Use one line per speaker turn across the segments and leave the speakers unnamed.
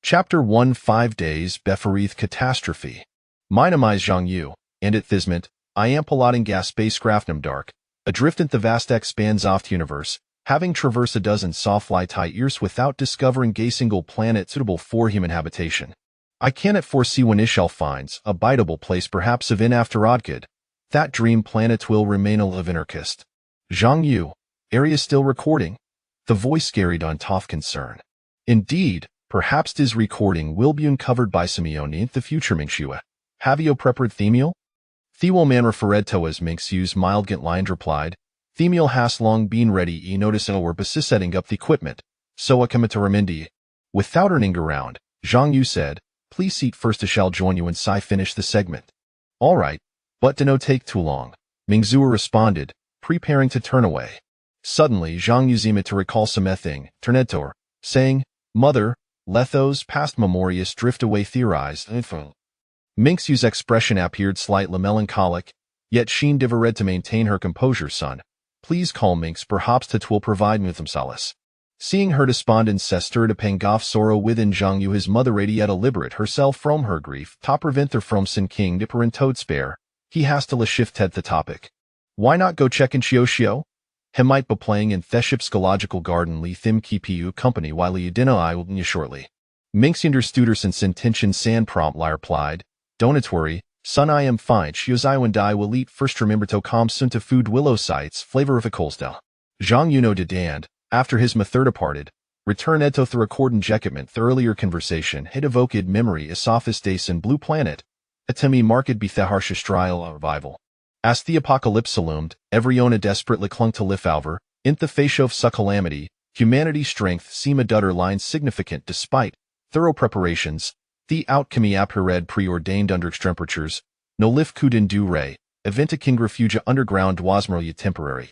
Chapter 1 5 Days Befarith Catastrophe. My name is Zhang Yu, and at Thisment, I am piloting gas spacecraft Dark, adrift in the vast expanse of the universe, having traversed a dozen soft-light years without discovering a single planet suitable for human habitation. I cannot foresee when I shall find a biteable place perhaps even after Odgod. That dream planet will remain a live anarchist. Zhang Yu, area still recording? The voice carried on tough concern. Indeed, perhaps this recording will be uncovered by Simeone in the future Mingxue. Have you prepared Themiel? Thewel man referred to as Mingxue's mild line replied, Themiel has long been ready notice and we're busy setting up the equipment, so I come to Ramindi. Without turning around, Zhang Yu said, please seat first I shall join you once I finish the segment. All right, but do not take too long, Mingxue responded, preparing to turn away. Suddenly Zhang Yu seemed to recall something, Ternetor, saying, Mother, let those past memorias drift away theorized. Mingxue's expression appeared slightly melancholic, yet she endeavored to maintain her composure. Son, please call Minx, perhaps that will provide me with some solace. Seeing her despondence stirred a pang of sorrow within Zhang Yu, his mother yet liberate herself from her grief, to prevent her from Sin King Dipper and Toad spare, he hastily shifted the topic. Why not go check in Xiao? He might be playing in Theship's Zoological Garden Li Thim Kipu company while he dinner I will shortly. Minx understood her since intention san promptly replied, Don't worry, son, I am fine. Xiao's I and I will eat first. Remember to come soon to food willow sites flavor of a colsdell. Zhang Yu no did and, after his mother departed, returned to the record and jecament the earlier conversation had evoked memory as sophist days in Blue Planet, a temi market be the harshest trial revival. As the apocalypse loomed, everyone desperately clung to live over, in the face of such calamity, humanity's strength seemed line significant despite thorough preparations. The outcome appeared preordained under extemperatures, no lift could endure, event king refugia underground was merely temporary.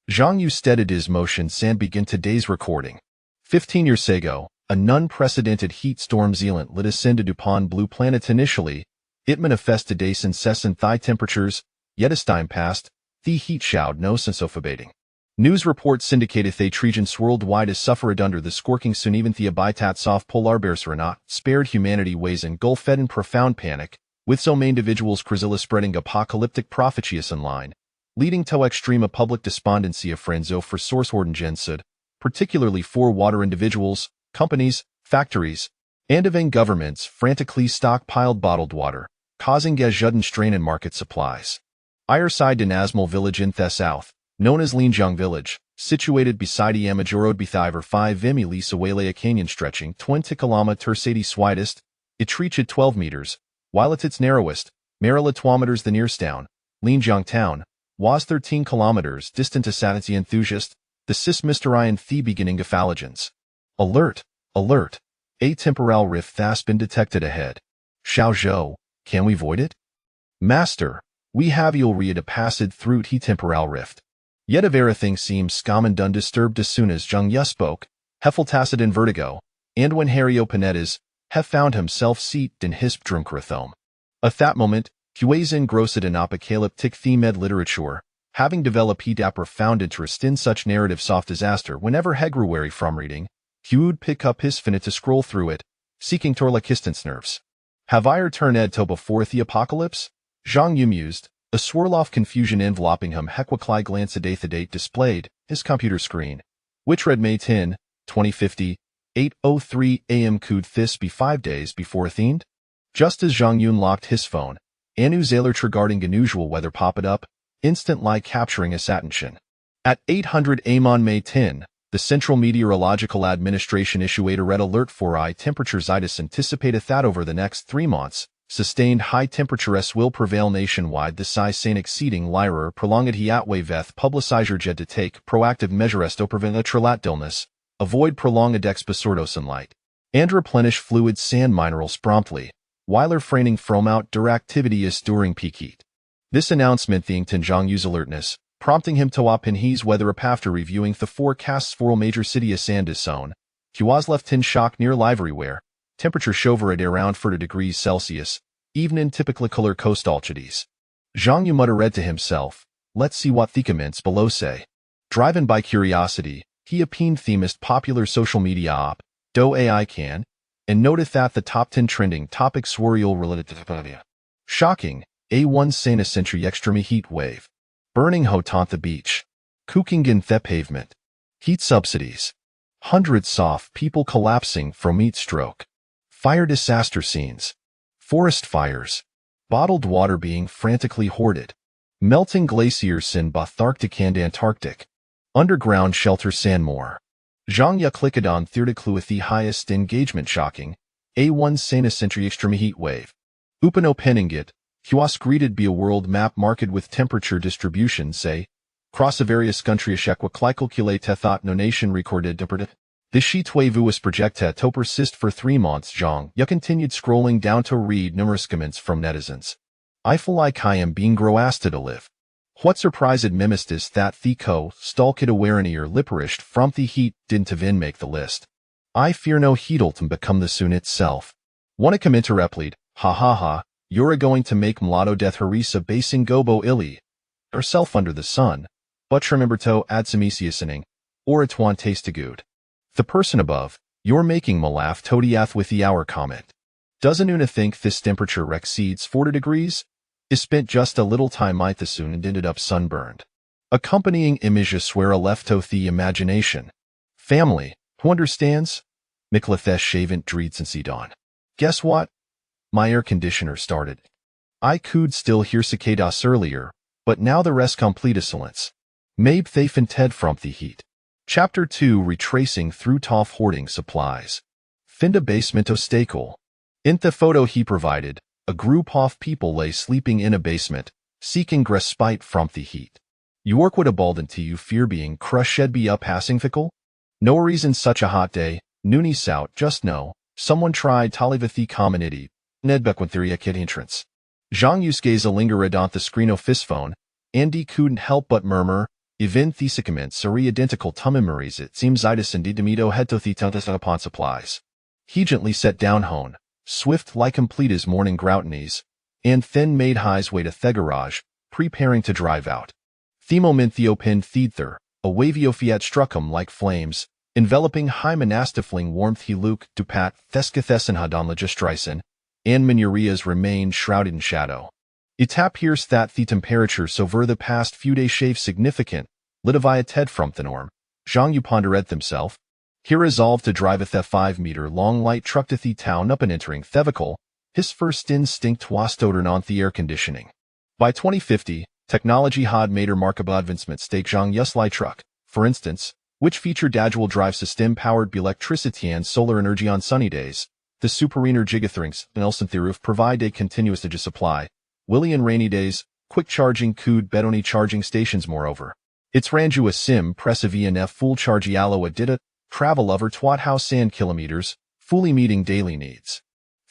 Zhang Yu steadied his motions and began today's recording. 15 years ago, an unprecedented heat storm Zealand lit ascended upon Blue Planet initially. It manifested as incessant high temperatures, yet as time passed, the heat showed no sense of abating. News reports indicated that regions worldwide as suffered under the scorching sun. Even the habitats of polar bears were not spared. Humanity was engulfed in profound panic, with so many individuals Chrysalis spreading apocalyptic prophecies online, leading to extreme public despondency of frenzo for source ordingensid, particularly for water individuals, companies, factories, and even governments frantically stockpiled bottled water, causing a sudden strain in market supplies. Ireside Dinasmal village in the south, known as Linjiang Village, situated beside Yamajor Road Bethiver 5 Vimi Lisa Walea Canyon stretching 20 km widest, it reached 12 meters, while at its narrowest, Marilatwometers the nearest town, Linjiang Town, was 13 kilometers distant to sanity enthusiast, the cis Mysterian the beginning of phalogens. Alert! Alert! A temporal rift has been detected ahead. Xiao Zhou, can we avoid it? Master, we have you'll read a passage through the temporal rift. Yet of everything seems scum and undisturbed as soon as Zhang Yu spoke, Heffel tacit in vertigo, and when Harry Openettes have found himself seated in his drumkrathome. At that moment, he was engrossed in apocalyptic themed literature, having developed a profound interest in such narratives of disaster. Whenever he grew weary from reading, he would pick up his finnet to scroll through it, seeking Torlakistant's nerves. Have I returned to before the apocalypse? Zhang Yu mused, a swirl of confusion enveloping him. Hequicly glanced at the date displayed, his computer screen, which read May 10, 2050, 8:03 a.m. Could this be 5 days before Athene? Just as Zhang Yu locked his phone, a news alert regarding unusual weather popped up, instantly capturing his attention. At 800 a.m. on May 10, the Central Meteorological Administration issued a red alert for high temperatures. It is anticipated that over the next 3 months, sustained high temperatures will prevail nationwide. The size exceeding lyra prolonged he outweigh veth publicizer jed to take proactive measures to prevent a illness, avoid prolonged exposordo sunlight, and replenish fluid sand minerals promptly, while refraining from outdoor activities during peak heat. This announcement thanked Zhang Yu's alertness, prompting him to open his weather up after reviewing the forecasts for all major cities and his own. He was left in shock near Livery temperature shover at around 40 degrees Celsius, even in typically color coastal cities. Zhang Yu muttered to himself, let's see what the comments below say. Driven by curiosity, he opined themist popular social media op, Do AI can, and noteth that the top 10 trending topics swirl related to the shocking, A1 Sana Century Extreme Heat Wave. Burning Hotantha Beach. Cooking in the pavement. Heat subsidies. Hundreds soft people collapsing from heat stroke. Fire disaster scenes. Forest fires. Bottled water being frantically hoarded. Melting glaciers in both Arctic and Antarctic. Underground shelter Sanmore. Zhangya Clicadon Theoticluith the highest engagement shocking. A1 Sana Century Extreme Heat Wave. Upano Peningit. Huas greeted be a world map marked with temperature distribution say. Cross of various country Ashekwa Clicalculate Tethot no nation recorded deported. The sheet wave was projected to persist for 3 months. Zhang Ya continued scrolling down to read numerous comments from netizens. I feel like I am being groasted to live. What surprised mimist is that Thico stalked awareneer lipperished from the heat didn't even make the list. I fear no heat'll become the soon itself. Wanna comment replied, ha ha ha, you're going to make mulatto death harisa basing gobo illy. Herself under the sun. But remember to add some easiasening, or it won't taste good. The person above, you're making me laugh todiath with the hour comment. Doesn't una think this temperature exceeds 40 degrees? Is spent just a little time might the soon and ended up sunburned. Accompanying image swear a left to the imagination. Family, who understands? Miklathesh shavent dreeds and dawn. Guess what? My air conditioner started. I could still hear cicadas earlier, but now the rest complete silence. Maybe they finted from the heat. Chapter 2 Retracing through Toff Hoarding Supplies. Finda basement of Stakel. In the photo he provided, a group of people lay sleeping in a basement, seeking respite from the heat. York would abaldent to you fear being crushed be up passing fickle? No reason such a hot day, noonie sout, just know, someone tried talivathi commonity, nedbequintheria kid entrance. Zhang Yusuke's a lingered on the screen of his phone, Andy couldn't help but murmur, Evin thesicament are identical to memories it seems itis indeed demito head to the upon supplies. He gently set down hone, swift like complete his morning groutinies, and thin made highs way to the garage, preparing to drive out. Themoment theopin theether, a wavy fiat struck him like flames, enveloping high monastifling warmth he luke dupat theskathesin hadon legistryson, and Minurias remained shrouded in shadow. It appears that the temperature over the past few days shave significant, litivia ted from the norm. Zhang Yu pondered himself. He resolved to drive a 5-meter-long light truck to the town up and entering Thevical, his first instinct was to turn on the air conditioning. By 2050, technology had made a remarkable advancement stake Zhang Yu's light truck, for instance, which featured dual drive system powered by electricity and solar energy on sunny days. The superiner gigathrings Nelson the roof provide a continuous energy supply. Willy and rainy days, quick charging could bedoni charging stations moreover. It's ranju a sim press a VNF full charge yallo a dita, travel over twat house and kilometers, fully meeting daily needs.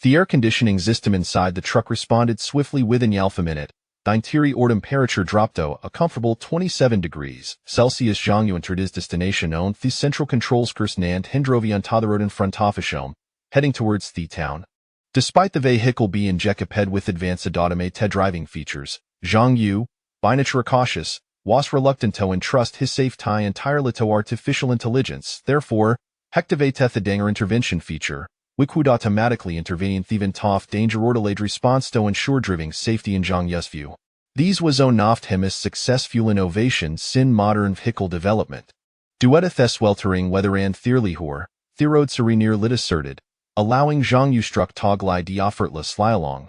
The air conditioning system inside the truck responded swiftly within alpha minute. The interior or temperature dropped to a comfortable 27 degrees Celsius. Zhang Yu entered his destination on the central controls Kursnand Hindrovi on the road in front of Ashom, heading towards the town. Despite the vehicle being equipped with advanced automated driving features, Zhang Yu, by nature cautious, was reluctant to entrust his safety entirely to artificial intelligence. Therefore, hectivate the danger intervention feature, which would automatically intervene in tough danger or delayed response to ensure driving safety in Zhang Yu's view. These was onoft him as successful innovation sin modern vehicle development. Dueteth sweltering weather and theorlihor, theroad serenir lit asserted, allowing Zhang Yu struck toglide the effortless fly along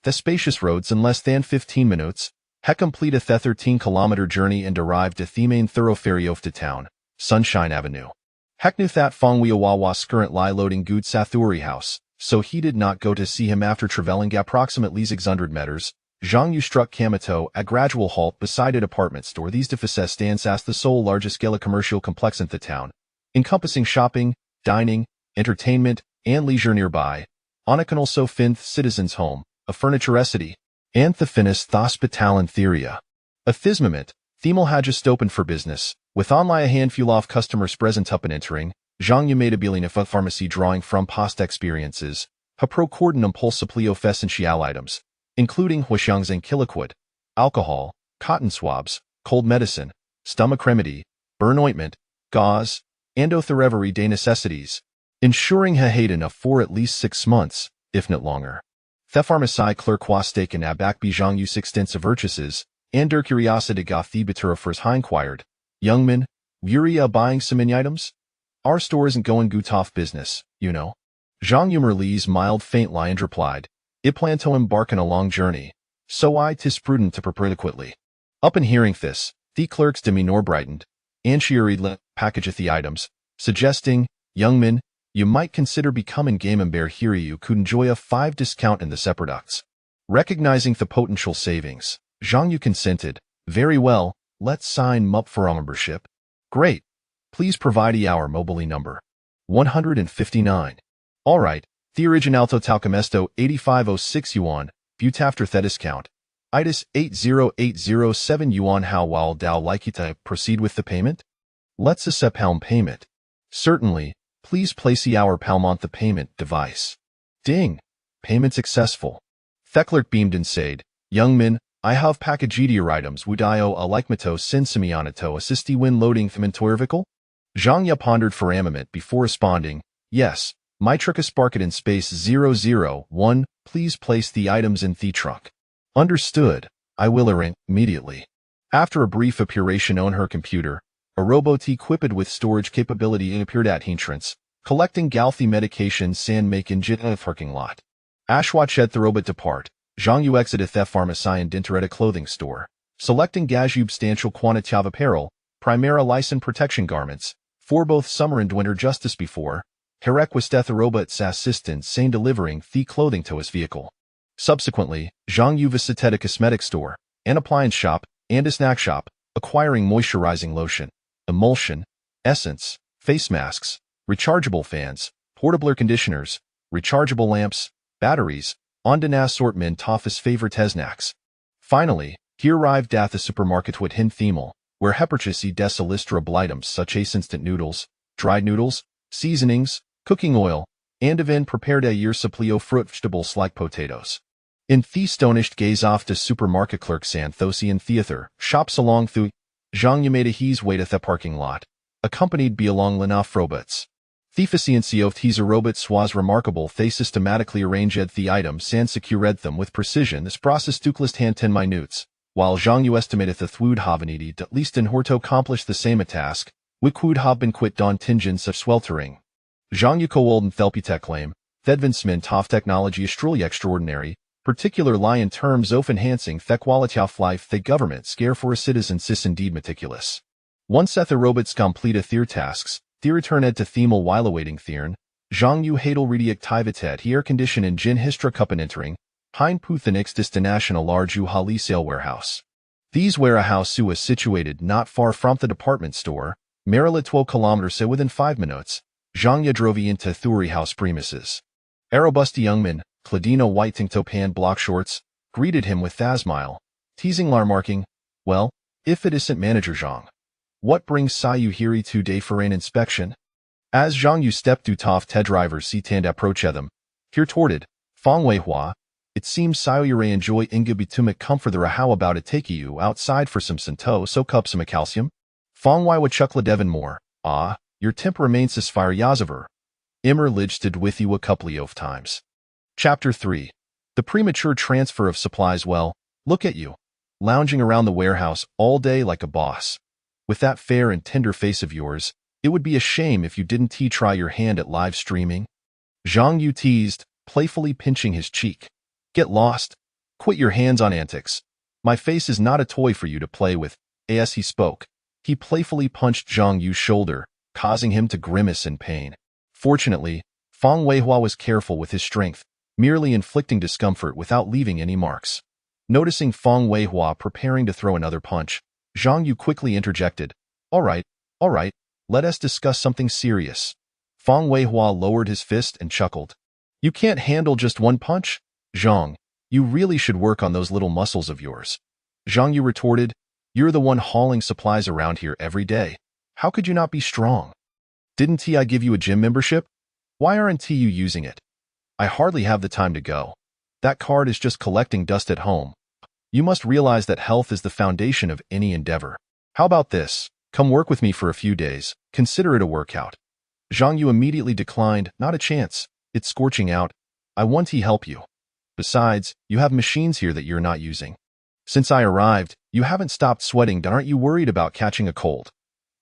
the spacious roads in less than 15 minutes, he completed a 13-kilometer journey and arrived at the main thoroughfare of the town, Sunshine Avenue. Heck knew that Fongwiawawa's current lie loading good Sathuri house, so he did not go to see him after traveling approximately 600 meters. Zhang Yu struck Kamato at gradual halt beside a department store. These deficits stands as the sole large-scale commercial complex in the town, encompassing shopping, dining, entertainment, and leisure nearby. On it can also find citizens' home, a furniturecity, and the fittest hospital in theoria. A thismoment, Themel had just opened for business, with only a handful of customers present up and entering. Zhang Yu made a billing of a pharmacy drawing from past experiences, a pro-cordon impulsively of essential items, including huashangs and kiliquid, alcohol, cotton swabs, cold medicine, stomach remedy, burn ointment, gauze, and other everyday necessities. ensuring he had enough for at least 6 months, if not longer. The pharmacy clerk was taken aback by Zhang Yu's extensive purchases, and der curiosity got the better for his inquired, "Young man, you're buying so many items? Our store isn't going good off business, you know." Zhang Yumerli's mild faint line replied, "I plan to embark on a long journey, so 'tis prudent to prepare adequately." Upon hearing this, the clerk's demeanor brightened, and she hurriedly packaged the items, suggesting, "Young man, you might consider becoming game member here. You could enjoy a 5% discount in the products." Recognizing the potential savings, Zhang Yu consented. "Very well, let's sign up for our membership." "Great. Please provide our mobile number." 159. All right, the original total comesto 8506 yuan, but after the discount, itis 80807 yuan. How will thou like to proceed with the payment? Let's accept palm payment. Certainly, please place our palm on the payment device. Ding! Payment successful. The clerk beamed and said, "Young man, I have packaged your items. Would I like me to send someone to assist you when loading them into your vehicle?" Zhang Yu pondered for a moment before responding, "Yes, my truck is parked in space 001. Please place the items in the truck." "Understood. I will arrange immediately." After a brief operation on her computer, a robot equipped with storage capability appeared at entrance, collecting Galthy medications and making jet in a parking lot. Ash watched the robot depart. Zhang Yu exited the pharmacy and entered a clothing store, selecting substantial quantity of apparel, primary license protection garments, for both summer and winter. Just as before, he requested the robot's assistance in delivering the clothing to his vehicle. Subsequently, Zhang Yu visited a cosmetic store, an appliance shop, and a snack shop, acquiring moisturizing lotion, emulsion, essence, face masks, rechargeable fans, portable air conditioners, rechargeable lamps, batteries, and an assortment of his favorite snacks. Finally, he arrived at the supermarket with Hin Themel, where he purchased des listable items such as instant noodles, dried noodles, seasonings, cooking oil, and even prepared a year's supply of fruit vegetables like potatoes. In the astonished gaze off the supermarket clerk Santhosian theater, shops along through, Zhang Yu made his way to the parking lot, accompanied by along Lenoff robots. The efficiency of these robots was remarkable. They systematically arranged the items and secured them with precision. This process took less than 10 minutes, while Zhang Yu estimated the would have needed at least an hour to accomplish the same task, which would have been quite daunting of sweltering. Zhang Yu co-old Thelpitech claim, the advancement of technology is truly extraordinary, particularly in terms of enhancing the quality of life. The government scare for citizens is indeed meticulous. Once the robots completed their tasks, they returned to Themel while awaiting Thern. Zhang Yu had already activated the air-conditioned engine histra cup entering, Hein Puthenix destination a large wholesale warehouse. These warehouses was situated not far from the department store, merely 12 kilometers within 5 minutes. Zhang Yu drove into Thuri house premises. A robust young man, Cladino white topan block shorts, greeted him with a smile, teasing remarking, "Well, if it isn't Manager Zhang, what brings you here today for an inspection?" As Zhang Yu stepped to off the driver's seat and approached them, he retorted, "Fong Weihua, it seems you enjoy inga bitumic comforter. How about it take you outside for some Santo soak up some calcium?" Fong Weihua chuckled even more, "Your temper remains as fire Yazaver. Immer lidged with you a couple of times." Chapter 3. The premature transfer of supplies. Well, look at you, lounging around the warehouse all day like a boss. With that fair and tender face of yours, it would be a shame if you didn't try your hand at live streaming. Zhang Yu teased, playfully pinching his cheek. "Get lost. Quit your hands-on antics. My face is not a toy for you to play with." As he spoke, he playfully punched Zhang Yu's shoulder, causing him to grimace in pain. Fortunately, Fong Weihua was careful with his strength, merely inflicting discomfort without leaving any marks. Noticing Fong Weihua preparing to throw another punch, Zhang Yu quickly interjected, all right, let us discuss something serious." Fong Weihua lowered his fist and chuckled. "You can't handle just one punch? Zhang, you really should work on those little muscles of yours." Zhang Yu retorted, "You're the one hauling supplies around here every day. How could you not be strong? Didn't I give you a gym membership? Why aren't you using it?" "I hardly have the time to go. That card is just collecting dust at home. You must realize that health is the foundation of any endeavor. How about this? Come work with me for a few days. Consider it a workout." Zhang Yu immediately declined. Not a chance. It's scorching out. I want to help you. Besides, you have machines here that you're not using. Since I arrived, you haven't stopped sweating. Aren't you worried about catching a cold?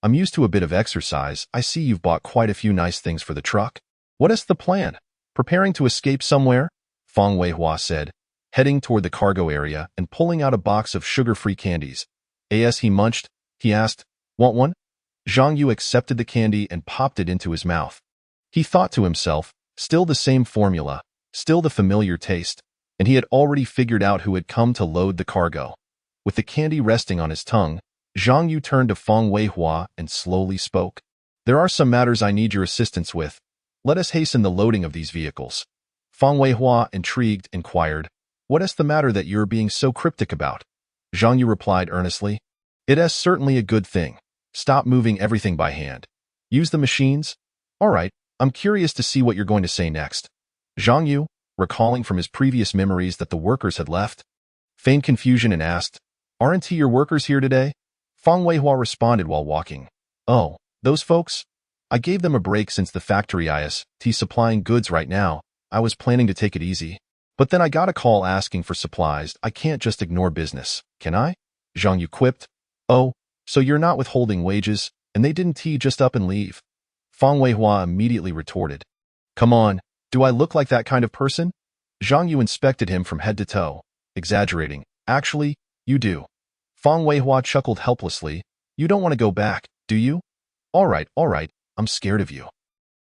I'm used to a bit of exercise. I see you've bought quite a few nice things for the truck. What is the plan? Preparing to escape somewhere? Fang Weihua said, heading toward the cargo area and pulling out a box of sugar-free candies. As he munched, he asked, "Want one?" Zhang Yu accepted the candy and popped it into his mouth. He thought to himself, still the same formula, still the familiar taste, and he had already figured out who had come to load the cargo. With the candy resting on his tongue, Zhang Yu turned to Fang Weihua and slowly spoke. "There are some matters I need your assistance with. Let us hasten the loading of these vehicles." Fang Weihua, intrigued, inquired, "What is the matter that you are being so cryptic about?" Zhang Yu replied earnestly, "It is certainly a good thing. Stop moving everything by hand. Use the machines? All right, I'm curious to see what you're going to say next." Zhang Yu, recalling from his previous memories that the workers had left, feigned confusion and asked, "Aren't your workers here today?" Fang Weihua responded while walking, "Oh, those folks? I gave them a break since the factory is supplying goods right now. I was planning to take it easy. But then I got a call asking for supplies. I can't just ignore business, can I?" Zhang Yu quipped. "Oh, so you're not withholding wages, and they didn't just up and leave?" Fang Weihua immediately retorted, "Come on, do I look like that kind of person?" Zhang Yu inspected him from head to toe, exaggerating. "Actually, you do." Fang Weihua chuckled helplessly. "You don't want to go back, do you?" All right, I'm scared of you.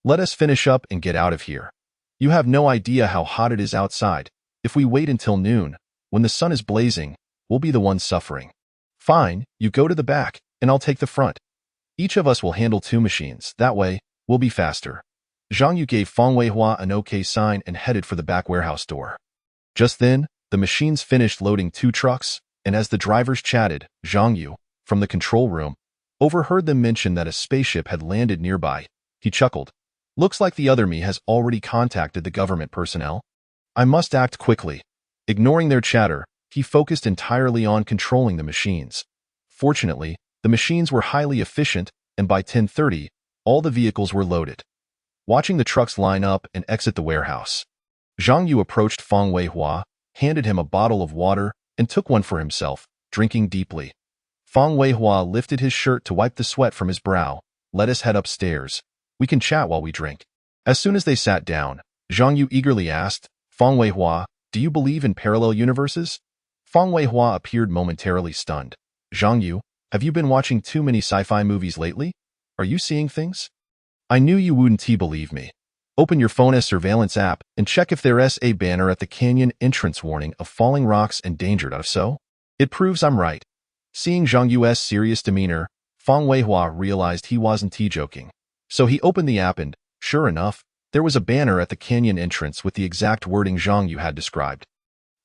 Let us finish up and get out of here. You have no idea how hot it is outside. If we wait until noon, when the sun is blazing, we'll be the ones suffering. Fine, you go to the back, and I'll take the front. Each of us will handle 2 machines. That way, we'll be faster." Zhang Yu gave Fang Weihua an okay sign and headed for the back warehouse door. Just then, the machines finished loading 2 trucks, and as the drivers chatted, Zhang Yu, from the control room, overheard them mention that a spaceship had landed nearby. He chuckled. "Looks like the other me has already contacted the government personnel. I must act quickly." Ignoring their chatter, he focused entirely on controlling the machines. Fortunately, the machines were highly efficient, and by 10:30, all the vehicles were loaded. Watching the trucks line up and exit the warehouse, Zhang Yu approached Fang Weihua, handed him a bottle of water, and took one for himself, drinking deeply. Fang Weihua lifted his shirt to wipe the sweat from his brow. "Let us head upstairs. We can chat while we drink." As soon as they sat down, Zhang Yu eagerly asked, "Fang Weihua, do you believe in parallel universes?" Fang Weihua appeared momentarily stunned. "Zhang Yu, have you been watching too many sci-fi movies lately? Are you seeing things?" "I knew you wouldn't believe me. Open your phone's surveillance app and check if there's a banner at the canyon entrance warning of falling rocks and danger. If so, it proves I'm right." Seeing Zhang Yu's serious demeanor, Fang Weihua realized he wasn't joking. So he opened the app and, sure enough, there was a banner at the canyon entrance with the exact wording Zhang Yu had described.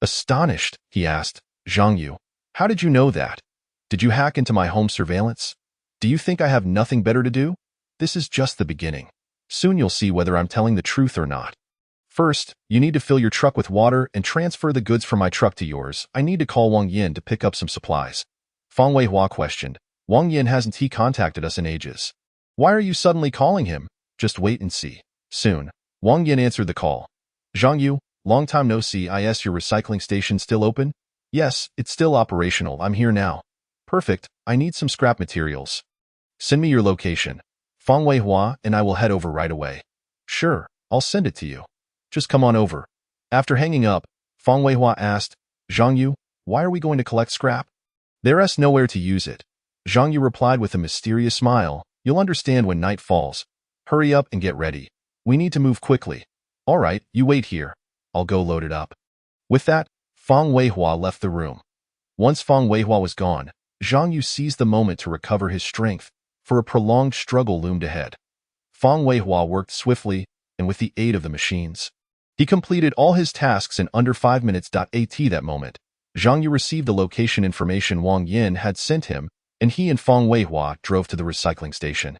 Astonished, he asked, "Zhang Yu, how did you know that? Did you hack into my home surveillance? Do you think I have nothing better to do? This is just the beginning. Soon you'll see whether I'm telling the truth or not. First, you need to fill your truck with water and transfer the goods from my truck to yours. I need to call Wang Yin to pick up some supplies." Fang Weihua questioned. "Wang Yin hasn't contacted us in ages. Why are you suddenly calling him? Just wait and see. Soon." Wang Yin answered the call. "Zhang Yu, long time no see. Is your recycling station still open?" "Yes, it's still operational. I'm here now." "Perfect. I need some scrap materials. Send me your location. Fang Weihua and I will head over right away." "Sure, I'll send it to you. Just come on over." After hanging up, Fang Weihua asked, "Zhang Yu, why are we going to collect scrap?" "There's nowhere to use it." Zhang Yu replied with a mysterious smile. "You'll understand when night falls. Hurry up and get ready. We need to move quickly." "All right, you wait here. I'll go load it up." With that, Fang Weihua left the room. Once Fang Weihua was gone, Zhang Yu seized the moment to recover his strength, for a prolonged struggle loomed ahead. Fang Weihua worked swiftly, and with the aid of the machines, he completed all his tasks in under 5 minutes. At that moment, Zhang Yu received the location information Wang Yin had sent him, and he and Fang Weihua drove to the recycling station.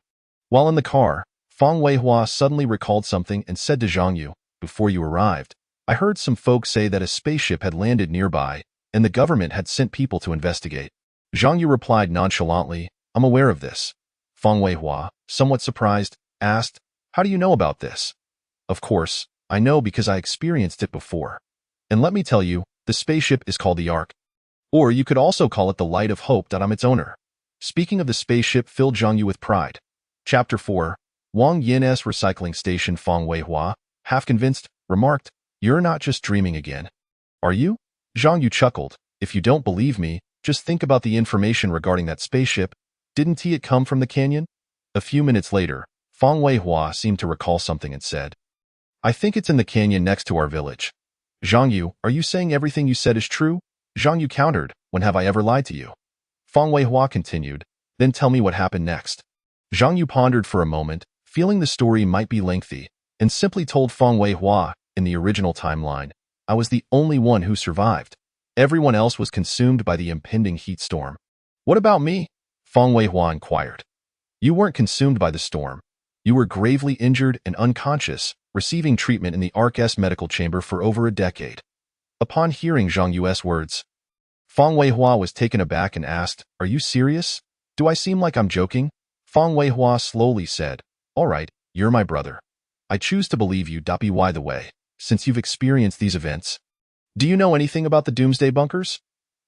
While in the car, Fang Weihua suddenly recalled something and said to Zhang Yu, "Before you arrived, I heard some folks say that a spaceship had landed nearby, and the government had sent people to investigate." Zhang Yu replied nonchalantly, "I'm aware of this." Fang Weihua, somewhat surprised, asked, How do you know about this? Of course, I know because I experienced it before. And let me tell you, the spaceship is called the Ark. Or you could also call it the Light of Hope that I'm its owner. Speaking of the spaceship filled Zhang Yu with pride. Chapter 4. Wang Yin's recycling station. Feng Weihua, half convinced, remarked, "You're not just dreaming again. Are you?" Zhang Yu chuckled. "If you don't believe me, just think about the information regarding that spaceship. Didn't it come from the canyon?" A few minutes later, Feng Weihua seemed to recall something and said, "I think it's in the canyon next to our village." "Zhang Yu, are you saying everything you said is true?" Zhang Yu countered, "When have I ever lied to you?" Feng Weihua continued, "Then tell me what happened next." Zhang Yu pondered for a moment, feeling the story might be lengthy, and simply told Feng Weihua, "In the original timeline, I was the only one who survived. Everyone else was consumed by the impending heat storm." "What about me?" Feng Weihua inquired. "You weren't consumed by the storm. You were gravely injured and unconscious, receiving treatment in the Ark's medical chamber for over a decade." Upon hearing Zhang Yu's words, Feng Weihua was taken aback and asked, "Are you serious? Do I seem like I'm joking?" Feng Weihua slowly said, "All right, you're my brother. I choose to believe you. By the way, since you've experienced these events, do you know anything about the Doomsday bunkers?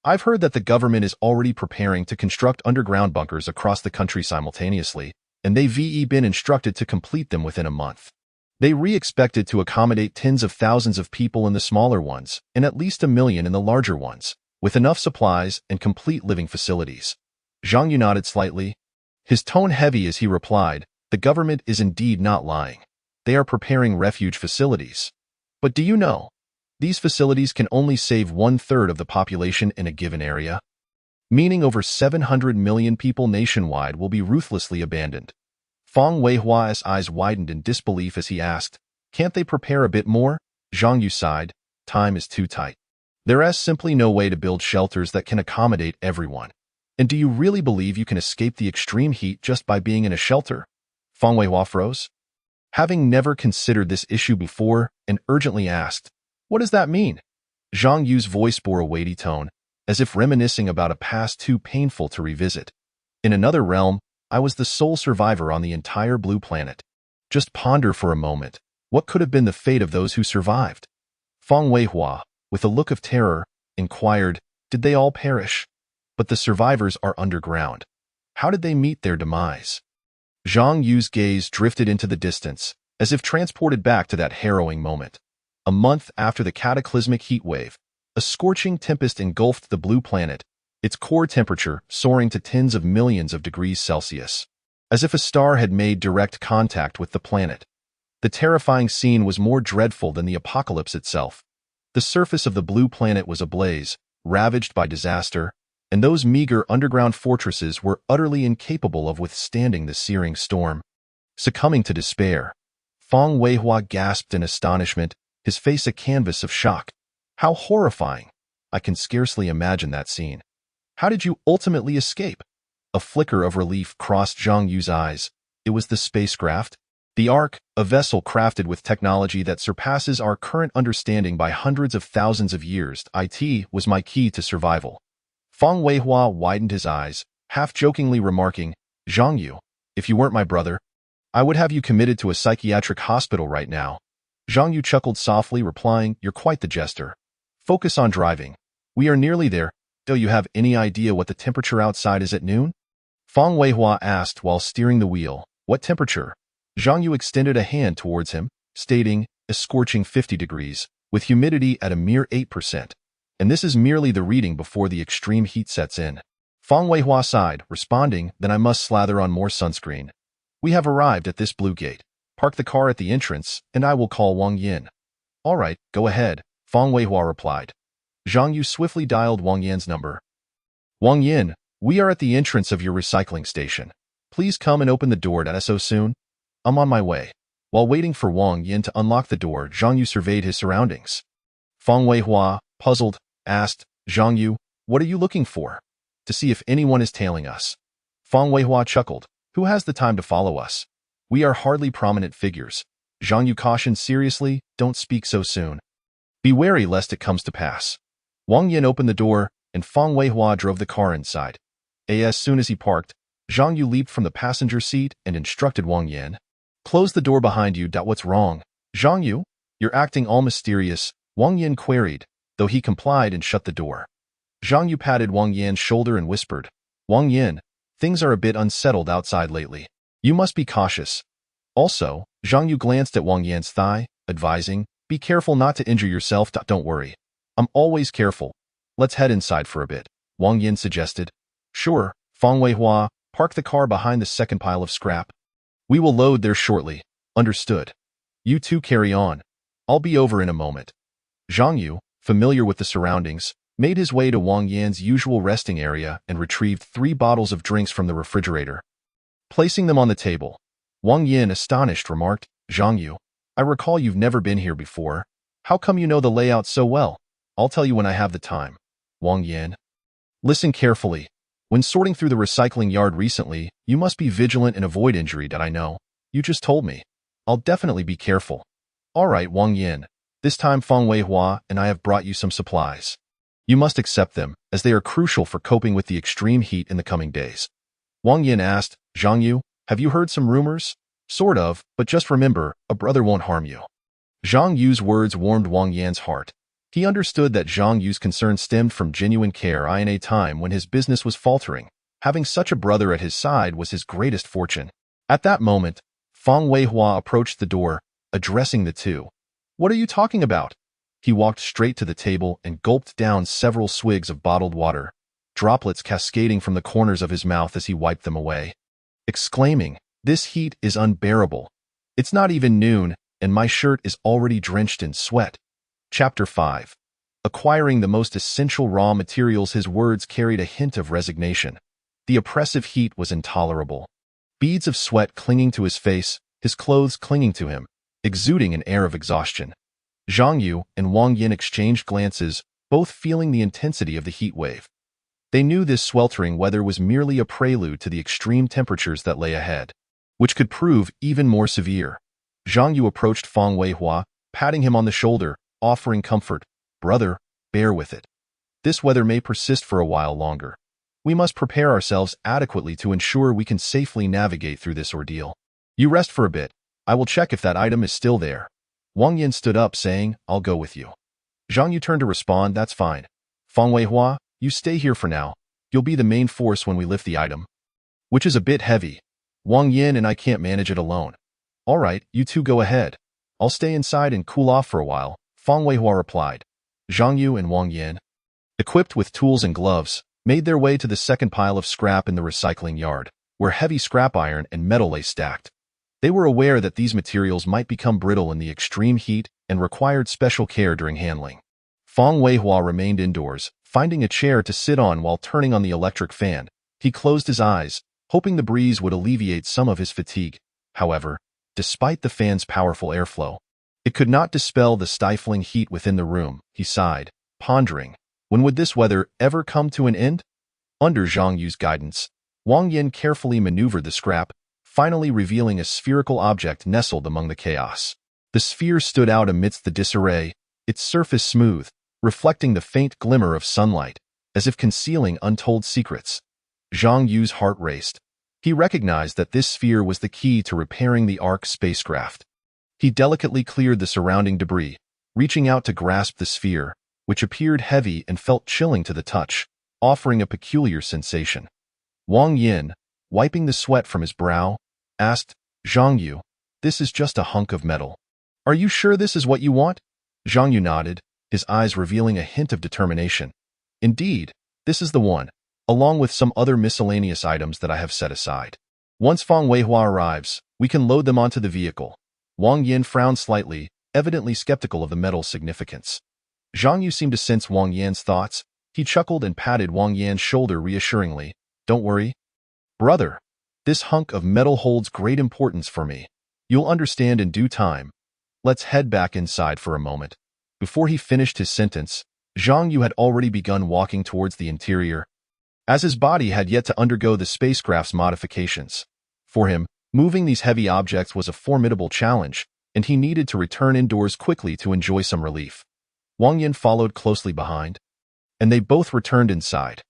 I've heard that the government is already preparing to construct underground bunkers across the country simultaneously, and they've been instructed to complete them within a month. They expected to accommodate tens of thousands of people in the smaller ones and at least 1 million in the larger ones, with enough supplies and complete living facilities." Zhang Yu nodded slightly, his tone heavy as he replied, "The government is indeed not lying. They are preparing refuge facilities. But do you know, these facilities can only save 1/3 of the population in a given area, meaning over 700 million people nationwide will be ruthlessly abandoned." Feng Weihua's eyes widened in disbelief as he asked, "Can't they prepare a bit more?" Zhang Yu sighed, "Time is too tight. There is simply no way to build shelters that can accommodate everyone. And do you really believe you can escape the extreme heat just by being in a shelter?" Feng Weihua froze, having never considered this issue before, and urgently asked, "What does that mean?" Zhang Yu's voice bore a weighty tone, as if reminiscing about a past too painful to revisit. "In another realm, I was the sole survivor on the entire blue planet. Just ponder for a moment, what could have been the fate of those who survived?" Feng Weihua, with a look of terror, inquired, "Did they all perish? But the survivors are underground. How did they meet their demise?" Zhang Yu's gaze drifted into the distance, as if transported back to that harrowing moment. A month after the cataclysmic heat wave, a scorching tempest engulfed the blue planet, its core temperature soaring to tens of millions of degrees Celsius, as if a star had made direct contact with the planet. The terrifying scene was more dreadful than the apocalypse itself. The surface of the blue planet was ablaze, ravaged by disaster, and those meager underground fortresses were utterly incapable of withstanding the searing storm. Succumbing to despair, Feng Weihua gasped in astonishment, his face a canvas of shock. "How horrifying! I can scarcely imagine that scene. How did you ultimately escape?" A flicker of relief crossed Zhang Yu's eyes. It was the spacecraft. The Ark, a vessel crafted with technology that surpasses our current understanding by hundreds of thousands of years. It was my key to survival. Feng Weihua widened his eyes, half-jokingly remarking, "Zhang Yu, if you weren't my brother, I would have you committed to a psychiatric hospital right now." Zhang Yu chuckled softly, replying, "You're quite the jester. Focus on driving. We are nearly there. Do you have any idea what the temperature outside is at noon?" Feng Weihua asked while steering the wheel. "What temperature?" Zhang Yu extended a hand towards him, stating, "A scorching 50 degrees, with humidity at a mere 8%. And this is merely the reading before the extreme heat sets in." Feng Weihua sighed, responding, "Then I must slather on more sunscreen. We have arrived at this blue gate. Park the car at the entrance, and I will call Wang Yin." "All right, go ahead," Feng Weihua replied. Zhang Yu swiftly dialed Wang Yin's number. "Wang Yin, we are at the entrance of your recycling station. Please come and open the door so soon. I'm on my way." While waiting for Wang Yin to unlock the door, Zhang Yu surveyed his surroundings. Feng Weihua, puzzled, asked, "Zhang Yu, what are you looking for?" "To see if anyone is tailing us." Feng Weihua chuckled. "Who has the time to follow us? We are hardly prominent figures." Zhang Yu cautioned seriously, "Don't speak so soon. Be wary lest it comes to pass." Wang Yin opened the door, and Feng Weihua drove the car inside. As soon as he parked, Zhang Yu leaped from the passenger seat and instructed Wang Yin, Close the door behind you. What's wrong? Zhang Yu? You're acting all mysterious, Wang Yin queried, though he complied and shut the door. Zhang Yu patted Wang Yan's shoulder and whispered, Wang Yin, things are a bit unsettled outside lately. You must be cautious. Also, Zhang Yu glanced at Wang Yan's thigh, advising, be careful not to injure yourself. Don't worry. I'm always careful. Let's head inside for a bit, Wang Yin suggested. Sure, Fang Weihua, park the car behind the second pile of scrap. We will load there shortly. Understood. You two carry on. I'll be over in a moment. Zhang Yu, familiar with the surroundings, made his way to Wang Yan's usual resting area and retrieved 3 bottles of drinks from the refrigerator. Placing them on the table, Wang Yin, astonished, remarked, Zhang Yu, I recall you've never been here before. How come you know the layout so well? I'll tell you when I have the time. Wang Yin. Listen carefully. When sorting through the recycling yard recently, you must be vigilant and avoid injury. I know. You just told me. I'll definitely be careful. All right, Wang Yin. This time Fang Weihua and I have brought you some supplies. You must accept them, as they are crucial for coping with the extreme heat in the coming days. Wang Yin asked, Zhang Yu, have you heard some rumors? Sort of, but just remember, a brother won't harm you. Zhang Yu's words warmed Wang Yan's heart. He understood that Zhang Yu's concern stemmed from genuine care in a time when his business was faltering. Having such a brother at his side was his greatest fortune. At that moment, Fang Weihua approached the door, addressing the two. What are you talking about? He walked straight to the table and gulped down several swigs of bottled water, droplets cascading from the corners of his mouth as he wiped them away, exclaiming, this heat is unbearable. It's not even noon, and my shirt is already drenched in sweat. Chapter 5. Acquiring the most essential raw materials. His words carried a hint of resignation. The oppressive heat was intolerable. Beads of sweat clinging to his face, his clothes clinging to him, exuding an air of exhaustion. Zhang Yu and Wang Yin exchanged glances, both feeling the intensity of the heat wave. They knew this sweltering weather was merely a prelude to the extreme temperatures that lay ahead, which could prove even more severe. Zhang Yu approached Fang Weihua, patting him on the shoulder, offering comfort. Brother, bear with it. This weather may persist for a while longer. We must prepare ourselves adequately to ensure we can safely navigate through this ordeal. You rest for a bit. I will check if that item is still there. Wang Yin stood up, saying, I'll go with you. Zhang Yu turned to respond, that's fine. Fang Weihua, you stay here for now. You'll be the main force when we lift the item, which is a bit heavy. Wang Yin and I can't manage it alone. All right, you two go ahead. I'll stay inside and cool off for a while, Fang Weihua replied. Zhang Yu and Wang Yin, equipped with tools and gloves, made their way to the second pile of scrap in the recycling yard, where heavy scrap iron and metal lay stacked. They were aware that these materials might become brittle in the extreme heat and required special care during handling. Fang Weihua remained indoors, finding a chair to sit on while turning on the electric fan. He closed his eyes, hoping the breeze would alleviate some of his fatigue. However, despite the fan's powerful airflow, it could not dispel the stifling heat within the room. He sighed, pondering, when would this weather ever come to an end? Under Zhang Yu's guidance, Wang Yin carefully maneuvered the scrap, finally revealing a spherical object nestled among the chaos. The sphere stood out amidst the disarray, its surface smooth, reflecting the faint glimmer of sunlight, as if concealing untold secrets. Zhang Yu's heart raced. He recognized that this sphere was the key to repairing the Ark spacecraft. He delicately cleared the surrounding debris, reaching out to grasp the sphere, which appeared heavy and felt chilling to the touch, offering a peculiar sensation. Wang Yin, wiping the sweat from his brow, asked, Zhang Yu, this is just a hunk of metal. Are you sure this is what you want? Zhang Yu nodded, his eyes revealing a hint of determination. Indeed, this is the one, along with some other miscellaneous items that I have set aside. Once Fang Weihua arrives, we can load them onto the vehicle. Wang Yin frowned slightly, evidently skeptical of the metal's significance. Zhang Yu seemed to sense Wang Yan's thoughts. He chuckled and patted Wang Yan's shoulder reassuringly. Don't worry, brother. This hunk of metal holds great importance for me. You'll understand in due time. Let's head back inside for a moment. Before he finished his sentence, Zhang Yu had already begun walking towards the interior, as his body had yet to undergo the spacecraft's modifications. For him, moving these heavy objects was a formidable challenge, and he needed to return indoors quickly to enjoy some relief. Wang Yin followed closely behind, and they both returned inside.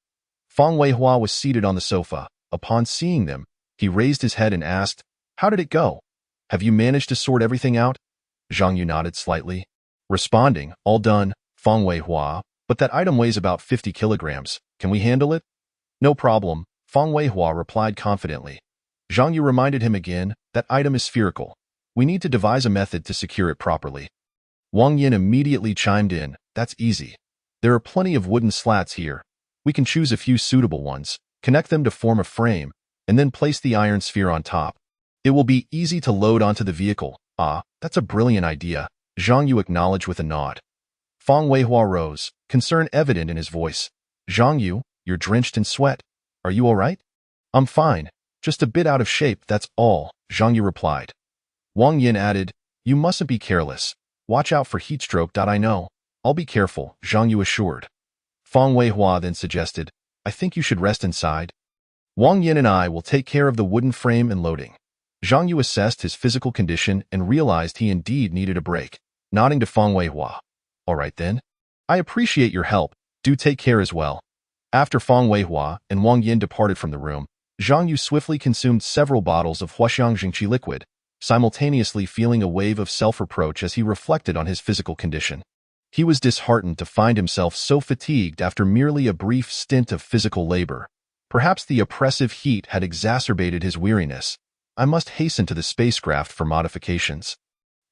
Fang Weihua was seated on the sofa. Upon seeing them, he raised his head and asked, How did it go? Have you managed to sort everything out? Zhang Yu nodded slightly. Responding, all done, Feng Weihua, but that item weighs about 50 kilograms. Can we handle it? No problem, Feng Weihua replied confidently. Zhang Yu reminded him again, that item is spherical. We need to devise a method to secure it properly. Wang Yin immediately chimed in, that's easy. There are plenty of wooden slats here. We can choose a few suitable ones, connect them to form a frame, and then place the iron sphere on top. It will be easy to load onto the vehicle. Ah, that's a brilliant idea, Zhang Yu acknowledged with a nod. Feng Weihua rose, concern evident in his voice. Zhang Yu, you're drenched in sweat. Are you all right? I'm fine. Just a bit out of shape, that's all, Zhang Yu replied. Wang Yin added, you mustn't be careless. Watch out for heatstroke. I know. I'll be careful, Zhang Yu assured. Feng Weihua then suggested, I think you should rest inside. Wang Yin and I will take care of the wooden frame and loading. Zhang Yu assessed his physical condition and realized he indeed needed a break, nodding to Feng Weihua. All right then. I appreciate your help. Do take care as well. After Feng Weihua and Wang Yin departed from the room, Zhang Yu swiftly consumed several bottles of Huaxiang Jingqi liquid, simultaneously feeling a wave of self-reproach as he reflected on his physical condition. He was disheartened to find himself so fatigued after merely a brief stint of physical labor. Perhaps the oppressive heat had exacerbated his weariness. I must hasten to the spacecraft for modifications,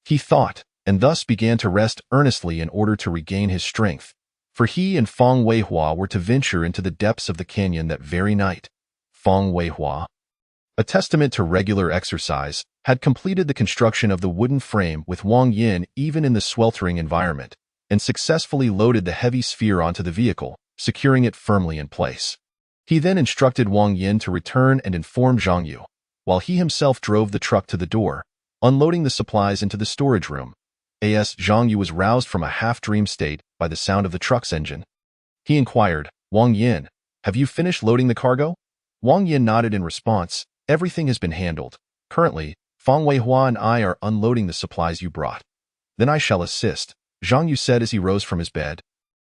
he thought, and thus began to rest earnestly in order to regain his strength, for he and Feng Weihua were to venture into the depths of the canyon that very night. Feng Weihua, a testament to regular exercise, had completed the construction of the wooden frame with Wang Yin even in the sweltering environment, and successfully loaded the heavy sphere onto the vehicle, securing it firmly in place. He then instructed Wang Yin to return and inform Zhang Yu, while he himself drove the truck to the door, unloading the supplies into the storage room. Zhang Yu was roused from a half-dream state by the sound of the truck's engine. He inquired, Wang Yin, have you finished loading the cargo? Wang Yin nodded in response, everything has been handled. Currently, Feng Weihua and I are unloading the supplies you brought. Then I shall assist, Zhang Yu said as he rose from his bed.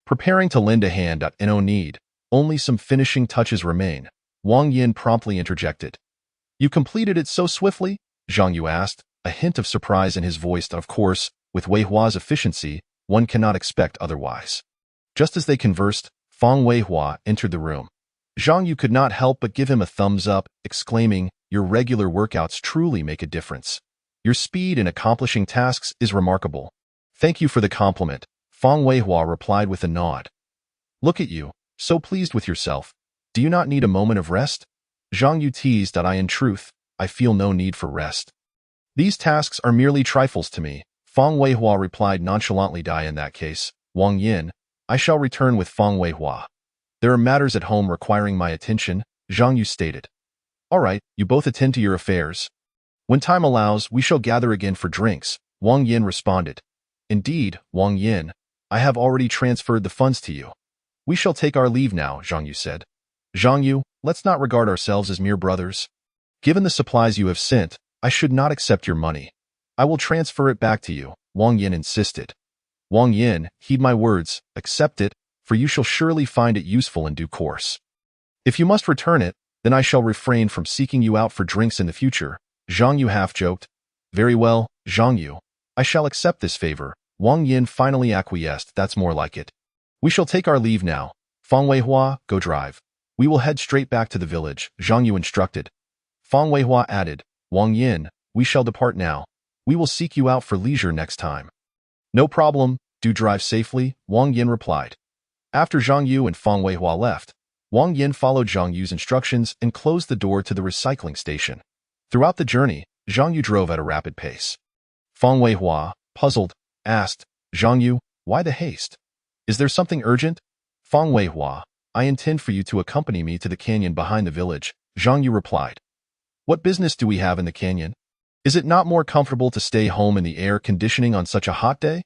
Preparing to lend a hand. No need. Only some finishing touches remain, Wang Yin promptly interjected. You completed it so swiftly? Zhang Yu asked, a hint of surprise in his voice. Of course, with Weihua's efficiency, one cannot expect otherwise. Just as they conversed, Feng Weihua entered the room. Zhang Yu could not help but give him a thumbs up, exclaiming, your regular workouts truly make a difference. Your speed in accomplishing tasks is remarkable. Thank you for the compliment, Feng Weihua replied with a nod. Look at you, so pleased with yourself. Do you not need a moment of rest? Zhang Yu teased. In truth, I feel no need for rest. These tasks are merely trifles to me, Feng Weihua replied nonchalantly. In that case, Wang Yin, I shall return with Feng Weihua. There are matters at home requiring my attention, Zhang Yu stated. All right, you both attend to your affairs. When time allows, we shall gather again for drinks, Wang Yin responded. Indeed, Wang Yin, I have already transferred the funds to you. We shall take our leave now, Zhang Yu said. Zhang Yu, let's not regard ourselves as mere brothers. Given the supplies you have sent, I should not accept your money. I will transfer it back to you, Wang Yin insisted. Wang Yin, heed my words, accept it, for you shall surely find it useful in due course. If you must return it, then I shall refrain from seeking you out for drinks in the future, Zhang Yu half-joked. Very well, Zhang Yu, I shall accept this favor, Wang Yin finally acquiesced. That's more like it. We shall take our leave now. Feng Weihua, go drive. We will head straight back to the village, Zhang Yu instructed. Feng Weihua added, Wang Yin, we shall depart now. We will seek you out for leisure next time. No problem, do drive safely, Wang Yin replied. After Zhang Yu and Feng Weihua left, Wang Yin followed Zhang Yu's instructions and closed the door to the recycling station. Throughout the journey, Zhang Yu drove at a rapid pace. Feng Weihua, puzzled, asked, Zhang Yu, why the haste? Is there something urgent? Feng Weihua, I intend for you to accompany me to the canyon behind the village, Zhang Yu replied. What business do we have in the canyon? Is it not more comfortable to stay home in the air conditioning on such a hot day?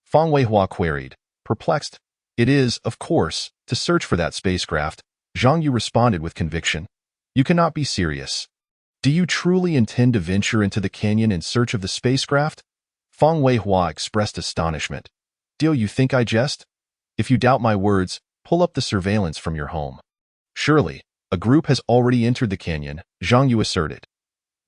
Feng Weihua queried, perplexed. It is, of course, to search for that spacecraft, Zhang Yu responded with conviction. You cannot be serious. Do you truly intend to venture into the canyon in search of the spacecraft? Feng Weihua expressed astonishment. Do you think I jest? If you doubt my words, pull up the surveillance from your home. Surely, a group has already entered the canyon, Zhang Yu asserted.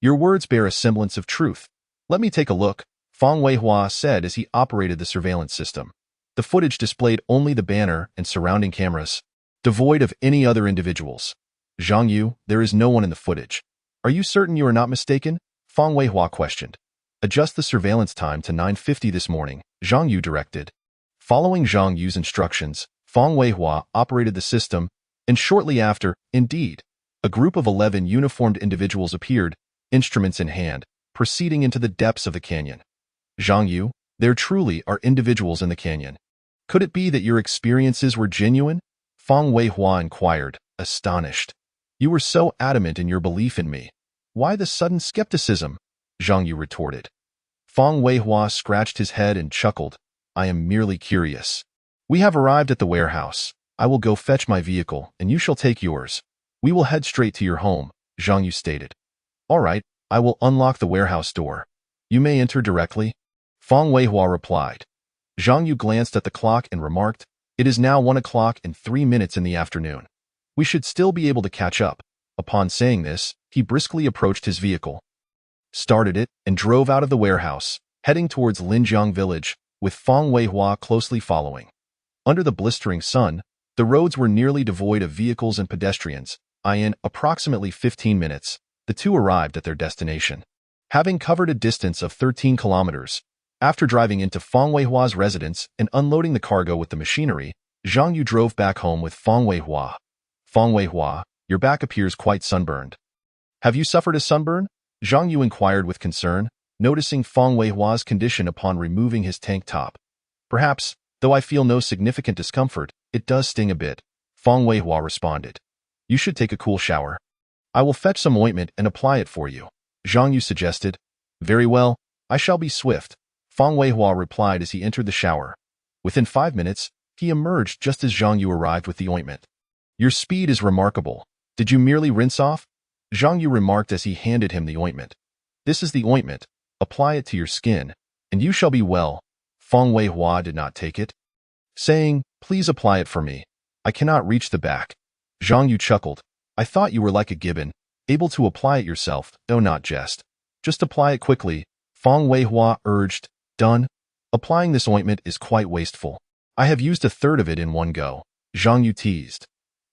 Your words bear a semblance of truth. Let me take a look, Fang Weihua said as he operated the surveillance system. The footage displayed only the banner and surrounding cameras, devoid of any other individuals. Zhang Yu, there is no one in the footage. Are you certain you are not mistaken? Fang Weihua questioned. Adjust the surveillance time to 9:50 this morning, Zhang Yu directed. Following Zhang Yu's instructions, Fang Weihua operated the system, and shortly after, indeed, a group of 11 uniformed individuals appeared, instruments in hand, proceeding into the depths of the canyon. Zhang Yu, there truly are individuals in the canyon. Could it be that your experiences were genuine? Fang Weihua inquired, astonished. You were so adamant in your belief in me. Why the sudden skepticism? Zhang Yu retorted. Fang Weihua scratched his head and chuckled. I am merely curious. We have arrived at the warehouse. I will go fetch my vehicle, and you shall take yours. We will head straight to your home, Zhang Yu stated. All right, I will unlock the warehouse door. You may enter directly. Fang Weihua replied. Zhang Yu glanced at the clock and remarked, It is now 1:03 in the afternoon. We should still be able to catch up. Upon saying this, he briskly approached his vehicle, started it, and drove out of the warehouse, heading towards Linjiang village, with Fang Weihua closely following. Under the blistering sun, the roads were nearly devoid of vehicles and pedestrians. In approximately 15 minutes, the two arrived at their destination. Having covered a distance of 13 kilometers, after driving into Fang Weihua's residence and unloading the cargo with the machinery, Zhang Yu drove back home with Fang Weihua. Fang Weihua, your back appears quite sunburned. Have you suffered a sunburn? Zhang Yu inquired with concern, noticing Fang Weihua's condition upon removing his tank top. Perhaps, though I feel no significant discomfort, it does sting a bit, Fang Weihua responded. You should take a cool shower. I will fetch some ointment and apply it for you, Zhang Yu suggested. Very well, I shall be swift, Fang Weihua replied as he entered the shower. Within 5 minutes, he emerged just as Zhang Yu arrived with the ointment. Your speed is remarkable. Did you merely rinse off? Zhang Yu remarked as he handed him the ointment. This is the ointment. Apply it to your skin, and you shall be well. Fang Weihua did not take it, saying, Please apply it for me. I cannot reach the back. Zhang Yu chuckled. I thought you were like a gibbon, able to apply it yourself, though not jest. Just apply it quickly, Fang Weihua urged. Done. Applying this ointment is quite wasteful. I have used 1/3 of it in one go, Zhang Yu teased.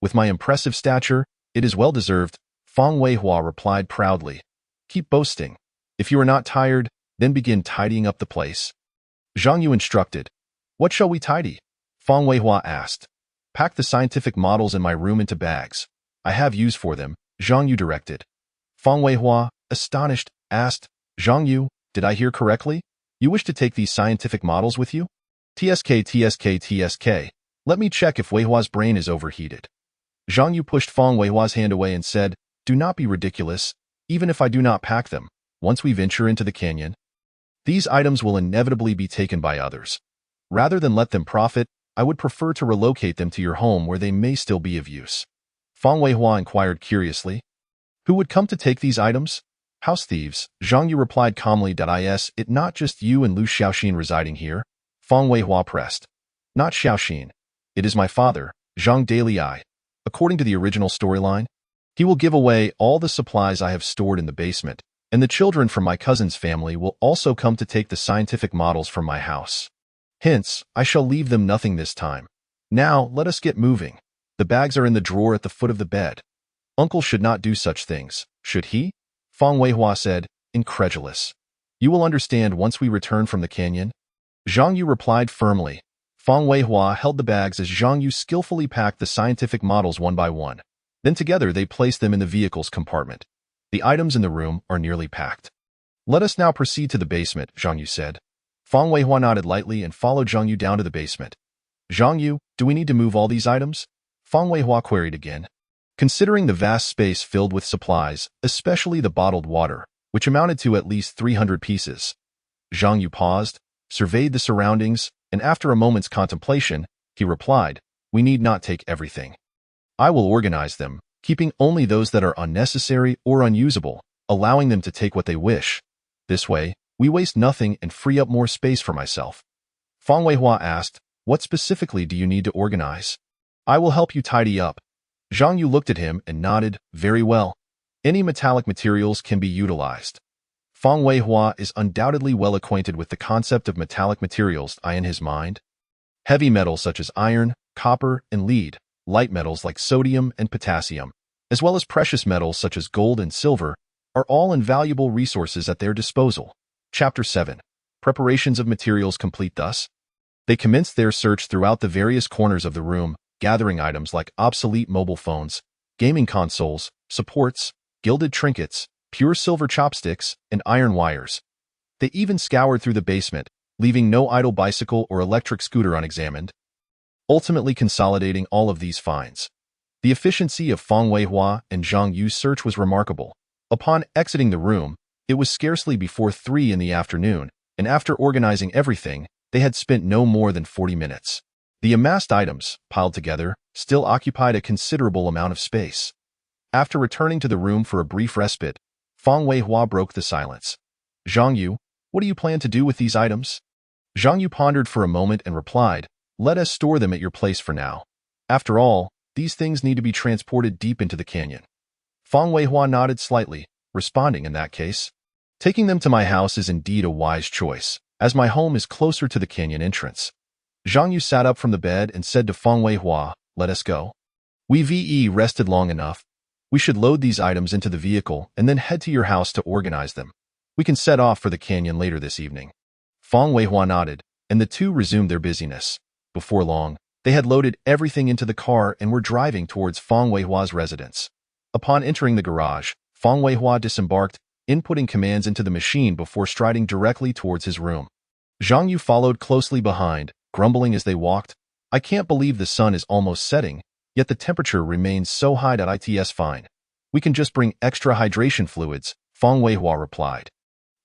With my impressive stature, it is well deserved, Fang Weihua replied proudly. Keep boasting. If you are not tired, then begin tidying up the place. Zhang Yu instructed. What shall we tidy? Fang Weihua asked. Pack the scientific models in my room into bags. I have use for them, Zhang Yu directed. Fang Weihua, astonished, asked, Zhang Yu, did I hear correctly? You wish to take these scientific models with you? TSK. Let me check if Weihua's brain is overheated. Zhang Yu pushed Fang Weihua's hand away and said, Do not be ridiculous, even if I do not pack them. Once we venture into the canyon, these items will inevitably be taken by others. Rather than let them profit, I would prefer to relocate them to your home where they may still be of use. Fang Weihua inquired curiously. Who would come to take these items? House thieves, Zhang Yu replied calmly. Is it not just you and Lu Xiaoxin residing here? Fang Weihua pressed. Not Xiaoxin. It is my father, Zhang Dalai. According to the original storyline, he will give away all the supplies I have stored in the basement, and the children from my cousin's family will also come to take the scientific models from my house. Hence, I shall leave them nothing this time. Now, let us get moving. The bags are in the drawer at the foot of the bed. Uncle should not do such things, should he? Fang Weihua said, incredulous. You will understand once we return from the canyon. Zhang Yu replied firmly. Fang Weihua held the bags as Zhang Yu skillfully packed the scientific models one by one. Then together they placed them in the vehicle's compartment. The items in the room are nearly packed. Let us now proceed to the basement, Zhang Yu said. Fang Weihua nodded lightly and followed Zhang Yu down to the basement. Zhang Yu, do we need to move all these items? Fang Weihua queried again. Considering the vast space filled with supplies, especially the bottled water, which amounted to at least 300 pieces. Zhang Yu paused, surveyed the surroundings, and after a moment's contemplation, he replied, We need not take everything. I will organize them, keeping only those that are unnecessary or unusable, allowing them to take what they wish. This way, we waste nothing and free up more space for myself. Fang Weihua asked, What specifically do you need to organize? I will help you tidy up. Zhang Yu looked at him and nodded, Very well. Any metallic materials can be utilized. Fang Weihua is undoubtedly well acquainted with the concept of metallic materials in his mind. Heavy metals such as iron, copper, and lead, light metals like sodium and potassium, as well as precious metals such as gold and silver, are all invaluable resources at their disposal. Chapter 7. Preparations of materials complete thus. They commenced their search throughout the various corners of the room, gathering items like obsolete mobile phones, gaming consoles, supports, gilded trinkets, pure silver chopsticks, and iron wires. They even scoured through the basement, leaving no idle bicycle or electric scooter unexamined, ultimately consolidating all of these finds. The efficiency of Fang Weihua and Zhang Yu's search was remarkable. Upon exiting the room, it was scarcely before 3 in the afternoon, and after organizing everything, they had spent no more than 40 minutes. The amassed items, piled together, still occupied a considerable amount of space. After returning to the room for a brief respite, Fang Weihua broke the silence. Zhang Yu, what do you plan to do with these items? Zhang Yu pondered for a moment and replied, let us store them at your place for now. After all, these things need to be transported deep into the canyon. Fang Weihua nodded slightly, responding in that case. Taking them to my house is indeed a wise choice, as my home is closer to the canyon entrance. Zhang Yu sat up from the bed and said to Fang Weihua, let us go. We've rested long enough. We should load these items into the vehicle and then head to your house to organize them. We can set off for the canyon later this evening. Fang Weihua nodded, and the two resumed their busyness. Before long, they had loaded everything into the car and were driving towards Fang Weihua's residence. Upon entering the garage, Fang Weihua disembarked, inputting commands into the machine before striding directly towards his room. Zhang Yu followed closely behind, grumbling as they walked, I can't believe the sun is almost setting, yet the temperature remains so high that it's fine. We can just bring extra hydration fluids, Fang Weihua replied.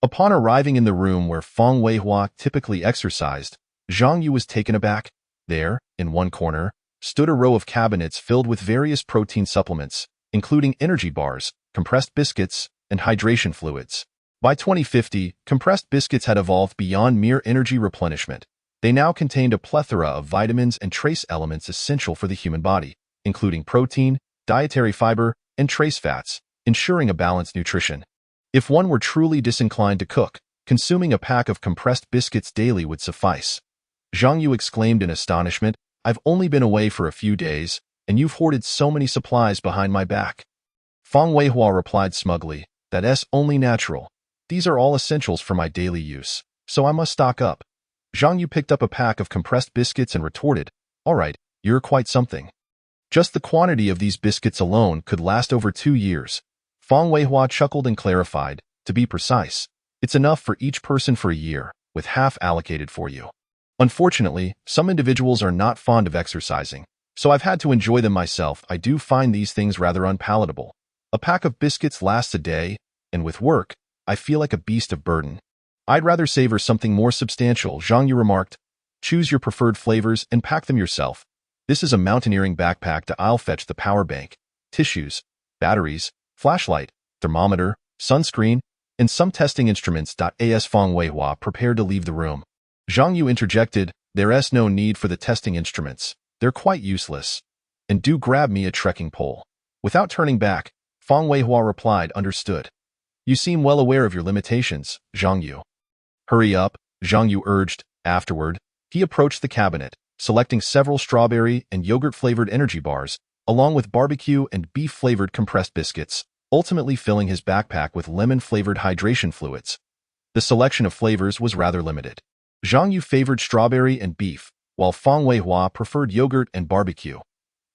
Upon arriving in the room where Fang Weihua typically exercised, Zhang Yu was taken aback. There, in one corner, stood a row of cabinets filled with various protein supplements, including energy bars, compressed biscuits, and hydration fluids. By 2050, compressed biscuits had evolved beyond mere energy replenishment. They now contained a plethora of vitamins and trace elements essential for the human body, including protein, dietary fiber, and trace fats, ensuring a balanced nutrition. If one were truly disinclined to cook, consuming a pack of compressed biscuits daily would suffice. Zhang Yu exclaimed in astonishment, I've only been away for a few days, and you've hoarded so many supplies behind my back. Fang Weihua replied smugly, that's only natural. These are all essentials for my daily use, so I must stock up. Zhang Yu picked up a pack of compressed biscuits and retorted, all right, you're quite something. Just the quantity of these biscuits alone could last over 2 years. Fang Weihua chuckled and clarified, to be precise, it's enough for each person for a year, with half allocated for you. Unfortunately, some individuals are not fond of exercising, so I've had to enjoy them myself. I do find these things rather unpalatable. A pack of biscuits lasts a day, and with work, I feel like a beast of burden. I'd rather savor something more substantial, Zhang Yu remarked. Choose your preferred flavors and pack them yourself. This is a mountaineering backpack. I'll fetch the power bank, tissues, batteries, flashlight, thermometer, sunscreen, and some testing instruments. As Fang Weihua prepared to leave the room, Zhang Yu interjected, there's no need for the testing instruments. They're quite useless. And do grab me a trekking pole. Without turning back, Fang Weihua replied, understood. You seem well aware of your limitations, Zhang Yu. Hurry up, Zhang Yu urged. Afterward, he approached the cabinet, selecting several strawberry and yogurt-flavored energy bars, along with barbecue and beef-flavored compressed biscuits, ultimately filling his backpack with lemon-flavored hydration fluids. The selection of flavors was rather limited. Zhang Yu favored strawberry and beef, while Fang Weihua preferred yogurt and barbecue.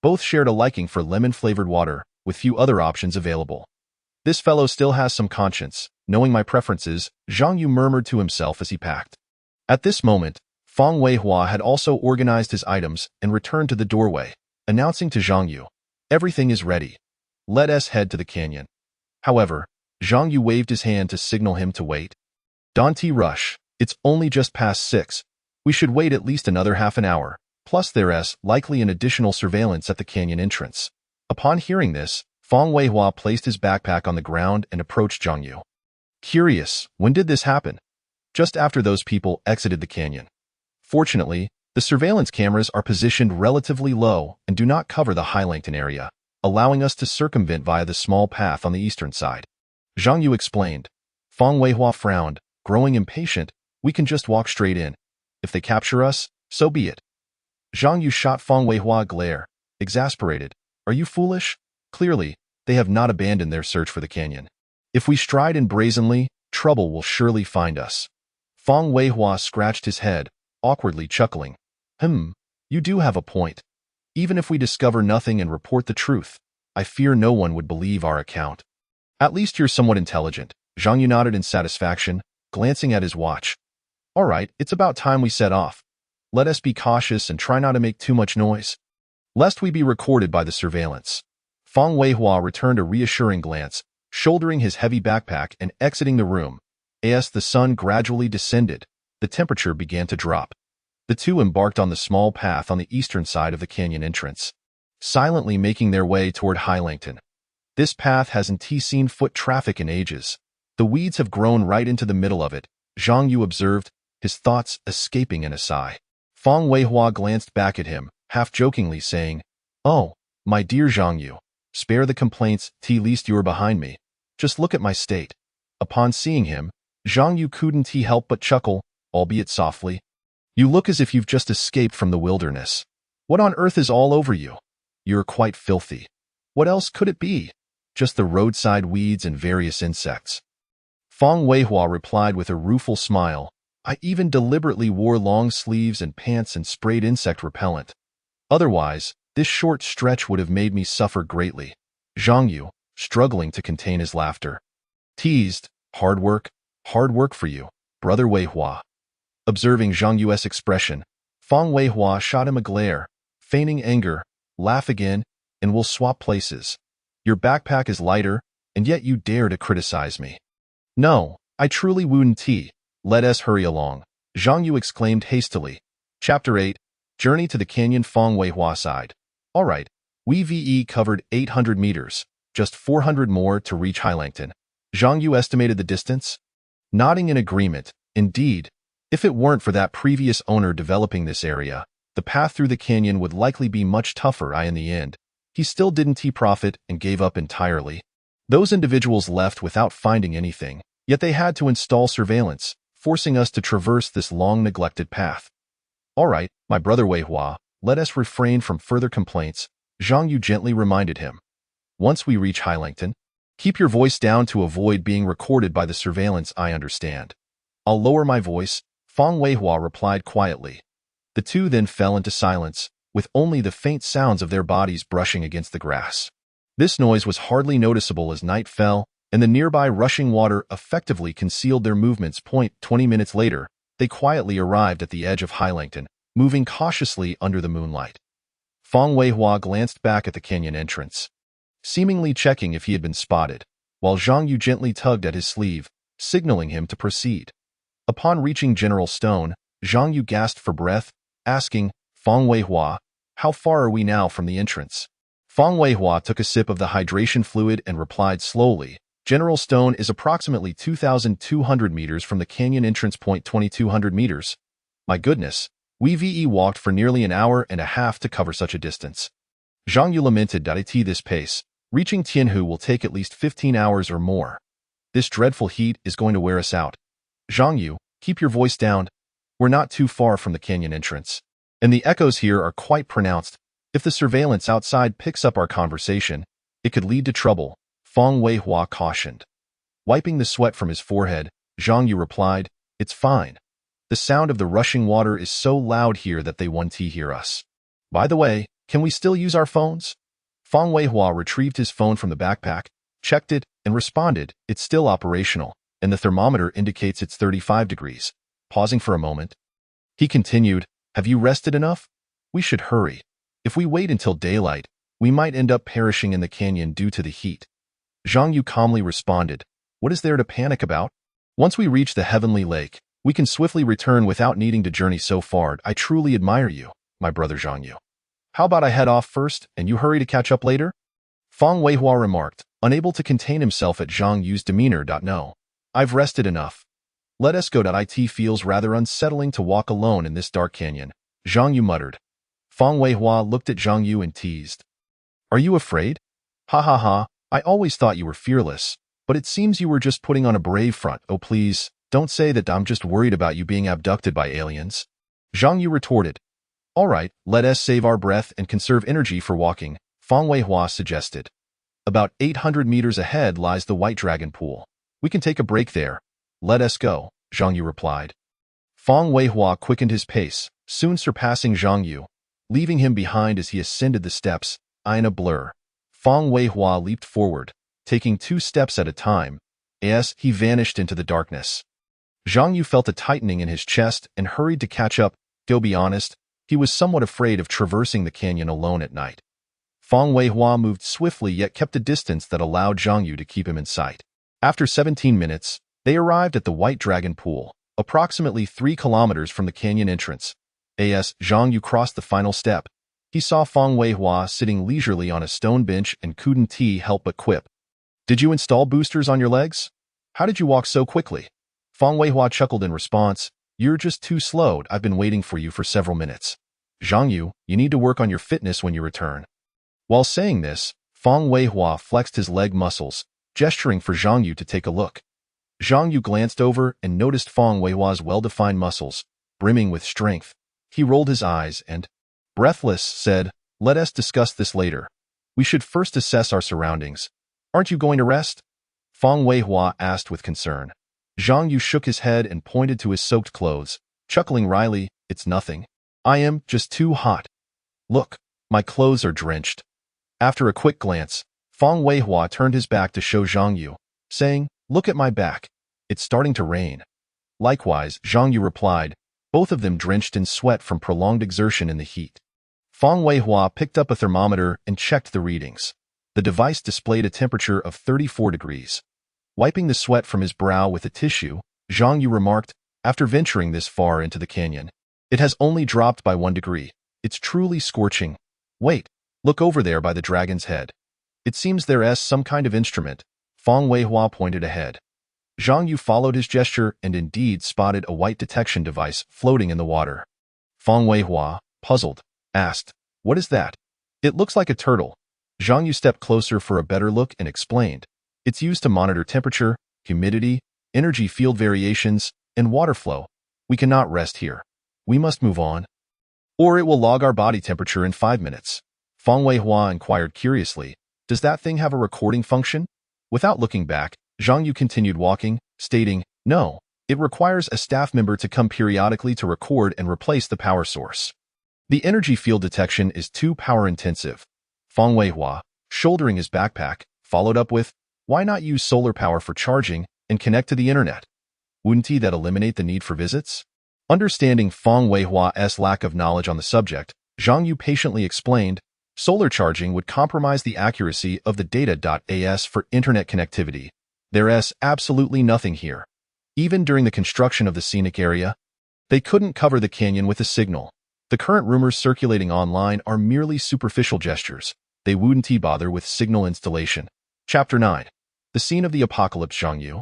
Both shared a liking for lemon-flavored water, with few other options available. This fellow still has some conscience, knowing my preferences, Zhang Yu murmured to himself as he packed. At this moment, Fang Weihua had also organized his items and returned to the doorway, announcing to Zhang Yu, everything is ready. Let us head to the canyon. However, Zhang Yu waved his hand to signal him to wait. Don't rush, it's only just past 6. We should wait at least another half an hour, plus there's likely an additional surveillance at the canyon entrance. Upon hearing this, Fang Weihua placed his backpack on the ground and approached Zhang Yu. Curious, when did this happen? Just after those people exited the canyon. Fortunately, the surveillance cameras are positioned relatively low and do not cover the Highlangton area, allowing us to circumvent via the small path on the eastern side. Zhang Yu explained. Fang Weihua frowned, growing impatient. We can just walk straight in. If they capture us, so be it. Zhang Yu shot Fang Weihua a glare, exasperated. Are you foolish? Clearly, they have not abandoned their search for the canyon. If we stride in brazenly, trouble will surely find us. Fang Weihua scratched his head, awkwardly chuckling. You do have a point. Even if we discover nothing and report the truth, I fear no one would believe our account. At least you're somewhat intelligent. Zhang Yu nodded in satisfaction, glancing at his watch. All right, it's about time we set off. Let us be cautious and try not to make too much noise, lest we be recorded by the surveillance. Fang Weihua returned a reassuring glance, shouldering his heavy backpack and exiting the room. As the sun gradually descended, the temperature began to drop. The two embarked on the small path on the eastern side of the canyon entrance, silently making their way toward Highlangton. This path hasn't seen foot traffic in ages. The weeds have grown right into the middle of it, Zhang Yu observed, his thoughts escaping in a sigh. Fang Weihua glanced back at him, half-jokingly saying, Oh, my dear Zhang Yu, spare the complaints, least you are behind me. Just look at my state. Upon seeing him, Zhang Yu couldn't help but chuckle, albeit softly. You look as if you've just escaped from the wilderness. What on earth is all over you? You're quite filthy. What else could it be? Just the roadside weeds and various insects. Fang Weihua replied with a rueful smile. I even deliberately wore long sleeves and pants and sprayed insect repellent. Otherwise, this short stretch would have made me suffer greatly. Zhang Yu, struggling to contain his laughter, teased, hard work for you, brother Weihua. Observing Zhang Yu's expression, Fang Weihua shot him a glare, feigning anger. Laugh again, and we'll swap places. Your backpack is lighter, and yet you dare to criticize me. No, I truly wouldn't. Let us hurry along, Zhang Yu exclaimed hastily. Chapter 8, Journey to the Canyon. Fang Weihua sighed. All right, we covered 800 meters, just 400 more to reach Highlangton. Zhang Yu estimated the distance, nodding in agreement. Indeed, if it weren't for that previous owner developing this area, the path through the canyon would likely be much tougher. In the end, he still didn't profit and gave up entirely. Those individuals left without finding anything, yet they had to install surveillance, forcing us to traverse this long-neglected path. All right, my brother Weihua, let us refrain from further complaints, Zhang Yu gently reminded him. Once we reach Highlangton, keep your voice down to avoid being recorded by the surveillance. I understand. I'll lower my voice, Fang Weihua replied quietly. The two then fell into silence, with only the faint sounds of their bodies brushing against the grass. This noise was hardly noticeable as night fell, and the nearby rushing water effectively concealed their movements. 20 minutes later, they quietly arrived at the edge of Highlangton, moving cautiously under the moonlight. Fang Weihua glanced back at the canyon entrance, seemingly checking if he had been spotted, while Zhang Yu gently tugged at his sleeve, signaling him to proceed. Upon reaching General Stone, Zhang Yu gasped for breath, asking, Fang Weihua, how far are we now from the entrance? Fang Weihua took a sip of the hydration fluid and replied slowly, General Stone is approximately 2,200 meters from the canyon entrance. 2,200 meters. My goodness, we walked for nearly an hour and a half to cover such a distance. Zhang Yu lamented that at this pace, reaching Tianhu will take at least 15 hours or more. This dreadful heat is going to wear us out. Zhang Yu, keep your voice down. We're not too far from the canyon entrance, and the echoes here are quite pronounced. If the surveillance outside picks up our conversation, it could lead to trouble, Fang Weihua cautioned. Wiping the sweat from his forehead, Zhang Yu replied, It's fine. The sound of the rushing water is so loud here that they won't hear us. By the way, can we still use our phones? Fang Weihua retrieved his phone from the backpack, checked it, and responded, It's still operational, and the thermometer indicates it's 35 degrees. Pausing for a moment, he continued, Have you rested enough? We should hurry. If we wait until daylight, we might end up perishing in the canyon due to the heat. Zhang Yu calmly responded, What is there to panic about? Once we reach the heavenly lake, we can swiftly return without needing to journey so far. I truly admire you, my brother Zhang Yu. How about I head off first and you hurry to catch up later? Fang Weihua remarked, unable to contain himself at Zhang Yu's demeanor. No, I've rested enough. Let us go. It feels rather unsettling to walk alone in this dark canyon, Zhang Yu muttered. Fang Weihua looked at Zhang Yu and teased. Are you afraid? Ha ha ha, I always thought you were fearless, But it seems you were just putting on a brave front. Oh please, don't say that I'm just worried about you being abducted by aliens. Zhang Yu retorted. All right, let us save our breath and conserve energy for walking, Fang Weihua suggested. About 800 meters ahead lies the White Dragon Pool. We can take a break there. Let us go, Zhang Yu replied. Fang Weihua quickened his pace, soon surpassing Zhang Yu, leaving him behind as he ascended the steps, in a blur. Fang Weihua leaped forward, taking 2 steps at a time, as he vanished into the darkness. Zhang Yu felt a tightening in his chest and hurried to catch up. To be honest, he was somewhat afraid of traversing the canyon alone at night. Fang Weihua moved swiftly yet kept a distance that allowed Zhang Yu to keep him in sight. After 17 minutes, they arrived at the White Dragon Pool, approximately 3 kilometers from the canyon entrance. As Zhang Yu crossed the final step, he saw Fang Weihua sitting leisurely on a stone bench and couldn't help but quip. Did you install boosters on your legs? How did you walk so quickly? Fang Weihua chuckled in response. You're just too slow. I've been waiting for you for several minutes. Zhang Yu, you need to work on your fitness when you return. While saying this, Fang Weihua flexed his leg muscles, gesturing for Zhang Yu to take a look. Zhang Yu glanced over and noticed Fang Weihua's well-defined muscles, brimming with strength. He rolled his eyes and, breathless, said, let us discuss this later. We should first assess our surroundings. Aren't you going to rest? Fang Weihua asked with concern. Zhang Yu shook his head and pointed to his soaked clothes, chuckling wryly, it's nothing. I am just too hot. Look, my clothes are drenched. After a quick glance, Fang Weihua turned his back to show Zhang Yu, saying, look at my back. It's starting to rain. Likewise, Zhang Yu replied, both of them drenched in sweat from prolonged exertion in the heat. Fang Weihua picked up a thermometer and checked the readings. The device displayed a temperature of 34 degrees. Wiping the sweat from his brow with a tissue, Zhang Yu remarked, after venturing this far into the canyon, it has only dropped by 1 degree. It's truly scorching. Wait, look over there by the dragon's head. It seems there's some kind of instrument. Fang Weihua pointed ahead. Zhang Yu followed his gesture and indeed spotted a white detection device floating in the water. Fang Weihua, puzzled, asked, what is that? It looks like a turtle. Zhang Yu stepped closer for a better look and explained. It's used to monitor temperature, humidity, energy field variations, and water flow. We cannot rest here. We must move on. Or it will log our body temperature in 5 minutes. Fang Weihua inquired curiously, does that thing have a recording function? Without looking back, Zhang Yu continued walking, stating, no, it requires a staff member to come periodically to record and replace the power source. The energy field detection is too power-intensive. Fang Weihua, shouldering his backpack, followed up with, why not use solar power for charging and connect to the internet? Wouldn't that eliminate the need for visits? Understanding Fang Weihua's lack of knowledge on the subject, Zhang Yu patiently explained, solar charging would compromise the accuracy of the data.as for internet connectivity. There's absolutely nothing here. Even during the construction of the scenic area, they couldn't cover the canyon with a signal. The current rumors circulating online are merely superficial gestures. They wouldn't bother with signal installation. Chapter 9. The Scene of the Apocalypse. Zhang Yu.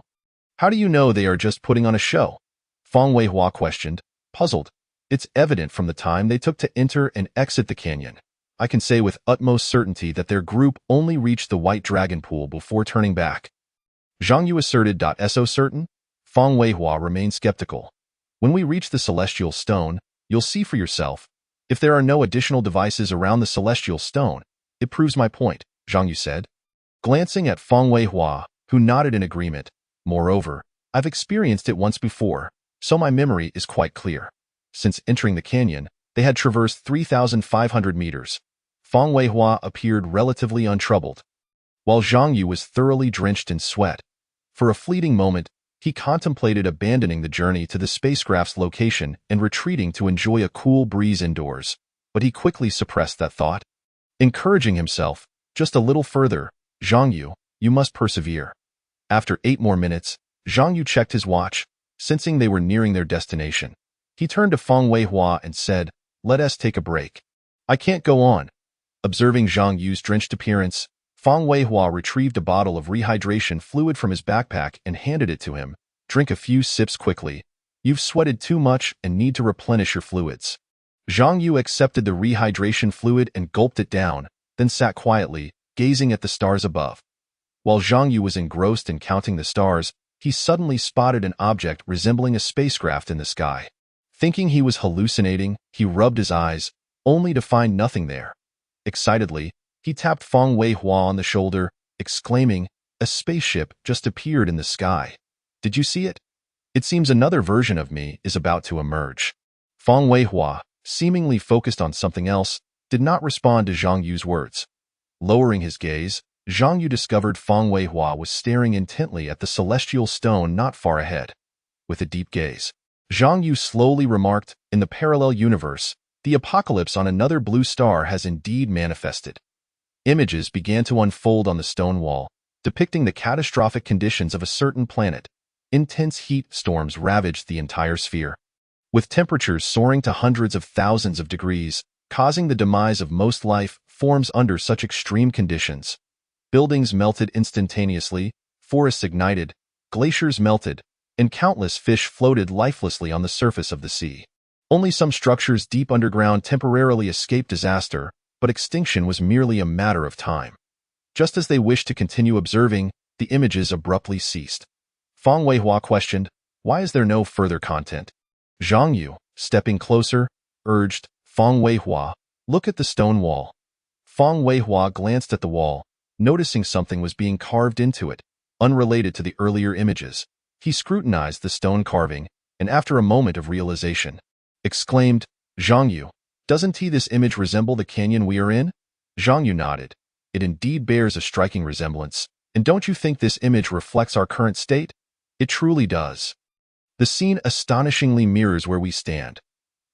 How do you know they are just putting on a show? Fang Weihua questioned, puzzled. It's evident from the time they took to enter and exit the canyon. I can say with utmost certainty that their group only reached the White Dragon Pool before turning back. Zhang Yu asserted. So certain? Fang Weihua remained skeptical. When we reach the Celestial Stone, you'll see for yourself. If there are no additional devices around the Celestial Stone, it proves my point, Zhang Yu said. Glancing at Fang Weihua, who nodded in agreement. Moreover, I've experienced it once before, so my memory is quite clear. Since entering the canyon, they had traversed 3,500 meters. Fang Weihua appeared relatively untroubled, while Zhang Yu was thoroughly drenched in sweat. For a fleeting moment, he contemplated abandoning the journey to the spacecraft's location and retreating to enjoy a cool breeze indoors, but he quickly suppressed that thought. Encouraging himself, just a little further, Zhang Yu, you must persevere. After 8 more minutes, Zhang Yu checked his watch, sensing they were nearing their destination. He turned to Fang Weihua and said, let us take a break. I can't go on. Observing Zhang Yu's drenched appearance, Fang Weihua retrieved a bottle of rehydration fluid from his backpack and handed it to him. Drink a few sips quickly. You've sweated too much and need to replenish your fluids. Zhang Yu accepted the rehydration fluid and gulped it down, then sat quietly, gazing at the stars above. While Zhang Yu was engrossed in counting the stars, he suddenly spotted an object resembling a spacecraft in the sky. Thinking he was hallucinating, he rubbed his eyes, only to find nothing there. Excitedly, he tapped Feng Weihua on the shoulder, exclaiming, "A spaceship just appeared in the sky. Did you see it? It seems another version of me is about to emerge." Feng Weihua, seemingly focused on something else, did not respond to Zhang Yu's words. Lowering his gaze, Zhang Yu discovered Feng Weihua was staring intently at the celestial stone not far ahead. With a deep gaze, Zhang Yu slowly remarked, "In the parallel universe, the apocalypse on another blue star has indeed manifested." Images began to unfold on the stone wall, depicting the catastrophic conditions of a certain planet. Intense heat storms ravaged the entire sphere, with temperatures soaring to hundreds of thousands of degrees, causing the demise of most life forms under such extreme conditions. Buildings melted instantaneously, forests ignited, glaciers melted, and countless fish floated lifelessly on the surface of the sea. Only some structures deep underground temporarily escaped disaster, but extinction was merely a matter of time. Just as they wished to continue observing, the images abruptly ceased. Feng Weihua questioned, "Why is there no further content?" Zhang Yu, stepping closer, urged, "Feng Weihua, look at the stone wall." Feng Weihua glanced at the wall, noticing something was being carved into it, unrelated to the earlier images. He scrutinized the stone carving, and after a moment of realization, exclaimed, "Zhang Yu, doesn't this image resemble the canyon we are in?" Zhang Yu nodded. "It indeed bears a striking resemblance, and don't you think this image reflects our current state? It truly does. The scene astonishingly mirrors where we stand.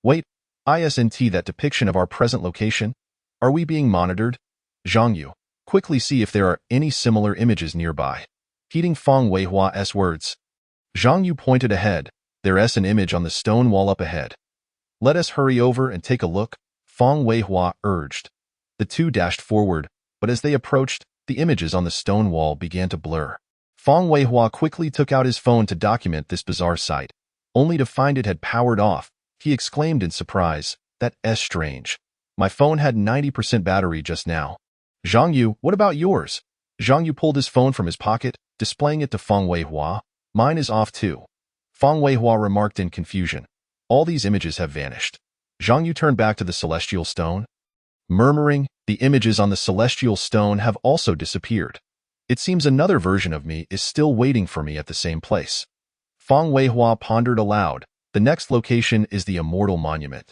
Wait, isn't that depiction of our present location? Are we being monitored?" Zhang Yu, quickly see if there are any similar images nearby. Heeding Feng Weihua's words, Zhang Yu pointed ahead. "There's an image on the stone wall up ahead. Let us hurry over and take a look," Feng Weihua urged. The two dashed forward, but as they approached, the images on the stone wall began to blur. Feng Weihua quickly took out his phone to document this bizarre sight, only to find it had powered off. He exclaimed in surprise, "That's strange. My phone had 90% battery just now." "Zhang Yu, what about yours?" Zhang Yu pulled his phone from his pocket, displaying it to Feng Weihua. "Mine is off too." Feng Weihua remarked in confusion, "All these images have vanished." Zhang Yu turned back to the celestial stone, murmuring, "The images on the celestial stone have also disappeared. It seems another version of me is still waiting for me at the same place." Feng Weihua pondered aloud. "The next location is the Immortal Monument.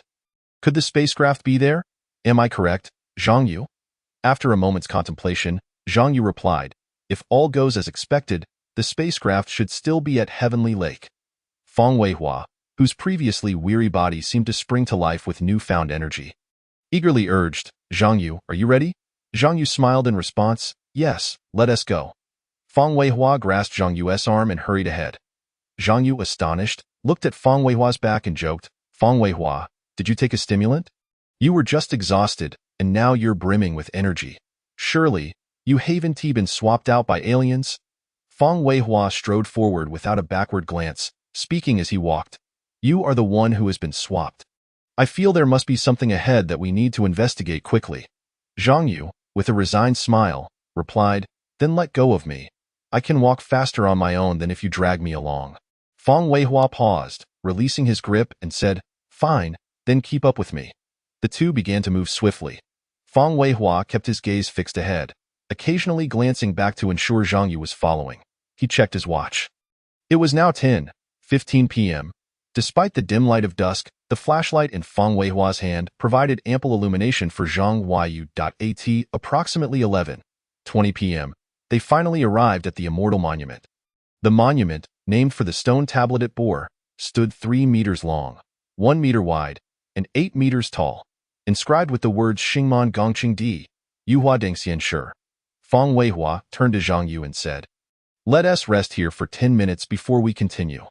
Could the spacecraft be there? Am I correct, Zhang Yu?" After a moment's contemplation, Zhang Yu replied, "If all goes as expected, the spacecraft should still be at Heavenly Lake." Feng Weihua, whose previously weary body seemed to spring to life with newfound energy, eagerly urged, "Zhang Yu, are you ready?" Zhang Yu smiled in response, "Yes, let us go." Feng Weihua grasped Zhang Yu's arm and hurried ahead. Zhang Yu, astonished, looked at Feng Weihua's back and joked, "Feng Weihua, did you take a stimulant? You were just exhausted, and now you're brimming with energy. Surely, you haven't been swapped out by aliens?" Feng Weihua strode forward without a backward glance, speaking as he walked. "You are the one who has been swapped. I feel there must be something ahead that we need to investigate quickly." Zhang Yu, with a resigned smile, replied, "Then let go of me. I can walk faster on my own than if you drag me along." Feng Weihua paused, releasing his grip, and said, "Fine, then keep up with me." The two began to move swiftly. Feng Weihua kept his gaze fixed ahead, occasionally glancing back to ensure Zhang Yu was following. He checked his watch. It was now 10:15 p.m. Despite the dim light of dusk, the flashlight in Feng Weihua's hand provided ample illumination for Zhang Yu. At approximately 11:20 p.m., they finally arrived at the Immortal Monument. The monument, named for the stone tablet it bore, stood 3 meters long, 1 meter wide, and 8 meters tall, inscribed with the words Xingman Gongqing Di, Yuhua Dengxian Shi. Feng Weihua turned to Zhang Yu and said, "Let us rest here for 10 minutes before we continue."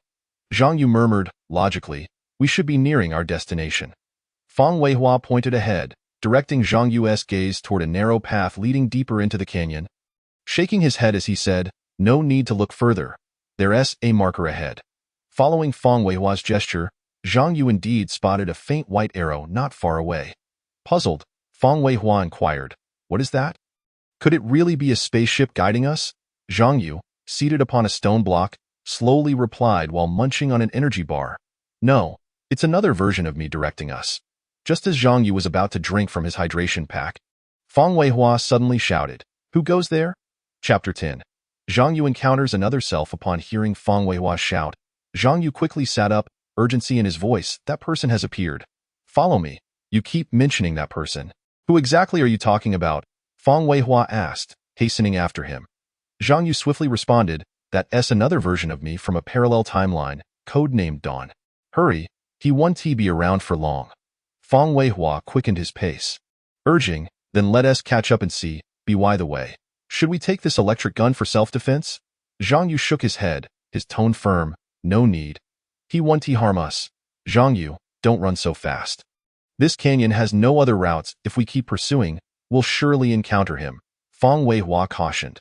Zhang Yu murmured, logically, "We should be nearing our destination." Feng Weihua pointed ahead, directing Zhang Yu's gaze toward a narrow path leading deeper into the canyon. Shaking his head as he said, "No need to look further. There's a marker ahead." Following Feng Weihua's gesture, Zhang Yu indeed spotted a faint white arrow not far away. Puzzled, Feng Weihua inquired, "What is that? Could it really be a spaceship guiding us?" Zhang Yu, seated upon a stone block, slowly replied while munching on an energy bar. No, it's another version of me directing us. Just as Zhang Yu was about to drink from his hydration pack, Fang Weihua suddenly shouted, "Who goes there?" Chapter 10. Zhang Yu encounters another self upon hearing Fang Weihua shout. Zhang Yu quickly sat up, urgency in his voice. That person has appeared. Follow me. You keep mentioning that person. Who exactly are you talking about? Fang Weihua asked, hastening after him. Zhang Yu swiftly responded, That's another version of me from a parallel timeline, codenamed Dawn. Hurry, he won't be around for long. Fang Weihua quickened his pace, urging, Then let us catch up and see, by the way. Should we take this electric gun for self-defense? Zhang Yu shook his head, his tone firm. No need. He won't harm us. Zhang Yu, don't run so fast. This canyon has no other routes. If we keep pursuing, we'll surely encounter him, Fang Weihua cautioned.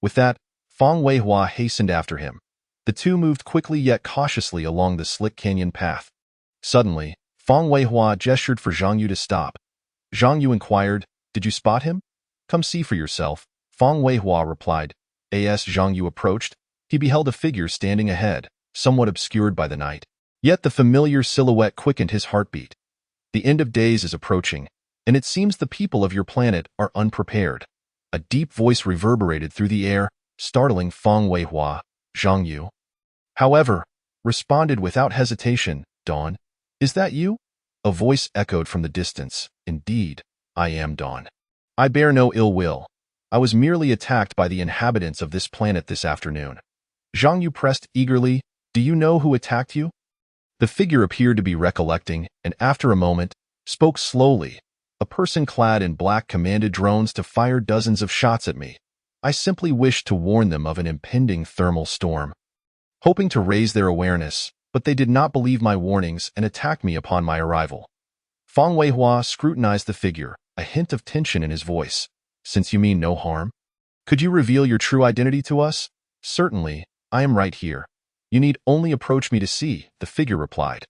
With that, Fang Weihua hastened after him. The two moved quickly yet cautiously along the slick canyon path. Suddenly, Fang Weihua gestured for Zhang Yu to stop. Zhang Yu inquired, Did you spot him? Come see for yourself, Fang Weihua replied. As Zhang Yu approached, he beheld a figure standing ahead, somewhat obscured by the night. Yet the familiar silhouette quickened his heartbeat. The end of days is approaching, and it seems the people of your planet are unprepared. A deep voice reverberated through the air, startling Fang Weihua. Zhang Yu, however, responded without hesitation, Dawn, is that you? A voice echoed from the distance. Indeed, I am Dawn. I bear no ill will. I was merely attacked by the inhabitants of this planet this afternoon. Zhang Yu pressed eagerly, Do you know who attacked you? The figure appeared to be recollecting, and after a moment, spoke slowly. A person clad in black commanded drones to fire dozens of shots at me. I simply wished to warn them of an impending thermal storm, hoping to raise their awareness, but they did not believe my warnings and attacked me upon my arrival. Fang Weihua scrutinized the figure, a hint of tension in his voice. Since you mean no harm, could you reveal your true identity to us? Certainly, I am right here. You need only approach me to see, the figure replied.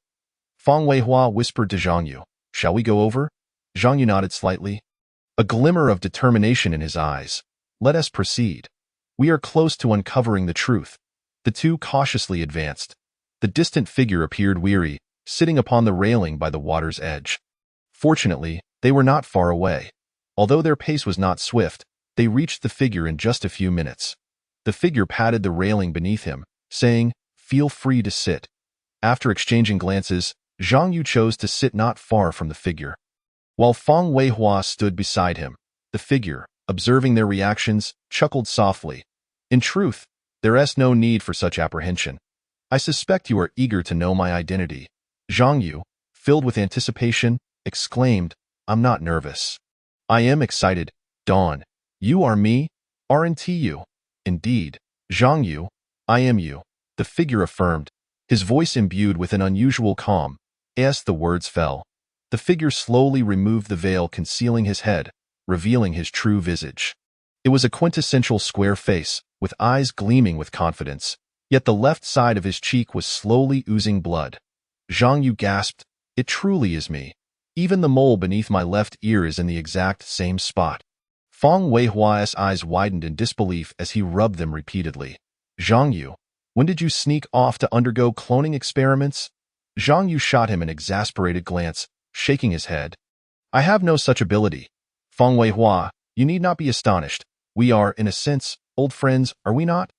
Fang Weihua whispered to Zhang Yu, Shall we go over? Zhang Yu nodded slightly, a glimmer of determination in his eyes. Let us proceed. We are close to uncovering the truth. The two cautiously advanced. The distant figure appeared weary, sitting upon the railing by the water's edge. Fortunately, they were not far away. Although their pace was not swift, they reached the figure in just a few minutes. The figure patted the railing beneath him, saying, Feel free to sit. After exchanging glances, Zhang Yu chose to sit not far from the figure. While Fang Weihua stood beside him, the figure, observing their reactions, chuckled softly. In truth, there is no need for such apprehension. I suspect you are eager to know my identity. Zhang Yu, filled with anticipation, exclaimed, I'm not nervous. I am excited, Dawn. You are me, aren't you? Indeed, Zhang Yu, I am you, the figure affirmed, his voice imbued with an unusual calm. As the words fell, the figure slowly removed the veil concealing his head, revealing his true visage. It was a quintessential square face, with eyes gleaming with confidence, yet the left side of his cheek was slowly oozing blood. Zhang Yu gasped, It truly is me. Even the mole beneath my left ear is in the exact same spot. Fang Weihua's eyes widened in disbelief as he rubbed them repeatedly. Zhang Yu, when did you sneak off to undergo cloning experiments? Zhang Yu shot him an exasperated glance, shaking his head. I have no such ability. Fang Weihua, you need not be astonished. We are, in a sense, old friends, are we not?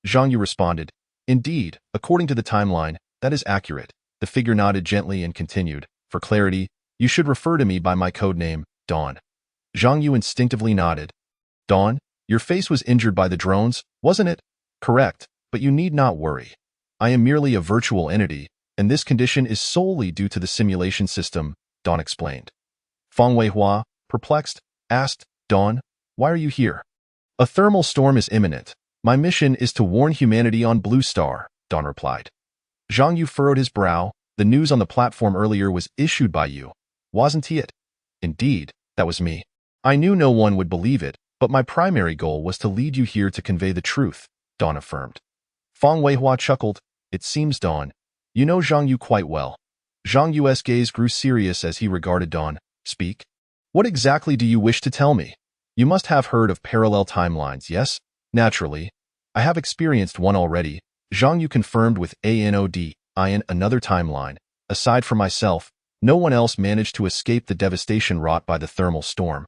Zhang Yu responded. Indeed, according to the timeline, that is accurate. The figure nodded gently and continued. For clarity, you should refer to me by my codename, Dawn. Zhang Yu instinctively nodded. Dawn, your face was injured by the drones, wasn't it? Correct, but you need not worry. I am merely a virtual entity, and this condition is solely due to the simulation system, Dawn explained. Fang Weihua, perplexed, asked, Dawn, why are you here? A thermal storm is imminent. My mission is to warn humanity on Blue Star, Dawn replied. Zhang Yu furrowed his brow. The news on the platform earlier was issued by you, wasn't it? Indeed, that was me. I knew no one would believe it, but my primary goal was to lead you here to convey the truth, Dawn affirmed. Fang Weihua chuckled. It seems, Dawn, you know Zhang Yu quite well. Zhang Yu's gaze grew serious as he regarded Dawn. Speak. What exactly do you wish to tell me? You must have heard of parallel timelines, yes? Naturally, I have experienced one already, Zhang Yu confirmed with ANOD, in another timeline. Aside from myself, no one else managed to escape the devastation wrought by the thermal storm.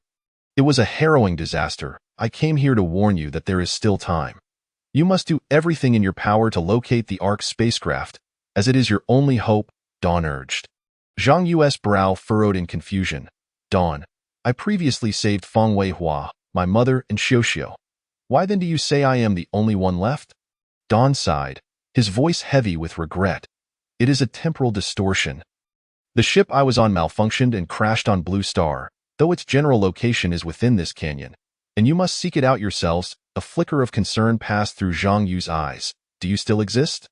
It was a harrowing disaster. I came here to warn you that there is still time. You must do everything in your power to locate the Ark spacecraft, as it is your only hope, Dawn urged. Zhang Yu's brow furrowed in confusion. Dawn, I previously saved Feng Weihua, my mother, and Xiuxiu. Why then do you say I am the only one left? Dawn sighed, his voice heavy with regret. It is a temporal distortion. The ship I was on malfunctioned and crashed on Blue Star, though its general location is within this canyon, and you must seek it out yourselves. A flicker of concern passed through Zhang Yu's eyes. Do you still exist?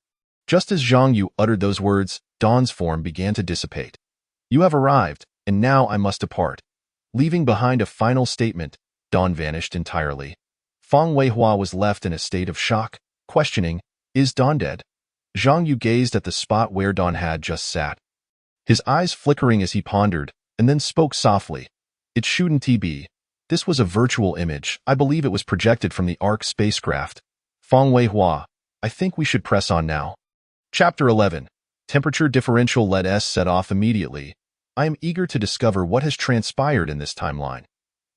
Just as Zhang Yu uttered those words, Dawn's form began to dissipate. You have arrived, and now I must depart. Leaving behind a final statement, Dawn vanished entirely. Feng Weihua was left in a state of shock, questioning, is Dawn dead? Zhang Yu gazed at the spot where Dawn had just sat, his eyes flickering as he pondered, and then spoke softly. It shouldn't be. This was a virtual image. I believe it was projected from the Ark spacecraft. Feng Weihua, I think we should press on now. Chapter 11. Temperature differential. Let us set off immediately. I am eager to discover what has transpired in this timeline.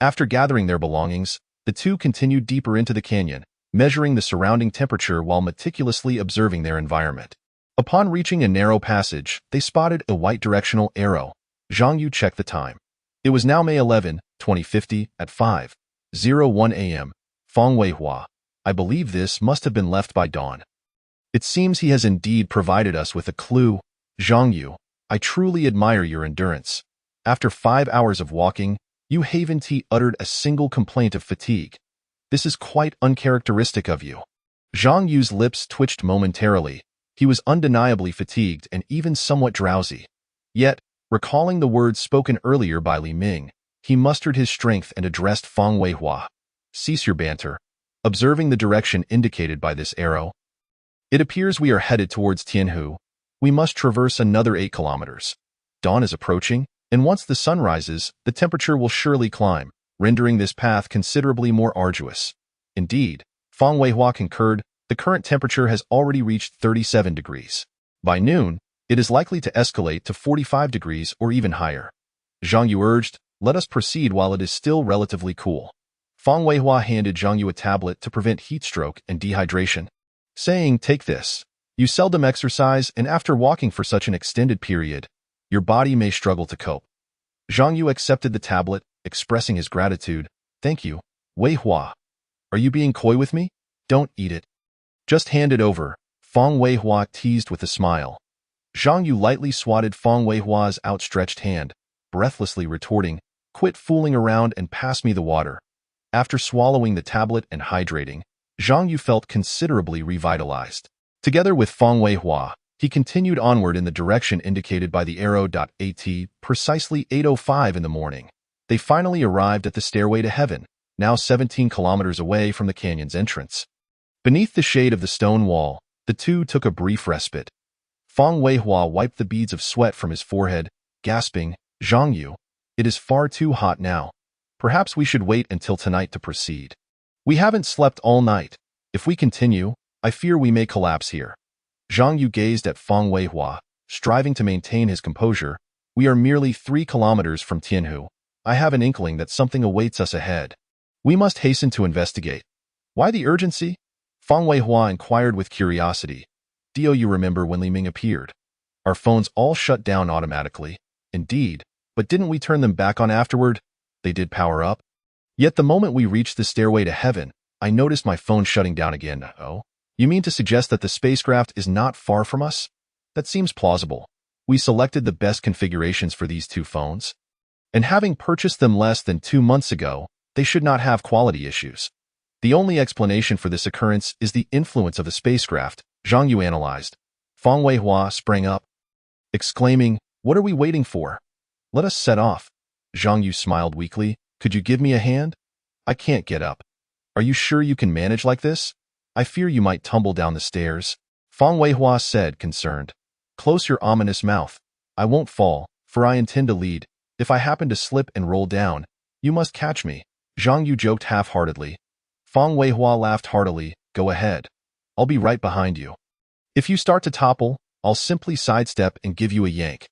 After gathering their belongings, the two continued deeper into the canyon, measuring the surrounding temperature while meticulously observing their environment. Upon reaching a narrow passage, they spotted a white directional arrow. Zhang Yu checked the time. It was now May 11, 2050, at 5:01 a.m. Feng Weihua, I believe this must have been left by Dawn. It seems he has indeed provided us with a clue. Zhang Yu, I truly admire your endurance. After 5 hours of walking, you haven't uttered a single complaint of fatigue. This is quite uncharacteristic of you. Zhang Yu's lips twitched momentarily. He was undeniably fatigued and even somewhat drowsy. Yet, recalling the words spoken earlier by Li Ming, he mustered his strength and addressed Feng Weihua. Cease your banter. Observing the direction indicated by this arrow, it appears we are headed towards Tianhu. We must traverse another 8 kilometers. Dawn is approaching, and once the sun rises, the temperature will surely climb, rendering this path considerably more arduous. Indeed, Feng Weihua concurred, the current temperature has already reached 37 degrees. By noon, it is likely to escalate to 45 degrees or even higher. Zhang Yu urged, let us proceed while it is still relatively cool. Feng Weihua handed Zhang Yu a tablet to prevent heat stroke and dehydration, saying, take this. You seldom exercise, and after walking for such an extended period, your body may struggle to cope. Zhang Yu accepted the tablet, expressing his gratitude. Thank you, Weihua. Are you being coy with me? Don't eat it. Just hand it over, Feng Weihua teased with a smile. Zhang Yu lightly swatted Feng Weihua's outstretched hand, breathlessly retorting, quit fooling around and pass me the water. After swallowing the tablet and hydrating, Zhang Yu felt considerably revitalized. Together with Feng Weihua, he continued onward in the direction indicated by the arrow. At precisely 8:05 in the morning, they finally arrived at the stairway to heaven, now 17 kilometers away from the canyon's entrance. Beneath the shade of the stone wall, the two took a brief respite. Feng Weihua wiped the beads of sweat from his forehead, gasping, Zhang Yu, it is far too hot now. Perhaps we should wait until tonight to proceed. We haven't slept all night. If we continue, I fear we may collapse here. Zhang Yu gazed at Feng Weihua, striving to maintain his composure. We are merely 3 kilometers from Tianhu. I have an inkling that something awaits us ahead. We must hasten to investigate. Why the urgency? Feng Weihua inquired with curiosity. Do you remember when Li Ming appeared? Our phones all shut down automatically. Indeed, but didn't we turn them back on afterward? They did power up. Yet the moment we reached the stairway to heaven, I noticed my phone shutting down again. Oh? You mean to suggest that the spacecraft is not far from us? That seems plausible. We selected the best configurations for these 2 phones. And having purchased them less than 2 months ago, they should not have quality issues. The only explanation for this occurrence is the influence of the spacecraft, Zhang Yu analyzed. Feng Weihua sprang up, exclaiming, what are we waiting for? Let us set off. Zhang Yu smiled weakly. Could you give me a hand? I can't get up. Are you sure you can manage like this? I fear you might tumble down the stairs. Feng Weihua said, concerned. Close your ominous mouth. I won't fall, for I intend to lead. If I happen to slip and roll down, you must catch me. Zhang Yu joked half-heartedly. Feng Weihua laughed heartily. go ahead. I'll be right behind you. If you start to topple, I'll simply sidestep and give you a yank.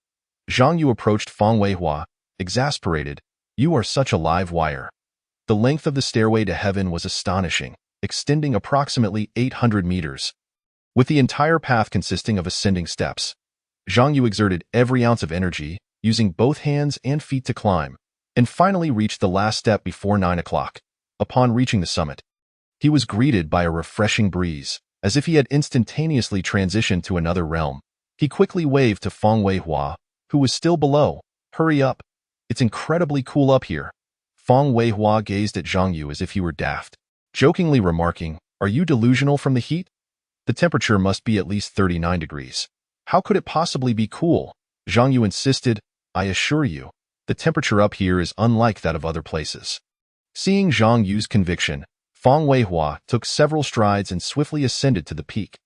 Zhang Yu approached Fang Weihua, exasperated. You are such a live wire. The length of the stairway to heaven was astonishing, extending approximately 800 meters, with the entire path consisting of ascending steps. Zhang Yu exerted every ounce of energy, using both hands and feet to climb, and finally reached the last step before 9 o'clock. Upon reaching the summit, he was greeted by a refreshing breeze, as if he had instantaneously transitioned to another realm. He quickly waved to Fang Weihua, who was still below. Hurry up. It's incredibly cool up here. Fang Weihua gazed at Zhang Yu as if he were daft, jokingly remarking, Are you delusional from the heat? The temperature must be at least 39 degrees. How could it possibly be cool? Zhang Yu insisted, I assure you, the temperature up here is unlike that of other places. Seeing Zhang Yu's conviction, Fang Weihua took several strides and swiftly ascended to the peak.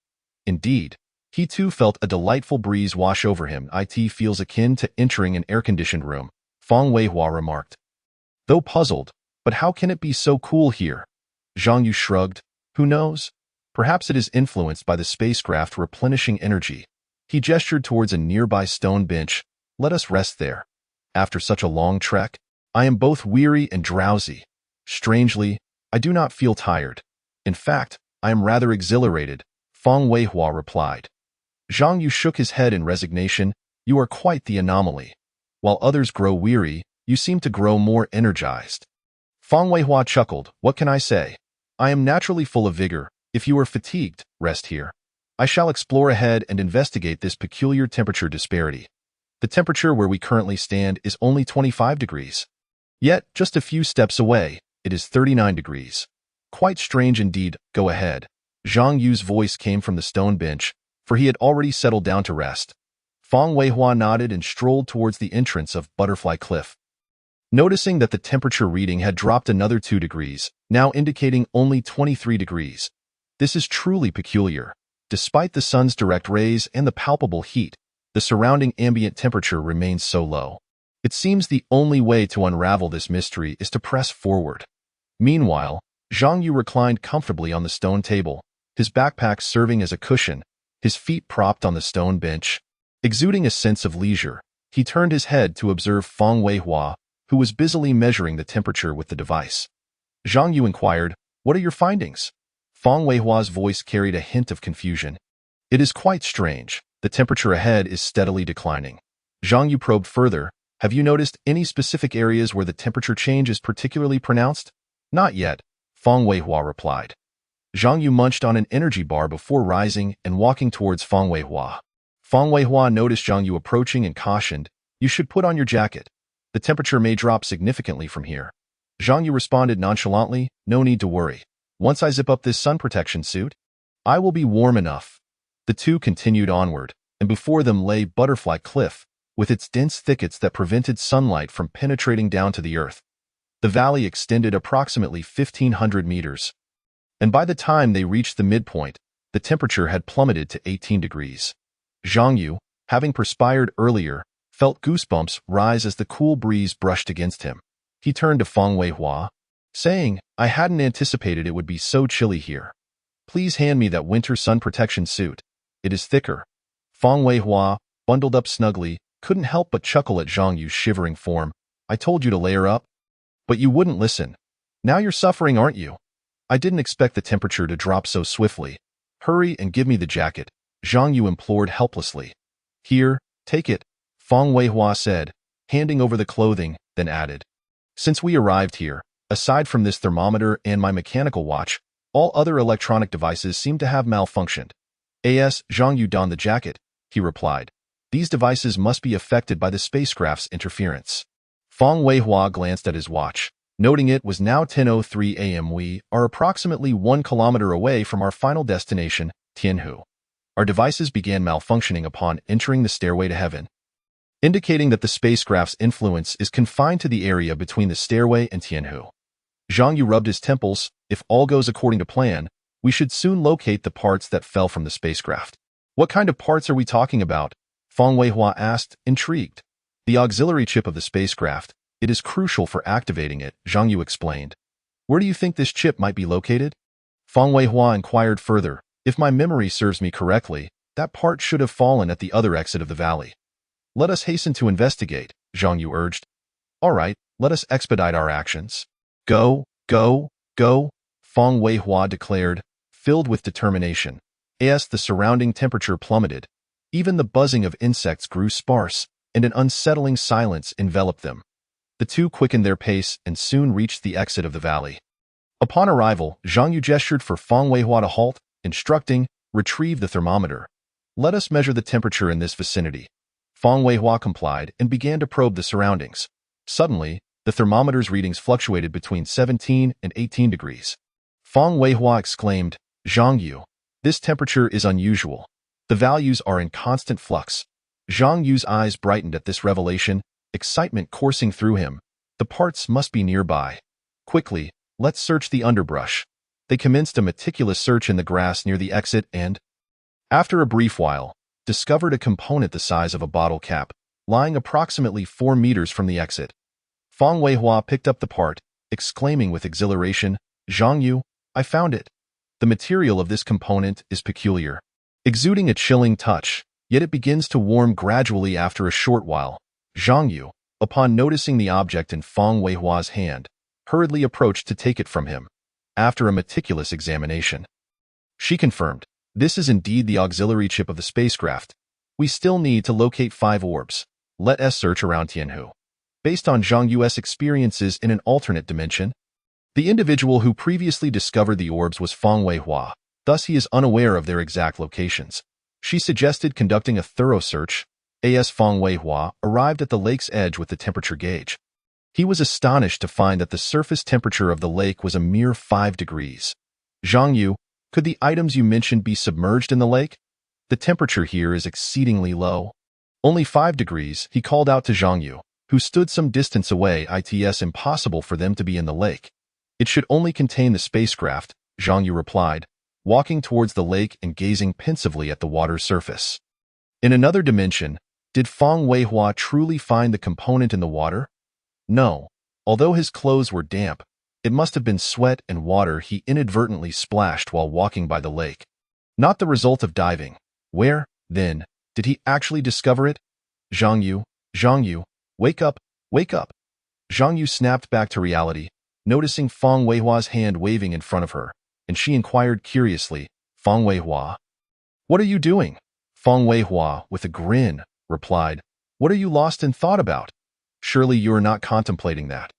Indeed, he too felt a delightful breeze wash over him. It feels akin to entering an air-conditioned room, Fang Weihua remarked. Though puzzled, but how can it be so cool here? Zhang Yu shrugged. Who knows? Perhaps it is influenced by the spacecraft replenishing energy. He gestured towards a nearby stone bench. Let us rest there. After such a long trek, I am both weary and drowsy. Strangely, I do not feel tired. In fact, I am rather exhilarated, Fang Weihua replied. Zhang Yu shook his head in resignation. You are quite the anomaly. While others grow weary, you seem to grow more energized. Fang Weihua chuckled. What can I say? I am naturally full of vigor. If you are fatigued, rest here. I shall explore ahead and investigate this peculiar temperature disparity. The temperature where we currently stand is only 25 degrees. Yet, just a few steps away, it is 39 degrees. Quite strange indeed. Go ahead. Zhang Yu's voice came from the stone bench, for he had already settled down to rest. Fang Weihua nodded and strolled towards the entrance of Butterfly Cliff. Noticing that the temperature reading had dropped another 2 degrees, now indicating only 23 degrees. This is truly peculiar. Despite the sun's direct rays and the palpable heat, the surrounding ambient temperature remains so low. It seems the only way to unravel this mystery is to press forward. Meanwhile, Zhang Yu reclined comfortably on the stone table, his backpack serving as a cushion, his feet propped on the stone bench. Exuding a sense of leisure, he turned his head to observe Fang Weihua, who was busily measuring the temperature with the device. Zhang Yu inquired, What are your findings? Fang Weihua's voice carried a hint of confusion. It is quite strange. The temperature ahead is steadily declining. Zhang Yu probed further. Have you noticed any specific areas where the temperature change is particularly pronounced? Not yet, Fang Weihua replied. Zhang Yu munched on an energy bar before rising and walking towards Fang Weihua. Fang Weihua noticed Zhang Yu approaching and cautioned, You should put on your jacket. The temperature may drop significantly from here. Zhang Yu responded nonchalantly, No need to worry. Once I zip up this sun protection suit, I will be warm enough. The two continued onward, and before them lay Butterfly Cliff, with its dense thickets that prevented sunlight from penetrating down to the earth. The valley extended approximately 1,500 meters, and by the time they reached the midpoint, the temperature had plummeted to 18 degrees. Zhang Yu, having perspired earlier, felt goosebumps rise as the cool breeze brushed against him. He turned to Fang Weihua, saying, I hadn't anticipated it would be so chilly here. Please hand me that winter sun protection suit. It is thicker. Fang Weihua, bundled up snugly, couldn't help but chuckle at Zhang Yu's shivering form. I told you to layer up. But you wouldn't listen. Now you're suffering, aren't you? I didn't expect the temperature to drop so swiftly. Hurry and give me the jacket, Zhang Yu implored helplessly. Here, take it, Fang Weihua said, handing over the clothing, then added. Since we arrived here, aside from this thermometer and my mechanical watch, all other electronic devices seem to have malfunctioned. Zhang Yu donned the jacket, he replied. These devices must be affected by the spacecraft's interference. Fang Weihua glanced at his watch, noting it was now 10:03 a.m. We are approximately 1 kilometer away from our final destination, Tianhu. Our devices began malfunctioning upon entering the stairway to heaven, indicating that the spacecraft's influence is confined to the area between the stairway and Tianhu. Zhang Yu rubbed his temples. If all goes according to plan, we should soon locate the parts that fell from the spacecraft. What kind of parts are we talking about? Fang Weihua asked, intrigued. The auxiliary chip of the spacecraft. It is crucial for activating it, Zhang Yu explained. Where do you think this chip might be located? Fang Weihua inquired further. If my memory serves me correctly, that part should have fallen at the other exit of the valley. Let us hasten to investigate, Zhang Yu urged. All right, let us expedite our actions. Go, go, go, Fang Weihua declared, filled with determination. As the surrounding temperature plummeted, even the buzzing of insects grew sparse, and an unsettling silence enveloped them. The two quickened their pace and soon reached the exit of the valley. Upon arrival, Zhang Yu gestured for Fang Weihua to halt, instructing, retrieve the thermometer. Let us measure the temperature in this vicinity. Fang Weihua complied and began to probe the surroundings. Suddenly, the thermometer's readings fluctuated between 17 and 18 degrees. Fang Weihua exclaimed, Zhang Yu, this temperature is unusual. The values are in constant flux. Zhang Yu's eyes brightened at this revelation, excitement coursing through him. The parts must be nearby. Quickly, let's search the underbrush. They commenced a meticulous search in the grass near the exit and, after a brief while, discovered a component the size of a bottle cap, lying approximately 4 meters from the exit. Fang Weihua picked up the part, exclaiming with exhilaration, Zhang Yu, I found it. The material of this component is peculiar, exuding a chilling touch, yet it begins to warm gradually after a short while. Zhang Yu, upon noticing the object in Fang Weihua's hand, hurriedly approached to take it from him. After a meticulous examination, she confirmed, this is indeed the auxiliary chip of the spacecraft. We still need to locate 5 orbs. Let us search around Tianhu. Based on Zhang Yu's experiences in an alternate dimension, the individual who previously discovered the orbs was Fang Weihua, thus he is unaware of their exact locations. She suggested conducting a thorough search. As Fang Weihua arrived at the lake's edge with the temperature gauge, he was astonished to find that the surface temperature of the lake was a mere 5 degrees. Zhang Yu, could the items you mentioned be submerged in the lake? The temperature here is exceedingly low. Only 5 degrees, he called out to Zhang Yu, who stood some distance away. It's impossible for them to be in the lake. It should only contain the spacecraft, Zhang Yu replied, walking towards the lake and gazing pensively at the water's surface. In another dimension, did Fang Weihua truly find the component in the water? No. Although his clothes were damp, it must have been sweat and water he inadvertently splashed while walking by the lake. Not the result of diving. Where, then, did he actually discover it? Zhang Yu, wake up, wake up. Zhang Yu snapped back to reality, noticing Fang Weihua's hand waving in front of her, and she inquired curiously, Fang Weihua, what are you doing? Fang Weihua, with a grin, replied, what are you lost in thought about? Surely you are not contemplating that.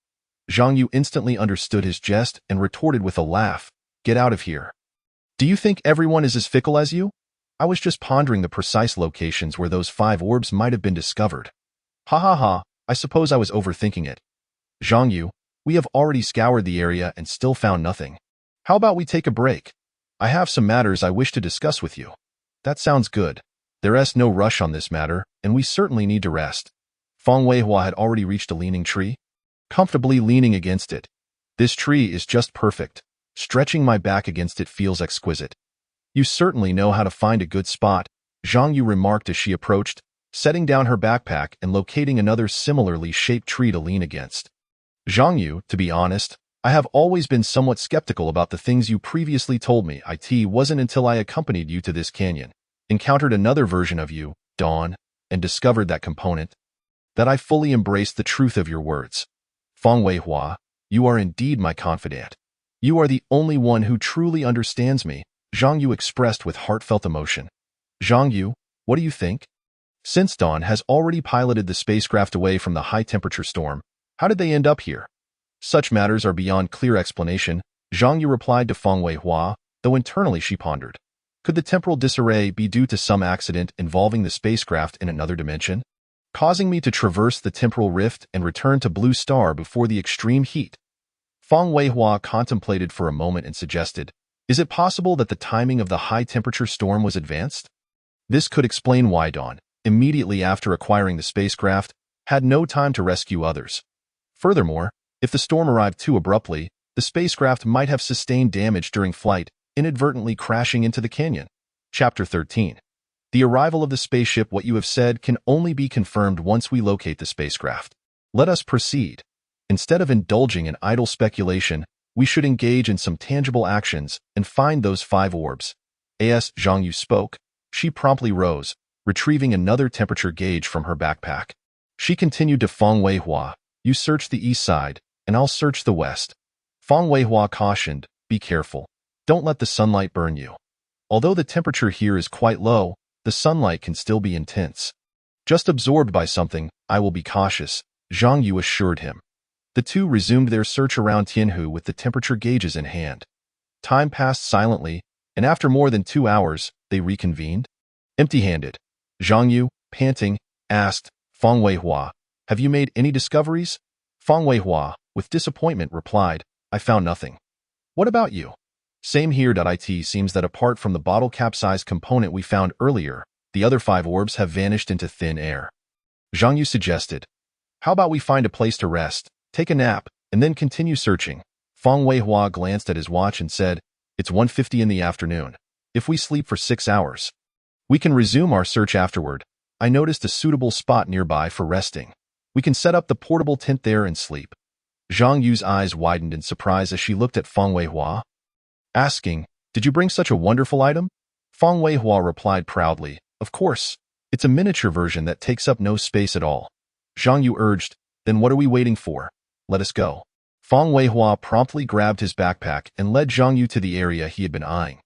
Zhang Yu instantly understood his jest and retorted with a laugh, get out of here. Do you think everyone is as fickle as you? I was just pondering the precise locations where those 5 orbs might have been discovered. Ha ha ha, I suppose I was overthinking it. Zhang Yu, we have already scoured the area and still found nothing. How about we take a break? I have some matters I wish to discuss with you. That sounds good. There is no rush on this matter, and we certainly need to rest. Fang Weihua had already reached a leaning tree, comfortably leaning against it. This tree is just perfect. Stretching my back against it feels exquisite. You certainly know how to find a good spot, Zhang Yu remarked as she approached, setting down her backpack and locating another similarly shaped tree to lean against. Zhang Yu, to be honest, I have always been somewhat skeptical about the things you previously told me. It wasn't until I accompanied you to this canyon, encountered another version of you, Dawn, and discovered that component, that I fully embraced the truth of your words. Fang Weihua, you are indeed my confidant. You are the only one who truly understands me, Zhang Yu expressed with heartfelt emotion. Zhang Yu, what do you think? Since Dawn has already piloted the spacecraft away from the high-temperature storm, how did they end up here? Such matters are beyond clear explanation, Zhang Yu replied to Fang Weihua, though internally she pondered. Could the temporal disarray be due to some accident involving the spacecraft in another dimension, causing me to traverse the temporal rift and return to Blue Star before the extreme heat? Fang Weihua contemplated for a moment and suggested, is it possible that the timing of the high-temperature storm was advanced? This could explain why Dawn, immediately after acquiring the spacecraft, had no time to rescue others. Furthermore, if the storm arrived too abruptly, the spacecraft might have sustained damage during flight, inadvertently crashing into the canyon. Chapter 13. The arrival of the spaceship. What you have said can only be confirmed once we locate the spacecraft. Let us proceed. Instead of indulging in idle speculation, We should engage in some tangible actions and find those 5 orbs. As Zhang Yu spoke, she promptly rose, retrieving another temperature gauge from her backpack. She continued to Feng Weihua, "You search the east side, and I'll search the west." Feng Weihua cautioned, "Be careful. Don't let the sunlight burn you. Although the temperature here is quite low, the sunlight can still be intense." "Just absorbed by something, I will be cautious," Zhang Yu assured him. The two resumed their search around Tianhu with the temperature gauges in hand. Time passed silently, and after more than 2 hours, they reconvened. Empty-handed, Zhang Yu, panting, asked, "Feng Weihua, have you made any discoveries?" Feng Weihua, with disappointment, replied, "I found nothing." "What about you?" "Same here. It seems that apart from the bottle cap-sized component we found earlier, the other 5 orbs have vanished into thin air." Zhang Yu suggested, "How about we find a place to rest, take a nap, and then continue searching?" Feng Weihua glanced at his watch and said, "It's 1:50 in the afternoon. If we sleep for 6 hours, we can resume our search afterward. I noticed a suitable spot nearby for resting. We can set up the portable tent there and sleep." Zhang Yu's eyes widened in surprise as she looked at Feng Weihua, asking, "Did you bring such a wonderful item?" Feng Weihua replied proudly, "Of course. It's a miniature version that takes up no space at all." Zhang Yu urged, "Then what are we waiting for? Let us go." Feng Weihua promptly grabbed his backpack and led Zhang Yu to the area he had been eyeing.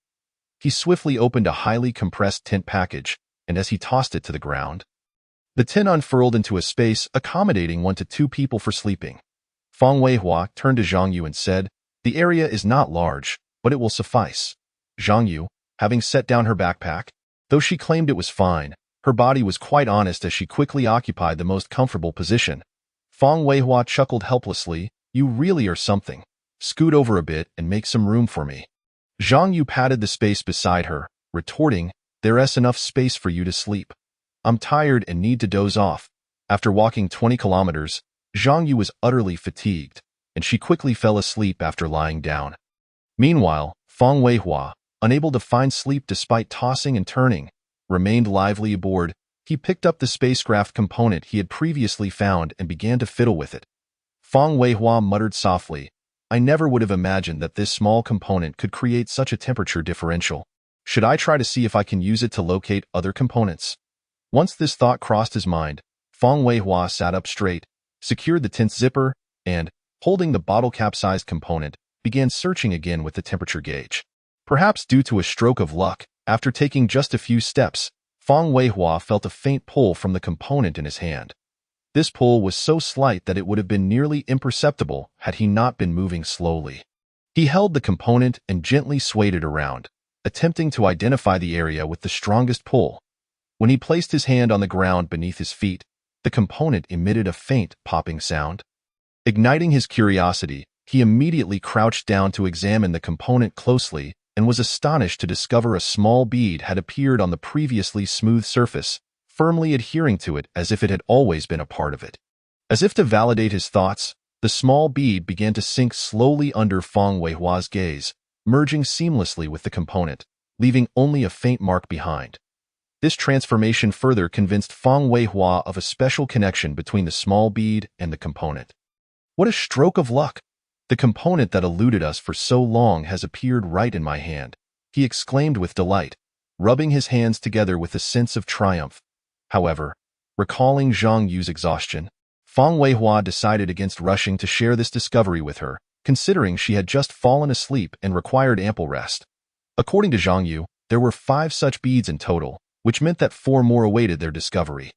He swiftly opened a highly compressed tent package, and as he tossed it to the ground, the tent unfurled into a space accommodating 1 to 2 people for sleeping. Feng Weihua turned to Zhang Yu and said, "The area is not large, but it will suffice." Zhang Yu, having set down her backpack, though she claimed it was fine, her body was quite honest as she quickly occupied the most comfortable position. Feng Weihua chuckled helplessly, "You really are something. Scoot over a bit and make some room for me." Zhang Yu patted the space beside her, retorting, "There's enough space for you to sleep. I'm tired and need to doze off." After walking 20 kilometers, Zhang Yu was utterly fatigued, and she quickly fell asleep after lying down. Meanwhile, Feng Weihua, unable to find sleep despite tossing and turning, remained lively aboard. He picked up the spacecraft component he had previously found and began to fiddle with it. Feng Weihua muttered softly, "I never would have imagined that this small component could create such a temperature differential. Should I try to see if I can use it to locate other components?" Once this thought crossed his mind, Feng Weihua sat up straight, secured the tent's zipper, and, holding the bottle cap-sized component, began searching again with the temperature gauge. Perhaps due to a stroke of luck, after taking just a few steps, Feng Weihua felt a faint pull from the component in his hand. This pull was so slight that it would have been nearly imperceptible had he not been moving slowly. He held the component and gently swayed it around, attempting to identify the area with the strongest pull. When he placed his hand on the ground beneath his feet, the component emitted a faint popping sound. Igniting his curiosity, he immediately crouched down to examine the component closely and was astonished to discover a small bead had appeared on the previously smooth surface, firmly adhering to it as if it had always been a part of it. As if to validate his thoughts, the small bead began to sink slowly under Feng Weihua's gaze, merging seamlessly with the component, leaving only a faint mark behind. This transformation further convinced Feng Weihua of a special connection between the small bead and the component. "What a stroke of luck! The component that eluded us for so long has appeared right in my hand," he exclaimed with delight, rubbing his hands together with a sense of triumph. However, recalling Zhang Yu's exhaustion, Feng Weihua decided against rushing to share this discovery with her, considering she had just fallen asleep and required ample rest. According to Zhang Yu, there were 5 such beads in total, which meant that 4 more awaited their discovery.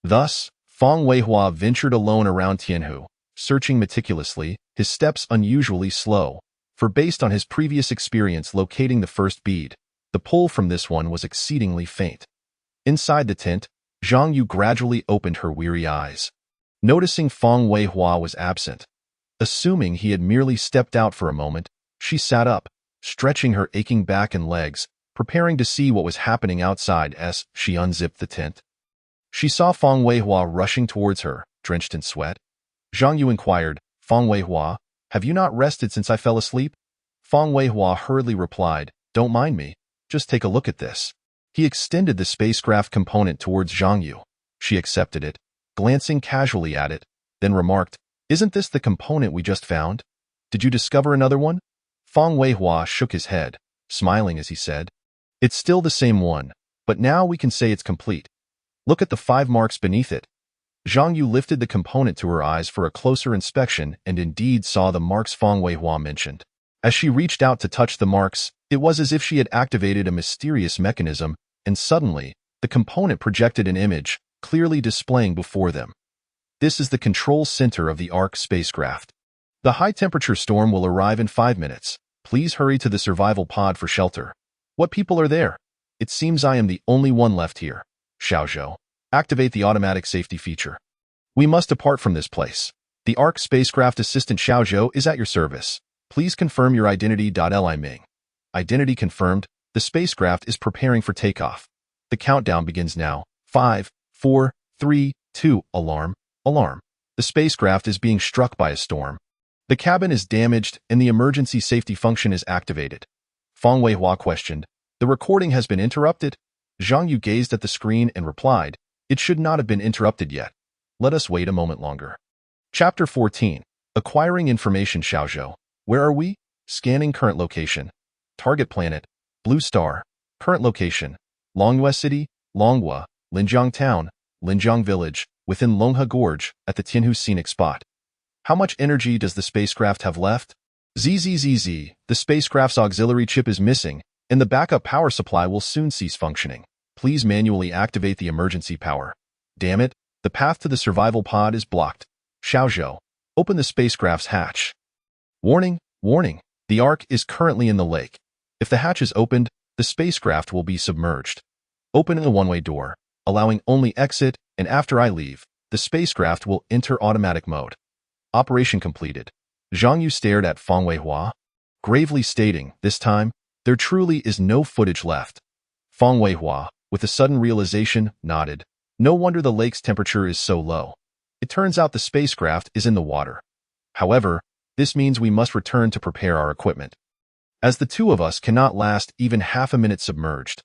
Thus, Feng Weihua ventured alone around Tianhu, searching meticulously, his steps unusually slow, for based on his previous experience locating the first bead, the pull from this one was exceedingly faint. Inside the tent, Zhang Yu gradually opened her weary eyes. Noticing Feng Weihua was absent, assuming he had merely stepped out for a moment, she sat up, stretching her aching back and legs, preparing to see what was happening outside as she unzipped the tent. She saw Feng Weihua rushing towards her, drenched in sweat. Zhang Yu inquired, "Feng Weihua, have you not rested since I fell asleep?" Feng Weihua hurriedly replied, "Don't mind me, just take a look at this." He extended the spacecraft component towards Zhang Yu. She accepted it, glancing casually at it, then remarked, "Isn't this the component we just found?" Did you discover another one? Fang Weihua shook his head, smiling as he said, It's still the same one, but now we can say it's complete. Look at the 5 marks beneath it. Zhang Yu lifted the component to her eyes for a closer inspection and indeed saw the marks Fang Weihua mentioned. As she reached out to touch the marks, it was as if she had activated a mysterious mechanism, and suddenly, the component projected an image, clearly displaying before them. This is the control center of the Ark spacecraft. The high-temperature storm will arrive in 5 minutes. Please hurry to the survival pod for shelter. What people are there? It seems I am the only one left here. Xiaozhou, activate the automatic safety feature. We must depart from this place. The Ark spacecraft assistant Xiaozhou is at your service. Please confirm your identity. Li Ming. Identity confirmed. The spacecraft is preparing for takeoff. The countdown begins now. 5, 4, 3, 2, alarm, alarm. The spacecraft is being struck by a storm. The cabin is damaged and the emergency safety function is activated. Fang Weihua questioned, The recording has been interrupted? Zhang Yu gazed at the screen and replied, It should not have been interrupted yet. Let us wait a moment longer. Chapter 14. Acquiring information. Xiaozhou. Where are we? Scanning current location. Target planet, Blue Star. Current location, Longhua City, Longhua, Linjiang Town, Linjiang Village, within Longhe Gorge, at the Tianhu Scenic Spot. How much energy does the spacecraft have left? ZZZZ, the spacecraft's auxiliary chip is missing, and the backup power supply will soon cease functioning. Please manually activate the emergency power. Damn it, the path to the survival pod is blocked. Xiaozhou, open the spacecraft's hatch. Warning, warning, the Ark is currently in the lake. If the hatch is opened, the spacecraft will be submerged. Open the one-way door, allowing only exit, and after I leave, the spacecraft will enter automatic mode. Operation completed. Zhang Yu stared at Fang Weihua, gravely stating, This time, there truly is no footage left. Fang Weihua, with a sudden realization, nodded. No wonder the lake's temperature is so low. It turns out the spacecraft is in the water. However, this means we must return to prepare our equipment. As the two of us cannot last even half a minute submerged.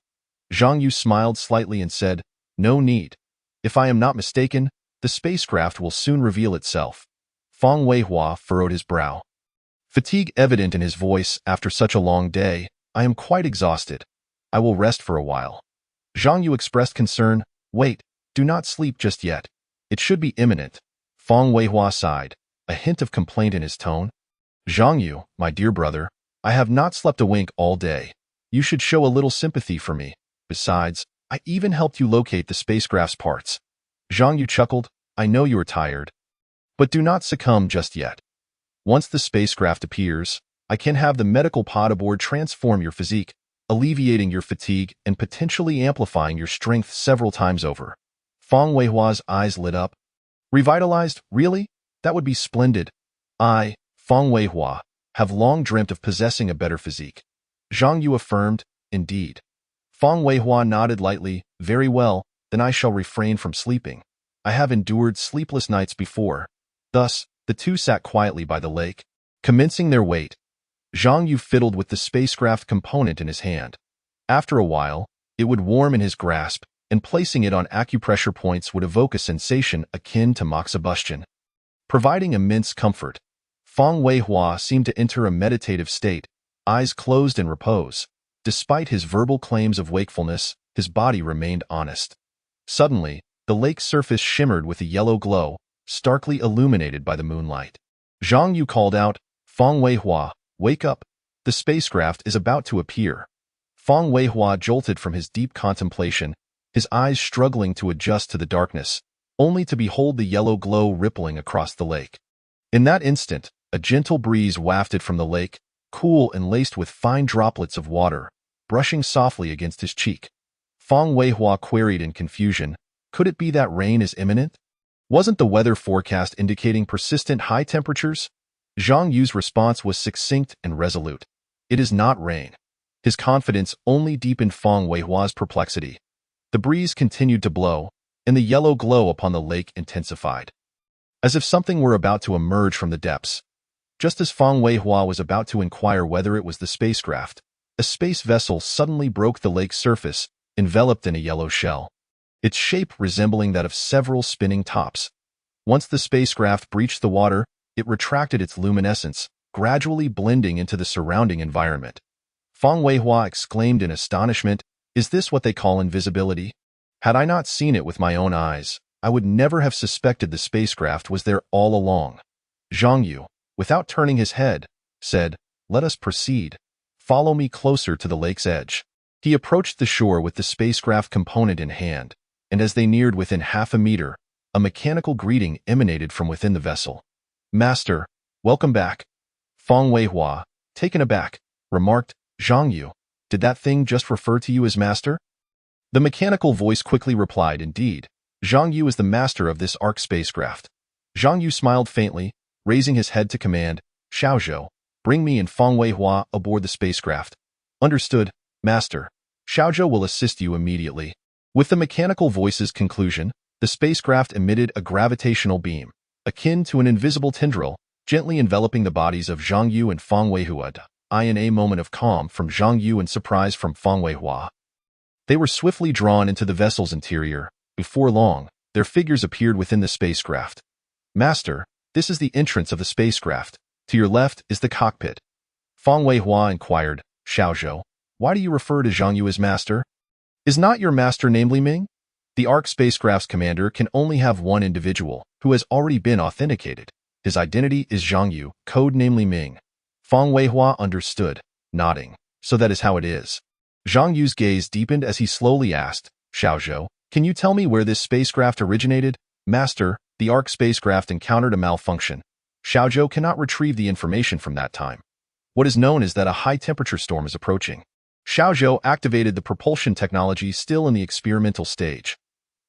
Zhang Yu smiled slightly and said, No need. If I am not mistaken, the spacecraft will soon reveal itself. Fang Weihua furrowed his brow. Fatigue evident in his voice after such a long day. I am quite exhausted. I will rest for a while. Zhang Yu expressed concern. Wait, do not sleep just yet. It should be imminent. Fang Weihua sighed, a hint of complaint in his tone. Zhang Yu, my dear brother, I have not slept a wink all day. You should show a little sympathy for me. Besides, I even helped you locate the spacecraft's parts. Zhang Yu chuckled, I know you are tired. But do not succumb just yet. Once the spacecraft appears, I can have the medical pod aboard transform your physique, alleviating your fatigue and potentially amplifying your strength several times over. Fang Weihua's eyes lit up. Revitalized? Really? That would be splendid. I, Fang Weihua, have long dreamt of possessing a better physique. Zhang Yu affirmed, Indeed. Fang Weihua nodded lightly, Very well, then I shall refrain from sleeping. I have endured sleepless nights before. Thus, the two sat quietly by the lake, commencing their wait. Zhang Yu fiddled with the spacecraft component in his hand. After a while, it would warm in his grasp, and placing it on acupressure points would evoke a sensation akin to moxibustion, providing immense comfort. Fang Weihua seemed to enter a meditative state, eyes closed in repose. Despite his verbal claims of wakefulness, his body remained honest. Suddenly, the lake's surface shimmered with a yellow glow, starkly illuminated by the moonlight. Zhang Yu called out, Fang Weihua, wake up. The spacecraft is about to appear. Fang Weihua jolted from his deep contemplation, his eyes struggling to adjust to the darkness, only to behold the yellow glow rippling across the lake. In that instant, a gentle breeze wafted from the lake, cool and laced with fine droplets of water, brushing softly against his cheek. Fang Weihua queried in confusion, could it be that rain is imminent? Wasn't the weather forecast indicating persistent high temperatures? Zhang Yu's response was succinct and resolute. It is not rain. His confidence only deepened Fang Weihua's perplexity. The breeze continued to blow, and the yellow glow upon the lake intensified, as if something were about to emerge from the depths. Just as Fang Weihua was about to inquire whether it was the spacecraft, a space vessel suddenly broke the lake's surface, enveloped in a yellow shell, its shape resembling that of several spinning tops. Once the spacecraft breached the water, it retracted its luminescence, gradually blending into the surrounding environment. Fang Weihua exclaimed in astonishment, "Is this what they call invisibility? Had I not seen it with my own eyes, I would never have suspected the spacecraft was there all along." Zhang Yu, without turning his head, said, "Let us proceed. Follow me closer to the lake's edge." He approached the shore with the spacecraft component in hand, and as they neared within half a meter, a mechanical greeting emanated from within the vessel. "Master, welcome back." Fang Weihua, taken aback, remarked, "Zhang Yu, did that thing just refer to you as master?" The mechanical voice quickly replied, "Indeed, Zhang Yu is the master of this ARC spacecraft." Zhang Yu smiled faintly, raising his head to command, "Xiaozhou, bring me and Fang Weihua aboard the spacecraft." "Understood, master. Xiaozhou will assist you immediately." With the mechanical voice's conclusion, the spacecraft emitted a gravitational beam, akin to an invisible tendril, gently enveloping the bodies of Zhang Yu and Fang Weihua. In a moment of calm from Zhang Yu and surprise from Fang Weihua. They were swiftly drawn into the vessel's interior. Before long, their figures appeared within the spacecraft. "Master, this is the entrance of the spacecraft. To your left is the cockpit." Fang Weihua inquired, "Xiaozhou, why do you refer to Zhang Yu as master? Is not your master namely Ming?" The ARC spacecraft's commander can only have one individual, who has already been authenticated. His identity is Zhang Yu, code namely Ming. Fang Weihua understood, nodding. "So that is how it is." Zhang Yu's gaze deepened as he slowly asked, "Xiaozhou, can you tell me where this spacecraft originated?" "Master, the ARC spacecraft encountered a malfunction. Xiaozhou cannot retrieve the information from that time. What is known is that a high-temperature storm is approaching. Xiaozhou activated the propulsion technology still in the experimental stage.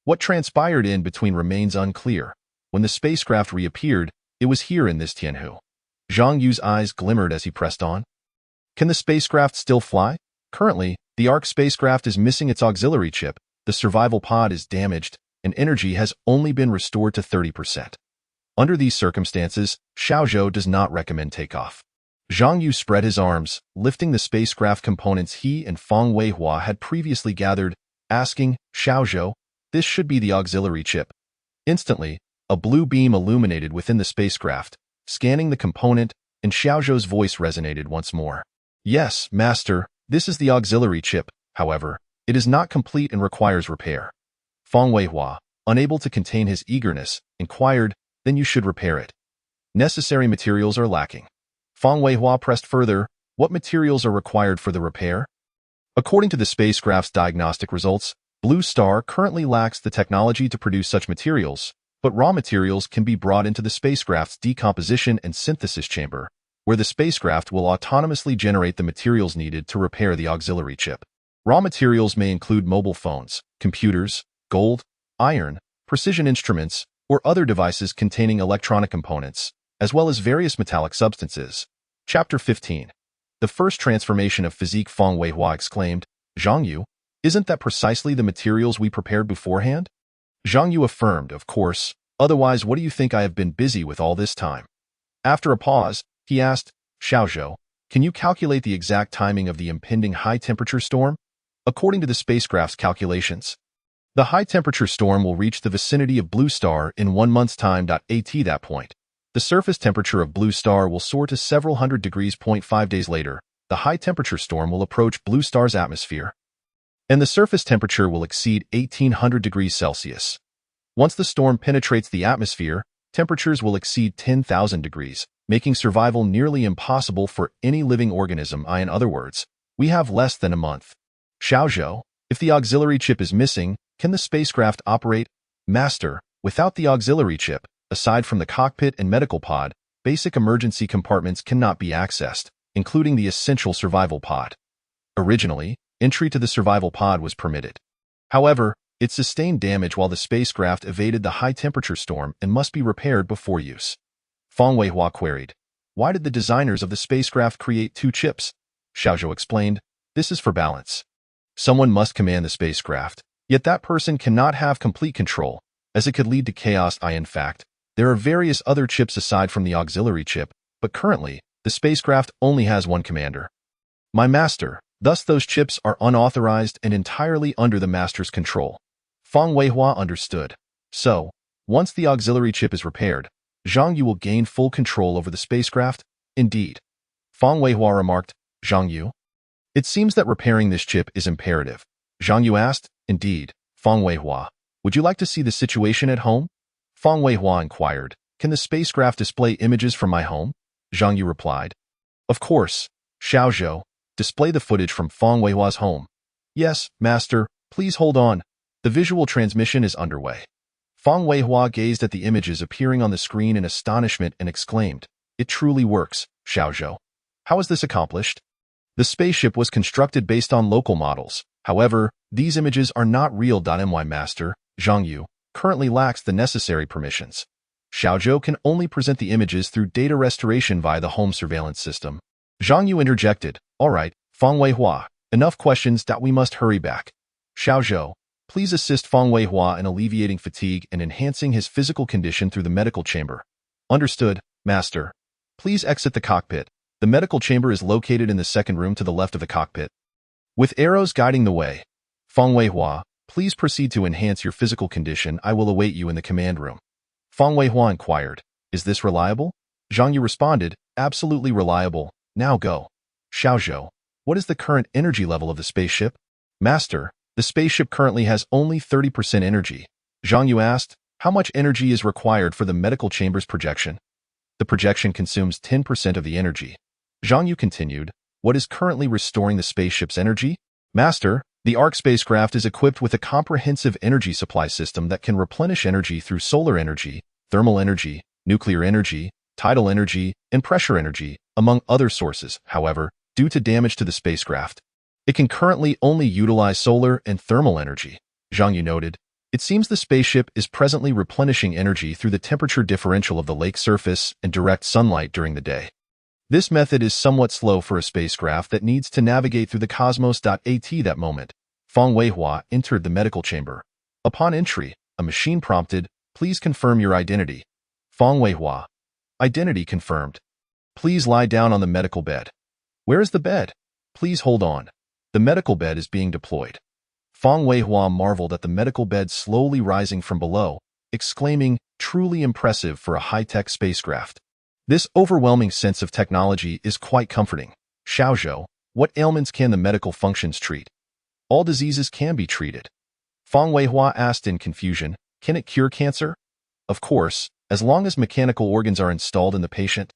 What transpired in between remains unclear. When the spacecraft reappeared, it was here in this Tianhu." Zhang Yu's eyes glimmered as he pressed on. "Can the spacecraft still fly?" "Currently, the ARC spacecraft is missing its auxiliary chip, the survival pod is damaged, and energy has only been restored to 30%. Under these circumstances, Xiaozhou does not recommend takeoff." Zhang Yu spread his arms, lifting the spacecraft components he and Fang Weihua had previously gathered, asking, "Xiaozhou, this should be the auxiliary chip." Instantly, a blue beam illuminated within the spacecraft, scanning the component, and Xiaozhou's voice resonated once more. "Yes, master, this is the auxiliary chip. However, it is not complete and requires repair." Fang Weihua, unable to contain his eagerness, inquired, "Then you should repair it." "Necessary materials are lacking." Fang Weihua pressed further, "What materials are required for the repair?" According to the spacecraft's diagnostic results, Blue Star currently lacks the technology to produce such materials, but raw materials can be brought into the spacecraft's decomposition and synthesis chamber, where the spacecraft will autonomously generate the materials needed to repair the auxiliary chip. Raw materials may include mobile phones, computers, gold, iron, precision instruments, or other devices containing electronic components, as well as various metallic substances. Chapter 15. The first transformation of physique. Fang Weihua exclaimed, "Zhang Yu, isn't that precisely the materials we prepared beforehand?" Zhang Yu affirmed, "Of course, otherwise what do you think I have been busy with all this time?" After a pause, he asked, "Xiaozhou, can you calculate the exact timing of the impending high-temperature storm?" According to the spacecraft's calculations, the high-temperature storm will reach the vicinity of Blue Star in 1 month's time. At that point, the surface temperature of Blue Star will soar to several hundred degrees. 5 days later, the high-temperature storm will approach Blue Star's atmosphere, and the surface temperature will exceed 1800 degrees Celsius. Once the storm penetrates the atmosphere, temperatures will exceed 10,000 degrees, making survival nearly impossible for any living organism. In other words, we have less than a month. "Xiaozhou, if the auxiliary chip is missing, can the spacecraft operate?" "Master, without the auxiliary chip, aside from the cockpit and medical pod, basic emergency compartments cannot be accessed, including the essential survival pod." Originally, entry to the survival pod was permitted. However, it sustained damage while the spacecraft evaded the high-temperature storm and must be repaired before use. Fang Weihua queried, "Why did the designers of the spacecraft create 2 chips?" Xiaozhou explained, "This is for balance. Someone must command the spacecraft, yet that person cannot have complete control, as it could lead to chaos. In fact, there are various other chips aside from the auxiliary chip, but currently, the spacecraft only has one commander. My master, thus those chips are unauthorized and entirely under the master's control." Fang Weihua understood. So, once the auxiliary chip is repaired, Zhang Yu will gain full control over the spacecraft. Indeed. Fang Weihua remarked. Zhang Yu? It seems that repairing this chip is imperative. Zhang Yu asked. Indeed. Fang Weihua. Would you like to see the situation at home? Fang Weihua inquired. Can the spacecraft display images from my home? Zhang Yu replied. Of course. Xiao Zhou. Display the footage from Fang Weihua's home. Yes, master. Please hold on. The visual transmission is underway. Fang Weihua gazed at the images appearing on the screen in astonishment and exclaimed, It truly works, Xiao Zhou. How is this accomplished? The spaceship was constructed based on local models. However, these images are not real. My master, Zhang Yu, currently lacks the necessary permissions. Xiao Zhou can only present the images through data restoration via the home surveillance system. Zhang Yu interjected, All right, Fang Weihua, enough questions. We must hurry back. Xiao Zhou, please assist Fang Weihua in alleviating fatigue and enhancing his physical condition through the medical chamber. Understood, master. Please exit the cockpit. The medical chamber is located in the second room to the left of the cockpit. With arrows guiding the way. Fang Weihua, please proceed to enhance your physical condition. I will await you in the command room. Fang Weihua inquired, Is this reliable? Zhang Yu responded, Absolutely reliable. Now go. Xiao Zhou, what is the current energy level of the spaceship? Master, the spaceship currently has only 30% energy. Zhang Yu asked, How much energy is required for the medical chamber's projection? The projection consumes 10% of the energy. Zhang Yu continued, What is currently restoring the spaceship's energy? Master, the ARC spacecraft is equipped with a comprehensive energy supply system that can replenish energy through solar energy, thermal energy, nuclear energy, tidal energy, and pressure energy, among other sources. However, due to damage to the spacecraft, it can currently only utilize solar and thermal energy. Zhang Yu noted, It seems the spaceship is presently replenishing energy through the temperature differential of the lake surface and direct sunlight during the day. This method is somewhat slow for a spacecraft that needs to navigate through the cosmos. At that moment, Fang Weihua entered the medical chamber. Upon entry, a machine prompted, Please confirm your identity. Fang Weihua. Identity confirmed. Please lie down on the medical bed. Where is the bed? Please hold on. The medical bed is being deployed. Fang Weihua marveled at the medical bed slowly rising from below, exclaiming, Truly impressive for a high-tech spacecraft. This overwhelming sense of technology is quite comforting. Xiao Zhou, what ailments can the medical functions treat? All diseases can be treated. Fang Weihua asked in confusion, Can it cure cancer? Of course, as long as mechanical organs are installed in the patient,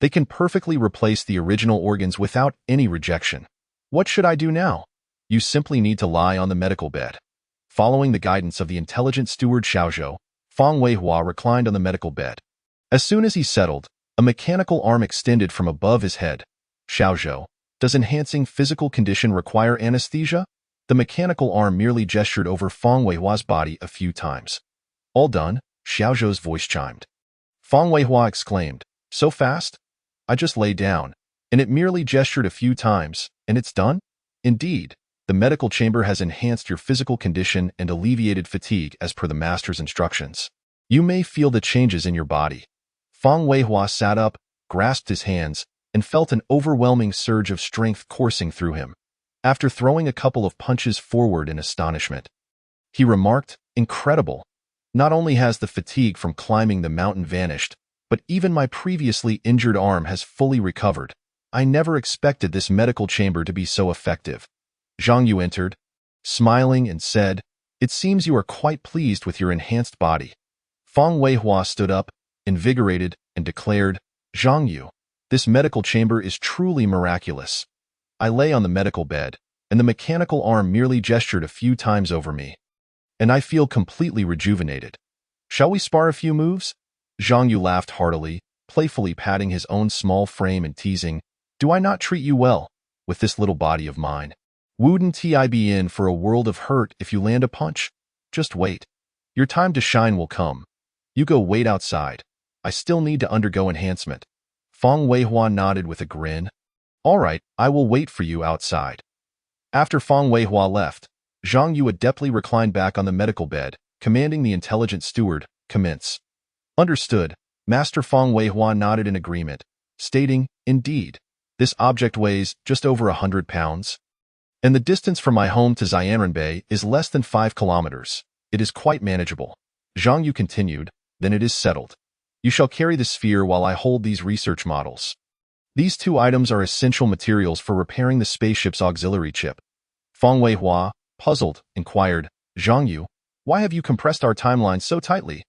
they can perfectly replace the original organs without any rejection. What should I do now? You simply need to lie on the medical bed. Following the guidance of the intelligent steward Xiao Zhou, Fang Weihua reclined on the medical bed. As soon as he settled, a mechanical arm extended from above his head. Xiao Zhou, does enhancing physical condition require anesthesia? The mechanical arm merely gestured over Fang Weihua's body a few times. All done, Xiao Zhou's voice chimed. Fang Weihua exclaimed, So fast? I just lay down, and it merely gestured a few times, and it's done? Indeed, the medical chamber has enhanced your physical condition and alleviated fatigue as per the master's instructions. You may feel the changes in your body. Fang Weihua sat up, grasped his hands, and felt an overwhelming surge of strength coursing through him. After throwing a couple of punches forward in astonishment, he remarked, Incredible. Not only has the fatigue from climbing the mountain vanished, but even my previously injured arm has fully recovered. I never expected this medical chamber to be so effective. Zhang Yu entered, smiling and said, It seems you are quite pleased with your enhanced body. Fang Weihua stood up, invigorated, and declared, Zhang Yu, this medical chamber is truly miraculous. I lay on the medical bed, and the mechanical arm merely gestured a few times over me, and I feel completely rejuvenated. Shall we spar a few moves? Zhang Yu laughed heartily, playfully patting his own small frame and teasing, Do I not treat you well, with this little body of mine? Wouldn't I be in for a world of hurt if you land a punch? Just wait. Your time to shine will come. You go wait outside. I still need to undergo enhancement. Fang Weihua nodded with a grin. All right, I will wait for you outside. After Fang Weihua left, Zhang Yu adeptly reclined back on the medical bed, commanding the intelligent steward, Commence. Understood. Master Fang Weihua nodded in agreement, stating, Indeed, this object weighs just over 100 pounds. And the distance from my home to Xianrenbei is less than 5 kilometers. It is quite manageable. Zhang Yu continued, Then it is settled. You shall carry the sphere while I hold these research models. These two items are essential materials for repairing the spaceship's auxiliary chip. Feng Weihua, puzzled, inquired, Zhang Yu, why have you compressed our timeline so tightly?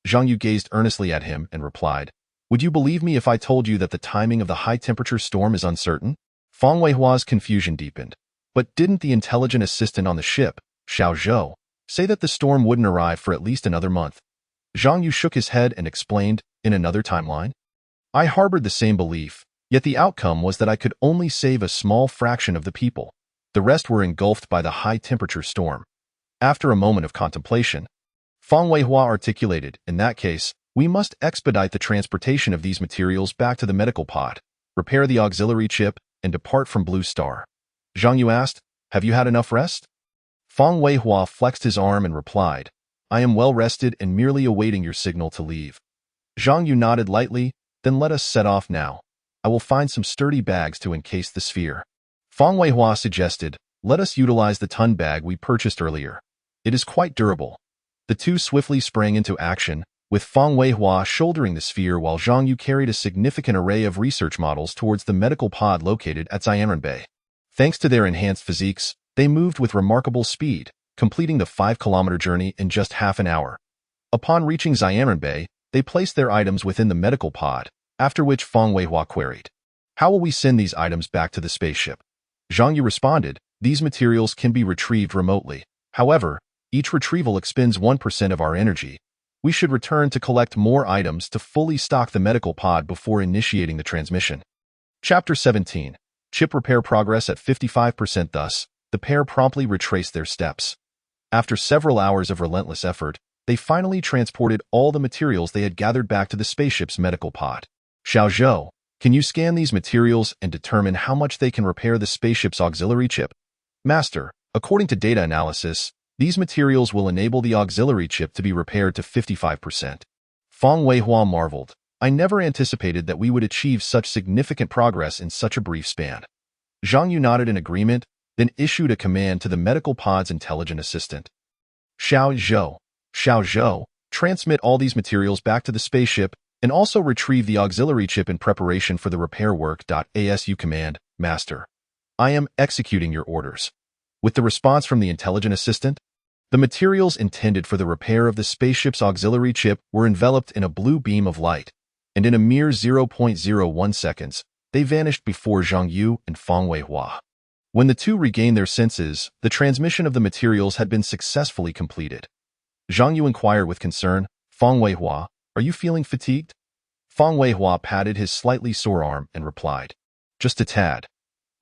Zhang Yu gazed earnestly at him and replied, would you believe me if I told you that the timing of the high-temperature storm is uncertain? Feng Weihua's confusion deepened. But didn't the intelligent assistant on the ship, Xiao Zhou, say that the storm wouldn't arrive for at least another month? Zhang Yu shook his head and explained, in another timeline? I harbored the same belief, yet the outcome was that I could only save a small fraction of the people. The rest were engulfed by the high-temperature storm. After a moment of contemplation, Feng Weihua articulated, in that case, we must expedite the transportation of these materials back to the medical pod, repair the auxiliary chip, and depart from Blue Star. Zhang Yu asked, have you had enough rest? Feng Weihua flexed his arm and replied, I am well rested and merely awaiting your signal to leave. Zhang Yu nodded lightly, then let us set off now. I will find some sturdy bags to encase the sphere. Feng Weihua suggested, let us utilize the ton bag we purchased earlier. It is quite durable. The two swiftly sprang into action, with Feng Weihua shouldering the sphere while Zhang Yu carried a significant array of research models towards the medical pod located at Xianren. Thanks to their enhanced physiques, they moved with remarkable speed, completing the 5-kilometer journey in just half an hour. Upon reaching Xianren, they placed their items within the medical pod, after which Feng Weihua queried, how will we send these items back to the spaceship? Zhang Yu responded, these materials can be retrieved remotely. However, each retrieval expends 1% of our energy. We should return to collect more items to fully stock the medical pod before initiating the transmission. Chapter 17. Chip repair progress at 55%. Thus, the pair promptly retraced their steps. After several hours of relentless effort, they finally transported all the materials they had gathered back to the spaceship's medical pod. Xiao Zhou, can you scan these materials and determine how much they can repair the spaceship's auxiliary chip? Master, according to data analysis, these materials will enable the auxiliary chip to be repaired to 55%. Feng Weihua marveled. I never anticipated that we would achieve such significant progress in such a brief span. Zhang Yu nodded in agreement, then issued a command to the medical pod's intelligent assistant. Xiao Zhou, transmit all these materials back to the spaceship and also retrieve the auxiliary chip in preparation for the repair work. ASU command, Master. I am executing your orders. With the response from the intelligent assistant, the materials intended for the repair of the spaceship's auxiliary chip were enveloped in a blue beam of light, and in a mere 0.01 seconds, they vanished before Zhang Yu and Feng Weihua. When the two regained their senses, the transmission of the materials had been successfully completed. Zhang Yu inquired with concern, Feng Weihua, are you feeling fatigued? Feng Weihua patted his slightly sore arm and replied, just a tad.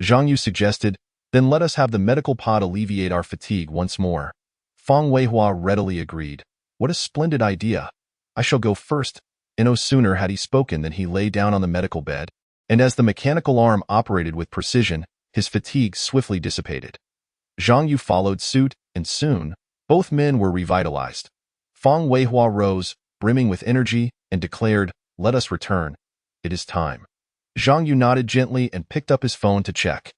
Zhang Yu suggested, then let us have the medical pod alleviate our fatigue once more. Feng Weihua readily agreed. What a splendid idea. I shall go first. And no sooner had he spoken than he lay down on the medical bed, and as the mechanical arm operated with precision, his fatigue swiftly dissipated. Zhang Yu followed suit, and soon, both men were revitalized. Feng Weihua rose, brimming with energy, and declared, let us return. It is time. Zhang Yu nodded gently and picked up his phone to check.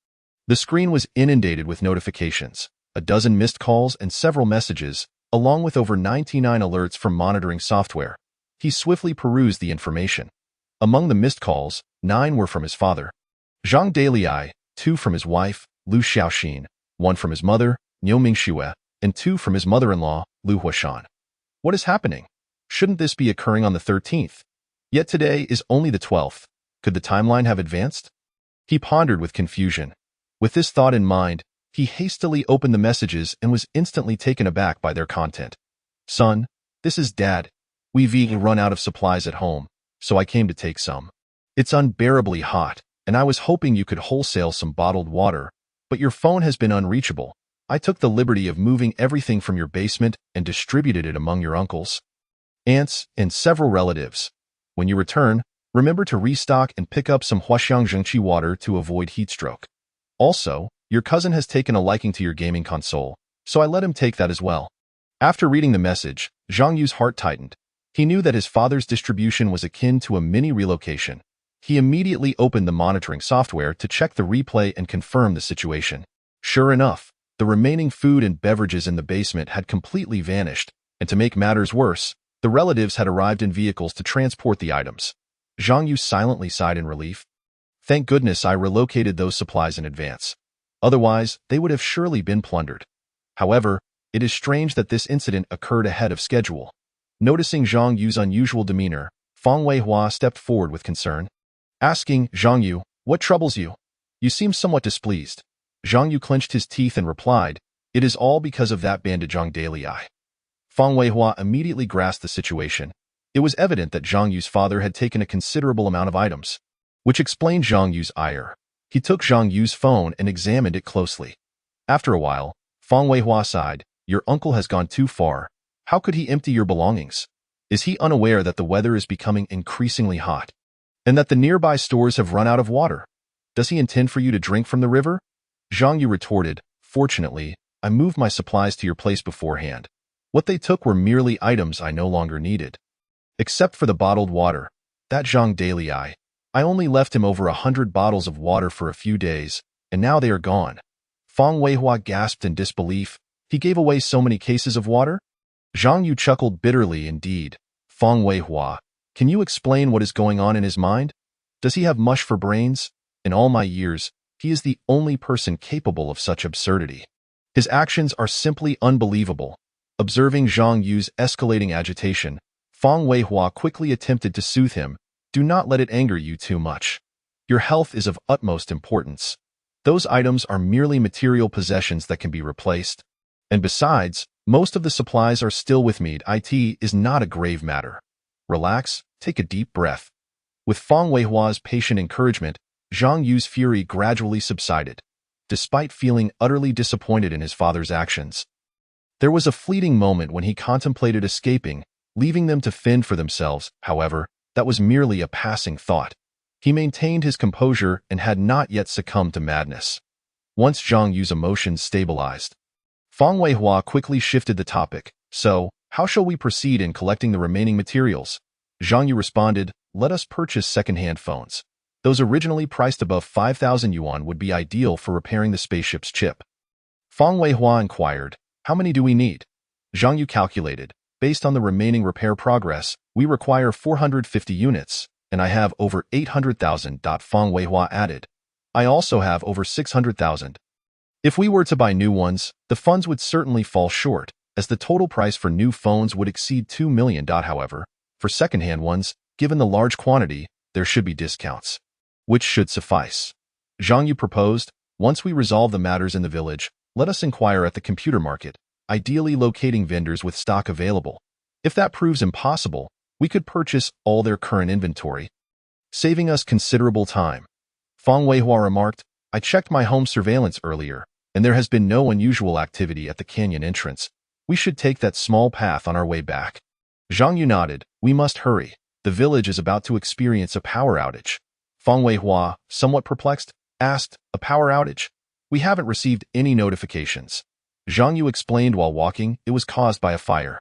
The screen was inundated with notifications, a dozen missed calls and several messages, along with over 99 alerts from monitoring software. He swiftly perused the information. Among the missed calls, 9 were from his father, Zhang Dalai, 2 from his wife, Lu Xiaoxin, 1 from his mother, Niu Mingxue, and 2 from his mother-in-law, Lu Huashan. What is happening? Shouldn't this be occurring on the 13th? Yet today is only the 12th. Could the timeline have advanced? He pondered with confusion. With this thought in mind, he hastily opened the messages and was instantly taken aback by their content. Son, this is Dad. We've run out of supplies at home, so I came to take some. It's unbearably hot, and I was hoping you could wholesale some bottled water, but your phone has been unreachable. I took the liberty of moving everything from your basement and distributed it among your uncles, aunts, and several relatives. When you return, remember to restock and pick up some Huaxiang Zhengqi water to avoid heat stroke. Also, your cousin has taken a liking to your gaming console, so I let him take that as well. After reading the message, Zhang Yu's heart tightened. He knew that his father's distribution was akin to a mini relocation. He immediately opened the monitoring software to check the replay and confirm the situation. Sure enough, the remaining food and beverages in the basement had completely vanished, and to make matters worse, the relatives had arrived in vehicles to transport the items. Zhang Yu silently sighed in relief. Thank goodness I relocated those supplies in advance. Otherwise, they would have surely been plundered. However, it is strange that this incident occurred ahead of schedule. Noticing Zhang Yu's unusual demeanor, Fang Weihua stepped forward with concern, asking, Zhang Yu, what troubles you? You seem somewhat displeased. Zhang Yu clenched his teeth and replied, it is all because of that bandit Zhang Dalai. Fang Weihua immediately grasped the situation. It was evident that Zhang Yu's father had taken a considerable amount of items, which explained Zhang Yu's ire. He took Zhang Yu's phone and examined it closely. After a while, Fang Weihua sighed, your uncle has gone too far. How could he empty your belongings? Is he unaware that the weather is becoming increasingly hot, and that the nearby stores have run out of water? Does he intend for you to drink from the river? Zhang Yu retorted, fortunately, I moved my supplies to your place beforehand. What they took were merely items I no longer needed. Except for the bottled water, that Zhang Dalai, I only left him over 100 bottles of water for a few days, and now they are gone. Fang Weihua gasped in disbelief. He gave away so many cases of water? Zhang Yu chuckled bitterly indeed. Fang Weihua, can you explain what is going on in his mind? Does he have mush for brains? In all my years, he is the only person capable of such absurdity. His actions are simply unbelievable. Observing Zhang Yu's escalating agitation, Fang Weihua quickly attempted to soothe him. Do not let it anger you too much. Your health is of utmost importance. Those items are merely material possessions that can be replaced. And besides, most of the supplies are still with me. It is not a grave matter. Relax, take a deep breath. With Fang Weihua's patient encouragement, Zhang Yu's fury gradually subsided. Despite feeling utterly disappointed in his father's actions, there was a fleeting moment when he contemplated escaping, leaving them to fend for themselves. However, that was merely a passing thought. He maintained his composure and had not yet succumbed to madness. Once Zhang Yu's emotions stabilized, Fang Weihua quickly shifted the topic. So, how shall we proceed in collecting the remaining materials? Zhang Yu responded, let us purchase second-hand phones. Those originally priced above 5,000 yuan would be ideal for repairing the spaceship's chip. Fang Weihua inquired, how many do we need? Zhang Yu calculated, based on the remaining repair progress, we require 450 units, and I have over 800,000. Fang Weihua added, I also have over 600,000. If we were to buy new ones, the funds would certainly fall short, as the total price for new phones would exceed 2 million. However, for second-hand ones, given the large quantity, there should be discounts, which should suffice. Zhang Yu proposed, once we resolve the matters in the village, let us inquire at the computer market, ideally locating vendors with stock available. If that proves impossible, we could purchase all their current inventory, saving us considerable time. Fang Weihua remarked, I checked my home surveillance earlier, and there has been no unusual activity at the canyon entrance. We should take that small path on our way back. Zhang Yu nodded, we must hurry. The village is about to experience a power outage. Fang Weihua, somewhat perplexed, asked, a power outage? We haven't received any notifications. Zhang Yu explained while walking, it was caused by a fire.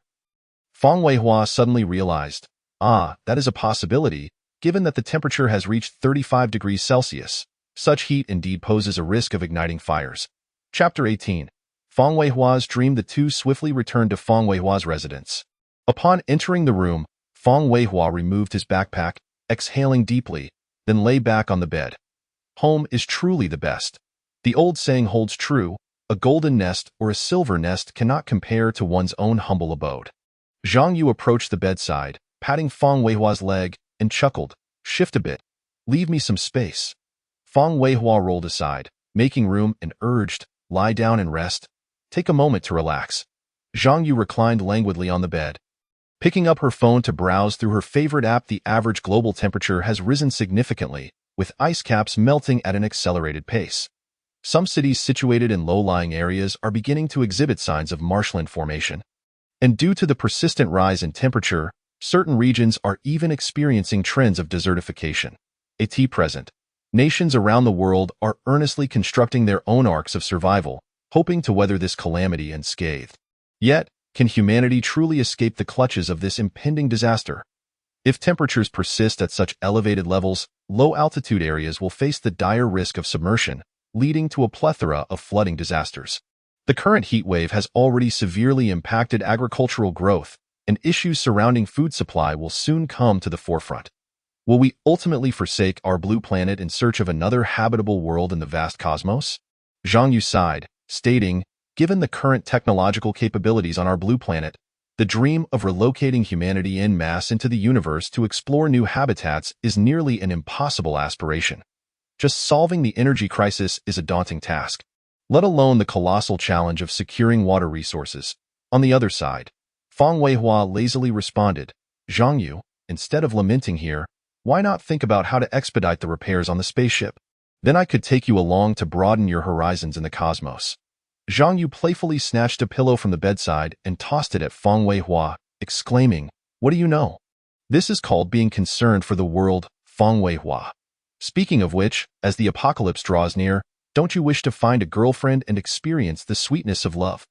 Fang Weihua suddenly realized, that is a possibility, given that the temperature has reached 35 degrees Celsius. Such heat indeed poses a risk of igniting fires. Chapter 18. Fang Weihua's dream. The two swiftly returned to Fang Weihua's residence. Upon entering the room, Fang Weihua removed his backpack, exhaling deeply, then lay back on the bed. Home is truly the best. The old saying holds true, a golden nest or a silver nest cannot compare to one's own humble abode. Zhang Yu approached the bedside, patting Fang Weihua's leg, and chuckled, shift a bit. Leave me some space. Fang Weihua rolled aside, making room, and urged, lie down and rest. Take a moment to relax. Zhang Yu reclined languidly on the bed. Picking up her phone to browse through her favorite app, the average global temperature has risen significantly, with ice caps melting at an accelerated pace. Some cities situated in low-lying areas are beginning to exhibit signs of marshland formation. And due to the persistent rise in temperature, certain regions are even experiencing trends of desertification. At present, nations around the world are earnestly constructing their own arcs of survival, hoping to weather this calamity unscathed. Yet, can humanity truly escape the clutches of this impending disaster? If temperatures persist at such elevated levels, low-altitude areas will face the dire risk of submersion, leading to a plethora of flooding disasters. The current heat wave has already severely impacted agricultural growth, and issues surrounding food supply will soon come to the forefront. Will we ultimately forsake our blue planet in search of another habitable world in the vast cosmos? Zhang Yu sighed, stating, given the current technological capabilities on our blue planet, the dream of relocating humanity en masse into the universe to explore new habitats is nearly an impossible aspiration. Just solving the energy crisis is a daunting task, let alone the colossal challenge of securing water resources. On the other side, Fang Weihua lazily responded, Zhang Yu, instead of lamenting here, why not think about how to expedite the repairs on the spaceship? Then I could take you along to broaden your horizons in the cosmos. Zhang Yu playfully snatched a pillow from the bedside and tossed it at Fang Weihua, exclaiming, what do you know? This is called being concerned for the world, Fang Weihua. Speaking of which, as the apocalypse draws near, don't you wish to find a girlfriend and experience the sweetness of love?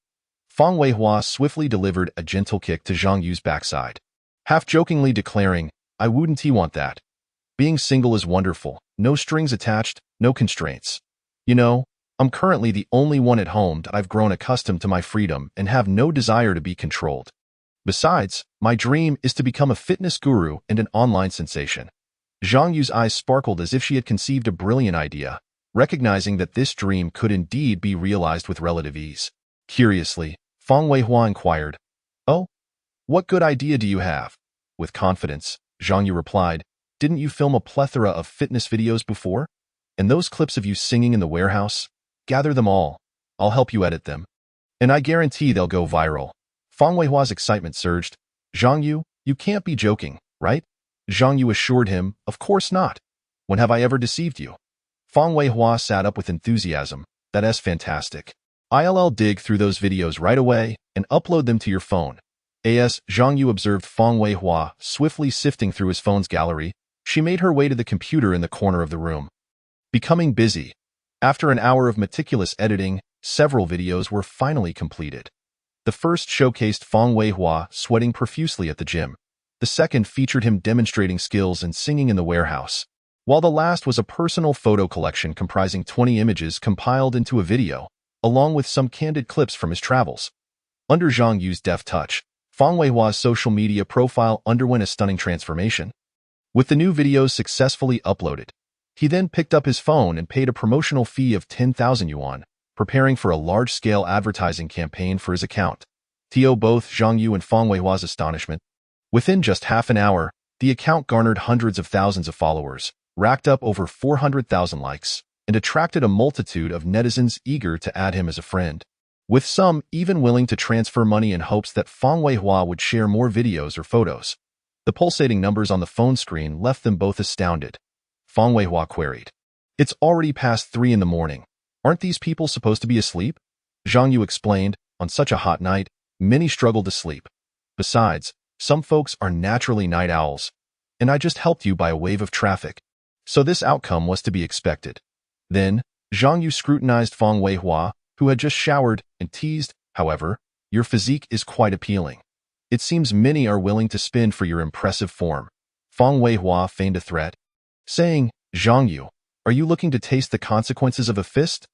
Fang Weihua swiftly delivered a gentle kick to Zhang Yu's backside, half-jokingly declaring, I wouldn't want that. Being single is wonderful, no strings attached, no constraints. You know, I'm currently the only one at home that I've grown accustomed to my freedom and have no desire to be controlled. Besides, my dream is to become a fitness guru and an online sensation. Zhang Yu's eyes sparkled as if she had conceived a brilliant idea, recognizing that this dream could indeed be realized with relative ease. Curiously, Fang Weihua inquired, oh, what good idea do you have? With confidence, Zhang Yu replied, didn't you film a plethora of fitness videos before? And those clips of you singing in the warehouse? Gather them all. I'll help you edit them. And I guarantee they'll go viral. Fang Weihua's excitement surged. Zhang Yu, you can't be joking, right? Zhang Yu assured him, of course not. When have I ever deceived you? Fang Weihua sat up with enthusiasm. That's fantastic. I'll dig through those videos right away and upload them to your phone. As Zhang Yu observed Fang Weihua swiftly sifting through his phone's gallery, she made her way to the computer in the corner of the room. Becoming busy. After an hour of meticulous editing, several videos were finally completed. The first showcased Fang Weihua sweating profusely at the gym. The second featured him demonstrating skills and singing in the warehouse, while the last was a personal photo collection comprising 20 images compiled into a video, along with some candid clips from his travels. Under Zhang Yu's deft touch, Fang Weihua's social media profile underwent a stunning transformation. With the new videos successfully uploaded, he then picked up his phone and paid a promotional fee of 10,000 yuan, preparing for a large-scale advertising campaign for his account. To both Zhang Yu and Fang Weihua's astonishment, within just half an hour, the account garnered hundreds of thousands of followers, racked up over 400,000 likes, and attracted a multitude of netizens eager to add him as a friend, with some even willing to transfer money in hopes that Fang Weihua would share more videos or photos. The pulsating numbers on the phone screen left them both astounded. Fang Weihua queried, it's already past 3 in the morning. Aren't these people supposed to be asleep? Zhang Yu explained, on such a hot night, many struggle to sleep. Besides, some folks are naturally night owls, and I just helped you by a wave of traffic. So this outcome was to be expected. Then, Zhang Yu scrutinized Fang Weihua, who had just showered, and teased, however, your physique is quite appealing. It seems many are willing to spend for your impressive form. Fang Weihua feigned a threat, saying, Zhang Yu, are you looking to taste the consequences of a fist?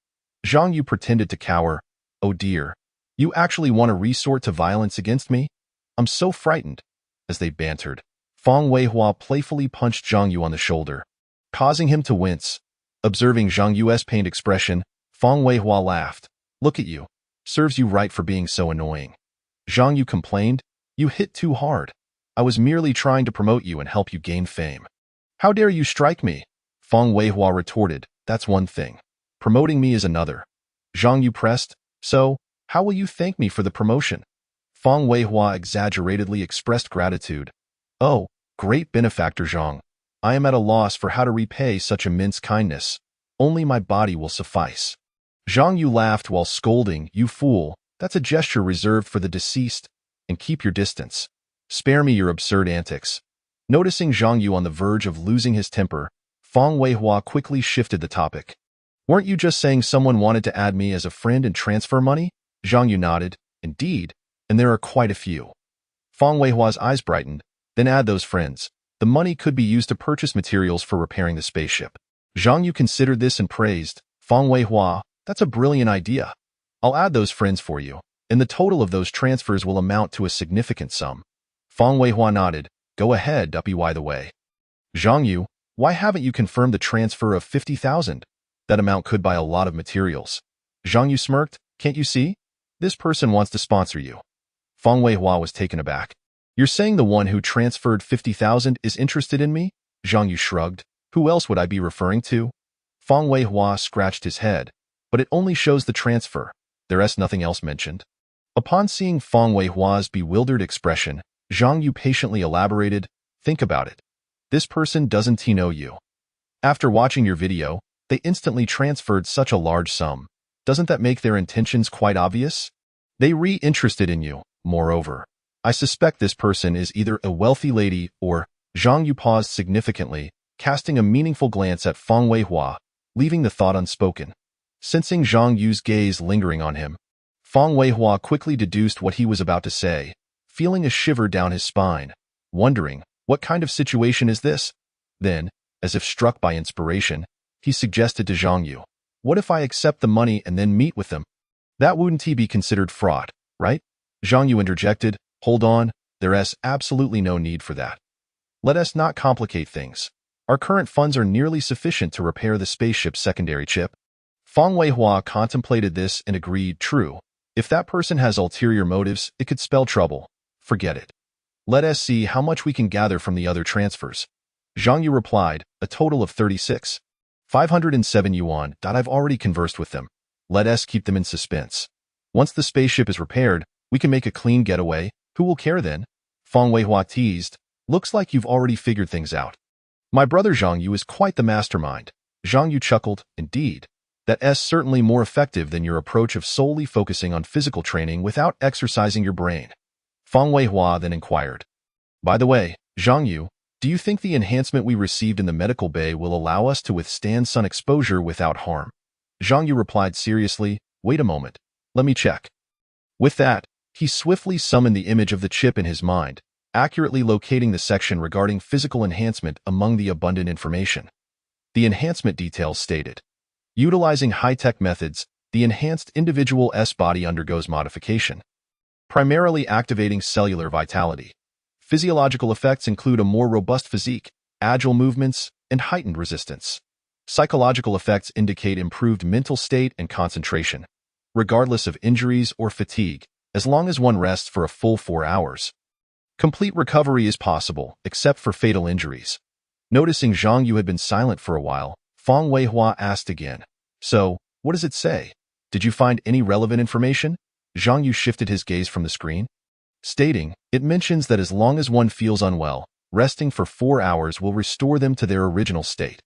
Zhang Yu pretended to cower. Oh dear, you actually want to resort to violence against me? I'm so frightened. As they bantered, Fang Weihua playfully punched Zhang Yu on the shoulder, causing him to wince. Observing Zhang Yu's pained expression, Fang Weihua laughed. Look at you. Serves you right for being so annoying. Zhang Yu complained, you hit too hard. I was merely trying to promote you and help you gain fame. How dare you strike me? Fang Weihua retorted, that's one thing. Promoting me is another. Zhang Yu pressed, so, how will you thank me for the promotion? Fang Weihua exaggeratedly expressed gratitude. Oh, great benefactor Zhang. I am at a loss for how to repay such immense kindness. Only my body will suffice. Zhang Yu laughed while scolding, you fool, that's a gesture reserved for the deceased, and keep your distance. Spare me your absurd antics. Noticing Zhang Yu on the verge of losing his temper, Fang Weihua quickly shifted the topic. Weren't you just saying someone wanted to add me as a friend and transfer money? Zhang Yu nodded. Indeed, and there are quite a few. Fang Weihua's eyes brightened. Then add those friends. The money could be used to purchase materials for repairing the spaceship. Zhang Yu considered this and praised. Fang Weihua, that's a brilliant idea. I'll add those friends for you, and the total of those transfers will amount to a significant sum. Fang Weihua nodded. Go ahead, by the way. Zhang Yu, why haven't you confirmed the transfer of 50,000? That amount could buy a lot of materials. Zhang Yu smirked. Can't you see? This person wants to sponsor you. Feng Weihua was taken aback. You're saying the one who transferred 50,000 is interested in me? Zhang Yu shrugged. Who else would I be referring to? Feng Weihua scratched his head. But it only shows the transfer. There's nothing else mentioned. Upon seeing Feng Weihua's bewildered expression, Zhang Yu patiently elaborated, think about it. This person doesn't know you. After watching your video, they instantly transferred such a large sum. Doesn't that make their intentions quite obvious? They re-interested in you. Moreover, I suspect this person is either a wealthy lady or… Zhang Yu paused significantly, casting a meaningful glance at Feng Weihua, leaving the thought unspoken. Sensing Zhang Yu's gaze lingering on him, Feng Weihua quickly deduced what he was about to say, feeling a shiver down his spine, wondering, what kind of situation is this? Then, as if struck by inspiration, he suggested to Zhang Yu, what if I accept the money and then meet with them? That wouldn't be considered fraud, right? Zhang Yu interjected, hold on, there's absolutely no need for that. Let us not complicate things. Our current funds are nearly sufficient to repair the spaceship's secondary chip. Feng Weihua contemplated this and agreed, true. If that person has ulterior motives, it could spell trouble. Forget it. Let us see how much we can gather from the other transfers. Zhang Yu replied, a total of 36,507 yuan. I've already conversed with them. Let us keep them in suspense. Once the spaceship is repaired, we can make a clean getaway. Who will care then? Feng Weihua teased, looks like you've already figured things out. My brother Zhang Yu is quite the mastermind. Zhang Yu chuckled, indeed. That's certainly more effective than your approach of solely focusing on physical training without exercising your brain. Feng Weihua then inquired. By the way, Zhang Yu, do you think the enhancement we received in the medical bay will allow us to withstand sun exposure without harm? Zhang Yu replied seriously, wait a moment. Let me check. With that, he swiftly summoned the image of the chip in his mind, accurately locating the section regarding physical enhancement among the abundant information. The enhancement details stated. Utilizing high-tech methods, the enhanced individual S-body undergoes modification, primarily activating cellular vitality. Physiological effects include a more robust physique, agile movements, and heightened resistance. Psychological effects indicate improved mental state and concentration, regardless of injuries or fatigue, as long as one rests for a full 4 hours. Complete recovery is possible, except for fatal injuries. Noticing Zhang Yu had been silent for a while, Feng Weihua asked again, so, what does it say? Did you find any relevant information? Zhang Yu shifted his gaze from the screen, stating, it mentions that as long as one feels unwell, resting for 4 hours will restore them to their original state.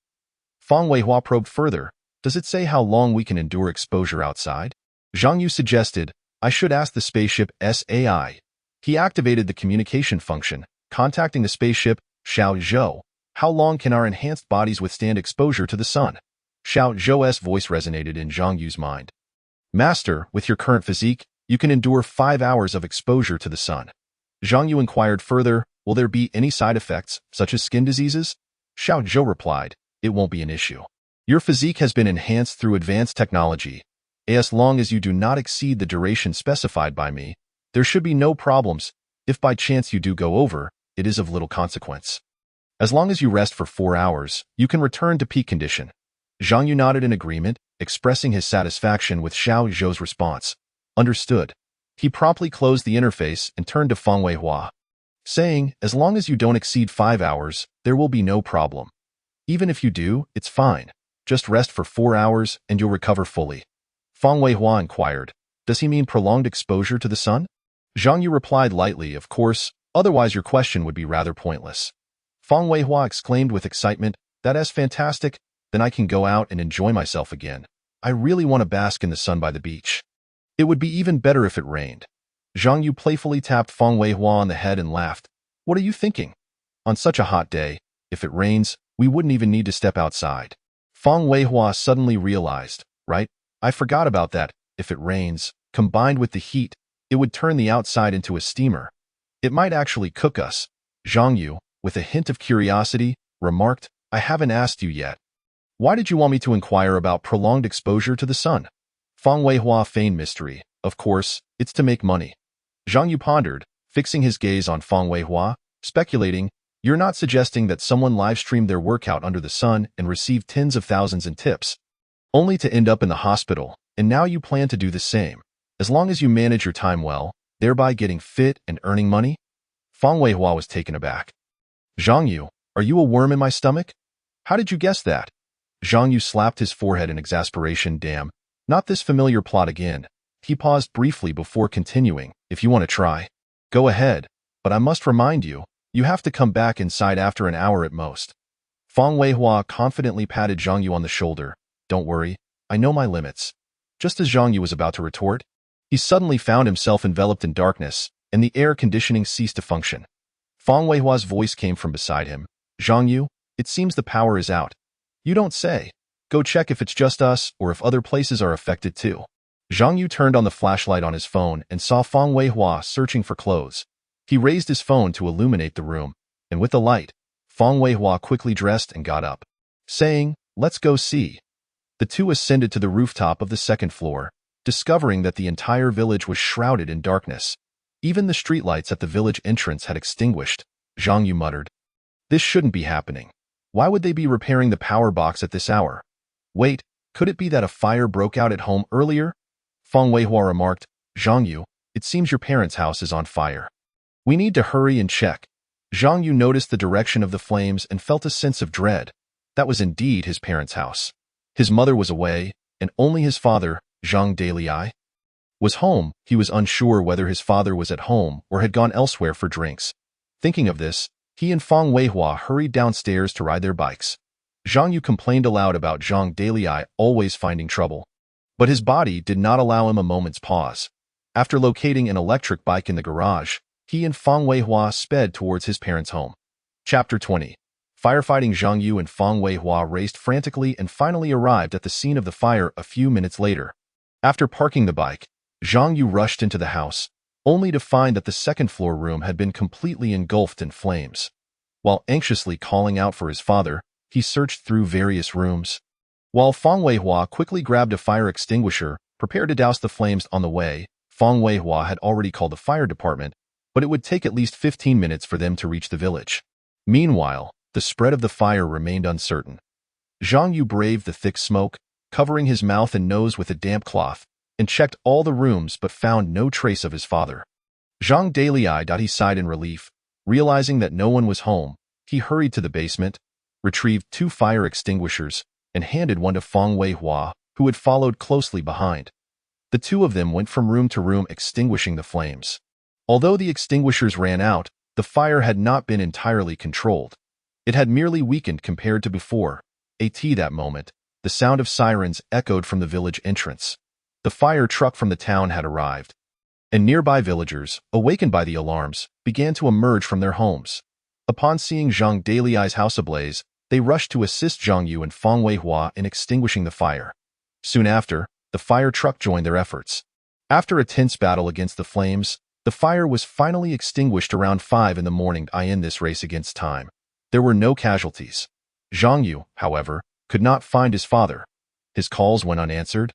Feng Weihua probed further, does it say how long we can endure exposure outside? Zhang Yu suggested, I should ask the spaceship SAI. He activated the communication function, contacting the spaceship, Xiao Zhou. How long can our enhanced bodies withstand exposure to the sun? Xiao Zhou's voice resonated in Zhang Yu's mind. Master, with your current physique, you can endure 5 hours of exposure to the sun. Zhang Yu inquired further, will there be any side effects, such as skin diseases? Xiao Zhou replied, it won't be an issue. Your physique has been enhanced through advanced technology. As long as you do not exceed the duration specified by me, there should be no problems. If by chance you do go over, it is of little consequence. As long as you rest for 4 hours, you can return to peak condition. Zhang Yu nodded in agreement, expressing his satisfaction with Xiao Zhou's response. Understood. He promptly closed the interface and turned to Feng Weihua, saying, as long as you don't exceed 5 hours, there will be no problem. Even if you do, it's fine. Just rest for 4 hours and you'll recover fully. Feng Weihua inquired, does he mean prolonged exposure to the sun? Zhang Yu replied lightly, of course, otherwise your question would be rather pointless. Feng Weihua exclaimed with excitement, that's fantastic, then I can go out and enjoy myself again. I really want to bask in the sun by the beach. It would be even better if it rained. Zhang Yu playfully tapped Feng Weihua on the head and laughed. What are you thinking? On such a hot day, if it rains, we wouldn't even need to step outside. Feng Weihua suddenly realized, right? I forgot about that. If it rains, combined with the heat, it would turn the outside into a steamer. It might actually cook us. Zhang Yu, with a hint of curiosity, remarked, I haven't asked you yet. Why did you want me to inquire about prolonged exposure to the sun? Feng Weihua feigned mystery. Of course, it's to make money. Zhang Yu pondered, fixing his gaze on Feng Weihua, speculating, You're not suggesting that someone live-streamed their workout under the sun and received tens of thousands in tips, only to end up in the hospital, and now you plan to do the same, as long as you manage your time well, thereby getting fit and earning money? Fang Weihua was taken aback. Zhang Yu, are you a worm in my stomach? How did you guess that? Zhang Yu slapped his forehead in exasperation. Damn, not this familiar plot again. He paused briefly before continuing. If you want to try, go ahead, but I must remind you, you have to come back inside after an hour at most. Fang Weihua confidently patted Zhang Yu on the shoulder. Don't worry, I know my limits. Just as Zhang Yu was about to retort, he suddenly found himself enveloped in darkness, and the air conditioning ceased to function. Fang Weihua's voice came from beside him. Zhang Yu, it seems the power is out. You don't say. Go check if it's just us or if other places are affected too. Zhang Yu turned on the flashlight on his phone and saw Fang Weihua searching for clothes. He raised his phone to illuminate the room, and with the light, Fang Weihua quickly dressed and got up, saying, "Let's go see." The two ascended to the rooftop of the second floor, discovering that the entire village was shrouded in darkness. Even the streetlights at the village entrance had extinguished. Zhang Yu muttered, "This shouldn't be happening. Why would they be repairing the power box at this hour? Wait, could it be that a fire broke out at home earlier?" Fang Weihua remarked, "Zhang Yu, it seems your parents' house is on fire. We need to hurry and check." Zhang Yu noticed the direction of the flames and felt a sense of dread. That was indeed his parents' house. His mother was away, and only his father, Zhang Dalei, was home. He was unsure whether his father was at home or had gone elsewhere for drinks. Thinking of this, he and Fang Weihua hurried downstairs to ride their bikes. Zhang Yu complained aloud about Zhang Dalei always finding trouble, but his body did not allow him a moment's pause. After locating an electric bike in the garage, he and Fang Weihua sped towards his parents' home. Chapter 20. Firefighting. Zhang Yu and Fang Weihua raced frantically and finally arrived at the scene of the fire a few minutes later. After parking the bike, Zhang Yu rushed into the house, only to find that the second-floor room had been completely engulfed in flames. While anxiously calling out for his father, he searched through various rooms. While Fang Weihua quickly grabbed a fire extinguisher, prepared to douse the flames on the way, Fang Weihua had already called the fire department, but it would take at least 15 minutes for them to reach the village. Meanwhile, the spread of the fire remained uncertain. Zhang Yu braved the thick smoke, covering his mouth and nose with a damp cloth, and checked all the rooms but found no trace of his father. Zhang Dalei. He sighed in relief. Realizing that no one was home, he hurried to the basement, retrieved 2 fire extinguishers, and handed one to Fang Weihua, who had followed closely behind. The two of them went from room to room extinguishing the flames. Although the extinguishers ran out, the fire had not been entirely controlled. It had merely weakened compared to before. At that moment, the sound of sirens echoed from the village entrance. The fire truck from the town had arrived, and nearby villagers, awakened by the alarms, began to emerge from their homes. Upon seeing Zhang Dalei's house ablaze, they rushed to assist Zhang Yu and Fang Weihua in extinguishing the fire. Soon after, the fire truck joined their efforts. After a tense battle against the flames, the fire was finally extinguished around 5 in the morning. In this race against time, there were no casualties. Zhang Yu, however, could not find his father. His calls went unanswered,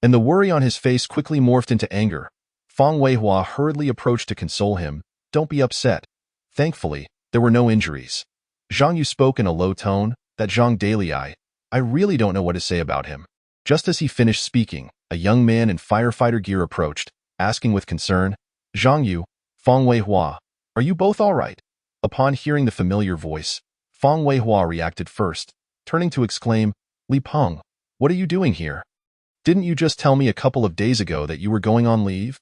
and the worry on his face quickly morphed into anger. Fang Weihua hurriedly approached to console him. "Don't be upset. Thankfully, there were no injuries." Zhang Yu spoke in a low tone. "That Zhang Dalei, I really don't know what to say about him." Just as he finished speaking, a young man in firefighter gear approached, asking with concern, "Zhang Yu, Fang Weihua, are you both all right?" Upon hearing the familiar voice, Fang Weihua reacted first, turning to exclaim, "Li Peng, what are you doing here? Didn't you just tell me a couple of days ago that you were going on leave?"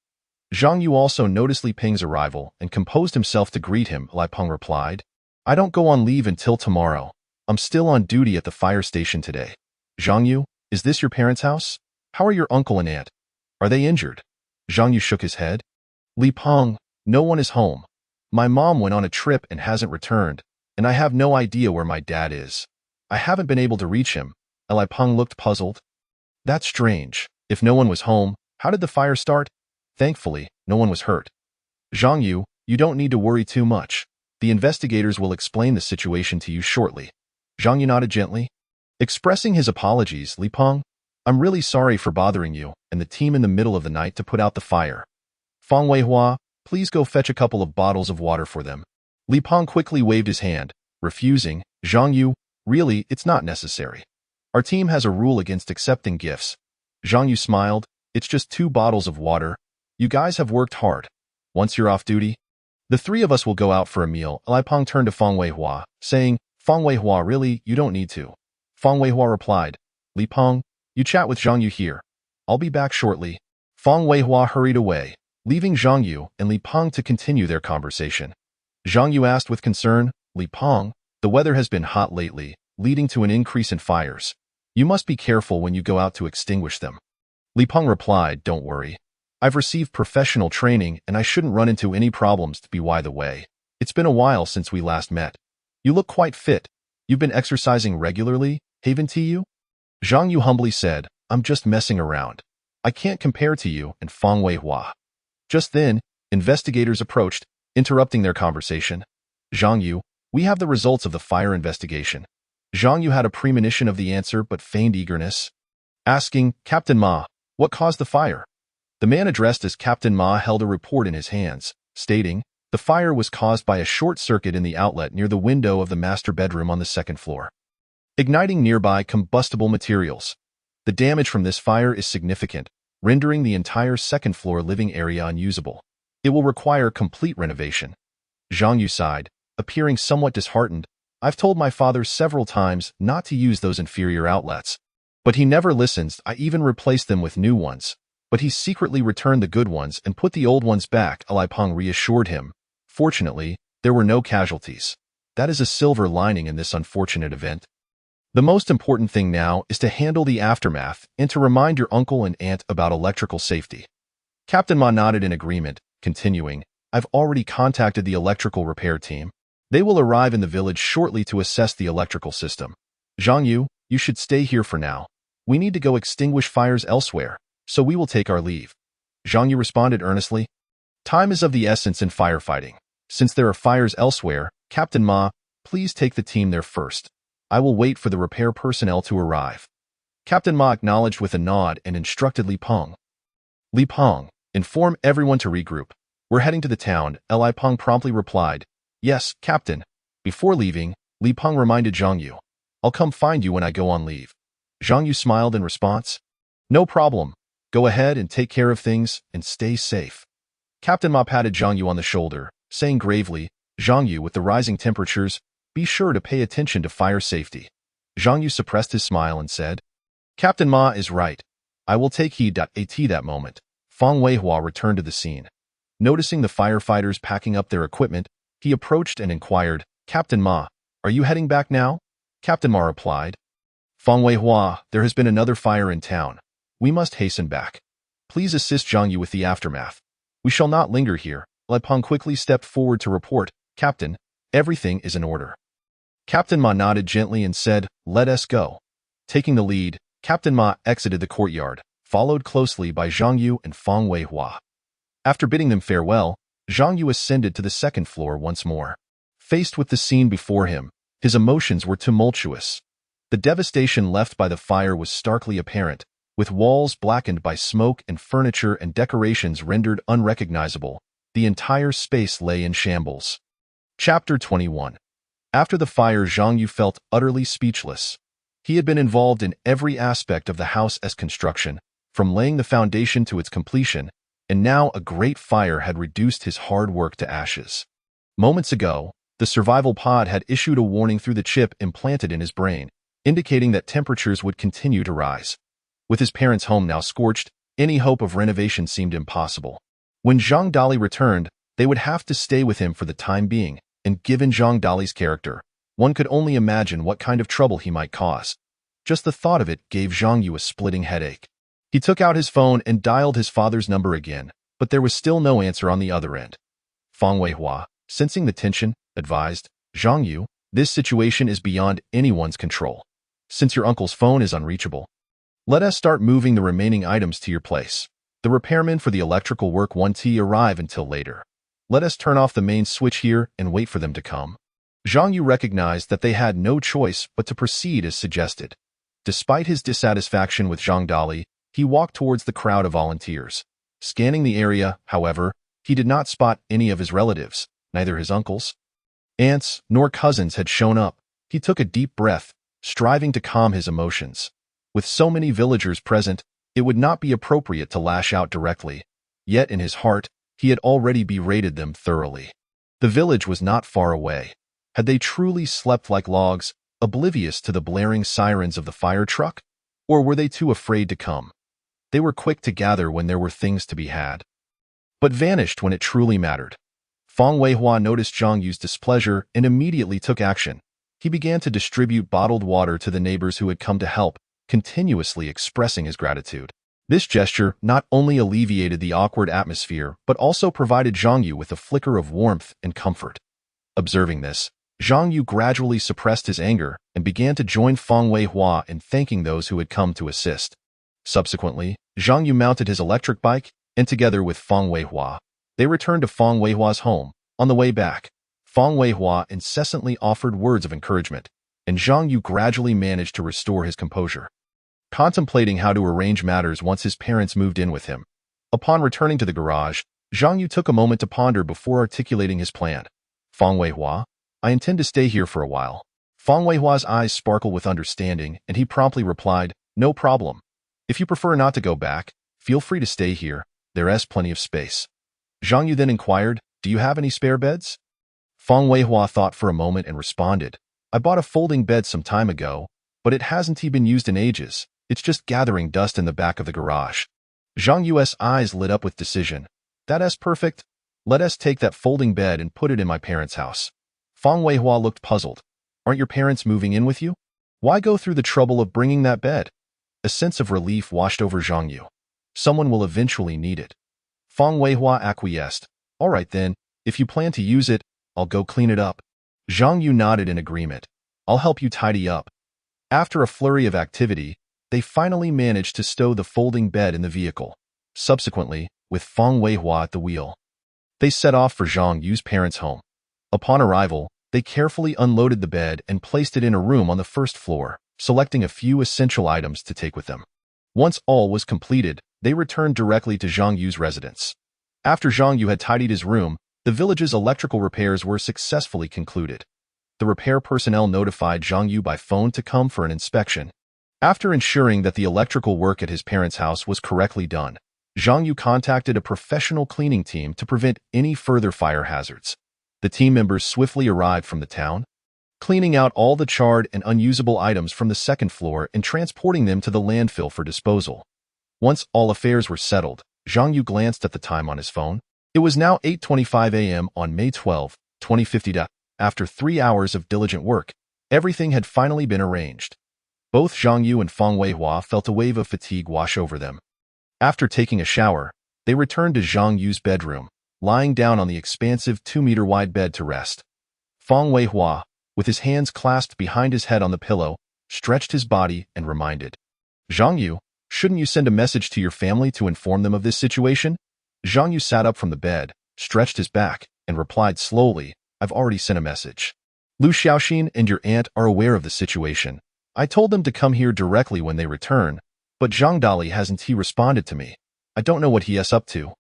Zhang Yu also noticed Li Peng's arrival and composed himself to greet him. Li Peng replied, "I don't go on leave until tomorrow. I'm still on duty at the fire station today." "Zhang Yu, is this your parents' house? How are your uncle and aunt? Are they injured?" Zhang Yu shook his head. "Li Peng, no one is home. My mom went on a trip and hasn't returned, and I have no idea where my dad is. I haven't been able to reach him." Li Peng looked puzzled. "That's strange. If no one was home, how did the fire start?" "Thankfully, no one was hurt. Zhang Yu, you don't need to worry too much. The investigators will explain the situation to you shortly." Zhang Yu nodded gently, expressing his apologies. "Li Peng, I'm really sorry for bothering you and the team in the middle of the night to put out the fire. Fang Weihua, please go fetch a couple of bottles of water for them." Li Peng quickly waved his hand, refusing. Zhang Yu, really, it's not necessary. Our team has a rule against accepting gifts. Zhang Yu smiled. It's just 2 bottles of water. You guys have worked hard. Once you're off duty, the 3 of us will go out for a meal. Li Peng turned to Feng Weihua, saying, Feng Weihua, really, you don't need to. Feng Weihua replied, Li Peng, you chat with Zhang Yu here. I'll be back shortly. Feng Weihua hurried away, leaving Zhang Yu and Li Peng to continue their conversation. Zhang Yu asked with concern, Li Peng, the weather has been hot lately, leading to an increase in fires. You must be careful when you go out to extinguish them. Li Peng replied, don't worry. I've received professional training and I shouldn't run into any problems. By the way, it's been a while since we last met. You look quite fit. You've been exercising regularly, haven't you? Zhang Yu humbly said, I'm just messing around. I can't compare to you and Feng Weihua. Just then, investigators approached, interrupting their conversation. Zhang Yu, we have the results of the fire investigation. Zhang Yu had a premonition of the answer but feigned eagerness, asking, Captain Ma, what caused the fire? The man addressed as Captain Ma held a report in his hands, stating, the fire was caused by a short circuit in the outlet near the window of the master bedroom on the 2nd floor, igniting nearby combustible materials. The damage from this fire is significant, rendering the entire 2nd floor living area unusable. It will require complete renovation. Zhang Yu sighed, appearing somewhat disheartened. I've told my father several times not to use those inferior outlets, but he never listens. I even replaced them with new ones, but he secretly returned the good ones and put the old ones back. Li Peng reassured him. Fortunately, there were no casualties. That is a silver lining in this unfortunate event. The most important thing now is to handle the aftermath and to remind your uncle and aunt about electrical safety. Captain Ma nodded in agreement, continuing, I've already contacted the electrical repair team. They will arrive in the village shortly to assess the electrical system. Zhang Yu, you should stay here for now. We need to go extinguish fires elsewhere, so we will take our leave. Zhang Yu responded earnestly. Time is of the essence in firefighting. Since there are fires elsewhere, Captain Ma, please take the team there first. I will wait for the repair personnel to arrive. Captain Ma acknowledged with a nod and instructed Li Peng. Li Peng, inform everyone to regroup. We're heading to the town. Li Peng promptly replied, Yes, Captain. Before leaving, Li Peng reminded Zhang Yu, I'll come find you when I go on leave. Zhang Yu smiled in response. No problem. Go ahead and take care of things and stay safe. Captain Ma patted Zhang Yu on the shoulder, saying gravely, Zhang Yu, with the rising temperatures, be sure to pay attention to fire safety. Zhang Yu suppressed his smile and said, Captain Ma is right. I will take heed. At that moment, Feng Weihua returned to the scene. Noticing the firefighters packing up their equipment, he approached and inquired, Captain Ma, are you heading back now? Captain Ma replied, Feng Weihua, there has been another fire in town. We must hasten back. Please assist Zhang Yu with the aftermath. We shall not linger here. Li Peng quickly stepped forward to report, Captain, everything is in order. Captain Ma nodded gently and said, let us go. Taking the lead, Captain Ma exited the courtyard, followed closely by Zhang Yu and Feng Weihua. After bidding them farewell, Zhang Yu ascended to the 2nd floor once more. Faced with the scene before him, his emotions were tumultuous. The devastation left by the fire was starkly apparent, with walls blackened by smoke and furniture and decorations rendered unrecognizable. The entire space lay in shambles. Chapter 21. After the fire, Zhang Yu felt utterly speechless. He had been involved in every aspect of the house's construction, from laying the foundation to its completion, and now a great fire had reduced his hard work to ashes. Moments ago, the survival pod had issued a warning through the chip implanted in his brain, indicating that temperatures would continue to rise. With his parents' home now scorched, any hope of renovation seemed impossible. When Zhang Dali returned, they would have to stay with him for the time being, and given Zhang Dali's character, one could only imagine what kind of trouble he might cause. Just the thought of it gave Zhang Yu a splitting headache. He took out his phone and dialed his father's number again, but there was still no answer on the other end. Feng Weihua, sensing the tension, advised, Zhang Yu, this situation is beyond anyone's control. Since your uncle's phone is unreachable, let us start moving the remaining items to your place. The repairmen for the electrical work won't arrive until later. Let us turn off the main switch here and wait for them to come. Zhang Yu recognized that they had no choice but to proceed as suggested. Despite his dissatisfaction with Zhang Dali, he walked towards the crowd of volunteers. Scanning the area, however, he did not spot any of his relatives, neither his uncles, Aunts nor cousins had shown up. He took a deep breath, striving to calm his emotions. With so many villagers present, it would not be appropriate to lash out directly. Yet in his heart, he had already berated them thoroughly. The village was not far away. Had they truly slept like logs, oblivious to the blaring sirens of the fire truck? Or were they too afraid to come? They were quick to gather when there were things to be had, but vanished when it truly mattered. Feng Weihua noticed Zhang Yu's displeasure and immediately took action. He began to distribute bottled water to the neighbors who had come to help, continuously expressing his gratitude. This gesture not only alleviated the awkward atmosphere, but also provided Zhang Yu with a flicker of warmth and comfort. Observing this, Zhang Yu gradually suppressed his anger and began to join Feng Weihua in thanking those who had come to assist. Subsequently, Zhang Yu mounted his electric bike, and together with Feng Weihua, they returned to Feng Weihua's home. On the way back, Feng Weihua incessantly offered words of encouragement, and Zhang Yu gradually managed to restore his composure. Contemplating how to arrange matters once his parents moved in with him. Upon returning to the garage, Zhang Yu took a moment to ponder before articulating his plan. Feng Weihua, I intend to stay here for a while. Feng Weihua's eyes sparkled with understanding, and he promptly replied, no problem. If you prefer not to go back, feel free to stay here. There's plenty of space. Zhang Yu then inquired, do you have any spare beds? Feng Weihua thought for a moment and responded, I bought a folding bed some time ago, but it hasn't been used in ages. It's just gathering dust in the back of the garage. Zhang Yu's eyes lit up with decision. That's perfect. Let us take that folding bed and put it in my parents' house. Feng Weihua looked puzzled. Aren't your parents moving in with you? Why go through the trouble of bringing that bed? A sense of relief washed over Zhang Yu. Someone will eventually need it. Feng Weihua acquiesced. All right then, if you plan to use it, I'll go clean it up. Zhang Yu nodded in agreement. I'll help you tidy up. After a flurry of activity, they finally managed to stow the folding bed in the vehicle. Subsequently, with Feng Weihua at the wheel, they set off for Zhang Yu's parents' home. Upon arrival, they carefully unloaded the bed and placed it in a room on the first floor, selecting a few essential items to take with them. Once all was completed, they returned directly to Zhang Yu's residence. After Zhang Yu had tidied his room, the village's electrical repairs were successfully concluded. The repair personnel notified Zhang Yu by phone to come for an inspection. After ensuring that the electrical work at his parents' house was correctly done, Zhang Yu contacted a professional cleaning team to prevent any further fire hazards. The team members swiftly arrived from the town, cleaning out all the charred and unusable items from the second floor and transporting them to the landfill for disposal. Once all affairs were settled, Zhang Yu glanced at the time on his phone. It was now 8:25 a.m. on May 12, 2050. After 3 hours of diligent work, everything had finally been arranged. Both Zhang Yu and Feng Weihua felt a wave of fatigue wash over them. After taking a shower, they returned to Zhang Yu's bedroom, lying down on the expansive 2-meter-wide bed to rest. Feng Weihua, with his hands clasped behind his head on the pillow, stretched his body and reminded. Zhang Yu, shouldn't you send a message to your family to inform them of this situation? Zhang Yu sat up from the bed, stretched his back, and replied slowly, I've already sent a message. Lu Xiaoxin and your aunt are aware of the situation. I told them to come here directly when they return, but Zhang Dali hasn't responded to me. I don't know what he is up to.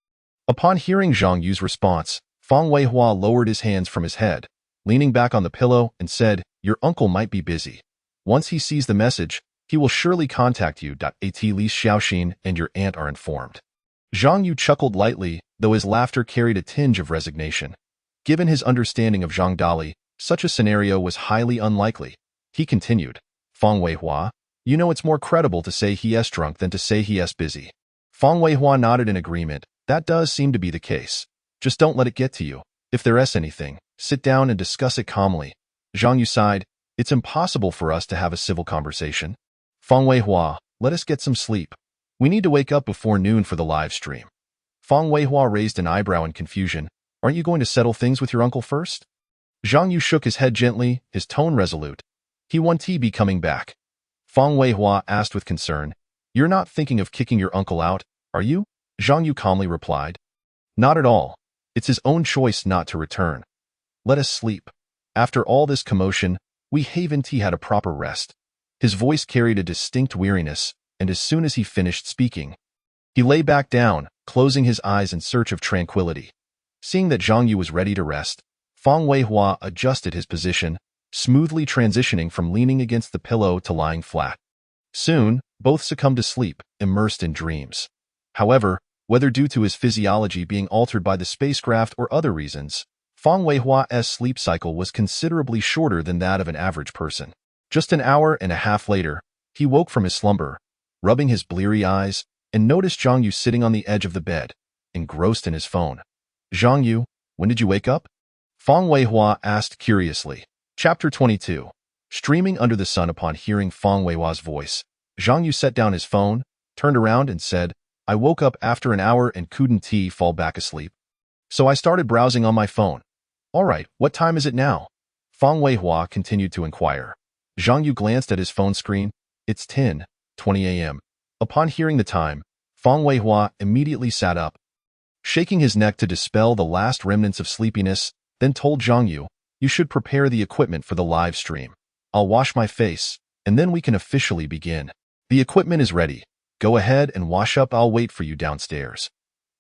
Upon hearing Zhang Yu's response, Feng Weihua lowered his hands from his head, leaning back on the pillow and said, your uncle might be busy. Once he sees the message, he will surely contact you. At Li Xiaoxin and your aunt are informed. Zhang Yu chuckled lightly, though his laughter carried a tinge of resignation. Given his understanding of Zhang Dali, such a scenario was highly unlikely. He continued, Feng Weihua, you know it's more credible to say he is drunk than to say he is busy. Feng Weihua nodded in agreement. That does seem to be the case. Just don't let it get to you. If there is anything, sit down and discuss it calmly. Zhang Yu sighed. It's impossible for us to have a civil conversation. Feng Weihua, let us get some sleep. We need to wake up before noon for the live stream. Feng Weihua raised an eyebrow in confusion. Aren't you going to settle things with your uncle first? Zhang Yu shook his head gently, his tone resolute. He won't be coming back. Feng Weihua asked with concern. You're not thinking of kicking your uncle out, are you? Zhang Yu calmly replied. Not at all. It's his own choice not to return. Let us sleep. After all this commotion, we haven't had a proper rest. His voice carried a distinct weariness, and as soon as he finished speaking, he lay back down, closing his eyes in search of tranquility. Seeing that Zhang Yu was ready to rest, Fang Weihua adjusted his position, smoothly transitioning from leaning against the pillow to lying flat. Soon, both succumbed to sleep, immersed in dreams. However, whether due to his physiology being altered by the spacecraft or other reasons, Fang Weihua's sleep cycle was considerably shorter than that of an average person. Just an hour and a half later, he woke from his slumber, rubbing his bleary eyes, and noticed Zhang Yu sitting on the edge of the bed, engrossed in his phone. "Zhang Yu, when did you wake up?" Fang Weihua asked curiously. Chapter 22. Streaming under the sun. Upon hearing Fang Weihua's voice, Zhang Yu set down his phone, turned around and said, "I woke up after an hour and couldn't fall back asleep. So I started browsing on my phone." "All right, what time is it now?" Fang Weihua continued to inquire. Zhang Yu glanced at his phone screen. "It's 10:20 a.m. Upon hearing the time, Fang Weihua immediately sat up, shaking his neck to dispel the last remnants of sleepiness, then told Zhang Yu, "You should prepare the equipment for the live stream. I'll wash my face, and then we can officially begin. The equipment is ready. Go ahead and wash up. I'll wait for you downstairs."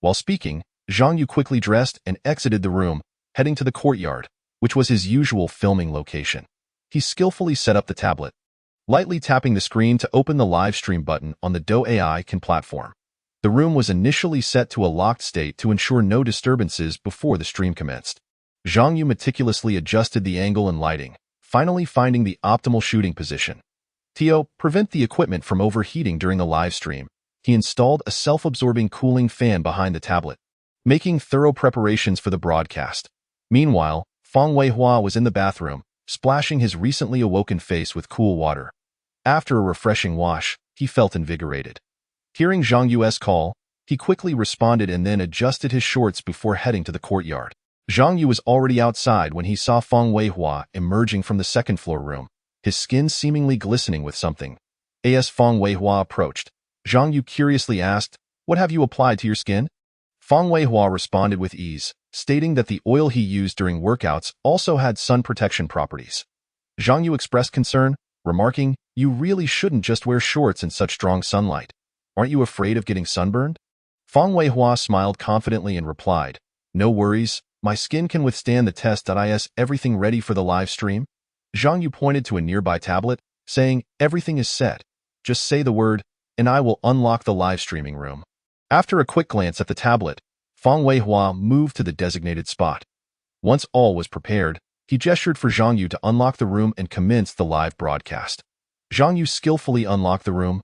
While speaking, Zhang Yu quickly dressed and exited the room, heading to the courtyard, which was his usual filming location. He skillfully set up the tablet, lightly tapping the screen to open the live stream button on the Do.ai platform. The room was initially set to a locked state to ensure no disturbances before the stream commenced. Zhang Yu meticulously adjusted the angle and lighting, finally finding the optimal shooting position. To prevent the equipment from overheating during the live stream, he installed a self-absorbing cooling fan behind the tablet, making thorough preparations for the broadcast. Meanwhile, Fang Weihua was in the bathroom, splashing his recently awoken face with cool water. After a refreshing wash, he felt invigorated. Hearing Zhang Yu's call, he quickly responded and then adjusted his shorts before heading to the courtyard. Zhang Yu was already outside when he saw Fang Weihua emerging from the second-floor room, his skin seemingly glistening with something. As Fang Weihua approached, Zhang Yu curiously asked, "What have you applied to your skin?" Fang Weihua responded with ease, stating that the oil he used during workouts also had sun protection properties. Zhang Yu expressed concern, remarking, "You really shouldn't just wear shorts in such strong sunlight. Aren't you afraid of getting sunburned?" Fang Weihua smiled confidently and replied, "No worries, my skin can withstand the test. Is everything ready for the live stream?" Zhang Yu pointed to a nearby tablet, saying, "Everything is set. Just say the word, and I will unlock the live streaming room." After a quick glance at the tablet, Fang Weihua moved to the designated spot. Once all was prepared, he gestured for Zhang Yu to unlock the room and commence the live broadcast. Zhang Yu skillfully unlocked the room,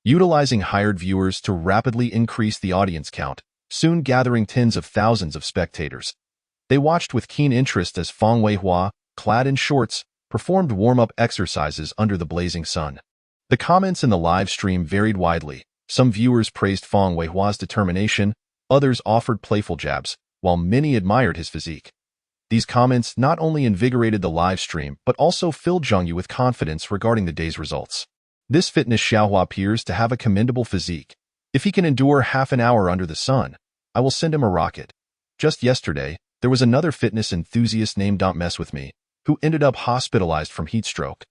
utilizing hired viewers to rapidly increase the audience count, soon gathering tens of thousands of spectators. They watched with keen interest as Fang Weihua, clad in shorts, performed warm-up exercises under the blazing sun. The comments in the live stream varied widely. Some viewers praised Fang Weihua's determination, others offered playful jabs, while many admired his physique. These comments not only invigorated the live stream but also filled Zhang Yu with confidence regarding the day's results. This fitness xiaohua appears to have a commendable physique. If he can endure half an hour under the sun, I will send him a rocket. Just yesterday, there was another fitness enthusiast named Don't Mess With Me, who ended up hospitalized from heat stroke.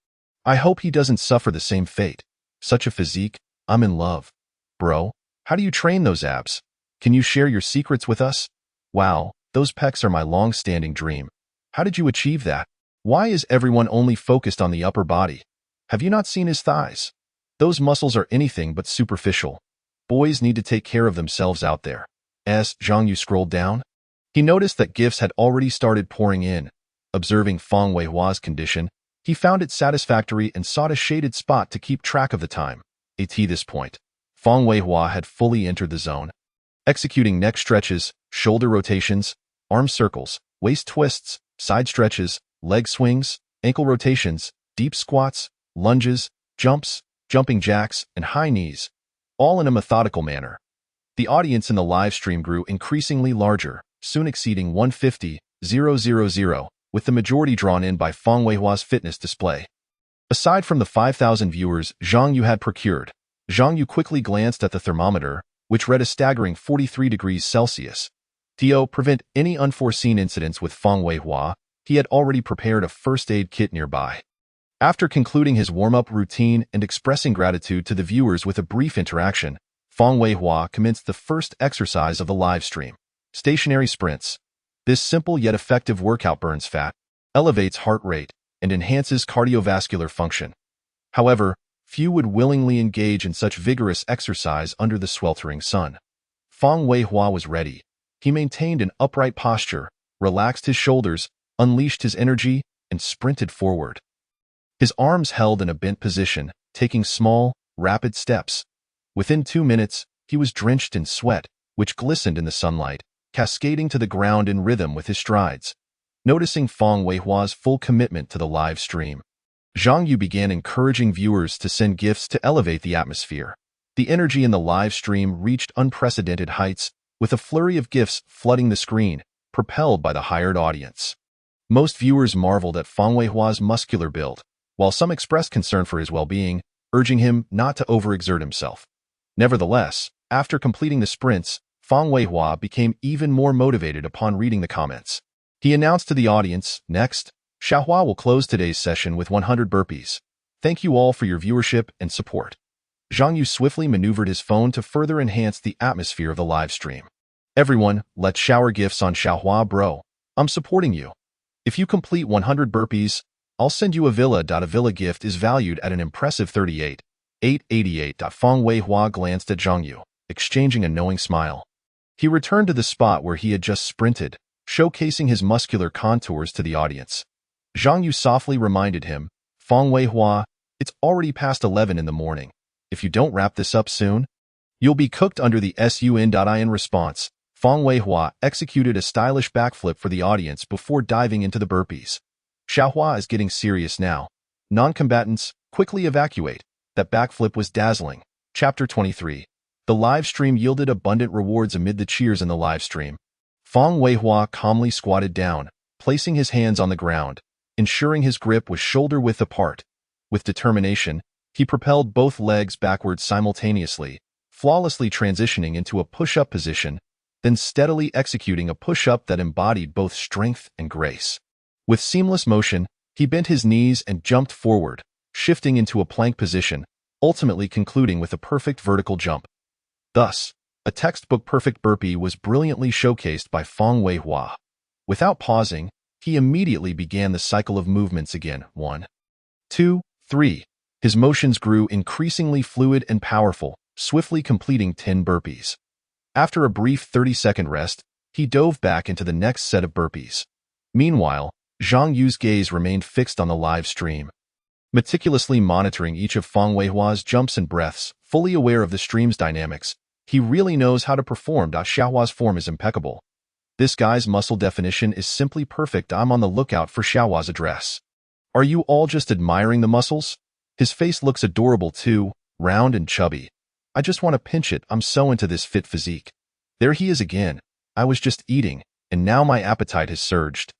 I hope he doesn't suffer the same fate. Such a physique, I'm in love. Bro, how do you train those abs? Can you share your secrets with us? Wow, those pecs are my long-standing dream. How did you achieve that? Why is everyone only focused on the upper body? Have you not seen his thighs? Those muscles are anything but superficial. Boys need to take care of themselves out there. As Zhang Yu scrolled down, he noticed that gifts had already started pouring in. Observing Fang Weihua's condition, he found it satisfactory and sought a shaded spot to keep track of the time. At this point, Fang Weihua had fully entered the zone, executing neck stretches, shoulder rotations, arm circles, waist twists, side stretches, leg swings, ankle rotations, deep squats, lunges, jumps, jumping jacks, and high knees, all in a methodical manner. The audience in the live stream grew increasingly larger, soon exceeding 150,000, with the majority drawn in by Fang Weihua's fitness display. Aside from the 5,000 viewers Zhang Yu had procured, Zhang Yu quickly glanced at the thermometer, which read a staggering 43 degrees Celsius. To prevent any unforeseen incidents with Fang Weihua, he had already prepared a first aid kit nearby. After concluding his warm-up routine and expressing gratitude to the viewers with a brief interaction, Fang Weihua commenced the first exercise of the live stream: stationary sprints. This simple yet effective workout burns fat, elevates heart rate, and enhances cardiovascular function. However, few would willingly engage in such vigorous exercise under the sweltering sun. Fang Weihua was ready. He maintained an upright posture, relaxed his shoulders, unleashed his energy, and sprinted forward. His arms held in a bent position, taking small, rapid steps. Within 2 minutes, he was drenched in sweat, which glistened in the sunlight, cascading to the ground in rhythm with his strides. Noticing Fang Weihua's full commitment to the live stream, Zhang Yu began encouraging viewers to send gifts to elevate the atmosphere. The energy in the live stream reached unprecedented heights, with a flurry of gifts flooding the screen, propelled by the hired audience. Most viewers marveled at Fang Weihua's muscular build, while some expressed concern for his well-being, urging him not to overexert himself. Nevertheless, after completing the sprints, Fang Weihua became even more motivated upon reading the comments. He announced to the audience, "Next, Xiaohua will close today's session with 100 burpees. Thank you all for your viewership and support." Zhang Yu swiftly maneuvered his phone to further enhance the atmosphere of the live stream. "Everyone, let's shower gifts on Xiaohua, bro. I'm supporting you. If you complete 100 burpees, I'll send you a villa. A villa gift is valued at an impressive 38,888. Fang Weihua glanced at Zhang Yu, exchanging a knowing smile. He returned to the spot where he had just sprinted, showcasing his muscular contours to the audience. Zhang Yu softly reminded him, "Fang Weihua, it's already past 11 in the morning. If you don't wrap this up soon, you'll be cooked under the sun. In response, Fang Weihua executed a stylish backflip for the audience before diving into the burpees. "Xiaohua is getting serious now. Non-combatants, quickly evacuate." That backflip was dazzling. Chapter 23. The live stream yielded abundant rewards amid the cheers in the live stream. Fang Weihua calmly squatted down, placing his hands on the ground, ensuring his grip was shoulder-width apart. With determination, he propelled both legs backwards simultaneously, flawlessly transitioning into a push-up position, then steadily executing a push-up that embodied both strength and grace. With seamless motion, he bent his knees and jumped forward, shifting into a plank position, ultimately concluding with a perfect vertical jump. Thus, a textbook perfect burpee was brilliantly showcased by Fang Weihua. Without pausing, he immediately began the cycle of movements again. 1, 2, 3. His motions grew increasingly fluid and powerful, swiftly completing 10 burpees. After a brief 30-second rest, he dove back into the next set of burpees. Meanwhile, Zhang Yu's gaze remained fixed on the live stream, meticulously monitoring each of Fang Weihua's jumps and breaths, fully aware of the stream's dynamics. He really knows how to perform. Xiaohua's form is impeccable. This guy's muscle definition is simply perfect. I'm on the lookout for Xiaohua's address. Are you all just admiring the muscles? His face looks adorable too, round and chubby. I just want to pinch it. I'm so into this fit physique. There he is again. I was just eating, and now my appetite has surged."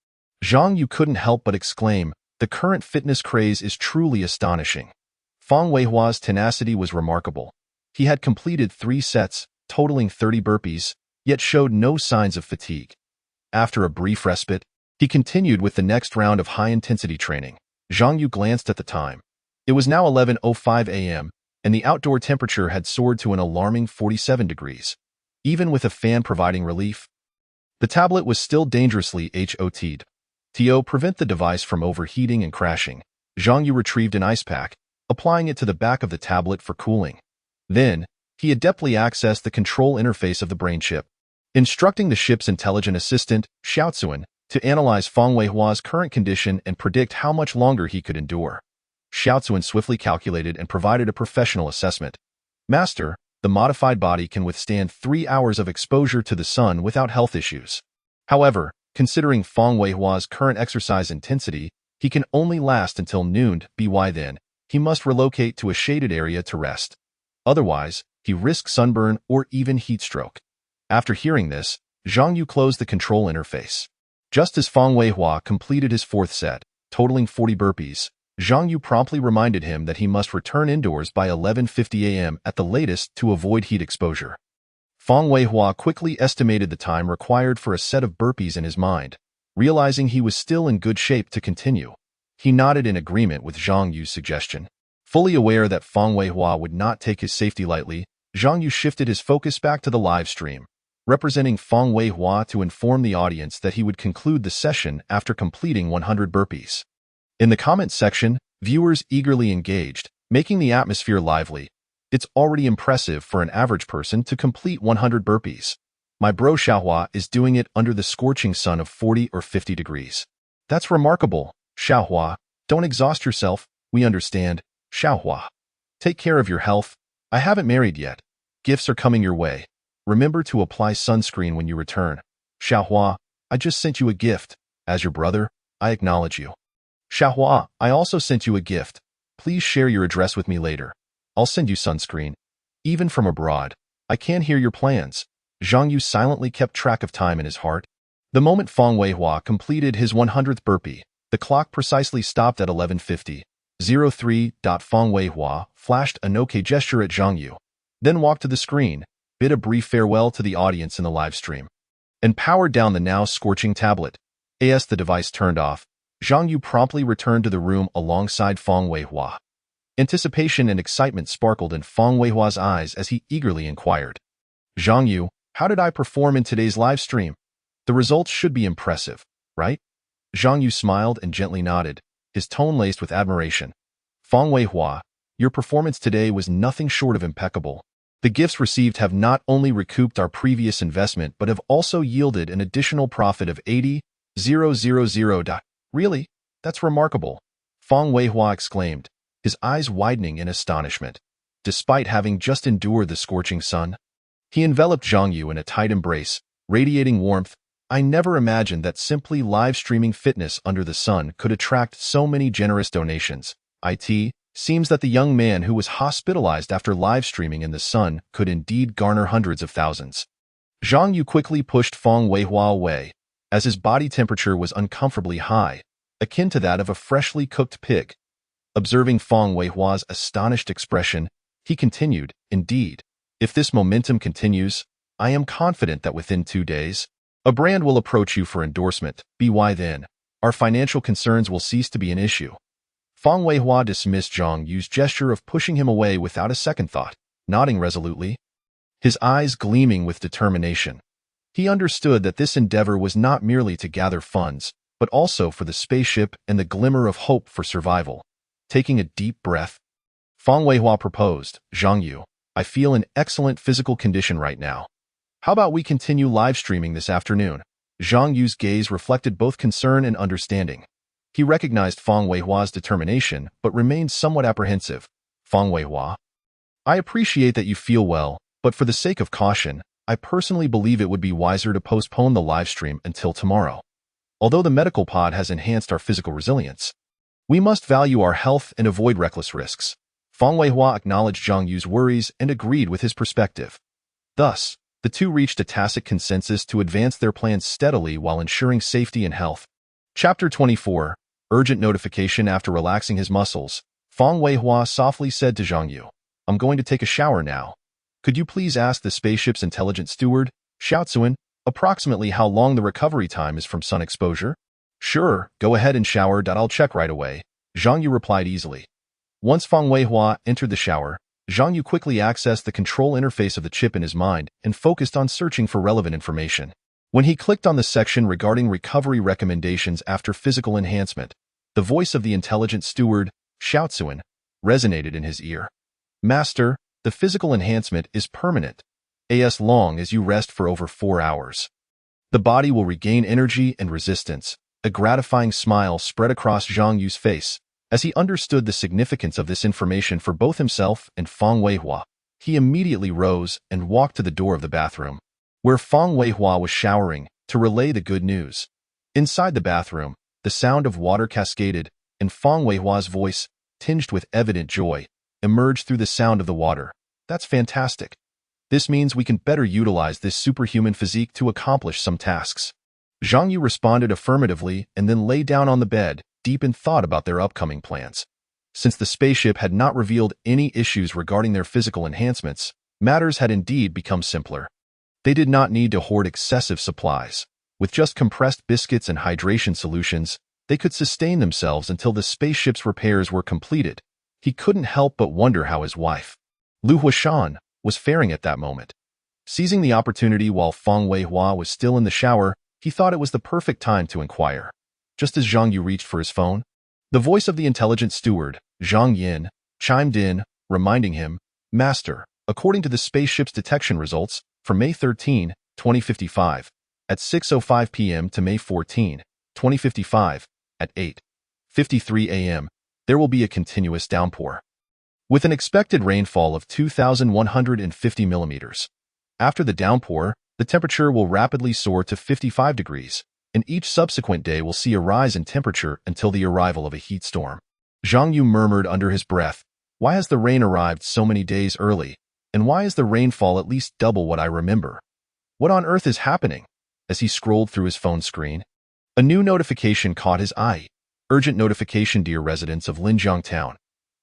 Zhang Yu couldn't help but exclaim, the current fitness craze is truly astonishing. Fang Weihua's tenacity was remarkable. He had completed 3 sets, totaling 30 burpees, yet showed no signs of fatigue. After a brief respite, he continued with the next round of high-intensity training. Zhang Yu glanced at the time. It was now 11:05 a.m., and the outdoor temperature had soared to an alarming 47 degrees. Even with a fan providing relief, the tablet was still dangerously hot. To prevent the device from overheating and crashing, Zhang Yu retrieved an ice pack, applying it to the back of the tablet for cooling. Then, he adeptly accessed the control interface of the brain chip, instructing the ship's intelligent assistant, Xiaozuan, to analyze Fang Weihua's current condition and predict how much longer he could endure. Xiaozuan swiftly calculated and provided a professional assessment. "Master, the modified body can withstand 3 hours of exposure to the sun without health issues. However, considering Fang Weihua's current exercise intensity, he can only last until noon. By then, he must relocate to a shaded area to rest. Otherwise, he risks sunburn or even heat stroke." After hearing this, Zhang Yu closed the control interface. Just as Fang Weihua completed his 4th set, totaling 40 burpees, Zhang Yu promptly reminded him that he must return indoors by 11:50 a.m. at the latest to avoid heat exposure. Fang Weihua quickly estimated the time required for a set of burpees in his mind. Realizing he was still in good shape to continue, he nodded in agreement with Zhang Yu's suggestion. Fully aware that Fang Weihua would not take his safety lightly, Zhang Yu shifted his focus back to the live stream, representing Fang Weihua to inform the audience that he would conclude the session after completing 100 burpees. In the comment section, viewers eagerly engaged, making the atmosphere lively. It's already impressive for an average person to complete 100 burpees. My bro Xiaohua is doing it under the scorching sun of 40 or 50 degrees. That's remarkable, Xiaohua. Don't exhaust yourself, we understand, Xiaohua. Take care of your health. I haven't married yet. Gifts are coming your way. Remember to apply sunscreen when you return. Xiaohua, I just sent you a gift. As your brother, I acknowledge you. Xiaohua, I also sent you a gift. Please share your address with me later. I'll send you sunscreen. Even from abroad, I can't hear your plans. Zhang Yu silently kept track of time in his heart. The moment Fang Weihua completed his 100th burpee, the clock precisely stopped at 11:50. 03. Fang Weihua flashed an OK gesture at Zhang Yu, then walked to the screen, bid a brief farewell to the audience in the live stream, and powered down the now scorching tablet. As the device turned off, Zhang Yu promptly returned to the room alongside Fang Weihua. Anticipation and excitement sparkled in Fang Weihua's eyes as he eagerly inquired, Zhang Yu, how did I perform in today's live stream? The results should be impressive, right? Zhang Yu smiled and gently nodded, his tone laced with admiration. Fang Weihua, your performance today was nothing short of impeccable. The gifts received have not only recouped our previous investment but have also yielded an additional profit of 80,000. Really? That's remarkable, Fang Weihua exclaimed, his eyes widening in astonishment. Despite having just endured the scorching sun, he enveloped Zhang Yu in a tight embrace, radiating warmth. I never imagined that simply live-streaming fitness under the sun could attract so many generous donations. It seems that the young man who was hospitalized after live-streaming in the sun could indeed garner hundreds of thousands. Zhang Yu quickly pushed Fang Weihua away, as his body temperature was uncomfortably high, akin to that of a freshly cooked pig. Observing Fang Weihua's astonished expression, he continued, indeed, if this momentum continues, I am confident that within 2 days, a brand will approach you for endorsement. By then, our financial concerns will cease to be an issue. Fang Weihua dismissed Zhang Yu's gesture of pushing him away without a second thought, nodding resolutely, his eyes gleaming with determination. He understood that this endeavor was not merely to gather funds, but also for the spaceship and the glimmer of hope for survival. Taking a deep breath, Fang Weihua proposed, Zhang Yu, I feel in excellent physical condition right now. How about we continue live streaming this afternoon? Zhang Yu's gaze reflected both concern and understanding. He recognized Fang Weihua's determination, but remained somewhat apprehensive. Fang Weihua, I appreciate that you feel well, but for the sake of caution, I personally believe it would be wiser to postpone the live stream until tomorrow. Although the medical pod has enhanced our physical resilience, we must value our health and avoid reckless risks. Fang Weihua acknowledged Zhang Yu's worries and agreed with his perspective. Thus, the two reached a tacit consensus to advance their plans steadily while ensuring safety and health. Chapter 24. Urgent notification. After relaxing his muscles, Fang Weihua softly said to Zhang Yu, I'm going to take a shower now. Could you please ask the spaceship's intelligent steward, Xiaozuan, approximately how long the recovery time is from sun exposure? Sure, go ahead and shower. I'll check right away, Zhang Yu replied easily. Once Fang Weihua entered the shower, Zhang Yu quickly accessed the control interface of the chip in his mind and focused on searching for relevant information. When he clicked on the section regarding recovery recommendations after physical enhancement, the voice of the intelligent steward, Xiaozuan, resonated in his ear. Master, the physical enhancement is permanent, as long as you rest for over 4 hours. The body will regain energy and resistance. A gratifying smile spread across Zhang Yu's face as he understood the significance of this information for both himself and Fang Weihua. He immediately rose and walked to the door of the bathroom, where Fang Weihua was showering, to relay the good news. Inside the bathroom, the sound of water cascaded, and Fang Weihua's voice, tinged with evident joy, emerged through the sound of the water. That's fantastic. This means we can better utilize this superhuman physique to accomplish some tasks. Zhang Yu responded affirmatively and then lay down on the bed, deep in thought about their upcoming plans. Since the spaceship had not revealed any issues regarding their physical enhancements, matters had indeed become simpler. They did not need to hoard excessive supplies. With just compressed biscuits and hydration solutions, they could sustain themselves until the spaceship's repairs were completed. He couldn't help but wonder how his wife, Lu Huashan, was faring at that moment. Seizing the opportunity while Feng Weihua was still in the shower, he thought it was the perfect time to inquire. Just as Zhang Yu reached for his phone, the voice of the intelligent steward, Zhang Yin, chimed in, reminding him, "Master, according to the spaceship's detection results, from May 13, 2055, at 6:05 p.m. to May 14, 2055, at 8:53 a.m., there will be a continuous downpour, with an expected rainfall of 2,150 millimeters. After the downpour, the temperature will rapidly soar to 55 degrees, and each subsequent day will see a rise in temperature until the arrival of a heat storm." Zhang Yu murmured under his breath, "Why has the rain arrived so many days early, and why is the rainfall at least double what I remember? What on earth is happening?" As he scrolled through his phone screen, a new notification caught his eye. "Urgent notification, dear residents of Linjiang Town.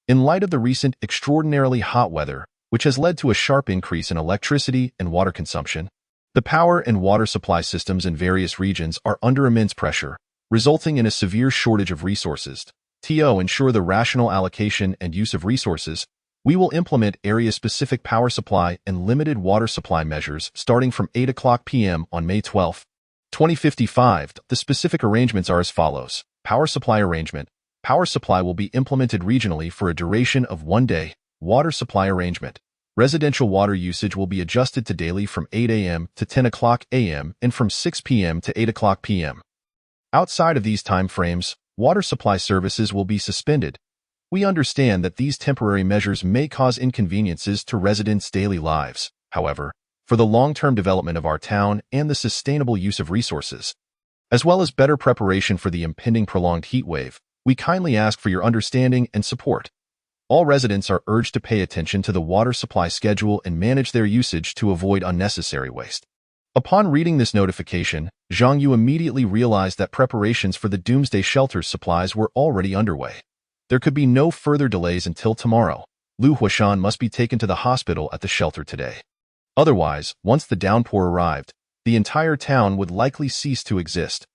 In light of the recent extraordinarily hot weather, which has led to a sharp increase in electricity and water consumption, the power and water supply systems in various regions are under immense pressure, resulting in a severe shortage of resources. To ensure the rational allocation and use of resources, we will implement area-specific power supply and limited water supply measures starting from 8 p.m. on May 12, 2055. The specific arrangements are as follows. Power supply arrangement. Power supply will be implemented regionally for a duration of 1 day. Water supply arrangement. Residential water usage will be adjusted to daily from 8 a.m. to 10 a.m. and from 6 p.m. to 8 p.m. Outside of these time frames, water supply services will be suspended. We understand that these temporary measures may cause inconveniences to residents' daily lives. However, for the long-term development of our town and the sustainable use of resources, as well as better preparation for the impending prolonged heat wave, we kindly ask for your understanding and support. All residents are urged to pay attention to the water supply schedule and manage their usage to avoid unnecessary waste." Upon reading this notification, Zhang Yu immediately realized that preparations for the Doomsday shelter's supplies were already underway. There could be no further delays until tomorrow. Lu Huashan must be taken to the hospital at the shelter today. Otherwise, once the downpour arrived, the entire town would likely cease to exist.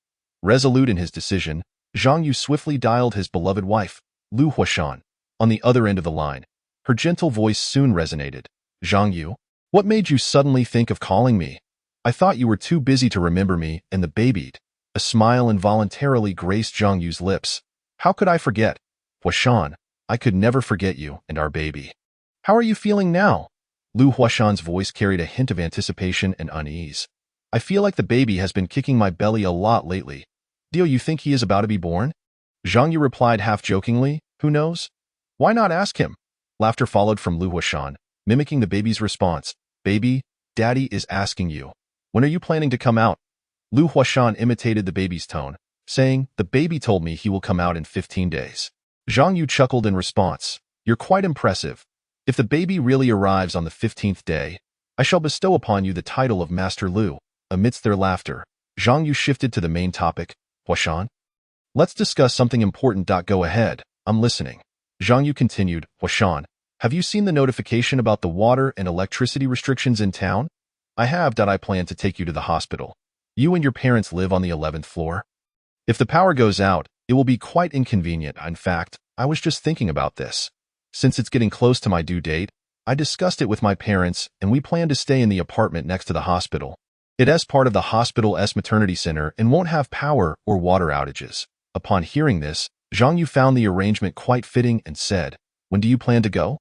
Resolute in his decision, Zhang Yu swiftly dialed his beloved wife, Lu Huashan, on the other end of the line. Her gentle voice soon resonated. "Zhang Yu, what made you suddenly think of calling me? I thought you were too busy to remember me and the baby." A smile involuntarily graced Zhang Yu's lips. "How could I forget? Huashan, I could never forget you and our baby. How are you feeling now?" Lu Huashan's voice carried a hint of anticipation and unease. "I feel like the baby has been kicking my belly a lot lately. Do you think he is about to be born?" Zhang Yu replied half-jokingly, "Who knows? Why not ask him?" Laughter followed from Lu Huashan, mimicking the baby's response. "Baby, Daddy is asking you. When are you planning to come out?" Lu Huashan imitated the baby's tone, saying, "The baby told me he will come out in 15 days. Zhang Yu chuckled in response. "You're quite impressive. If the baby really arrives on the 15th day, I shall bestow upon you the title of Master Lu." Amidst their laughter, Zhang Yu shifted to the main topic. "Huashan, let's discuss something important. Go ahead, I'm listening." Zhang Yu continued. "Huashan, have you seen the notification about the water and electricity restrictions in town?" "I have. I plan to take you to the hospital. You and your parents live on the 11th floor. If the power goes out, it will be quite inconvenient. In fact, I was just thinking about this. Since it's getting close to my due date, I discussed it with my parents and we plan to stay in the apartment next to the hospital. It is part of the hospital's maternity center and won't have power or water outages." Upon hearing this, Zhang Yu found the arrangement quite fitting and said, "When do you plan to go?"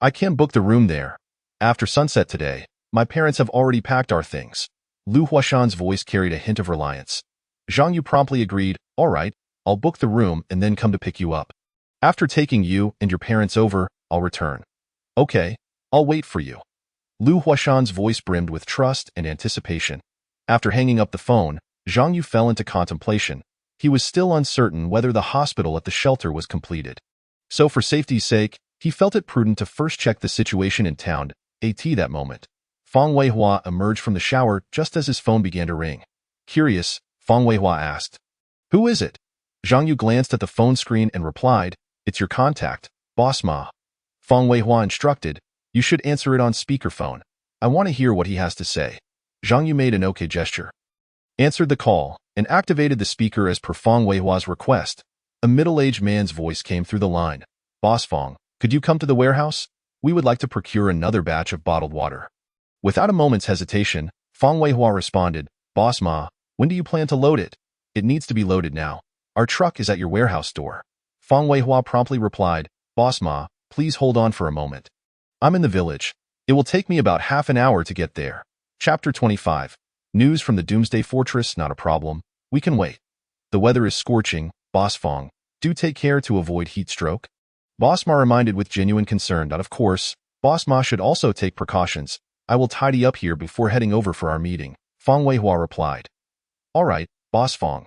"I can book the room there. After sunset today. My parents have already packed our things." Lu Huashan's voice carried a hint of reliance. Zhang Yu promptly agreed. "All right, I'll book the room and then come to pick you up. After taking you and your parents over, I'll return." "Okay, I'll wait for you." Lu Huashan's voice brimmed with trust and anticipation. After hanging up the phone, Zhang Yu fell into contemplation. He was still uncertain whether the hospital at the shelter was completed. So for safety's sake, he felt it prudent to first check the situation in town. At that moment, Feng Weihua emerged from the shower just as his phone began to ring. Curious, Feng Weihua asked, "Who is it?" Zhang Yu glanced at the phone screen and replied, "It's your contact, Boss Ma." Feng Weihua instructed, "You should answer it on speakerphone. I want to hear what he has to say." Zhang Yu made an okay gesture, answered the call, and activated the speaker as per Feng Weihua's request. A middle-aged man's voice came through the line. "Boss Feng, could you come to the warehouse? We would like to procure another batch of bottled water." Without a moment's hesitation, Fang Weihua responded, Boss Ma, when do you plan to load it? It needs to be loaded now. Our truck is at your warehouse door. Fang Weihua promptly replied, Boss Ma, please hold on for a moment. I'm in the village. It will take me about half an hour to get there. Chapter 25. News from the Doomsday Fortress, not a problem. We can wait. The weather is scorching, Boss Fang. Do take care to avoid heat stroke. Boss Ma reminded with genuine concern that, of course, Boss Ma should also take precautions. I will tidy up here before heading over for our meeting, Fang Weihua replied. All right, Boss Fang.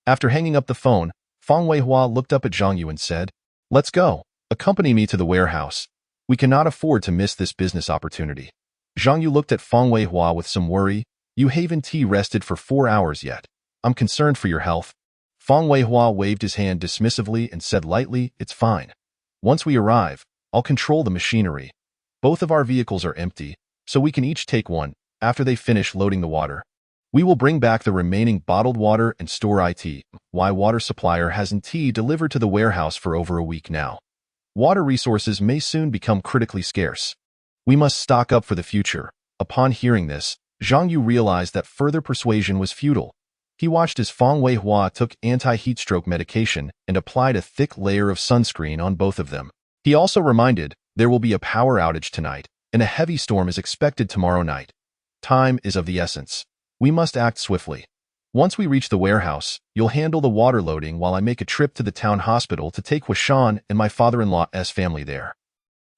After hanging up the phone, Fang Weihua looked up at Zhang Yu and said, Let's go. Accompany me to the warehouse. We cannot afford to miss this business opportunity. Zhang Yu looked at Fang Weihua with some worry. You haven't rested for 4 hours yet. I'm concerned for your health. Fang Weihua waved his hand dismissively and said lightly, It's fine. Once we arrive, I'll control the machinery. Both of our vehicles are empty, so we can each take one after they finish loading the water. We will bring back the remaining bottled water and store it. Why water supplier hasn't delivered to the warehouse for over a week now. Water resources may soon become critically scarce. We must stock up for the future. Upon hearing this, Zhang Yu realized that further persuasion was futile. He watched as Fang Weihua took anti-heat stroke medication and applied a thick layer of sunscreen on both of them. He also reminded, there will be a power outage tonight, and a heavy storm is expected tomorrow night. Time is of the essence. We must act swiftly. Once we reach the warehouse, you'll handle the water loading while I make a trip to the town hospital to take Huashan and my father-in-law's family there.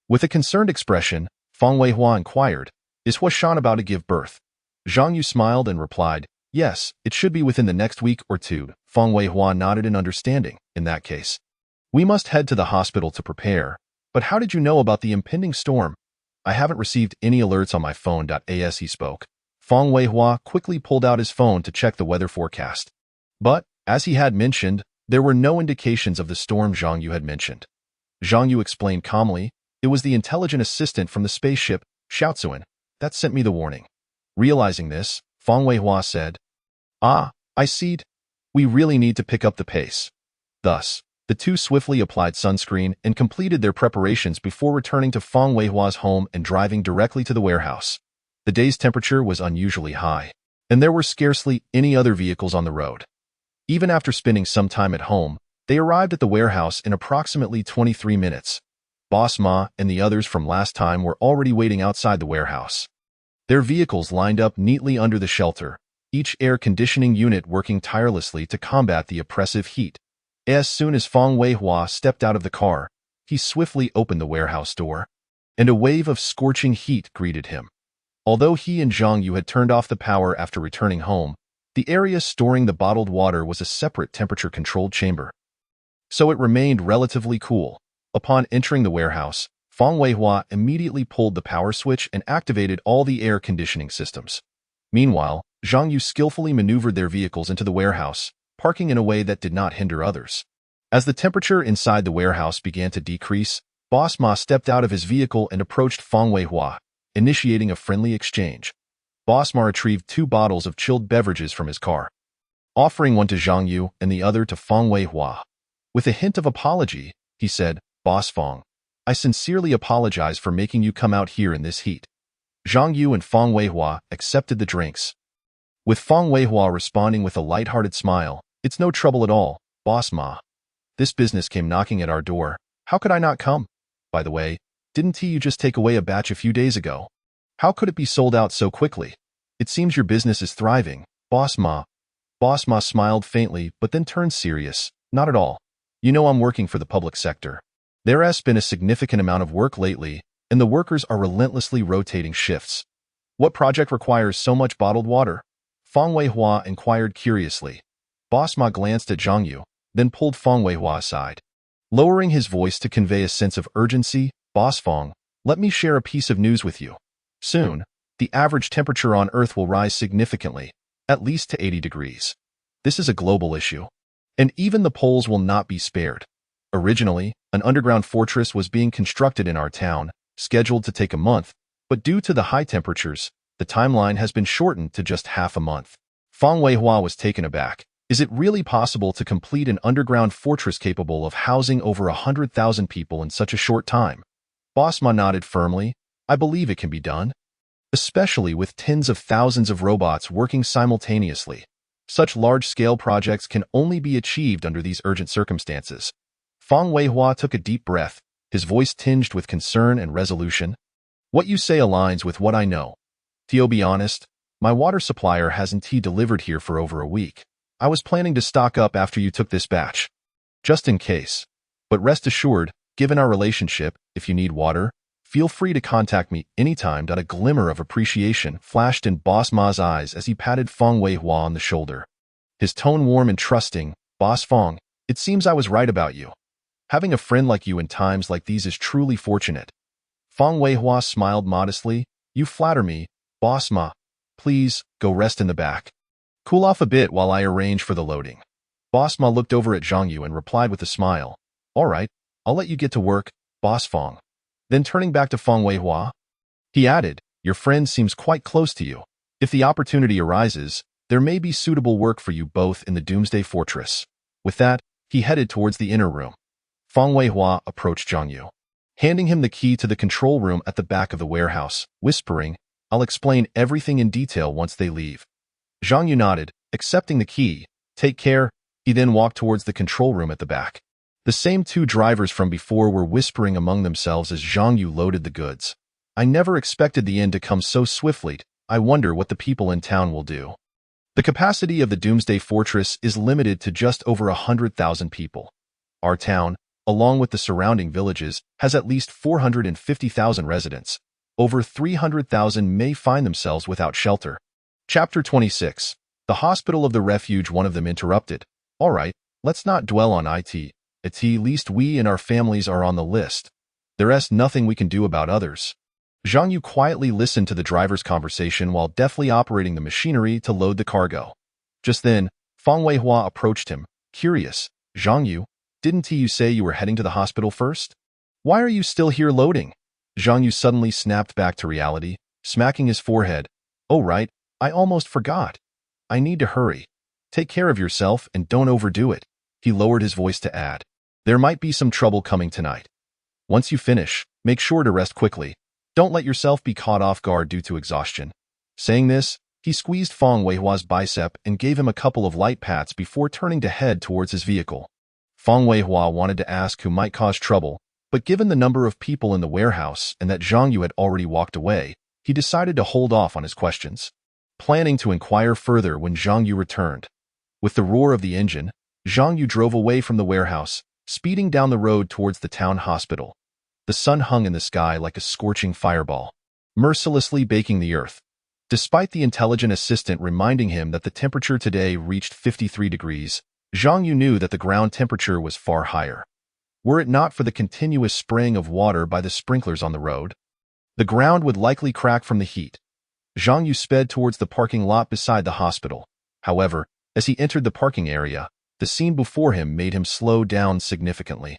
With a concerned expression, Fang Weihua inquired, Is Huashan about to give birth? Zhang Yu smiled and replied, Yes, it should be within the next week or two. Fang Weihua nodded in understanding. In that case, we must head to the hospital to prepare. But how did you know about the impending storm? I haven't received any alerts on my phone. As he spoke, Fang Weihua quickly pulled out his phone to check the weather forecast. But, as he had mentioned, there were no indications of the storm Zhang Yu had mentioned. Zhang Yu explained calmly, It was the intelligent assistant from the spaceship, Xiaozuan, that sent me the warning. Realizing this, Fang Weihua said, Ah, I see. We really need to pick up the pace. Thus, the two swiftly applied sunscreen and completed their preparations before returning to Fang Weihua's home and driving directly to the warehouse. The day's temperature was unusually high, and there were scarcely any other vehicles on the road. Even after spending some time at home, they arrived at the warehouse in approximately 23 minutes. Boss Ma and the others from last time were already waiting outside the warehouse. Their vehicles lined up neatly under the shelter, each air conditioning unit working tirelessly to combat the oppressive heat. As soon as Fang Weihua stepped out of the car, he swiftly opened the warehouse door, and a wave of scorching heat greeted him. Although he and Zhang Yu had turned off the power after returning home, the area storing the bottled water was a separate temperature-controlled chamber, so it remained relatively cool. Upon entering the warehouse, Fang Weihua immediately pulled the power switch and activated all the air conditioning systems. Meanwhile, Zhang Yu skillfully maneuvered their vehicles into the warehouse, parking in a way that did not hinder others. As the temperature inside the warehouse began to decrease, Boss Ma stepped out of his vehicle and approached Fang Weihua, initiating a friendly exchange. Boss Ma retrieved 2 bottles of chilled beverages from his car, offering one to Zhang Yu and the other to Fang Weihua. With a hint of apology, he said, Boss Fang, I sincerely apologize for making you come out here in this heat. Zhang Yu and Fang Weihua accepted the drinks, with Fang Weihua responding with a light-hearted smile, It's no trouble at all, Boss Ma. This business came knocking at our door. How could I not come? By the way, didn't you just take away a batch a few days ago? How could it be sold out so quickly? It seems your business is thriving, Boss Ma. Boss Ma smiled faintly but then turned serious. Not at all. You know I'm working for the public sector. There has been a significant amount of work lately, and the workers are relentlessly rotating shifts. What project requires so much bottled water? Fang Weihua inquired curiously. Boss Ma glanced at Zhang Yu, then pulled Fang Weihua aside. Lowering his voice to convey a sense of urgency, Boss Fang, let me share a piece of news with you. Soon, the average temperature on Earth will rise significantly, at least to 80 degrees. This is a global issue, and even the poles will not be spared. Originally, an underground fortress was being constructed in our town, scheduled to take a month, but due to the high temperatures, the timeline has been shortened to just half a month. Fang Weihua was taken aback. Is it really possible to complete an underground fortress capable of housing over 100,000 people in such a short time? Boss Ma nodded firmly. I believe it can be done. especially with tens of thousands of robots working simultaneously. Such large-scale projects can only be achieved under these urgent circumstances. Fang Weihua took a deep breath, his voice tinged with concern and resolution. What you say aligns with what I know. To be honest, my water supplier hasn't delivered here for over a week. I was planning to stock up after you took this batch, just in case. But rest assured, given our relationship, if you need water, feel free to contact me anytime. A glimmer of appreciation flashed in Boss Ma's eyes as he patted Fang Weihua on the shoulder. His tone warm and trusting. Boss Fang, it seems I was right about you. Having a friend like you in times like these is truly fortunate. Fang Weihua smiled modestly. You flatter me, Boss Ma. Please, go rest in the back. Cool off a bit while I arrange for the loading. Boss Ma looked over at Zhang Yu and replied with a smile. All right, I'll let you get to work, Boss Fang. Then turning back to Fang Weihua, he added, your friend seems quite close to you. If the opportunity arises, there may be suitable work for you both in the Doomsday Fortress. With that, he headed towards the inner room. Fang Weihua approached Zhang Yu, handing him the key to the control room at the back of the warehouse, whispering, I'll explain everything in detail once they leave. Zhang Yu nodded, accepting the key. Take care. He then walked towards the control room at the back. The same two drivers from before were whispering among themselves as Zhang Yu loaded the goods. I never expected the end to come so swiftly. I wonder what the people in town will do. The capacity of the Doomsday Fortress is limited to just over 100,000 people. Our town, along with the surrounding villages, has at least 450,000 residents. Over 300,000 may find themselves without shelter. Chapter 26. The Hospital of the Refuge. One of them interrupted. All right, let's not dwell on it. At least we and our families are on the list. There's nothing we can do about others. Zhang Yu quietly listened to the driver's conversation while deftly operating the machinery to load the cargo. Just then, Fang Weihua approached him, curious. Zhang Yu, didn't you say you were heading to the hospital first? Why are you still here loading? Zhang Yu suddenly snapped back to reality, smacking his forehead. Oh right, I almost forgot. I need to hurry. Take care of yourself and don't overdo it. He lowered his voice to add. There might be some trouble coming tonight. Once you finish, make sure to rest quickly. Don't let yourself be caught off guard due to exhaustion. Saying this, he squeezed Fang Weihua's bicep and gave him a couple of light pats before turning to head towards his vehicle. Fang Weihua wanted to ask who might cause trouble, but given the number of people in the warehouse and that Zhang Yu had already walked away, he decided to hold off on his questions, planning to inquire further when Zhang Yu returned. With the roar of the engine, Zhang Yu drove away from the warehouse, speeding down the road towards the town hospital. The sun hung in the sky like a scorching fireball, mercilessly baking the earth. Despite the intelligent assistant reminding him that the temperature today reached 53 degrees, Zhang Yu knew that the ground temperature was far higher. Were it not for the continuous spraying of water by the sprinklers on the road, the ground would likely crack from the heat. Zhang Yu sped towards the parking lot beside the hospital. However, as he entered the parking area, the scene before him made him slow down significantly.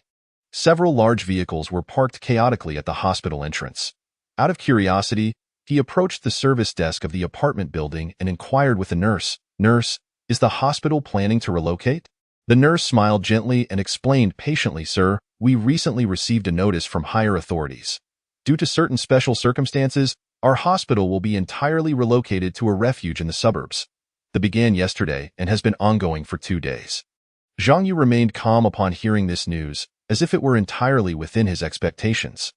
Several large vehicles were parked chaotically at the hospital entrance. Out of curiosity, he approached the service desk of the apartment building and inquired with the nurse, Nurse, is the hospital planning to relocate? The nurse smiled gently and explained patiently, Sir, we recently received a notice from higher authorities. Due to certain special circumstances, our hospital will be entirely relocated to a refuge in the suburbs. That began yesterday and has been ongoing for 2 days. Zhang Yu remained calm upon hearing this news, as if it were entirely within his expectations.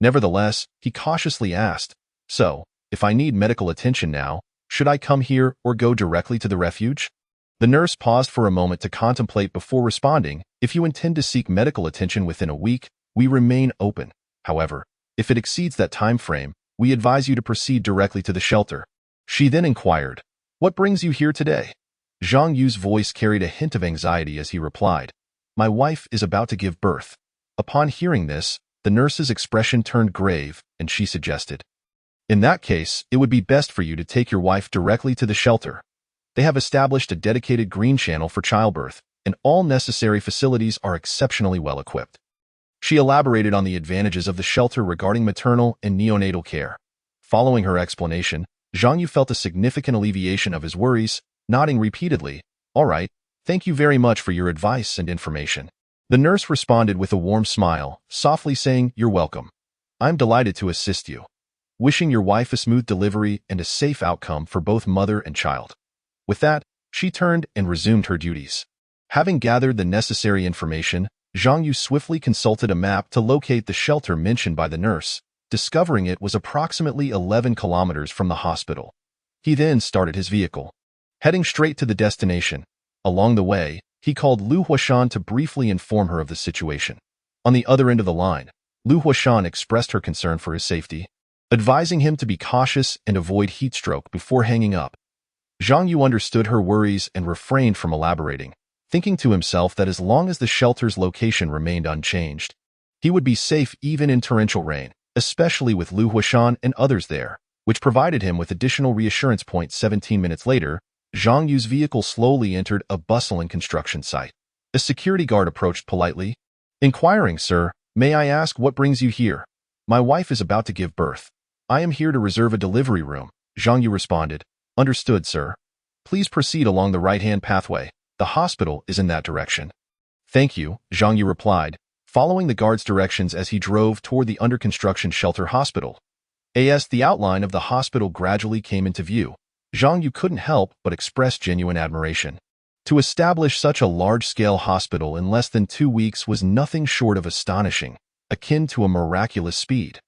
Nevertheless, he cautiously asked, So, if I need medical attention now, should I come here or go directly to the refuge? The nurse paused for a moment to contemplate before responding, If you intend to seek medical attention within a week, we remain open. However, if it exceeds that time frame, we advise you to proceed directly to the shelter. She then inquired, What brings you here today? Zhang Yu's voice carried a hint of anxiety as he replied, My wife is about to give birth. Upon hearing this, the nurse's expression turned grave, and she suggested, In that case, it would be best for you to take your wife directly to the shelter. They have established a dedicated green channel for childbirth, and all necessary facilities are exceptionally well equipped. She elaborated on the advantages of the shelter regarding maternal and neonatal care. Following her explanation, Zhang Yu felt a significant alleviation of his worries, nodding repeatedly, All right, thank you very much for your advice and information. The nurse responded with a warm smile, softly saying, You're welcome. I'm delighted to assist you. wishing your wife a smooth delivery and a safe outcome for both mother and child." With that, she turned and resumed her duties. Having gathered the necessary information, Zhang Yu swiftly consulted a map to locate the shelter mentioned by the nurse, discovering it was approximately 11 kilometers from the hospital. He then started his vehicle, heading straight to the destination. Along the way, he called Lu Huashan to briefly inform her of the situation. On the other end of the line, Lu Huashan expressed her concern for his safety, advising him to be cautious and avoid heat stroke before hanging up. Zhang Yu understood her worries and refrained from elaborating, thinking to himself that as long as the shelter's location remained unchanged, he would be safe even in torrential rain, especially with Lu Huashan and others there, which provided him with additional reassurance. 17 minutes later, Zhang Yu's vehicle slowly entered a bustling construction site. A security guard approached politely, inquiring, "Sir, may I ask what brings you here?" "My wife is about to give birth. I am here to reserve a delivery room," Zhang Yu responded. "Understood, sir. Please proceed along the right-hand pathway. The hospital is in that direction." "Thank you," Zhang Yu replied, following the guard's directions as he drove toward the under-construction shelter hospital. As the outline of the hospital gradually came into view, Zhang Yu couldn't help but express genuine admiration. To establish such a large-scale hospital in less than 2 weeks was nothing short of astonishing, akin to a miraculous speed.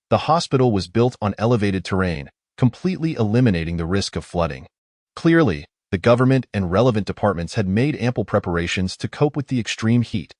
The hospital was built on elevated terrain, completely eliminating the risk of flooding. Clearly, the government and relevant departments had made ample preparations to cope with the extreme heat.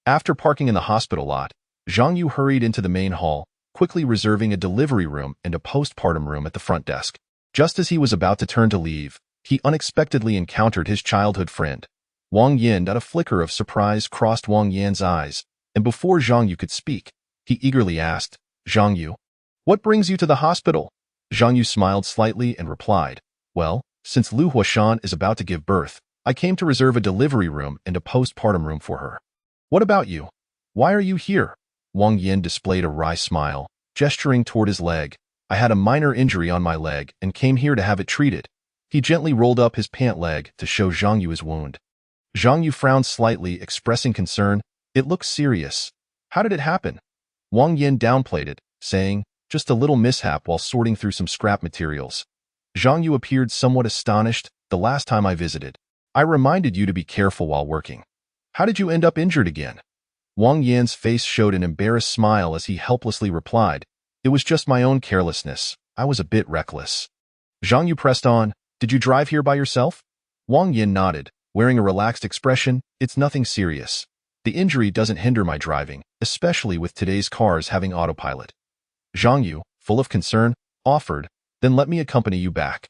After parking in the hospital lot, Zhang Yu hurried into the main hall, quickly reserving a delivery room and a postpartum room at the front desk. Just as he was about to turn to leave, he unexpectedly encountered his childhood friend. Wang Yin. A flicker of surprise crossed Wang Yan's eyes, and before Zhang Yu could speak, he eagerly asked, "Zhang Yu, what brings you to the hospital?" Zhang Yu smiled slightly and replied, "Well, since Lu Huashan is about to give birth, I came to reserve a delivery room and a postpartum room for her." "What about you? Why are you here?" Wang Yin displayed a wry smile, gesturing toward his leg. "I had a minor injury on my leg and came here to have it treated." He gently rolled up his pant leg to show Zhang Yu his wound. Zhang Yu frowned slightly, expressing concern. "It looks serious. How did it happen?" Wang Yin downplayed it, saying, "Just a little mishap while sorting through some scrap materials." Zhang Yu appeared somewhat astonished. "The last time I visited, I reminded you to be careful while working. How did you end up injured again?" Wang Yan's face showed an embarrassed smile as he helplessly replied, "It was just my own carelessness. I was a bit reckless." Zhang Yu pressed on, "Did you drive here by yourself?" Wang Yin nodded, wearing a relaxed expression. "It's nothing serious. The injury doesn't hinder my driving, especially with today's cars having autopilot." Zhang Yu, full of concern, offered, "Then let me accompany you back.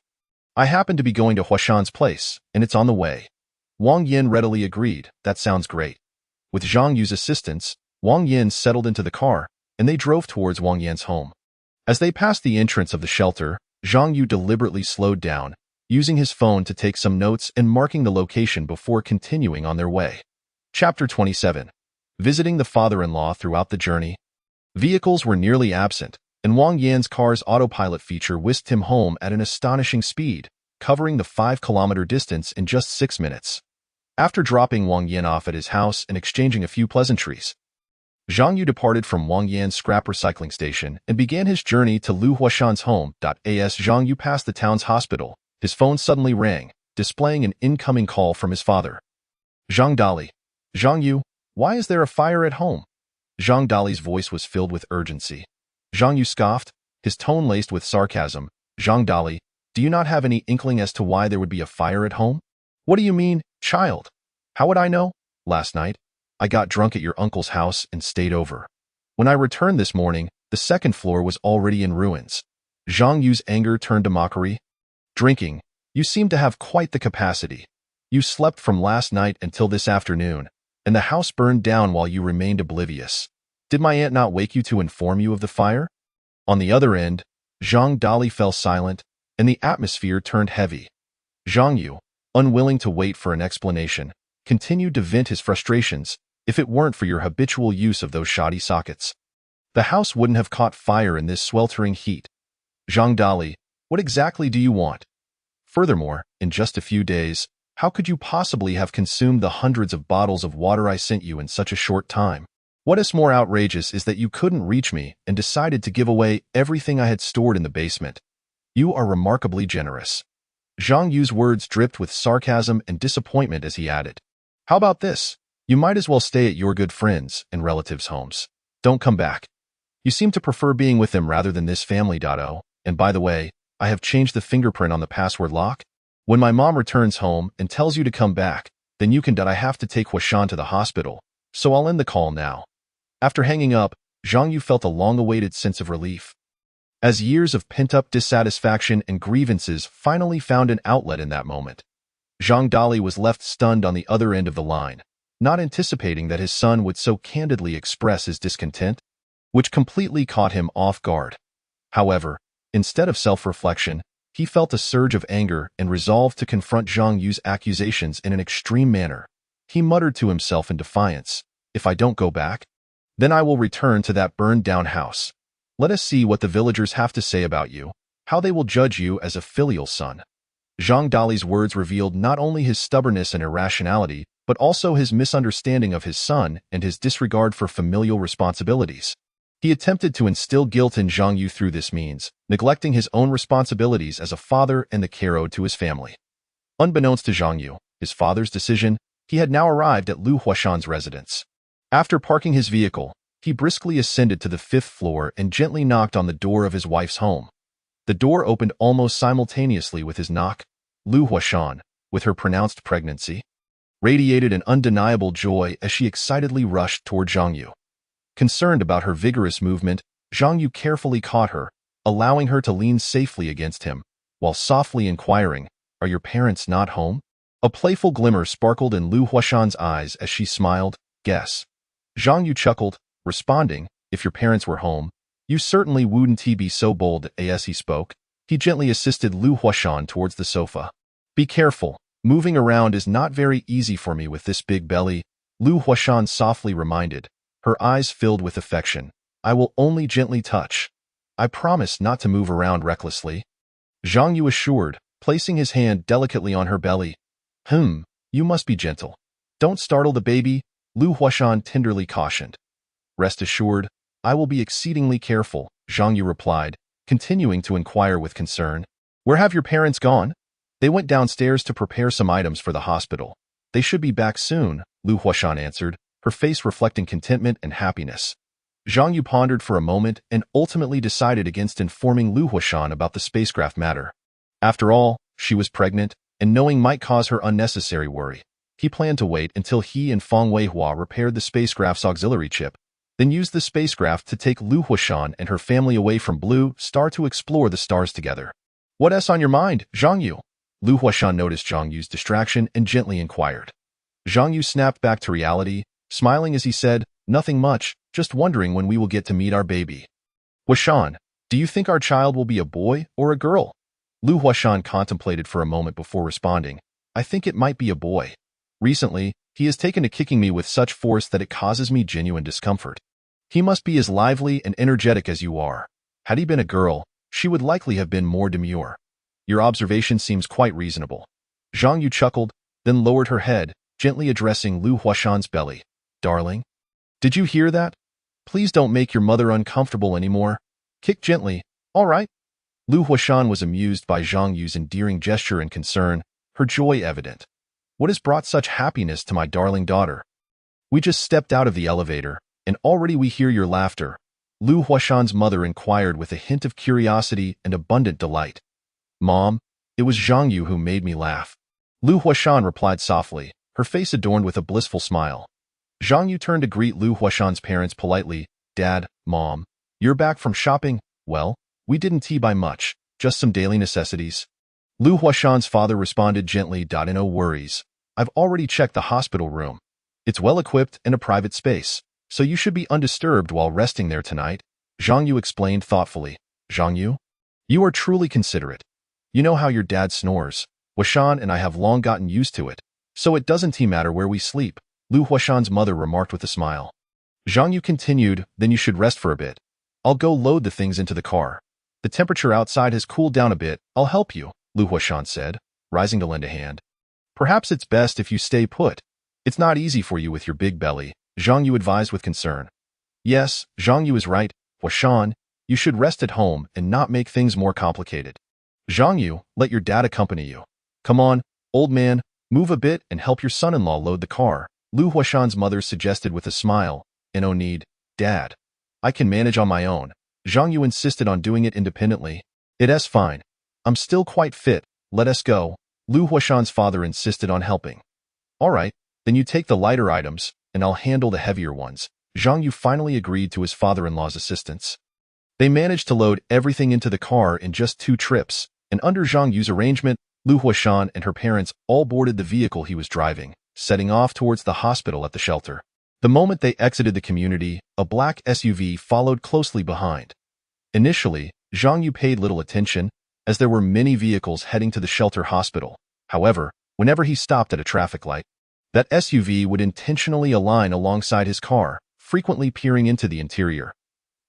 I happen to be going to Huashan's place, and it's on the way." Wang Yin readily agreed. "That sounds great." With Zhang Yu's assistance, Wang Yin settled into the car, and they drove towards Wang Yan's home. As they passed the entrance of the shelter, Zhang Yu deliberately slowed down, using his phone to take some notes and marking the location before continuing on their way. Chapter 27. Visiting the father-in-law throughout the journey. Vehicles were nearly absent, and Wang Yan's car's autopilot feature whisked him home at an astonishing speed, covering the 5-kilometer distance in just 6 minutes. After dropping Wang Yan off at his house and exchanging a few pleasantries, Zhang Yu departed from Wang Yan's scrap recycling station and began his journey to Lu Huashan's home. As Zhang Yu passed the town's hospital, his phone suddenly rang, displaying an incoming call from his father. "Zhang Dali." "Zhang Yu, why is there a fire at home?" Zhang Dali's voice was filled with urgency. Zhang Yu scoffed, his tone laced with sarcasm. "Zhang Dali, do you not have any inkling as to why there would be a fire at home?" "What do you mean, child? How would I know? Last night, I got drunk at your uncle's house and stayed over. When I returned this morning, the second floor was already in ruins." Zhang Yu's anger turned to mockery. "Drinking, you seem to have quite the capacity. You slept from last night until this afternoon, and the house burned down while you remained oblivious. Did my aunt not wake you to inform you of the fire?" On the other end, Zhang Dali fell silent, and the atmosphere turned heavy. Zhang Yu, unwilling to wait for an explanation, continued to vent his frustrations. "If it weren't for your habitual use of those shoddy sockets, the house wouldn't have caught fire in this sweltering heat. Zhang Dali, what exactly do you want? Furthermore, in just a few days, how could you possibly have consumed the hundreds of bottles of water I sent you in such a short time?" What is more outrageous is that you couldn't reach me and decided to give away everything I had stored in the basement. You are remarkably generous." Zhang Yu's words dripped with sarcasm and disappointment as he added, "How about this? You might as well stay at your good friends' and relatives' homes. Don't come back. You seem to prefer being with them rather than this family. And by the way, I have changed the fingerprint on the password lock. When my mom returns home and tells you to come back, then you can. I have to take Huashan to the hospital, so I'll end the call now." After hanging up, Zhang Yu felt a long-awaited sense of relief. As years of pent-up dissatisfaction and grievances finally found an outlet in that moment. Zhang Dali was left stunned on the other end of the line, not anticipating that his son would so candidly express his discontent, which completely caught him off guard. However, instead of self-reflection, he felt a surge of anger and resolved to confront Zhang Yu's accusations in an extreme manner. He muttered to himself in defiance, "If I don't go back, then I will return to that burned-down house. Let us see what the villagers have to say about you, how they will judge you as a filial son." Zhang Dali's words revealed not only his stubbornness and irrationality, but also his misunderstanding of his son and his disregard for familial responsibilities. He attempted to instill guilt in Zhang Yu through this means, neglecting his own responsibilities as a father and the care owed to his family. Unbeknownst to Zhang Yu, his father's decision, he had now arrived at Lu Huashan's residence. After parking his vehicle, he briskly ascended to the 5th floor and gently knocked on the door of his wife's home. The door opened almost simultaneously with his knock. Lu Huashan, with her pronounced pregnancy, radiated an undeniable joy as she excitedly rushed toward Zhang Yu. Concerned about her vigorous movement, Zhang Yu carefully caught her, allowing her to lean safely against him, while softly inquiring, "Are your parents not home?" A playful glimmer sparkled in Lu Huashan's eyes as she smiled, "Guess." Zhang Yu chuckled, responding, "If your parents were home, you certainly wouldn't be so bold." As he spoke, he gently assisted Lu Huashan towards the sofa. "Be careful, moving around is not very easy for me with this big belly," Lu Huashan softly reminded, her eyes filled with affection. "I will only gently touch. I promise not to move around recklessly," Zhang Yu assured, placing his hand delicately on her belly. You must be gentle. Don't startle the baby," Lu Huashan tenderly cautioned. "Rest assured, I will be exceedingly careful," Zhang Yu replied, continuing to inquire with concern. "Where have your parents gone?" "They went downstairs to prepare some items for the hospital. They should be back soon," Lu Huashan answered, her face reflecting contentment and happiness. Zhang Yu pondered for a moment and ultimately decided against informing Lu Huashan about the spacecraft matter. After all, she was pregnant, and knowing might cause her unnecessary worry. He planned to wait until he and Feng Weihua repaired the spacecraft's auxiliary chip, then use the spacecraft to take Lu Huashan and her family away from Blue Star to explore the stars together. "What's on your mind, Zhang Yu?" Lu Huashan noticed Zhang Yu's distraction and gently inquired. Zhang Yu snapped back to reality, smiling as he said, "Nothing much, just wondering when we will get to meet our baby." "Huashan, do you think our child will be a boy or a girl?" Lu Huashan contemplated for a moment before responding, "I think it might be a boy. Recently, he has taken to kicking me with such force that it causes me genuine discomfort. He must be as lively and energetic as you are. Had he been a girl, she would likely have been more demure." "Your observation seems quite reasonable." Zhang Yu chuckled, then lowered her head, gently addressing Lu Huashan's belly. "Darling, did you hear that? Please don't make your mother uncomfortable anymore. Kick gently, all right?" Lu Huashan was amused by Zhang Yu's endearing gesture and concern, her joy evident. "What has brought such happiness to my darling daughter?" "We just stepped out of the elevator, and already we hear your laughter," Lu Huashan's mother inquired with a hint of curiosity and abundant delight. "Mom, it was Zhang Yu who made me laugh," Lu Huashan replied softly, her face adorned with a blissful smile. Zhang Yu turned to greet Lu Huashan's parents politely. "Dad, Mom, you're back from shopping? Well, we didn't buy much, just some daily necessities." Lu Huashan's father responded gently. "No worries. I've already checked the hospital room. It's well equipped and a private space, so you should be undisturbed while resting there tonight," Zhang Yu explained thoughtfully. "Zhang Yu, you are truly considerate. You know how your dad snores. Huashan and I have long gotten used to it, so it doesn't matter where we sleep," Lu Huashan's mother remarked with a smile. Zhang Yu continued, "Then you should rest for a bit. I'll go load the things into the car. The temperature outside has cooled down a bit. I'll help you," Lu Huashan said, rising to lend a hand. "Perhaps it's best if you stay put. It's not easy for you with your big belly," Zhang Yu advised with concern. Yes, Zhang Yu is right. Huashan, you should rest at home and not make things more complicated. Zhang Yu, let your dad accompany you. Come on, old man, move a bit and help your son-in-law load the car, Lu Huashan's mother suggested with a smile. No need, Dad. I can manage on my own. Zhang Yu insisted on doing it independently. It's fine. I'm still quite fit. Let us go. Lu Huashan's father insisted on helping. All right, then you take the lighter items, and I'll handle the heavier ones. Zhang Yu finally agreed to his father-in-law's assistance. They managed to load everything into the car in just 2 trips, and under Zhang Yu's arrangement, Lu Huashan and her parents all boarded the vehicle he was driving, setting off towards the hospital at the shelter. The moment they exited the community, a black SUV followed closely behind. Initially, Zhang Yu paid little attention, as there were many vehicles heading to the shelter hospital. However, whenever he stopped at a traffic light, that SUV would intentionally align alongside his car, frequently peering into the interior.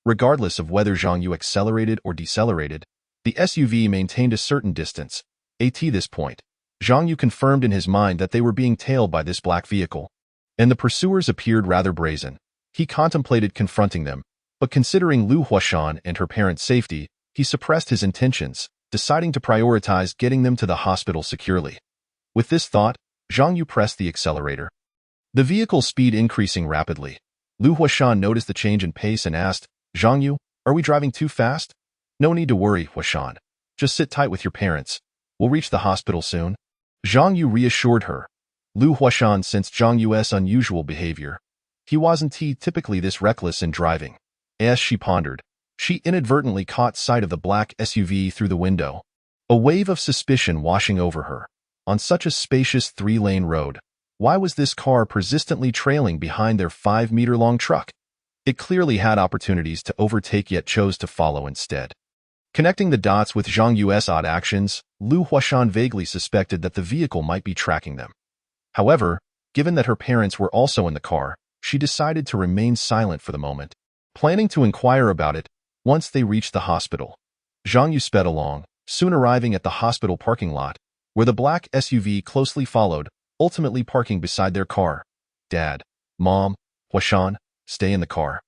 Regardless of whether Zhang Yu accelerated or decelerated, the SUV maintained a certain distance. At this point, Zhang Yu confirmed in his mind that they were being tailed by this black vehicle, and the pursuers appeared rather brazen. He contemplated confronting them, but considering Lu Huashan and her parents' safety, he suppressed his intentions, deciding to prioritize getting them to the hospital securely. With this thought, Zhang Yu pressed the accelerator. The vehicle's speed increasing rapidly. Lu Huashan noticed the change in pace and asked, Zhang Yu, are we driving too fast? No need to worry, Huashan. Just sit tight with your parents. We'll reach the hospital soon. Zhang Yu reassured her. Lu Huashan sensed Zhang Yu's unusual behavior. He wasn't typically this reckless in driving. As she pondered, she inadvertently caught sight of the black SUV through the window. A wave of suspicion washing over her. On such a spacious 3-lane road, why was this car persistently trailing behind their 5-meter-long truck? It clearly had opportunities to overtake yet chose to follow instead. Connecting the dots with Zhang Yu's odd actions, Lu Huashan vaguely suspected that the vehicle might be tracking them. However, given that her parents were also in the car, she decided to remain silent for the moment, planning to inquire about it once they reached the hospital. Zhang Yu sped along, soon arriving at the hospital parking lot, where the black SUV closely followed, ultimately parking beside their car. Dad, Mom, Huashan, stay in the car.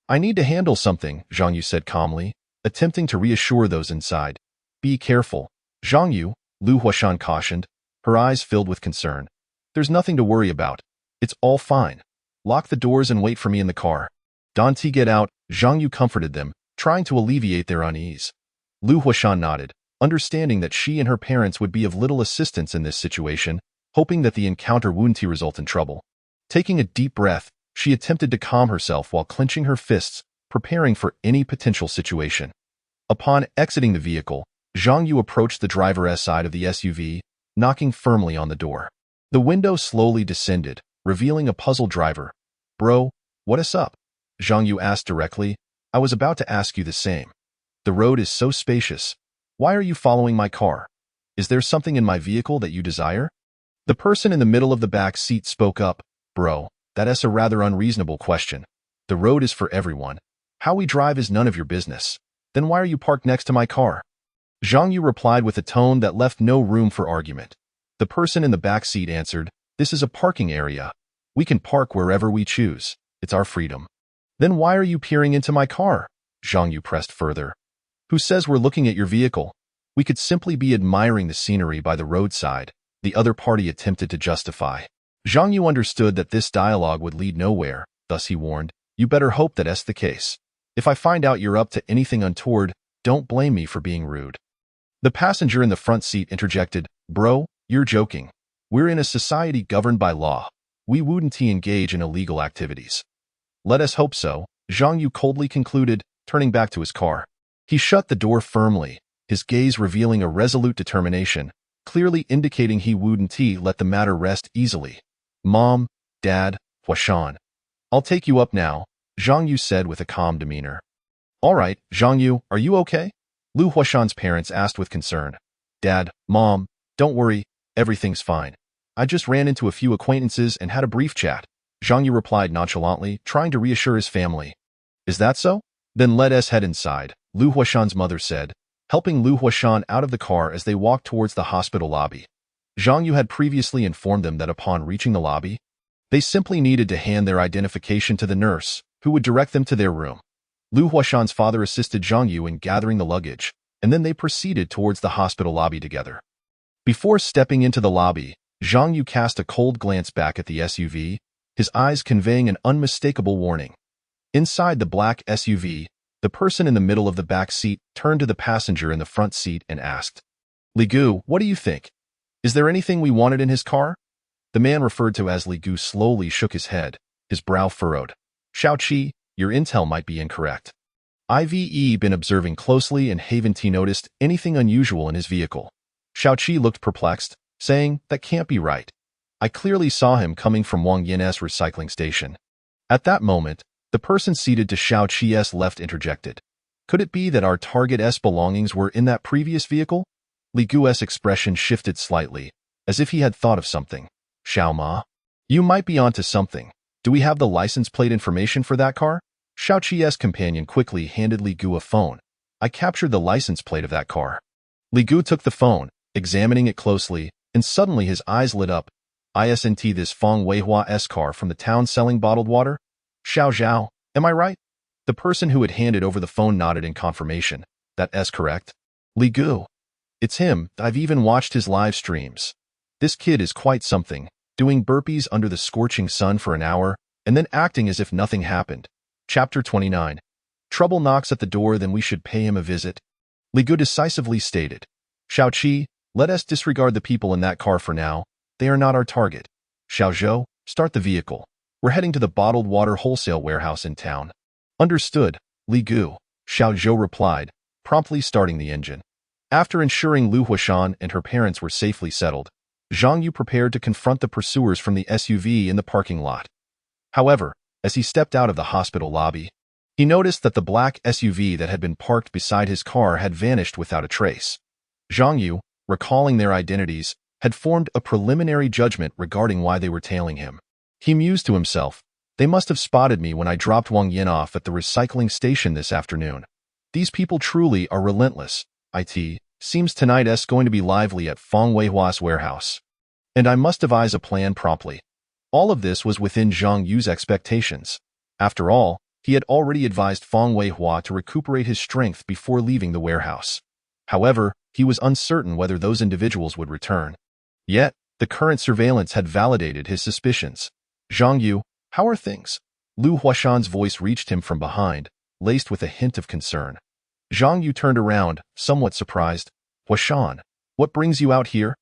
I need to handle something, Zhang Yu said calmly, attempting to reassure those inside. Be careful. Zhang Yu, Lu Huashan cautioned, her eyes filled with concern. There's nothing to worry about. It's all fine. Lock the doors and wait for me in the car. Don't get out, Zhang Yu comforted them, trying to alleviate their unease. Lu Huashan nodded, understanding that she and her parents would be of little assistance in this situation, hoping that the encounter wouldn't result in trouble. Taking a deep breath, she attempted to calm herself while clenching her fists, preparing for any potential situation. Upon exiting the vehicle, Zhang Yu approached the driver's side of the SUV, knocking firmly on the door. The window slowly descended, revealing a puzzled driver. Bro, what's up? Zhang Yu asked directly. I was about to ask you the same. The road is so spacious. Why are you following my car? Is there something in my vehicle that you desire? The person in the middle of the back seat spoke up. Bro, that's a rather unreasonable question. The road is for everyone. How we drive is none of your business. Then why are you parked next to my car? Zhang Yu replied with a tone that left no room for argument. The person in the back seat answered, This is a parking area. We can park wherever we choose. It's our freedom. Then why are you peering into my car? Zhang Yu pressed further. Who says we're looking at your vehicle? We could simply be admiring the scenery by the roadside, the other party attempted to justify. Zhang Yu understood that this dialogue would lead nowhere, thus he warned, You better hope that's the case. If I find out you're up to anything untoward, don't blame me for being rude. The passenger in the front seat interjected, Bro, you're joking. We're in a society governed by law. We wouldn't engage in illegal activities. Let us hope so, Zhang Yu coldly concluded, turning back to his car. He shut the door firmly, his gaze revealing a resolute determination, clearly indicating he wouldn't let the matter rest easily. Mom, Dad, Huashan. I'll take you up now, Zhang Yu said with a calm demeanor. All right, Zhang Yu, are you okay? Lu Huashan's parents asked with concern. Dad, Mom, don't worry, everything's fine. I just ran into a few acquaintances and had a brief chat, Zhang Yu replied nonchalantly, trying to reassure his family. Is that so? Then let us head inside, Lu Huashan's mother said, helping Lu Huashan out of the car as they walked towards the hospital lobby. Zhang Yu had previously informed them that upon reaching the lobby, they simply needed to hand their identification to the nurse, who would direct them to their room. Lu Huashan's father assisted Zhang Yu in gathering the luggage, and then they proceeded towards the hospital lobby together. Before stepping into the lobby, Zhang Yu cast a cold glance back at the SUV, his eyes conveying an unmistakable warning. Inside the black SUV, the person in the middle of the back seat turned to the passenger in the front seat and asked, "Li Gu, what do you think? Is there anything we wanted in his car?" The man referred to as Li Gu slowly shook his head, his brow furrowed. "Xiaoqi, your intel might be incorrect. I've been observing closely and haven't noticed anything unusual in his vehicle." Xiaoqi looked perplexed, saying, "That can't be right. I clearly saw him coming from Wang Yin's recycling station." At that moment, the person seated to Xiaoqi's left interjected, "Could it be that our target's belongings were in that previous vehicle?" Li Gu's expression shifted slightly, as if he had thought of something. "Xiao Ma, you might be onto something. Do we have the license plate information for that car?" Xiaoqi's companion quickly handed Li Gu a phone. "I captured the license plate of that car." Li Gu took the phone, examining it closely, and suddenly his eyes lit up. "Isn't this Feng Weihua's car from the town selling bottled water?" "Xiao Zhao, am I right?" The person who had handed over the phone nodded in confirmation. "That's correct." "Li Gu. It's him. I've even watched his live streams. This kid is quite something, doing burpees under the scorching sun for an hour, and then acting as if nothing happened." Chapter 29. Trouble knocks at the door, then we should pay him a visit. Li Gu decisively stated. "Xiaoqi, let us disregard the people in that car for now. They are not our target. Xiao Zhou, start the vehicle. We're heading to the bottled water wholesale warehouse in town." "Understood, Li Gu," Xiao Zhou replied, promptly starting the engine. After ensuring Lu Huashan and her parents were safely settled, Zhang Yu prepared to confront the pursuers from the SUV in the parking lot. However, as he stepped out of the hospital lobby, he noticed that the black SUV that had been parked beside his car had vanished without a trace. Zhang Yu, recalling their identities, had formed a preliminary judgment regarding why they were tailing him. He mused to himself, "They must have spotted me when I dropped Wang Yin off at the recycling station this afternoon. These people truly are relentless. Seems tonight's going to be lively at Feng Weihua's warehouse. And I must devise a plan promptly." All of this was within Zhang Yu's expectations. After all, he had already advised Feng Weihua to recuperate his strength before leaving the warehouse. However, he was uncertain whether those individuals would return. Yet, the current surveillance had validated his suspicions. "Zhang Yu, how are things?" Lu Huashan's voice reached him from behind, laced with a hint of concern. Zhang Yu turned around, somewhat surprised. "Huashan, what brings you out here?"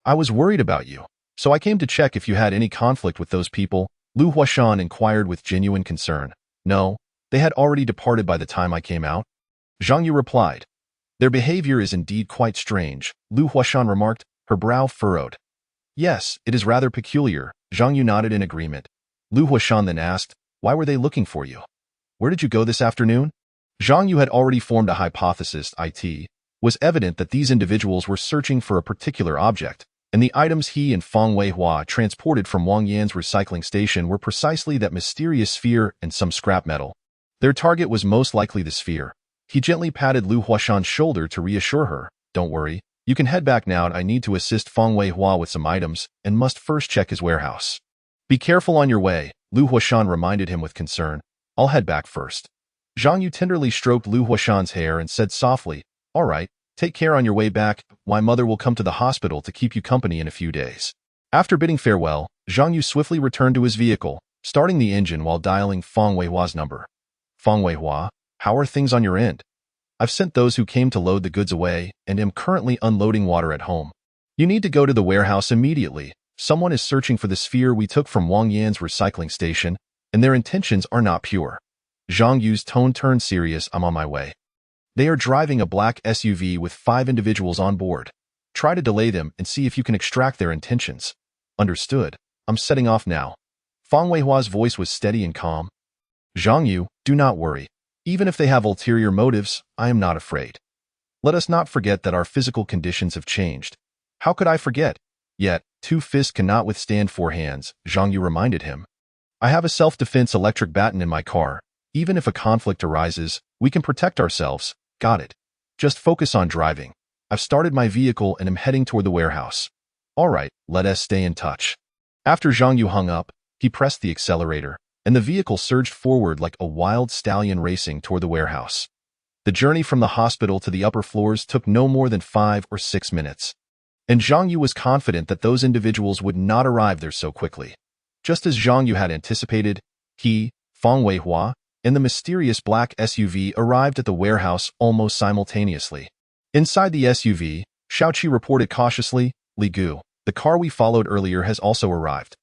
"I was worried about you, so I came to check if you had any conflict with those people," Lu Huashan inquired with genuine concern. "No, they had already departed by the time I came out," Zhang Yu replied. "Their behavior is indeed quite strange," Lu Huashan remarked, her brow furrowed. "Yes, it is rather peculiar," Zhang Yu nodded in agreement. Lu Huashan then asked, "Why were they looking for you? Where did you go this afternoon?" Zhang Yu had already formed a hypothesis. It was evident that these individuals were searching for a particular object, and the items he and Feng Weihua transported from Wang Yan's recycling station were precisely that mysterious sphere and some scrap metal. Their target was most likely the sphere. He gently patted Lu Huashan's shoulder to reassure her. "Don't worry, you can head back now. I need to assist Feng Weihua with some items and must first check his warehouse." "Be careful on your way," Lu Huashan reminded him with concern. "I'll head back first." Zhang Yu tenderly stroked Lu Huashan's hair and said softly, "All right, take care on your way back. My mother will come to the hospital to keep you company in a few days." After bidding farewell, Zhang Yu swiftly returned to his vehicle, starting the engine while dialing Feng Weihua's number. "Feng Weihua, how are things on your end? I've sent those who came to load the goods away and am currently unloading water at home. You need to go to the warehouse immediately. Someone is searching for the sphere we took from Wang Yan's recycling station, and their intentions are not pure." Zhang Yu's tone turned serious. "I'm on my way. They are driving a black SUV with 5 individuals on board. Try to delay them and see if you can extract their intentions." "Understood. I'm setting off now." Feng Weihua's voice was steady and calm. "Zhang Yu, do not worry. Even if they have ulterior motives, I am not afraid. Let us not forget that our physical conditions have changed." "How could I forget? Yet, 2 fists cannot withstand 4 hands," Zhang Yu reminded him. "I have a self-defense electric baton in my car. Even if a conflict arises, we can protect ourselves." "Got it. Just focus on driving. I've started my vehicle and am heading toward the warehouse." "All right, let us stay in touch." After Zhang Yu hung up, he pressed the accelerator, and the vehicle surged forward like a wild stallion racing toward the warehouse. The journey from the hospital to the upper floors took no more than 5 or 6 minutes, and Zhang Yu was confident that those individuals would not arrive there so quickly. Just as Zhang Yu had anticipated, he, Fang Weihua, and the mysterious black SUV arrived at the warehouse almost simultaneously. Inside the SUV, Xiaoqi reported cautiously, "Li Gu, the car we followed earlier has also arrived."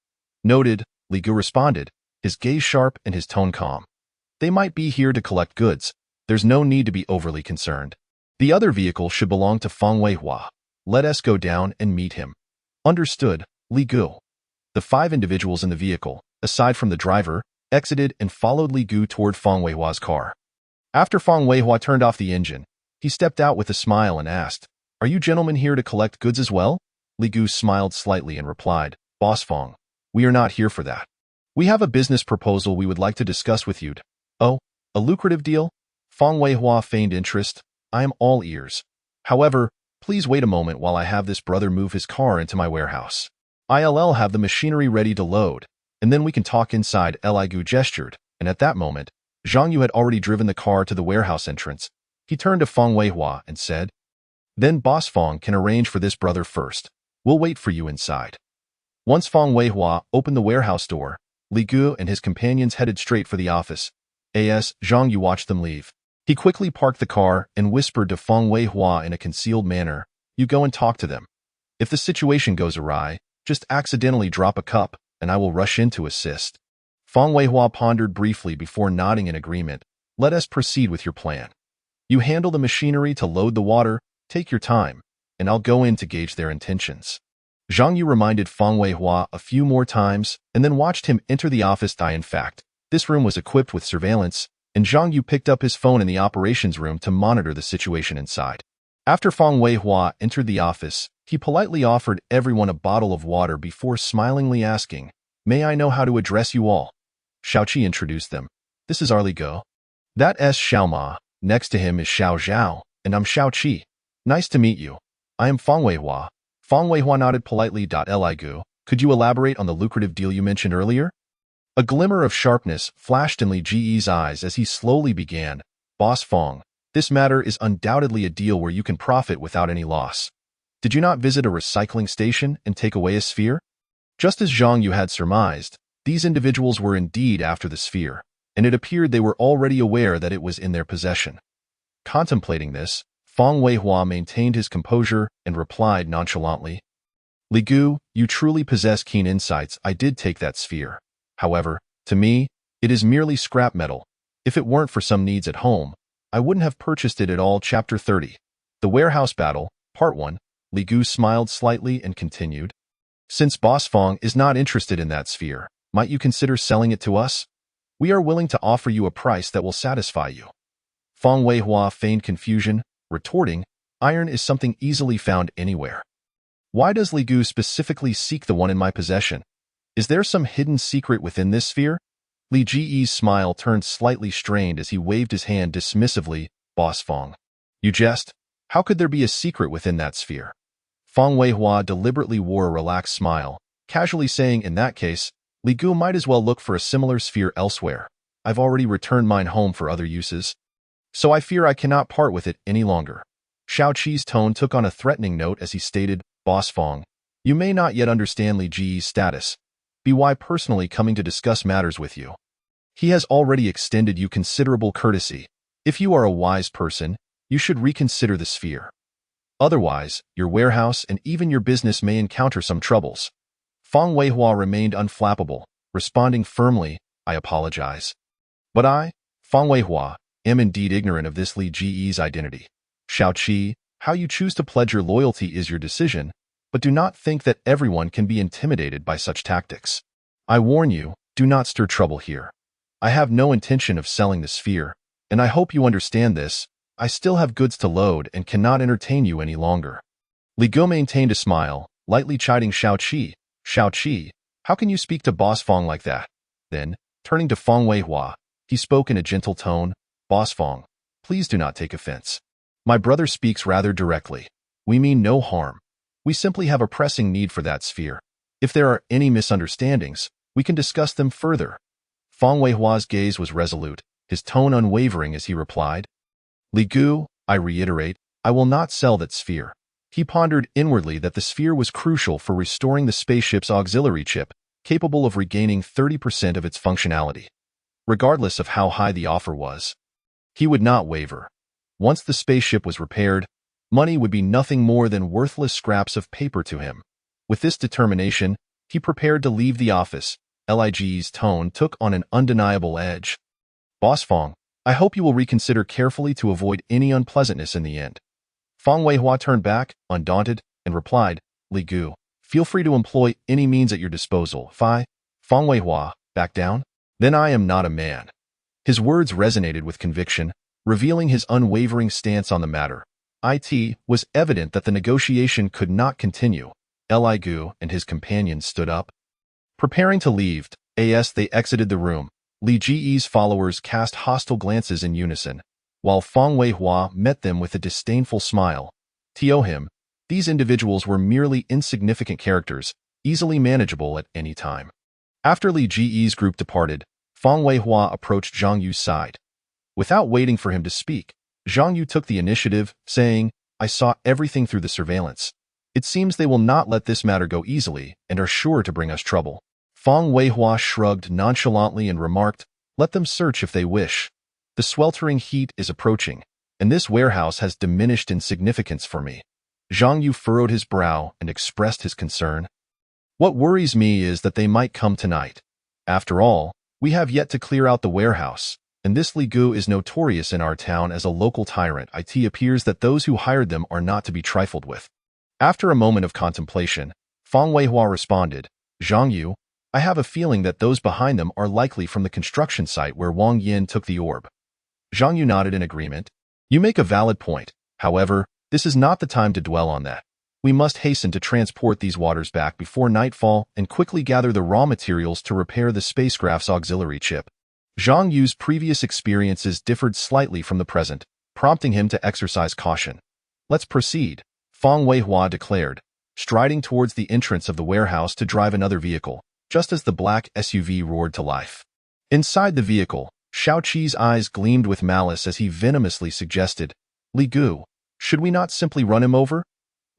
"Noted," Li Gu responded, his gaze sharp and his tone calm. "They might be here to collect goods. There's no need to be overly concerned. The other vehicle should belong to Fang Weihua. Let us go down and meet him." "Understood, Li Gu." The 5 individuals in the vehicle, aside from the driver, exited and followed Li Gu toward Fang Weihua's car. After Fang Weihua turned off the engine, he stepped out with a smile and asked, "Are you gentlemen here to collect goods as well?" Li Gu smiled slightly and replied, "Boss Fang, we are not here for that. We have a business proposal we would like to discuss with you." "Oh, a lucrative deal?" Fang Weihua feigned interest. "I am all ears. However, please wait a moment while I have this brother move his car into my warehouse. I'll have the machinery ready to load, and then we can talk inside." Li Gu gestured, and at that moment, Zhang Yu had already driven the car to the warehouse entrance. He turned to Fang Weihua and said, "Then Boss Fang can arrange for this brother first. We'll wait for you inside." Once Fang Weihua opened the warehouse door, Li Gu and his companions headed straight for the office. As Zhang Yu watched them leave, he quickly parked the car and whispered to Fang Weihua in a concealed manner, "You go and talk to them. If the situation goes awry, just accidentally drop a cup, and I will rush in to assist." Fang Weihua pondered briefly before nodding in agreement. "Let us proceed with your plan. You handle the machinery to load the water, take your time, and I'll go in to gauge their intentions." Zhang Yu reminded Fang Weihua a few more times and then watched him enter the office. In fact, this room was equipped with surveillance, and Zhang Yu picked up his phone in the operations room to monitor the situation inside. After Fang Weihua entered the office, he politely offered everyone a bottle of water before smilingly asking, "May I know how to address you all?" Xiaoqi introduced them. "This is Li Gu. That's Xiaoma. Next to him is Xiao Zhao, and I'm Xiaoqi. Nice to meet you. I am Fang Weihua." Fang Weihua nodded politely. Li Gu, could you elaborate on the lucrative deal you mentioned earlier? A glimmer of sharpness flashed in Li Ji's eyes as he slowly began, "Boss Fang, this matter is undoubtedly a deal where you can profit without any loss. Did you not visit a recycling station and take away a sphere?" Just as Zhang Yu had surmised, these individuals were indeed after the sphere, and it appeared they were already aware that it was in their possession. Contemplating this, Fang Weihua maintained his composure and replied nonchalantly, "Li Gu, you truly possess keen insights. I did take that sphere. However, to me, it is merely scrap metal. If it weren't for some needs at home, I wouldn't have purchased it at all." Chapter 30. The Warehouse Battle, Part 1. Li Gu smiled slightly and continued, "Since Boss Fang is not interested in that sphere, might you consider selling it to us? We are willing to offer you a price that will satisfy you." Fang Weihua feigned confusion, retorting, "Iron is something easily found anywhere. Why does Li Gu specifically seek the one in my possession? Is there some hidden secret within this sphere?" Li Ji's smile turned slightly strained as he waved his hand dismissively. "Boss Fang, you jest. How could there be a secret within that sphere?" Fang Weihua deliberately wore a relaxed smile, casually saying, "In that case, Li Gu might as well look for a similar sphere elsewhere. I've already returned mine home for other uses, so I fear I cannot part with it any longer." Xiaoqi's tone took on a threatening note as he stated, "Boss Fang, you may not yet understand Li Ji's status. Be why personally coming to discuss matters with you. He has already extended you considerable courtesy. If you are a wise person, you should reconsider the sphere. Otherwise, your warehouse and even your business may encounter some troubles." Fang Weihua remained unflappable, responding firmly, "I apologize. But I, Fang Weihua, am indeed ignorant of this Li Ji's identity. Xiaoqi, how you choose to pledge your loyalty is your decision, but do not think that everyone can be intimidated by such tactics. I warn you, do not stir trouble here. I have no intention of selling the sphere, and I hope you understand this. I still have goods to load and cannot entertain you any longer." Li Gu maintained a smile, lightly chiding Xiaoqi. "Xiaoqi, how can you speak to Boss Fang like that?" Then, turning to Fang Weihua, he spoke in a gentle tone, "Boss Fang, please do not take offense. My brother speaks rather directly. We mean no harm. We simply have a pressing need for that sphere. If there are any misunderstandings, we can discuss them further." Fang Weihua's gaze was resolute, his tone unwavering as he replied, Li Gu, I reiterate, I will not sell that sphere. He pondered inwardly that the sphere was crucial for restoring the spaceship's auxiliary chip, capable of regaining 30% of its functionality. Regardless of how high the offer was, he would not waver. Once the spaceship was repaired, money would be nothing more than worthless scraps of paper to him. With this determination, he prepared to leave the office. Lig's tone took on an undeniable edge. Boss Fang, I hope you will reconsider carefully to avoid any unpleasantness in the end. Fang Weihua turned back, undaunted, and replied, Li Gu, feel free to employ any means at your disposal. Fang Weihua, back down? Then I am not a man. His words resonated with conviction, revealing his unwavering stance on the matter. It was evident that the negotiation could not continue. Li Gu and his companions stood up. Preparing to leave, as they exited the room, Li Ji's followers cast hostile glances in unison, while Fang Weihua met them with a disdainful smile. To him, these individuals were merely insignificant characters, easily manageable at any time. After Li Ji's group departed, Fang Weihua approached Zhang Yu's side. Without waiting for him to speak, Zhang Yu took the initiative, saying, I saw everything through the surveillance. It seems they will not let this matter go easily and are sure to bring us trouble. Fang Weihua shrugged nonchalantly and remarked, let them search if they wish. The sweltering heat is approaching, and this warehouse has diminished in significance for me. Zhang Yu furrowed his brow and expressed his concern. What worries me is that they might come tonight. After all, we have yet to clear out the warehouse, and this Li Gu is notorious in our town as a local tyrant. It appears that those who hired them are not to be trifled with. After a moment of contemplation, Fang Weihua responded, Zhang Yu, I have a feeling that those behind them are likely from the construction site where Wang Yin took the orb. Zhang Yu nodded in agreement. You make a valid point. However, this is not the time to dwell on that. We must hasten to transport these waters back before nightfall and quickly gather the raw materials to repair the spacecraft's auxiliary chip. Zhang Yu's previous experiences differed slightly from the present, prompting him to exercise caution. Let's proceed, Fang Weihua declared, striding towards the entrance of the warehouse to drive another vehicle, just as the black SUV roared to life. Inside the vehicle, Xiaoqi's eyes gleamed with malice as he venomously suggested, Li Gu, should we not simply run him over?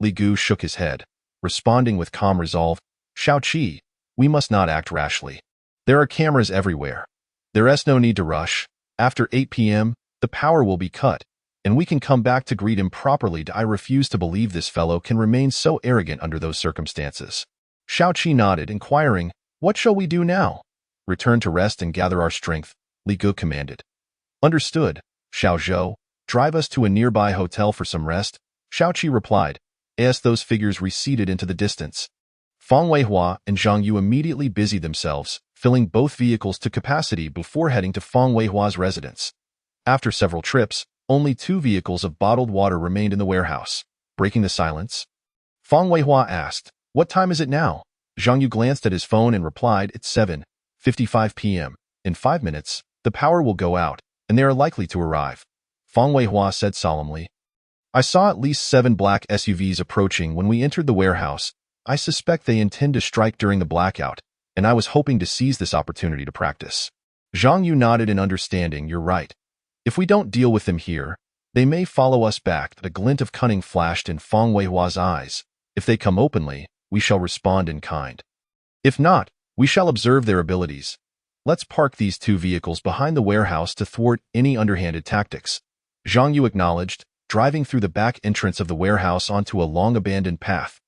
Li Gu shook his head, responding with calm resolve, Xiaoqi, we must not act rashly. There are cameras everywhere. There's no need to rush. After 8 p.m., the power will be cut, and we can come back to greet him properly. I refuse to believe this fellow can remain so arrogant under those circumstances. Xiaoqi nodded, inquiring, what shall we do now? Return to rest and gather our strength, Li Gu commanded. Understood, Xiao Zhou. Drive us to a nearby hotel for some rest, Xiaoqi replied, as those figures receded into the distance. Fang Weihua and Zhang Yu immediately busied themselves, filling both vehicles to capacity before heading to Fang Weihua's residence. After several trips, only 2 vehicles of bottled water remained in the warehouse. Breaking the silence, Fang Weihua asked, what time is it now? Zhang Yu glanced at his phone and replied, it's 7:55 p.m. In 5 minutes, the power will go out, and they are likely to arrive. Fang Weihua said solemnly. I saw at least 7 black SUVs approaching when we entered the warehouse. I suspect they intend to strike during the blackout, and I was hoping to seize this opportunity to practice. Zhang Yu nodded in understanding. You're right. If we don't deal with them here, they may follow us back. A glint of cunning flashed in Fang Weihua's eyes. If they come openly, we shall respond in kind. If not, we shall observe their abilities. Let's park these 2 vehicles behind the warehouse to thwart any underhanded tactics. Zhang Yu acknowledged, driving through the back entrance of the warehouse onto a long-abandoned path.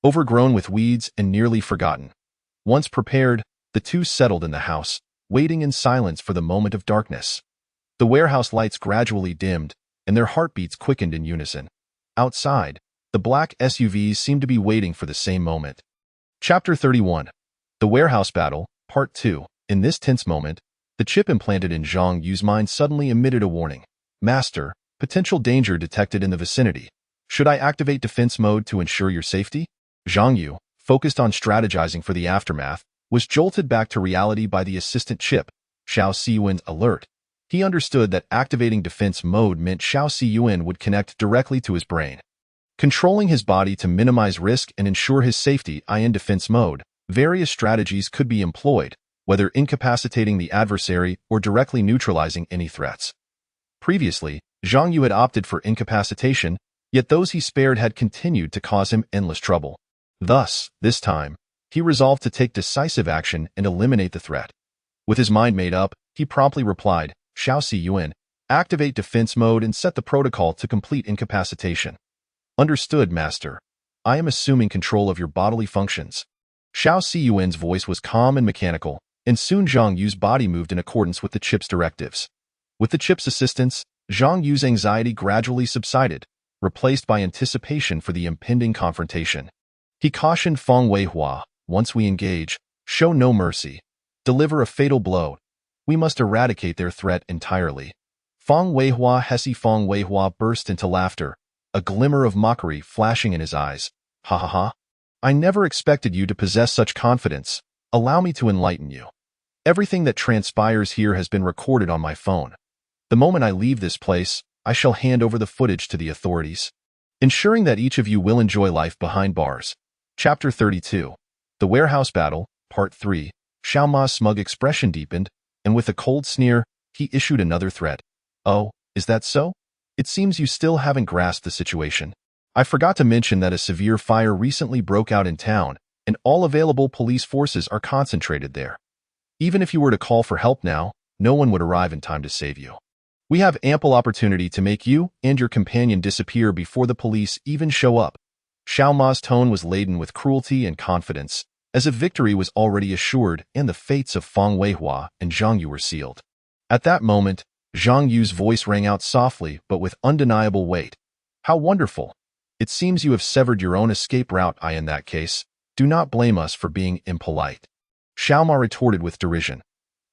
Overgrown with weeds and nearly forgotten. Once prepared, the 2 settled in the house, waiting in silence for the moment of darkness. The warehouse lights gradually dimmed, and their heartbeats quickened in unison. Outside, the black SUVs seemed to be waiting for the same moment. Chapter 31. The Warehouse Battle, Part 2. In this tense moment, the chip implanted in Zhang Yu's mind suddenly emitted a warning. Master, potential danger detected in the vicinity. Should I activate defense mode to ensure your safety? Zhang Yu, focused on strategizing for the aftermath, was jolted back to reality by the assistant chip, Xiao Siyuan's alert. He understood that activating defense mode meant Xiao Siyuan would connect directly to his brain. Controlling his body to minimize risk and ensure his safety in defense mode, various strategies could be employed, whether incapacitating the adversary or directly neutralizing any threats. Previously, Zhang Yu had opted for incapacitation, yet those he spared had continued to cause him endless trouble. Thus, this time, he resolved to take decisive action and eliminate the threat. With his mind made up, he promptly replied, "Xiao Si Yuan, activate defense mode and set the protocol to complete incapacitation." "Understood, Master. I am assuming control of your bodily functions." Xiao Si Yuan's voice was calm and mechanical, and soon Zhang Yu's body moved in accordance with the chip's directives. With the chip's assistance, Zhang Yu's anxiety gradually subsided, replaced by anticipation for the impending confrontation. He cautioned Feng Weihua, "Once we engage, show no mercy. Deliver a fatal blow. We must eradicate their threat entirely." Feng Weihua burst into laughter, a glimmer of mockery flashing in his eyes. "Ha ha ha. I never expected you to possess such confidence. Allow me to enlighten you. Everything that transpires here has been recorded on my phone. The moment I leave this place, I shall hand over the footage to the authorities, ensuring that each of you will enjoy life behind bars." Chapter 32. The Warehouse Battle, Part 3. Xiao Ma's smug expression deepened, and with a cold sneer, he issued another threat. "Oh, is that so? It seems you still haven't grasped the situation. I forgot to mention that a severe fire recently broke out in town, and all available police forces are concentrated there. Even if you were to call for help now, no one would arrive in time to save you. We have ample opportunity to make you and your companion disappear before the police even show up." Xiao Ma's tone was laden with cruelty and confidence, as if victory was already assured and the fates of Feng Weihua and Zhang Yu were sealed. At that moment, Zhang Yu's voice rang out softly but with undeniable weight. "How wonderful! It seems you have severed your own escape route. In that case, do not blame us for being impolite." Xiao Ma retorted with derision.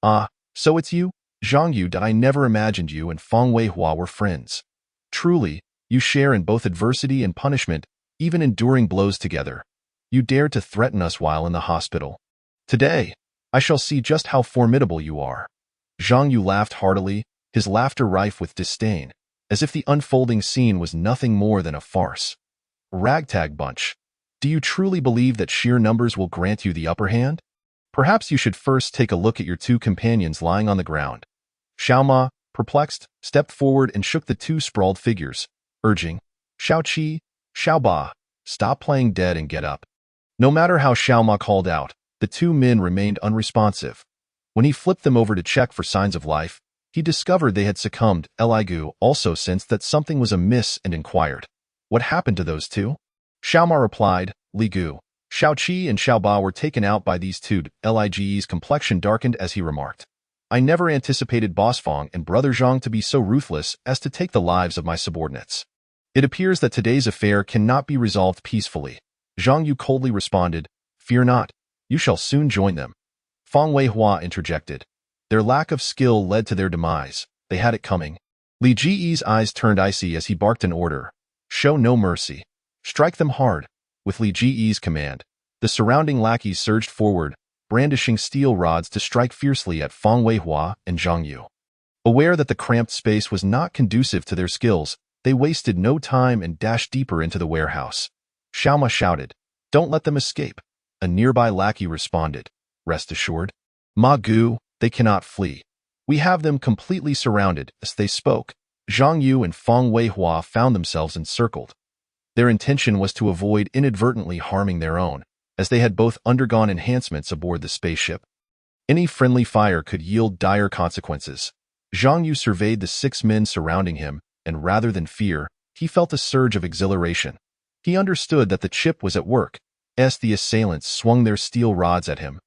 "Ah, so it's you, Zhang Yu. I never imagined you and Feng Weihua were friends. Truly, you share in both adversity and punishment, even enduring blows together. You dared to threaten us while in the hospital. Today, I shall see just how formidable you are." Zhang Yu laughed heartily, his laughter rife with disdain, as if the unfolding scene was nothing more than a farce. "Ragtag bunch. Do you truly believe that sheer numbers will grant you the upper hand? Perhaps you should first take a look at your two companions lying on the ground." Xiao Ma, perplexed, stepped forward and shook the two sprawled figures, urging, "Xiao Qi, Xiao Ba, stop playing dead and get up." No matter how Xiao Ma called out, the two men remained unresponsive. When he flipped them over to check for signs of life, he discovered they had succumbed. Li Gu also sensed that something was amiss and inquired, "What happened to those two?" Xiao Ma replied, "Li Gu, Xiao Qi and Xiao Ba were taken out by these two." Lige's complexion darkened as he remarked, "I never anticipated Boss Feng and Brother Zhang to be so ruthless as to take the lives of my subordinates. It appears that today's affair cannot be resolved peacefully." Zhang Yu coldly responded, "Fear not, you shall soon join them." Feng Weihua interjected, "Their lack of skill led to their demise. They had it coming." Li Ji's eyes turned icy as he barked an order, "Show no mercy. Strike them hard." With Li Ji's command, the surrounding lackeys surged forward, brandishing steel rods to strike fiercely at Feng Weihua and Zhang Yu. Aware that the cramped space was not conducive to their skills, they wasted no time and dashed deeper into the warehouse. Xiao Ma shouted, "Don't let them escape." A nearby lackey responded, "Rest assured, Ma Gu, they cannot flee. We have them completely surrounded." As they spoke, Zhang Yu and Feng Weihua found themselves encircled. Their intention was to avoid inadvertently harming their own, as they had both undergone enhancements aboard the spaceship. Any friendly fire could yield dire consequences. Zhang Yu surveyed the 6 men surrounding him, and rather than fear, he felt a surge of exhilaration. He understood that the chip was at work, as the assailants swung their steel rods at him.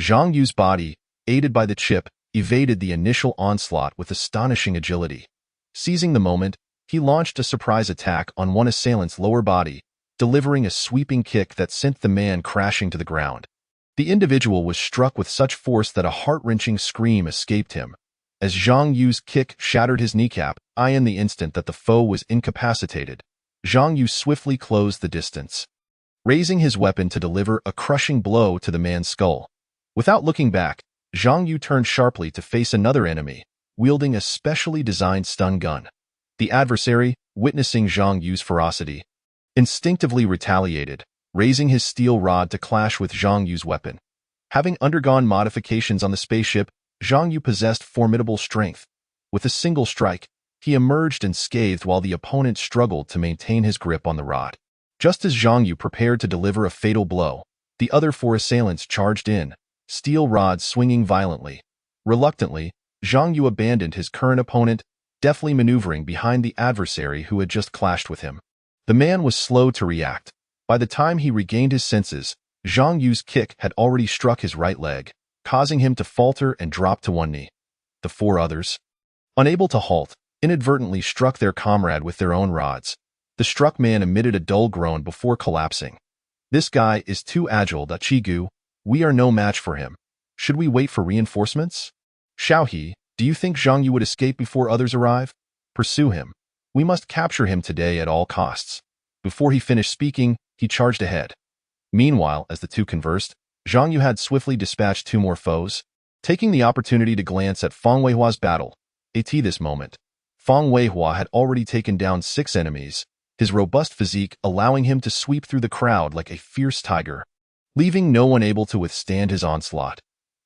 Zhang Yu's body, aided by the chip, evaded the initial onslaught with astonishing agility. Seizing the moment, he launched a surprise attack on one assailant's lower body, delivering a sweeping kick that sent the man crashing to the ground. The individual was struck with such force that a heart-wrenching scream escaped him. As Zhang Yu's kick shattered his kneecap, in the instant that the foe was incapacitated, Zhang Yu swiftly closed the distance, raising his weapon to deliver a crushing blow to the man's skull. Without looking back, Zhang Yu turned sharply to face another enemy, wielding a specially designed stun gun. The adversary, witnessing Zhang Yu's ferocity, instinctively retaliated, raising his steel rod to clash with Zhang Yu's weapon. Having undergone modifications on the spaceship, Zhang Yu possessed formidable strength. With a single strike, he emerged unscathed while the opponent struggled to maintain his grip on the rod. Just as Zhang Yu prepared to deliver a fatal blow, the other four assailants charged in, steel rods swinging violently. Reluctantly, Zhang Yu abandoned his current opponent, deftly maneuvering behind the adversary who had just clashed with him. The man was slow to react. By the time he regained his senses, Zhang Yu's kick had already struck his right leg, causing him to falter and drop to one knee. The four others, unable to halt, inadvertently struck their comrade with their own rods. The struck man emitted a dull groan before collapsing. This guy is too agile, Chigu. We are no match for him. Should we wait for reinforcements? Xiaohe, do you think Zhang Yu would escape before others arrive? Pursue him. We must capture him today at all costs. Before he finished speaking, he charged ahead. Meanwhile, as the two conversed, Zhang Yu had swiftly dispatched two more foes, taking the opportunity to glance at Fang Weihua's battle. At this moment, Fang Weihua had already taken down 6 enemies, his robust physique allowing him to sweep through the crowd like a fierce tiger, leaving no one able to withstand his onslaught.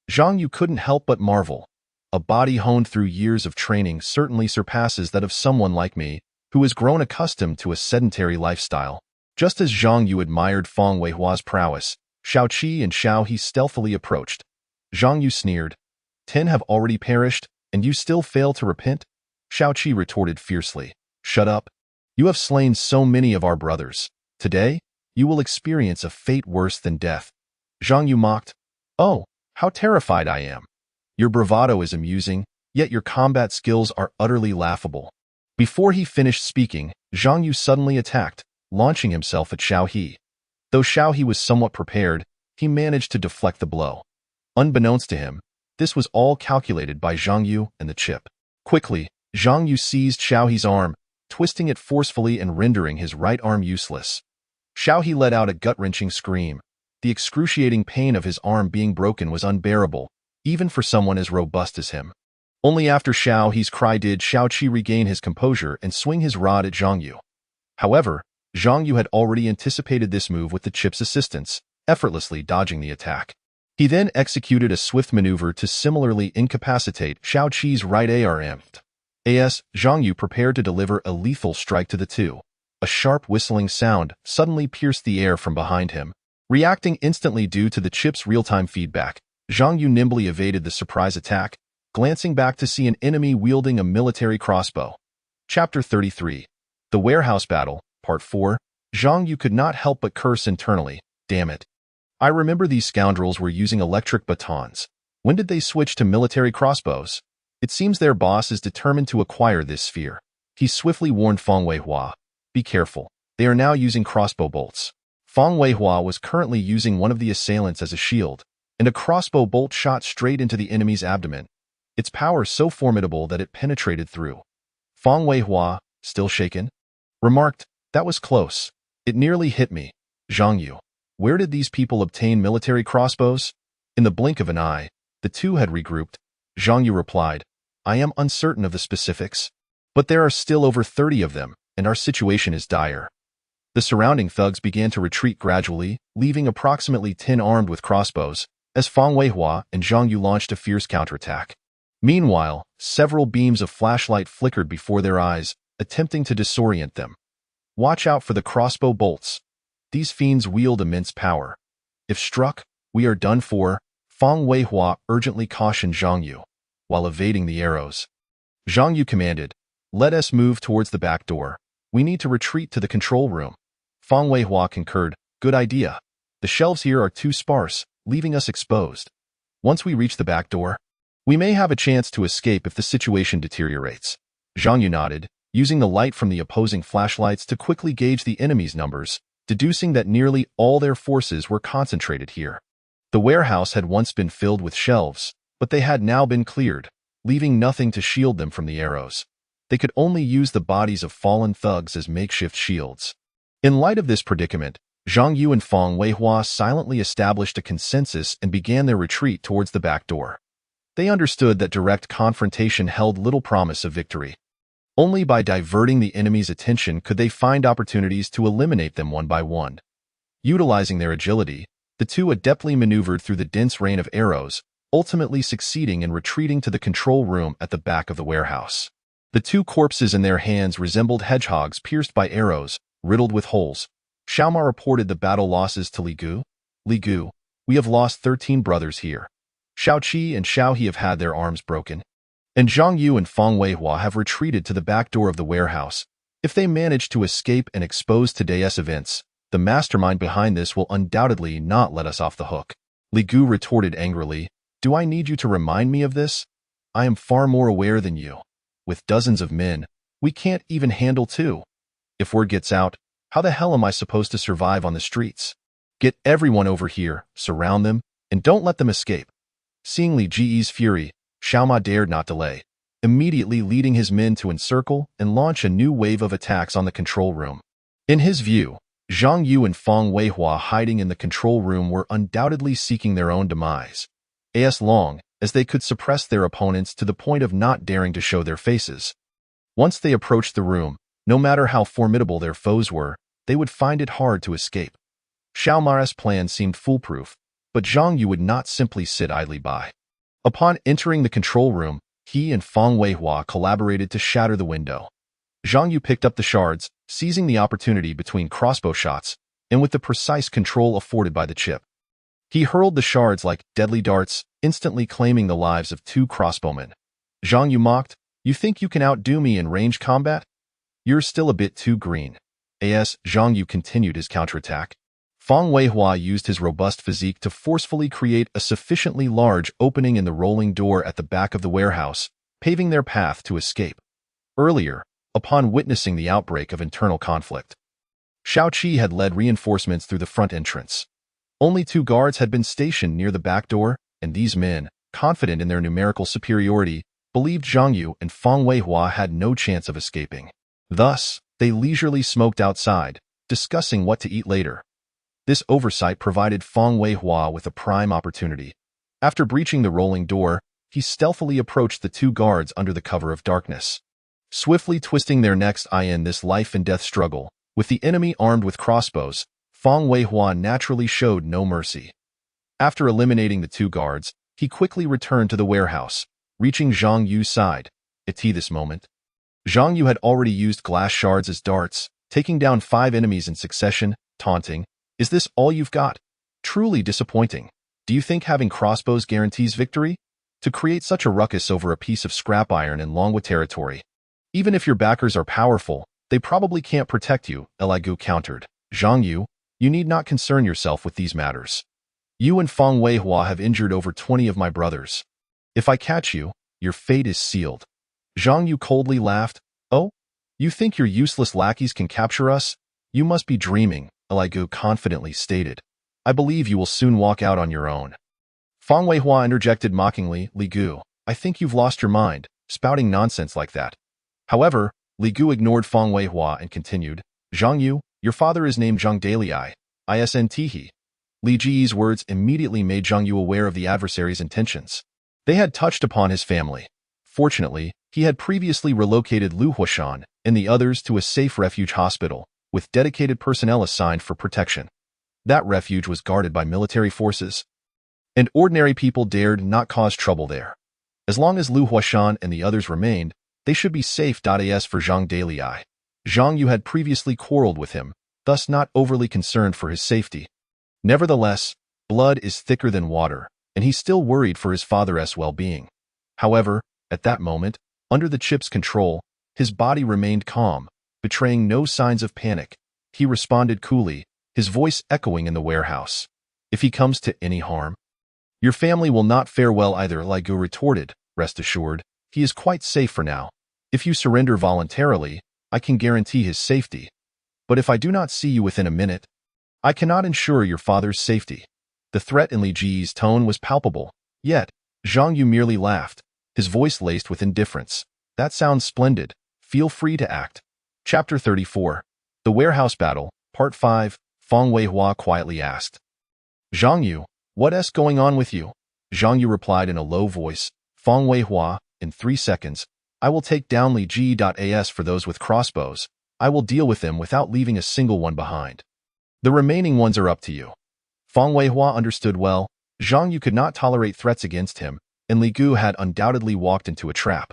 Zhang Yu couldn't help but marvel. A body honed through years of training certainly surpasses that of someone like me, who has grown accustomed to a sedentary lifestyle. Just as Zhang Yu admired Fang Weihua's prowess, Xiao Qi and Xiaohe stealthily approached. Zhang Yu sneered. 10 have already perished, and you still fail to repent? Xiao Qi retorted fiercely. Shut up. You have slain so many of our brothers. Today, you will experience a fate worse than death. Zhang Yu mocked. Oh, how terrified I am. Your bravado is amusing, yet your combat skills are utterly laughable. Before he finished speaking, Zhang Yu suddenly attacked, launching himself at Xiaohe. Though Xiaohe was somewhat prepared, he managed to deflect the blow. Unbeknownst to him, this was all calculated by Zhang Yu and the chip. Quickly, Zhang Yu seized Xiaohe's arm, twisting it forcefully and rendering his right arm useless. Xiaohe let out a gut-wrenching scream. The excruciating pain of his arm being broken was unbearable, even for someone as robust as him. Only after Xiaohe's cry did Xiao Qi regain his composure and swing his rod at Zhang Yu. However, Zhang Yu had already anticipated this move with the chip's assistance, effortlessly dodging the attack. He then executed a swift maneuver to similarly incapacitate Xiao Qi's right arm. Zhang Yu prepared to deliver a lethal strike to the two. A sharp whistling sound suddenly pierced the air from behind him. Reacting instantly due to the chip's real-time feedback, Zhang Yu nimbly evaded the surprise attack, glancing back to see an enemy wielding a military crossbow. Chapter 33. The Warehouse Battle, Part 4. Zhang Yu could not help but curse internally. Damn it. I remember these scoundrels were using electric batons. When did they switch to military crossbows? It seems their boss is determined to acquire this sphere. He swiftly warned Fang Weihua. Be careful. They are now using crossbow bolts. Fang Weihua was currently using one of the assailants as a shield, and a crossbow bolt shot straight into the enemy's abdomen. Its power so formidable that it penetrated through. Fang Weihua, still shaken, remarked, that was close. It nearly hit me. Zhang Yu, where did these people obtain military crossbows? In the blink of an eye, the two had regrouped. Zhang Yu replied, I am uncertain of the specifics, but there are still over 30 of them, and our situation is dire. The surrounding thugs began to retreat gradually, leaving approximately 10 armed with crossbows, as Fang Weihua and Zhang Yu launched a fierce counterattack. Meanwhile, several beams of flashlight flickered before their eyes, attempting to disorient them. Watch out for the crossbow bolts. These fiends wield immense power. If struck, we are done for, Fang Weihua urgently cautioned Zhang Yu, while evading the arrows. Zhang Yu commanded, let us move towards the back door. We need to retreat to the control room. Fang Weihua concurred, good idea. The shelves here are too sparse, leaving us exposed. Once we reach the back door, we may have a chance to escape if the situation deteriorates. Zhang Yu nodded, using the light from the opposing flashlights to quickly gauge the enemy's numbers, deducing that nearly all their forces were concentrated here. The warehouse had once been filled with shelves, but they had now been cleared, leaving nothing to shield them from the arrows. They could only use the bodies of fallen thugs as makeshift shields. In light of this predicament, Zhang Yu and Fang Weihua silently established a consensus and began their retreat towards the back door. They understood that direct confrontation held little promise of victory. Only by diverting the enemy's attention could they find opportunities to eliminate them one by one. Utilizing their agility, The two adeptly maneuvered through the dense rain of arrows, ultimately succeeding in retreating to the control room at the back of the warehouse. The two corpses in their hands resembled hedgehogs pierced by arrows, riddled with holes. Xiaoma reported the battle losses to Li Gu. Li Gu, we have lost 13 brothers here. Xiao Qi and Xiao He have had their arms broken. And Zhang Yu and Feng Weihua have retreated to the back door of the warehouse. If they manage to escape and expose today's events, the mastermind behind this will undoubtedly not let us off the hook. Li Gu retorted angrily, do I need you to remind me of this? I am far more aware than you. With dozens of men, we can't even handle two. If word gets out, how the hell am I supposed to survive on the streets? Get everyone over here, surround them, and don't let them escape. Seeing Li Ji's fury, Xiaoma dared not delay, immediately leading his men to encircle and launch a new wave of attacks on the control room. In his view, Zhang Yu and Feng Weihua hiding in the control room were undoubtedly seeking their own demise. As long as they could suppress their opponents to the point of not daring to show their faces. Once they approached the room, no matter how formidable their foes were, they would find it hard to escape. Xiaoma's plan seemed foolproof, but Zhang Yu would not simply sit idly by. Upon entering the control room, he and Feng Weihua collaborated to shatter the window. Zhang Yu picked up the shards, seizing the opportunity between crossbow shots, and with the precise control afforded by the chip. He hurled the shards like deadly darts, instantly claiming the lives of two crossbowmen. Zhang Yu mocked, you think you can outdo me in range combat? You're still a bit too green. As Zhang Yu continued his counterattack, Feng Weihua used his robust physique to forcefully create a sufficiently large opening in the rolling door at the back of the warehouse, paving their path to escape. Earlier, upon witnessing the outbreak of internal conflict, Xiao Qi had led reinforcements through the front entrance. Only 2 guards had been stationed near the back door, and these men, confident in their numerical superiority, believed Zhang Yu and Feng Weihua had no chance of escaping. Thus, they leisurely smoked outside, discussing what to eat later. This oversight provided Feng Weihua with a prime opportunity. After breaching the rolling door, he stealthily approached the 2 guards under the cover of darkness. Swiftly twisting their necks in this life-and-death struggle, with the enemy armed with crossbows, Feng Weihua naturally showed no mercy. After eliminating the 2 guards, he quickly returned to the warehouse, reaching Zhang Yu's side. At this moment, Zhang Yu had already used glass shards as darts, taking down 5 enemies in succession, taunting, "Is this all you've got? Truly disappointing. Do you think having crossbows guarantees victory? To create such a ruckus over a piece of scrap iron in Longwa territory. Even if your backers are powerful, they probably can't protect you," Li Gu countered. "Zhang Yu, you need not concern yourself with these matters. You and Feng Weihua have injured over 20 of my brothers. If I catch you, your fate is sealed." Zhang Yu coldly laughed. "Oh? You think your useless lackeys can capture us? You must be dreaming," Li Gu confidently stated. "I believe you will soon walk out on your own." Feng Weihua interjected mockingly, "Li Gu, I think you've lost your mind, spouting nonsense like that." However, Li Gu ignored Feng Weihua and continued, "Zhang Yu, your father is named Zhang Dalai, Isn't. Li Ji's words immediately made Zhang Yu aware of the adversary's intentions. They had touched upon his family. Fortunately, he had previously relocated Lu Huashan and the others to a safe refuge hospital, with dedicated personnel assigned for protection. That refuge was guarded by military forces, and ordinary people dared not cause trouble there. As long as Lu Huashan and the others remained, they should be safe. As for Zhang Dalai, Zhang Yu had previously quarreled with him, thus not overly concerned for his safety. Nevertheless, blood is thicker than water, and he still worried for his father's well-being. However, at that moment, under the chip's control, his body remained calm, betraying no signs of panic. He responded coolly, his voice echoing in the warehouse. "If he comes to any harm, your family will not fare well either," Li Gu retorted. "Rest assured, he is quite safe for now. If you surrender voluntarily, I can guarantee his safety. But if I do not see you within a minute, I cannot ensure your father's safety." The threat in Li Ji's tone was palpable, yet Zhang Yu merely laughed, his voice laced with indifference. "That sounds splendid. Feel free to act." Chapter 34. The Warehouse Battle, Part 5, Feng Weihua quietly asked. "Zhang Yu, what's going on with you?" Zhang Yu replied in a low voice. "Feng Weihua, in 3 seconds, I will take down Li Ji. As for those with crossbows, I will deal with them without leaving a single one behind. The remaining ones are up to you." Fang Weihua understood well. Zhang Yu could not tolerate threats against him, and Li Gu had undoubtedly walked into a trap.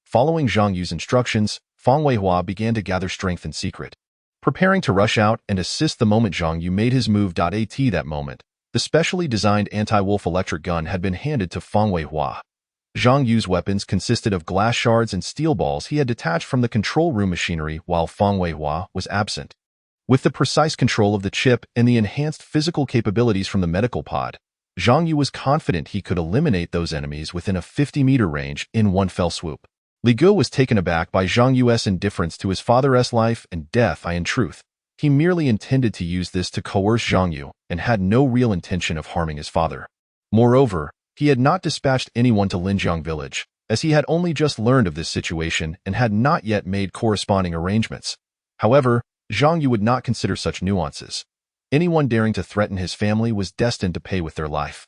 Following Zhang Yu's instructions, Fang Weihua began to gather strength in secret, preparing to rush out and assist the moment Zhang Yu made his move. At that moment, the specially designed anti-wolf electric gun had been handed to Fang Weihua. Zhang Yu's weapons consisted of glass shards and steel balls he had detached from the control room machinery while Fang Weihua was absent. With the precise control of the chip and the enhanced physical capabilities from the medical pod, Zhang Yu was confident he could eliminate those enemies within a 50-meter range in one fell swoop. Li Gu was taken aback by Zhang Yu's indifference to his father's life and death. In truth, he merely intended to use this to coerce Zhang Yu and had no real intention of harming his father. Moreover, he had not dispatched anyone to Linjiang village, as he had only just learned of this situation and had not yet made corresponding arrangements. However, Zhang Yu would not consider such nuances. Anyone daring to threaten his family was destined to pay with their life.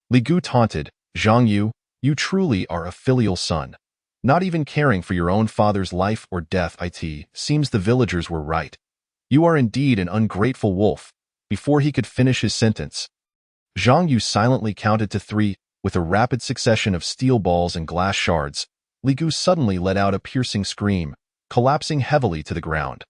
Li Gu taunted, "Zhang Yu, you truly are a filial son. Not even caring for your own father's life or death. It seems the villagers were right. You are indeed an ungrateful wolf." Before he could finish his sentence, Zhang Yu silently counted to 3. With a rapid succession of steel balls and glass shards, Li Gu suddenly let out a piercing scream, collapsing heavily to the ground.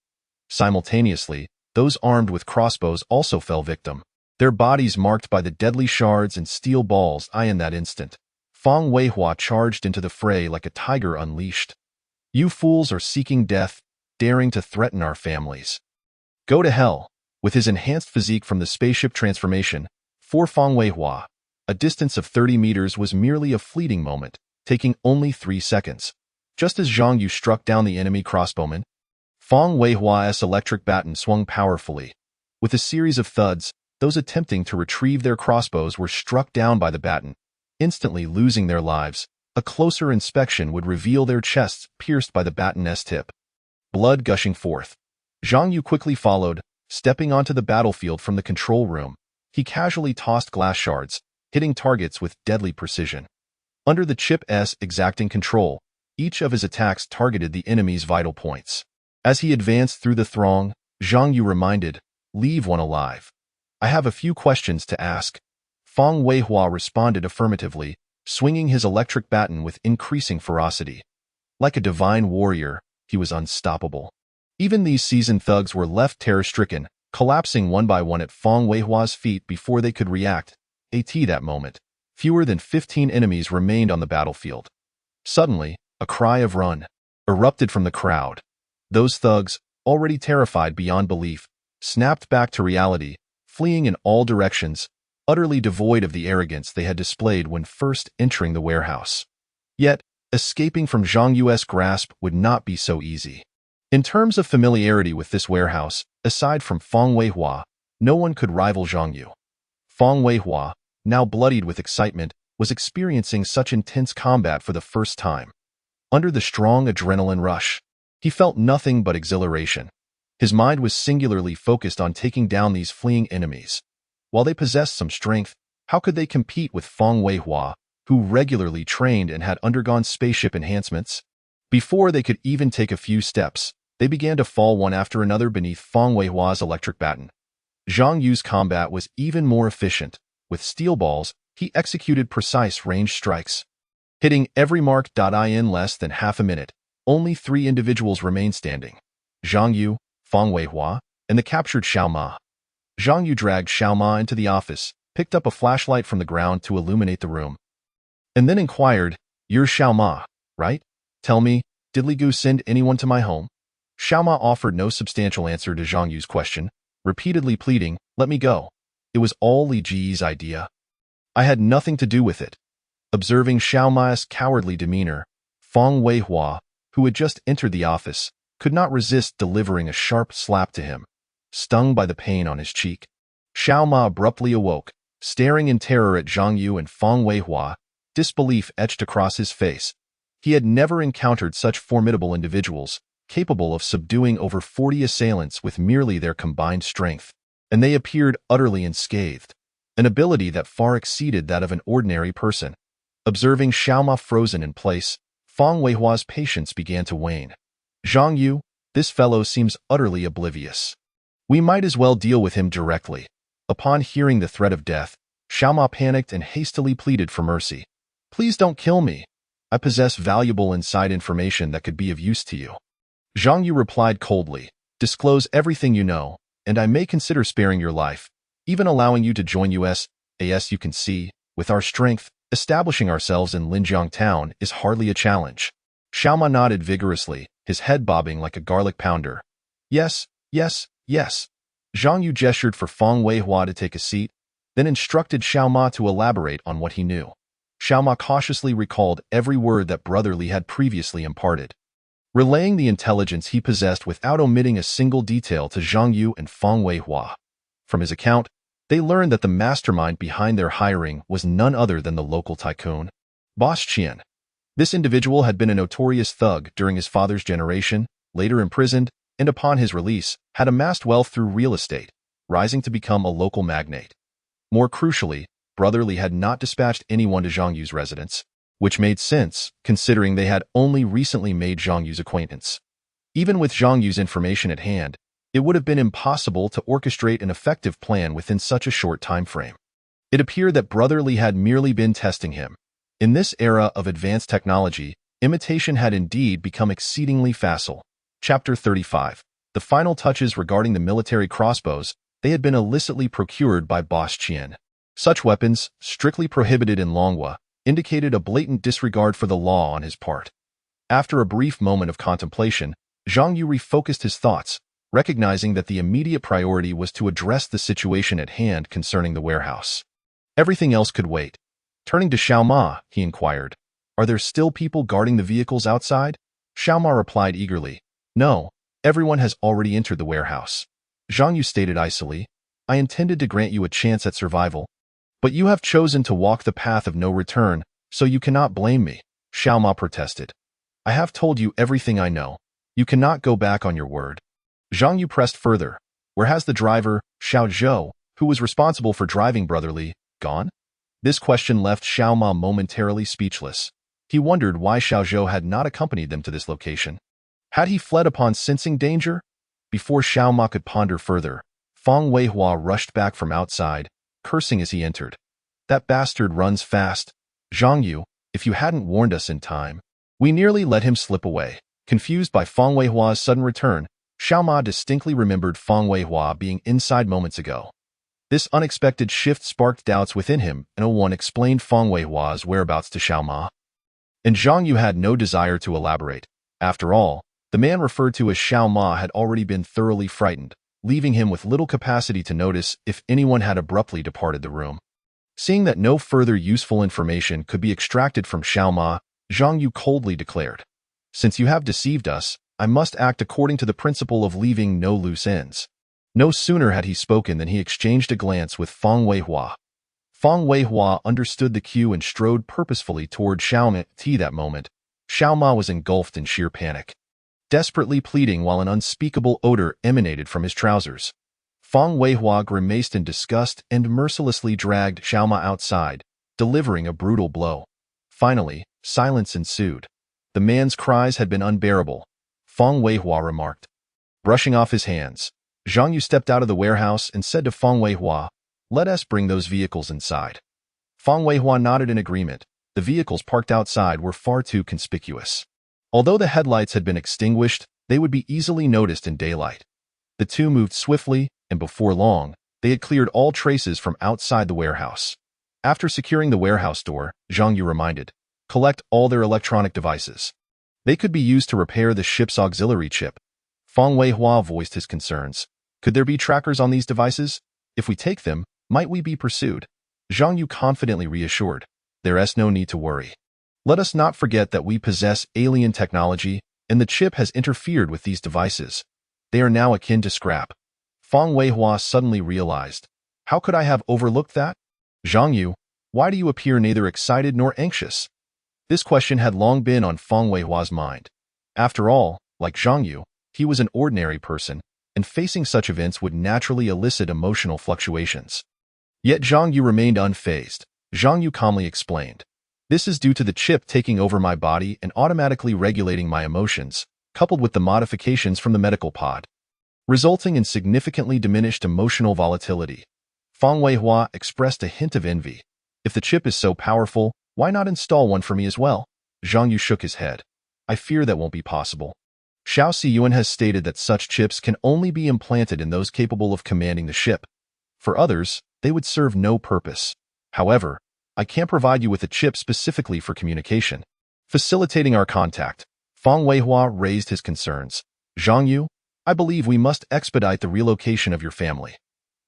Simultaneously, those armed with crossbows also fell victim, their bodies marked by the deadly shards and steel balls. In that instant, Fang Weihua charged into the fray like a tiger unleashed. "You fools are seeking death, daring to threaten our families. Go to hell." With his enhanced physique from the spaceship transformation, for Fang Weihua, a distance of 30 meters was merely a fleeting moment, taking only 3 seconds. Just as Zhang Yu struck down the enemy crossbowman, Fang Weihua's electric baton swung powerfully. With a series of thuds, those attempting to retrieve their crossbows were struck down by the baton, instantly losing their lives. A closer inspection would reveal their chests pierced by the baton's tip, blood gushing forth. Zhang Yu quickly followed, stepping onto the battlefield from the control room. He casually tossed glass shards, hitting targets with deadly precision. Under the chip's exacting control, each of his attacks targeted the enemy's vital points. As he advanced through the throng, Zhang Yu reminded, "Leave one alive. I have a few questions to ask." Fang Weihua responded affirmatively, swinging his electric baton with increasing ferocity. Like a divine warrior, he was unstoppable. Even these seasoned thugs were left terror-stricken, collapsing one by one at Fang Weihua's feet before they could react. At that moment, fewer than 15 enemies remained on the battlefield. Suddenly, a cry of "Run!" erupted from the crowd. Those thugs, already terrified beyond belief, snapped back to reality, fleeing in all directions, utterly devoid of the arrogance they had displayed when first entering the warehouse. Yet, escaping from Zhang Yu's grasp would not be so easy. In terms of familiarity with this warehouse, aside from Fang Weihua, no one could rival Zhang Yu. Fang Weihua, now bloodied with excitement, was experiencing such intense combat for the first time. Under the strong adrenaline rush, he felt nothing but exhilaration. His mind was singularly focused on taking down these fleeing enemies. While they possessed some strength, how could they compete with Fang Weihua, who regularly trained and had undergone spaceship enhancements? Before they could even take a few steps, they began to fall one after another beneath Fang Weihua's electric baton. Zhang Yu's combat was even more efficient. With steel balls, he executed precise ranged strikes, hitting every mark. In less than half a minute, only 3 individuals remained standing: Zhang Yu, Fang Weihua, and the captured Xiao Ma. Zhang Yu dragged Xiao Ma into the office, picked up a flashlight from the ground to illuminate the room, and then inquired, "You're Xiao Ma, right? Tell me, did Li Gu send anyone to my home?" Xiao Ma offered no substantial answer to Zhang Yu's question, repeatedly pleading, "Let me go. It was all Li Ji's idea. I had nothing to do with it." Observing Xiao Ma's cowardly demeanor, Fang Weihua, who had just entered the office, could not resist delivering a sharp slap to him, stung by the pain on his cheek. Xiao Ma abruptly awoke, staring in terror at Zhang Yu and Fang Weihua, disbelief etched across his face. He had never encountered such formidable individuals, capable of subduing over 40 assailants with merely their combined strength, and they appeared utterly unscathed, an ability that far exceeded that of an ordinary person. Observing Xiao Ma frozen in place, Fang Weihua's patience began to wane. "Zhang Yu, this fellow seems utterly oblivious. We might as well deal with him directly." Upon hearing the threat of death, Xiaoma panicked and hastily pleaded for mercy. Please don't kill me. I possess valuable inside information that could be of use to you. Zhang Yu replied coldly, disclose everything you know, and I may consider sparing your life, even allowing you to join us. As you can see, with our strength, establishing ourselves in Linjiang town is hardly a challenge. Xiaoma nodded vigorously, his head bobbing like a garlic pounder. Yes, yes, yes. Zhang Yu gestured for Feng Weihua to take a seat, then instructed Xiaoma to elaborate on what he knew. Xiaoma cautiously recalled every word that Brother Li had previously imparted, relaying the intelligence he possessed without omitting a single detail to Zhang Yu and Feng Weihua. From his account, they learned that the mastermind behind their hiring was none other than the local tycoon, Boss Qian. This individual had been a notorious thug during his father's generation, later imprisoned, and upon his release, had amassed wealth through real estate, rising to become a local magnate. More crucially, Brother Li had not dispatched anyone to Zhang Yu's residence, which made sense, considering they had only recently made Zhang Yu's acquaintance. Even with Zhang Yu's information at hand, it would have been impossible to orchestrate an effective plan within such a short time frame. It appeared that Brother Li had merely been testing him. In this era of advanced technology, imitation had indeed become exceedingly facile. Chapter 35. The final touches regarding the military crossbows. They had been illicitly procured by Boss Qian. Such weapons, strictly prohibited in Longhua, indicated a blatant disregard for the law on his part. After a brief moment of contemplation, Zhang Yu refocused his thoughts, recognizing that the immediate priority was to address the situation at hand concerning the warehouse. Everything else could wait. Turning to Xiaoma, he inquired, are there still people guarding the vehicles outside? Xiaoma replied eagerly, no, everyone has already entered the warehouse. Zhang Yu stated icily, I intended to grant you a chance at survival, but you have chosen to walk the path of no return, so you cannot blame me, Xiaoma protested. I have told you everything I know. You cannot go back on your word. Zhang Yu pressed further, where has the driver, Xiao Zhou, who was responsible for driving Brother Li, gone? This question left Xiaoma momentarily speechless. He wondered why Xiao Zhou had not accompanied them to this location. Had he fled upon sensing danger? Before Xiaoma could ponder further, Feng Weihua rushed back from outside, cursing as he entered. That bastard runs fast. Zhang Yu, if you hadn't warned us in time. We nearly let him slip away. Confused by Feng Weihua's sudden return, Xiaoma distinctly remembered Feng Weihua being inside moments ago. This unexpected shift sparked doubts within him, and one explained Feng Weihua's whereabouts to Xiaoma. And Zhang Yu had no desire to elaborate. After all, the man referred to as Xiaoma had already been thoroughly frightened, leaving him with little capacity to notice if anyone had abruptly departed the room. Seeing that no further useful information could be extracted from Xiaoma, Zhang Yu coldly declared, since you have deceived us, I must act according to the principle of leaving no loose ends. No sooner had he spoken than he exchanged a glance with Feng Weihua. Feng Weihua understood the cue and strode purposefully toward Xiaoma. That moment, Xiaoma was engulfed in sheer panic, desperately pleading while an unspeakable odor emanated from his trousers. Feng Weihua grimaced in disgust and mercilessly dragged Xiaoma outside, delivering a brutal blow. Finally, silence ensued. The man's cries had been unbearable, Feng Weihua remarked. Brushing off his hands, Zhang Yu stepped out of the warehouse and said to Feng Weihua, let us bring those vehicles inside. Feng Weihua nodded in agreement. The vehicles parked outside were far too conspicuous. Although the headlights had been extinguished, they would be easily noticed in daylight. The two moved swiftly, and before long, they had cleared all traces from outside the warehouse. After securing the warehouse door, Zhang Yu reminded, collect all their electronic devices. They could be used to repair the ship's auxiliary chip. Feng Weihua voiced his concerns. Could there be trackers on these devices? If we take them, might we be pursued? Zhang Yu confidently reassured, there's no need to worry. Let us not forget that we possess alien technology, and the chip has interfered with these devices. They are now akin to scrap. Feng Weihua suddenly realized, how could I have overlooked that? Zhang Yu, why do you appear neither excited nor anxious? This question had long been on Feng Weihua's mind. After all, like Zhang Yu, he was an ordinary person, and facing such events would naturally elicit emotional fluctuations. Yet Zhang Yu remained unfazed. Zhang Yu calmly explained, this is due to the chip taking over my body and automatically regulating my emotions, coupled with the modifications from the medical pod, resulting in significantly diminished emotional volatility. Fang Weihua expressed a hint of envy. If the chip is so powerful, why not install one for me as well? Zhang Yu shook his head. I fear that won't be possible. Xiao Siyuan has stated that such chips can only be implanted in those capable of commanding the ship. For others, they would serve no purpose. However, I can't provide you with a chip specifically for communication. Facilitating our contact, Fang Weihua raised his concerns. Zhang Yu, I believe we must expedite the relocation of your family.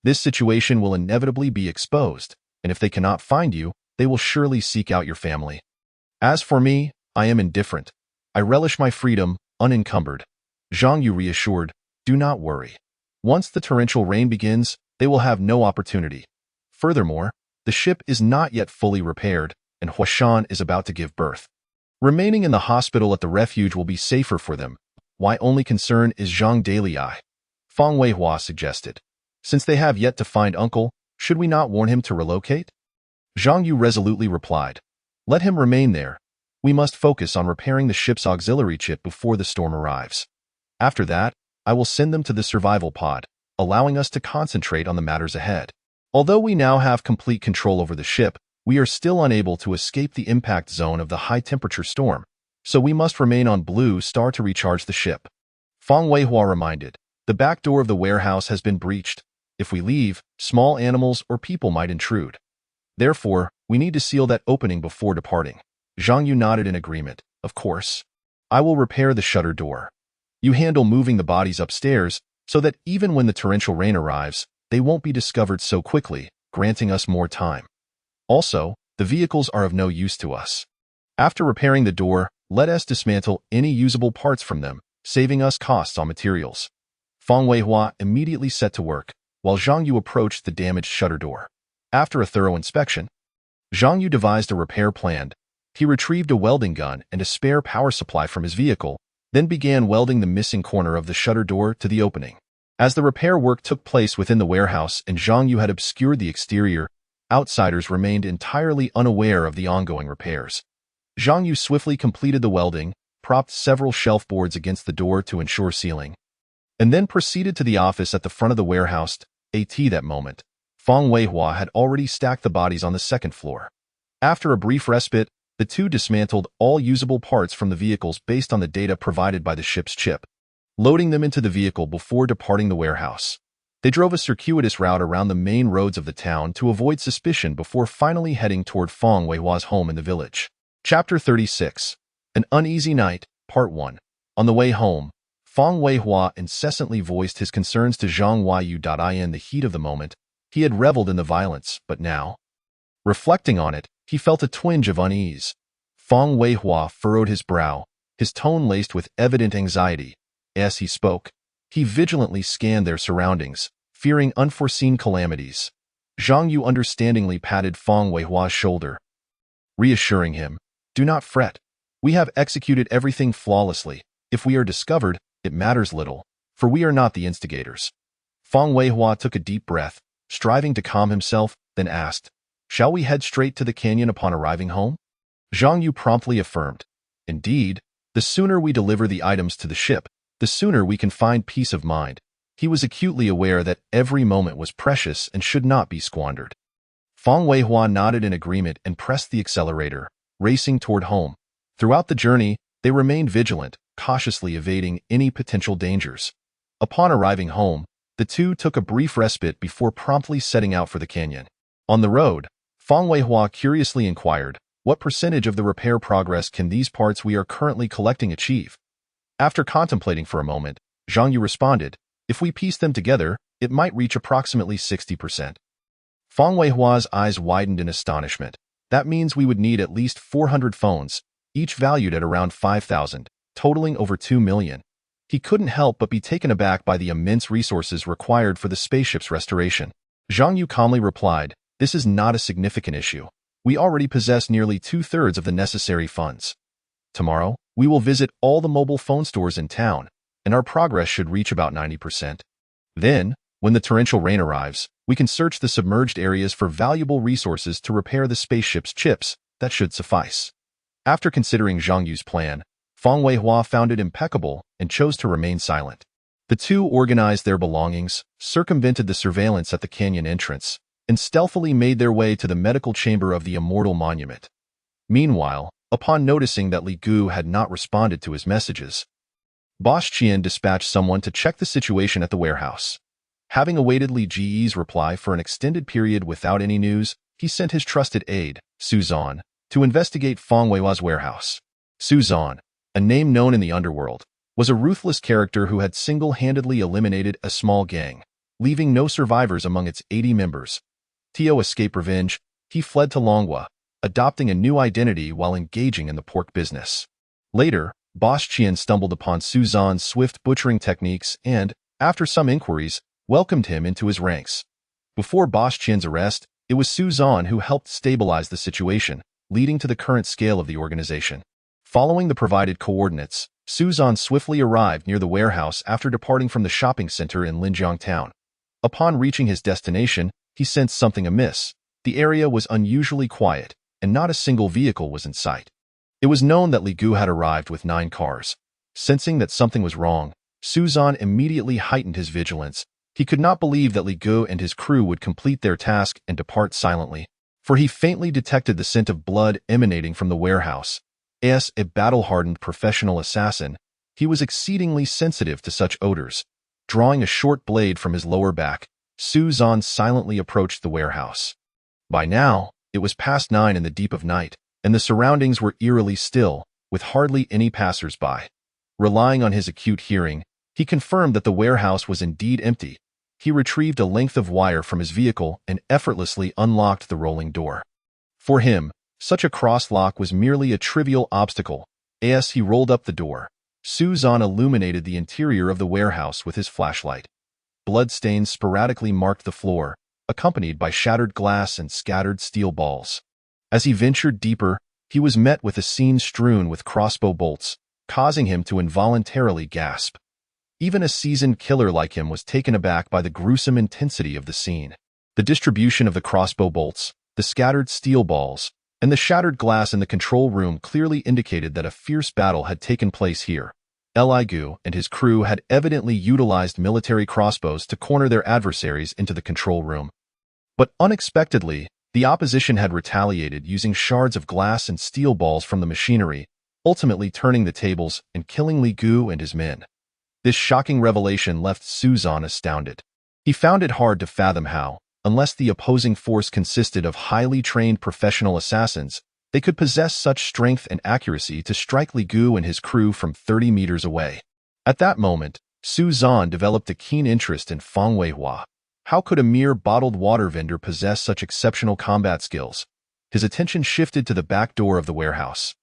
This situation will inevitably be exposed, and if they cannot find you, they will surely seek out your family. As for me, I am indifferent. I relish my freedom, unencumbered. Zhang Yu reassured, do not worry. Once the torrential rain begins, they will have no opportunity. Furthermore, the ship is not yet fully repaired, and Huashan is about to give birth. Remaining in the hospital at the refuge will be safer for them. My only concern is Zhang Dalai. Fang Weihua suggested. Since they have yet to find uncle, should we not warn him to relocate? Zhang Yu resolutely replied. Let him remain there. We must focus on repairing the ship's auxiliary chip before the storm arrives. After that, I will send them to the survival pod, allowing us to concentrate on the matters ahead. Although we now have complete control over the ship, we are still unable to escape the impact zone of the high-temperature storm, so we must remain on Blue Star to recharge the ship. Fang Weihua reminded, the back door of the warehouse has been breached. If we leave, small animals or people might intrude. Therefore, we need to seal that opening before departing. Zhang Yu nodded in agreement. Of course. I will repair the shutter door. You handle moving the bodies upstairs so that even when the torrential rain arrives, they won't be discovered so quickly, granting us more time. Also, the vehicles are of no use to us. After repairing the door, let us dismantle any usable parts from them, saving us costs on materials. Fang Weihua immediately set to work, while Zhang Yu approached the damaged shutter door. After a thorough inspection, Zhang Yu devised a repair plan. He retrieved a welding gun and a spare power supply from his vehicle, then began welding the missing corner of the shutter door to the opening. As the repair work took place within the warehouse and Zhang Yu had obscured the exterior, outsiders remained entirely unaware of the ongoing repairs. Zhang Yu swiftly completed the welding, propped several shelf boards against the door to ensure sealing, and then proceeded to the office at the front of the warehouse. At that moment, Fang Weihua had already stacked the bodies on the second floor. After a brief respite, the two dismantled all usable parts from the vehicles based on the data provided by the ship's chip, loading them into the vehicle before departing the warehouse. They drove a circuitous route around the main roads of the town to avoid suspicion before finally heading toward Fang Weihua's home in the village. Chapter 36. An Uneasy Night, Part 1. On the way home, Fang Weihua incessantly voiced his concerns to Zhang Yu. In the heat of the moment, he had reveled in the violence, but now, reflecting on it, he felt a twinge of unease. Fang Weihua furrowed his brow, his tone laced with evident anxiety. As he spoke, he vigilantly scanned their surroundings, fearing unforeseen calamities. Zhang Yu understandingly patted Fang Weihua's shoulder, reassuring him, do not fret. We have executed everything flawlessly. If we are discovered, it matters little, for we are not the instigators. Fang Weihua took a deep breath, striving to calm himself, then asked, shall we head straight to the canyon upon arriving home? Zhang Yu promptly affirmed, indeed, the sooner we deliver the items to the ship, the sooner we can find peace of mind. He was acutely aware that every moment was precious and should not be squandered. Fang Weihua nodded in agreement and pressed the accelerator, racing toward home. Throughout the journey, they remained vigilant, cautiously evading any potential dangers. Upon arriving home, the two took a brief respite before promptly setting out for the canyon. On the road, Fang Weihua curiously inquired, what percentage of the repair progress can these parts we are currently collecting achieve? After contemplating for a moment, Zhang Yu responded, if we piece them together, it might reach approximately 60%. Fang Weihua's eyes widened in astonishment. That means we would need at least 400 phones, each valued at around 5,000, totaling over 2 million. He couldn't help but be taken aback by the immense resources required for the spaceship's restoration. Zhang Yu calmly replied, this is not a significant issue. We already possess nearly 2/3 of the necessary funds. Tomorrow, we will visit all the mobile phone stores in town, and our progress should reach about 90%. Then, when the torrential rain arrives, we can search the submerged areas for valuable resources to repair the spaceship's chips. That should suffice. After considering Zhang Yu's plan, Fang Weihua found it impeccable and chose to remain silent. The two organized their belongings, circumvented the surveillance at the canyon entrance, and stealthily made their way to the medical chamber of the Immortal Monument. Meanwhile, upon noticing that Li Gu had not responded to his messages, Boss Qian dispatched someone to check the situation at the warehouse. Having awaited Li Ji's reply for an extended period without any news, he sent his trusted aide, Su Zan, to investigate Fang Weihua's warehouse. Su Zan, a name known in the underworld, was a ruthless character who had single-handedly eliminated a small gang, leaving no survivors among its 80 members. To escape revenge, he fled to Longhua, adopting a new identity while engaging in the pork business. Later, Boss Qian stumbled upon Su Zan's swift butchering techniques and, after some inquiries, welcomed him into his ranks. Before Boss Qian's arrest, it was Su Zan who helped stabilize the situation, leading to the current scale of the organization. Following the provided coordinates, Su Zan swiftly arrived near the warehouse after departing from the shopping center in Linjiang Town. Upon reaching his destination, he sensed something amiss. The area was unusually quiet, and not a single vehicle was in sight. It was known that Li Gu had arrived with 9 cars. Sensing that something was wrong, Su Zan immediately heightened his vigilance. He could not believe that Li Gu and his crew would complete their task and depart silently, for he faintly detected the scent of blood emanating from the warehouse. As a battle-hardened professional assassin, he was exceedingly sensitive to such odors. Drawing a short blade from his lower back, Su Zan silently approached the warehouse. By now, it was past 9 in the deep of night, and the surroundings were eerily still, with hardly any passers-by. Relying on his acute hearing, he confirmed that the warehouse was indeed empty. He retrieved a length of wire from his vehicle and effortlessly unlocked the rolling door. For him, such a cross-lock was merely a trivial obstacle. As he rolled up the door, Su Zan illuminated the interior of the warehouse with his flashlight. Bloodstains sporadically marked the floor, accompanied by shattered glass and scattered steel balls. As he ventured deeper, he was met with a scene strewn with crossbow bolts, causing him to involuntarily gasp. Even a seasoned killer like him was taken aback by the gruesome intensity of the scene. The distribution of the crossbow bolts, the scattered steel balls, and the shattered glass in the control room clearly indicated that a fierce battle had taken place here. Li Gu and his crew had evidently utilized military crossbows to corner their adversaries into the control room. But unexpectedly, the opposition had retaliated using shards of glass and steel balls from the machinery, ultimately turning the tables and killing Li Gu and his men. This shocking revelation left Su Zan astounded. He found it hard to fathom how, unless the opposing force consisted of highly trained professional assassins, they could possess such strength and accuracy to strike Li Gu and his crew from 30 meters away. At that moment, Su Zan developed a keen interest in Fang Weihua. How could a mere bottled water vendor possess such exceptional combat skills? His attention shifted to the back door of the warehouse,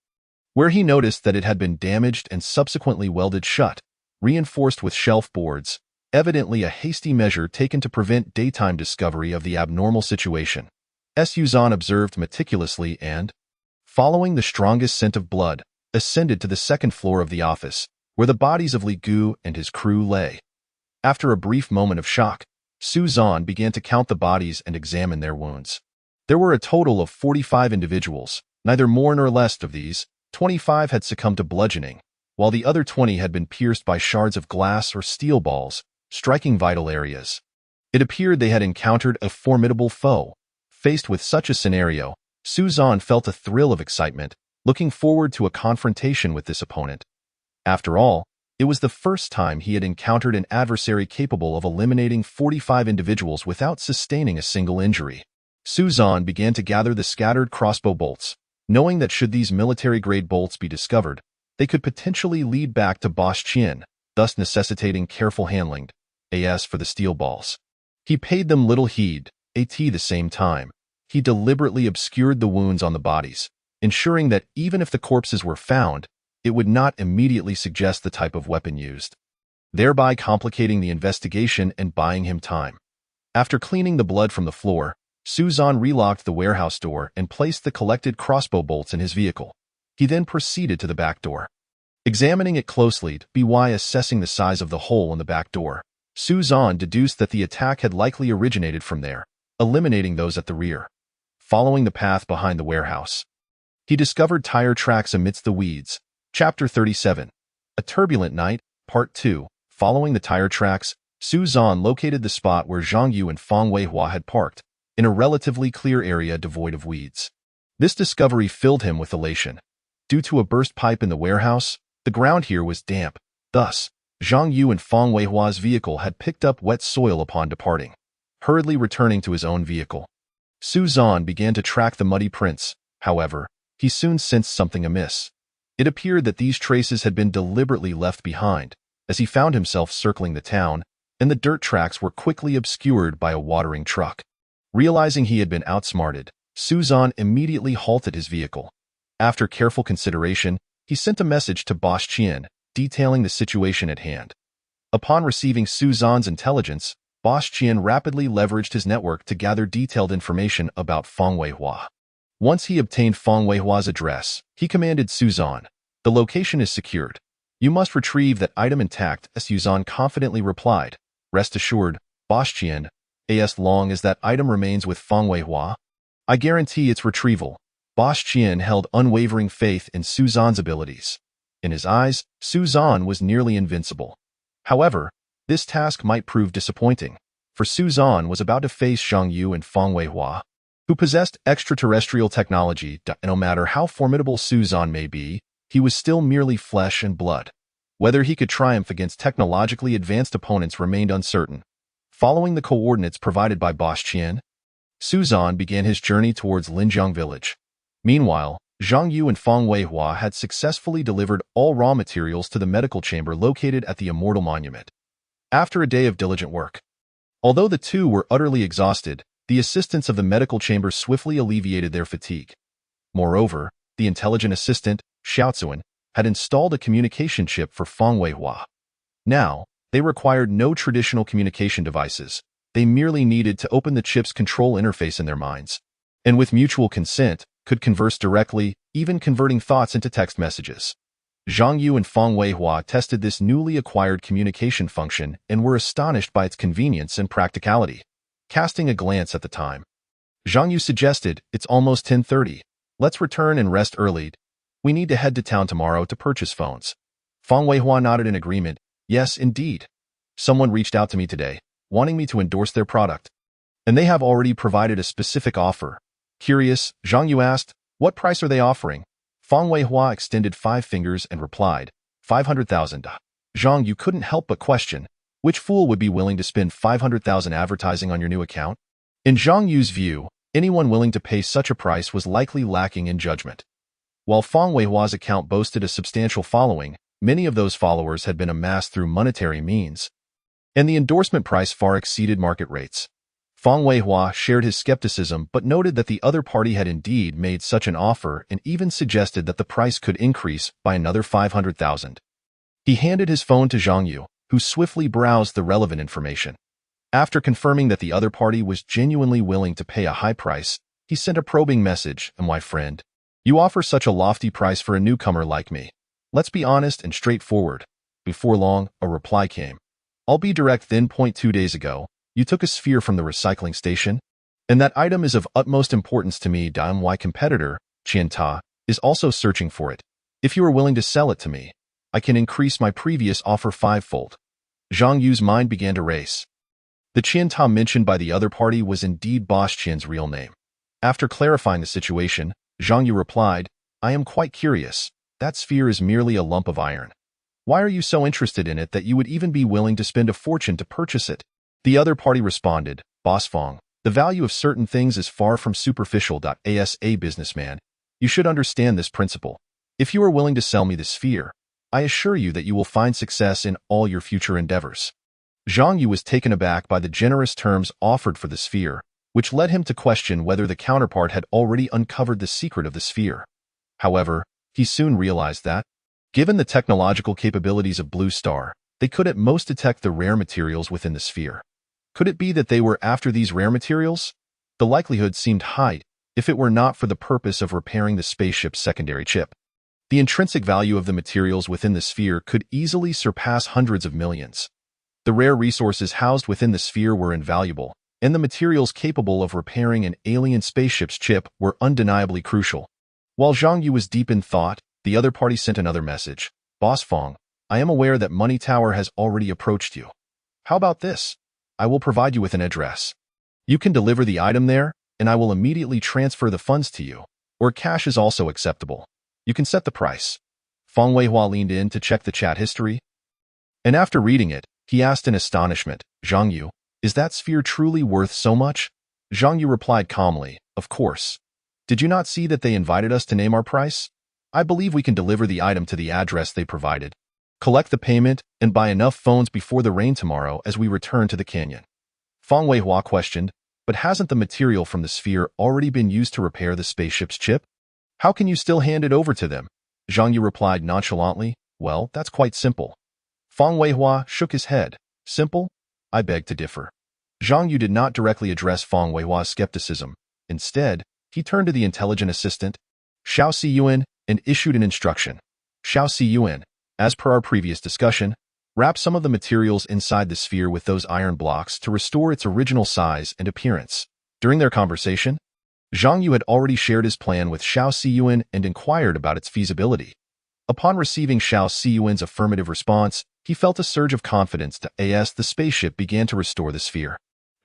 where he noticed that it had been damaged and subsequently welded shut, reinforced with shelf boards, evidently a hasty measure taken to prevent daytime discovery of the abnormal situation. Su Zan observed meticulously and, following the strongest scent of blood, ascended to the second floor of the office, where the bodies of Li Gu and his crew lay. After a brief moment of shock, Su Zan began to count the bodies and examine their wounds. There were a total of 45 individuals. Neither more nor less of these, 25 had succumbed to bludgeoning, while the other 20 had been pierced by shards of glass or steel balls, striking vital areas. It appeared they had encountered a formidable foe. Faced with such a scenario, Su Zan felt a thrill of excitement, looking forward to a confrontation with this opponent. After all, it was the first time he had encountered an adversary capable of eliminating 45 individuals without sustaining a single injury. Su Zan began to gather the scattered crossbow bolts, knowing that should these military-grade bolts be discovered, they could potentially lead back to Boss Qian, thus necessitating careful handling. As for the steel balls, he paid them little heed. At the same time, he deliberately obscured the wounds on the bodies, ensuring that even if the corpses were found, it would not immediately suggest the type of weapon used, thereby complicating the investigation and buying him time. After cleaning the blood from the floor, Su Zan relocked the warehouse door and placed the collected crossbow bolts in his vehicle. He then proceeded to the back door. Examining it closely, by assessing the size of the hole in the back door, Su Zan deduced that the attack had likely originated from there, eliminating those at the rear. Following the path behind the warehouse, he discovered tire tracks amidst the weeds. Chapter 37. A Turbulent Night, Part 2. Following the tire tracks, Su Zan located the spot where Zhang Yu and Fang Weihua had parked. in a relatively clear area devoid of weeds. This discovery filled him with elation. Due to a burst pipe in the warehouse, the ground here was damp. Thus, Zhang Yu and Fang Weihua's vehicle had picked up wet soil upon departing. Hurriedly returning to his own vehicle, Su Zhan began to track the muddy prints. However, he soon sensed something amiss. It appeared that these traces had been deliberately left behind, as he found himself circling the town, and the dirt tracks were quickly obscured by a watering truck. Realizing he had been outsmarted, Su Zhan immediately halted his vehicle. After careful consideration, he sent a message to Boss Qian, detailing the situation at hand. Upon receiving Su Zhan's intelligence, Boss Qian rapidly leveraged his network to gather detailed information about Fang Weihua. Once he obtained Fang Weihua's address, he commanded Su Zhan, "The location is secured. You must retrieve that item intact," as Su Zhan confidently replied. "Rest assured, Boss Qian, as long as that item remains with Fang Weihua, I guarantee its retrieval." Boss Qian held unwavering faith in Su Zhan's abilities. In his eyes, Su Zhan was nearly invincible. However, this task might prove disappointing, for Su Zhan was about to face Zhang Yu and Fang Weihua, who possessed extraterrestrial technology. No matter how formidable Su Zhan may be, he was still merely flesh and blood. Whether he could triumph against technologically advanced opponents remained uncertain. Following the coordinates provided by Boss Qian, Su Zhan began his journey towards Linjiang village. Meanwhile, Zhang Yu and Fang Weihua had successfully delivered all raw materials to the medical chamber located at the Immortal Monument. After a day of diligent work, although the two were utterly exhausted, the assistants of the medical chamber swiftly alleviated their fatigue. Moreover, the intelligent assistant, Xiaozuan, had installed a communication chip for Fang Weihua. Now, they required no traditional communication devices. They merely needed to open the chip's control interface in their minds, and with mutual consent, could converse directly, even converting thoughts into text messages. Zhang Yu and Fang Weihua tested this newly acquired communication function and were astonished by its convenience and practicality. Casting a glance at the time, Zhang Yu suggested, "It's almost 10:30. Let's return and rest early. We need to head to town tomorrow to purchase phones." Fang Weihua nodded in agreement. "Yes, indeed. Someone reached out to me today, wanting me to endorse their product, and they have already provided a specific offer." Curious, Zhang Yu asked, "What price are they offering?" Fang Weihua extended 5 fingers and replied, 500,000. Zhang Yu couldn't help but question, which fool would be willing to spend 500,000 advertising on your new account? In Zhang Yu's view, anyone willing to pay such a price was likely lacking in judgment. While Fang Weihua's account boasted a substantial following, many of those followers had been amassed through monetary means, and the endorsement price far exceeded market rates. Fang Weihua shared his skepticism but noted that the other party had indeed made such an offer and even suggested that the price could increase by another 500,000. He handed his phone to Zhang Yu, who swiftly browsed the relevant information. After confirming that the other party was genuinely willing to pay a high price, he sent a probing message, "My friend, you offer such a lofty price for a newcomer like me. Let's be honest and straightforward." Before long, a reply came. "I'll be direct then. 2 days ago, you took a sphere from the recycling station, and that item is of utmost importance to me. My competitor, Qian Ta, is also searching for it. If you are willing to sell it to me, I can increase my previous offer 5-fold. Zhang Yu's mind began to race. The Qian Ta mentioned by the other party was indeed Boss Qian's real name. After clarifying the situation, Zhang Yu replied, "I am quite curious. That sphere is merely a lump of iron. Why are you so interested in it that you would even be willing to spend a fortune to purchase it?" The other party responded, "Boss Fang, the value of certain things is far from superficial. As a businessman, you should understand this principle. If you are willing to sell me the sphere, I assure you that you will find success in all your future endeavors." Zhang Yu was taken aback by the generous terms offered for the sphere, which led him to question whether the counterpart had already uncovered the secret of the sphere. However, he soon realized that, given the technological capabilities of Blue Star, they could at most detect the rare materials within the sphere. Could it be that they were after these rare materials? The likelihood seemed high, if it were not for the purpose of repairing the spaceship's secondary chip. The intrinsic value of the materials within the sphere could easily surpass hundreds of millions. The rare resources housed within the sphere were invaluable, and the materials capable of repairing an alien spaceship's chip were undeniably crucial. While Zhang Yu was deep in thought, the other party sent another message. "Boss Fang, I am aware that Money Tower has already approached you. How about this? I will provide you with an address. You can deliver the item there, and I will immediately transfer the funds to you. Or cash is also acceptable. You can set the price. Fang Weihua leaned in to check the chat history, and after reading it, he asked in astonishment, Zhang Yu, is that sphere truly worth so much? Zhang Yu replied calmly, of course. Did you not see that they invited us to name our price? I believe we can deliver the item to the address they provided, collect the payment, and buy enough phones before the rain tomorrow as we return to the canyon. Fang Weihua questioned, but hasn't the material from the sphere already been used to repair the spaceship's chip? How can you still hand it over to them? Zhang Yu replied nonchalantly, well, that's quite simple. Fang Weihua shook his head. Simple? I beg to differ. Zhang Yu did not directly address Fang Weihua's skepticism. Instead, he turned to the intelligent assistant, Xiao Siyuan, and issued an instruction. Xiao Siyuan, as per our previous discussion, wrap some of the materials inside the sphere with those iron blocks to restore its original size and appearance. During their conversation, Zhang Yu had already shared his plan with Xiao Siyuan and inquired about its feasibility. Upon receiving Xiao Siyuan's affirmative response, he felt a surge of confidence as the spaceship began to restore the sphere.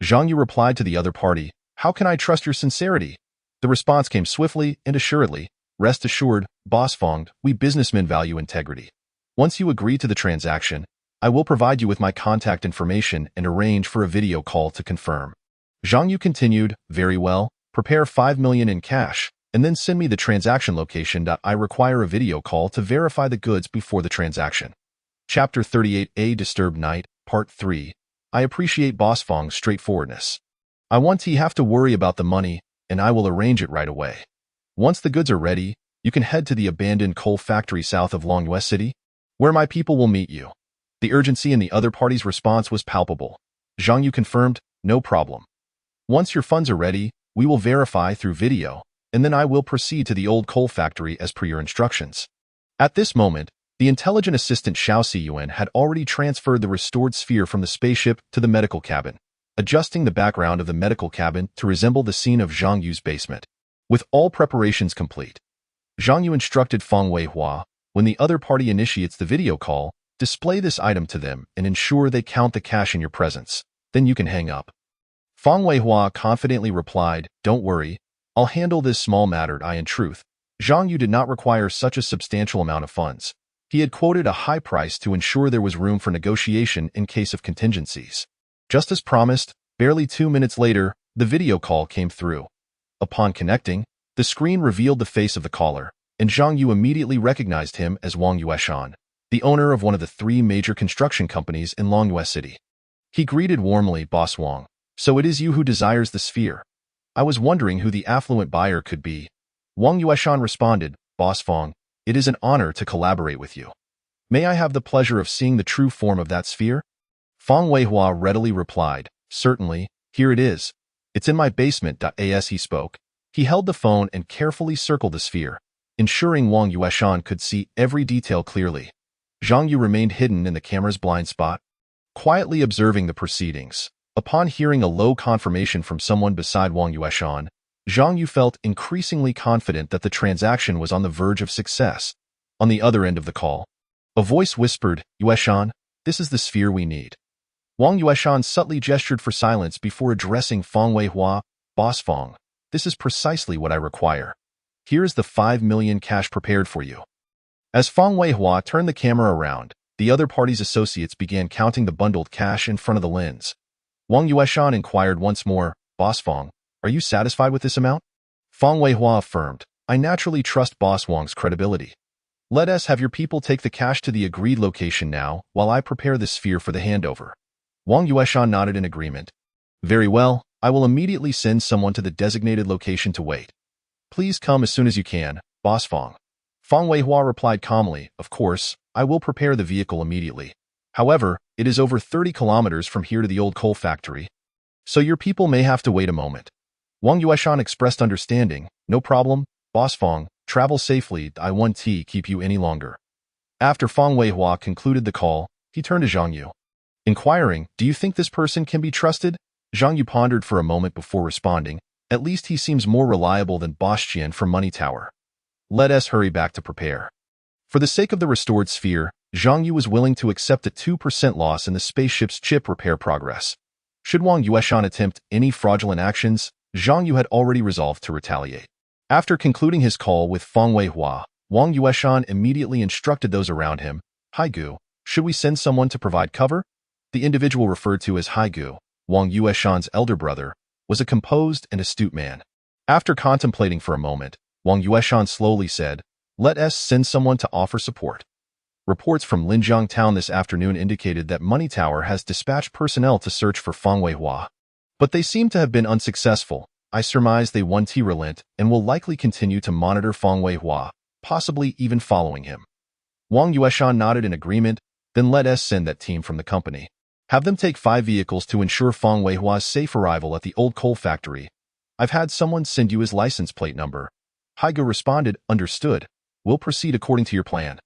Zhang Yu replied to the other party, how can I trust your sincerity? The response came swiftly and assuredly. Rest assured, Boss Fang, we businessmen value integrity. Once you agree to the transaction, I will provide you with my contact information and arrange for a video call to confirm. Zhang Yu continued, very well, prepare 5 million in cash, and then send me the transaction location. I require a video call to verify the goods before the transaction. Chapter 38, A Disturbed Night, Part 3. I appreciate Boss Fang's straightforwardness. I won't have to worry about the money, and I will arrange it right away. Once the goods are ready, you can head to the abandoned coal factory south of Longyue City, where my people will meet you. The urgency in the other party's response was palpable. Zhang Yu confirmed, no problem. Once your funds are ready, we will verify through video, and then I will proceed to the old coal factory as per your instructions. At this moment, the intelligent assistant Xiao Siyuan had already transferred the restored sphere from the spaceship to the medical cabin, adjusting the background of the medical cabin to resemble the scene of Zhang Yu's basement. With all preparations complete, Zhang Yu instructed Fang Weihua, when the other party initiates the video call, display this item to them and ensure they count the cash in your presence. Then you can hang up. Fang Weihua confidently replied, don't worry, I'll handle this small matter. In truth, Zhang Yu did not require such a substantial amount of funds. He had quoted a high price to ensure there was room for negotiation in case of contingencies. Just as promised, barely 2 minutes later, the video call came through. Upon connecting, the screen revealed the face of the caller, and Zhang Yu immediately recognized him as Wang Yueshan, the owner of one of the 3 major construction companies in Longyue City. He greeted warmly, Boss Wang, so it is you who desires the sphere. I was wondering who the affluent buyer could be. Wang Yueshan responded, Boss Fang, it is an honor to collaborate with you. May I have the pleasure of seeing the true form of that sphere? Fang Weihua readily replied, certainly, here it is. It's in my basement. As he spoke, he held the phone and carefully circled the sphere, ensuring Wang Yueshan could see every detail clearly. Zhang Yu remained hidden in the camera's blind spot, quietly observing the proceedings. Upon hearing a low confirmation from someone beside Wang Yueshan, Zhang Yu felt increasingly confident that the transaction was on the verge of success. On the other end of the call, a voice whispered, Yueshan, this is the sphere we need. Wang Yueshan subtly gestured for silence before addressing Fang Weihua, Boss Fang, this is precisely what I require. Here is the 5 million cash prepared for you. As Fang Weihua turned the camera around, the other party's associates began counting the bundled cash in front of the lens. Wang Yueshan inquired once more, Boss Fang, are you satisfied with this amount? Fang Weihua affirmed, I naturally trust Boss Wang's credibility. Let us have your people take the cash to the agreed location now while I prepare the sphere for the handover. Wang Yueshan nodded in agreement. Very well, I will immediately send someone to the designated location to wait. Please come as soon as you can, Boss Fang. Fang Weihua replied calmly, of course, I will prepare the vehicle immediately. However, it is over 30 kilometers from here to the old coal factory, so your people may have to wait a moment. Wang Yueshan expressed understanding, no problem, Boss Fang, travel safely, I won't keep you any longer. After Fang Weihua concluded the call, he turned to Zhang Yu, inquiring, do you think this person can be trusted? Zhang Yu pondered for a moment before responding, at least he seems more reliable than Boss Qian from Money Tower. Let us hurry back to prepare. For the sake of the restored sphere, Zhang Yu was willing to accept a 2% loss in the spaceship's chip repair progress. Should Wang Yueshan attempt any fraudulent actions, Zhang Yu had already resolved to retaliate. After concluding his call with Feng Weihua, Wang Yueshan immediately instructed those around him, Haigu, should we send someone to provide cover? The individual referred to as Haigu, Wang Yueshan's elder brother, was a composed and astute man. After contemplating for a moment, Wang Yueshan slowly said, let us send someone to offer support. Reports from Linjiang Town this afternoon indicated that Money Tower has dispatched personnel to search for Feng Weihua. But they seem to have been unsuccessful. I surmise they won't relent and will likely continue to monitor Feng Weihua, possibly even following him. Wang Yueshan nodded in agreement, then let us send that team from the company. Have them take 5 vehicles to ensure Feng Weihua's safe arrival at the old coal factory. I've had someone send you his license plate number. Haigu responded, understood. We'll proceed according to your plan.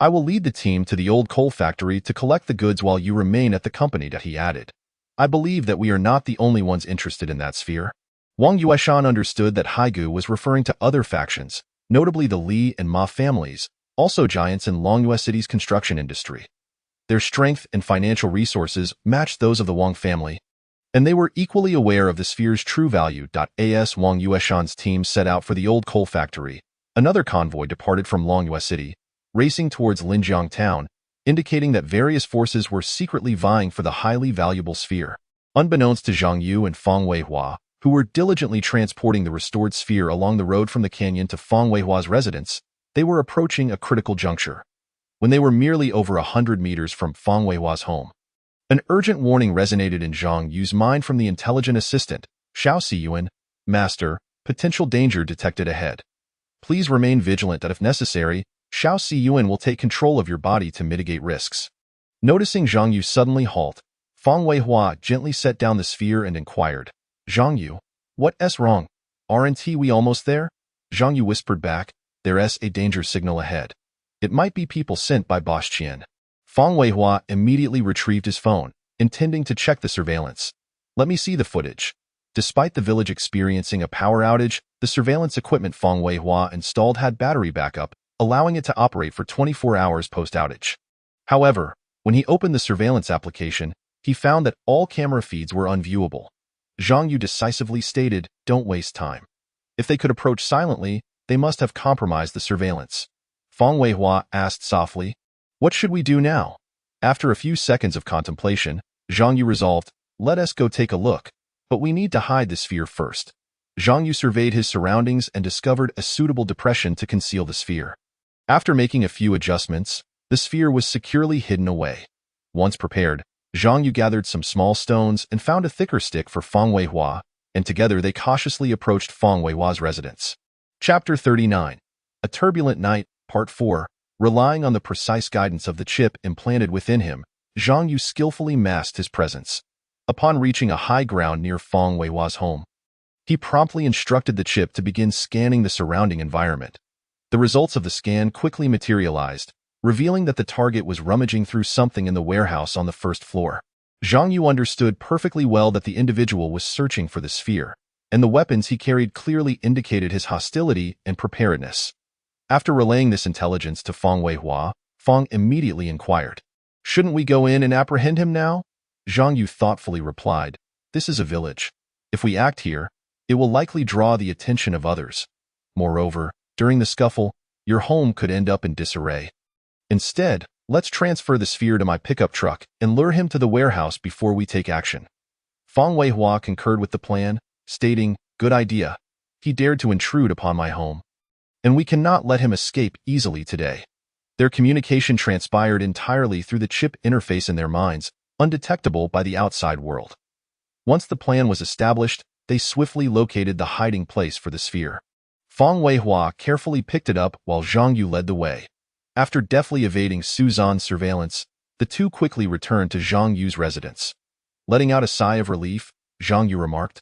I will lead the team to the old coal factory to collect the goods while you remain at the company, that he added. I believe that we are not the only ones interested in that sphere. Wang Yueshan understood that Haigu was referring to other factions, notably the Li and Ma families, also giants in Longyue City's construction industry. Their strength and financial resources matched those of the Wang family, and they were equally aware of the sphere's true value. As Wang Yueshan's team set out for the old coal factory, another convoy departed from Longyue City, racing towards Linjiang Town, indicating that various forces were secretly vying for the highly valuable sphere. Unbeknownst to Zhang Yu and Feng Weihua, who were diligently transporting the restored sphere along the road from the canyon to Feng Weihua's residence, they were approaching a critical juncture. When they were merely over 100 meters from Feng Weihua's home, an urgent warning resonated in Zhang Yu's mind from the intelligent assistant, Xiao Siyuan, Master, potential danger detected ahead. Please remain vigilant that if necessary, Xiao Siyuan will take control of your body to mitigate risks. Noticing Zhang Yu suddenly halt, Feng Weihua gently set down the sphere and inquired, Zhang Yu, what's wrong? Aren't we almost there? Zhang Yu whispered back, there's a danger signal ahead. It might be people sent by Boss Qian. Feng Weihua immediately retrieved his phone, intending to check the surveillance. Let me see the footage. Despite the village experiencing a power outage, the surveillance equipment Feng Weihua installed had battery backup, allowing it to operate for 24 hours post-outage. However, when he opened the surveillance application, he found that all camera feeds were unviewable. Zhang Yu decisively stated, don't waste time. If they could approach silently, they must have compromised the surveillance. Feng Weihua asked softly, what should we do now? After a few seconds of contemplation, Zhang Yu resolved, let us go take a look, but we need to hide the sphere first. Zhang Yu surveyed his surroundings and discovered a suitable depression to conceal the sphere. After making a few adjustments, the sphere was securely hidden away. Once prepared, Zhang Yu gathered some small stones and found a thicker stick for Feng Weihua, and together they cautiously approached Feng Weihua's residence. Chapter 39. A Turbulent Night, Part 4. Relying on the precise guidance of the chip implanted within him, Zhang Yu skillfully masked his presence. Upon reaching a high ground near Feng Weihua's home, he promptly instructed the chip to begin scanning the surrounding environment. The results of the scan quickly materialized, revealing that the target was rummaging through something in the warehouse on the first floor. Zhang Yu understood perfectly well that the individual was searching for the sphere, and the weapons he carried clearly indicated his hostility and preparedness. After relaying this intelligence to Feng Weihua, Feng immediately inquired, shouldn't we go in and apprehend him now? Zhang Yu thoughtfully replied, this is a village. If we act here, it will likely draw the attention of others. Moreover, during the scuffle, your home could end up in disarray. Instead, let's transfer the sphere to my pickup truck and lure him to the warehouse before we take action. Feng Weihua concurred with the plan, stating, good idea. He dared to intrude upon my home, and we cannot let him escape easily today. Their communication transpired entirely through the chip interface in their minds, undetectable by the outside world. Once the plan was established, they swiftly located the hiding place for the sphere. Feng Weihua carefully picked it up while Zhang Yu led the way. After deftly evading Suzan's surveillance, the two quickly returned to Zhang Yu's residence. Letting out a sigh of relief, Zhang Yu remarked,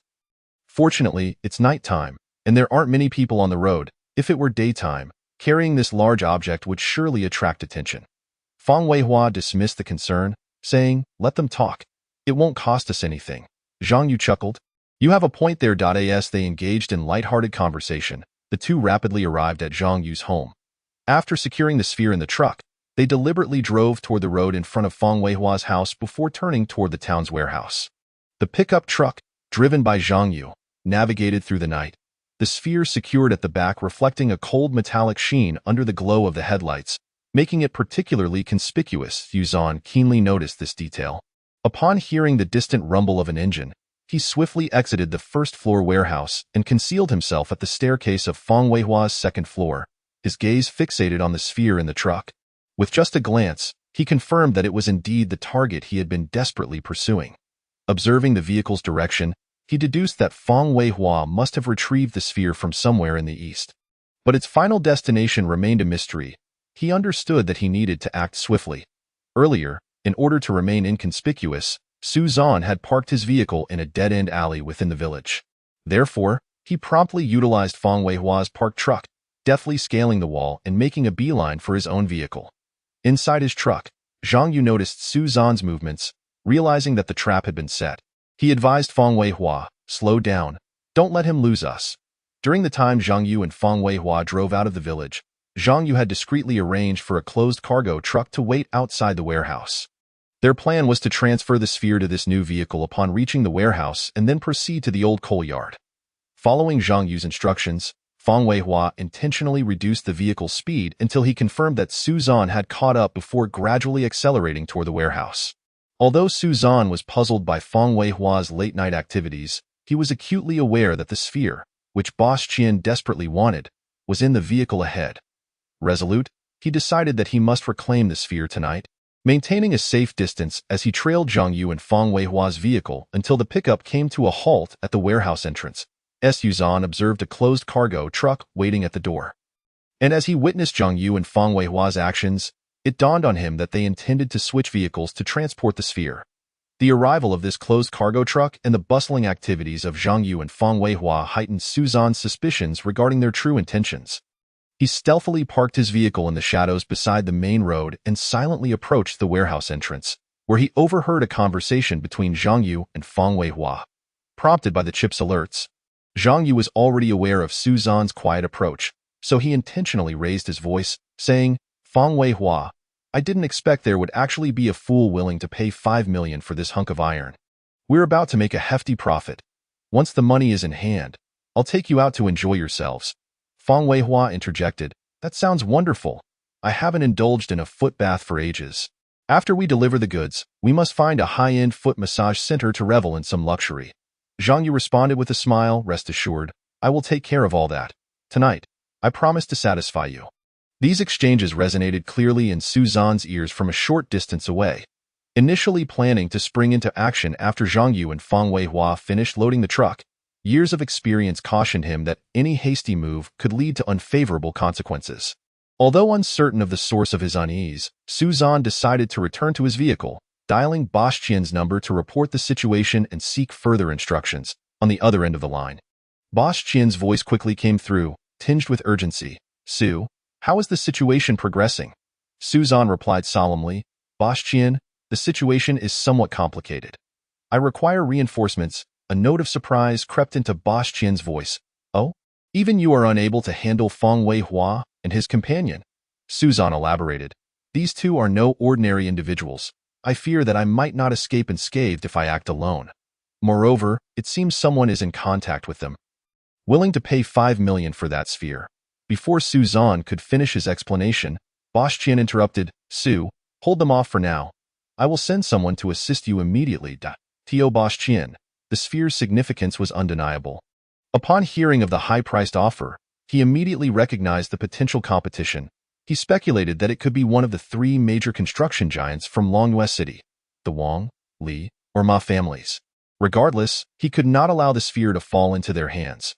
fortunately, it's nighttime, and there aren't many people on the road. If it were daytime, carrying this large object would surely attract attention. Feng Weihua dismissed the concern, saying, let them talk. It won't cost us anything. Zhang Yu chuckled. You have a point there. As they engaged in light-hearted conversation, the two rapidly arrived at Zhang Yu's home. After securing the sphere in the truck, they deliberately drove toward the road in front of Feng Weihua's house before turning toward the town's warehouse. The pickup truck, driven by Zhang Yu, navigated through the night. The sphere secured at the back reflecting a cold metallic sheen under the glow of the headlights, making it particularly conspicuous. Yuzan keenly noticed this detail. Upon hearing the distant rumble of an engine, he swiftly exited the first-floor warehouse and concealed himself at the staircase of Feng Weihua's second floor, his gaze fixated on the sphere in the truck. With just a glance, he confirmed that it was indeed the target he had been desperately pursuing. Observing the vehicle's direction, he deduced that Feng Weihua must have retrieved the sphere from somewhere in the east. But its final destination remained a mystery. He understood that he needed to act swiftly. Earlier, in order to remain inconspicuous, Su Zan had parked his vehicle in a dead-end alley within the village. Therefore, he promptly utilized Feng Weihua's parked truck, deftly scaling the wall and making a beeline for his own vehicle. Inside his truck, Zhang Yu noticed Su Zan's movements, realizing that the trap had been set. He advised Feng Weihua, "Slow down. Don't let him lose us." During the time Zhang Yu and Feng Weihua drove out of the village, Zhang Yu had discreetly arranged for a closed cargo truck to wait outside the warehouse. Their plan was to transfer the sphere to this new vehicle upon reaching the warehouse and then proceed to the old coal yard. Following Zhang Yu's instructions, Feng Weihua intentionally reduced the vehicle's speed until he confirmed that Su Zan had caught up before gradually accelerating toward the warehouse. Although Su Zan was puzzled by Feng Weihua's late-night activities, he was acutely aware that the sphere, which Boss Qian desperately wanted, was in the vehicle ahead. Resolute, he decided that he must reclaim the sphere tonight, maintaining a safe distance as he trailed Zhang Yu and Feng Weihua's vehicle until the pickup came to a halt at the warehouse entrance. Yuzan observed a closed cargo truck waiting at the door. And as he witnessed Zhang Yu and Feng Weihua's actions, it dawned on him that they intended to switch vehicles to transport the sphere. The arrival of this closed cargo truck and the bustling activities of Zhang Yu and Feng Weihua heightened Su Zan's suspicions regarding their true intentions. He stealthily parked his vehicle in the shadows beside the main road and silently approached the warehouse entrance, where he overheard a conversation between Zhang Yu and Feng Weihua. Prompted by the chip's alerts, Zhang Yu was already aware of Su Zan's quiet approach, so he intentionally raised his voice, saying, "Feng Weihua, I didn't expect there would actually be a fool willing to pay 5 million for this hunk of iron. We're about to make a hefty profit. Once the money is in hand, I'll take you out to enjoy yourselves." Feng Weihua interjected, "That sounds wonderful. I haven't indulged in a foot bath for ages. After we deliver the goods, we must find a high-end foot massage center to revel in some luxury." Zhang Yu responded with a smile, "Rest assured, I will take care of all that. Tonight, I promise to satisfy you." These exchanges resonated clearly in Su Zan's ears from a short distance away. Initially planning to spring into action after Zhang Yu and Feng Weihua finished loading the truck, years of experience cautioned him that any hasty move could lead to unfavorable consequences. Although uncertain of the source of his unease, Su Zan decided to return to his vehicle, dialing Boss Qian's number to report the situation and seek further instructions. On the other end of the line, Boss Qian's voice quickly came through, tinged with urgency. "Su, how is the situation progressing?" Su Zan replied solemnly, "Boss Qian, the situation is somewhat complicated. I require reinforcements." A note of surprise crept into Boss Qian's voice. "Oh? Even you are unable to handle Feng Weihua and his companion?" Su Zan elaborated. "These two are no ordinary individuals. I fear that I might not escape unscathed if I act alone. Moreover, it seems someone is in contact with them, willing to pay 5 million for that sphere." Before Su Zan could finish his explanation, Boss Qian interrupted, "Su, hold them off for now. I will send someone to assist you immediately." To Boss Qian, the sphere's significance was undeniable. Upon hearing of the high-priced offer, he immediately recognized the potential competition. He speculated that it could be one of the 3 major construction giants from Longyue City, the Wang, Li, or Ma families. Regardless, he could not allow the sphere to fall into their hands.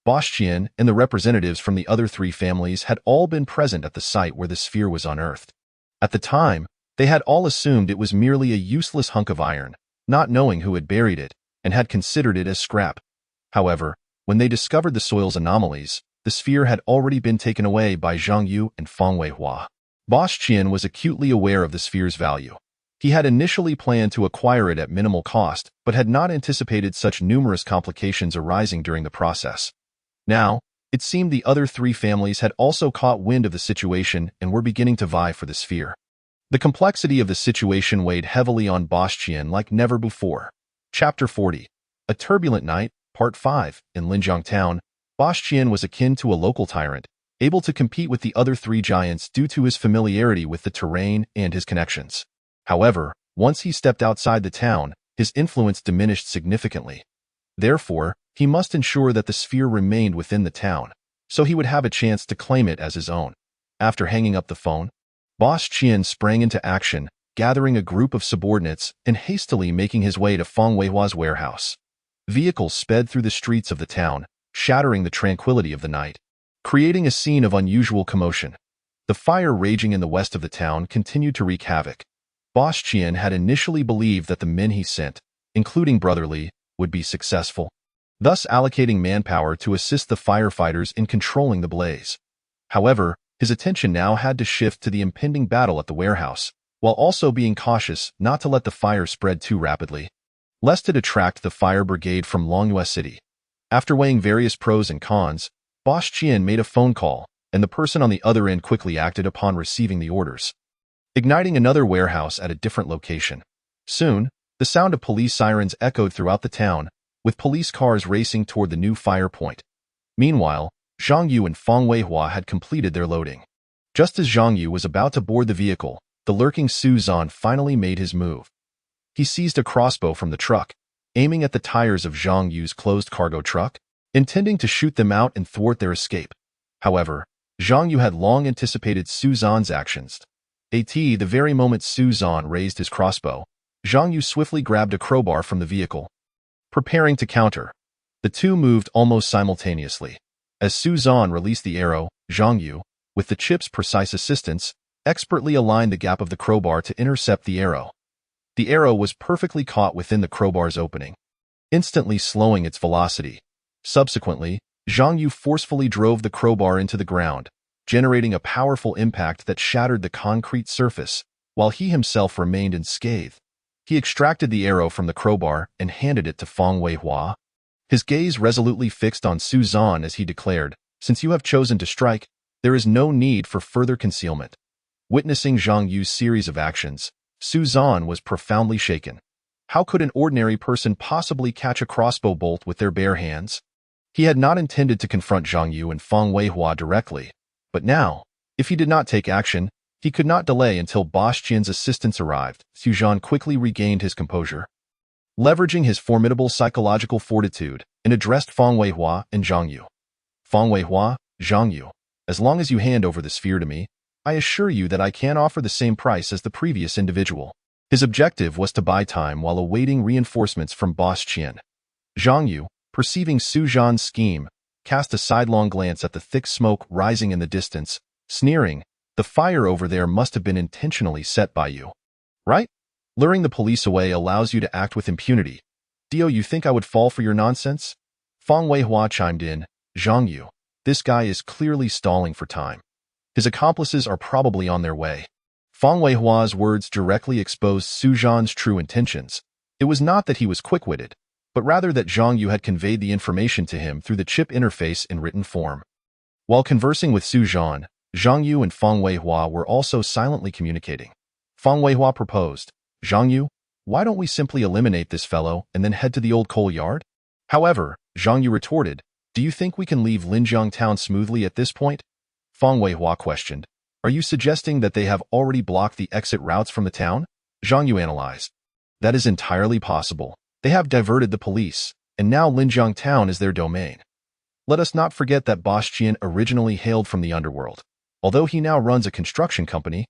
Boss Qian and the representatives from the other 3 families had all been present at the site where the sphere was unearthed. At the time, they had all assumed it was merely a useless hunk of iron, not knowing who had buried it, and had considered it as scrap. However, when they discovered the soil's anomalies, the sphere had already been taken away by Zhang Yu and Feng Weihua. Boss Qian was acutely aware of the sphere's value. He had initially planned to acquire it at minimal cost, but had not anticipated such numerous complications arising during the process. Now, it seemed the other 3 families had also caught wind of the situation and were beginning to vie for the sphere. The complexity of the situation weighed heavily on Boss Qian like never before. Chapter 40. A Turbulent Night, Part 5. In Linjiang Town, Boss Qian was akin to a local tyrant, able to compete with the other three giants due to his familiarity with the terrain and his connections. However, once he stepped outside the town, his influence diminished significantly. Therefore, he must ensure that the sphere remained within the town, so he would have a chance to claim it as his own. After hanging up the phone, Boss Qian sprang into action, gathering a group of subordinates and hastily making his way to Feng Weihua's warehouse. Vehicles sped through the streets of the town, shattering the tranquility of the night, creating a scene of unusual commotion. The fire raging in the west of the town continued to wreak havoc. Boss Qian had initially believed that the men he sent, including Brother Li, would be successful, thus allocating manpower to assist the firefighters in controlling the blaze. However, his attention now had to shift to the impending battle at the warehouse, while also being cautious not to let the fire spread too rapidly, lest it attract the fire brigade from Longyue City. After weighing various pros and cons, Boss Qian made a phone call, and the person on the other end quickly acted upon receiving the orders, igniting another warehouse at a different location. Soon, the sound of police sirens echoed throughout the town, with police cars racing toward the new fire point. Meanwhile, Zhang Yu and Feng Weihua had completed their loading. Just as Zhang Yu was about to board the vehicle, the lurking Su Zhan finally made his move. He seized a crossbow from the truck, aiming at the tires of Zhang Yu's closed cargo truck, intending to shoot them out and thwart their escape. However, Zhang Yu had long anticipated Su Zhan's actions. The very moment Su Zhan raised his crossbow, Zhang Yu swiftly grabbed a crowbar from the vehicle, preparing to counter. The two moved almost simultaneously. As Su Zhan released the arrow, Zhang Yu, with the chip's precise assistance, expertly aligned the gap of the crowbar to intercept the arrow. The arrow was perfectly caught within the crowbar's opening, instantly slowing its velocity. Subsequently, Zhang Yu forcefully drove the crowbar into the ground, generating a powerful impact that shattered the concrete surface, while he himself remained unscathed. He extracted the arrow from the crowbar and handed it to Feng Weihua. His gaze resolutely fixed on Su Zhan as he declared, "Since you have chosen to strike, there is no need for further concealment." Witnessing Zhang Yu's series of actions, Su Zhan was profoundly shaken. How could an ordinary person possibly catch a crossbow bolt with their bare hands? He had not intended to confront Zhang Yu and Feng Weihua directly, but now, if he did not take action, he could not delay until Boss Qian's assistance arrived. Su Zhan quickly regained his composure, leveraging his formidable psychological fortitude, and addressed Feng Weihua and Zhang Yu. "Feng Weihua, Zhang Yu, as long as you hand over the sphere to me, I assure you that I can offer the same price as the previous individual." His objective was to buy time while awaiting reinforcements from Boss Qian. Zhang Yu, perceiving Su Zhan's scheme, cast a sidelong glance at the thick smoke rising in the distance, sneering, "The fire over there must have been intentionally set by you, right? Luring the police away allows you to act with impunity. Dio, you think I would fall for your nonsense?" Feng Weihua chimed in, "Zhang Yu, this guy is clearly stalling for time. His accomplices are probably on their way." Feng Weihua's words directly exposed Su Zhan's true intentions. It was not that he was quick-witted, but rather that Zhang Yu had conveyed the information to him through the chip interface in written form. While conversing with Su Zhan, Zhang Yu and Feng Weihua were also silently communicating. Feng Weihua proposed, "Zhang Yu, why don't we simply eliminate this fellow and then head to the old coal yard?" However, Zhang Yu retorted, "Do you think we can leave Linjiang Town smoothly at this point?" Feng Weihua questioned, "Are you suggesting that they have already blocked the exit routes from the town?" Zhang Yu analyzed, "That is entirely possible. They have diverted the police, and now Linjiang Town is their domain. Let us not forget that Boss Qian originally hailed from the underworld. Although he now runs a construction company,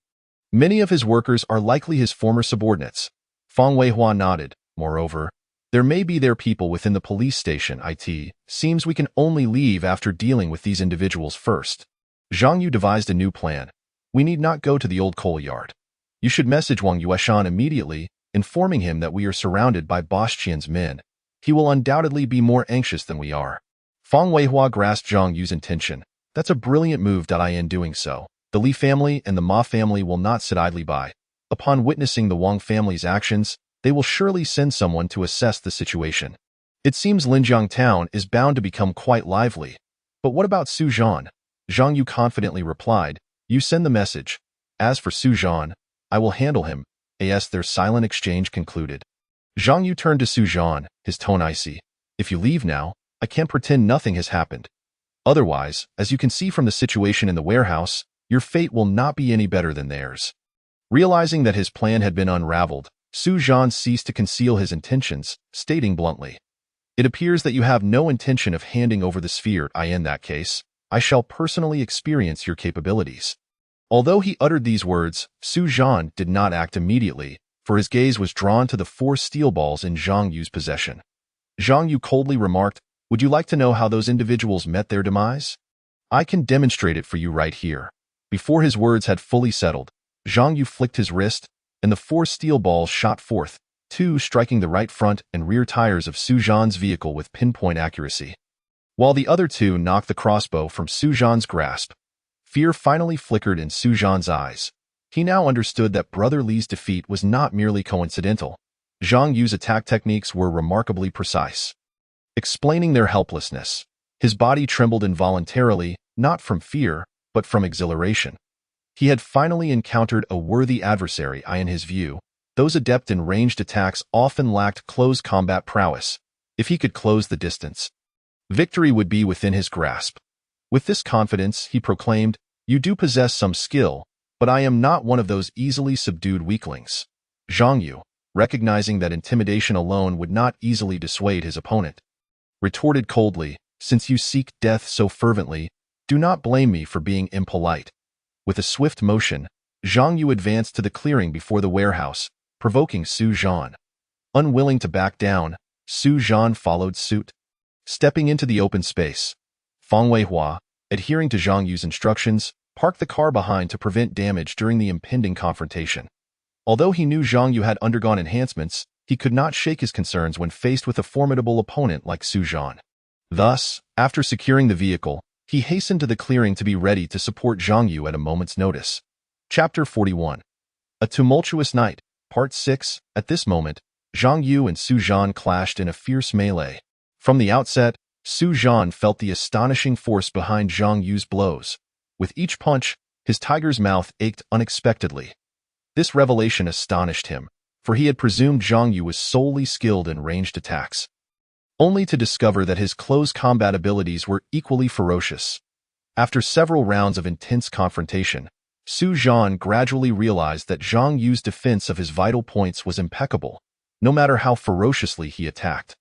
many of his workers are likely his former subordinates." Feng Weihua nodded. "Moreover, there may be their people within the police station. It seems we can only leave after dealing with these individuals first." Zhang Yu devised a new plan. "We need not go to the old coal yard. You should message Wang Yueshan immediately, informing him that we are surrounded by Boss Qian's men. He will undoubtedly be more anxious than we are." Feng Weihua grasped Zhang Yu's intention. "That's a brilliant move. In doing so, the Li family and the Ma family will not sit idly by. Upon witnessing the Wang family's actions, they will surely send someone to assess the situation. It seems Linjiang Town is bound to become quite lively. But what about Su Zhan?" Zhang Yu confidently replied, "You send the message. As for Su Zhan, I will handle him." As their silent exchange concluded, Zhang Yu turned to Su Zhan, his tone icy. If you leave now, I can't pretend nothing has happened. Otherwise, as you can see from the situation in the warehouse, your fate will not be any better than theirs. Realizing that his plan had been unraveled, Su Zhan ceased to conceal his intentions, stating bluntly, "It appears that you have no intention of handing over the sphere. In that case, I shall personally experience your capabilities." Although he uttered these words, Su Zhan did not act immediately, for his gaze was drawn to the 4 steel balls in Zhang Yu's possession. Zhang Yu coldly remarked, "Would you like to know how those individuals met their demise? I can demonstrate it for you right here." Before his words had fully settled, Zhang Yu flicked his wrist, and the 4 steel balls shot forth, 2 striking the right front and rear tires of Su Zhan's vehicle with pinpoint accuracy. While the other 2 knocked the crossbow from Su Zhan's grasp, fear finally flickered in Su Zhan's eyes. He now understood that Brother Li's defeat was not merely coincidental. Zhang Yu's attack techniques were remarkably precise, explaining their helplessness. His body trembled involuntarily, not from fear, but from exhilaration. He had finally encountered a worthy adversary. In his view, those adept in ranged attacks often lacked close combat prowess. If he could close the distance, victory would be within his grasp. With this confidence, he proclaimed, "You do possess some skill, but I am not one of those easily subdued weaklings." Zhang Yu, recognizing that intimidation alone would not easily dissuade his opponent, retorted coldly, "Since you seek death so fervently, do not blame me for being impolite." With a swift motion, Zhang Yu advanced to the clearing before the warehouse, provoking Su Zhan. Unwilling to back down, Su Zhan followed suit. Stepping into the open space, Fang Weihua, adhering to Zhang Yu's instructions, parked the car behind to prevent damage during the impending confrontation. Although he knew Zhang Yu had undergone enhancements, he could not shake his concerns when faced with a formidable opponent like Su Zhan. Thus, after securing the vehicle, he hastened to the clearing to be ready to support Zhang Yu at a moment's notice. Chapter 41. A Tumultuous Night, Part 6. At this moment, Zhang Yu and Su Zhan clashed in a fierce melee. From the outset, Su Zhan felt the astonishing force behind Zhang Yu's blows. With each punch, his tiger's mouth ached unexpectedly. This revelation astonished him, for he had presumed Zhang Yu was solely skilled in ranged attacks, only to discover that his close combat abilities were equally ferocious. After several rounds of intense confrontation, Su Zhan gradually realized that Zhang Yu's defense of his vital points was impeccable, no matter how ferociously he attacked.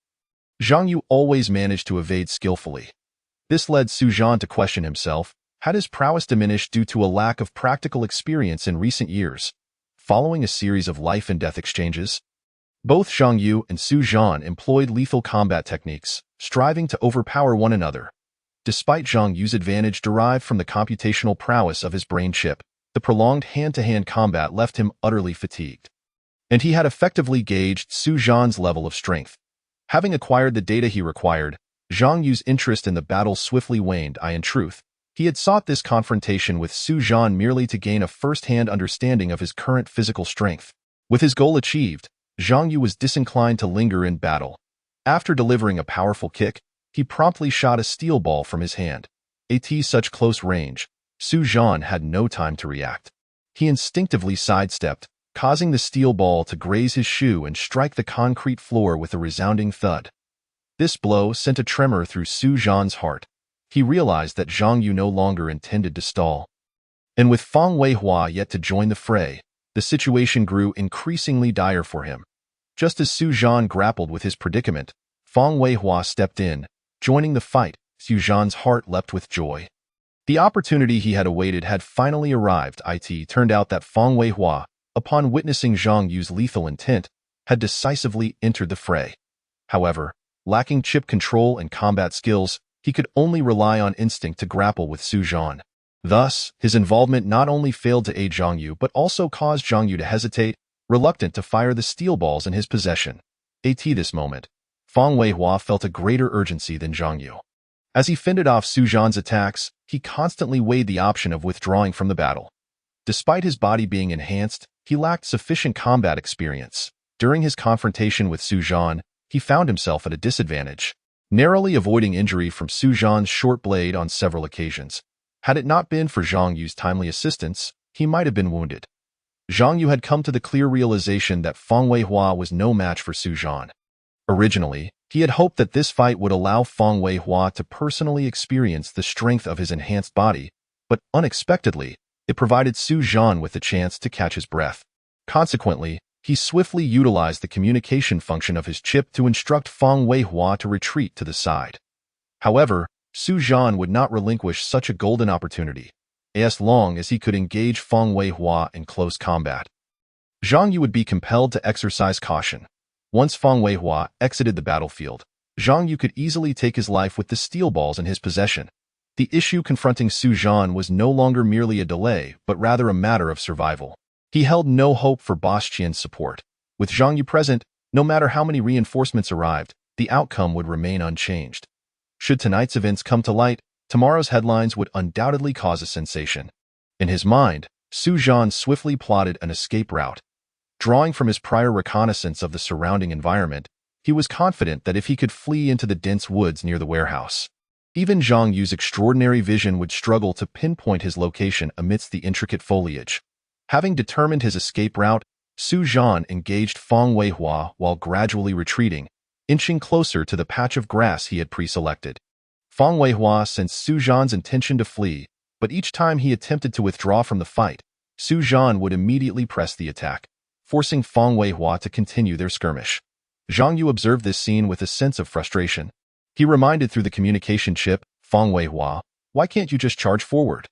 Zhang Yu always managed to evade skillfully. This led Su Zhan to question himself, had his prowess diminished due to a lack of practical experience in recent years? Following a series of life-and-death exchanges, both Zhang Yu and Su Zhan employed lethal combat techniques, striving to overpower one another. Despite Zhang Yu's advantage derived from the computational prowess of his brain chip, the prolonged hand-to-hand combat left him utterly fatigued. And he had effectively gauged Su Zhan's level of strength. Having acquired the data he required, Zhang Yu's interest in the battle swiftly waned. In truth, he had sought this confrontation with Su Zhan merely to gain a first-hand understanding of his current physical strength. With his goal achieved, Zhang Yu was disinclined to linger in battle. After delivering a powerful kick, he promptly shot a steel ball from his hand. At such close range, Su Zhan had no time to react. He instinctively sidestepped, causing the steel ball to graze his shoe and strike the concrete floor with a resounding thud. This blow sent a tremor through Su Zhan's heart. He realized that Zhang Yu no longer intended to stall. And with Fang Weihua yet to join the fray, the situation grew increasingly dire for him. Just as Su Zhan grappled with his predicament, Fang Weihua stepped in, joining the fight. Su Zhan's heart leapt with joy. The opportunity he had awaited had finally arrived. It turned out that Fang Weihua, upon witnessing Zhang Yu's lethal intent, had decisively entered the fray. However, lacking chip control and combat skills, he could only rely on instinct to grapple with Su Zhan. Thus, his involvement not only failed to aid Zhang Yu but also caused Zhang Yu to hesitate, reluctant to fire the steel balls in his possession. At this moment, Fang Weihua felt a greater urgency than Zhang Yu. As he fended off Su Zhan's attacks, he constantly weighed the option of withdrawing from the battle. Despite his body being enhanced, he lacked sufficient combat experience. During his confrontation with Su Zhan, he found himself at a disadvantage, narrowly avoiding injury from Su Zhan's short blade on several occasions. Had it not been for Zhang Yu's timely assistance, he might have been wounded. Zhang Yu had come to the clear realization that Feng Weihua was no match for Su Zhan. Originally, he had hoped that this fight would allow Feng Weihua to personally experience the strength of his enhanced body, but unexpectedly, it provided Su Zhan with the chance to catch his breath. Consequently, he swiftly utilized the communication function of his chip to instruct Feng Weihua to retreat to the side. However, Su Zhan would not relinquish such a golden opportunity, as long as he could engage Feng Weihua in close combat. Zhang Yu would be compelled to exercise caution. Once Feng Weihua exited the battlefield, Zhang Yu could easily take his life with the steel balls in his possession. The issue confronting Su Zhan was no longer merely a delay, but rather a matter of survival. He held no hope for Boss Qian's support. With Zhang Yu present, no matter how many reinforcements arrived, the outcome would remain unchanged. Should tonight's events come to light, tomorrow's headlines would undoubtedly cause a sensation. In his mind, Su Zhan swiftly plotted an escape route. Drawing from his prior reconnaissance of the surrounding environment, he was confident that if he could flee into the dense woods near the warehouse, even Zhang Yu's extraordinary vision would struggle to pinpoint his location amidst the intricate foliage. Having determined his escape route, Su Zhan engaged Feng Weihua while gradually retreating, inching closer to the patch of grass he had pre-selected. Feng Weihua sensed Su Zhan's intention to flee, but each time he attempted to withdraw from the fight, Su Zhan would immediately press the attack, forcing Feng Weihua to continue their skirmish. Zhang Yu observed this scene with a sense of frustration. He reminded through the communication chip, Feng Weihua, "Why can't you just charge forward?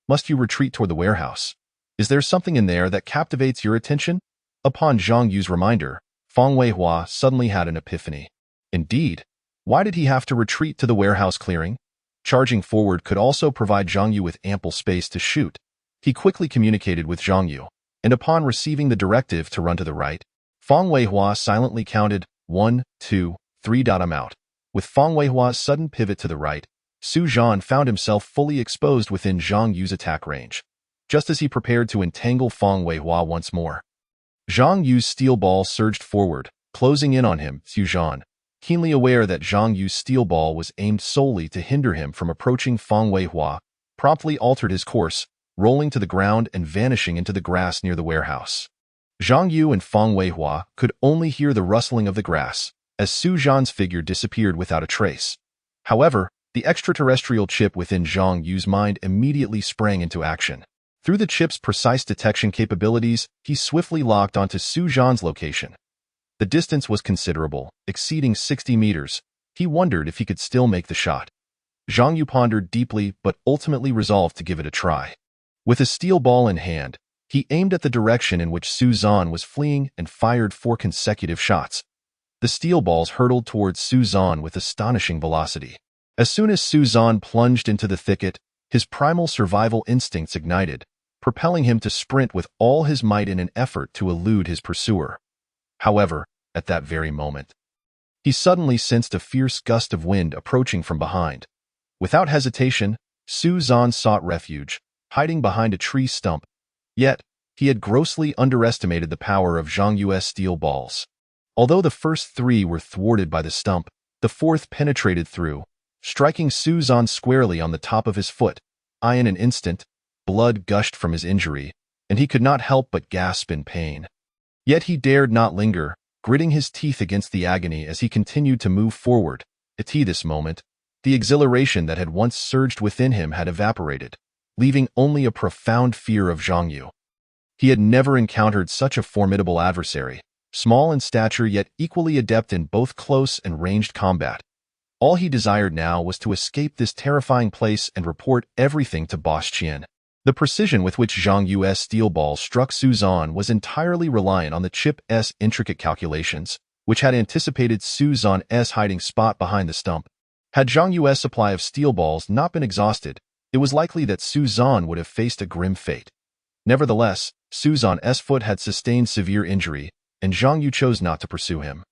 Must you retreat toward the warehouse? Is there something in there that captivates your attention?" Upon Zhang Yu's reminder, Feng Weihua suddenly had an epiphany. Indeed, why did he have to retreat to the warehouse clearing? Charging forward could also provide Zhang Yu with ample space to shoot. He quickly communicated with Zhang Yu, and upon receiving the directive to run to the right, Feng Weihua silently counted 1, 2, 3. I'm out. With Feng Weihua's sudden pivot to the right, Su Zhan found himself fully exposed within Zhang Yu's attack range, just as he prepared to entangle Feng Weihua once more. Zhang Yu's steel ball surged forward, closing in on him. Su Zhan, keenly aware that Zhang Yu's steel ball was aimed solely to hinder him from approaching Feng Weihua, promptly altered his course, rolling to the ground and vanishing into the grass near the warehouse. Zhang Yu and Feng Weihua could only hear the rustling of the grass, as Su Zhan's figure disappeared without a trace. However, the extraterrestrial chip within Zhang Yu's mind immediately sprang into action. Through the chip's precise detection capabilities, he swiftly locked onto Su Zhan's location. The distance was considerable, exceeding 60 meters. He wondered if he could still make the shot. Zhang Yu pondered deeply but ultimately resolved to give it a try. With a steel ball in hand, he aimed at the direction in which Su Zhan was fleeing and fired 4 consecutive shots. The steel balls hurtled towards Su Zhan with astonishing velocity. As soon as Su Zhan plunged into the thicket, his primal survival instincts ignited, propelling him to sprint with all his might in an effort to elude his pursuer. However, at that very moment, he suddenly sensed a fierce gust of wind approaching from behind. Without hesitation, Su Zhan sought refuge, hiding behind a tree stump. Yet, he had grossly underestimated the power of Zhang Yu's steel balls. Although the first 3 were thwarted by the stump, the 4th penetrated through, striking Su Zhan squarely on the top of his foot. In an instant, blood gushed from his injury, and he could not help but gasp in pain. Yet he dared not linger, gritting his teeth against the agony as he continued to move forward. At this moment, the exhilaration that had once surged within him had evaporated, leaving only a profound fear of Zhang Yu. He had never encountered such a formidable adversary, small in stature yet equally adept in both close and ranged combat. All he desired now was to escape this terrifying place and report everything to Boss Qian. The precision with which Zhang Yu's steel ball struck Su Zhan was entirely reliant on the chip's intricate calculations, which had anticipated Su Zhan's hiding spot behind the stump. Had Zhang Yu's supply of steel balls not been exhausted, it was likely that Su Zhan would have faced a grim fate. Nevertheless, Su Zhan's foot had sustained severe injury, and Zhang Yu chose not to pursue him.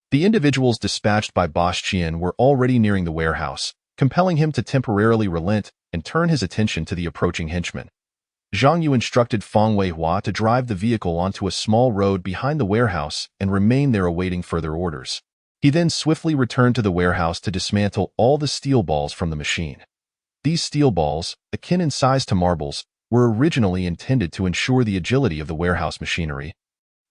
The individuals dispatched by Boss Qian were already nearing the warehouse, compelling him to temporarily relent and turn his attention to the approaching henchmen. Zhang Yu instructed Feng Weihua to drive the vehicle onto a small road behind the warehouse and remain there awaiting further orders. He then swiftly returned to the warehouse to dismantle all the steel balls from the machine. These steel balls, akin in size to marbles, were originally intended to ensure the agility of the warehouse machinery,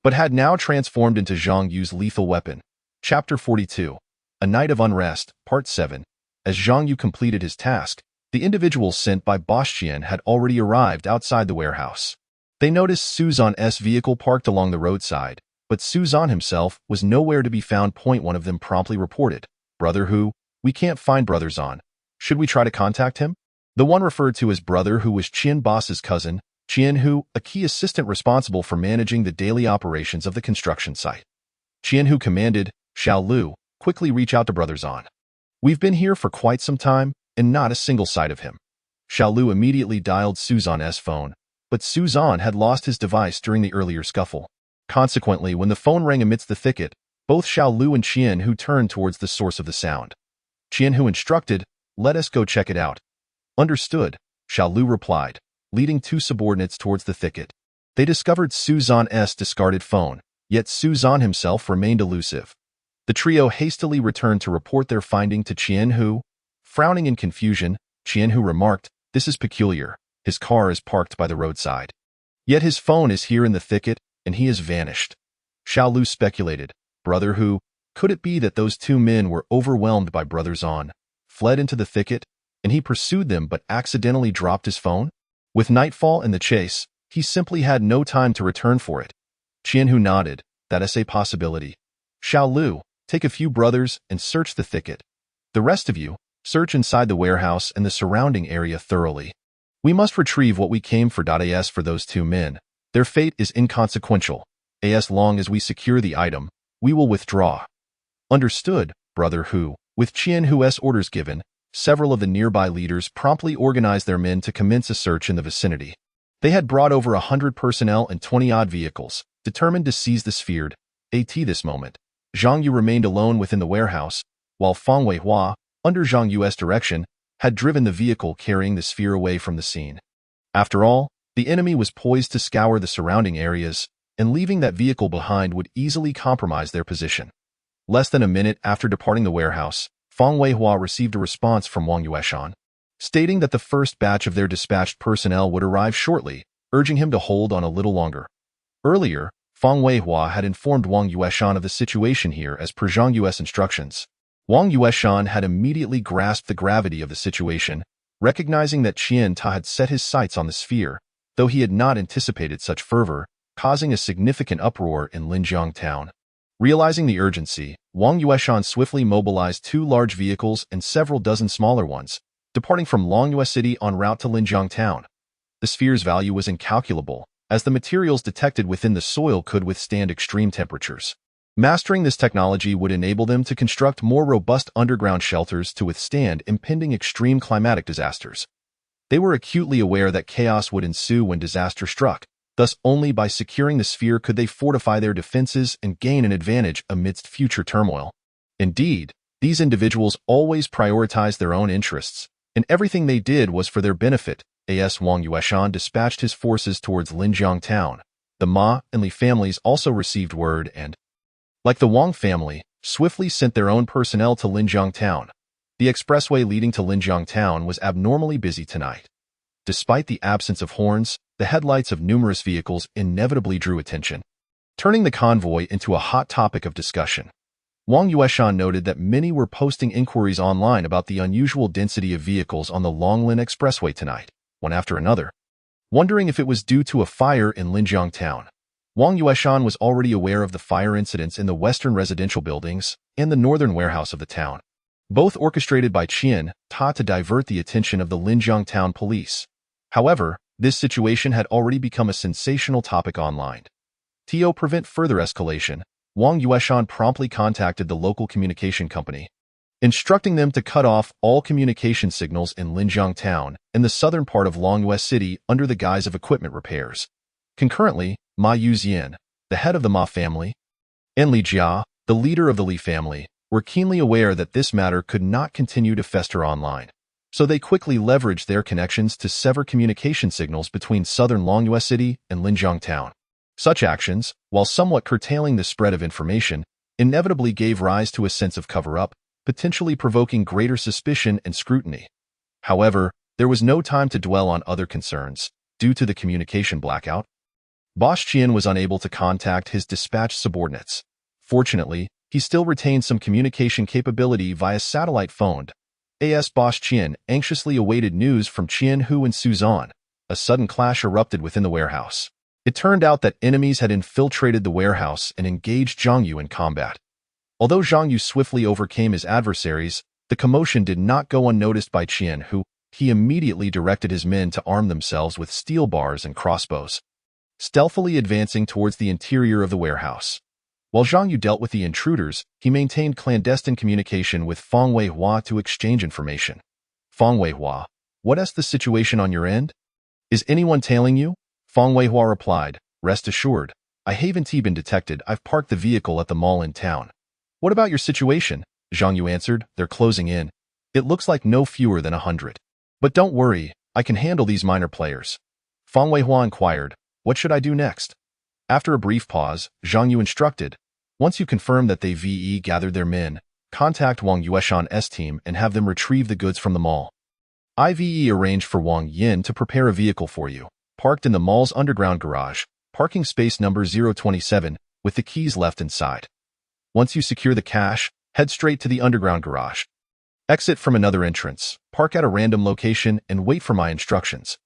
but had now transformed into Zhang Yu's lethal weapon. Chapter 42. A Night of Unrest, Part 7. As Zhang Yu completed his task, the individuals sent by Boss Qian had already arrived outside the warehouse. They noticed Suzan's vehicle parked along the roadside, but Suzan himself was nowhere to be found. One of them promptly reported, "Brother Hu, we can't find Brother Zan. Should we try to contact him?" The one referred to as Brother Hu was Qian Boss's cousin, Qian Hu, a key assistant responsible for managing the daily operations of the construction site. Qian Hu commanded, "Xiao Lu, quickly reach out to Brother Zan. We've been here for quite some time, and not a single sight of him." Xiao Lu immediately dialed Suzan's phone, but Suzan had lost his device during the earlier scuffle. Consequently, when the phone rang amidst the thicket, both Xiao Lu and Qian Hu turned towards the source of the sound. Qian Hu instructed, "Let us go check it out." "Understood," Xiao Lu replied, leading two subordinates towards the thicket. They discovered Suzan's discarded phone, yet Suzan himself remained elusive. The trio hastily returned to report their finding to Qian Hu. Frowning in confusion, Qian Hu remarked, "This is peculiar. His car is parked by the roadside. Yet his phone is here in the thicket, and he has vanished." Xiao Lu speculated, "Brother Hu, could it be that those two men were overwhelmed by Brother Zan, fled into the thicket, and he pursued them but accidentally dropped his phone? With nightfall and the chase, he simply had no time to return for it." Qian Hu nodded, "That is a possibility. Xiao Lu, take a few brothers and search the thicket. The rest of you, search inside the warehouse and the surrounding area thoroughly. We must retrieve what we came for. As for those two men, their fate is inconsequential. As long as we secure the item, we will withdraw." "Understood, Brother Hu." With Qian Hu's orders given, several of the nearby leaders promptly organized their men to commence a search in the vicinity. They had brought over 100 personnel and 20-odd vehicles, determined to seize the sphere. At this moment, Zhang Yu remained alone within the warehouse, while Fang Weihua, under Zhang Yu's direction, had driven the vehicle carrying the sphere away from the scene. After all, the enemy was poised to scour the surrounding areas, and leaving that vehicle behind would easily compromise their position. Less than a minute after departing the warehouse, Fang Weihua received a response from Wang Yueshan, stating that the first batch of their dispatched personnel would arrive shortly, urging him to hold on a little longer. Earlier, Fang Weihua had informed Wang Yueshan of the situation here as per Zhang Yu's instructions. Wang Yueshan had immediately grasped the gravity of the situation, recognizing that Qian Ta had set his sights on the sphere, though he had not anticipated such fervor, causing a significant uproar in Linjiang town. Realizing the urgency, Wang Yueshan swiftly mobilized 2 large vehicles and several dozen smaller ones, departing from Longyue City en route to Linjiang town. The sphere's value was incalculable, as the materials detected within the soil could withstand extreme temperatures. Mastering this technology would enable them to construct more robust underground shelters to withstand impending extreme climatic disasters. They were acutely aware that chaos would ensue when disaster struck, thus only by securing the sphere could they fortify their defenses and gain an advantage amidst future turmoil. Indeed, these individuals always prioritized their own interests, and everything they did was for their benefit. As Wang Yueshan dispatched his forces towards Linjiang town, the Ma and Li families also received word and, like the Wang family, swiftly sent their own personnel to Linjiang town. The expressway leading to Linjiang town was abnormally busy tonight. Despite the absence of horns, the headlights of numerous vehicles inevitably drew attention, turning the convoy into a hot topic of discussion. Wang Yueshan noted that many were posting inquiries online about the unusual density of vehicles on the Longlin Expressway tonight, one after another, wondering if it was due to a fire in Linjiang town. Wang Yueshan was already aware of the fire incidents in the western residential buildings and the northern warehouse of the town, both orchestrated by Qian Ta to divert the attention of the Linjiang town police. However, this situation had already become a sensational topic online. To prevent further escalation, Wang Yueshan promptly contacted the local communication company, instructing them to cut off all communication signals in Linjiang town and the southern part of Longyue City under the guise of equipment repairs. Concurrently, Ma Yuzian, the head of the Ma family, and Li Jia, the leader of the Li family, were keenly aware that this matter could not continue to fester online, so they quickly leveraged their connections to sever communication signals between southern Longyue City and Linjiang town. Such actions, while somewhat curtailing the spread of information, inevitably gave rise to a sense of cover-up, potentially provoking greater suspicion and scrutiny. However, there was no time to dwell on other concerns, due to the communication blackout. Boss Qian was unable to contact his dispatched subordinates. Fortunately, he still retained some communication capability via satellite phone. As Boss Qian anxiously awaited news from Qian Hu and Suzanne, a sudden clash erupted within the warehouse. It turned out that enemies had infiltrated the warehouse and engaged Zhang Yu in combat. Although Zhang Yu swiftly overcame his adversaries, the commotion did not go unnoticed by Qian Hu. He immediately directed his men to arm themselves with steel bars and crossbows, stealthily advancing towards the interior of the warehouse. While Zhang Yu dealt with the intruders, he maintained clandestine communication with Feng Weihua to exchange information. Feng Weihua, what is the situation on your end? Is anyone tailing you? Feng Weihua replied, rest assured, I haven't been detected. I've parked the vehicle at the mall in town. What about your situation? Zhang Yu answered, they're closing in. It looks like no fewer than 100. But don't worry, I can handle these minor players. Feng Weihua inquired, what should I do next? After a brief pause, Zhang Yu instructed, once you confirm that they gathered their men, contact Wang Yueshan's team and have them retrieve the goods from the mall. IVE arranged for Wang Yin to prepare a vehicle for you, parked in the mall's underground garage, parking space number 027, with the keys left inside. Once you secure the cash, head straight to the underground garage. Exit from another entrance, park at a random location, and wait for my instructions.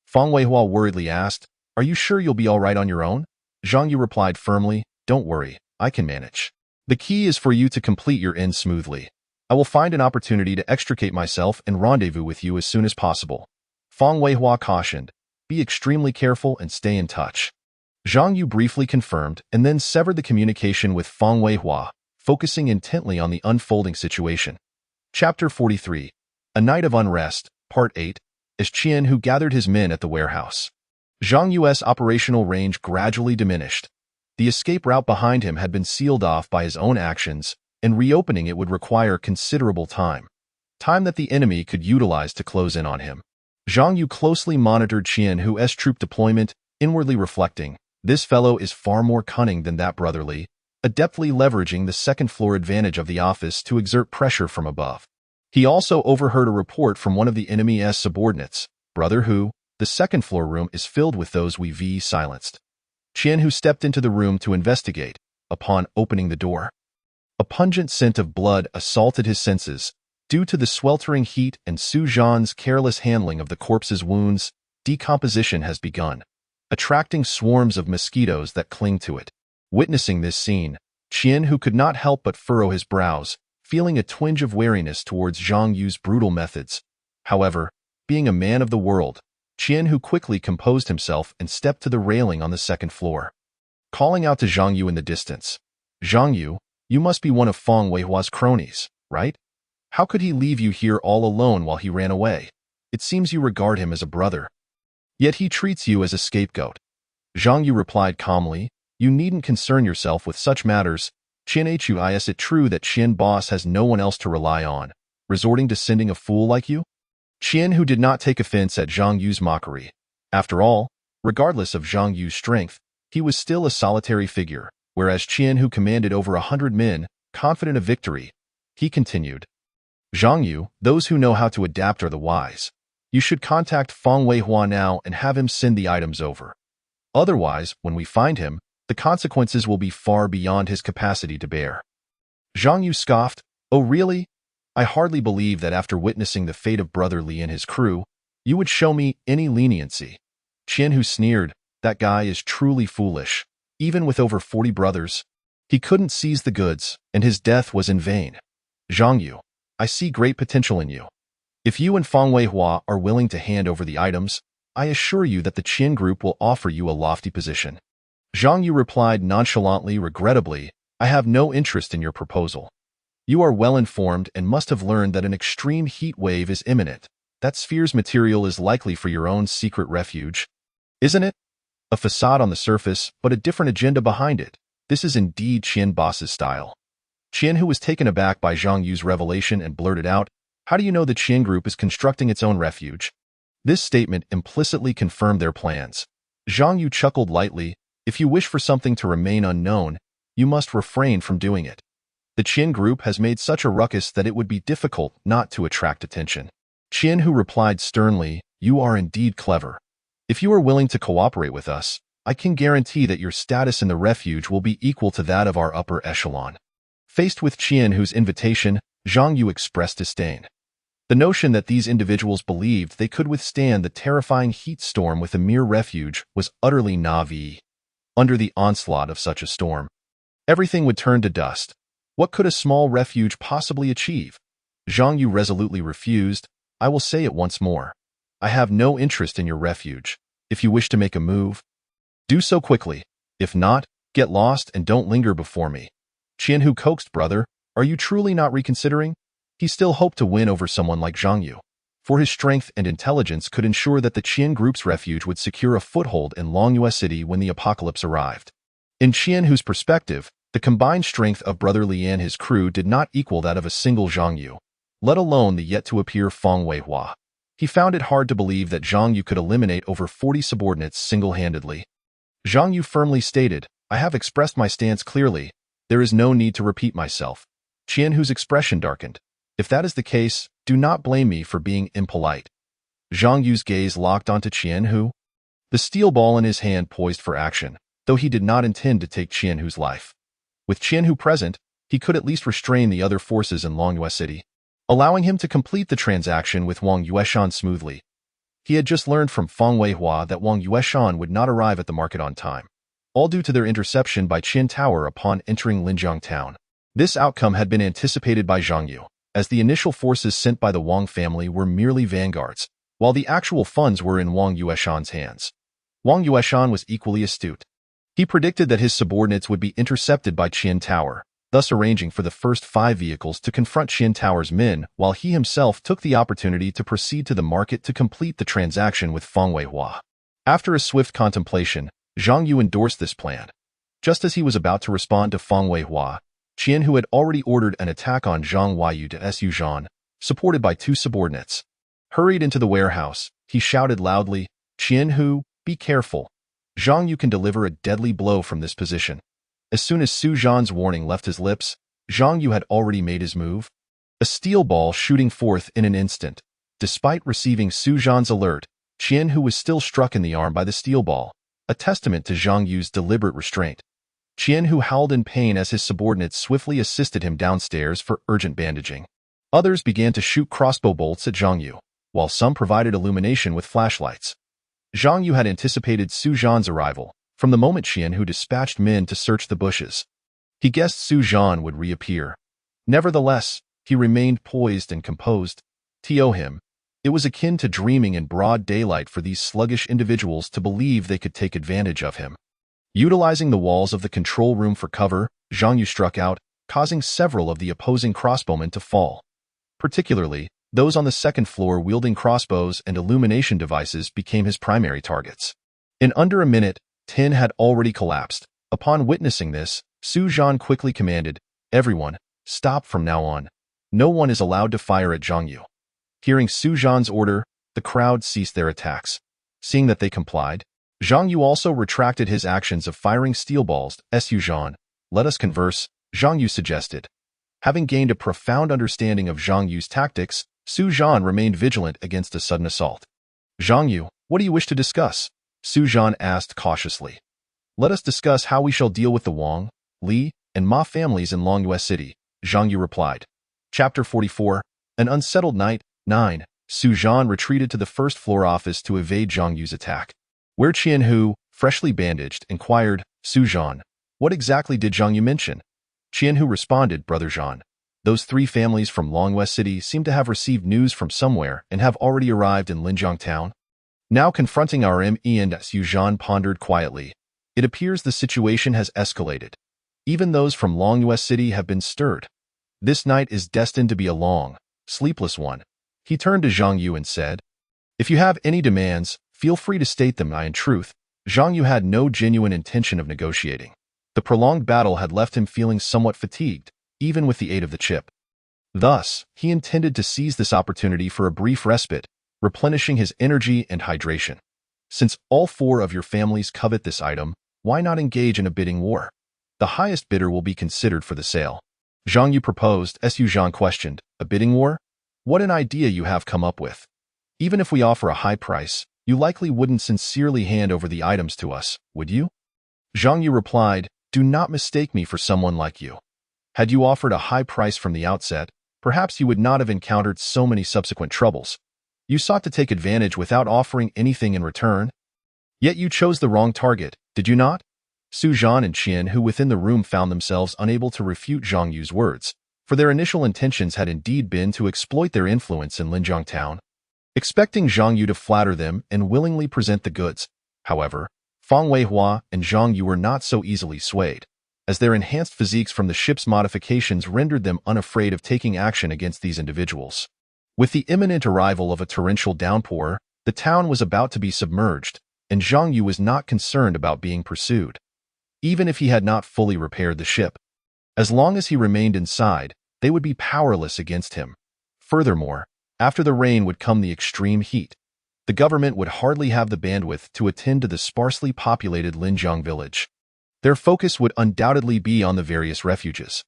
Feng Weihua worriedly asked, are you sure you'll be all right on your own? Zhang Yu replied firmly, don't worry, I can manage. The key is for you to complete your end smoothly. I will find an opportunity to extricate myself and rendezvous with you as soon as possible. Feng Weihua cautioned, be extremely careful and stay in touch. Zhang Yu briefly confirmed and then severed the communication with Feng Weihua, focusing intently on the unfolding situation. Chapter 43. A Night of Unrest, Part 8, as Qian Hu gathered his men at the warehouse. Zhang Yu's operational range gradually diminished. The escape route behind him had been sealed off by his own actions, and reopening it would require considerable time. Time that the enemy could utilize to close in on him. Zhang Yu closely monitored Qian Hu's troop deployment, inwardly reflecting, this fellow is far more cunning than that brotherly, adeptly leveraging the second-floor advantage of the office to exert pressure from above. He also overheard a report from one of the enemy's subordinates, Brother Hu, the second-floor room is filled with those we silenced. Qian Hu stepped into the room to investigate. Upon opening the door, a pungent scent of blood assaulted his senses. Due to the sweltering heat and Su Zhan's careless handling of the corpse's wounds, decomposition has begun, attracting swarms of mosquitoes that cling to it. Witnessing this scene, Qian Hu could not help but furrow his brows, feeling a twinge of wariness towards Zhang Yu's brutal methods. However, being a man of the world, Qian Hu quickly composed himself and stepped to the railing on the second floor, calling out to Zhang Yu in the distance. Zhang Yu, you must be one of Feng Weihua's cronies, right? How could he leave you here all alone while he ran away? It seems you regard him as a brother. Yet he treats you as a scapegoat. Zhang Yu replied calmly, you needn't concern yourself with such matters. Qian Hu, is it true that Qian boss has no one else to rely on, resorting to sending a fool like you? Qian Hu did not take offense at Zhang Yu's mockery. After all, regardless of Zhang Yu's strength, he was still a solitary figure, whereas Qian Hu commanded over 100 men, confident of victory. He continued, Zhang Yu, those who know how to adapt are the wise. You should contact Feng Weihua now and have him send the items over. Otherwise, when we find him, the consequences will be far beyond his capacity to bear. Zhang Yu scoffed, oh really? I hardly believe that after witnessing the fate of Brother Li and his crew, you would show me any leniency. Qian Hu sneered, that guy is truly foolish. Even with over 40 brothers, he couldn't seize the goods, and his death was in vain. Zhang Yu, I see great potential in you. If you and Feng Weihua are willing to hand over the items, I assure you that the Qin group will offer you a lofty position. Zhang Yu replied nonchalantly, regrettably, I have no interest in your proposal. You are well informed and must have learned that an extreme heat wave is imminent. That sphere's material is likely for your own secret refuge. Isn't it? A facade on the surface, but a different agenda behind it. This is indeed Qian boss's style. Qian Hu was taken aback by Zhang Yu's revelation and blurted out, how do you know the Qian group is constructing its own refuge? This statement implicitly confirmed their plans. Zhang Yu chuckled lightly, if you wish for something to remain unknown, you must refrain from doing it. The Qian group has made such a ruckus that it would be difficult not to attract attention. Qian Hu replied sternly, you are indeed clever. If you are willing to cooperate with us, I can guarantee that your status in the refuge will be equal to that of our upper echelon. Faced with Qianhu's invitation, Zhang Yu expressed disdain. The notion that these individuals believed they could withstand the terrifying heat storm with a mere refuge was utterly naive. Under the onslaught of such a storm, everything would turn to dust. What could a small refuge possibly achieve? Zhang Yu resolutely refused. I will say it once more. I have no interest in your refuge. If you wish to make a move, do so quickly. If not, get lost and don't linger before me. Qianhu coaxed, brother, are you truly not reconsidering? He still hoped to win over someone like Zhang Yu, for his strength and intelligence could ensure that the Qian group's refuge would secure a foothold in Longyue City when the apocalypse arrived. In Qianhu's perspective, the combined strength of Brother Li and his crew did not equal that of a single Zhang Yu, let alone the yet-to-appear Feng Weihua. He found it hard to believe that Zhang Yu could eliminate over 40 subordinates single-handedly. Zhang Yu firmly stated, I have expressed my stance clearly. There is no need to repeat myself. Qianhu's expression darkened. If that is the case, do not blame me for being impolite. Zhang Yu's gaze locked onto Qianhu, the steel ball in his hand poised for action, though he did not intend to take Qianhu's life. With Qianhu present, he could at least restrain the other forces in Longyue City, allowing him to complete the transaction with Wang Yueshan smoothly. He had just learned from Feng Weihua that Wang Yueshan would not arrive at the market on time, all due to their interception by Qin Tower upon entering Linjiang town. This outcome had been anticipated by Zhang Yu, as the initial forces sent by the Wang family were merely vanguards, while the actual funds were in Wang Yueshan's hands. Wang Yueshan was equally astute. He predicted that his subordinates would be intercepted by Qin Tower, thus arranging for the first 5 vehicles to confront Qin Tower's men, while he himself took the opportunity to proceed to the market to complete the transaction with Feng Weihua. After a swift contemplation, Zhang Yu endorsed this plan. Just as he was about to respond to Feng Weihua, Qianhu had already ordered an attack on Zhang Huayu de Su Zhan, supported by 2 subordinates. Hurried into the warehouse, he shouted loudly, Qianhu, be careful. Zhang Yu can deliver a deadly blow from this position. As soon as Su Zhan's warning left his lips, Zhang Yu had already made his move, a steel ball shooting forth in an instant. Despite receiving Su Zhan's alert, Qianhu was still struck in the arm by the steel ball, a testament to Zhang Yu's deliberate restraint. Qianhu howled in pain as his subordinates swiftly assisted him downstairs for urgent bandaging. Others began to shoot crossbow bolts at Zhang Yu, while some provided illumination with flashlights. Zhang Yu had anticipated Su Zhan's arrival from the moment Qianhu dispatched men to search the bushes. He guessed Su Zhan would reappear. Nevertheless, he remained poised and composed. To him, it was akin to dreaming in broad daylight for these sluggish individuals to believe they could take advantage of him. Utilizing the walls of the control room for cover, Zhang Yu struck out, causing several of the opposing crossbowmen to fall. Particularly, those on the second floor wielding crossbows and illumination devices became his primary targets. In under a minute, 10 had already collapsed. Upon witnessing this, Su Zhan quickly commanded, everyone, stop from now on. No one is allowed to fire at Zhang Yu. Hearing Su Zhan's order, the crowd ceased their attacks. Seeing that they complied, Zhang Yu also retracted his actions of firing steel balls. Su Zhan, let us converse, Zhang Yu suggested. Having gained a profound understanding of Zhang Yu's tactics, Su Zhan remained vigilant against a sudden assault. Zhang Yu, what do you wish to discuss? Su Zhan asked cautiously. Let us discuss how we shall deal with the Wang, Li, and Ma families in Longyue City, Zhang Yu replied. Chapter 44, An Unsettled Night, 9. Su Zhan retreated to the first-floor office to evade Zhang Yu's attack. Where Qianhu, freshly bandaged, inquired, Su Zhan, what exactly did Zhang Yu mention? Qianhu responded, Brother Zhan, those 3 families from Longyue City seem to have received news from somewhere and have already arrived in Linjiang town. Now confronting our M.E. and Su Zhan pondered quietly. It appears the situation has escalated. Even those from Longyue City have been stirred. This night is destined to be a long, sleepless one. He turned to Zhang Yu and said, if you have any demands, feel free to state them. In truth, Zhang Yu had no genuine intention of negotiating. The prolonged battle had left him feeling somewhat fatigued, even with the aid of the chip. Thus, he intended to seize this opportunity for a brief respite, replenishing his energy and hydration. Since all 4 of your families covet this item, why not engage in a bidding war? The highest bidder will be considered for the sale. Zhang Yu proposed. Su Zhan questioned, a bidding war? What an idea you have come up with. Even if we offer a high price, you likely wouldn't sincerely hand over the items to us, would you? Zhang Yu replied, do not mistake me for someone like you. Had you offered a high price from the outset, perhaps you would not have encountered so many subsequent troubles. You sought to take advantage without offering anything in return. Yet you chose the wrong target, did you not? Su Zhan and Qian, who within the room found themselves unable to refute Zhang Yu's words, for their initial intentions had indeed been to exploit their influence in Linjiang town. Expecting Zhang Yu to flatter them and willingly present the goods, however, Fang Weihua and Zhang Yu were not so easily swayed, as their enhanced physiques from the ship's modifications rendered them unafraid of taking action against these individuals. With the imminent arrival of a torrential downpour, the town was about to be submerged, and Zhang Yu was not concerned about being pursued, even if he had not fully repaired the ship. As long as he remained inside, they would be powerless against him. Furthermore, after the rain would come the extreme heat. The government would hardly have the bandwidth to attend to the sparsely populated Linjiang village. Their focus would undoubtedly be on the various refuges.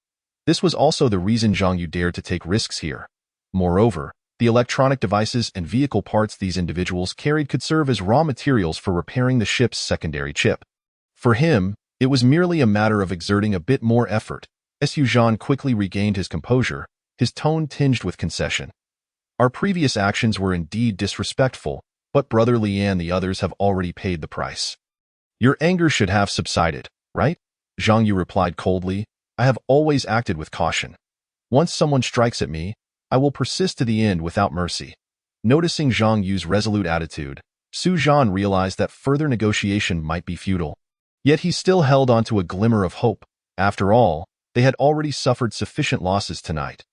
This was also the reason Zhang Yu dared to take risks here. Moreover, the electronic devices and vehicle parts these individuals carried could serve as raw materials for repairing the ship's secondary chip. For him, it was merely a matter of exerting a bit more effort. Su Zhan quickly regained his composure, his tone tinged with concession. Our previous actions were indeed disrespectful, but Brother Li and the others have already paid the price. Your anger should have subsided, right? Zhang Yu replied coldly, I have always acted with caution. Once someone strikes at me, I will persist to the end without mercy. Noticing Zhang Yu's resolute attitude, Su Zhan realized that further negotiation might be futile. Yet he still held on to a glimmer of hope. After all, they had already suffered sufficient losses tonight.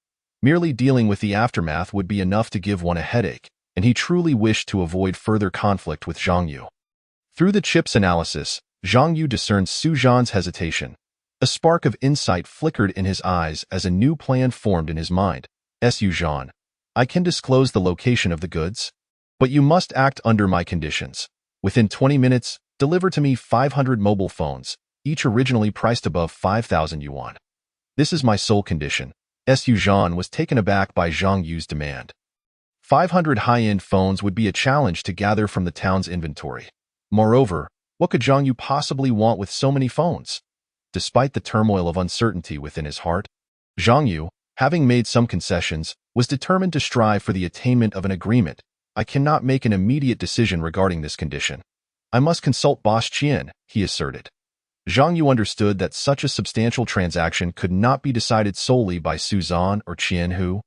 Merely dealing with the aftermath would be enough to give one a headache, and he truly wished to avoid further conflict with Zhang Yu. Through the chip's analysis, Zhang Yu discerned Su Zhan's hesitation. A spark of insight flickered in his eyes as a new plan formed in his mind. Su Zhan, I can disclose the location of the goods, but you must act under my conditions. Within 20 minutes, deliver to me 500 mobile phones, each originally priced above 5,000 yuan. This is my sole condition. Su Zhan was taken aback by Zhang Yu's demand. 500 high-end phones would be a challenge to gather from the town's inventory. Moreover, what could Zhang Yu possibly want with so many phones? Despite the turmoil of uncertainty within his heart, Zhang Yu, having made some concessions, was determined to strive for the attainment of an agreement. I cannot make an immediate decision regarding this condition. I must consult Boss Qian, he asserted. Zhang Yu understood that such a substantial transaction could not be decided solely by Su Zhan or Qian Hu.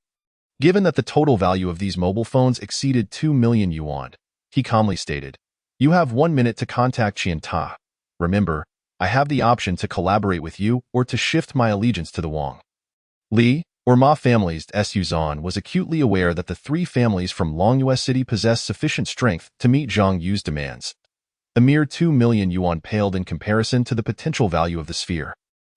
Given that the total value of these mobile phones exceeded 2 million yuan, he calmly stated, You have 1 minute to contact Qian Ta. Remember, I have the option to collaborate with you or to shift my allegiance to the Wang, Li, or Ma families. Su Zhan was acutely aware that the three families from Longyue City possessed sufficient strength to meet Zhang Yu's demands. A mere 2 million yuan paled in comparison to the potential value of the sphere.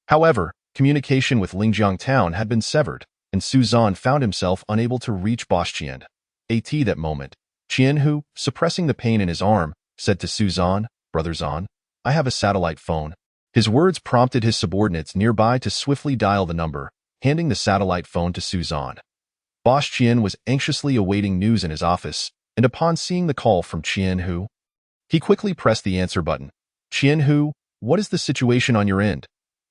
However, communication with Linjiang town had been severed, and Su Zhan found himself unable to reach Boss Qian. At that moment, Qian Hu, suppressing the pain in his arm, said to Su Zhan, Brother Zhan, I have a satellite phone. His words prompted his subordinates nearby to swiftly dial the number, handing the satellite phone to Su Zhan. Boss Qian was anxiously awaiting news in his office, and upon seeing the call from Qian Hu, he quickly pressed the answer button. Qian Hu, what is the situation on your end?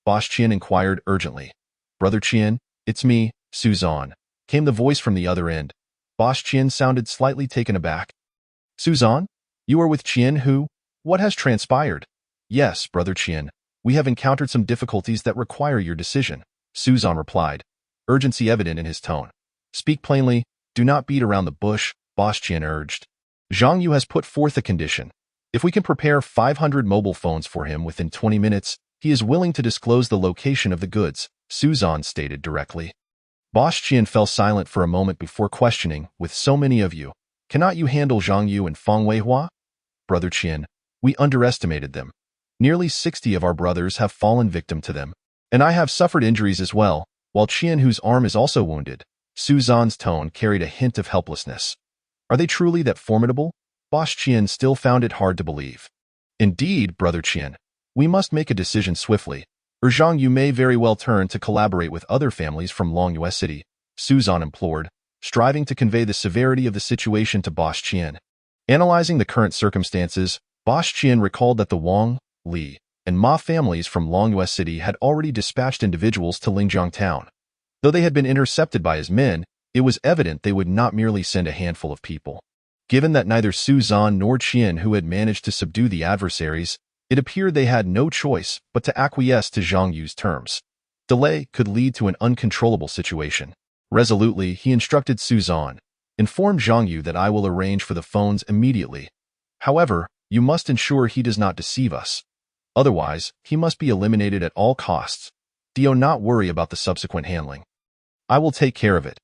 Boss Qian inquired urgently. Brother Qian, it's me, Su Zhan, came the voice from the other end. Boss Qian sounded slightly taken aback. Su Zhan, you are with Qian Hu? What has transpired? Yes, Brother Qian, we have encountered some difficulties that require your decision, Su Zhan replied, urgency evident in his tone. Speak plainly, do not beat around the bush, Boss Qian urged. Zhang Yu has put forth a condition. If we can prepare 500 mobile phones for him within 20 minutes, he is willing to disclose the location of the goods, Su Zhan stated directly. Boss Qian fell silent for a moment before questioning, with so many of you, cannot you handle Zhang Yu and Fang Weihua? Brother Qian, we underestimated them. Nearly 60 of our brothers have fallen victim to them, and I have suffered injuries as well, while Qian Hu's arm is also wounded. Su Zhan's tone carried a hint of helplessness. Are they truly that formidable? Boss Qian still found it hard to believe. Indeed, Brother Qian, we must make a decision swiftly, or Zhang Yu may very well turn to collaborate with other families from Longyue City, Su Zhan implored, striving to convey the severity of the situation to Boss Qian. Analyzing the current circumstances, Boss Qian recalled that the Wang, Li, and Ma families from Longyue City had already dispatched individuals to Lingjiang town. Though they had been intercepted by his men, it was evident they would not merely send a handful of people. Given that neither Su Zan nor Qian Hu had managed to subdue the adversaries, it appeared they had no choice but to acquiesce to Zhang Yu's terms. Delay could lead to an uncontrollable situation. Resolutely, he instructed Su Zan, "Inform Zhang Yu that I will arrange for the phones immediately. However, you must ensure he does not deceive us. Otherwise, he must be eliminated at all costs. Do not worry about the subsequent handling. I will take care of it."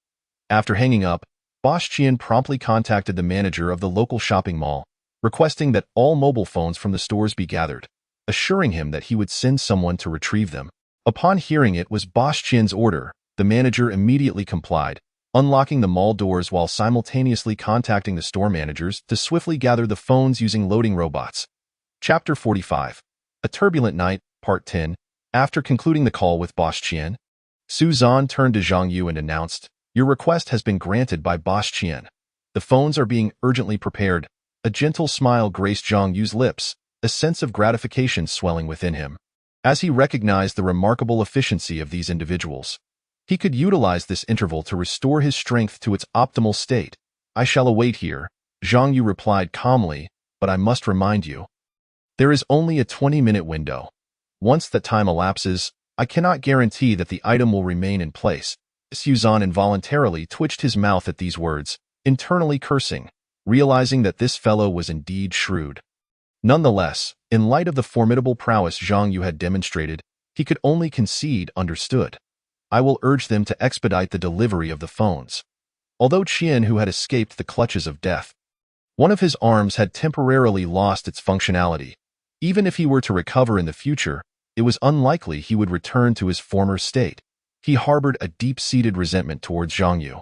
After hanging up, Boss Qian promptly contacted the manager of the local shopping mall, requesting that all mobile phones from the stores be gathered, assuring him that he would send someone to retrieve them. Upon hearing it was Boss Qian's order, the manager immediately complied, unlocking the mall doors while simultaneously contacting the store managers to swiftly gather the phones using loading robots. Chapter 45. A Turbulent Night, Part 10. After concluding the call with Boss Qian, Su Zan turned to Zhang Yu and announced, "Your request has been granted by Boss Qian. The phones are being urgently prepared." A gentle smile graced Zhang Yu's lips, a sense of gratification swelling within him. As he recognized the remarkable efficiency of these individuals, he could utilize this interval to restore his strength to its optimal state. "I shall await here," Zhang Yu replied calmly, "but I must remind you, there is only a 20-minute window. Once that time elapses, I cannot guarantee that the item will remain in place." Su Zan involuntarily twitched his mouth at these words, internally cursing, realizing that this fellow was indeed shrewd. Nonetheless, in light of the formidable prowess Zhang Yu had demonstrated, he could only concede understood. "I will urge them to expedite the delivery of the phones." Although Qian Hu had escaped the clutches of death, one of his arms had temporarily lost its functionality. Even if he were to recover in the future, it was unlikely he would return to his former state. He harbored a deep-seated resentment towards Zhang Yu,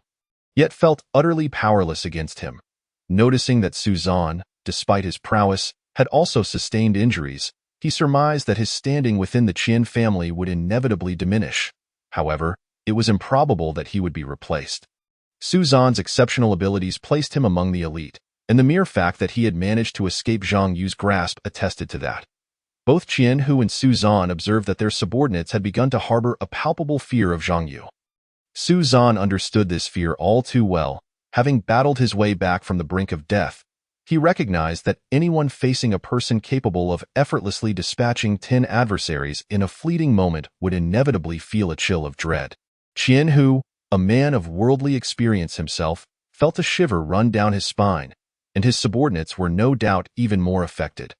yet felt utterly powerless against him. Noticing that Su Zan, despite his prowess, had also sustained injuries, he surmised that his standing within the Qian family would inevitably diminish. However, it was improbable that he would be replaced. Su Zan's exceptional abilities placed him among the elite, and the mere fact that he had managed to escape Zhang Yu's grasp attested to that. Both Qian Hu and Su Zan observed that their subordinates had begun to harbor a palpable fear of Zhang Yu. Su Zan understood this fear all too well. Having battled his way back from the brink of death, he recognized that anyone facing a person capable of effortlessly dispatching 10 adversaries in a fleeting moment would inevitably feel a chill of dread. Qian Hu, a man of worldly experience himself, felt a shiver run down his spine, and his subordinates were no doubt even more affected.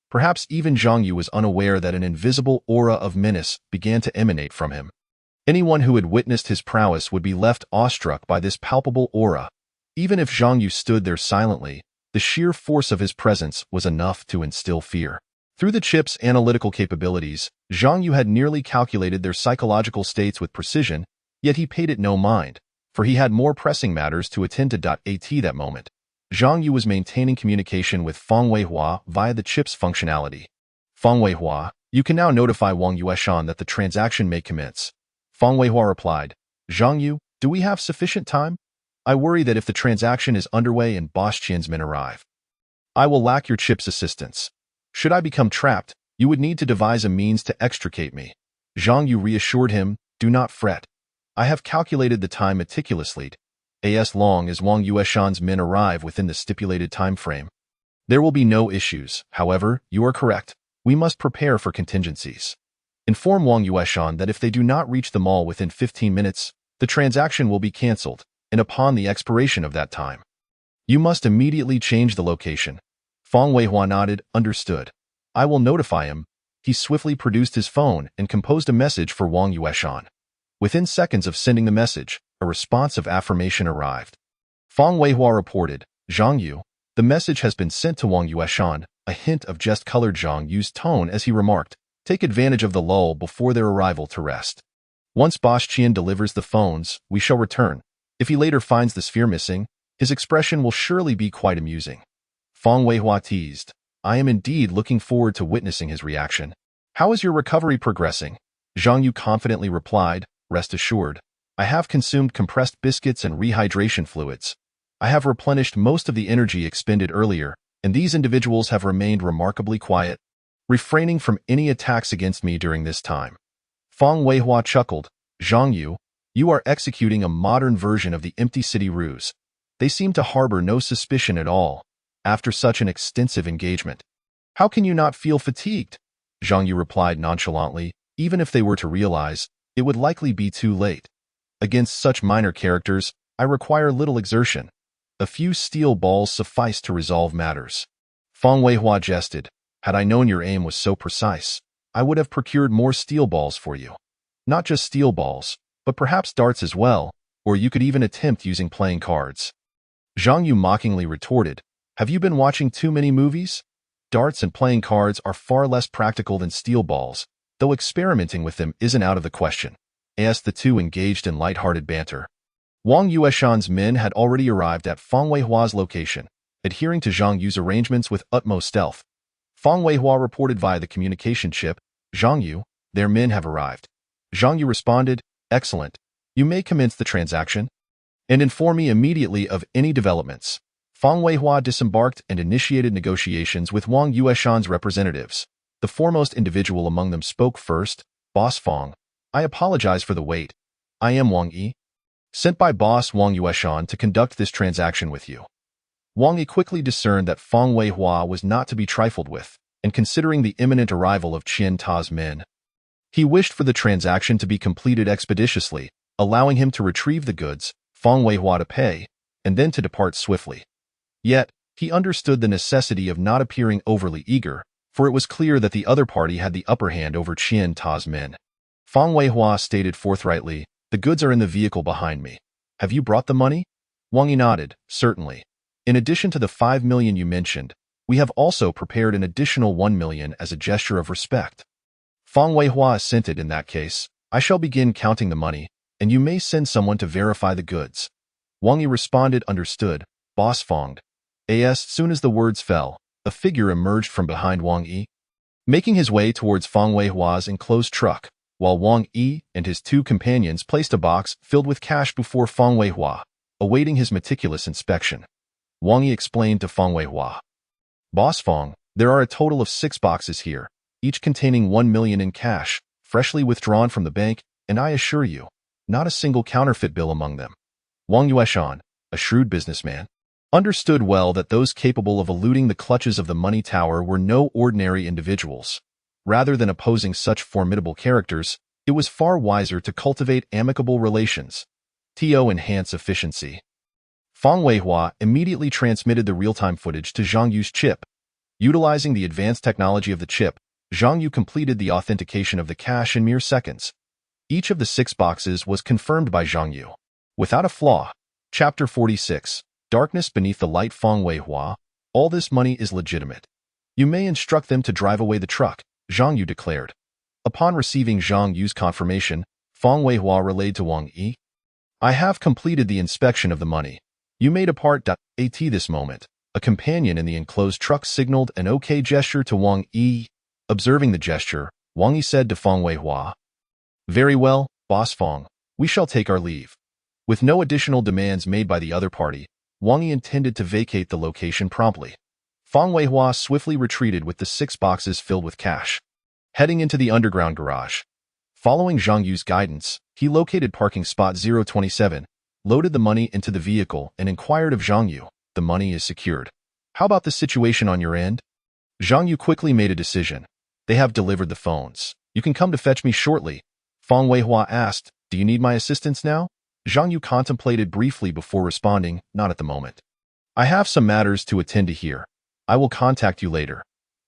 Perhaps even Zhang Yu was unaware that an invisible aura of menace began to emanate from him. Anyone who had witnessed his prowess would be left awestruck by this palpable aura. Even if Zhang Yu stood there silently, the sheer force of his presence was enough to instill fear. Through the chip's analytical capabilities, Zhang Yu had nearly calculated their psychological states with precision, yet he paid it no mind, for he had more pressing matters to attend to. At that moment, Zhang Yu was maintaining communication with Feng Weihua via the chip's functionality. "Feng Weihua, you can now notify Wang Yueshan that the transaction may commence." Feng Weihua replied, "Zhang Yu, do we have sufficient time? I worry that if the transaction is underway and Boss Qian's men arrive, I will lack your chip's assistance. Should I become trapped, you would need to devise a means to extricate me." Zhang Yu reassured him, "Do not fret. I have calculated the time meticulously. As long as Wang Yueshan's men arrive within the stipulated time frame, there will be no issues. However, you are correct. We must prepare for contingencies. Inform Wang Yueshan that if they do not reach the mall within 15 minutes, the transaction will be cancelled, and upon the expiration of that time, you must immediately change the location." Feng Weihua nodded, "Understood. I will notify him." He swiftly produced his phone and composed a message for Wang Yueshan. Within seconds of sending the message, a response of affirmation arrived. Feng Weihua reported, "Zhang Yu, the message has been sent to Wang Yueshan." A hint of jest colored Zhang Yu's tone as he remarked, "Take advantage of the lull before their arrival to rest. Once Boss Qian delivers the phones, we shall return. If he later finds the sphere missing, his expression will surely be quite amusing." Feng Weihua teased, "I am indeed looking forward to witnessing his reaction." "How is your recovery progressing?" Zhang Yu confidently replied, "Rest assured, I have consumed compressed biscuits and rehydration fluids. I have replenished most of the energy expended earlier, and these individuals have remained remarkably quiet, refraining from any attacks against me during this time. Fang Weihua chuckled. Zhang Yu, you are executing a modern version of the empty city ruse. They seem to harbor no suspicion at all, after such an extensive engagement. How can you not feel fatigued? Zhang Yu replied nonchalantly. Even if they were to realize, it would likely be too late. Against such minor characters, I require little exertion. A few steel balls suffice to resolve matters. Fang Weihua jested. Had I known your aim was so precise, I would have procured more steel balls for you. Not just steel balls, but perhaps darts as well, or you could even attempt using playing cards. Zhang Yu mockingly retorted, have you been watching too many movies? Darts and playing cards are far less practical than steel balls, though experimenting with them isn't out of the question. As the two engaged in light-hearted banter. Wang Yueshan's men had already arrived at Fang Weihua's location, adhering to Zhang Yu's arrangements with utmost stealth. Fang Weihua reported via the communication chip, Zhang Yu, their men have arrived. Zhang Yu responded, excellent. You may commence the transaction and inform me immediately of any developments. Fang Weihua disembarked and initiated negotiations with Wang Yueshan's representatives. The foremost individual among them spoke first. Boss Fang, I apologize for the wait. I am Wang Yi, sent by Boss Wang Yueshan to conduct this transaction with you. Wang Yi quickly discerned that Fang Weihua was not to be trifled with, and considering the imminent arrival of Qian Ta's men, he wished for the transaction to be completed expeditiously, allowing him to retrieve the goods, Fang Weihua to pay, and then to depart swiftly. Yet, he understood the necessity of not appearing overly eager, for it was clear that the other party had the upper hand over Qian Ta's men. Fang Weihua stated forthrightly, the goods are in the vehicle behind me. Have you brought the money? Wang Yi nodded, certainly. In addition to the 5 million you mentioned, we have also prepared an additional 1 million as a gesture of respect. Fang Weihua assented. In that case, I shall begin counting the money, and you may send someone to verify the goods. Wang Yi responded, understood, Boss Fang. As soon as the words fell, a figure emerged from behind Wang Yi, making his way towards Fang Weihua's enclosed truck, while Wang Yi and his two companions placed a box filled with cash before Fang Weihua, awaiting his meticulous inspection. Wang Yi explained to Fang Weihua, Boss Fang, there are a total of 6 boxes here, each containing 1 million in cash, freshly withdrawn from the bank, and I assure you, not a single counterfeit bill among them. Wang Yueshan, a shrewd businessman, understood well that those capable of eluding the clutches of the money tower were no ordinary individuals. Rather than opposing such formidable characters, it was far wiser to cultivate amicable relations. To enhance efficiency. Fang Weihua immediately transmitted the real-time footage to Zhang Yu's chip. Utilizing the advanced technology of the chip, Zhang Yu completed the authentication of the cash in mere seconds. Each of the 6 boxes was confirmed by Zhang Yu. Without a flaw. Chapter 46. Darkness beneath the light. Fang Weihua, all this money is legitimate. You may instruct them to drive away the truck, Zhang Yu declared. Upon receiving Zhang Yu's confirmation, Fang Weihua relayed to Wang Yi, I have completed the inspection of the money. You may depart. At this moment, a companion in the enclosed truck signaled an OK gesture to Wang Yi. Observing the gesture, Wang Yi said to Fang Weihua, very well, Boss Fang, we shall take our leave. With no additional demands made by the other party, Wang Yi intended to vacate the location promptly. Fang Weihua swiftly retreated with the 6 boxes filled with cash. Heading into the underground garage. Following Zhang Yu's guidance, he located parking spot 027, loaded the money into the vehicle, and inquired of Zhang Yu, the money is secured. How about the situation on your end? Zhang Yu quickly made a decision. They have delivered the phones. You can come to fetch me shortly. Fang Weihua asked, do you need my assistance now? Zhang Yu contemplated briefly before responding, not at the moment. I have some matters to attend to here. I will contact you later.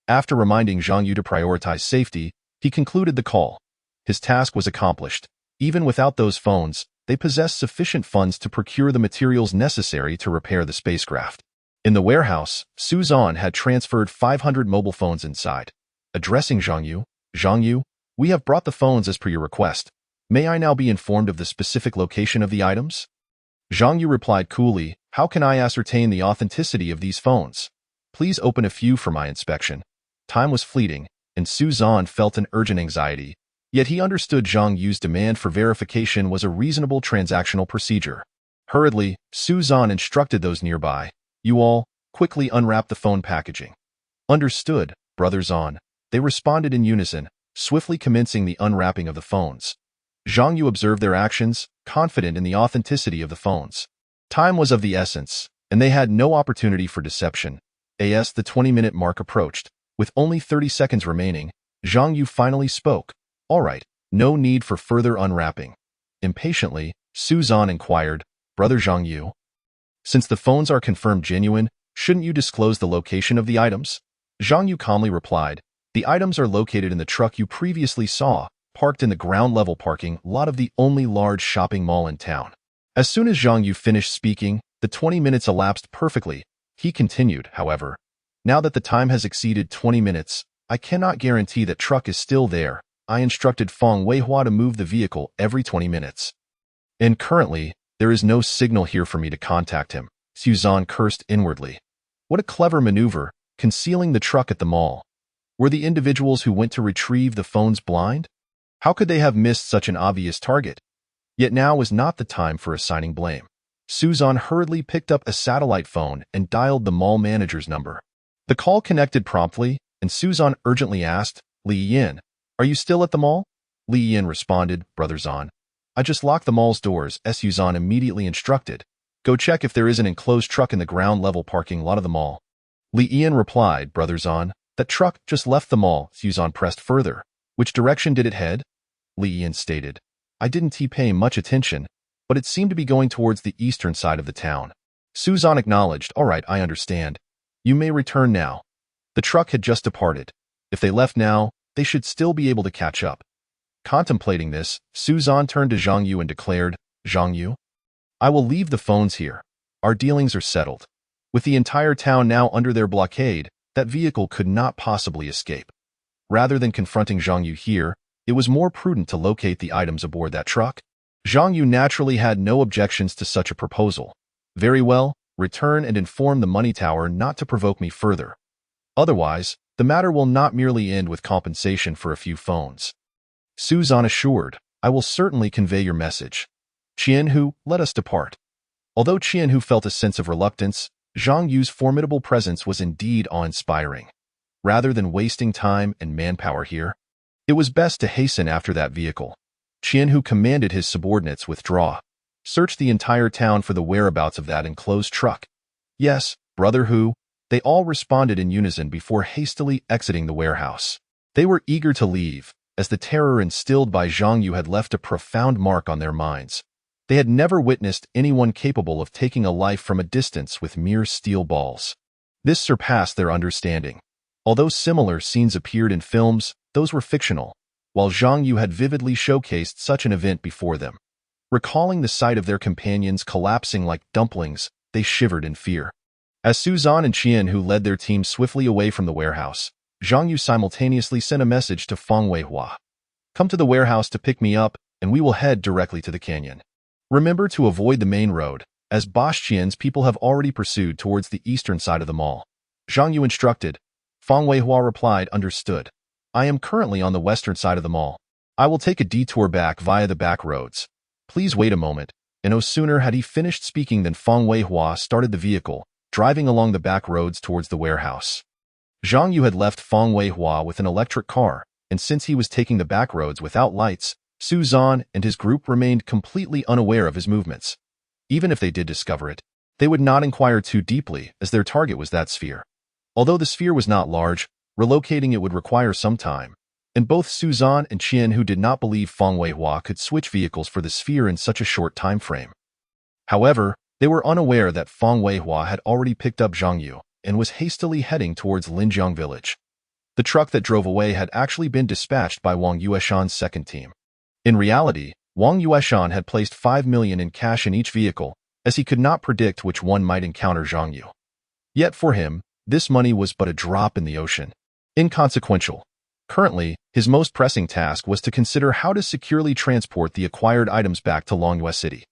After reminding Zhang Yu to prioritize safety, he concluded the call. His task was accomplished. Even without those phones, they possessed sufficient funds to procure the materials necessary to repair the spacecraft. In the warehouse, Su Zhan had transferred 500 mobile phones inside. Addressing Zhang Yu, we have brought the phones as per your request. May I now be informed of the specific location of the items? Zhang Yu replied coolly, how can I ascertain the authenticity of these phones? Please open a few for my inspection. Time was fleeting, and Su Zhan felt an urgent anxiety, yet he understood Zhang Yu's demand for verification was a reasonable transactional procedure. Hurriedly, Su Zhan instructed those nearby. You all, quickly unwrap the phone packaging. Understood, Brother Zhan. They responded in unison, swiftly commencing the unwrapping of the phones. Zhang Yu observed their actions, confident in the authenticity of the phones. Time was of the essence, and they had no opportunity for deception. As the 20-minute mark approached, with only 30 seconds remaining, Zhang Yu finally spoke. All right, no need for further unwrapping. Impatiently, Su Zhan inquired, Brother Zhang Yu, since the phones are confirmed genuine, shouldn't you disclose the location of the items? Zhang Yu calmly replied, the items are located in the truck you previously saw, parked in the ground-level parking lot of the only large shopping mall in town. As soon as Zhang Yu finished speaking, the 20 minutes elapsed perfectly. He continued, however, now that the time has exceeded 20 minutes, I cannot guarantee that truck is still there. I instructed Feng Weihua to move the vehicle every 20 minutes. And currently, there is no signal here for me to contact him. Su Zhan cursed inwardly. What a clever maneuver, concealing the truck at the mall. Were the individuals who went to retrieve the phones blind? How could they have missed such an obvious target? Yet now was not the time for assigning blame. Su Zhan hurriedly picked up a satellite phone and dialed the mall manager's number. The call connected promptly, and Su Zhan urgently asked, Li Yin, are you still at the mall? Li Yin responded, Brother Zhan. I just locked the mall's doors. Su Zhan immediately instructed. Go check if there is an enclosed truck in the ground-level parking lot of the mall. Li Yin replied, Brother Zhan, that truck just left the mall. Su Zhan pressed further. Which direction did it head? Li Yin stated. I didn't pay much attention, but it seemed to be going towards the eastern side of the town. Su Zhan acknowledged, all right, I understand. You may return now. The truck had just departed. If they left now, they should still be able to catch up. Contemplating this, Su Zhan turned to Zhang Yu and declared, Zhang Yu, I will leave the phones here. Our dealings are settled. With the entire town now under their blockade, that vehicle could not possibly escape. Rather than confronting Zhang Yu here, it was more prudent to locate the items aboard that truck. Zhang Yu naturally had no objections to such a proposal. Very well, return and inform the money tower not to provoke me further. Otherwise, the matter will not merely end with compensation for a few phones. Su Zhan assured, I will certainly convey your message. Qianhu, let us depart. Although Qianhu felt a sense of reluctance, Zhang Yu's formidable presence was indeed awe-inspiring. Rather than wasting time and manpower here, it was best to hasten after that vehicle. Qianhu commanded his subordinates withdraw. Search the entire town for the whereabouts of that enclosed truck. Yes, Brother Hu, they all responded in unison before hastily exiting the warehouse. They were eager to leave, as the terror instilled by Zhang Yu had left a profound mark on their minds. They had never witnessed anyone capable of taking a life from a distance with mere steel balls. This surpassed their understanding. Although similar scenes appeared in films, those were fictional, while Zhang Yu had vividly showcased such an event before them. Recalling the sight of their companions collapsing like dumplings, they shivered in fear. As Su Zhan and Qianhu led their team swiftly away from the warehouse, Zhang Yu simultaneously sent a message to Feng Weihua. Come to the warehouse to pick me up, and we will head directly to the canyon. Remember to avoid the main road, as Bosch-Qian's people have already pursued towards the eastern side of the mall. Zhang Yu instructed. Feng Weihua replied, understood. I am currently on the western side of the mall. I will take a detour back via the back roads. Please wait a moment. And no sooner had he finished speaking than Feng Weihua started the vehicle, driving along the back roads towards the warehouse. Zhang Yu had left Feng Weihua with an electric car, and since he was taking the back roads without lights, Su Zhan and his group remained completely unaware of his movements. Even if they did discover it, they would not inquire too deeply, as their target was that sphere. Although the sphere was not large, relocating it would require some time, and both Su Zhan and Qianhu did not believe Feng Weihua could switch vehicles for the sphere in such a short time frame. However, they were unaware that Feng Weihua had already picked up Zhang Yu and was hastily heading towards Linjiang village. The truck that drove away had actually been dispatched by Wang Yueshan's second team. In reality, Wang Yueshan had placed 5 million in cash in each vehicle, as he could not predict which one might encounter Zhang Yu. Yet for him, this money was but a drop in the ocean. Inconsequential. Currently, his most pressing task was to consider how to securely transport the acquired items back to Longyue City.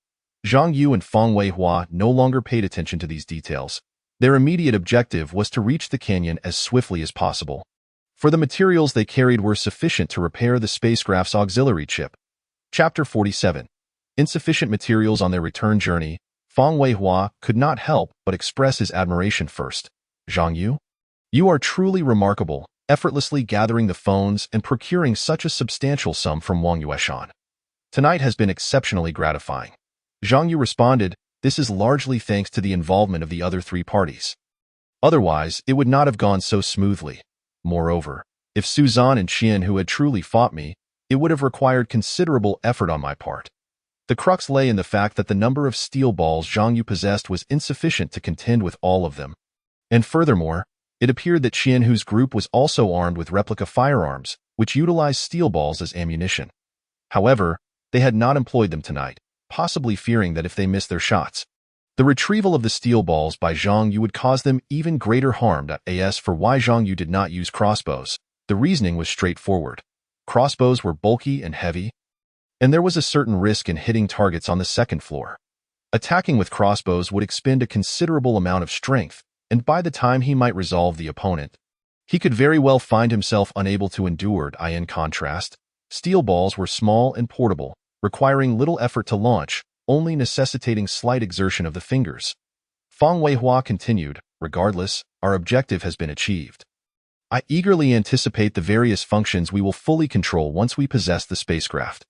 Zhang Yu and Feng Weihua no longer paid attention to these details. Their immediate objective was to reach the canyon as swiftly as possible. For the materials they carried were sufficient to repair the spacecraft's auxiliary chip. Chapter 47. Insufficient materials on their return journey. Fang Weihua could not help but express his admiration first. Zhang Yu? You are truly remarkable, effortlessly gathering the phones and procuring such a substantial sum from Wang Yueshan. Tonight has been exceptionally gratifying. Zhang Yu responded, this is largely thanks to the involvement of the other three parties. Otherwise, it would not have gone so smoothly. Moreover, if Suzan and Qian who had truly fought me, it would have required considerable effort on my part. The crux lay in the fact that the number of steel balls Zhang Yu possessed was insufficient to contend with all of them. And furthermore, it appeared that Qian Hu's group was also armed with replica firearms, which utilized steel balls as ammunition. However, they had not employed them tonight, possibly fearing that if they missed their shots, the retrieval of the steel balls by Zhang Yu would cause them even greater harm. As for why Zhang Yu did not use crossbows, the reasoning was straightforward. Crossbows were bulky and heavy, and there was a certain risk in hitting targets on the second floor. Attacking with crossbows would expend a considerable amount of strength, and by the time he might resolve the opponent, he could very well find himself unable to endure it. In contrast, steel balls were small and portable, requiring little effort to launch, only necessitating slight exertion of the fingers. Fang Weihua continued, regardless, our objective has been achieved. I eagerly anticipate the various functions we will fully control once we possess the spacecraft.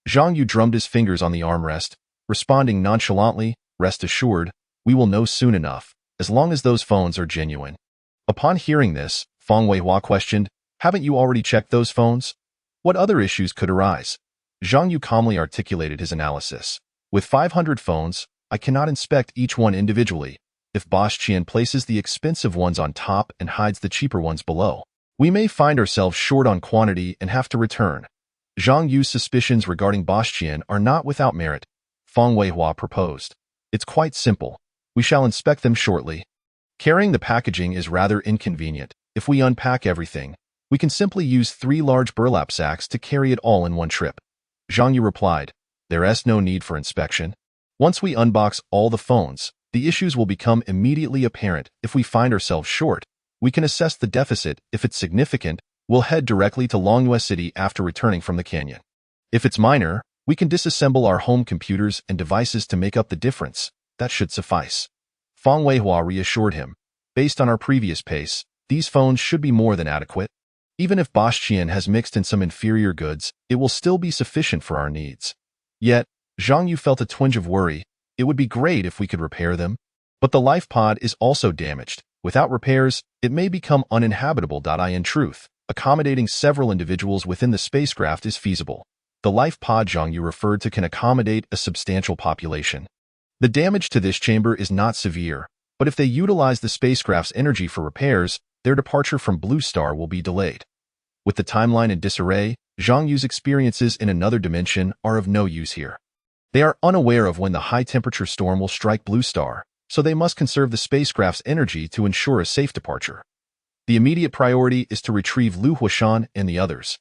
Zhang Yu drummed his fingers on the armrest, responding nonchalantly, rest assured, we will know soon enough, as long as those phones are genuine. Upon hearing this, Fang Weihua questioned, haven't you already checked those phones? What other issues could arise? Zhang Yu calmly articulated his analysis. With 500 phones, I cannot inspect each one individually. If Boss Qian places the expensive ones on top and hides the cheaper ones below, we may find ourselves short on quantity and have to return. Zhang Yu's suspicions regarding Boss Qian are not without merit, Fang Weihua proposed. It's quite simple. We shall inspect them shortly. Carrying the packaging is rather inconvenient. If we unpack everything, we can simply use 3 large burlap sacks to carry it all in one trip. Zhang Yu replied, there's no need for inspection. Once we unbox all the phones, the issues will become immediately apparent. If we find ourselves short, we can assess the deficit. If it's significant, we'll head directly to Longyue City after returning from the canyon. If it's minor, we can disassemble our home computers and devices to make up the difference. That should suffice. Fang Weihua reassured him. Based on our previous pace, these phones should be more than adequate. Even if Boss Qian has mixed in some inferior goods, it will still be sufficient for our needs. Yet, Zhang Yu felt a twinge of worry. It would be great if we could repair them. But the life pod is also damaged. Without repairs, it may become uninhabitable. In truth, accommodating several individuals within the spacecraft is feasible. The life pod Zhang Yu referred to can accommodate a substantial population. The damage to this chamber is not severe, but if they utilize the spacecraft's energy for repairs, their departure from Blue Star will be delayed. With the timeline in disarray, Zhang Yu's experiences in another dimension are of no use here. They are unaware of when the high-temperature storm will strike Blue Star, so they must conserve the spacecraft's energy to ensure a safe departure. The immediate priority is to retrieve Lu Huashan and the others.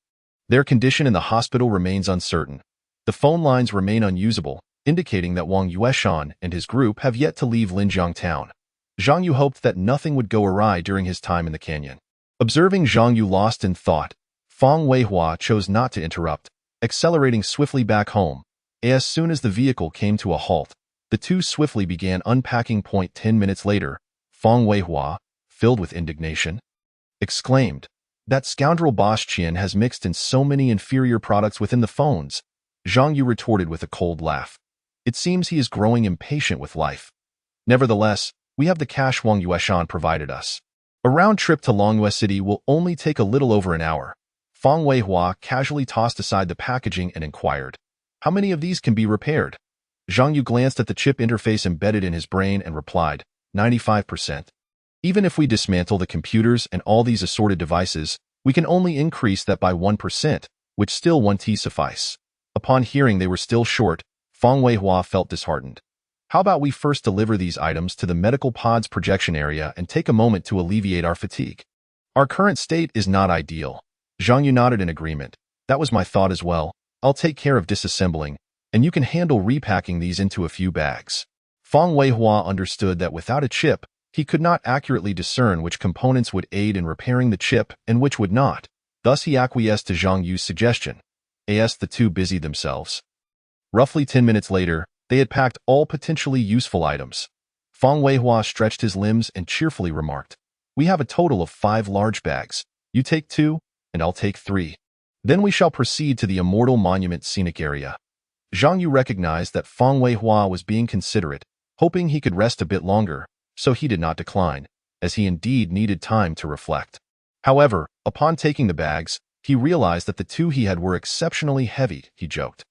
Their condition in the hospital remains uncertain. The phone lines remain unusable, indicating that Wang Yueshan and his group have yet to leave Linjiang town. Zhang Yu hoped that nothing would go awry during his time in the canyon. Observing Zhang Yu lost in thought, Fang Weihua chose not to interrupt, accelerating swiftly back home. As soon as the vehicle came to a halt, the two swiftly began unpacking. 10 minutes later, Fang Weihua, filled with indignation, exclaimed, that scoundrel Boss Qian has mixed in so many inferior products within the phones. Zhang Yu retorted with a cold laugh. It seems he is growing impatient with life. Nevertheless, we have the cash Wang Yueshan provided us. A round trip to Longyue City will only take a little over an hour. Fang Weihua casually tossed aside the packaging and inquired, how many of these can be repaired? Zhang Yu glanced at the chip interface embedded in his brain and replied, 95%. Even if we dismantle the computers and all these assorted devices, we can only increase that by 1%, which still won't suffice. Upon hearing they were still short, Fang Weihua felt disheartened. How about we first deliver these items to the medical pod's projection area and take a moment to alleviate our fatigue? Our current state is not ideal. Zhang Yu nodded in agreement. That was my thought as well. I'll take care of disassembling, and you can handle repacking these into a few bags. Fang Weihua understood that without a chip, he could not accurately discern which components would aid in repairing the chip and which would not. Thus he acquiesced to Zhang Yu's suggestion. As the two busied themselves. Roughly 10 minutes later, They had packed all potentially useful items. Fang Weihua stretched his limbs and cheerfully remarked, "We have a total of 5 large bags. You take 2, and I'll take 3. Then we shall proceed to the Immortal Monument scenic area." Zhang Yu recognized that Fang Weihua was being considerate, hoping he could rest a bit longer, so he did not decline, as he indeed needed time to reflect. However, upon taking the bags, he realized that the 2 he had were exceptionally heavy. He joked,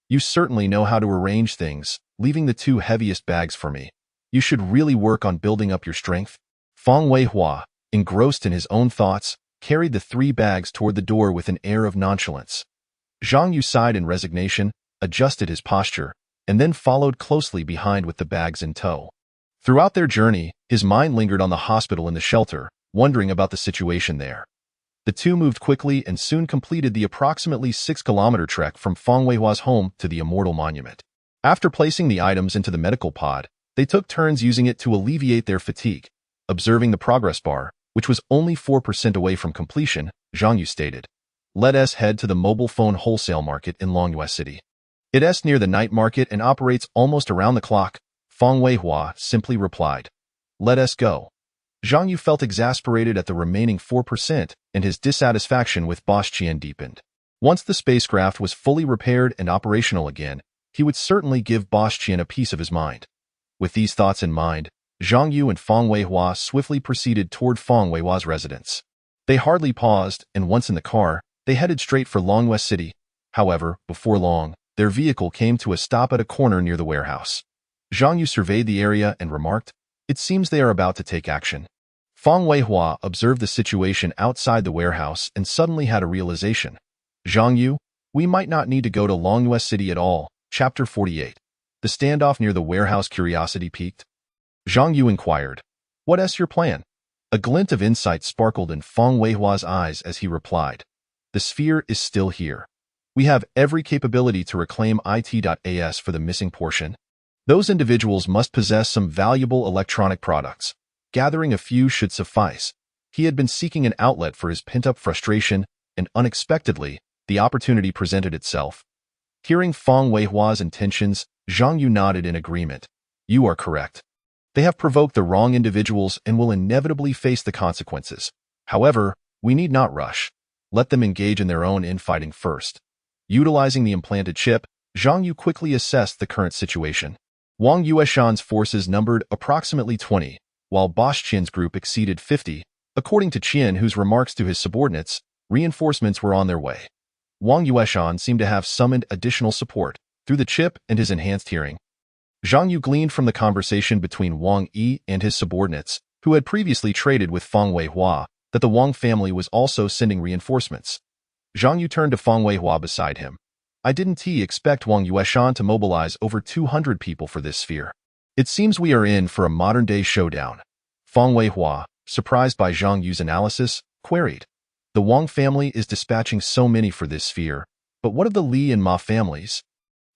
"You certainly know how to arrange things, leaving the 2 heaviest bags for me. You should really work on building up your strength." Fang Weihua, engrossed in his own thoughts, carried the 3 bags toward the door with an air of nonchalance. Zhang Yu sighed in resignation, adjusted his posture, and then followed closely behind with the bags in tow. Throughout their journey, his mind lingered on the hospital and the shelter, wondering about the situation there. The 2 moved quickly and soon completed the approximately 6-kilometer trek from Fang Weihua's home to the Immortal Monument. After placing the items into the medical pod, they took turns using it to alleviate their fatigue. Observing the progress bar, which was only 4% away from completion, Zhang Yu stated, "Let us head to the mobile phone wholesale market in Longyue City. It is near the night market and operates almost around the clock." Fang Weihua simply replied, "Let us go." Zhang Yu felt exasperated at the remaining 4%, and his dissatisfaction with Boss Qian deepened. Once the spacecraft was fully repaired and operational again, he would certainly give Boss Qian a piece of his mind. With these thoughts in mind, Zhang Yu and Fang Weihua swiftly proceeded toward Fang Weihua's residence. They hardly paused, and once in the car, they headed straight for Longyue City. However, before long, their vehicle came to a stop at a corner near the warehouse. Zhang Yu surveyed the area and remarked, "It seems they are about to take action." Fang Weihua observed the situation outside the warehouse and suddenly had a realization. "Zhang Yu, we might not need to go to Longyue City at all." Chapter 48. The standoff near the warehouse curiosity piqued. Zhang Yu inquired, "What is your plan?" A glint of insight sparkled in Fang Weihua's eyes as he replied, "The sphere is still here. We have every capability to reclaim IT.as for the missing portion. Those individuals must possess some valuable electronic products. Gathering a few should suffice." He had been seeking an outlet for his pent-up frustration, and unexpectedly, the opportunity presented itself. Hearing Fang Weihua's intentions, Zhang Yu nodded in agreement. "You are correct. They have provoked the wrong individuals and will inevitably face the consequences. However, we need not rush. Let them engage in their own infighting first." Utilizing the implanted chip, Zhang Yu quickly assessed the current situation. Wang Yueshan's forces numbered approximately 20, while Boss Qian's group exceeded 50. According to Qian, whose remarks to his subordinates, reinforcements were on their way. Wang Yueshan seemed to have summoned additional support through the chip and his enhanced hearing. Zhang Yu gleaned from the conversation between Wang Yi and his subordinates, who had previously traded with Fang Weihua, that the Wang family was also sending reinforcements. Zhang Yu turned to Fang Weihua beside him. "I didn't expect Wang Yueshan to mobilize over 200 people for this sphere. It seems we are in for a modern-day showdown." Fang Weihua, surprised by Zhang Yu's analysis, queried, "The Wang family is dispatching so many for this sphere, but what of the Li and Ma families?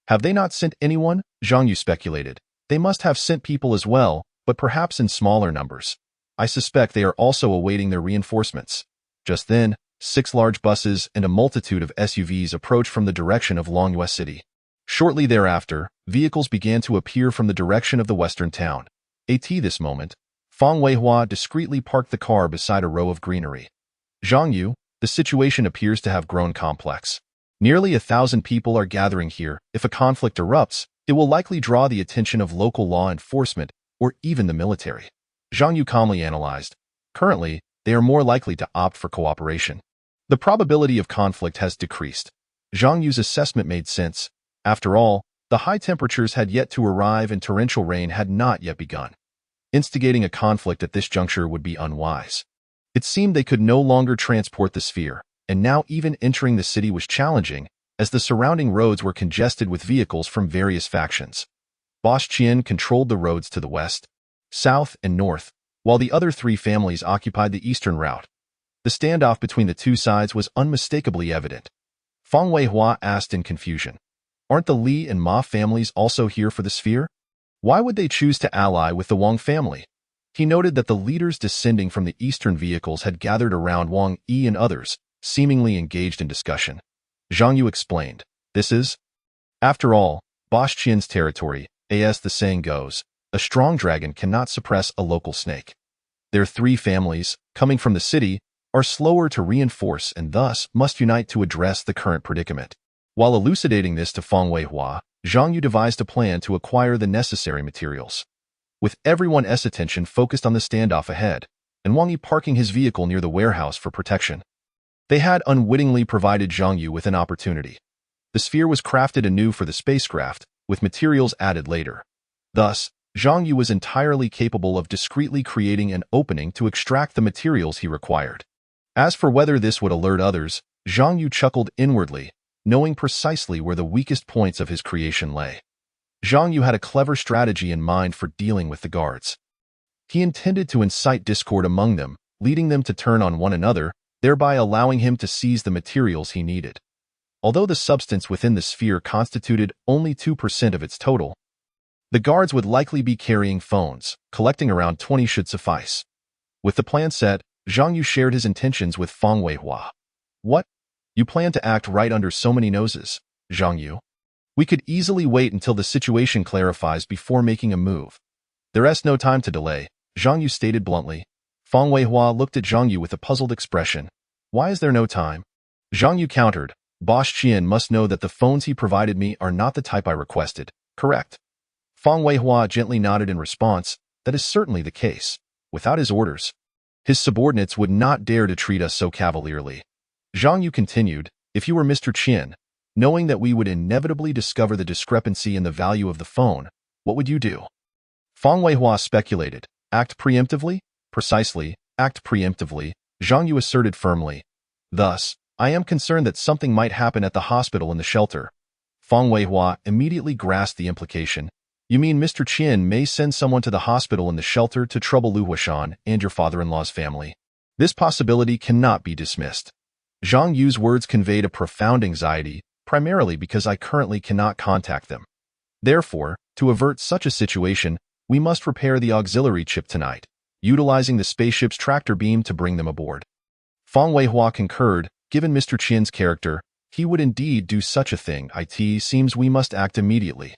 Have they not sent anyone?" Zhang Yu speculated. "They must have sent people as well, but perhaps in smaller numbers. I suspect they are also awaiting their reinforcements." Just then, 6 large buses and a multitude of SUVs approached from the direction of Longyue City. Shortly thereafter, vehicles began to appear from the direction of the western town. At this moment, Fang Weihua discreetly parked the car beside a row of greenery. "Zhang Yu, the situation appears to have grown complex. Nearly 1,000 people are gathering here. If a conflict erupts, it will likely draw the attention of local law enforcement or even the military." Zhang Yu calmly analyzed. Currently, they are more likely to opt for cooperation. The probability of conflict has decreased. Zhang Yu's assessment made sense. After all, the high temperatures had yet to arrive and torrential rain had not yet begun. Instigating a conflict at this juncture would be unwise. It seemed they could no longer transport the sphere, and now even entering the city was challenging, as the surrounding roads were congested with vehicles from various factions. Boss Qian controlled the roads to the west, south, and north, while the other 3 families occupied the eastern route. The standoff between the 2 sides was unmistakably evident. Fang Weihua asked in confusion, "Aren't the Li and Ma families also here for the sphere? Why would they choose to ally with the Wang family?" He noted that the leaders descending from the eastern vehicles had gathered around Wang Yi and others, seemingly engaged in discussion. Zhang Yu explained, "This is, after all, Boss Qian's territory, As the saying goes, a strong dragon cannot suppress a local snake. Their three families, coming from the city, are slower to reinforce and thus must unite to address the current predicament. While elucidating this to Feng Weihua, Zhang Yu devised a plan to acquire the necessary materials. With everyone's attention focused on the standoff ahead, and Wang Yi parking his vehicle near the warehouse for protection, they had unwittingly provided Zhang Yu with an opportunity. The sphere was crafted anew for the spacecraft, with materials added later. Thus, Zhang Yu was entirely capable of discreetly creating an opening to extract the materials he required. As for whether this would alert others, Zhang Yu chuckled inwardly, knowing precisely where the weakest points of his creation lay. Zhang Yu had a clever strategy in mind for dealing with the guards. He intended to incite discord among them, leading them to turn on one another, thereby allowing him to seize the materials he needed. Although the substance within the sphere constituted only 2% of its total, the guards would likely be carrying phones. Collecting around 20 should suffice. With the plan set, Zhang Yu shared his intentions with Feng Weihua. What? You plan to act right under so many noses, Zhang Yu? We could easily wait until the situation clarifies before making a move. There's no time to delay, Zhang Yu stated bluntly. Feng Weihua looked at Zhang Yu with a puzzled expression. Why is there no time? Zhang Yu countered. Boss Qian must know that the phones he provided me are not the type I requested, correct? Feng Weihua gently nodded in response. That is certainly the case. Without his orders, his subordinates would not dare to treat us so cavalierly. Zhang Yu continued, if you were Mr. Qian, knowing that we would inevitably discover the discrepancy in the value of the phone, what would you do? Feng Weihua speculated. Act preemptively? Precisely, act preemptively, Zhang Yu asserted firmly. Thus, I am concerned that something might happen at the hospital in the shelter. Feng Weihua immediately grasped the implication. You mean Mr. Qian may send someone to the hospital in the shelter to trouble Lu Huashan and your father-in-law's family? This possibility cannot be dismissed. Zhang Yu's words conveyed a profound anxiety, primarily because I currently cannot contact them. Therefore, to avert such a situation, we must repair the auxiliary chip tonight, utilizing the spaceship's tractor beam to bring them aboard. Feng Weihua concurred. Given Mr. Qian's character, he would indeed do such a thing. It seems we must act immediately.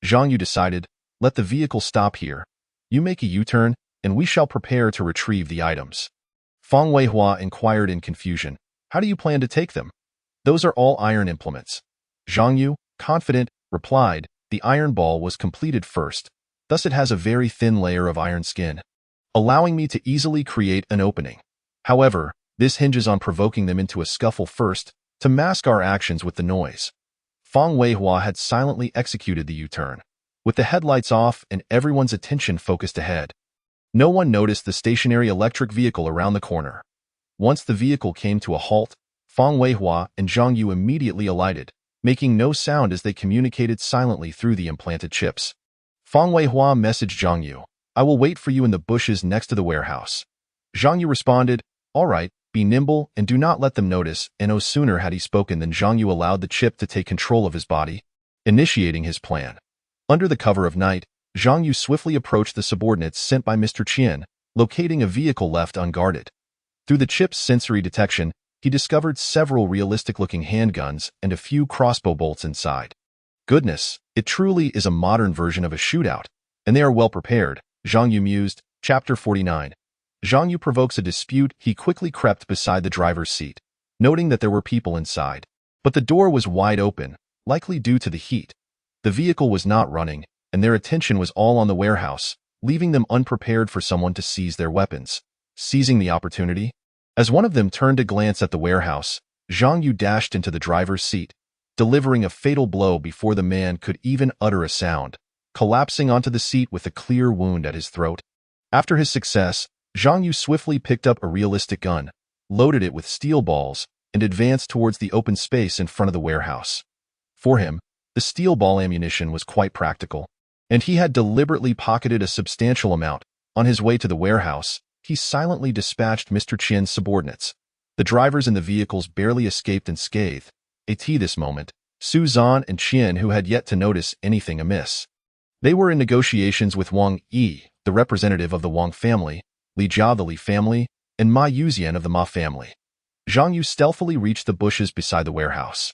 Zhang Yu decided, let the vehicle stop here. You make a U-turn, and we shall prepare to retrieve the items. Feng Weihua inquired in confusion. How do you plan to take them? Those are all iron implements. Zhang Yu, confident, replied, the iron ball was completed first, thus it has a very thin layer of iron skin, allowing me to easily create an opening. However, this hinges on provoking them into a scuffle first, to mask our actions with the noise. Feng Weihua had silently executed the U-turn, with the headlights off and everyone's attention focused ahead. No one noticed the stationary electric vehicle around the corner. Once the vehicle came to a halt, Feng Weihua and Zhang Yu immediately alighted, making no sound as they communicated silently through the implanted chips. Feng Weihua messaged Zhang Yu, I will wait for you in the bushes next to the warehouse. Zhang Yu responded, all right, be nimble and do not let them notice, and no sooner had he spoken than Zhang Yu allowed the chip to take control of his body, initiating his plan. Under the cover of night, Zhang Yu swiftly approached the subordinates sent by Mr. Qian, locating a vehicle left unguarded. Through the chip's sensory detection, he discovered several realistic-looking handguns and a few crossbow bolts inside. Goodness, it truly is a modern version of a shootout, and they are well prepared, Zhang Yu mused. Chapter 49. Zhang Yu provokes a dispute. He quickly crept beside the driver's seat, noting that there were people inside. But the door was wide open, likely due to the heat. The vehicle was not running, and their attention was all on the warehouse, leaving them unprepared for someone to seize their weapons. Seizing the opportunity, as one of them turned to glance at the warehouse, Zhang Yu dashed into the driver's seat, delivering a fatal blow before the man could even utter a sound, collapsing onto the seat with a clear wound at his throat. After his success, Zhang Yu swiftly picked up a realistic gun, loaded it with steel balls, and advanced towards the open space in front of the warehouse. For him, the steel ball ammunition was quite practical, and he had deliberately pocketed a substantial amount. On his way to the warehouse, he silently dispatched Mr. Qian's subordinates. The drivers in the vehicles barely escaped unscathed. This moment, Su Zhan and Qian, who had yet to notice anything amiss. They were in negotiations with Wang Yi, the representative of the Wang family, Li Jia the Li family, and Ma Yuzian of the Ma family. Zhang Yu stealthily reached the bushes beside the warehouse.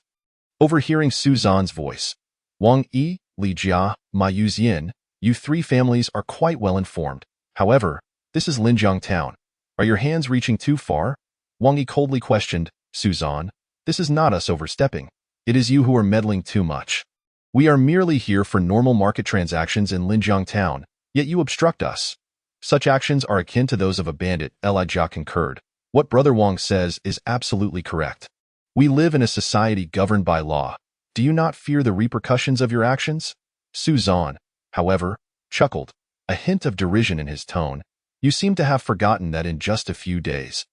Overhearing Su Zhan's voice, Wang Yi, Li Jia, Ma Yuzian, you three families are quite well informed. However, this is Linjiang Town. Are your hands reaching too far? Wang Yi coldly questioned. Suzan, this is not us overstepping. It is you who are meddling too much. We are merely here for normal market transactions in Linjiang Town, yet you obstruct us. Such actions are akin to those of a bandit, Elijah concurred. What Brother Wang says is absolutely correct. We live in a society governed by law. Do you not fear the repercussions of your actions? Suzan, however, chuckled, a hint of derision in his tone. You seem to have forgotten that in just a few days,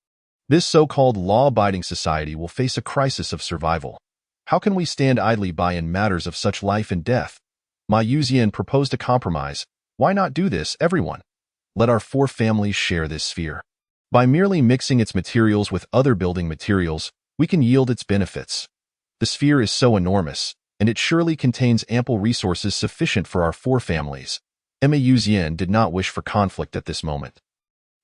this so-called law-abiding society will face a crisis of survival. How can we stand idly by in matters of such life and death? Ma Yuzian proposed a compromise. Why not do this, everyone? Let our four families share this sphere. By merely mixing its materials with other building materials, we can yield its benefits. The sphere is so enormous, and it surely contains ample resources sufficient for our four families. Ma Yuzian did not wish for conflict at this moment.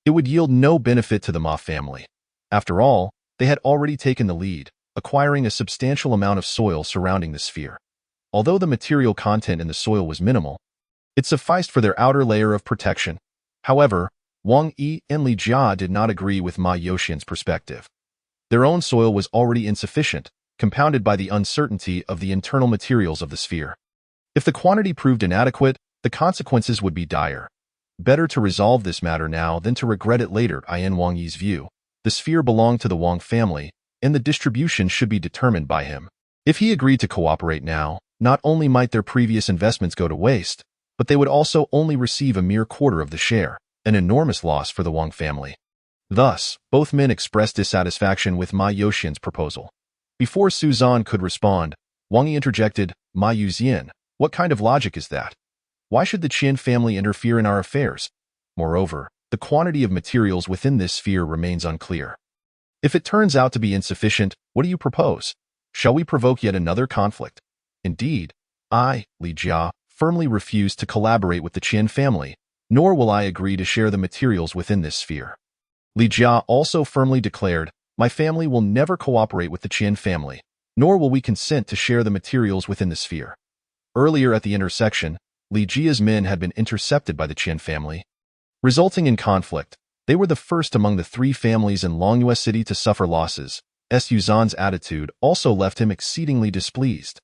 It would yield no benefit to the Ma family. After all, they had already taken the lead, acquiring a substantial amount of soil surrounding the sphere. Although the material content in the soil was minimal, it sufficed for their outer layer of protection. However, Wang Yi and Li Jia did not agree with Ma Yuxian's perspective. Their own soil was already insufficient, compounded by the uncertainty of the internal materials of the sphere. If the quantity proved inadequate, the consequences would be dire. Better to resolve this matter now than to regret it later. In Wang Yi's view, the sphere belonged to the Wang family, and the distribution should be determined by him. If he agreed to cooperate now, not only might their previous investments go to waste, but they would also only receive a mere quarter of the share, an enormous loss for the Wang family. Thus, both men expressed dissatisfaction with Ma Yuxian's proposal. Before Suzan could respond, Wang Yi interjected, Ma Yuzian, what kind of logic is that? Why should the Qin family interfere in our affairs? Moreover, the quantity of materials within this sphere remains unclear. If it turns out to be insufficient, what do you propose? Shall we provoke yet another conflict? Indeed, I, Li Jia, firmly refuse to collaborate with the Qin family, nor will I agree to share the materials within this sphere. Li Jia also firmly declared, my family will never cooperate with the Qin family, nor will we consent to share the materials within the sphere. Earlier at the intersection, Li Jia's men had been intercepted by the Qin family, resulting in conflict. They were the first among the three families in Longyue City to suffer losses. Suzan's attitude also left him exceedingly displeased.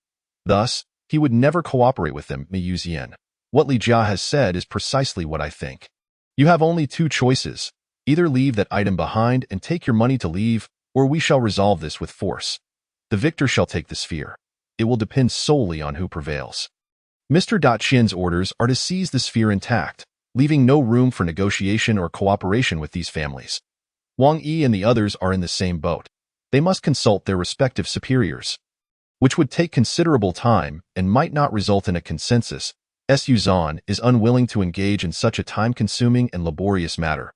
Thus, he would never cooperate with them. Ma Yuzian, what Li Jia has said is precisely what I think. You have only two choices. Either leave that item behind and take your money to leave, or we shall resolve this with force. The victor shall take the sphere. It will depend solely on who prevails. Mr. Qin's orders are to seize the sphere intact, leaving no room for negotiation or cooperation with these families. Wang Yi and the others are in the same boat. They must consult their respective superiors, which would take considerable time and might not result in a consensus. Suzan is unwilling to engage in such a time-consuming and laborious matter.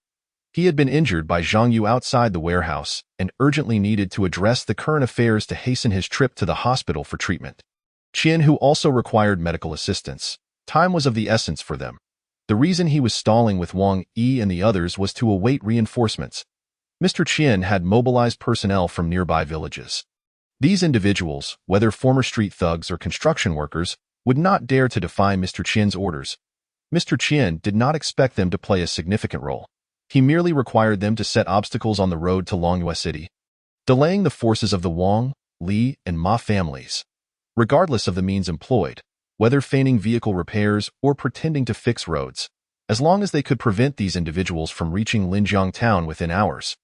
He had been injured by Zhang Yu outside the warehouse and urgently needed to address the current affairs to hasten his trip to the hospital for treatment. Qin, who also required medical assistance. Time was of the essence for them. The reason he was stalling with Wang Yi and the others was to await reinforcements. Mr. Qin had mobilized personnel from nearby villages. These individuals, whether former street thugs or construction workers, would not dare to defy Mr. Qin's orders. Mr. Qin did not expect them to play a significant role. He merely required them to set obstacles on the road to Longyue City, delaying the forces of the Wang, Li, and Ma families. Regardless of the means employed, whether feigning vehicle repairs or pretending to fix roads, as long as they could prevent these individuals from reaching Linjiang Town within hours,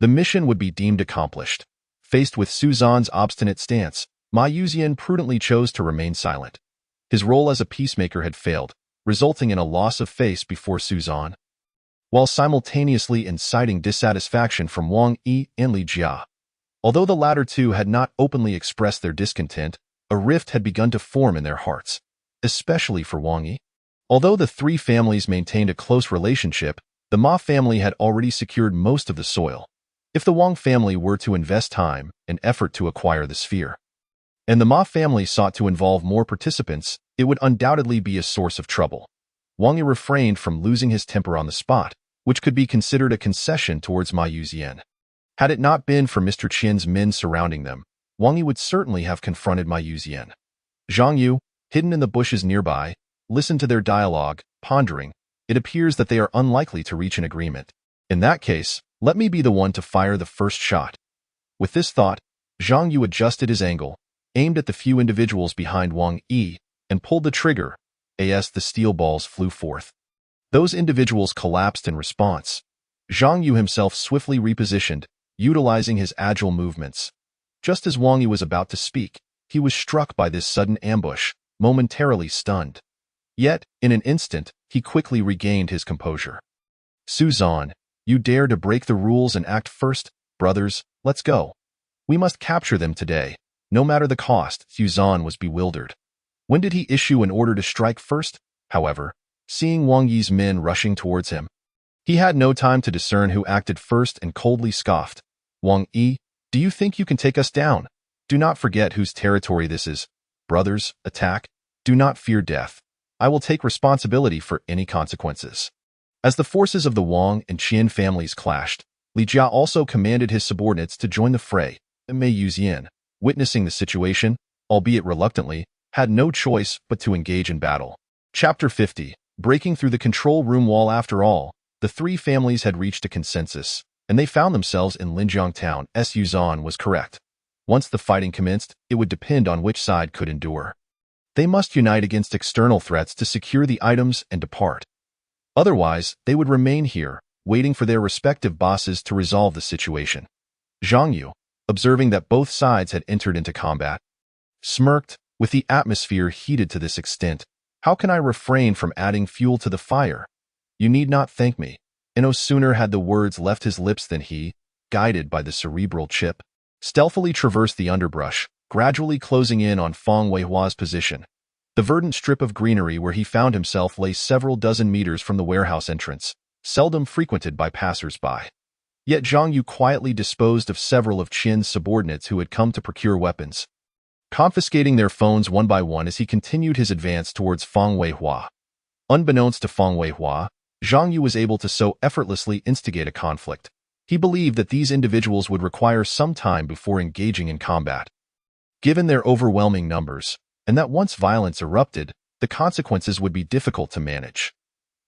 the mission would be deemed accomplished. Faced with Suzan's obstinate stance, Ma Yuzian prudently chose to remain silent. His role as a peacemaker had failed, resulting in a loss of face before Suzan, while simultaneously inciting dissatisfaction from Wang Yi and Li Jia. Although the latter two had not openly expressed their discontent, a rift had begun to form in their hearts, especially for Wang Yi. Although the three families maintained a close relationship, the Ma family had already secured most of the soil. If the Wang family were to invest time and effort to acquire the sphere, and the Ma family sought to involve more participants, it would undoubtedly be a source of trouble. Wang Yi refrained from losing his temper on the spot, which could be considered a concession towards Ma Yuzian. Had it not been for Mr. Qin's men surrounding them, Wang Yi would certainly have confronted Ma Yuzian. Zhang Yu, hidden in the bushes nearby, listen to their dialogue, pondering. It appears that they are unlikely to reach an agreement. In that case, let me be the one to fire the first shot. With this thought, Zhang Yu adjusted his angle, aimed at the few individuals behind Wang Yi, and pulled the trigger. As the steel balls flew forth, those individuals collapsed in response. Zhang Yu himself swiftly repositioned, utilizing his agile movements. Just as Wang Yi was about to speak, he was struck by this sudden ambush, momentarily stunned. Yet, in an instant, he quickly regained his composure. Suzan, you dare to break the rules and act first? Brothers, let's go. We must capture them today, no matter the cost. Suzan was bewildered. When did he issue an order to strike first? However, seeing Wang Yi's men rushing towards him, he had no time to discern who acted first and coldly scoffed. Wang Yi, do you think you can take us down? Do not forget whose territory this is. Brothers, attack. Do not fear death. I will take responsibility for any consequences. As the forces of the Wang and Qian families clashed, Li Jia also commanded his subordinates to join the fray. Mei Yuxian, witnessing the situation, albeit reluctantly, had no choice but to engage in battle. Chapter 50. Breaking through the control room wall. After all, the three families had reached a consensus, and they found themselves in Linjiang town. Yuzan was correct. Once the fighting commenced, it would depend on which side could endure. They must unite against external threats to secure the items and depart. Otherwise, they would remain here, waiting for their respective bosses to resolve the situation. Zhang Yu, observing that both sides had entered into combat, smirked. With the atmosphere heated to this extent, how can I refrain from adding fuel to the fire? You need not thank me. And no sooner had the words left his lips than he, guided by the cerebral chip, stealthily traversed the underbrush, gradually closing in on Feng Weihua's position. The verdant strip of greenery where he found himself lay several dozen meters from the warehouse entrance, seldom frequented by passers-by. Yet Zhang Yu quietly disposed of several of Qian's subordinates who had come to procure weapons, confiscating their phones one by one as he continued his advance towards Feng Weihua. Unbeknownst to Feng Weihua, Zhang Yu was able to so effortlessly instigate a conflict. He believed that these individuals would require some time before engaging in combat, given their overwhelming numbers, and that once violence erupted, the consequences would be difficult to manage.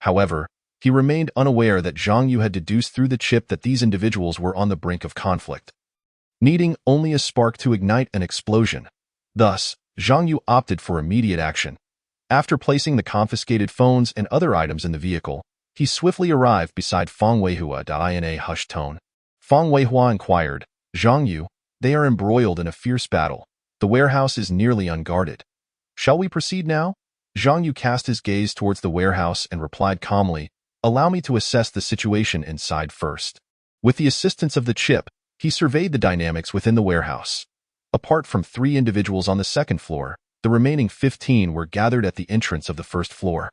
However, he remained unaware that Zhang Yu had deduced through the chip that these individuals were on the brink of conflict, needing only a spark to ignite an explosion. Thus, Zhang Yu opted for immediate action. After placing the confiscated phones and other items in the vehicle, he swiftly arrived beside Feng Weihua. In a hushed tone, Feng Weihua inquired, Zhang Yu, they are embroiled in a fierce battle. The warehouse is nearly unguarded. Shall we proceed now? Zhang Yu cast his gaze towards the warehouse and replied calmly, allow me to assess the situation inside first. With the assistance of the chip, he surveyed the dynamics within the warehouse. Apart from 3 individuals on the second floor, the remaining 15 were gathered at the entrance of the first floor,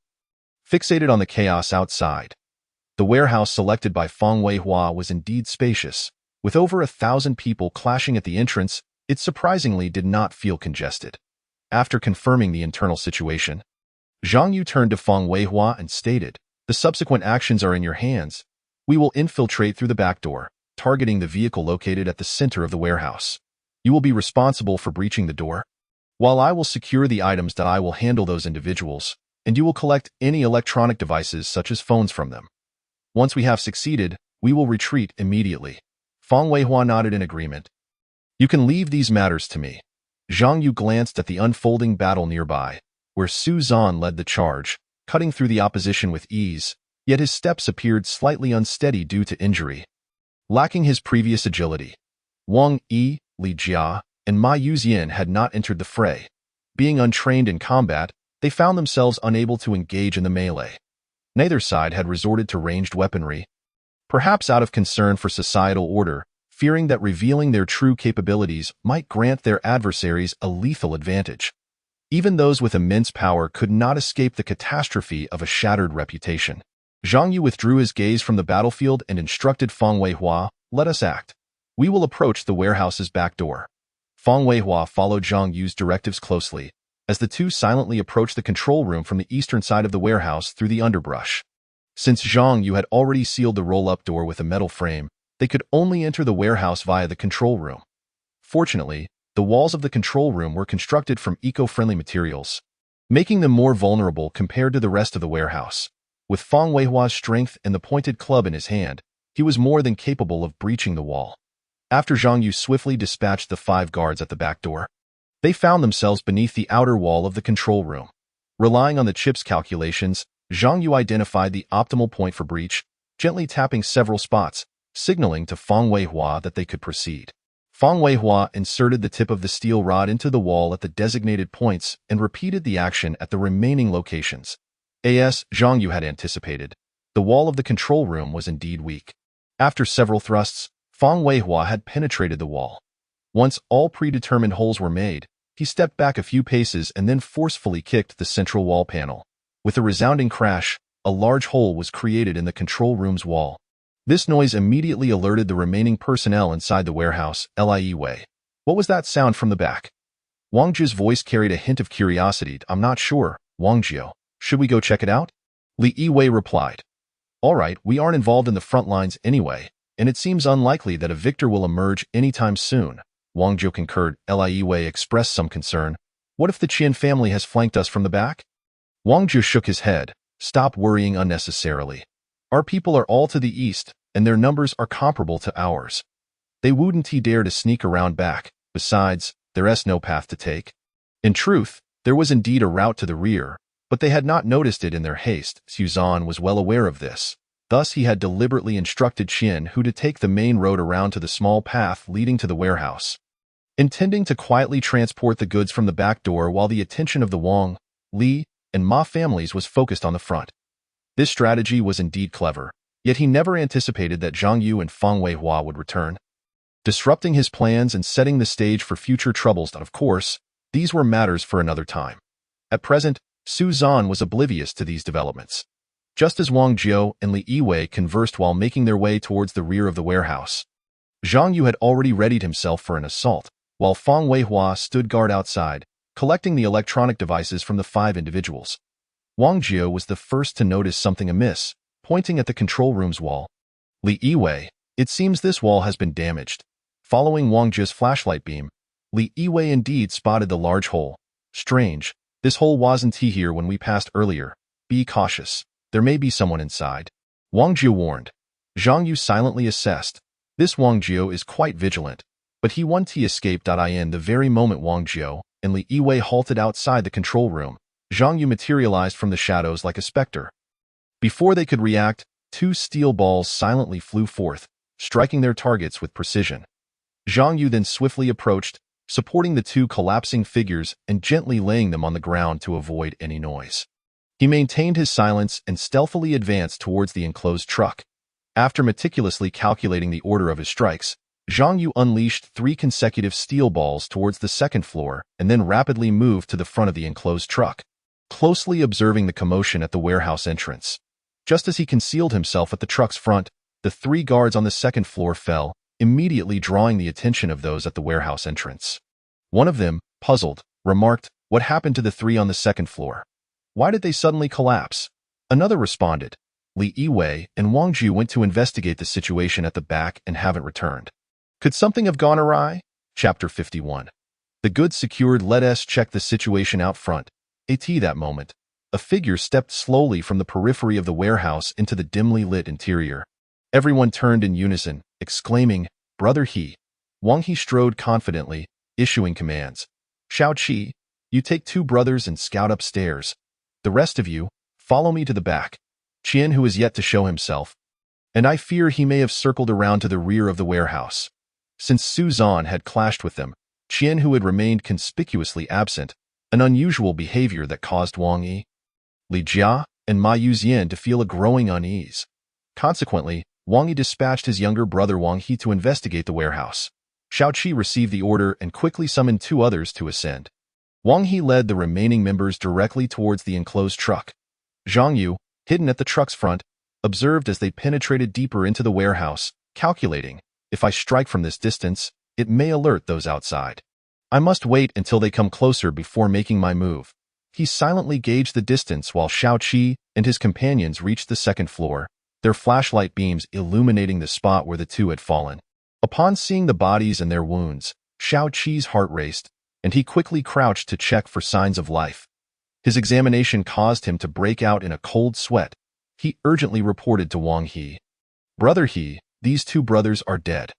fixated on the chaos outside. The warehouse selected by Feng Weihua was indeed spacious. With over 1,000 people clashing at the entrance, it surprisingly did not feel congested. After confirming the internal situation, Zhang Yu turned to Feng Weihua and stated, the subsequent actions are in your hands. We will infiltrate through the back door, targeting the vehicle located at the center of the warehouse. You will be responsible for breaching the door, while I will secure the items. That I will handle those individuals, and you will collect any electronic devices such as phones from them. Once we have succeeded, we will retreat immediately. Feng Weihua nodded in agreement. You can leave these matters to me. Zhang Yu glanced at the unfolding battle nearby, where Su Zan led the charge, cutting through the opposition with ease, yet his steps appeared slightly unsteady due to injury. Lacking his previous agility, Wang Yi, Li Jia, and Ma Yuxian had not entered the fray. Being untrained in combat, they found themselves unable to engage in the melee. Neither side had resorted to ranged weaponry, perhaps out of concern for societal order, fearing that revealing their true capabilities might grant their adversaries a lethal advantage. Even those with immense power could not escape the catastrophe of a shattered reputation. Zhang Yu withdrew his gaze from the battlefield and instructed Feng Weihua, let us act. We will approach the warehouse's back door. Feng Weihua followed Zhang Yu's directives closely, as the two silently approached the control room from the eastern side of the warehouse through the underbrush. Since Zhang Yu had already sealed the roll-up door with a metal frame, they could only enter the warehouse via the control room. Fortunately, the walls of the control room were constructed from eco-friendly materials, making them more vulnerable compared to the rest of the warehouse. With Fang Weihua's strength and the pointed club in his hand, he was more than capable of breaching the wall. After Zhang Yu swiftly dispatched the 5 guards at the back door, they found themselves beneath the outer wall of the control room. Relying on the chip's calculations, Zhang Yu identified the optimal point for breach, gently tapping several spots, signaling to Fang Weihua that they could proceed. Fang Weihua inserted the tip of the steel rod into the wall at the designated points and repeated the action at the remaining locations. As Zhang Yu had anticipated, the wall of the control room was indeed weak. After several thrusts, Fang Weihua had penetrated the wall. Once all predetermined holes were made, he stepped back a few paces and then forcefully kicked the central wall panel. With a resounding crash, a large hole was created in the control room's wall. This noise immediately alerted the remaining personnel inside the warehouse, Lie Wei. What was that sound from the back? Wang Jie's voice carried a hint of curiosity. I'm not sure, Wang Jie. Should we go check it out? Li Wei replied. All right, we aren't involved in the front lines anyway, and it seems unlikely that a victor will emerge anytime soon. Wang Jie concurred. Lie Wei expressed some concern. What if the Qian family has flanked us from the back? Wang Jie shook his head. Stop worrying unnecessarily. Our people are all to the east, and their numbers are comparable to ours. They wouldn't dare to sneak around back. Besides, there's no path to take. In truth, there was indeed a route to the rear, but they had not noticed it in their haste. Suzan was well aware of this. Thus he had deliberately instructed Qian Hu to take the main road around to the small path leading to the warehouse, intending to quietly transport the goods from the back door while the attention of the Wang, Li, and Ma families was focused on the front. This strategy was indeed clever, yet he never anticipated that Zhang Yu and Fang Weihua would return, disrupting his plans and setting the stage for future troubles. Of course, these were matters for another time. At present, Su Zan was oblivious to these developments. Just as Wang Jie and Li Yiwei conversed while making their way towards the rear of the warehouse, Zhang Yu had already readied himself for an assault, while Fang Weihua stood guard outside, collecting the electronic devices from the 5 individuals. Wang Jie was the first to notice something amiss, pointing at the control room's wall. Li Yiwei, it seems this wall has been damaged. Following Wang Jie's flashlight beam, Li Yiwei indeed spotted the large hole. Strange, this hole wasn't here when we passed earlier. Be cautious. There may be someone inside. Wang Jie warned. Zhang Yu silently assessed. This Wang Jie is quite vigilant, but he escaped. In the very moment Wang Jie and Li Yiwei halted outside the control room, Zhang Yu materialized from the shadows like a specter. Before they could react, 2 steel balls silently flew forth, striking their targets with precision. Zhang Yu then swiftly approached, supporting the 2 collapsing figures and gently laying them on the ground to avoid any noise. He maintained his silence and stealthily advanced towards the enclosed truck. After meticulously calculating the order of his strikes, Zhang Yu unleashed 3 consecutive steel balls towards the 2nd floor and then rapidly moved to the front of the enclosed truck, closely observing the commotion at the warehouse entrance. Just as he concealed himself at the truck's front, the 3 guards on the 2nd floor fell, immediately drawing the attention of those at the warehouse entrance. One of them, puzzled, remarked, "What happened to the 3 on the 2nd floor? Why did they suddenly collapse?" Another responded, "Li Yiwei and Wang Jie went to investigate the situation at the back and haven't returned. Could something have gone awry?" Chapter 51. The goods secured. Let us check the situation out front. At that moment, a figure stepped slowly from the periphery of the warehouse into the dimly lit interior. Everyone turned in unison, exclaiming, "Brother He." Wang He strode confidently, issuing commands. "Shao Qi, you take 2 brothers and scout upstairs. The rest of you, follow me to the back. Qian Hu is yet to show himself, and I fear he may have circled around to the rear of the warehouse." Since Su Zan had clashed with them, Qian Hu had remained conspicuously absent, an unusual behavior that caused Wang Yi, Li Jia, and Ma Yuxian to feel a growing unease. Consequently, Wang Yi dispatched his younger brother Wang He to investigate the warehouse. Shao Qi received the order and quickly summoned 2 others to ascend. Wang He led the remaining members directly towards the enclosed truck. Zhang Yu, hidden at the truck's front, observed as they penetrated deeper into the warehouse, calculating, "If I strike from this distance, it may alert those outside. I must wait until they come closer before making my move." He silently gauged the distance while Shao Qi and his companions reached the 2nd floor, their flashlight beams illuminating the spot where the 2 had fallen. Upon seeing the bodies and their wounds, Shao Qi's heart raced, and he quickly crouched to check for signs of life. His examination caused him to break out in a cold sweat. He urgently reported to Wang He. "Brother He, these two brothers are dead."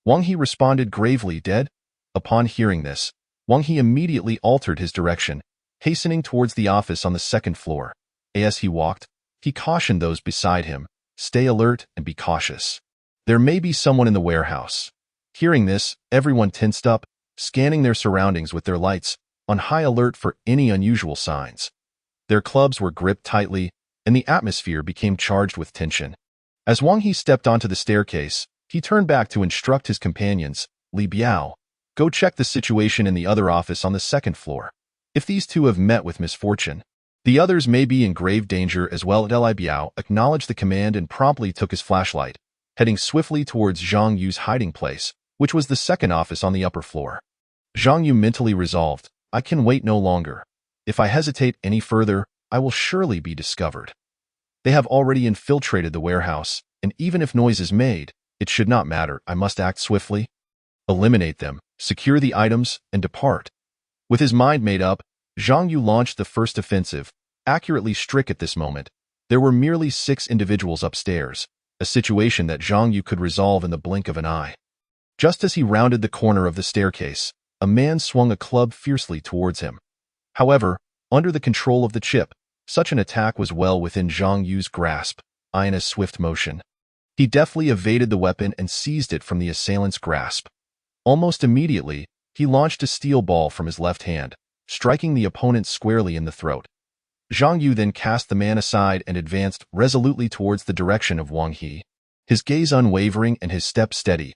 Wang He responded gravely, "Dead?" Upon hearing this, Wang He immediately altered his direction, hastening towards the office on the second floor. As he walked, he cautioned those beside him, "Stay alert and be cautious. There may be someone in the warehouse." Hearing this, everyone tensed up, scanning their surroundings with their lights, on high alert for any unusual signs. Their clubs were gripped tightly, and the atmosphere became charged with tension. As Wang He stepped onto the staircase, he turned back to instruct his companions, "Li Biao, go check the situation in the other office on the second floor. If these two have met with misfortune, the others may be in grave danger as well." Li Biao acknowledged the command and promptly took his flashlight, heading swiftly towards Zhang Yu's hiding place, which was the second office on the upper floor. Zhang Yu mentally resolved, "I can wait no longer. If I hesitate any further, I will surely be discovered. They have already infiltrated the warehouse, and even if noise is made, it should not matter. I must act swiftly. Eliminate them, secure the items, and depart." With his mind made up, Zhang Yu launched the first offensive, accurately strict at this moment. There were merely 6 individuals upstairs, a situation that Zhang Yu could resolve in the blink of an eye. Just as he rounded the corner of the staircase, a man swung a club fiercely towards him. However, under the control of the chip, such an attack was well within Zhang Yu's grasp, in a swift motion. He deftly evaded the weapon and seized it from the assailant's grasp. Almost immediately, he launched a steel ball from his left hand, striking the opponent squarely in the throat. Zhang Yu then cast the man aside and advanced resolutely towards the direction of Wang He, his gaze unwavering and his step steady.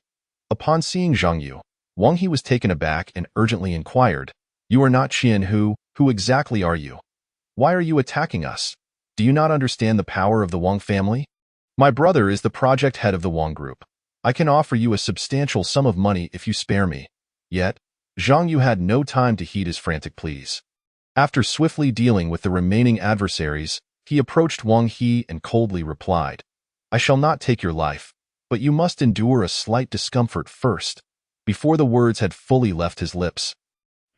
Upon seeing Zhang Yu, Wang He was taken aback and urgently inquired, "You are not Qian Hu. Who exactly are you? Why are you attacking us? Do you not understand the power of the Wang family? My brother is the project head of the Wang Group. I can offer you a substantial sum of money if you spare me." Yet, Zhang Yu had no time to heed his frantic pleas. After swiftly dealing with the remaining adversaries, he approached Wang He and coldly replied, "I shall not take your life, but you must endure a slight discomfort first." Before the words had fully left his lips,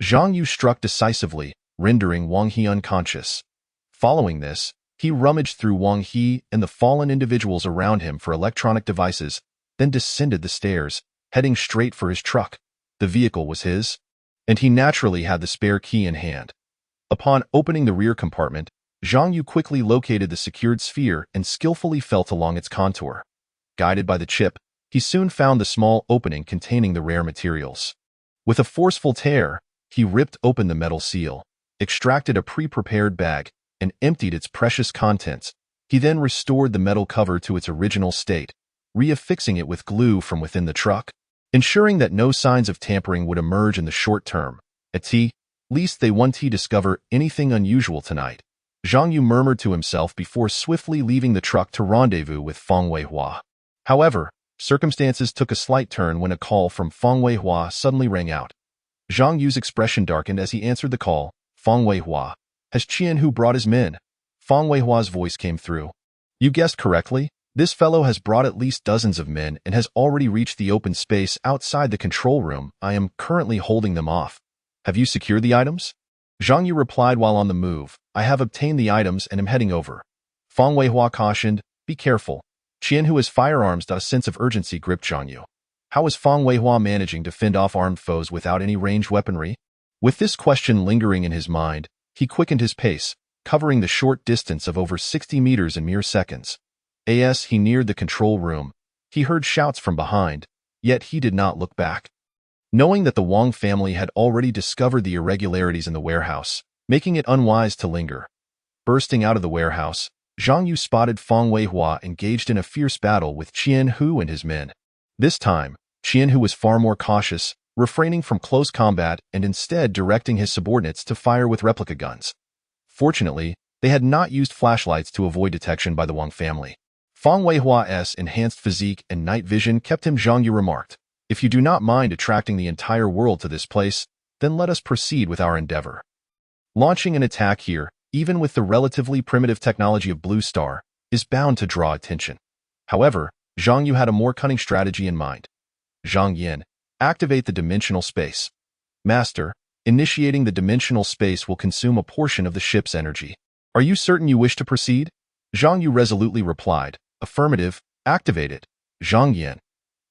Zhang Yu struck decisively, rendering Wang He unconscious. Following this, he rummaged through Wang He and the fallen individuals around him for electronic devices, then descended the stairs, heading straight for his truck. The vehicle was his, and he naturally had the spare key in hand. Upon opening the rear compartment, Zhang Yu quickly located the secured sphere and skillfully felt along its contour. Guided by the chip, he soon found the small opening containing the rare materials. With a forceful tear, he ripped open the metal seal, extracted a pre-prepared bag, and emptied its precious contents. He then restored the metal cover to its original state, reaffixing it with glue from within the truck, ensuring that no signs of tampering would emerge in the short term. At least they won't discover anything unusual tonight, Zhang Yu murmured to himself before swiftly leaving the truck to rendezvous with Feng Weihua. However, circumstances took a slight turn when a call from Feng Weihua suddenly rang out. Zhang Yu's expression darkened as he answered the call. "Feng Weihua, has Qian Hu brought his men?" Feng Weihua's voice came through. "You guessed correctly. This fellow has brought at least dozens of men and has already reached the open space outside the control room. I am currently holding them off. Have you secured the items?" Zhang Yu replied while on the move. "I have obtained the items and am heading over." Feng Weihua cautioned, "Be careful. Qian Hu has firearms." A sense of urgency gripped Zhang Yu. How was Feng Weihua managing to fend off armed foes without any ranged weaponry? With this question lingering in his mind, he quickened his pace, covering the short distance of over 60 meters in mere seconds. As he neared the control room, he heard shouts from behind, yet he did not look back. Knowing that the Wang family had already discovered the irregularities in the warehouse, making it unwise to linger. Bursting out of the warehouse, Zhang Yu spotted Feng Weihua engaged in a fierce battle with Qian Hu and his men. This time, Qian Hu was far more cautious, refraining from close combat and instead directing his subordinates to fire with replica guns. Fortunately, they had not used flashlights to avoid detection by the Wang family. Feng Weihua's enhanced physique and night vision kept him. Zhang Yu remarked, "If you do not mind attracting the entire world to this place, then let us proceed with our endeavor." Launching an attack here, even with the relatively primitive technology of Blue Star, is bound to draw attention. However, Zhang Yu had a more cunning strategy in mind. "Zhang Yin, activate the dimensional space." "Master, Initiating the dimensional space will consume a portion of the ship's energy. Are you certain you wish to proceed? Zhang Yu resolutely replied. Affirmative. Activate it. Zhang Yin.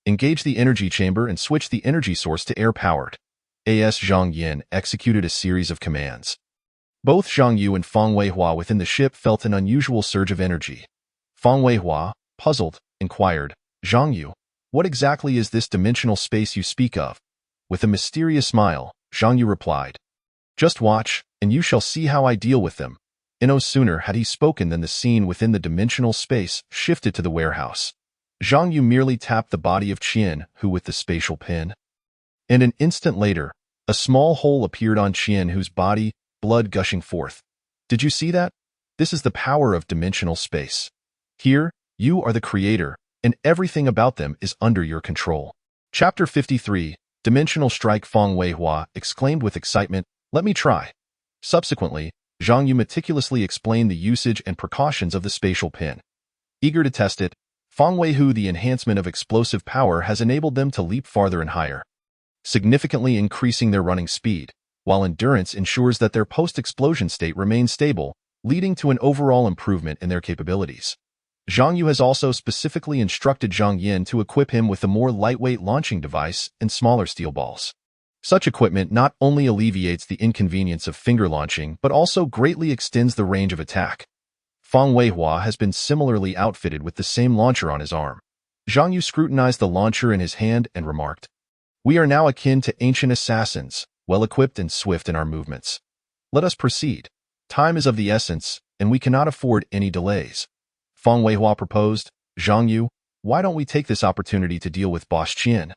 Engage the energy chamber and switch the energy source to air-powered. As Zhang Yin executed a series of commands. Both Zhang Yu and Feng Weihua within the ship felt an unusual surge of energy. Feng Weihua, puzzled, inquired, Zhang Yu, what exactly is this dimensional space you speak of? With a mysterious smile, Zhang Yu replied, just watch, and you shall see how I deal with them. And no sooner had he spoken than the scene within the dimensional space shifted to the warehouse. Zhang Yu merely tapped the body of Qian, who with the spatial pin. And an instant later, a small hole appeared on Qian, whose body, blood gushing forth. Did you see that? This is the power of dimensional space. Here, you are the creator, and everything about them is under your control. Chapter 53, Dimensional Strike. Feng Weihua exclaimed with excitement, let me try. Subsequently, Zhang Yu meticulously explained the usage and precautions of the spatial pin. Eager to test it, Feng Weihua, the enhancement of explosive power has enabled them to leap farther and higher, significantly increasing their running speed, while endurance ensures that their post-explosion state remains stable, leading to an overall improvement in their capabilities. Zhang Yu has also specifically instructed Zhang Yin to equip him with a more lightweight launching device and smaller steel balls. Such equipment not only alleviates the inconvenience of finger launching but also greatly extends the range of attack. Feng Weihua has been similarly outfitted with the same launcher on his arm. Zhang Yu scrutinized the launcher in his hand and remarked, we are now akin to ancient assassins, well-equipped and swift in our movements. Let us proceed. Time is of the essence, and we cannot afford any delays. Feng Weihua proposed, Zhang Yu, why don't we take this opportunity to deal with Boss Qian?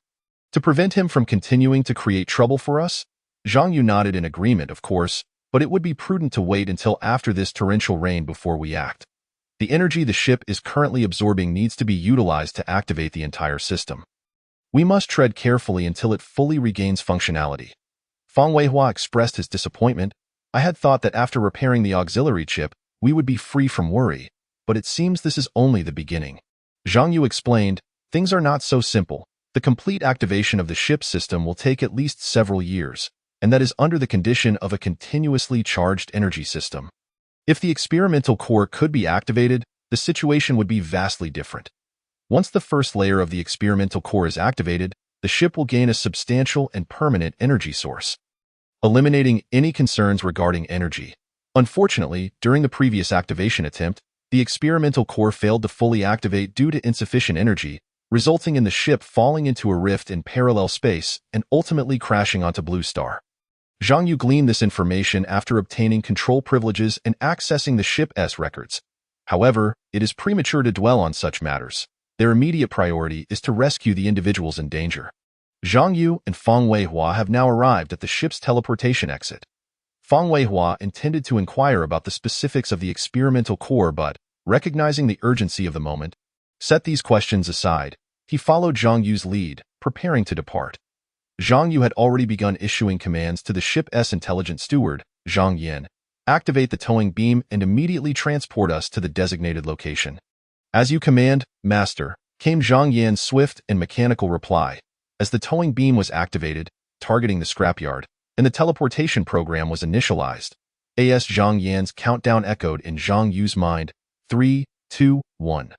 To prevent him from continuing to create trouble for us? Zhang Yu nodded in agreement, of course, but it would be prudent to wait until after this torrential rain before we act. The energy the ship is currently absorbing needs to be utilized to activate the entire system. We must tread carefully until it fully regains functionality. Feng Weihua expressed his disappointment. I had thought that after repairing the auxiliary chip, we would be free from worry, but it seems this is only the beginning. Zhang Yu explained, things are not so simple. The complete activation of the ship system will take at least several years, and that is under the condition of a continuously charged energy system. If the experimental core could be activated, the situation would be vastly different. Once the first layer of the experimental core is activated, the ship will gain a substantial and permanent energy source, eliminating any concerns regarding energy. Unfortunately, during the previous activation attempt, the experimental core failed to fully activate due to insufficient energy, resulting in the ship falling into a rift in parallel space and ultimately crashing onto Blue Star. Zhang Yu gleaned this information after obtaining control privileges and accessing the ship's records. However, it is premature to dwell on such matters. Their immediate priority is to rescue the individuals in danger. Zhang Yu and Feng Weihua have now arrived at the ship's teleportation exit. Feng Weihua intended to inquire about the specifics of the experimental core but, recognizing the urgency of the moment, set these questions aside. He followed Zhang Yu's lead, preparing to depart. Zhang Yu had already begun issuing commands to the ship's intelligent steward, Zhang Yin. Activate the towing beam and immediately transport us to the designated location. As you command, Master, came Zhang Yan's swift and mechanical reply. As the towing beam was activated, targeting the scrapyard, and the teleportation program was initialized, as Zhang Yan's countdown echoed in Zhang Yu's mind, 3, 2, 1.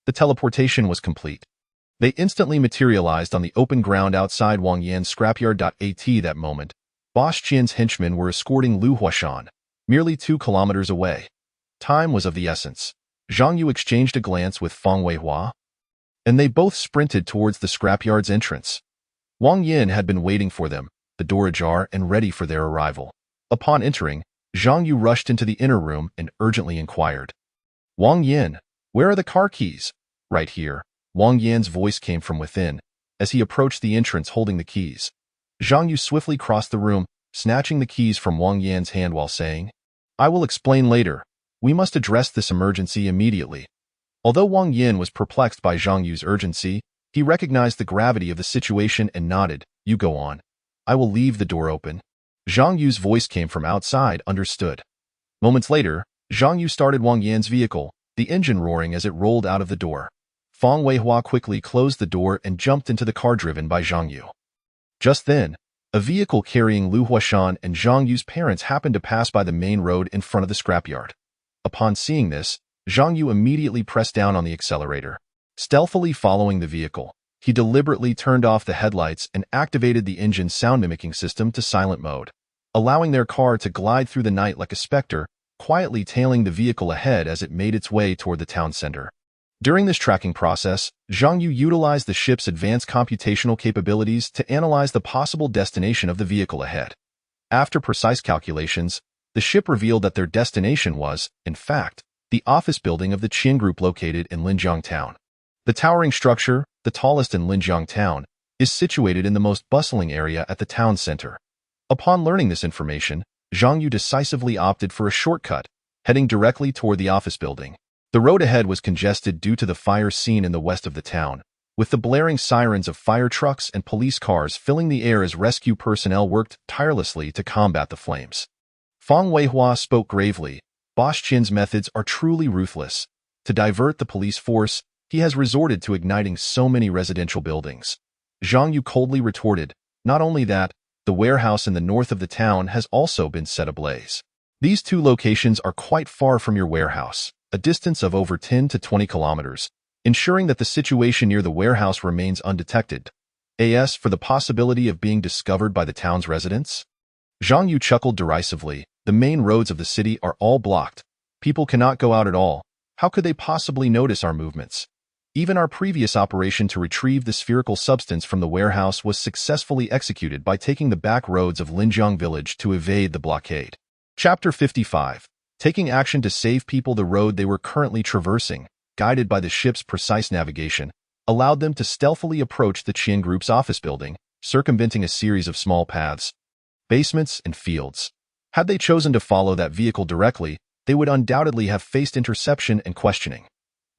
The teleportation was complete. They instantly materialized on the open ground outside Wang Yan's scrapyard. At that moment, Boss Qian's henchmen were escorting Lu Huashan, merely 2 kilometers away. Time was of the essence. Zhang Yu exchanged a glance with Feng Weihua, and they both sprinted towards the scrapyard's entrance. Wang Yan had been waiting for them, the door ajar and ready for their arrival. Upon entering, Zhang Yu rushed into the inner room and urgently inquired, Wang Yan, where are the car keys? Right here. Wang Yan's voice came from within, as he approached the entrance holding the keys. Zhang Yu swiftly crossed the room, snatching the keys from Wang Yan's hand while saying, I will explain later. We must address this emergency immediately. Although Wang Yan was perplexed by Zhang Yu's urgency, he recognized the gravity of the situation and nodded, you go on. I will leave the door open. Zhang Yu's voice came from outside, understood. Moments later, Zhang Yu started Wang Yan's vehicle, the engine roaring as it rolled out of the door. Feng Weihua quickly closed the door and jumped into the car driven by Zhang Yu. Just then, A vehicle carrying Lu Huashan and Zhang Yu's parents happened to pass by the main road in front of the scrapyard. Upon seeing this, Zhang Yu immediately pressed down on the accelerator. Stealthily following the vehicle, he deliberately turned off the headlights and activated the engine's sound-mimicking system to silent mode, allowing their car to glide through the night like a specter, quietly tailing the vehicle ahead as it made its way toward the town center. During this tracking process, Zhang Yu utilized the ship's advanced computational capabilities to analyze the possible destination of the vehicle ahead. After precise calculations, the ship revealed that their destination was, in fact, the office building of the Qian Group located in Linjiang Town. The towering structure, the tallest in Linjiang Town, is situated in the most bustling area at the town center. Upon learning this information, Zhang Yu decisively opted for a shortcut, heading directly toward the office building. The road ahead was congested due to the fire scene in the west of the town, with the blaring sirens of fire trucks and police cars filling the air as rescue personnel worked tirelessly to combat the flames. Fang Weihua spoke gravely. Boss Qian's methods are truly ruthless. To divert the police force, he has resorted to igniting so many residential buildings. Zhang Yu coldly retorted, not only that, the warehouse in the north of the town has also been set ablaze. These two locations are quite far from your warehouse, a distance of over 10 to 20 kilometers, ensuring that the situation near the warehouse remains undetected. As for the possibility of being discovered by the town's residents? Zhang Yu chuckled derisively. The main roads of the city are all blocked. People cannot go out at all. How could they possibly notice our movements? Even our previous operation to retrieve the spherical substance from the warehouse was successfully executed by taking the back roads of Linjiang village to evade the blockade. Chapter 55. Taking action to save people. The road they were currently traversing, guided by the ship's precise navigation, allowed them to stealthily approach the Qian Group's office building, circumventing a series of small paths, basements, and fields. Had they chosen to follow that vehicle directly, they would undoubtedly have faced interception and questioning.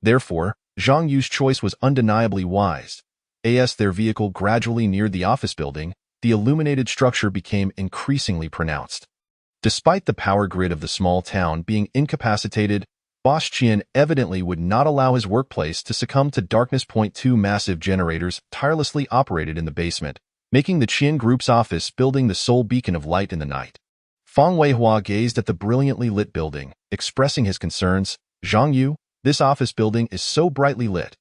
Therefore, Zhang Yu's choice was undeniably wise. As their vehicle gradually neared the office building, the illuminated structure became increasingly pronounced. Despite the power grid of the small town being incapacitated, Boss Qian evidently would not allow his workplace to succumb to darkness. Two massive generators tirelessly operated in the basement, making the Qian Group's office building the sole beacon of light in the night. Fang Weihua gazed at the brilliantly lit building, expressing his concerns. Zhang Yu, this office building is so brightly lit.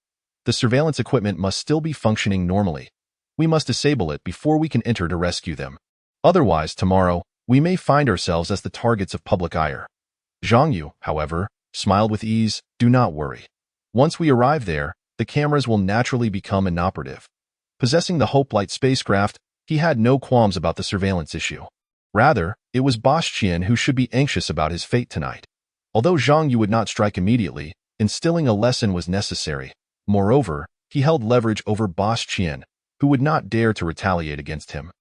The surveillance equipment must still be functioning normally. We must disable it before we can enter to rescue them. Otherwise, tomorrow, we may find ourselves as the targets of public ire. Zhang Yu, however, smiled with ease. Do not worry. Once we arrive there, the cameras will naturally become inoperative. Possessing the Hoplite spacecraft, he had no qualms about the surveillance issue. Rather, it was Boss Qian who should be anxious about his fate tonight. Although Zhang Yu would not strike immediately, instilling a lesson was necessary. Moreover, he held leverage over Boss Qian, who would not dare to retaliate against him.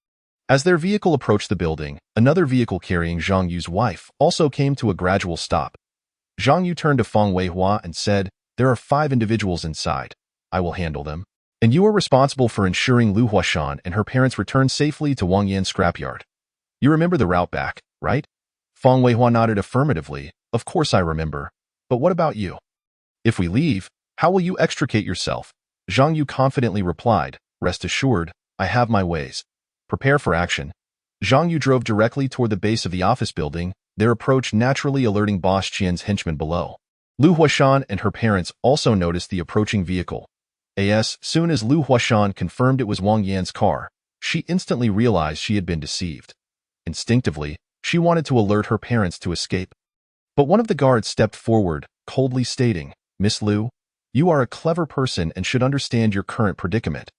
As their vehicle approached the building, another vehicle carrying Zhang Yu's wife also came to a gradual stop. Zhang Yu turned to Fang Weihua and said, "There are 5 individuals inside. I will handle them. And you are responsible for ensuring Lu Huashan and her parents return safely to Wangyan's scrapyard. You remember the route back, right?" Fang Weihua nodded affirmatively. "Of course I remember. But what about you? If we leave, how will you extricate yourself?" Zhang Yu confidently replied, "Rest assured, I have my ways. Prepare for action." Zhang Yu drove directly toward the base of the office building, their approach naturally alerting Boss Qian's henchmen below. Lu Huashan and her parents also noticed the approaching vehicle. As soon as Lu Huashan confirmed it was Wang Yan's car, she instantly realized she had been deceived. Instinctively, she wanted to alert her parents to escape. But one of the guards stepped forward, coldly stating, "Miss Lu, you are a clever person and should understand your current predicament."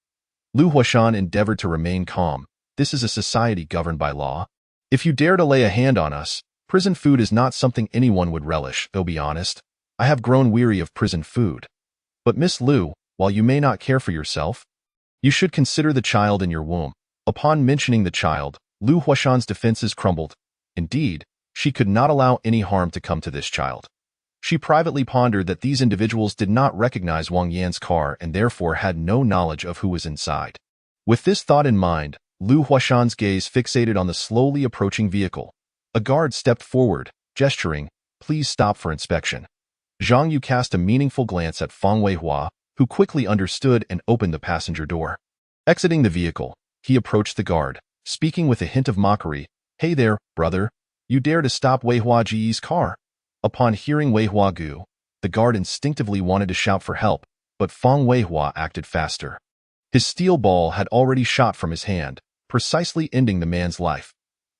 Lu Huashan endeavored to remain calm. "This is a society governed by law. If you dare to lay a hand on us, prison food is not something anyone would relish, though be honest. I have grown weary of prison food. But Miss Lu, while you may not care for yourself, you should consider the child in your womb." Upon mentioning the child, Lu Huashan's defenses crumbled. Indeed, she could not allow any harm to come to this child. She privately pondered that these individuals did not recognize Wang Yan's car and therefore had no knowledge of who was inside. With this thought in mind, Lu Huashan's gaze fixated on the slowly approaching vehicle. A guard stepped forward, gesturing, "Please stop for inspection." Zhang Yu cast a meaningful glance at Fang Weihua, who quickly understood and opened the passenger door. Exiting the vehicle, he approached the guard. speaking with a hint of mockery. "Hey there, brother. You dare to stop Wei Hua Ji's car?" Upon hearing Wei Hua Gu, the guard instinctively wanted to shout for help, but Feng Weihua acted faster. His steel ball had already shot from his hand, precisely ending the man's life.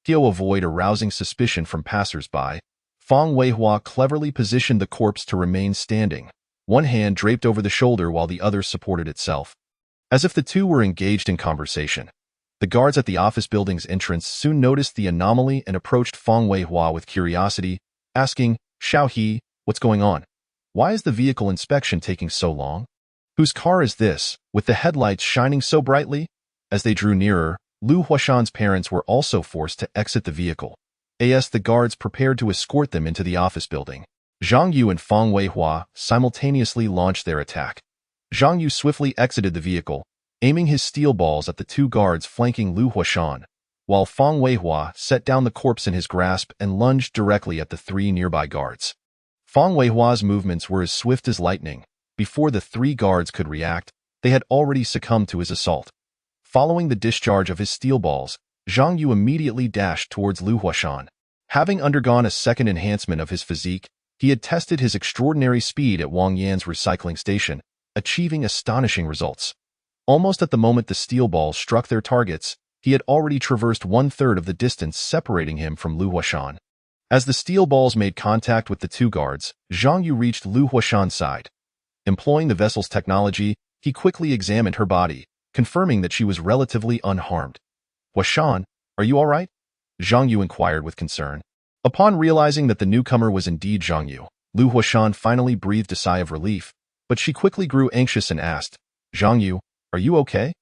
To avoid arousing suspicion from passers-by, Feng Weihua cleverly positioned the corpse to remain standing, one hand draped over the shoulder while the other supported itself. As if the two were engaged in conversation, the guards at the office building's entrance soon noticed the anomaly and approached Feng Weihua with curiosity, asking, "Xiao He, what's going on? Why is the vehicle inspection taking so long? Whose car is this, with the headlights shining so brightly?" As they drew nearer, Lu Huashan's parents were also forced to exit the vehicle. As the guards prepared to escort them into the office building, Zhang Yu and Feng Weihua simultaneously launched their attack. Zhang Yu swiftly exited the vehicle, aiming his steel balls at the two guards flanking Lu Huashan, while Feng Weihua set down the corpse in his grasp and lunged directly at the three nearby guards. Feng Weihua's movements were as swift as lightning. Before the three guards could react, they had already succumbed to his assault. Following the discharge of his steel balls, Zhang Yu immediately dashed towards Lu Huashan. Having undergone a second enhancement of his physique, he had tested his extraordinary speed at Wang Yan's recycling station, achieving astonishing results. Almost at the moment the steel balls struck their targets, he had already traversed one-third of the distance separating him from Lu Huashan. As the steel balls made contact with the two guards, Zhang Yu reached Lu Huashan's side. Employing the vessel's technology, he quickly examined her body, confirming that she was relatively unharmed. "Huashan, are you all right?" Zhang Yu inquired with concern. Upon realizing that the newcomer was indeed Zhang Yu, Lu Huashan finally breathed a sigh of relief, but she quickly grew anxious and asked, "Zhang Yu, are you okay?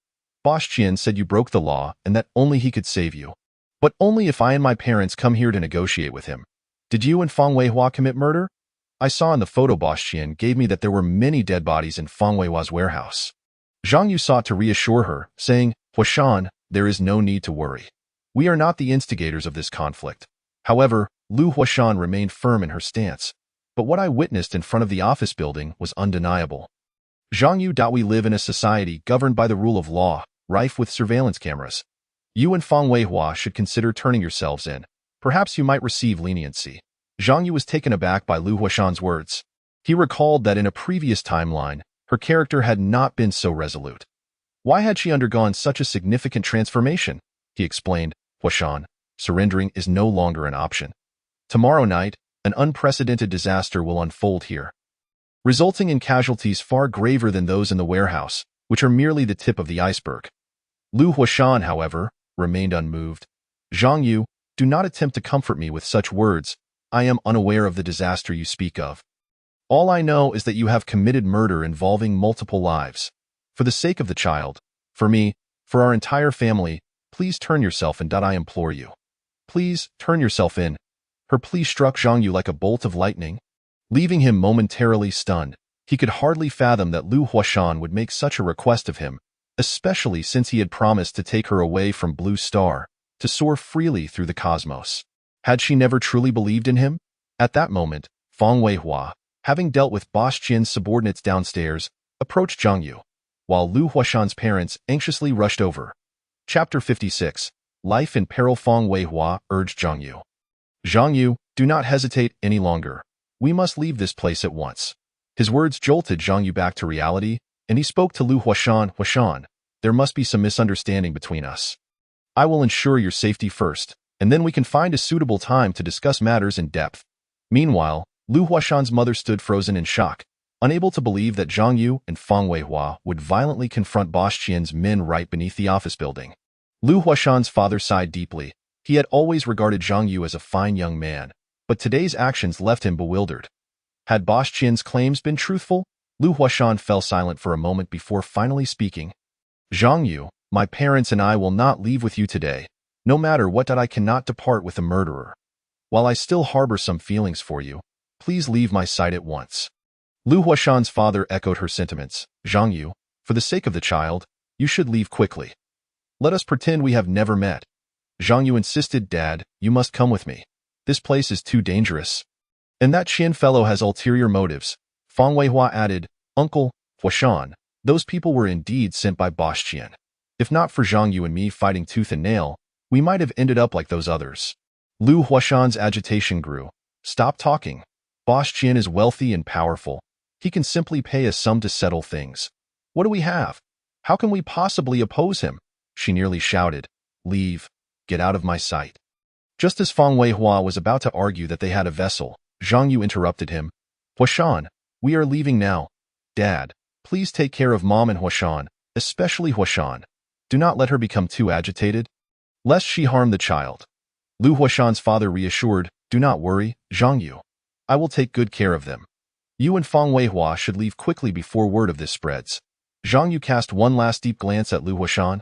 Boss Qian said you broke the law and that only he could save you. But only if I and my parents come here to negotiate with him. Did you and Feng Weihua commit murder? I saw in the photo Boss Qian gave me that there were many dead bodies in Feng Weihua's warehouse." Zhang Yu sought to reassure her, saying, "Huashan, there is no need to worry. We are not the instigators of this conflict." However, Lu Huashan remained firm in her stance. But what I witnessed in front of the office building was undeniable. "Zhang Yu, we live in a society governed by the rule of law, rife with surveillance cameras. You and Feng Weihua should consider turning yourselves in. Perhaps you might receive leniency." Zhang Yu was taken aback by Lu Huashan's words. He recalled that in a previous timeline, her character had not been so resolute. Why had she undergone such a significant transformation? He explained, "Huashan, surrendering is no longer an option. Tomorrow night, an unprecedented disaster will unfold here, resulting in casualties far graver than those in the warehouse, which are merely the tip of the iceberg." Lu Huashan, however, remained unmoved. "Zhang Yu, do not attempt to comfort me with such words. I am unaware of the disaster you speak of. All I know is that you have committed murder involving multiple lives. For the sake of the child, for me, for our entire family, please turn yourself in. I implore you. Please, turn yourself in." Her plea struck Zhang Yu like a bolt of lightning, leaving him momentarily stunned. He could hardly fathom that Lu Huashan would make such a request of him, especially since he had promised to take her away from Blue Star, to soar freely through the cosmos. Had she never truly believed in him? At that moment, Feng Weihua, having dealt with Boss Qian's subordinates downstairs, approached Zhang Yu, while Lu Huashan's parents anxiously rushed over. Chapter 56. Life in Peril. Feng Weihua urged Zhang Yu. "Zhang Yu, do not hesitate any longer. We must leave this place at once." His words jolted Zhang Yu back to reality, and he spoke to Lu Huashan. "Huashan, there must be some misunderstanding between us. I will ensure your safety first, and then we can find a suitable time to discuss matters in depth." Meanwhile, Lu Huashan's mother stood frozen in shock, unable to believe that Zhang Yu and Feng Weihua would violently confront Boss Qian's men right beneath the office building. Lu Huashan's father sighed deeply. He had always regarded Zhang Yu as a fine young man, but today's actions left him bewildered. Had Boss Qian's claims been truthful? Lu Huashan fell silent for a moment before finally speaking. "Zhang Yu, my parents and I will not leave with you today. No matter what, I cannot depart with a murderer. While I still harbor some feelings for you, please leave my sight at once." Lu Huashan's father echoed her sentiments. "Zhang Yu, for the sake of the child, you should leave quickly. Let us pretend we have never met." Zhang Yu insisted, "Dad, you must come with me. This place is too dangerous. And that Qian fellow has ulterior motives." Feng Weihua added, "Uncle, Huashan, those people were indeed sent by Boss Qian. If not for Zhang Yu and me fighting tooth and nail, We might have ended up like those others. Lu Huashan's agitation grew. Stop talking. Boss Qian is wealthy and powerful. He can simply pay a sum to settle things. What do we have? How can we possibly oppose him? She nearly shouted. Leave. Get out of my sight. Just as Fang Weihua was about to argue that they had a vessel, Zhang Yu interrupted him. Huashan, we are leaving now. Dad, please take care of Mom and Huashan, especially Huashan. Do not let her become too agitated, lest she harm the child. Lu Huashan's father reassured, do not worry, Zhang Yu. I will take good care of them. You and Fang Weihua should leave quickly before word of this spreads. Zhang Yu cast one last deep glance at Lu Huashan,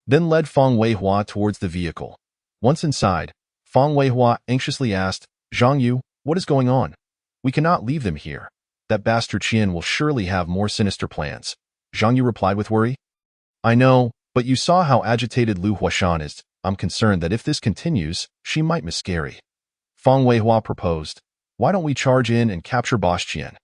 then led Fang Weihua towards the vehicle. Once inside, Fang Weihua anxiously asked, Zhang Yu, what is going on? We cannot leave them here. That bastard Qian will surely have more sinister plans. Zhang Yu replied with worry. I know, but you saw how agitated Lu Huashan is. I'm concerned that if this continues, she might miscarry. Fang Weihua proposed. Why don't we charge in and capture Boss Qian?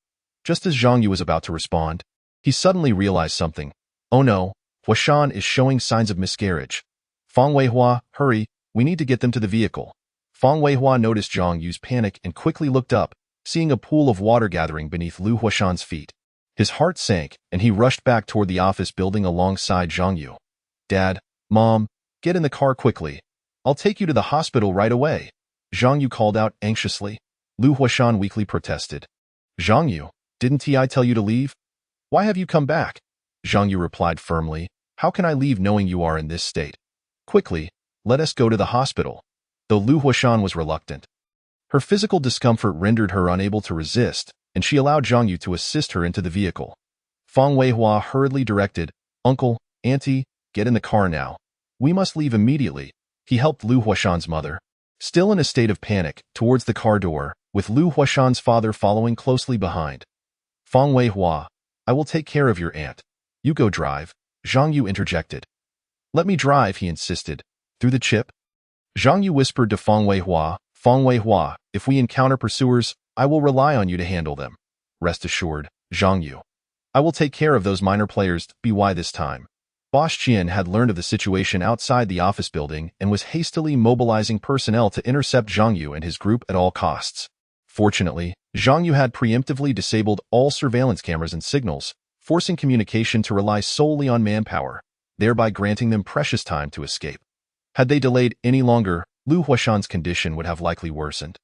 Just as Zhang Yu was about to respond, he suddenly realized something. Oh no, Huashan is showing signs of miscarriage. Fang Weihua, hurry, we need to get them to the vehicle. Fang Weihua noticed Zhang Yu's panic and quickly looked up, seeing a pool of water gathering beneath Lu Huashan's feet. His heart sank, and he rushed back toward the office building alongside Zhang Yu. Dad, Mom, get in the car quickly. I'll take you to the hospital right away. Zhang Yu called out anxiously. Lu Huashan weakly protested. Zhang Yu, didn't I tell you to leave? Why have you come back? Zhang Yu replied firmly. How can I leave knowing you are in this state? Quickly, let us go to the hospital. Though Lu Huashan was reluctant, her physical discomfort rendered her unable to resist, and she allowed Zhang Yu to assist her into the vehicle. Fang Weihua hurriedly directed, Uncle, Auntie, get in the car now. We must leave immediately. He helped Lu Huashan's mother, still in a state of panic, towards the car door, with Lu Huashan's father following closely behind. Fang Weihua, I will take care of your aunt. You go drive, Zhang Yu interjected. Let me drive, he insisted. Through the chip? Zhang Yu whispered to Fang Weihua, if we encounter pursuers, I will rely on you to handle them. Rest assured, Zhang Yu. I will take care of those minor players, BY this time. Boss Qian had learned of the situation outside the office building and was hastily mobilizing personnel to intercept Zhang Yu and his group at all costs. Fortunately, Zhang Yu had preemptively disabled all surveillance cameras and signals, forcing communication to rely solely on manpower, thereby granting them precious time to escape. Had they delayed any longer, Lu Huashan's condition would have likely worsened.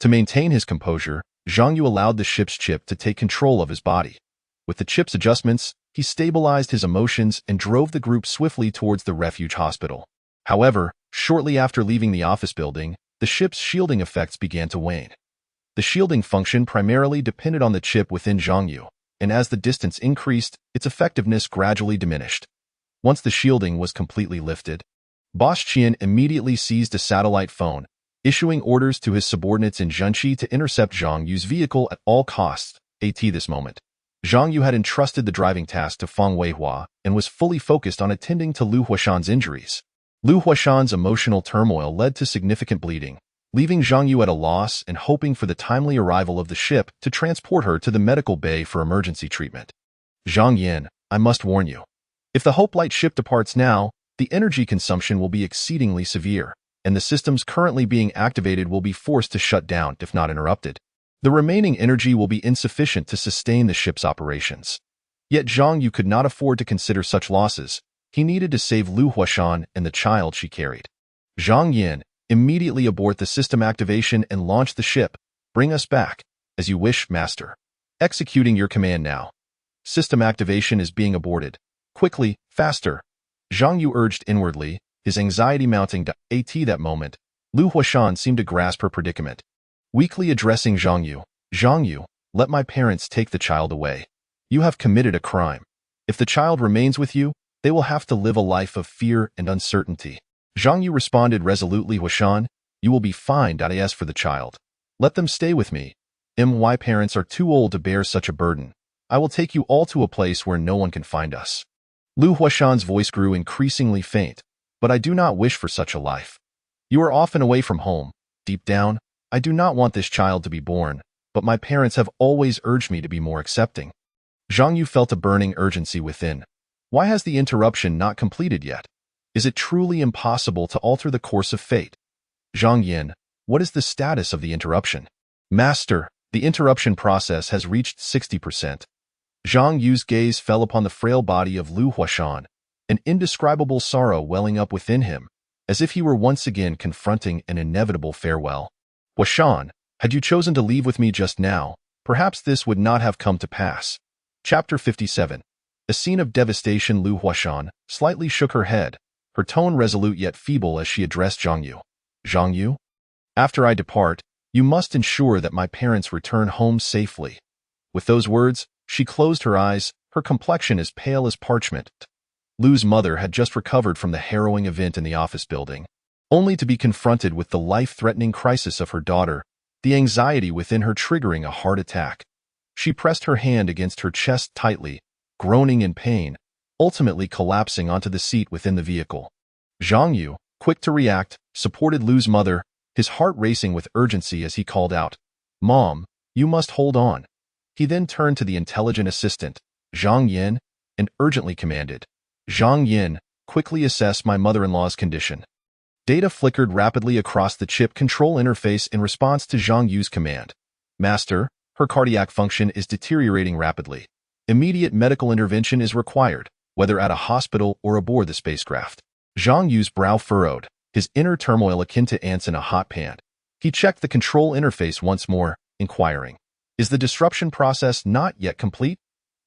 To maintain his composure, Zhang Yu allowed the ship's chip to take control of his body. With the chip's adjustments, he stabilized his emotions and drove the group swiftly towards the refuge hospital. However, shortly after leaving the office building, the ship's shielding effects began to wane. The shielding function primarily depended on the chip within Zhang Yu, and as the distance increased, its effectiveness gradually diminished. Once the shielding was completely lifted, Boss Qian immediately seized a satellite phone, issuing orders to his subordinates in Zhenqi to intercept Zhang Yu's vehicle at all costs. At this moment, Zhang Yu had entrusted the driving task to Fang Weihua and was fully focused on attending to Lu Huashan's injuries. Lu Huashan's emotional turmoil led to significant bleeding, leaving Zhang Yu at a loss and hoping for the timely arrival of the ship to transport her to the medical bay for emergency treatment. Zhang Yan, I must warn you. If the Hoplite ship departs now, the energy consumption will be exceedingly severe, and the systems currently being activated will be forced to shut down if not interrupted. The remaining energy will be insufficient to sustain the ship's operations. Yet Zhang Yu could not afford to consider such losses. He needed to save Lu Huashan and the child she carried. Zhang Yan, immediately abort the system activation and launch the ship. Bring us back. As you wish, Master. Executing your command now. System activation is being aborted. Quickly, faster. Zhang Yu urged inwardly, his anxiety mounting to at that moment. Lu Huashan seemed to grasp her predicament. Weakly addressing Zhang Yu, let my parents take the child away. You have committed a crime. If the child remains with you, they will have to live a life of fear and uncertainty. Zhang Yu responded resolutely, Huashan, you will be fine. As for the child, let them stay with me. My parents are too old to bear such a burden. I will take you all to a place where no one can find us. Lu Huashan's voice grew increasingly faint, but I do not wish for such a life. You are often away from home. Deep down, I do not want this child to be born, but my parents have always urged me to be more accepting. Zhang Yu felt a burning urgency within. Why has the interruption not completed yet? Is it truly impossible to alter the course of fate? Zhang Yin, what is the status of the interruption? Master, the interruption process has reached 60%. Zhang Yu's gaze fell upon the frail body of Lu Huashan, an indescribable sorrow welling up within him, as if he were once again confronting an inevitable farewell. Huashan, had you chosen to leave with me just now, perhaps this would not have come to pass. Chapter 57. A scene of devastation. Lu Huashan slightly shook her head, her tone resolute yet feeble as she addressed Zhang Yu. Zhang Yu? After I depart, you must ensure that my parents return home safely. With those words, she closed her eyes, her complexion as pale as parchment. Lu's mother had just recovered from the harrowing event in the office building, only to be confronted with the life-threatening crisis of her daughter, the anxiety within her triggering a heart attack. She pressed her hand against her chest tightly, groaning in pain, ultimately collapsing onto the seat within the vehicle. Zhang Yu, quick to react, supported Lu's mother, his heart racing with urgency as he called out, "Mom, you must hold on." He then turned to the intelligent assistant, Zhang Yin, and urgently commanded, "Zhang Yin, quickly assess my mother-in-law's condition." Data flickered rapidly across the chip control interface in response to Zhang Yu's command. "Master, her cardiac function is deteriorating rapidly. Immediate medical intervention is required, whether at a hospital or aboard the spacecraft." Zhang Yu's brow furrowed, his inner turmoil akin to ants in a hot pan. He checked the control interface once more, inquiring, "Is the disruption process not yet complete?"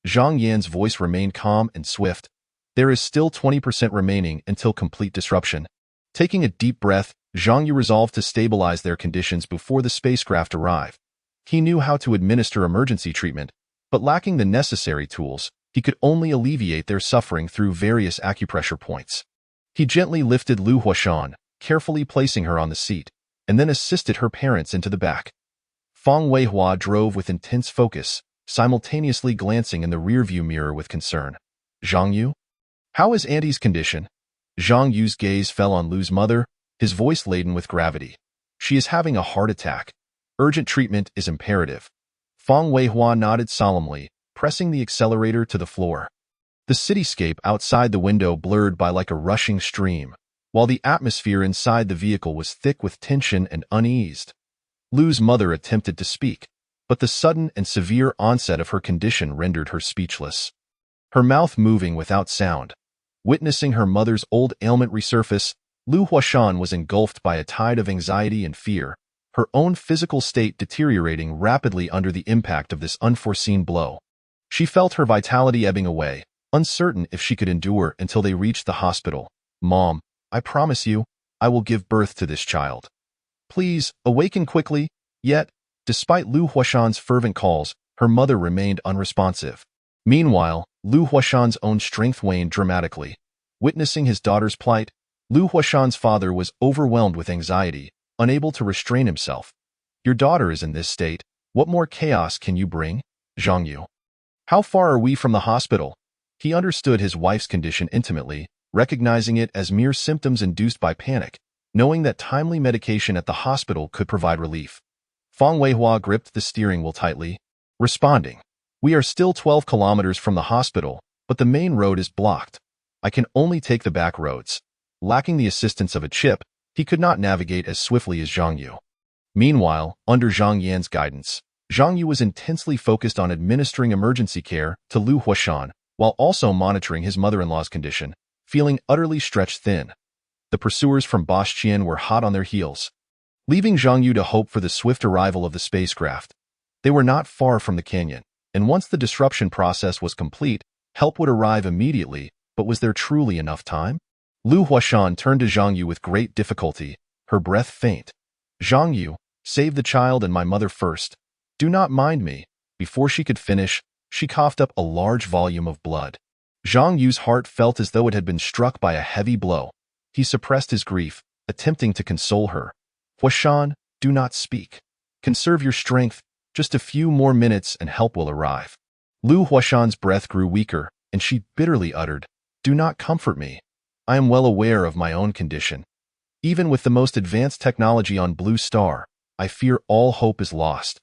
Zhang Yan's voice remained calm and swift. "There is still 20% remaining until complete disruption." Taking a deep breath, Zhang Yu resolved to stabilize their conditions before the spacecraft arrived. He knew how to administer emergency treatment, but lacking the necessary tools, he could only alleviate their suffering through various acupressure points. He gently lifted Lu Huashan, carefully placing her on the seat, and then assisted her parents into the back. Fang Weihua drove with intense focus, simultaneously glancing in the rearview mirror with concern. "Zhang Yu? How is Auntie's condition?" Zhang Yu's gaze fell on Lu's mother, his voice laden with gravity. "She is having a heart attack. Urgent treatment is imperative." Fang Weihua nodded solemnly, pressing the accelerator to the floor. The cityscape outside the window blurred by like a rushing stream, while the atmosphere inside the vehicle was thick with tension and unease. Lu's mother attempted to speak, but the sudden and severe onset of her condition rendered her speechless. Her mouth moving without sound. Witnessing her mother's old ailment resurface, Lu Huashan was engulfed by a tide of anxiety and fear, her own physical state deteriorating rapidly under the impact of this unforeseen blow. She felt her vitality ebbing away, uncertain if she could endure until they reached the hospital. "Mom, I promise you, I will give birth to this child. Please, awaken quickly." Yet, despite Lu Huashan's fervent calls, her mother remained unresponsive. Meanwhile, Lu Huashan's own strength waned dramatically. Witnessing his daughter's plight, Lu Huashan's father was overwhelmed with anxiety, unable to restrain himself. "Your daughter is in this state. What more chaos can you bring, Zhang Yu? How far are we from the hospital?" He understood his wife's condition intimately, recognizing it as mere symptoms induced by panic, knowing that timely medication at the hospital could provide relief. Fang Weihua gripped the steering wheel tightly, responding, "We are still 12 kilometers from the hospital, but the main road is blocked. I can only take the back roads." Lacking the assistance of a chip, he could not navigate as swiftly as Zhang Yu. Meanwhile, under Zhang Yan's guidance, Zhang Yu was intensely focused on administering emergency care to Lu Huashan, while also monitoring his mother-in-law's condition, feeling utterly stretched thin. The pursuers from Bosch-Chien were hot on their heels, leaving Zhang Yu to hope for the swift arrival of the spacecraft. They were not far from the canyon, and once the disruption process was complete, help would arrive immediately, but was there truly enough time? Lu Huashan turned to Zhang Yu with great difficulty, her breath faint. "Zhang Yu, save the child and my mother first. Do not mind me." Before she could finish, she coughed up a large volume of blood. Zhang Yu's heart felt as though it had been struck by a heavy blow. He suppressed his grief, attempting to console her. "Huashan, do not speak. Conserve your strength. Just a few more minutes and help will arrive." Lu Huashan's breath grew weaker, and she bitterly uttered, "Do not comfort me. I am well aware of my own condition. Even with the most advanced technology on Blue Star, I fear all hope is lost.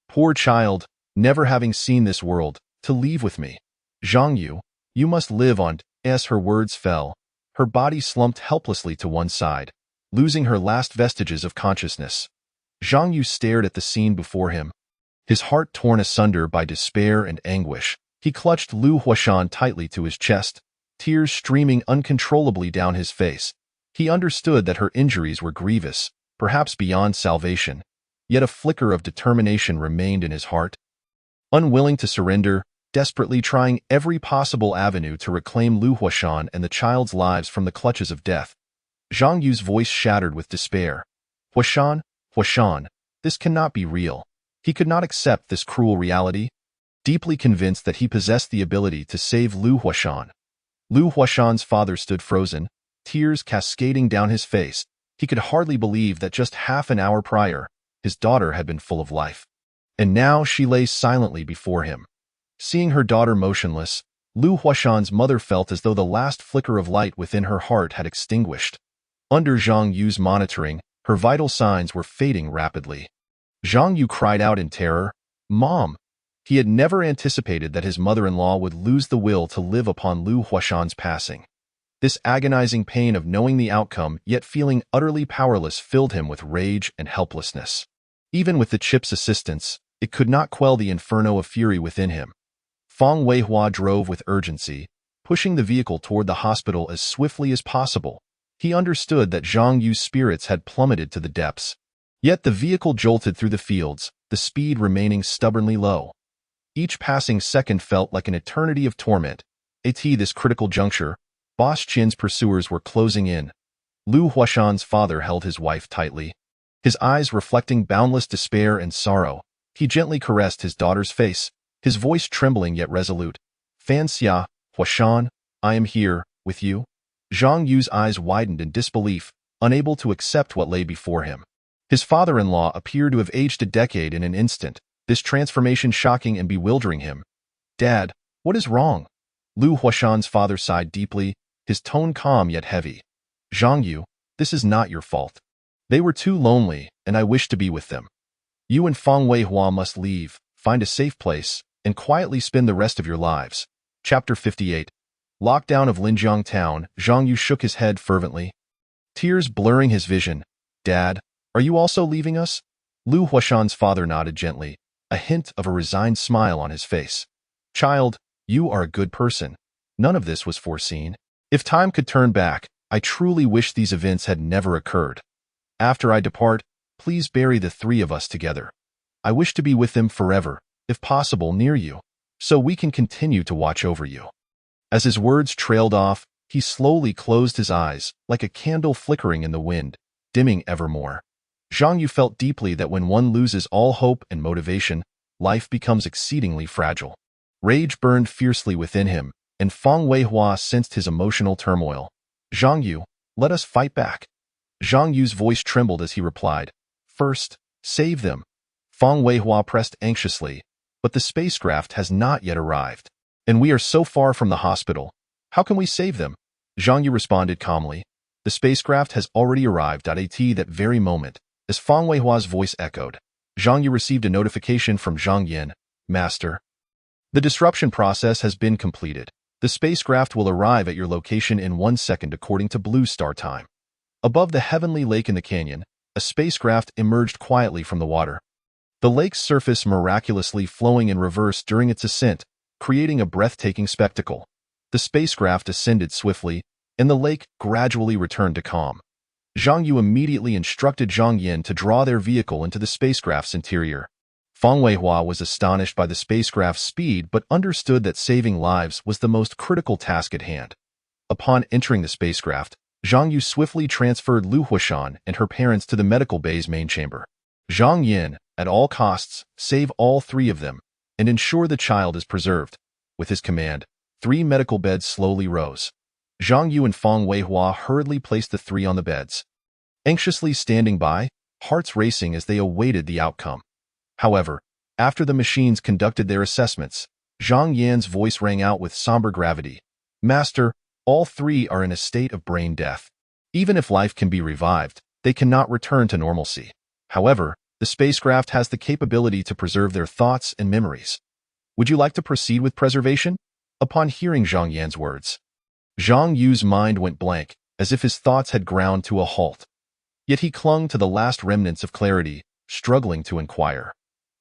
Poor child, never having seen this world, to leave with me. Zhang Yu, you must live on." As her words fell, her body slumped helplessly to one side, losing her last vestiges of consciousness. Zhang Yu stared at the scene before him, his heart torn asunder by despair and anguish. He clutched Lu Huashan tightly to his chest, tears streaming uncontrollably down his face. He understood that her injuries were grievous, perhaps beyond salvation, yet a flicker of determination remained in his heart. Unwilling to surrender, desperately trying every possible avenue to reclaim Lu Huashan and the child's lives from the clutches of death, Zhang Yu's voice shattered with despair. Huashan, Huashan, this cannot be real. He could not accept this cruel reality, deeply convinced that he possessed the ability to save Lu Huashan. Lu Huashan's father stood frozen, tears cascading down his face. He could hardly believe that just half an hour prior, his daughter had been full of life. And now she lay silently before him. Seeing her daughter motionless, Lu Huashan's mother felt as though the last flicker of light within her heart had extinguished. Under Zhang Yu's monitoring, her vital signs were fading rapidly. Zhang Yu cried out in terror, "Mom!" He had never anticipated that his mother-in-law would lose the will to live upon Lu Huashan's passing. This agonizing pain of knowing the outcome yet feeling utterly powerless filled him with rage and helplessness. Even with the chip's assistance, it could not quell the inferno of fury within him. Fang Weihua drove with urgency, pushing the vehicle toward the hospital as swiftly as possible. He understood that Zhang Yu's spirits had plummeted to the depths. Yet the vehicle jolted through the fields, the speed remaining stubbornly low. Each passing second felt like an eternity of torment. At this critical juncture, Boss Qin's pursuers were closing in. Lu Huashan's father held his wife tightly, his eyes reflecting boundless despair and sorrow. He gently caressed his daughter's face, his voice trembling yet resolute. "Fan Xia, Huashan, I am here, with you." Zhang Yu's eyes widened in disbelief, unable to accept what lay before him. His father-in-law appeared to have aged a decade in an instant, this transformation shocking and bewildering him. "Dad, what is wrong?" Lu Huashan's father sighed deeply, his tone calm yet heavy. "Zhang Yu, this is not your fault. They were too lonely, and I wish to be with them. You and Fang Weihua must leave, find a safe place, and quietly spend the rest of your lives." Chapter 58. Lockdown of Linjiang Town. Zhang Yu shook his head fervently, tears blurring his vision. "Dad, are you also leaving us?" Lu Huashan's father nodded gently, a hint of a resigned smile on his face. "Child, you are a good person. None of this was foreseen. If time could turn back, I truly wish these events had never occurred. After I depart, please bury the three of us together. I wish to be with them forever, if possible near you, so we can continue to watch over you." As his words trailed off, he slowly closed his eyes, like a candle flickering in the wind, dimming ever more. Zhang Yu felt deeply that when one loses all hope and motivation, life becomes exceedingly fragile. Rage burned fiercely within him, and Fang Weihua sensed his emotional turmoil. "Zhang Yu, let us fight back." Zhang Yu's voice trembled as he replied, "First, save them." Fang Weihua pressed anxiously, "But the spacecraft has not yet arrived, and we are so far from the hospital. How can we save them?" Zhang Yu responded calmly, "The spacecraft has already arrived at that very moment." As Fang Weihua's voice echoed, Zhang Yu received a notification from Zhang Yin, "Master, the disruption process has been completed. The spacecraft will arrive at your location in 1 second according to Blue Star time." Above the heavenly lake in the canyon, a spacecraft emerged quietly from the water. The lake's surface miraculously flowing in reverse during its ascent, creating a breathtaking spectacle. The spacecraft ascended swiftly, and the lake gradually returned to calm. Zhang Yu immediately instructed Zhang Yin to draw their vehicle into the spacecraft's interior. Fang Weihua was astonished by the spacecraft's speed but understood that saving lives was the most critical task at hand. Upon entering the spacecraft, Zhang Yu swiftly transferred Lu Huashan and her parents to the medical bay's main chamber. Zhang Yin, at all costs, save all three of them, and ensure the child is preserved. With his command, 3 medical beds slowly rose. Zhang Yu and Fang Weihua hurriedly placed the 3 on the beds, anxiously standing by, hearts racing as they awaited the outcome. However, after the machines conducted their assessments, Zhang Yan's voice rang out with somber gravity. "Master, all 3 are in a state of brain death. Even if life can be revived, they cannot return to normalcy. However, the spacecraft has the capability to preserve their thoughts and memories. Would you like to proceed with preservation?" Upon hearing Zhang Yan's words, Zhang Yu's mind went blank, as if his thoughts had ground to a halt. Yet he clung to the last remnants of clarity, struggling to inquire.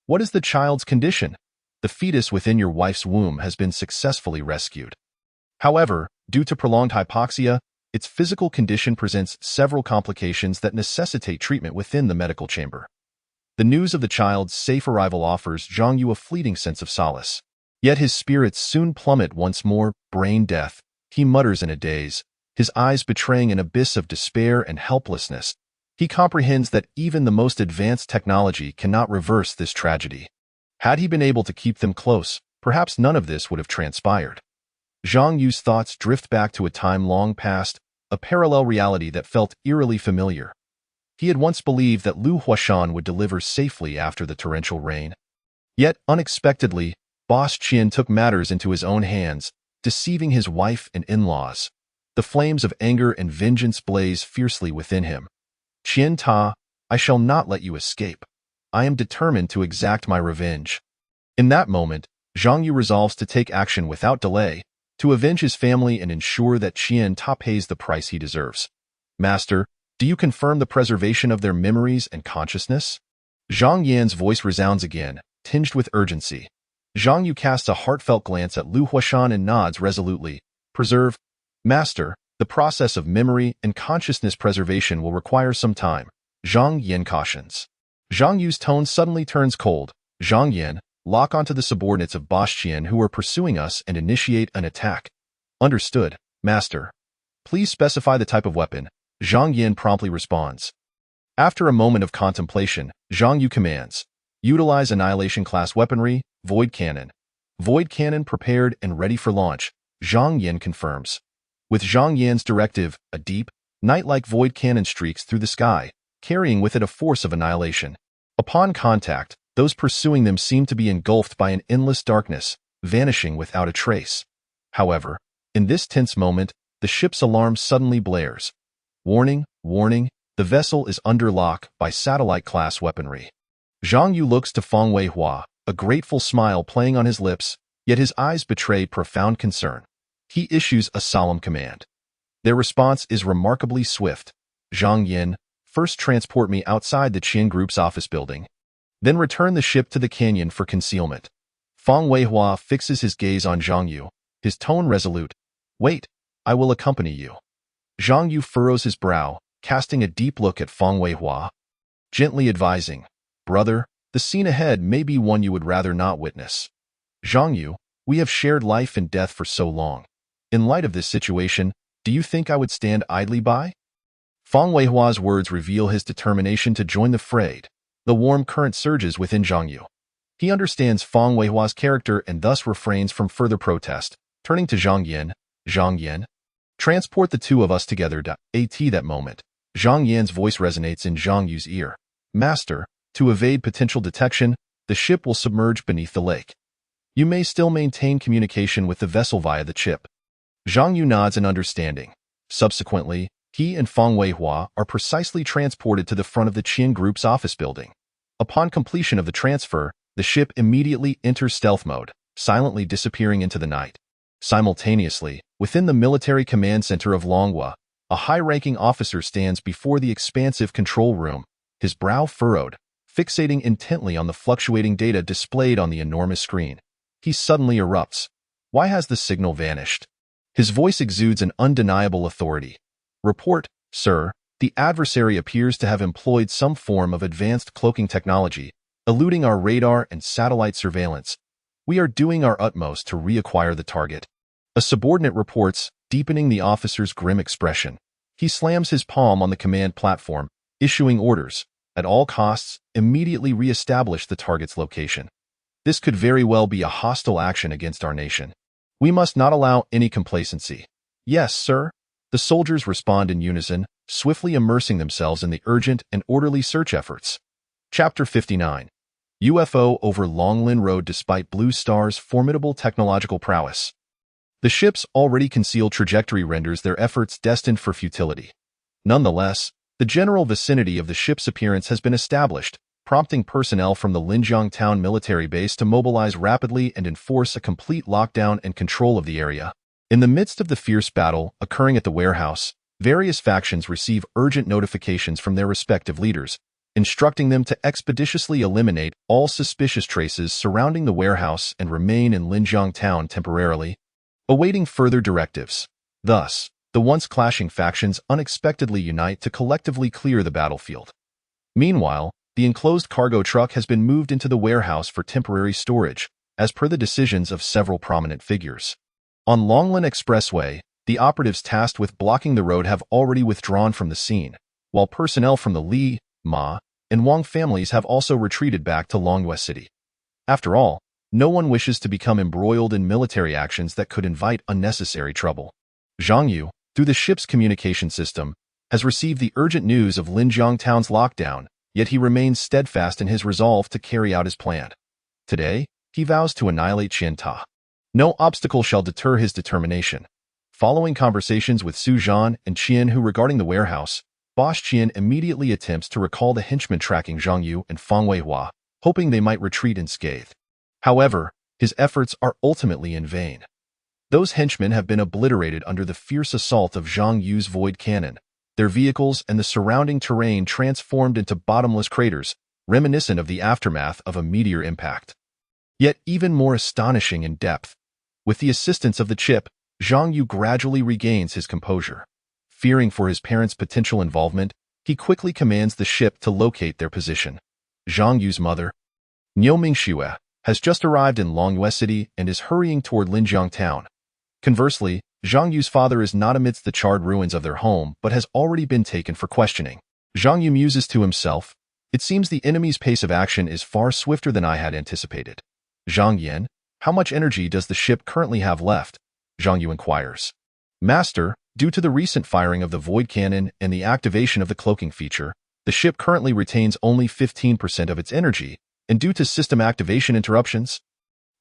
What is the child's condition? The fetus within your wife's womb has been successfully rescued. However, due to prolonged hypoxia, its physical condition presents several complications that necessitate treatment within the medical chamber. The news of the child's safe arrival offers Zhang Yu a fleeting sense of solace. Yet his spirits soon plummet once more, brain death, he mutters in a daze, his eyes betraying an abyss of despair and helplessness. He comprehends that even the most advanced technology cannot reverse this tragedy. Had he been able to keep them close, perhaps none of this would have transpired. Zhang Yu's thoughts drift back to a time long past, a parallel reality that felt eerily familiar. He had once believed that Lu Huashan would deliver safely after the torrential rain. Yet, unexpectedly, Boss Qian took matters into his own hands, deceiving his wife and in-laws. The flames of anger and vengeance blaze fiercely within him. Qian Ta, I shall not let you escape. I am determined to exact my revenge. In that moment, Zhang Yu resolves to take action without delay, to avenge his family and ensure that Qian Ta pays the price he deserves. Master, do you confirm the preservation of their memories and consciousness? Zhang Yan's voice resounds again, tinged with urgency. Zhang Yu casts a heartfelt glance at Lu Huashan and nods resolutely. Preserve. Master, the process of memory and consciousness preservation will require some time. Zhang Yan cautions. Zhang Yu's tone suddenly turns cold. Zhang Yan, lock onto the subordinates of Boss Qian who are pursuing us and initiate an attack. Understood, Master. Please specify the type of weapon. Zhang Yan promptly responds. After a moment of contemplation, Zhang Yu commands. Utilize Annihilation-class weaponry, Void Cannon. Void Cannon prepared and ready for launch, Zhang Yan confirms. With Zhang Yan's directive, a deep, night-like Void Cannon streaks through the sky, carrying with it a force of annihilation. Upon contact, those pursuing them seem to be engulfed by an endless darkness, vanishing without a trace. However, in this tense moment, the ship's alarm suddenly blares. Warning, warning, the vessel is under lock by satellite-class weaponry. Zhang Yu looks to Feng Weihua, a grateful smile playing on his lips, yet his eyes betray profound concern. He issues a solemn command. Their response is remarkably swift. Zhang Yin, first transport me outside the Qian Group's office building. Then return the ship to the canyon for concealment. Feng Weihua fixes his gaze on Zhang Yu, his tone resolute. Wait, I will accompany you. Zhang Yu furrows his brow, casting a deep look at Feng Weihua, gently advising, Brother, the scene ahead may be one you would rather not witness. Zhang Yu, we have shared life and death for so long. In light of this situation, do you think I would stand idly by? Feng Weihua's words reveal his determination to join the fray. The warm current surges within Zhang Yu. He understands Feng Weihua's character and thus refrains from further protest. Turning to Zhang Yan, transport the two of us together. At that moment, Zhang Yan's voice resonates in Zhang Yu's ear. Master, to evade potential detection, the ship will submerge beneath the lake. You may still maintain communication with the vessel via the chip. Zhang Yu nods in understanding. Subsequently, he and Feng Weihua are precisely transported to the front of the Qian Group's office building. Upon completion of the transfer, the ship immediately enters stealth mode, silently disappearing into the night. Simultaneously, within the military command center of Longhua, a high-ranking officer stands before the expansive control room, his brow furrowed, fixating intently on the fluctuating data displayed on the enormous screen. He suddenly erupts. Why has the signal vanished? His voice exudes an undeniable authority. Report, sir, the adversary appears to have employed some form of advanced cloaking technology, eluding our radar and satellite surveillance. We are doing our utmost to reacquire the target. A subordinate reports, deepening the officer's grim expression. He slams his palm on the command platform, issuing orders. At all costs, immediately re-establish the target's location. This could very well be a hostile action against our nation. We must not allow any complacency. Yes, sir. The soldiers respond in unison, swiftly immersing themselves in the urgent and orderly search efforts. Chapter 59. UFO over Longlin Road despite Blue Star's formidable technological prowess. The ship's already concealed trajectory renders their efforts destined for futility. Nonetheless, the general vicinity of the ship's appearance has been established, prompting personnel from the Linjiang Town military base to mobilize rapidly and enforce a complete lockdown and control of the area. In the midst of the fierce battle occurring at the warehouse, various factions receive urgent notifications from their respective leaders, instructing them to expeditiously eliminate all suspicious traces surrounding the warehouse and remain in Linjiang Town temporarily, awaiting further directives. Thus, the once clashing factions unexpectedly unite to collectively clear the battlefield. Meanwhile, the enclosed cargo truck has been moved into the warehouse for temporary storage, as per the decisions of several prominent figures. On Longlan Expressway, the operatives tasked with blocking the road have already withdrawn from the scene, while personnel from the Li, Ma, and Wang families have also retreated back to Longyue City. After all, no one wishes to become embroiled in military actions that could invite unnecessary trouble. Zhang Yu, through the ship's communication system, has received the urgent news of Linjiang Town's lockdown, yet he remains steadfast in his resolve to carry out his plan. Today, he vows to annihilate Qian Ta. No obstacle shall deter his determination. Following conversations with Su Zhan and Qian Hu regarding the warehouse, Boss Qian immediately attempts to recall the henchmen tracking Zhang Yu and Fang Weihua, hoping they might retreat unscathed. However, his efforts are ultimately in vain. Those henchmen have been obliterated under the fierce assault of Zhang Yu's void cannon, their vehicles and the surrounding terrain transformed into bottomless craters, reminiscent of the aftermath of a meteor impact. Yet even more astonishing in depth, with the assistance of the chip, Zhang Yu gradually regains his composure. Fearing for his parents' potential involvement, he quickly commands the ship to locate their position. Zhang Yu's mother, Niu Mingxue, has just arrived in Longyue City and is hurrying toward Linjiang Town. Conversely, Zhang Yu's father is not amidst the charred ruins of their home but has already been taken for questioning. Zhang Yu muses to himself, "It seems the enemy's pace of action is far swifter than I had anticipated." "Zhang Yan, how much energy does the ship currently have left?" Zhang Yu inquires. "Master, due to the recent firing of the void cannon and the activation of the cloaking feature, the ship currently retains only 15% of its energy, and due to system activation interruptions,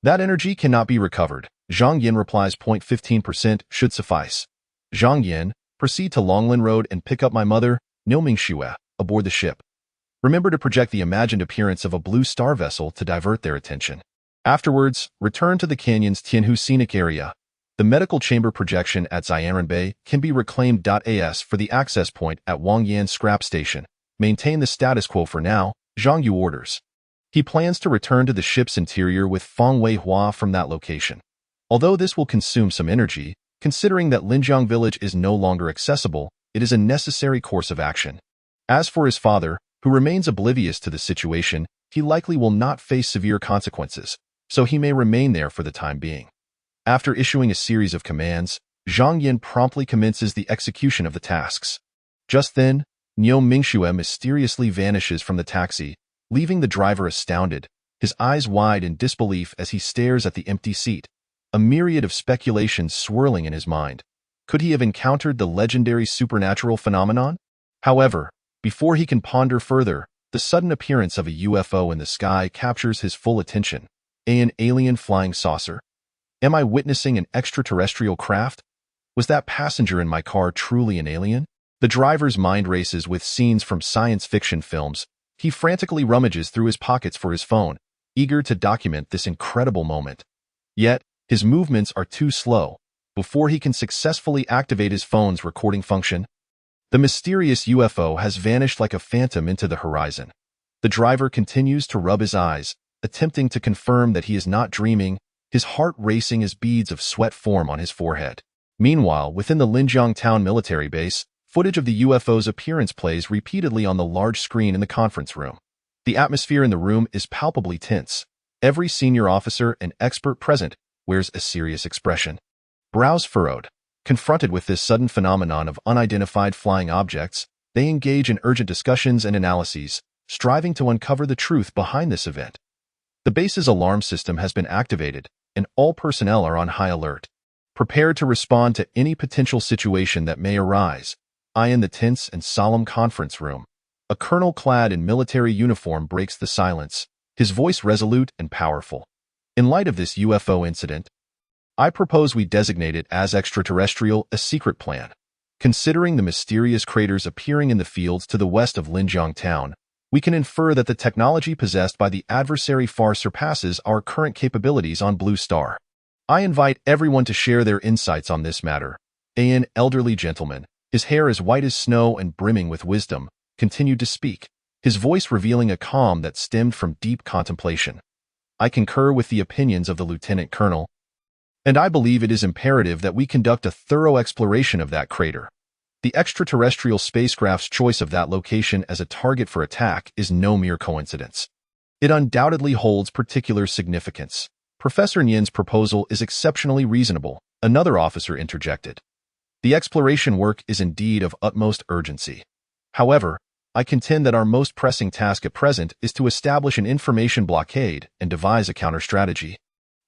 that energy cannot be recovered." Zhang Yan replies, "15% should suffice." "Zhang Yan, proceed to Longlan Road and pick up my mother, Niu Mingxue, aboard the ship. Remember to project the imagined appearance of a blue star vessel to divert their attention. Afterwards, return to the canyon's Tianhu scenic area. The medical chamber projection at Xianren Bay can be reclaimed. As for the access point at Wangyan Scrap Station, maintain the status quo for now," Zhang Yu orders. He plans to return to the ship's interior with Fang Weihua from that location. Although this will consume some energy, considering that Linjiang Village is no longer accessible, it is a necessary course of action. As for his father, who remains oblivious to the situation, he likely will not face severe consequences, so he may remain there for the time being. After issuing a series of commands, Zhang Yan promptly commences the execution of the tasks. Just then, Niu Mingxue mysteriously vanishes from the taxi, leaving the driver astounded, his eyes wide in disbelief as he stares at the empty seat, a myriad of speculations swirling in his mind. Could he have encountered the legendary supernatural phenomenon? However, before he can ponder further, the sudden appearance of a UFO in the sky captures his full attention. An alien flying saucer? Am I witnessing an extraterrestrial craft? Was that passenger in my car truly an alien? The driver's mind races with scenes from science fiction films. He frantically rummages through his pockets for his phone, eager to document this incredible moment. Yet, his movements are too slow. Before he can successfully activate his phone's recording function, the mysterious UFO has vanished like a phantom into the horizon. The driver continues to rub his eyes, attempting to confirm that he is not dreaming, his heart racing as beads of sweat form on his forehead. Meanwhile, within the Linjiang Town military base, footage of the UFO's appearance plays repeatedly on the large screen in the conference room. The atmosphere in the room is palpably tense. Every senior officer and expert present wears a serious expression. Brows furrowed. Confronted with this sudden phenomenon of unidentified flying objects, they engage in urgent discussions and analyses, striving to uncover the truth behind this event. The base's alarm system has been activated, and all personnel are on high alert, prepared to respond to any potential situation that may arise. In the tense and solemn conference room, a colonel clad in military uniform breaks the silence, his voice resolute and powerful. "In light of this UFO incident, I propose we designate it as extraterrestrial, a secret plan. Considering the mysterious craters appearing in the fields to the west of Linjiang Town, we can infer that the technology possessed by the adversary far surpasses our current capabilities on Blue Star. I invite everyone to share their insights on this matter. An elderly gentleman, his hair as white as snow and brimming with wisdom, continued to speak, his voice revealing a calm that stemmed from deep contemplation. I concur with the opinions of the lieutenant colonel, and I believe it is imperative that we conduct a thorough exploration of that crater. The extraterrestrial spacecraft's choice of that location as a target for attack is no mere coincidence. It undoubtedly holds particular significance. Professor Nyen's proposal is exceptionally reasonable, another officer interjected. The exploration work is indeed of utmost urgency. However, I contend that our most pressing task at present is to establish an information blockade and devise a counter-strategy.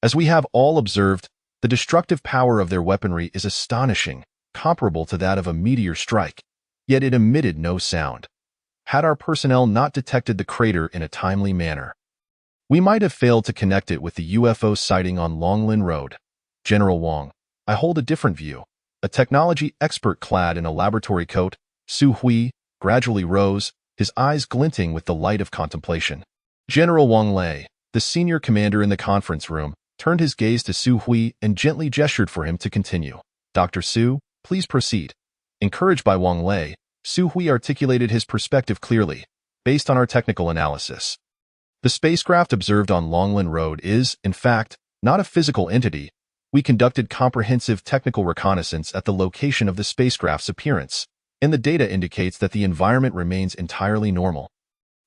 As we have all observed, the destructive power of their weaponry is astonishing, comparable to that of a meteor strike, yet it emitted no sound. Had our personnel not detected the crater in a timely manner, we might have failed to connect it with the UFO sighting on Longlin Road. General Wang, I hold a different view. A technology expert clad in a laboratory coat, Su Hui, gradually rose, his eyes glinting with the light of contemplation. General Wang Lei, the senior commander in the conference room, turned his gaze to Su Hui and gently gestured for him to continue. Dr. Su, please proceed. Encouraged by Wang Lei, Su Hui articulated his perspective clearly, based on our technical analysis. The spacecraft observed on Longlin Road is, in fact, not a physical entity. We conducted comprehensive technical reconnaissance at the location of the spacecraft's appearance, and the data indicates that the environment remains entirely normal,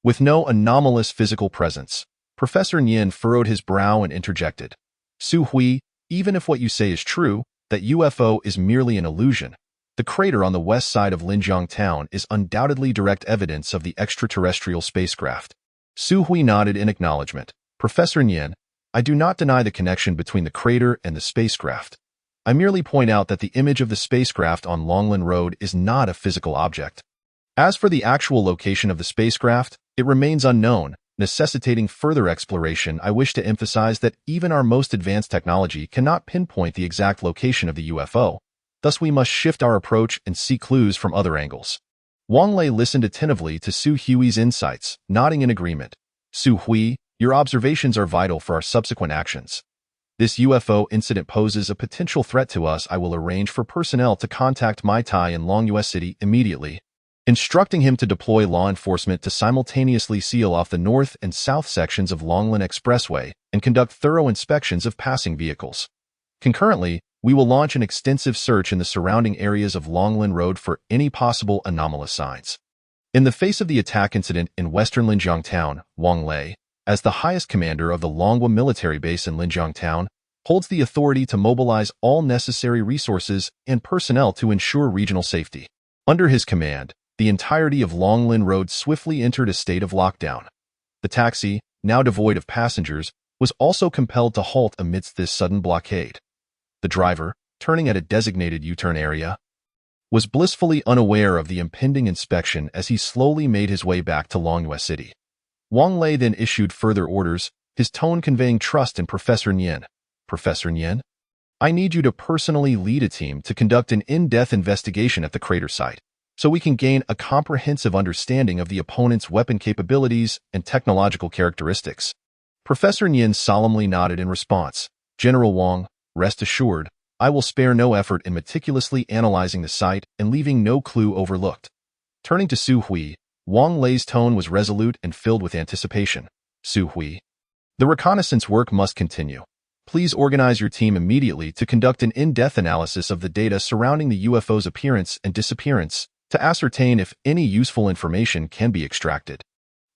with no anomalous physical presence. Professor Nyen furrowed his brow and interjected. Su Hui, even if what you say is true, that UFO is merely an illusion, the crater on the west side of Linjiang Town is undoubtedly direct evidence of the extraterrestrial spacecraft. Su Hui nodded in acknowledgement. Professor Nyen, I do not deny the connection between the crater and the spacecraft. I merely point out that the image of the spacecraft on Longlin Road is not a physical object. As for the actual location of the spacecraft, it remains unknown, necessitating further exploration. I wish to emphasize that even our most advanced technology cannot pinpoint the exact location of the UFO. Thus we must shift our approach and seek clues from other angles. Wang Lei listened attentively to Su Hui's insights, nodding in agreement. Su Hui, your observations are vital for our subsequent actions. This UFO incident poses a potential threat to us. I will arrange for personnel to contact Mai Tai in Longyue City immediately, instructing him to deploy law enforcement to simultaneously seal off the north and south sections of Longlin Expressway and conduct thorough inspections of passing vehicles. Concurrently, we will launch an extensive search in the surrounding areas of Longlin Road for any possible anomalous signs. In the face of the attack incident in western Linjiang Town, Wang Lei, as the highest commander of the Longhua military base in Linjiang Town, holds the authority to mobilize all necessary resources and personnel to ensure regional safety. Under his command, the entirety of Longlin Road swiftly entered a state of lockdown. The taxi, now devoid of passengers, was also compelled to halt amidst this sudden blockade. The driver, turning at a designated U-turn area, was blissfully unaware of the impending inspection as he slowly made his way back to Longyue City. Wang Lei then issued further orders, his tone conveying trust in Professor Nyen. Professor Nyen, I need you to personally lead a team to conduct an in-depth investigation at the crater site, so we can gain a comprehensive understanding of the opponent's weapon capabilities and technological characteristics. Professor Nyen solemnly nodded in response. General Wang, rest assured, I will spare no effort in meticulously analyzing the site and leaving no clue overlooked. Turning to Su Hui, Wang Lei's tone was resolute and filled with anticipation. Su Hui, the reconnaissance work must continue. Please organize your team immediately to conduct an in-depth analysis of the data surrounding the UFO's appearance and disappearance to ascertain if any useful information can be extracted.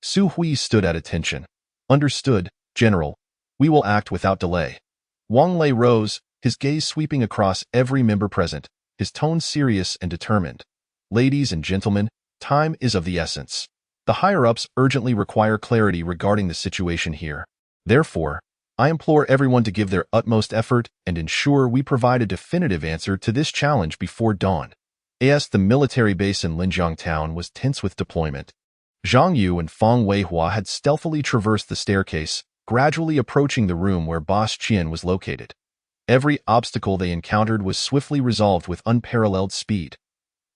Su Hui stood at attention. Understood, General. We will act without delay. Wang Lei rose, his gaze sweeping across every member present, his tone serious and determined. Ladies and gentlemen, time is of the essence. The higher-ups urgently require clarity regarding the situation here. Therefore, I implore everyone to give their utmost effort and ensure we provide a definitive answer to this challenge before dawn. As the military base in Linjiang Town was tense with deployment, Zhang Yu and Fang Weihua had stealthily traversed the staircase, gradually approaching the room where Boss Qian was located. Every obstacle they encountered was swiftly resolved with unparalleled speed.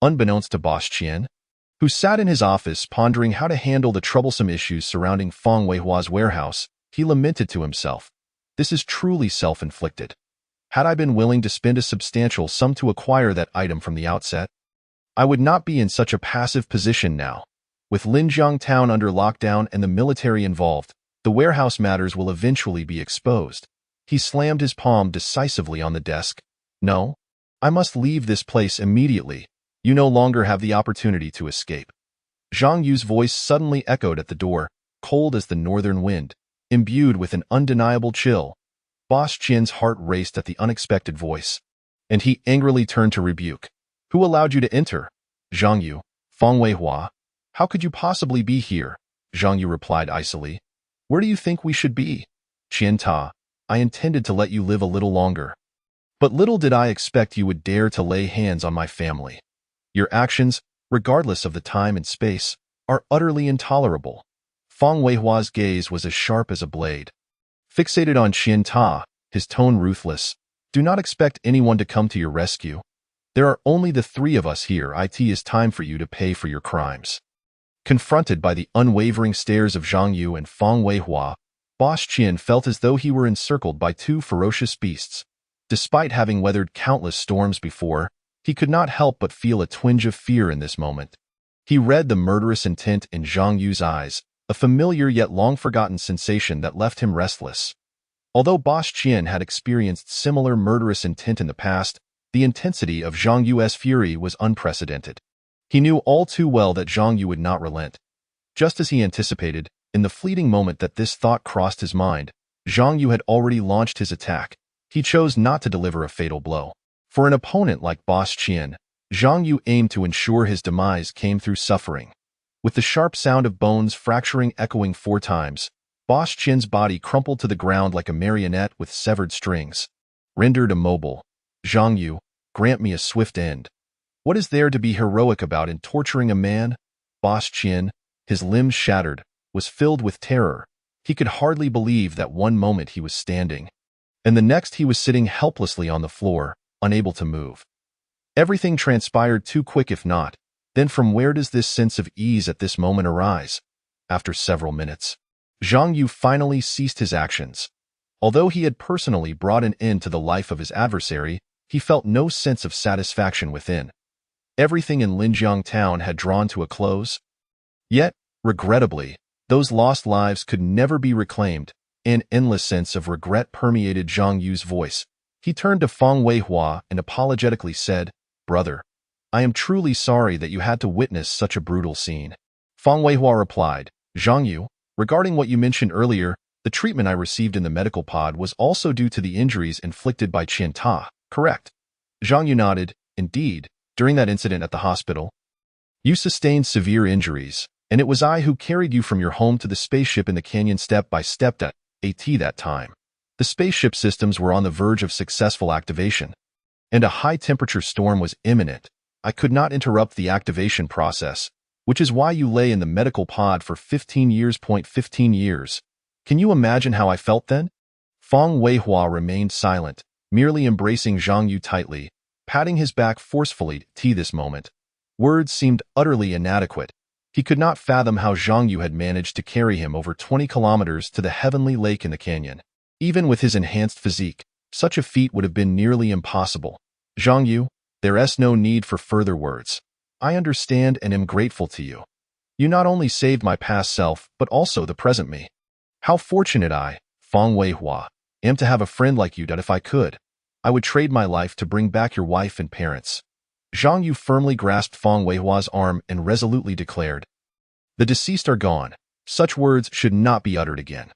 Unbeknownst to Boss Qian, who sat in his office pondering how to handle the troublesome issues surrounding Fang Weihua's warehouse, he lamented to himself, "This is truly self-inflicted. Had I been willing to spend a substantial sum to acquire that item from the outset, I would not be in such a passive position now. With Linjiang Town under lockdown and the military involved, the warehouse matters will eventually be exposed. He slammed his palm decisively on the desk. No, I must leave this place immediately. You no longer have the opportunity to escape. Zhang Yu's voice suddenly echoed at the door, cold as the northern wind, imbued with an undeniable chill. Boss Qian's heart raced at the unexpected voice, and he angrily turned to rebuke. Who allowed you to enter? Zhang Yu. Feng Weihua. How could you possibly be here? Zhang Yu replied icily. Where do you think we should be? Qian Ta. I intended to let you live a little longer. But little did I expect you would dare to lay hands on my family. Your actions, regardless of the time and space, are utterly intolerable. Feng Weihua's gaze was as sharp as a blade. Fixated on Qian Ta, his tone ruthless. Do not expect anyone to come to your rescue. There are only the three of us here. It is time for you to pay for your crimes. Confronted by the unwavering stares of Zhang Yu and Feng Weihua, Boss Qian felt as though he were encircled by two ferocious beasts. Despite having weathered countless storms before, he could not help but feel a twinge of fear in this moment. He read the murderous intent in Zhang Yu's eyes, a familiar yet long-forgotten sensation that left him restless. Although Boss Qian had experienced similar murderous intent in the past, the intensity of Zhang Yu's fury was unprecedented. He knew all too well that Zhang Yu would not relent. Just as he anticipated, in the fleeting moment that this thought crossed his mind, Zhang Yu had already launched his attack. He chose not to deliver a fatal blow. For an opponent like Boss Qian, Zhang Yu aimed to ensure his demise came through suffering. With the sharp sound of bones fracturing echoing 4 times, Boss Qian's body crumpled to the ground like a marionette with severed strings. Rendered immobile, Zhang Yu, grant me a swift end. What is there to be heroic about in torturing a man? Boss Qian, his limbs shattered, was filled with terror. He could hardly believe that one moment he was standing, and the next he was sitting helplessly on the floor, unable to move. Everything transpired too quick. If not, then from where does this sense of ease at this moment arise? After several minutes, Zhang Yu finally ceased his actions. Although he had personally brought an end to the life of his adversary, he felt no sense of satisfaction within. Everything in Linjiang Town had drawn to a close. Yet, regrettably, those lost lives could never be reclaimed. An endless sense of regret permeated Zhang Yu's voice. He turned to Feng Weihua and apologetically said, Brother, I am truly sorry that you had to witness such a brutal scene. Feng Weihua replied, Zhang Yu, regarding what you mentioned earlier, the treatment I received in the medical pod was also due to the injuries inflicted by Qian Ta, correct? Zhang Yu nodded. Indeed, during that incident at the hospital, you sustained severe injuries, and it was I who carried you from your home to the spaceship in the canyon step by step at that time. The spaceship systems were on the verge of successful activation, and a high-temperature storm was imminent. I could not interrupt the activation process, which is why you lay in the medical pod for 15 years. 15 years. Can you imagine how I felt then? Feng Weihua remained silent, merely embracing Zhang Yu tightly, patting his back forcefully. This moment, words seemed utterly inadequate. He could not fathom how Zhang Yu had managed to carry him over 20 kilometers to the heavenly lake in the canyon. Even with his enhanced physique, such a feat would have been nearly impossible. Zhang Yu, there's no need for further words. I understand and am grateful to you. You not only saved my past self, but also the present me. How fortunate I, Feng Weihua, am to have a friend like you that if I could, I would trade my life to bring back your wife and parents. Zhang Yu firmly grasped Feng Weihua's arm and resolutely declared, The deceased are gone. Such words should not be uttered again.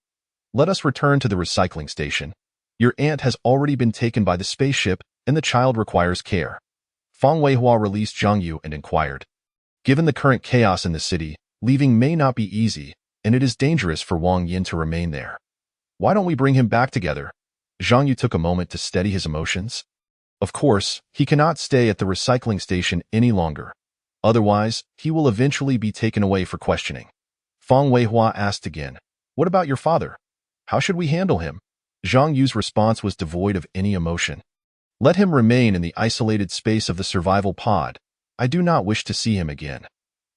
Let us return to the recycling station. Your aunt has already been taken by the spaceship, and the child requires care. Feng Weihua released Zhang Yu and inquired, Given the current chaos in the city, leaving may not be easy, and it is dangerous for Wang Yin to remain there. Why don't we bring him back together? Zhang Yu took a moment to steady his emotions. Of course, he cannot stay at the recycling station any longer. Otherwise, he will eventually be taken away for questioning. Feng Weihua asked again, What about your father? How should we handle him? Zhang Yu's response was devoid of any emotion. Let him remain in the isolated space of the survival pod. I do not wish to see him again.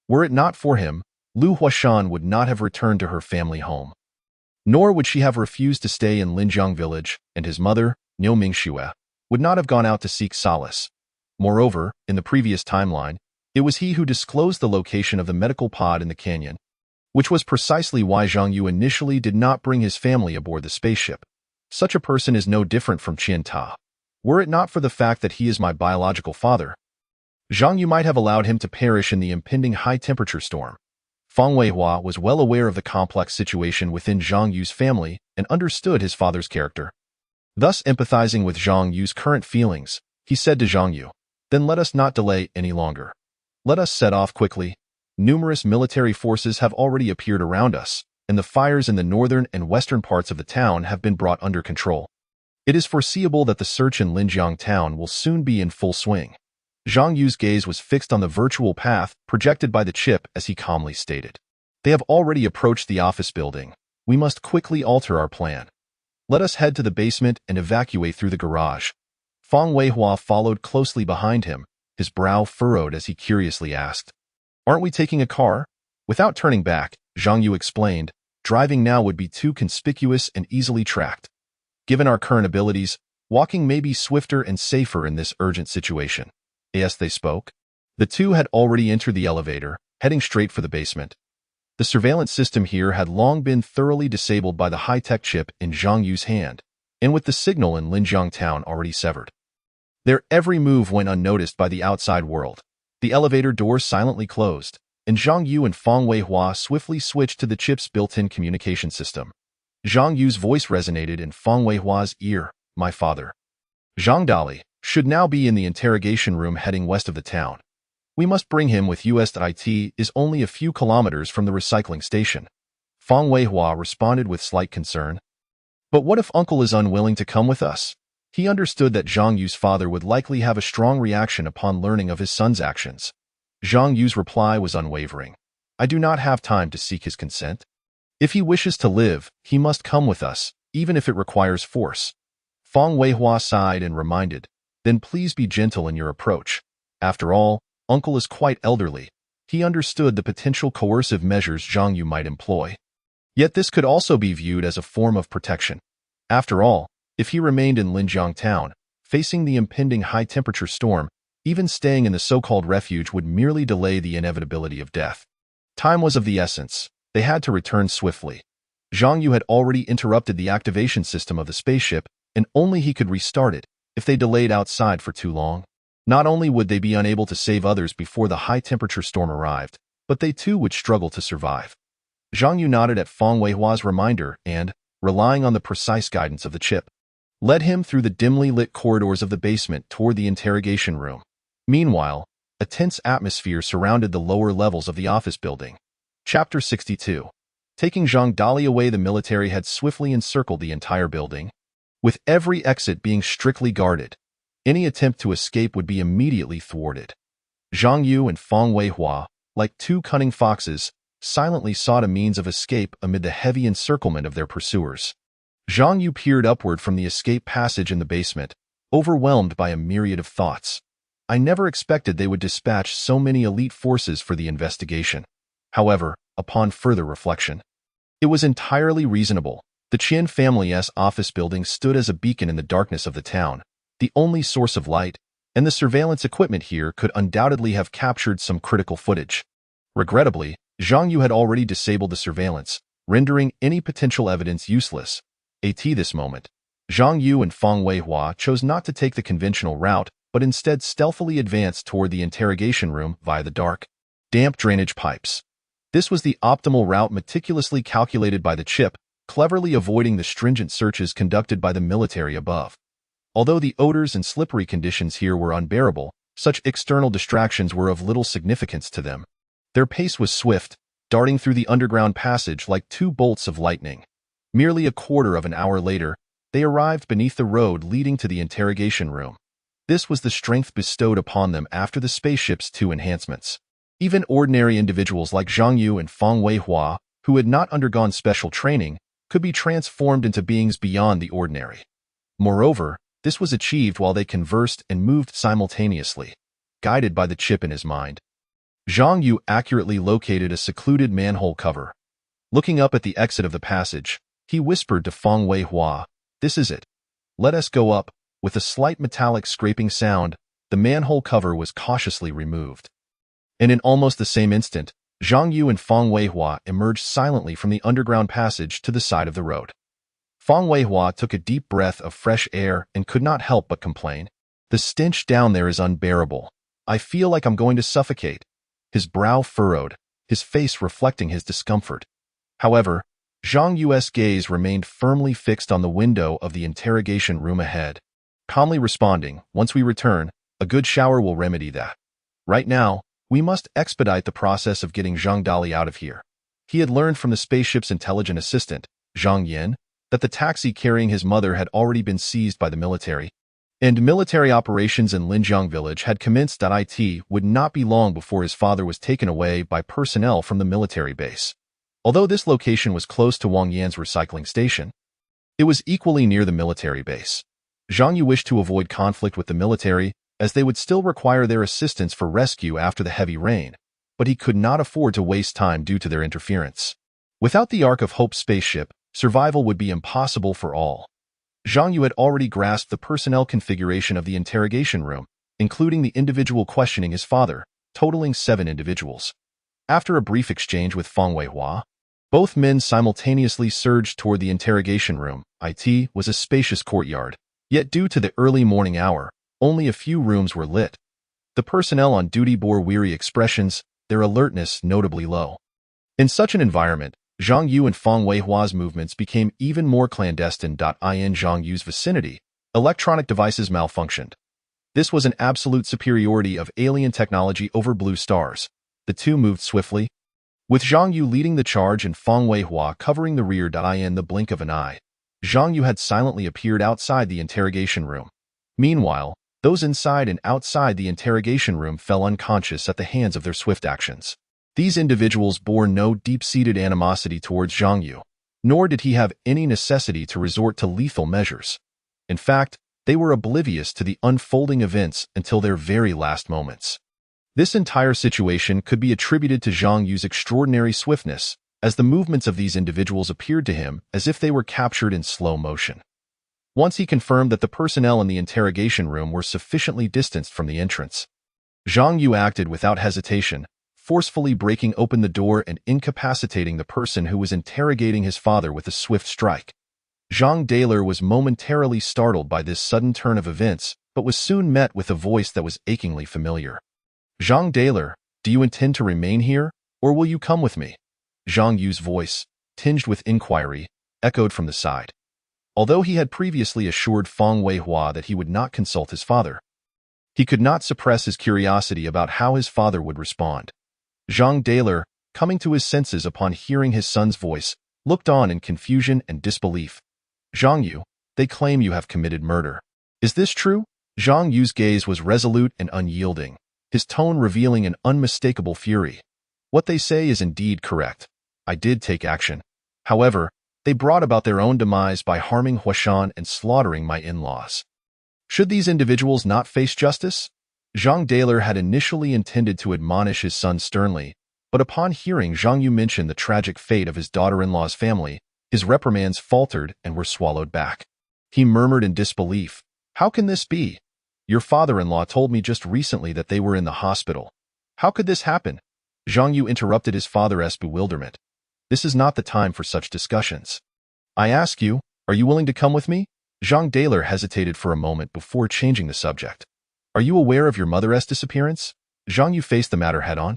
Were it not for him, Lu Huashan would not have returned to her family home. Nor would she have refused to stay in Linjiang village, and his mother, Niu Mingxue, would not have gone out to seek solace. Moreover, in the previous timeline, it was he who disclosed the location of the medical pod in the canyon, which was precisely why Zhang Yu initially did not bring his family aboard the spaceship. Such a person is no different from Qian Ta. Were it not for the fact that he is my biological father, Zhang Yu might have allowed him to perish in the impending high-temperature storm. Fang Weihua was well aware of the complex situation within Zhang Yu's family and understood his father's character. Thus, empathizing with Zhang Yu's current feelings, he said to Zhang Yu, "Then let us not delay any longer. Let us set off quickly. Numerous military forces have already appeared around us, and the fires in the northern and western parts of the town have been brought under control. It is foreseeable that the search in Linjiang town will soon be in full swing." Zhang Yu's gaze was fixed on the virtual path projected by the chip as he calmly stated, "They have already approached the office building. We must quickly alter our plan. Let us head to the basement and evacuate through the garage." Fang Weihua followed closely behind him, his brow furrowed as he curiously asked, "Aren't we taking a car?" Without turning back, Zhang Yu explained, "Driving now would be too conspicuous and easily tracked. Given our current abilities, walking may be swifter and safer in this urgent situation." As they spoke, the two had already entered the elevator, heading straight for the basement. The surveillance system here had long been thoroughly disabled by the high-tech chip in Zhang Yu's hand, and with the signal in Linjiang town already severed. Their every move went unnoticed by the outside world. The elevator doors silently closed, and Zhang Yu and Fang Weihua swiftly switched to the chip's built-in communication system. Zhang Yu's voice resonated in Fang Weihua's ear, "My father, Zhang Dali, should now be in the interrogation room heading west of the town. We must bring him with us. It is only a few kilometers from the recycling station." Fang Weihua responded with slight concern. "But what if uncle is unwilling to come with us?" He understood that Zhang Yu's father would likely have a strong reaction upon learning of his son's actions. Zhang Yu's reply was unwavering. "I do not have time to seek his consent. If he wishes to live, he must come with us, even if it requires force." Fang Weihua sighed and reminded, "Then please be gentle in your approach. After all, uncle is quite elderly." He understood the potential coercive measures Zhang Yu might employ. Yet this could also be viewed as a form of protection. After all, if he remained in Linjiang town, facing the impending high-temperature storm, even staying in the so-called refuge would merely delay the inevitability of death. Time was of the essence. They had to return swiftly. Zhang Yu had already interrupted the activation system of the spaceship, and only he could restart it. If they delayed outside for too long, not only would they be unable to save others before the high-temperature storm arrived, but they too would struggle to survive. Zhang Yu nodded at Fang Weihua's reminder and, relying on the precise guidance of the chip, led him through the dimly lit corridors of the basement toward the interrogation room. Meanwhile, a tense atmosphere surrounded the lower levels of the office building. Chapter 62. Taking Zhang Dali away, the military had swiftly encircled the entire building, with every exit being strictly guarded. Any attempt to escape would be immediately thwarted. Zhang Yu and Fang Weihua, like two cunning foxes, silently sought a means of escape amid the heavy encirclement of their pursuers. Zhang Yu peered upward from the escape passage in the basement, overwhelmed by a myriad of thoughts. "I never expected they would dispatch so many elite forces for the investigation." However, upon further reflection, it was entirely reasonable. The Qian family's office building stood as a beacon in the darkness of the town, the only source of light, and the surveillance equipment here could undoubtedly have captured some critical footage. Regrettably, Zhang Yu had already disabled the surveillance, rendering any potential evidence useless. At this moment, Zhang Yu and Fang Weihua chose not to take the conventional route, but instead stealthily advanced toward the interrogation room via the dark, damp drainage pipes. This was the optimal route meticulously calculated by the chip, cleverly avoiding the stringent searches conducted by the military above. Although the odors and slippery conditions here were unbearable, such external distractions were of little significance to them. Their pace was swift, darting through the underground passage like two bolts of lightning. Merely a quarter of an hour later, they arrived beneath the road leading to the interrogation room. This was the strength bestowed upon them after the spaceship's two enhancements. Even ordinary individuals like Zhang Yu and Fang Weihua, who had not undergone special training, could be transformed into beings beyond the ordinary. Moreover, this was achieved while they conversed and moved simultaneously, guided by the chip in his mind. Zhang Yu accurately located a secluded manhole cover. Looking up at the exit of the passage, he whispered to Fang Weihua, "This is it. Let us go up." With a slight metallic scraping sound, the manhole cover was cautiously removed. And in almost the same instant, Zhang Yu and Fang Weihua emerged silently from the underground passage to the side of the road. Fang Weihua took a deep breath of fresh air and could not help but complain. "The stench down there is unbearable. I feel like I'm going to suffocate." His brow furrowed, his face reflecting his discomfort. However, Zhang Yu's gaze remained firmly fixed on the window of the interrogation room ahead, calmly responding, "Once we return, a good shower will remedy that. Right now, we must expedite the process of getting Zhang Dali out of here." He had learned from the spaceship's intelligent assistant, Zhang Yin, that the taxi carrying his mother had already been seized by the military, and military operations in Linjiang village had commenced. It would not be long before his father was taken away by personnel from the military base. Although this location was close to Wang Yan's recycling station, it was equally near the military base. Zhang Yu wished to avoid conflict with the military, as they would still require their assistance for rescue after the heavy rain, but he could not afford to waste time due to their interference. Without the Ark of Hope spaceship, survival would be impossible for all. Zhang Yu had already grasped the personnel configuration of the interrogation room, including the individual questioning his father, totaling 7 individuals. After a brief exchange with Fang Weihua, both men simultaneously surged toward the interrogation room. It was a spacious courtyard, yet due to the early morning hour, only a few rooms were lit. The personnel on duty bore weary expressions, their alertness notably low. In such an environment, Zhang Yu and Fang Weihua's movements became even more clandestine. In Zhang Yu's vicinity, electronic devices malfunctioned. This was an absolute superiority of alien technology over blue stars. The two moved swiftly, with Zhang Yu leading the charge and Fang Weihua covering the rear. In the blink of an eye, Zhang Yu had silently appeared outside the interrogation room. Meanwhile, those inside and outside the interrogation room fell unconscious at the hands of their swift actions. These individuals bore no deep-seated animosity towards Zhang Yu, nor did he have any necessity to resort to lethal measures. In fact, they were oblivious to the unfolding events until their very last moments. This entire situation could be attributed to Zhang Yu's extraordinary swiftness, as the movements of these individuals appeared to him as if they were captured in slow motion. Once he confirmed that the personnel in the interrogation room were sufficiently distanced from the entrance, Zhang Yu acted without hesitation, forcefully breaking open the door and incapacitating the person who was interrogating his father with a swift strike. Zhang Daler was momentarily startled by this sudden turn of events, but was soon met with a voice that was achingly familiar. "Zhang Daler, do you intend to remain here, or will you come with me?" Zhang Yu's voice, tinged with inquiry, echoed from the side. Although he had previously assured Fang Weihua that he would not consult his father, he could not suppress his curiosity about how his father would respond. Zhang Daler, coming to his senses upon hearing his son's voice, looked on in confusion and disbelief. "Zhang Yu, they claim you have committed murder. Is this true?" Zhang Yu's gaze was resolute and unyielding, his tone revealing an unmistakable fury. "What they say is indeed correct. I did take action. However, they brought about their own demise by harming Huashan and slaughtering my in-laws. Should these individuals not face justice?" Zhang Daler had initially intended to admonish his son sternly, but upon hearing Zhang Yu mention the tragic fate of his daughter-in-law's family, his reprimands faltered and were swallowed back. He murmured in disbelief, "How can this be? Your father-in-law told me just recently that they were in the hospital. How could this happen?" Zhang Yu interrupted his father's bewilderment. "This is not the time for such discussions. I ask you, are you willing to come with me?" Zhang Daler hesitated for a moment before changing the subject. "Are you aware of your mother's disappearance?" Zhang Yu faced the matter head-on.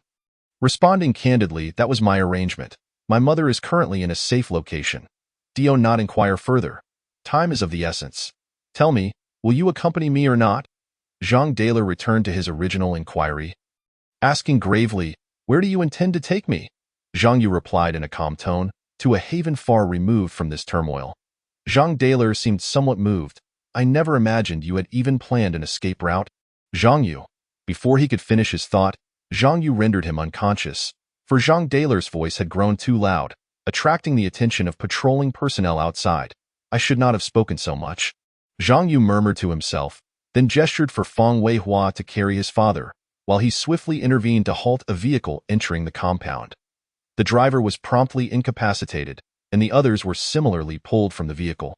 Responding candidly, "That was my arrangement. My mother is currently in a safe location. Do not inquire further. Time is of the essence. Tell me, will you accompany me or not?" Zhang Daler returned to his original inquiry, asking gravely, "Where do you intend to take me?" Zhang Yu replied in a calm tone, "To a haven far removed from this turmoil." Zhang Daler seemed somewhat moved. "I never imagined you had even planned an escape route." Zhang Yu. Before he could finish his thought, Zhang Yu rendered him unconscious, for Zhang Daler's voice had grown too loud, attracting the attention of patrolling personnel outside. "I should not have spoken so much." Zhang Yu murmured to himself, then gestured for Fang Weihua to carry his father, while he swiftly intervened to halt a vehicle entering the compound. The driver was promptly incapacitated, and the others were similarly pulled from the vehicle.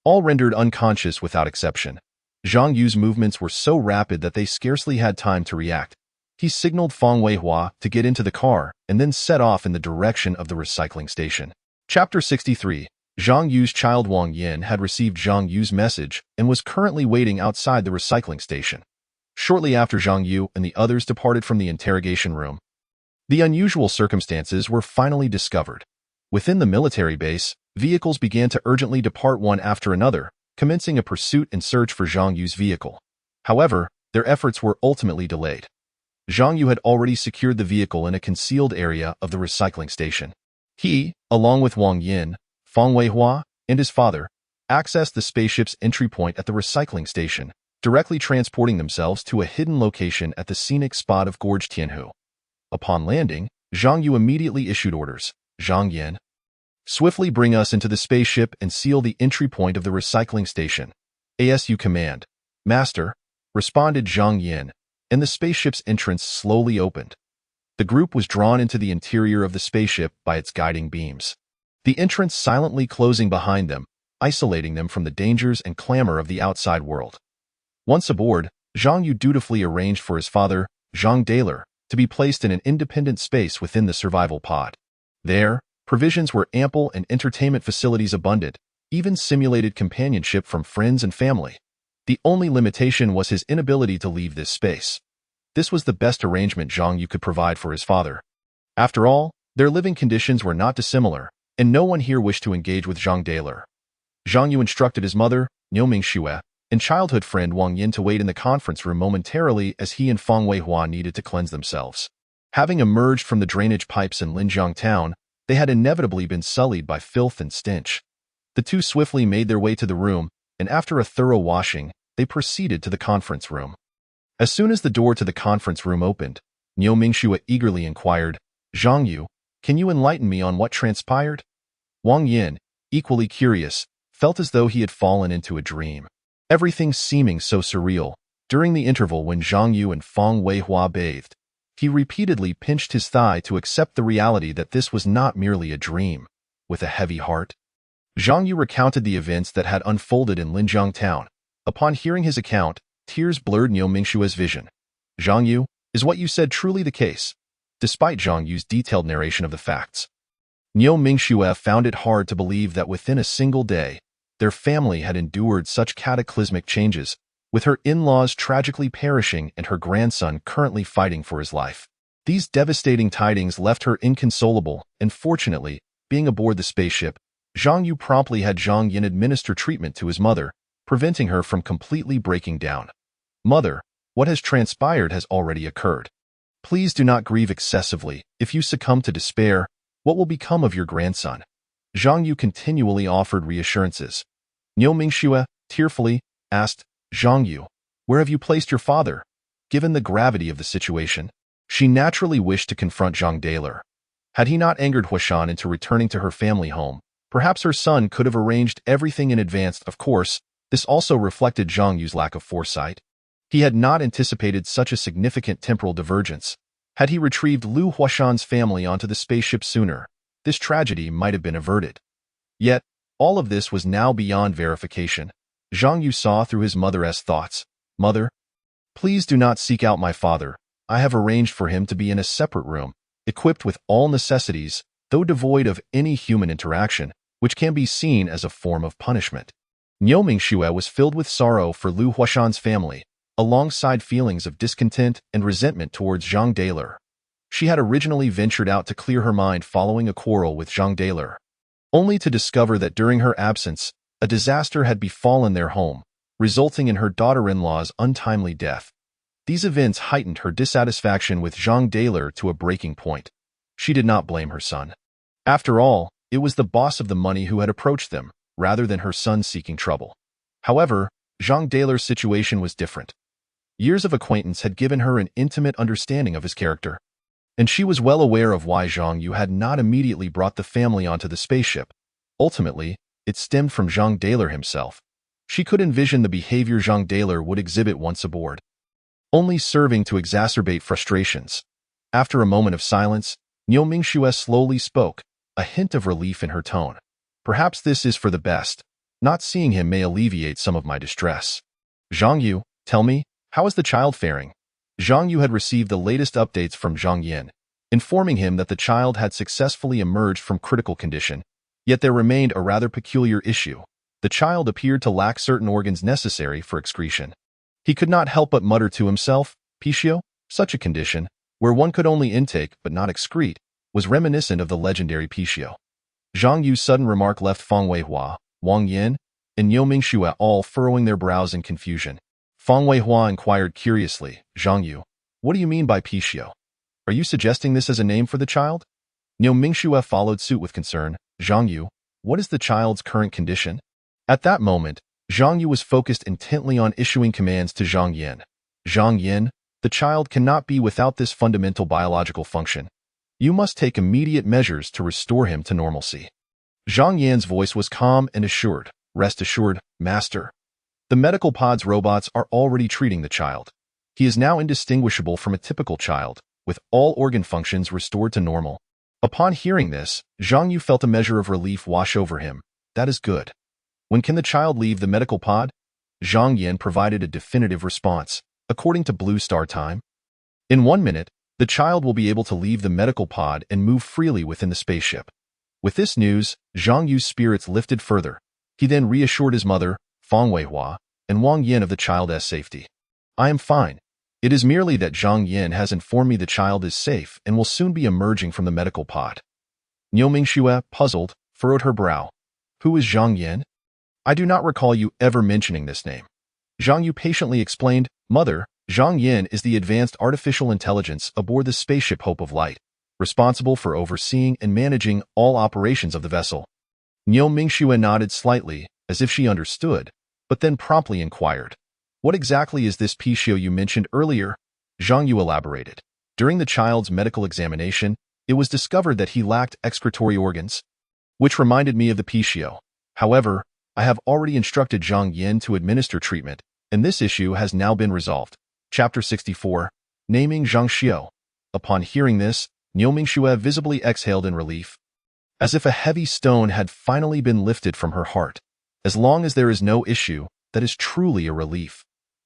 All rendered unconscious without exception. Zhang Yu's movements were so rapid that they scarcely had time to react. He signaled Fang Weihua to get into the car and then set off in the direction of the recycling station. Chapter 63. Zhang Yu's child Wang Yin had received Zhang Yu's message and was currently waiting outside the recycling station. Shortly after Zhang Yu and the others departed from the interrogation room, the unusual circumstances were finally discovered. Within the military base, vehicles began to urgently depart one after another, commencing a pursuit and search for Zhang Yu's vehicle. However, their efforts were ultimately delayed. Zhang Yu had already secured the vehicle in a concealed area of the recycling station. He, along with Wang Yin, Fang Weihua, and his father, accessed the spaceship's entry point at the recycling station, directly transporting themselves to a hidden location at the scenic spot of Gorge Tianhu. Upon landing, Zhang Yu immediately issued orders. Zhang Yin, swiftly bring us into the spaceship and seal the entry point of the recycling station. ASU command. Master, responded Zhang Yin, and the spaceship's entrance slowly opened. The group was drawn into the interior of the spaceship by its guiding beams, the entrance silently closing behind them, isolating them from the dangers and clamor of the outside world. Once aboard, Zhang Yu dutifully arranged for his father, Zhang Daler, to be placed in an independent space within the survival pod. There, provisions were ample and entertainment facilities abundant, even simulated companionship from friends and family. The only limitation was his inability to leave this space. This was the best arrangement Zhang Yu could provide for his father. After all, their living conditions were not dissimilar, and no one here wished to engage with Zhang Daler. Zhang Yu instructed his mother, Niu Mingxue, and childhood friend Wang Yin to wait in the conference room momentarily as he and Fang Weihua needed to cleanse themselves. Having emerged from the drainage pipes in Linjiang town, they had inevitably been sullied by filth and stench. The two swiftly made their way to the room, and after a thorough washing, they proceeded to the conference room. As soon as the door to the conference room opened, Niu Mingxue eagerly inquired, Zhang Yu, can you enlighten me on what transpired? Wang Yin, equally curious, felt as though he had fallen into a dream. Everything seeming so surreal. During the interval when Zhang Yu and Fang Weihua bathed, he repeatedly pinched his thigh to accept the reality that this was not merely a dream. With a heavy heart, Zhang Yu recounted the events that had unfolded in Linjiang town. Upon hearing his account, tears blurred Niu Mingxue's vision. Zhang Yu, is what you said truly the case? Despite Zhang Yu's detailed narration of the facts, Niu Mingxue found it hard to believe that within a single day, their family had endured such cataclysmic changes, with her in-laws tragically perishing and her grandson currently fighting for his life. These devastating tidings left her inconsolable, and fortunately, being aboard the spaceship, Zhang Yu promptly had Zhang Yin administer treatment to his mother, preventing her from completely breaking down. Mother, what has transpired has already occurred. Please do not grieve excessively. If you succumb to despair, what will become of your grandson? Zhang Yu continually offered reassurances. Niu Mingxue, tearfully, asked, Zhang Yu, where have you placed your father? Given the gravity of the situation, she naturally wished to confront Zhang Daler. Had he not angered Huashan into returning to her family home, perhaps her son could have arranged everything in advance. Of course, this also reflected Zhang Yu's lack of foresight. He had not anticipated such a significant temporal divergence. Had he retrieved Lu Huashan's family onto the spaceship sooner, this tragedy might have been averted. Yet, all of this was now beyond verification. Zhang Yu saw through his mother's thoughts. Mother, please do not seek out my father. I have arranged for him to be in a separate room, equipped with all necessities, though devoid of any human interaction, which can be seen as a form of punishment. Niu Mingxue was filled with sorrow for Lu Huashan's family, alongside feelings of discontent and resentment towards Zhang Daler. She had originally ventured out to clear her mind following a quarrel with Zhang Daler, only to discover that during her absence, a disaster had befallen their home, resulting in her daughter-in-law's untimely death. These events heightened her dissatisfaction with Zhang Daler to a breaking point. She did not blame her son. After all, it was the boss of the money who had approached them, rather than her son seeking trouble. However, Zhang Daler's situation was different. Years of acquaintance had given her an intimate understanding of his character, and she was well aware of why Zhang Yu had not immediately brought the family onto the spaceship. Ultimately, it stemmed from Zhang Daler himself. She could envision the behavior Zhang Daler would exhibit once aboard, only serving to exacerbate frustrations. After a moment of silence, Niu Mingxue slowly spoke, a hint of relief in her tone. Perhaps this is for the best. Not seeing him may alleviate some of my distress. Zhang Yu, tell me, how is the child faring? Zhang Yu had received the latest updates from Zhang Yin, informing him that the child had successfully emerged from critical condition, yet there remained a rather peculiar issue. The child appeared to lack certain organs necessary for excretion. He could not help but mutter to himself, Pichio, such a condition, where one could only intake but not excrete, was reminiscent of the legendary Pichio. Zhang Yu's sudden remark left Fang Weihua, Wang Yin, and Niu Mingxue all furrowing their brows in confusion. Fang Weihua inquired curiously, Zhang Yu, what do you mean by Pichio? Are you suggesting this as a name for the child? Niu Mingxue followed suit with concern, Zhang Yu, what is the child's current condition? At that moment, Zhang Yu was focused intently on issuing commands to Zhang Yin. Zhang Yin, the child cannot be without this fundamental biological function. You must take immediate measures to restore him to normalcy. Zhang Yan's voice was calm and assured. Rest assured, Master. The medical pod's robots are already treating the child. He is now indistinguishable from a typical child, with all organ functions restored to normal. Upon hearing this, Zhang Yu felt a measure of relief wash over him. That is good. When can the child leave the medical pod? Zhang Yin provided a definitive response, according to Blue Star time. In 1 minute, the child will be able to leave the medical pod and move freely within the spaceship. With this news, Zhang Yu's spirits lifted further. He then reassured his mother, Fang Weihua, and Wang Yin of the child's safety. I am fine. It is merely that Zhang Yin has informed me the child is safe and will soon be emerging from the medical pod. Niu Mingxue, puzzled, furrowed her brow. Who is Zhang Yin? I do not recall you ever mentioning this name. Zhang Yu patiently explained, Mother, Zhang Yin is the advanced artificial intelligence aboard the spaceship Hope of Light, responsible for overseeing and managing all operations of the vessel. Niu Mingxue nodded slightly, as if she understood, but then promptly inquired, what exactly is this Pichio you mentioned earlier? Zhang Yu elaborated. During the child's medical examination, it was discovered that he lacked excretory organs, which reminded me of the Pichio. However, I have already instructed Zhang Yin to administer treatment, and this issue has now been resolved. Chapter 64, Naming Zhang Xiao. Upon hearing this, Niu Mingxue visibly exhaled in relief, as if a heavy stone had finally been lifted from her heart. As long as there is no issue, that is truly a relief.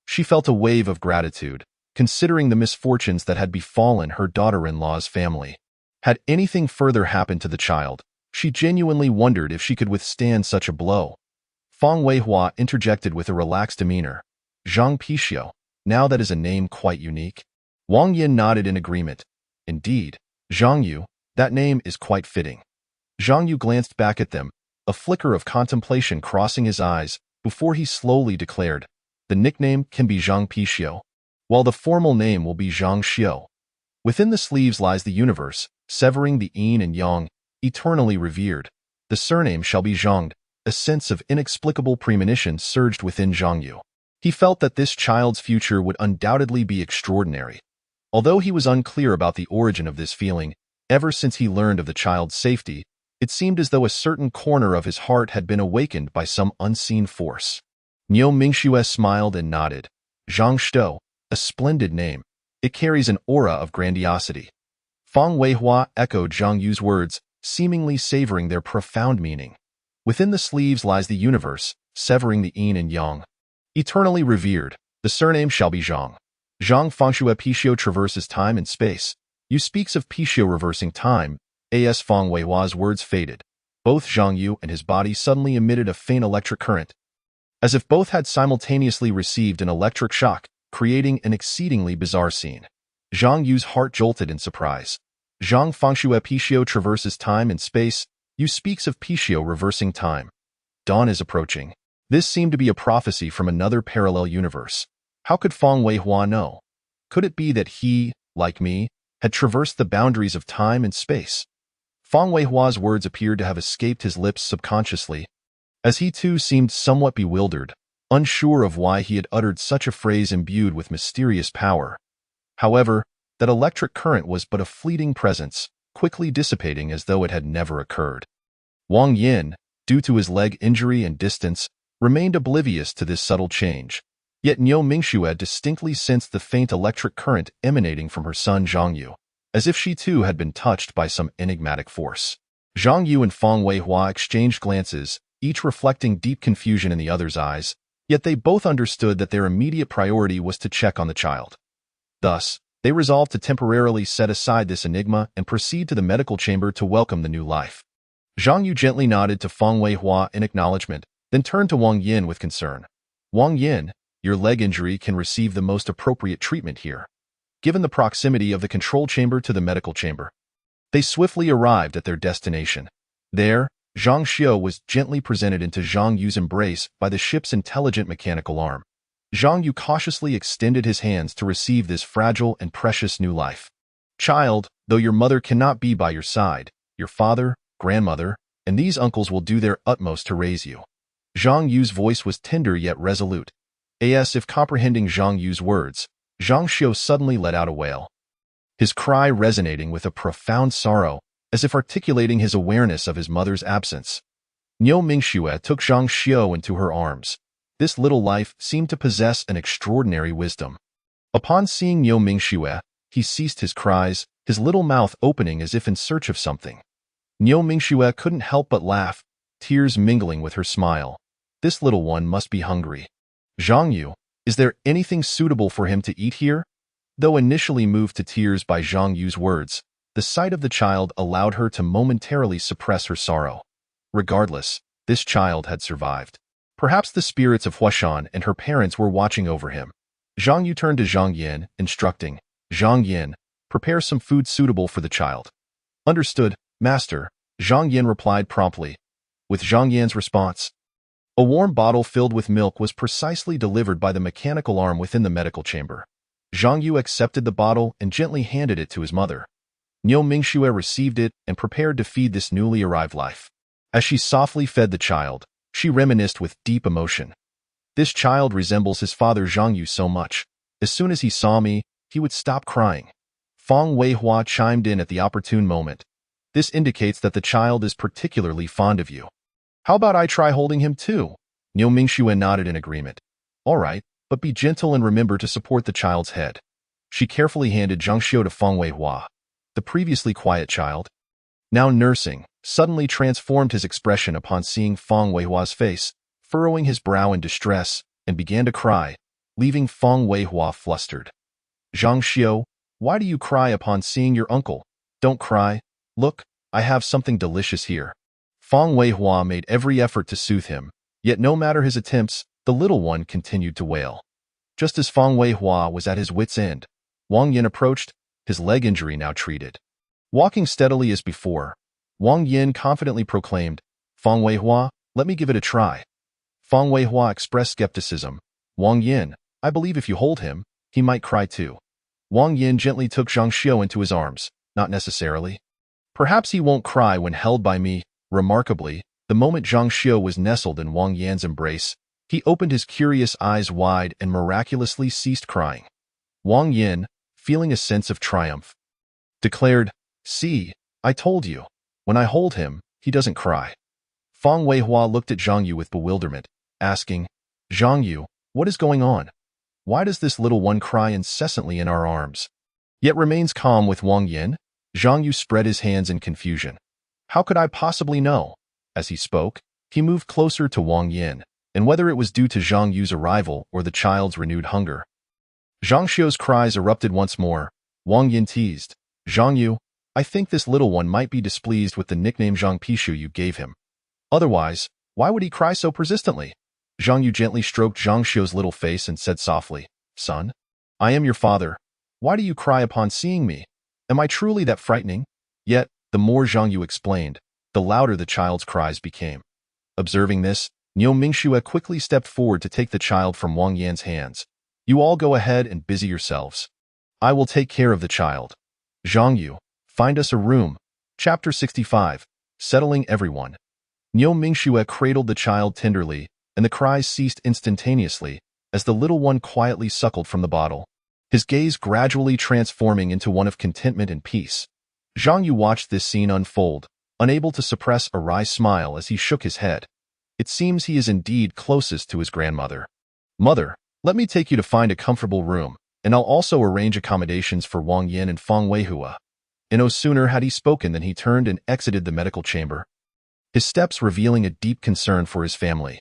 She felt a wave of gratitude, considering the misfortunes that had befallen her daughter-in-law's family. Had anything further happened to the child, she genuinely wondered if she could withstand such a blow. Fang Weihua interjected with a relaxed demeanor. Zhang Pichio, now that is a name quite unique. Wang Yin nodded in agreement. Indeed, Zhang Yu, that name is quite fitting. Zhang Yu glanced back at them, a flicker of contemplation crossing his eyes, before he slowly declared, the nickname can be Zhang Pichio, while the formal name will be Zhang Xiao. Within the sleeves lies the universe, severing the yin and yang, eternally revered. The surname shall be Zhanged. A sense of inexplicable premonition surged within Zhang Yu. He felt that this child's future would undoubtedly be extraordinary. Although he was unclear about the origin of this feeling, ever since he learned of the child's safety, it seemed as though a certain corner of his heart had been awakened by some unseen force. Niu Mingxue smiled and nodded. Zhang Xiao, a splendid name. It carries an aura of grandiosity. Fang Weihua echoed Zhang Yu's words, seemingly savoring their profound meaning. Within the sleeves lies the universe, severing the yin and yang. Eternally revered, the surname shall be Zhang. Zhang Fangxue Pichio traverses time and space. You speaks of Pichio reversing time. As Fang Weihua's words faded, both Zhang Yu and his body suddenly emitted a faint electric current, as if both had simultaneously received an electric shock, creating an exceedingly bizarre scene. Zhang Yu's heart jolted in surprise. Zhang Fangxue Pichio traverses time and space. You speaks of Pichio reversing time. Dawn is approaching. This seemed to be a prophecy from another parallel universe. How could Fang Weihua know? Could it be that he, like me, had traversed the boundaries of time and space? Fang Weihua's words appeared to have escaped his lips subconsciously, as he too seemed somewhat bewildered, unsure of why he had uttered such a phrase imbued with mysterious power. However, that electric current was but a fleeting presence, quickly dissipating as though it had never occurred. Wang Yin, due to his leg injury and distance, remained oblivious to this subtle change. Yet Niu Mingxue distinctly sensed the faint electric current emanating from her son Zhang Yu, as if she too had been touched by some enigmatic force. Zhang Yu and Fang Weihua exchanged glances, each reflecting deep confusion in the other's eyes, Yet they both understood that their immediate priority was to check on the child. Thus, they resolved to temporarily set aside this enigma and proceed to the medical chamber to welcome the new life. Zhang Yu gently nodded to Feng Weihua in acknowledgement, then turned to Wang Yin with concern. Wang Yin, your leg injury can receive the most appropriate treatment here, given the proximity of the control chamber to the medical chamber. They swiftly arrived at their destination. There, Zhang Xiu was gently presented into Zhang Yu's embrace by the ship's intelligent mechanical arm. Zhang Yu cautiously extended his hands to receive this fragile and precious new life. Child, though your mother cannot be by your side, your father, grandmother, and these uncles will do their utmost to raise you. Zhang Yu's voice was tender yet resolute. As if comprehending Zhang Yu's words, Zhang Xiu suddenly let out a wail, his cry resonating with a profound sorrow, as if articulating his awareness of his mother's absence. Niu Mingxue took Zhang Xiu into her arms. This little life seemed to possess an extraordinary wisdom. Upon seeing Niu Mingxue, he ceased his cries, his little mouth opening as if in search of something. Niu Mingxue couldn't help but laugh, tears mingling with her smile. This little one must be hungry. Zhang Yu, is there anything suitable for him to eat here? Though initially moved to tears by Zhang Yu's words, the sight of the child allowed her to momentarily suppress her sorrow. Regardless, this child had survived. Perhaps the spirits of Huashan and her parents were watching over him. Zhang Yu turned to Zhang Yin, instructing, Zhang Yin, prepare some food suitable for the child. Understood, master, Zhang Yin replied promptly. With Zhang Yin's response, a warm bottle filled with milk was precisely delivered by the mechanical arm within the medical chamber. Zhang Yu accepted the bottle and gently handed it to his mother. Niu Mingxue received it and prepared to feed this newly arrived life. As she softly fed the child, she reminisced with deep emotion. This child resembles his father Zhang Yu so much. As soon as he saw me, he would stop crying. Feng Weihua chimed in at the opportune moment. This indicates that the child is particularly fond of you. How about I try holding him too? Niu Mingxue nodded in agreement. All right, but be gentle and remember to support the child's head. She carefully handed Zhang Xiu to Feng Weihua. The previously quiet child, now nursing, suddenly transformed his expression upon seeing Feng Weihua's face, furrowing his brow in distress, and began to cry, leaving Feng Weihua flustered. Zhang Xiu, why do you cry upon seeing your uncle? Don't cry. Look, I have something delicious here. Feng Weihua made every effort to soothe him, yet no matter his attempts, the little one continued to wail. Just as Feng Weihua was at his wit's end, Wang Yin approached, his leg injury now treated. Walking steadily as before, Wang Yin confidently proclaimed, Feng Weihua, let me give it a try. Feng Weihua expressed skepticism. Wang Yin, I believe if you hold him, he might cry too. Wang Yin gently took Zhang Xiu into his arms. Not necessarily. Perhaps he won't cry when held by me. Remarkably, the moment Zhang Xiu was nestled in Wang Yan's embrace, he opened his curious eyes wide and miraculously ceased crying. Wang Yin, feeling a sense of triumph, declared, See, I told you. When I hold him, he doesn't cry. Feng Weihua looked at Zhang Yu with bewilderment, asking, Zhang Yu, what is going on? Why does this little one cry incessantly in our arms? Yet remains calm with Wang Yin? Zhang Yu spread his hands in confusion. How could I possibly know? As he spoke, he moved closer to Wang Yin, and whether it was due to Zhang Yu's arrival or the child's renewed hunger, Zhang Xiu's cries erupted once more. Wang Yin teased, Zhang Yu, I think this little one might be displeased with the nickname Zhang Pishu you gave him. Otherwise, why would he cry so persistently? Zhang Yu gently stroked Zhang Xiu's little face and said softly, Son, I am your father. Why do you cry upon seeing me? Am I truly that frightening? Yet, the more Zhang Yu explained, the louder the child's cries became. Observing this, Niu Mingxue quickly stepped forward to take the child from Wang Yan's hands. You all go ahead and busy yourselves. I will take care of the child. Zhang Yu, find us a room. Chapter 65. Settling everyone. Niu Mingxue cradled the child tenderly, and the cries ceased instantaneously as the little one quietly suckled from the bottle, his gaze gradually transforming into one of contentment and peace. Zhang Yu watched this scene unfold, unable to suppress a wry smile as he shook his head. It seems he is indeed closest to his grandmother. Mother, let me take you to find a comfortable room, and I'll also arrange accommodations for Wang Yin and Feng Weihua. And no sooner had he spoken than he turned and exited the medical chamber, his steps revealing a deep concern for his family.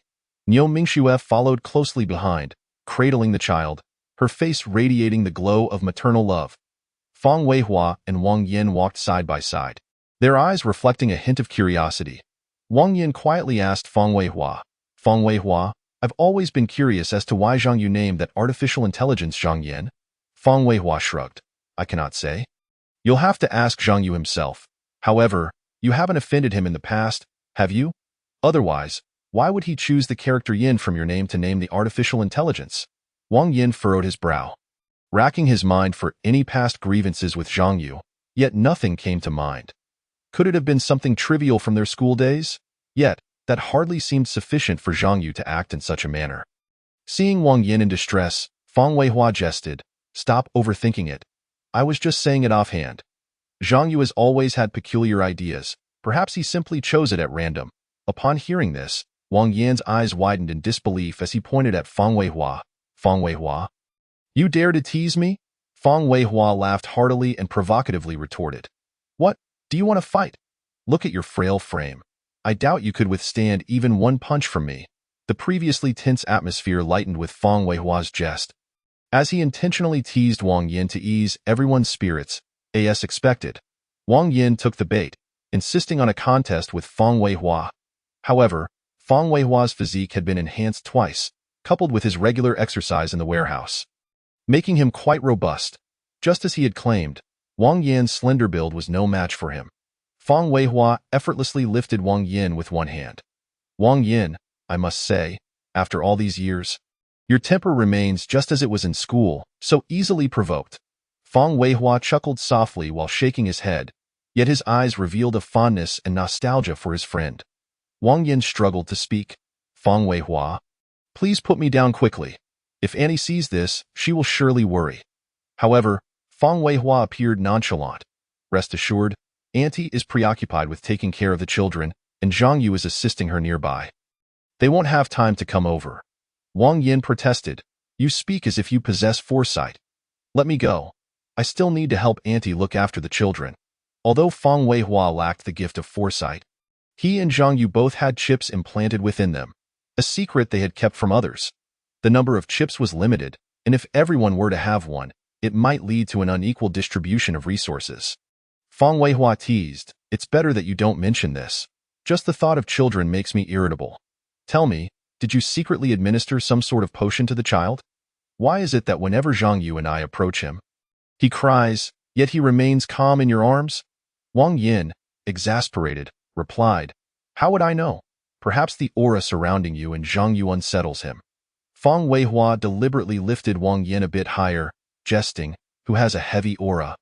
Niu Mingxue followed closely behind, cradling the child, her face radiating the glow of maternal love. Fang Weihua and Wang Yin walked side by side, their eyes reflecting a hint of curiosity. Wang Yin quietly asked Fang Weihua, I've always been curious as to why Zhang Yu named that artificial intelligence Zhang Yin. Fang Weihua shrugged. I cannot say. You'll have to ask Zhang Yu himself. However, you haven't offended him in the past, have you? Otherwise, why would he choose the character Yin from your name to name the artificial intelligence? Wang Yin furrowed his brow, racking his mind for any past grievances with Zhang Yu, yet nothing came to mind. Could it have been something trivial from their school days? Yet, that hardly seemed sufficient for Zhang Yu to act in such a manner. Seeing Wang Yin in distress, Fang Weihua jested, Stop overthinking it. I was just saying it offhand. Zhang Yu has always had peculiar ideas. Perhaps he simply chose it at random. Upon hearing this, Wang Yin's eyes widened in disbelief as he pointed at Fang Weihua. Fang Weihua? You dare to tease me? Fang Weihua laughed heartily and provocatively retorted. What? Do you want to fight? Look at your frail frame. I doubt you could withstand even one punch from me. The previously tense atmosphere lightened with Fang Weihua's jest. As he intentionally teased Wang Yin to ease everyone's spirits, as expected, Wang Yin took the bait, insisting on a contest with Fang Weihua. However, Fang Weihua's physique had been enhanced twice, coupled with his regular exercise in the warehouse, making him quite robust. Just as he had claimed, Wang Yin's slender build was no match for him. Fang Weihua effortlessly lifted Wang Yin with one hand. Wang Yin, I must say, after all these years, your temper remains just as it was in school, so easily provoked. Fang Weihua chuckled softly while shaking his head, yet his eyes revealed a fondness and nostalgia for his friend. Wang Yin struggled to speak. Fang Weihua, please put me down quickly. If Annie sees this, she will surely worry. However, Fang Weihua appeared nonchalant. Rest assured, Auntie is preoccupied with taking care of the children, and Zhang Yu is assisting her nearby. They won't have time to come over. Wang Yin protested. You speak as if you possess foresight. Let me go. I still need to help Auntie look after the children. Although Fang Weihua lacked the gift of foresight, he and Zhang Yu both had chips implanted within them, a secret they had kept from others. The number of chips was limited, and if everyone were to have one, it might lead to an unequal distribution of resources. Fang Weihua teased, It's better that you don't mention this. Just the thought of children makes me irritable. Tell me, did you secretly administer some sort of potion to the child? Why is it that whenever Zhang Yu and I approach him, he cries, yet he remains calm in your arms? Wang Yin, exasperated, replied, How would I know? Perhaps the aura surrounding you and Zhang Yu unsettles him. Fang Weihua deliberately lifted Wang Yin a bit higher, jesting, Who has a heavy aura?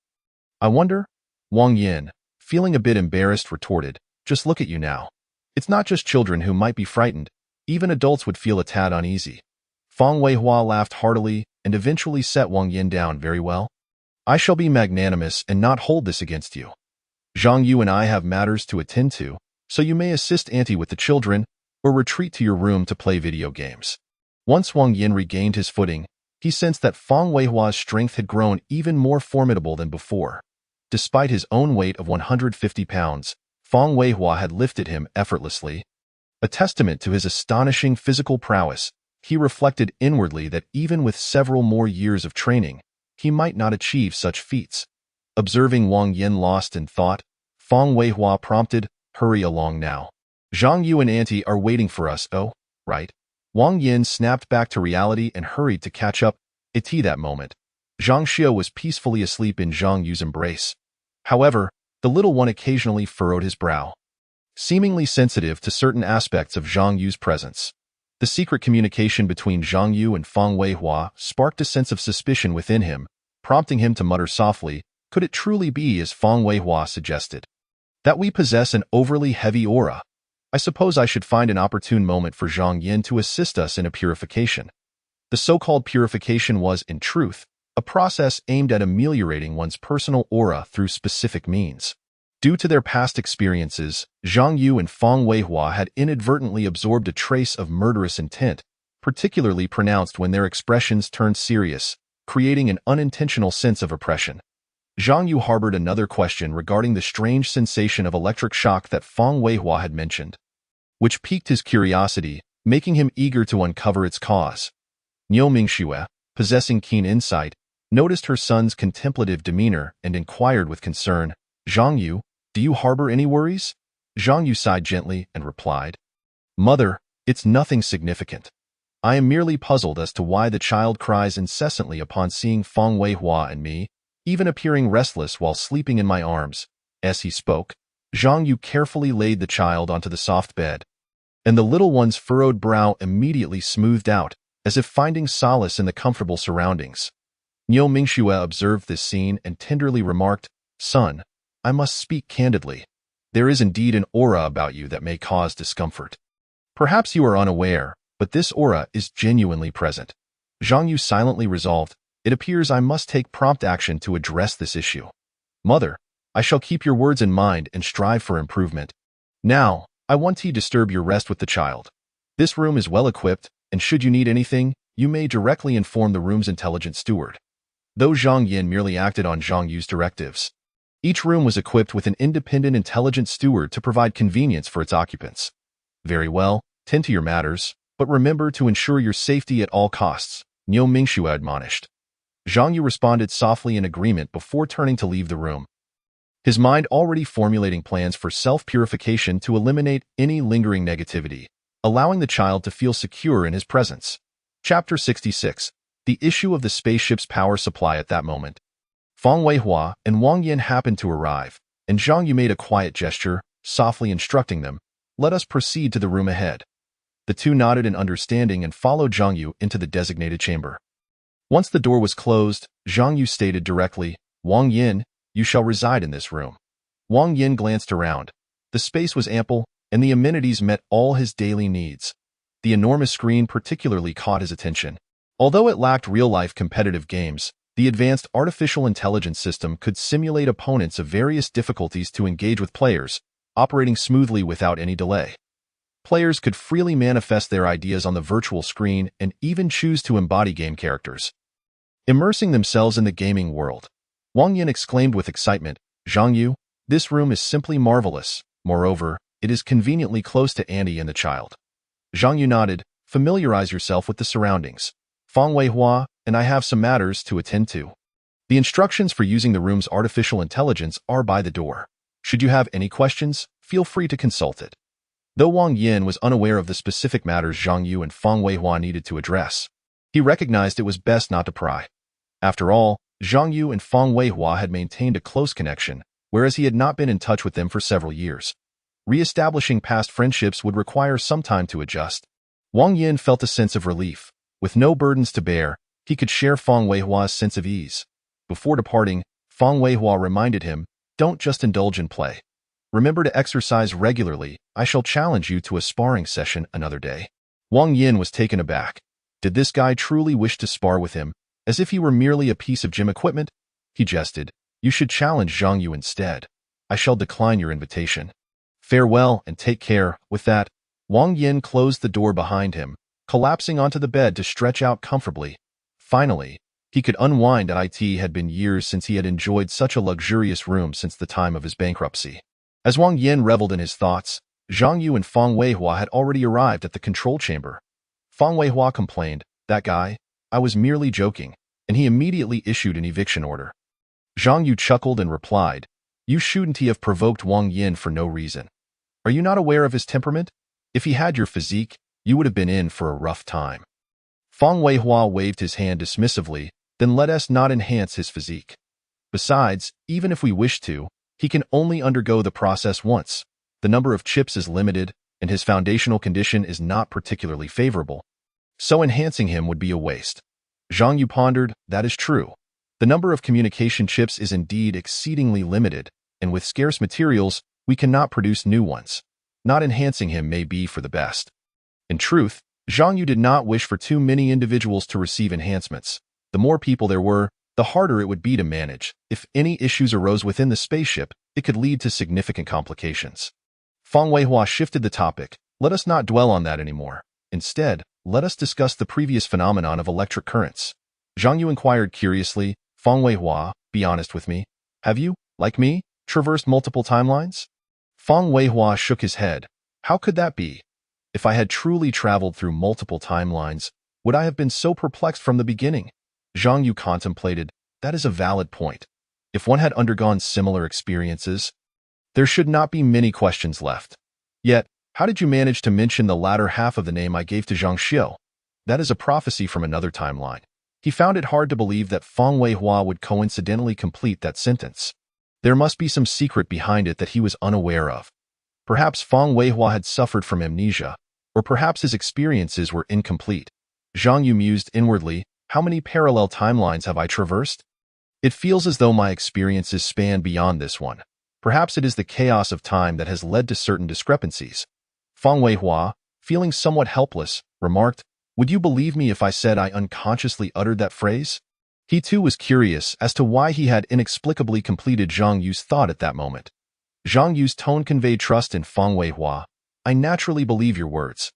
I wonder? Wang Yin, feeling a bit embarrassed, retorted, Just look at you now. It's not just children who might be frightened. Even adults would feel a tad uneasy. Fang Weihua laughed heartily and eventually set Wang Yin down. Very well. I shall be magnanimous and not hold this against you. Zhang Yu and I have matters to attend to, so you may assist Auntie with the children or retreat to your room to play video games. Once Wang Yin regained his footing, he sensed that Fang Weihua's strength had grown even more formidable than before. Despite his own weight of 150 pounds, Fang Weihua had lifted him effortlessly. A testament to his astonishing physical prowess, he reflected inwardly that even with several more years of training, he might not achieve such feats. Observing Wang Yin lost in thought, Fang Weihua prompted, Hurry along now. Zhang Yu and Auntie are waiting for us, oh, right? Wang Yin snapped back to reality and hurried to catch up. At that moment, Zhang Xiu was peacefully asleep in Zhang Yu's embrace. However, the little one occasionally furrowed his brow, seemingly sensitive to certain aspects of Zhang Yu's presence. The secret communication between Zhang Yu and Fang Weihua sparked a sense of suspicion within him, prompting him to mutter softly, Could it truly be as Fang Weihua suggested, that we possess an overly heavy aura? I suppose I should find an opportune moment for Zhang Yin to assist us in a purification. The so-called purification was, in truth, a process aimed at ameliorating one's personal aura through specific means. Due to their past experiences, Zhang Yu and Fang Weihua had inadvertently absorbed a trace of murderous intent, particularly pronounced when their expressions turned serious, creating an unintentional sense of oppression. Zhang Yu harbored another question regarding the strange sensation of electric shock that Fang Weihua had mentioned, which piqued his curiosity, making him eager to uncover its cause. Niu Mingxue, possessing keen insight, noticed her son's contemplative demeanor and inquired with concern, "Zhang Yu, do you harbor any worries?" Zhang Yu sighed gently and replied, "Mother, it's nothing significant. I am merely puzzled as to why the child cries incessantly upon seeing Feng Weihua and me, even appearing restless while sleeping in my arms." As he spoke, Zhang Yu carefully laid the child onto the soft bed, and the little one's furrowed brow immediately smoothed out, as if finding solace in the comfortable surroundings. Niu Mingxue observed this scene and tenderly remarked, "Son, I must speak candidly. There is indeed an aura about you that may cause discomfort. Perhaps you are unaware, but this aura is genuinely present." Zhang Yu silently resolved, "It appears I must take prompt action to address this issue. Mother, I shall keep your words in mind and strive for improvement. Now, I won't disturb your rest with the child. This room is well equipped, and should you need anything, you may directly inform the room's intelligent steward." Though Zhang Yin merely acted on Zhang Yu's directives, each room was equipped with an independent intelligent steward to provide convenience for its occupants. "Very well, tend to your matters, but remember to ensure your safety at all costs," Niu Mingxue admonished. Zhang Yu responded softly in agreement before turning to leave the room, his mind already formulating plans for self-purification to eliminate any lingering negativity, allowing the child to feel secure in his presence. Chapter 66. The issue of the spaceship's power supply. At that moment, Feng Weihua and Wang Yin happened to arrive, and Zhang Yu made a quiet gesture, softly instructing them, "Let us proceed to the room ahead." The two nodded in understanding and followed Zhang Yu into the designated chamber. Once the door was closed, Zhang Yu stated directly, "Wang Yin, you shall reside in this room." Wang Yin glanced around. The space was ample, and the amenities met all his daily needs. The enormous screen particularly caught his attention. Although it lacked real-life competitive games, the advanced artificial intelligence system could simulate opponents of various difficulties to engage with players, operating smoothly without any delay. Players could freely manifest their ideas on the virtual screen and even choose to embody game characters, immersing themselves in the gaming world. Wang Yin exclaimed with excitement, "Zhang Yu, this room is simply marvelous. Moreover, it is conveniently close to Andy and the child." Zhang Yu nodded, "Familiarize yourself with the surroundings. Feng Weihua and I have some matters to attend to. The instructions for using the room's artificial intelligence are by the door. Should you have any questions, feel free to consult it." Though Wang Yin was unaware of the specific matters Zhang Yu and Feng Weihua needed to address, he recognized it was best not to pry. After all, Zhang Yu and Feng Weihua had maintained a close connection, whereas he had not been in touch with them for several years. Re-establishing past friendships would require some time to adjust. Wang Yin felt a sense of relief. With no burdens to bear, he could share Feng Weihua's sense of ease. Before departing, Feng Weihua reminded him, "Don't just indulge in play. Remember to exercise regularly. I shall challenge you to a sparring session another day." Wang Yin was taken aback. Did this guy truly wish to spar with him, as if he were merely a piece of gym equipment? He jested, "You should challenge Zhang Yu instead. I shall decline your invitation. Farewell and take care." With that, Wang Yin closed the door behind him, collapsing onto the bed to stretch out comfortably. Finally, he could unwind. It had been years since he had enjoyed such a luxurious room since the time of his bankruptcy. As Wang Yin reveled in his thoughts, Zhang Yu and Feng Weihua had already arrived at the control chamber. Feng Weihua complained, "That guy? I was merely joking," and he immediately issued an eviction order. Zhang Yu chuckled and replied, "You shouldn't have provoked Wang Yin for no reason. Are you not aware of his temperament? If he had your physique, you would have been in for a rough time." Feng Weihua waved his hand dismissively, "Then let us not enhance his physique. Besides, even if we wish to, he can only undergo the process once. The number of chips is limited, and his foundational condition is not particularly favorable. So enhancing him would be a waste." Zhang Yu pondered, "That is true. The number of communication chips is indeed exceedingly limited, and with scarce materials, we cannot produce new ones. Not enhancing him may be for the best." In truth, Zhang Yu did not wish for too many individuals to receive enhancements. The more people there were, the harder it would be to manage. If any issues arose within the spaceship, it could lead to significant complications. Feng Weihua shifted the topic. "Let us not dwell on that anymore. Instead, let us discuss the previous phenomenon of electric currents." Zhang Yu inquired curiously, "Feng Weihua, be honest with me. Have you, like me, traversed multiple timelines?" Feng Weihua shook his head. "How could that be? If I had truly traveled through multiple timelines, would I have been so perplexed from the beginning? Zhang Yu contemplated. That is a valid point. If one had undergone similar experiences, there should not be many questions left. Yet, how did you manage to mention the latter half of the name I gave to Zhang Xiu? That is a prophecy from another timeline. He found it hard to believe that Feng Weihua would coincidentally complete that sentence. There must be some secret behind it that he was unaware of. Perhaps Feng Weihua had suffered from amnesia, or perhaps his experiences were incomplete. Zhang Yu mused inwardly, how many parallel timelines have I traversed? It feels as though my experiences span beyond this one. Perhaps it is the chaos of time that has led to certain discrepancies. Feng Weihua, feeling somewhat helpless, remarked, would you believe me if I said I unconsciously uttered that phrase? He too was curious as to why he had inexplicably completed Zhang Yu's thought at that moment. Zhang Yu's tone conveyed trust in Feng Weihua. I naturally believe your words.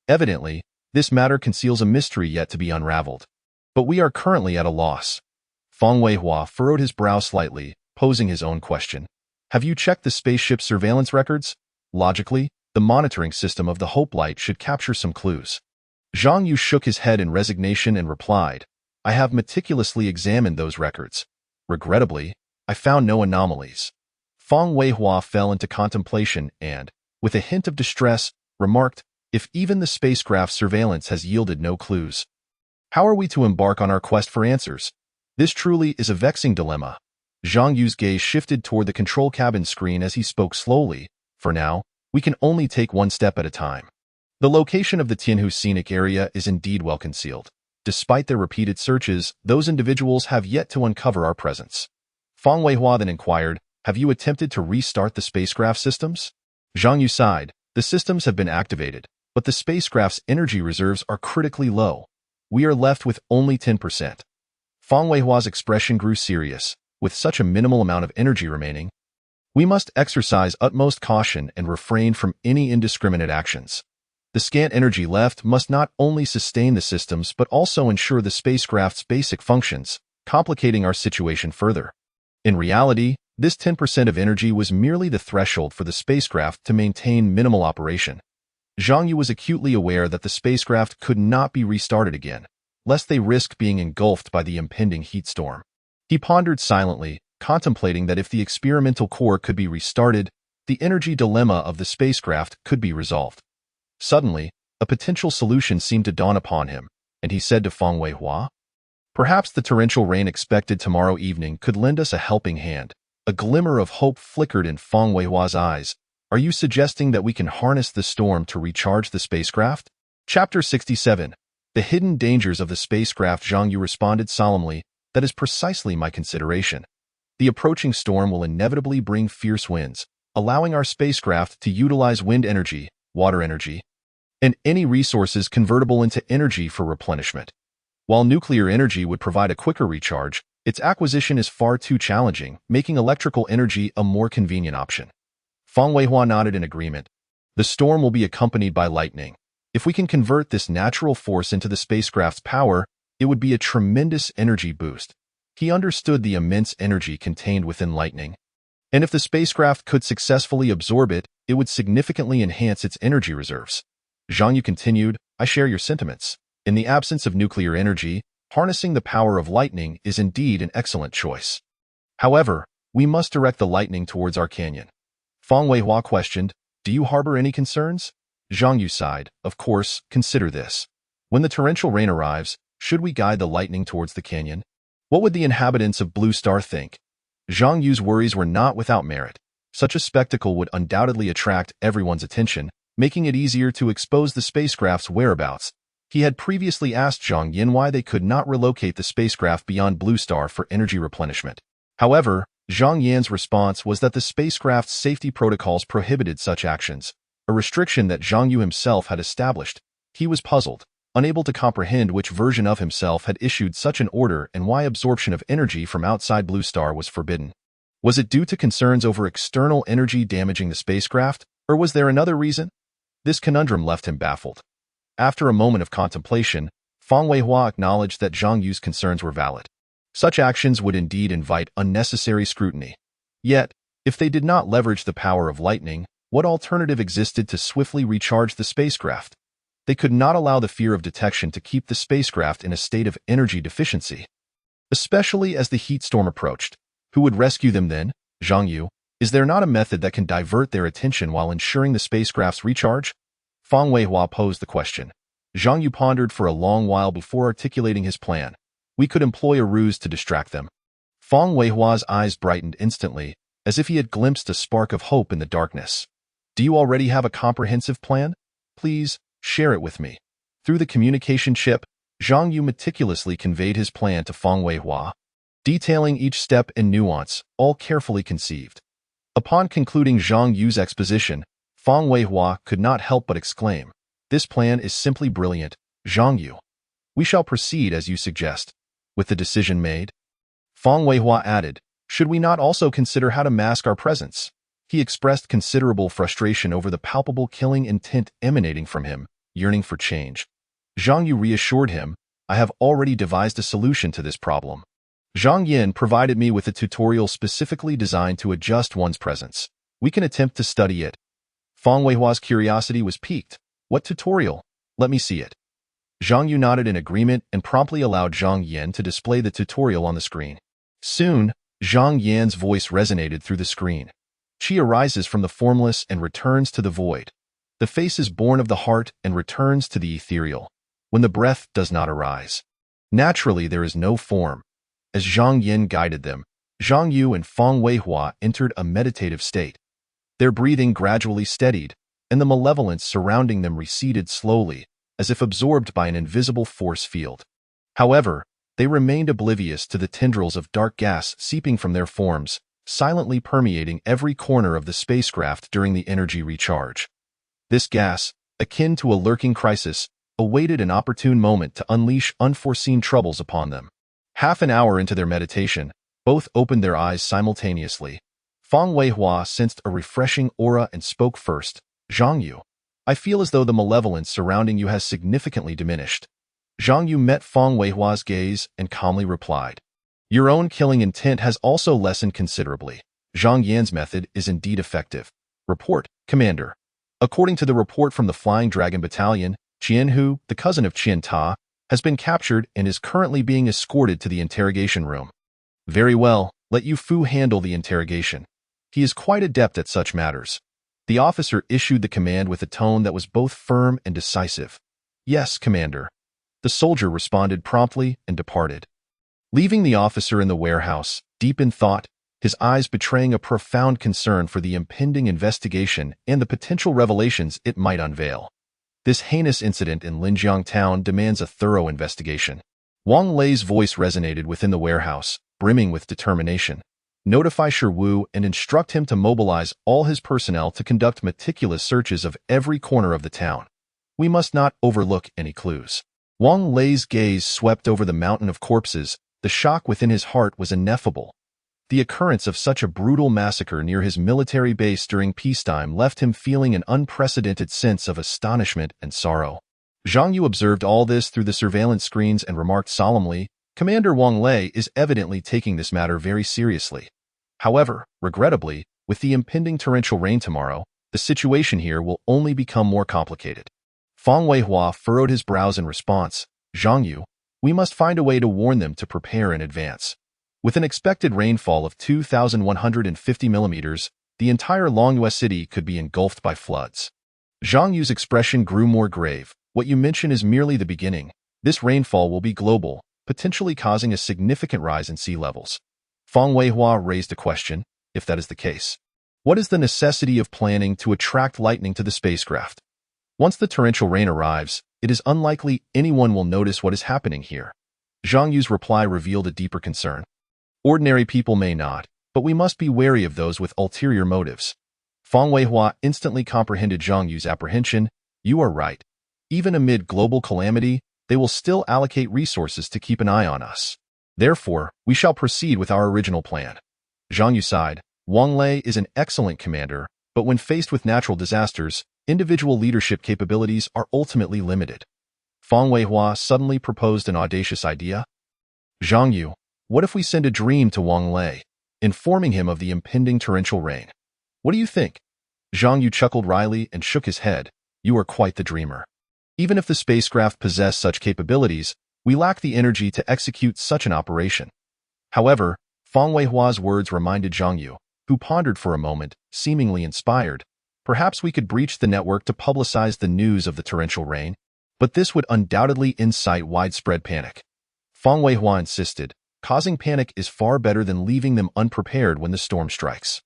Evidently, this matter conceals a mystery yet to be unraveled. But we are currently at a loss. Feng Weihua furrowed his brow slightly, posing his own question. Have you checked the spaceship surveillance records? Logically, the monitoring system of the Hope Light should capture some clues. Zhang Yu shook his head in resignation and replied, I have meticulously examined those records. Regrettably, I found no anomalies. Feng Weihua fell into contemplation and, with a hint of distress, remarked, if even the spacecraft surveillance has yielded no clues, how are we to embark on our quest for answers? This truly is a vexing dilemma. Zhang Yu's gaze shifted toward the control cabin screen as he spoke slowly. For now, we can only take one step at a time. The location of the Tianhu scenic area is indeed well concealed. Despite their repeated searches, those individuals have yet to uncover our presence. Feng Weihua then inquired, have you attempted to restart the spacecraft systems? Zhang Yu sighed. The systems have been activated, but the spacecraft's energy reserves are critically low. We are left with only 10%. Feng Weihua's expression grew serious. With such a minimal amount of energy remaining, we must exercise utmost caution and refrain from any indiscriminate actions. The scant energy left must not only sustain the systems but also ensure the spacecraft's basic functions, complicating our situation further. In reality, this 10% of energy was merely the threshold for the spacecraft to maintain minimal operation. Zhang Yu was acutely aware that the spacecraft could not be restarted again, lest they risk being engulfed by the impending heat storm. He pondered silently, contemplating that if the experimental core could be restarted, the energy dilemma of the spacecraft could be resolved. Suddenly, a potential solution seemed to dawn upon him, and he said to Feng Weihua, perhaps the torrential rain expected tomorrow evening could lend us a helping hand. A glimmer of hope flickered in Feng Weihua's eyes. Are you suggesting that we can harness the storm to recharge the spacecraft? Chapter 67. The Hidden Dangers of the Spacecraft. Zhang Yu responded solemnly, that is precisely my consideration. The approaching storm will inevitably bring fierce winds, allowing our spacecraft to utilize wind energy, water energy, and any resources convertible into energy for replenishment. While nuclear energy would provide a quicker recharge, its acquisition is far too challenging, making electrical energy a more convenient option. Feng Weihua nodded in agreement. The storm will be accompanied by lightning. If we can convert this natural force into the spacecraft's power, it would be a tremendous energy boost. He understood the immense energy contained within lightning. And if the spacecraft could successfully absorb it, it would significantly enhance its energy reserves. Zhang Yu continued, I share your sentiments. In the absence of nuclear energy, harnessing the power of lightning is indeed an excellent choice. However, we must direct the lightning towards our canyon. Feng Weihua questioned, do you harbor any concerns? Zhang Yu sighed, of course, consider this. When the torrential rain arrives, should we guide the lightning towards the canyon? What would the inhabitants of Blue Star think? Zhang Yu's worries were not without merit. Such a spectacle would undoubtedly attract everyone's attention, making it easier to expose the spacecraft's whereabouts. He had previously asked Zhang Yin why they could not relocate the spacecraft beyond Blue Star for energy replenishment. However, Zhang Yan's response was that the spacecraft's safety protocols prohibited such actions, a restriction that Zhang Yu himself had established. He was puzzled, unable to comprehend which version of himself had issued such an order and why absorption of energy from outside Blue Star was forbidden. Was it due to concerns over external energy damaging the spacecraft, or was there another reason? This conundrum left him baffled. After a moment of contemplation, Feng Weihua acknowledged that Zhang Yu's concerns were valid. Such actions would indeed invite unnecessary scrutiny. Yet, if they did not leverage the power of lightning, What alternative existed to swiftly recharge the spacecraft? They could not allow the fear of detection to keep the spacecraft in a state of energy deficiency. Especially as the heat storm approached. Who would rescue them then? Zhang Yu. Is there not a method that can divert their attention while ensuring the spacecraft's recharge? Fang Weihua posed the question. Zhang Yu pondered for a long while before articulating his plan. We could employ a ruse to distract them. Fang Weihua's eyes brightened instantly, as if he had glimpsed a spark of hope in the darkness. Do you already have a comprehensive plan? Please, share it with me. Through the communication chip, Zhang Yu meticulously conveyed his plan to Fang Weihua, detailing each step and nuance, all carefully conceived. Upon concluding Zhang Yu's exposition, Fang Weihua could not help but exclaim, "This plan is simply brilliant, Zhang Yu. We shall proceed as you suggest." With the decision made, Fang Weihua added, "Should we not also consider how to mask our presence?" He expressed considerable frustration over the palpable killing intent emanating from him, yearning for change. Zhang Yu reassured him, "I have already devised a solution to this problem. Zhang Yin provided me with a tutorial specifically designed to adjust one's presence. We can attempt to study it." Fang Weihua's curiosity was piqued. "What tutorial? Let me see it." Zhang Yu nodded in agreement and promptly allowed Zhang Yin to display the tutorial on the screen. Soon, Zhang Yan's voice resonated through the screen. Qi arises from the formless and returns to the void. The face is born of the heart and returns to the ethereal. When the breath does not arise, naturally there is no form. As Zhang Yin guided them, Zhang Yu and Fang Weihua entered a meditative state. Their breathing gradually steadied, and the malevolence surrounding them receded slowly, as if absorbed by an invisible force field. However, they remained oblivious to the tendrils of dark gas seeping from their forms, silently permeating every corner of the spacecraft during the energy recharge. This gas, akin to a lurking crisis, awaited an opportune moment to unleash unforeseen troubles upon them. Half an hour into their meditation, both opened their eyes simultaneously. Fang Weihua sensed a refreshing aura and spoke first. "Zhang Yu, I feel as though the malevolence surrounding you has significantly diminished." Zhang Yu met Fang Weihua's gaze and calmly replied, "Your own killing intent has also lessened considerably. Zhang Yan's method is indeed effective." Report, Commander. According to the report from the Flying Dragon Battalion, Qian Hu, the cousin of Qian Ta, has been captured and is currently being escorted to the interrogation room. Very well, let Yu Fu handle the interrogation. He is quite adept at such matters. The officer issued the command with a tone that was both firm and decisive. "Yes, Commander." The soldier responded promptly and departed. Leaving the officer in the warehouse, deep in thought, his eyes betraying a profound concern for the impending investigation and the potential revelations it might unveil. This heinous incident in Linjiang town demands a thorough investigation. Wang Lei's voice resonated within the warehouse, brimming with determination. Notify Shi Wu and instruct him to mobilize all his personnel to conduct meticulous searches of every corner of the town. We must not overlook any clues. Wang Lei's gaze swept over the mountain of corpses. The shock within his heart was ineffable. The occurrence of such a brutal massacre near his military base during peacetime left him feeling an unprecedented sense of astonishment and sorrow. Zhang Yu observed all this through the surveillance screens and remarked solemnly, "Commander Wang Lei is evidently taking this matter very seriously. However, regrettably, with the impending torrential rain tomorrow, the situation here will only become more complicated." Fang Weihua furrowed his brows in response. "Zhang Yu, we must find a way to warn them to prepare in advance. With an expected rainfall of 2,150 millimeters, the entire Longyue city could be engulfed by floods." Zhang Yu's expression grew more grave. "What you mention is merely the beginning. This rainfall will be global, potentially causing a significant rise in sea levels." Fang Weihua raised a question. "If that is the case, what is the necessity of planning to attract lightning to the spacecraft? Once the torrential rain arrives, it is unlikely anyone will notice what is happening here." Zhang Yu's reply revealed a deeper concern. "Ordinary people may not, but we must be wary of those with ulterior motives." Fang Weihua instantly comprehended Zhang Yu's apprehension. "You are right. Even amid global calamity, they will still allocate resources to keep an eye on us. Therefore, we shall proceed with our original plan." Zhang Yu sighed. "Wang Lei is an excellent commander, but when faced with natural disasters, individual leadership capabilities are ultimately limited." Fang Weihua suddenly proposed an audacious idea. "Zhang Yu, what if we send a dream to Wang Lei, informing him of the impending torrential rain? What do you think?" Zhang Yu chuckled wryly and shook his head. You are quite the dreamer. Even if the spacecraft possessed such capabilities, we lack the energy to execute such an operation. However, Fang Weihua's words reminded Zhang Yu, who pondered for a moment, seemingly inspired. Perhaps we could breach the network to publicize the news of the torrential rain, but this would undoubtedly incite widespread panic. Fang Weihua insisted, causing panic is far better than leaving them unprepared when the storm strikes.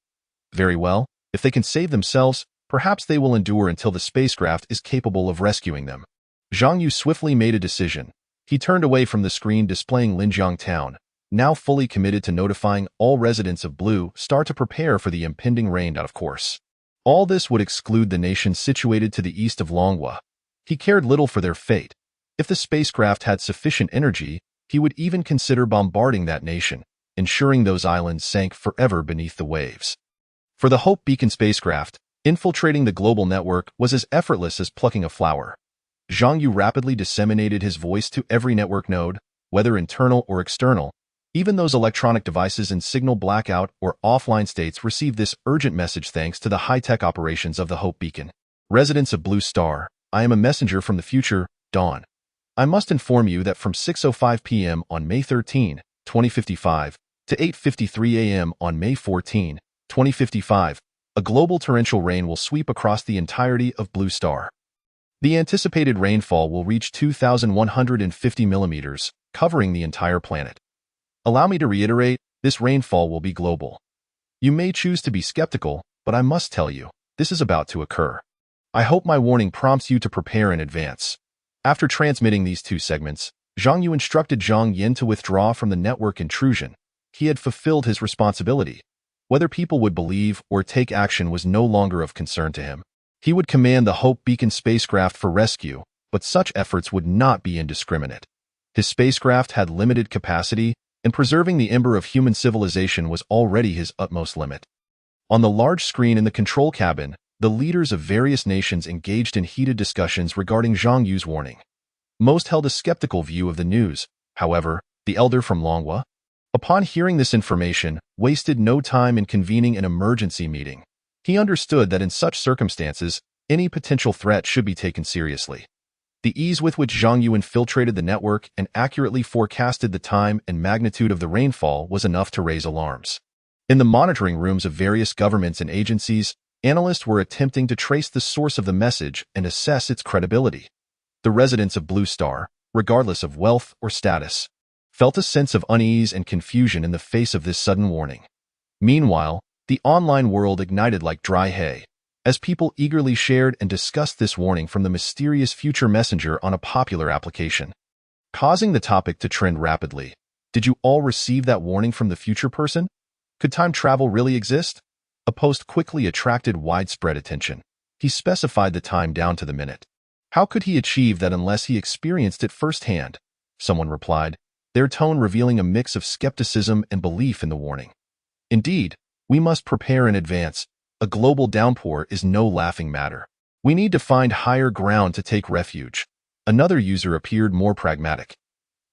Very well, if they can save themselves, perhaps they will endure until the spacecraft is capable of rescuing them. Zhang Yu swiftly made a decision. He turned away from the screen displaying Linjiang Town, now fully committed to notifying all residents of Blue Star to prepare for the impending rain, of course. All this would exclude the nations situated to the east of Longhua. He cared little for their fate. If the spacecraft had sufficient energy, he would even consider bombarding that nation, ensuring those islands sank forever beneath the waves. For the Hope Beacon spacecraft, infiltrating the global network was as effortless as plucking a flower. Zhang Yu rapidly disseminated his voice to every network node, whether internal or external. Even those electronic devices in signal blackout or offline states received this urgent message thanks to the high-tech operations of the Hope Beacon. Residents of Blue Star, I am a messenger from the future, Dawn. I must inform you that from 6:05 p.m. on May 13, 2055, to 8:53 a.m. on May 14, 2055, a global torrential rain will sweep across the entirety of Blue Star. The anticipated rainfall will reach 2,150 millimeters, covering the entire planet. Allow me to reiterate, this rainfall will be global. You may choose to be skeptical, but I must tell you, this is about to occur. I hope my warning prompts you to prepare in advance. After transmitting these two segments, Zhang Yu instructed Zhang Yin to withdraw from the network intrusion. He had fulfilled his responsibility. Whether people would believe or take action was no longer of concern to him. He would command the Hope Beacon spacecraft for rescue, but such efforts would not be indiscriminate. His spacecraft had limited capacity, and preserving the ember of human civilization was already his utmost limit. On the large screen in the control cabin, the leaders of various nations engaged in heated discussions regarding Zhang Yu's warning. Most held a skeptical view of the news. However, the elder from Longhua, upon hearing this information, wasted no time in convening an emergency meeting. He understood that in such circumstances, any potential threat should be taken seriously. The ease with which Zhang Yu infiltrated the network and accurately forecasted the time and magnitude of the rainfall was enough to raise alarms. In the monitoring rooms of various governments and agencies, analysts were attempting to trace the source of the message and assess its credibility. The residents of Blue Star, regardless of wealth or status, felt a sense of unease and confusion in the face of this sudden warning. Meanwhile, the online world ignited like dry hay, as people eagerly shared and discussed this warning from the mysterious future messenger on a popular application, causing the topic to trend rapidly. Did you all receive that warning from the future person? Could time travel really exist? A post quickly attracted widespread attention. He specified the time down to the minute. How could he achieve that unless he experienced it firsthand? Someone replied, their tone revealing a mix of skepticism and belief in the warning. Indeed, we must prepare in advance. A global downpour is no laughing matter. We need to find higher ground to take refuge. Another user appeared more pragmatic.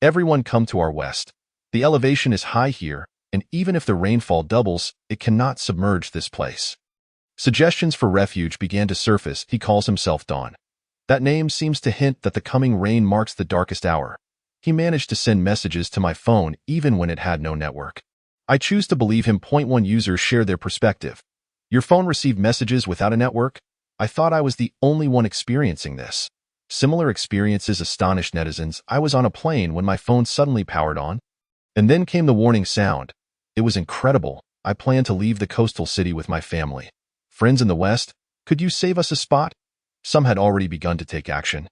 Everyone come to our west. The elevation is high here, and even if the rainfall doubles, it cannot submerge this place. Suggestions for refuge began to surface. He calls himself Dawn. That name seems to hint that the coming rain marks the darkest hour. He managed to send messages to my phone even when it had no network. I choose to believe him. One user shared their perspective. Your phone received messages without a network? I thought I was the only one experiencing this. Similar experiences astonished netizens. I was on a plane when my phone suddenly powered on. And then came the warning sound. It was incredible. I planned to leave the coastal city with my family. Friends in the West, could you save us a spot? Some had already begun to take action.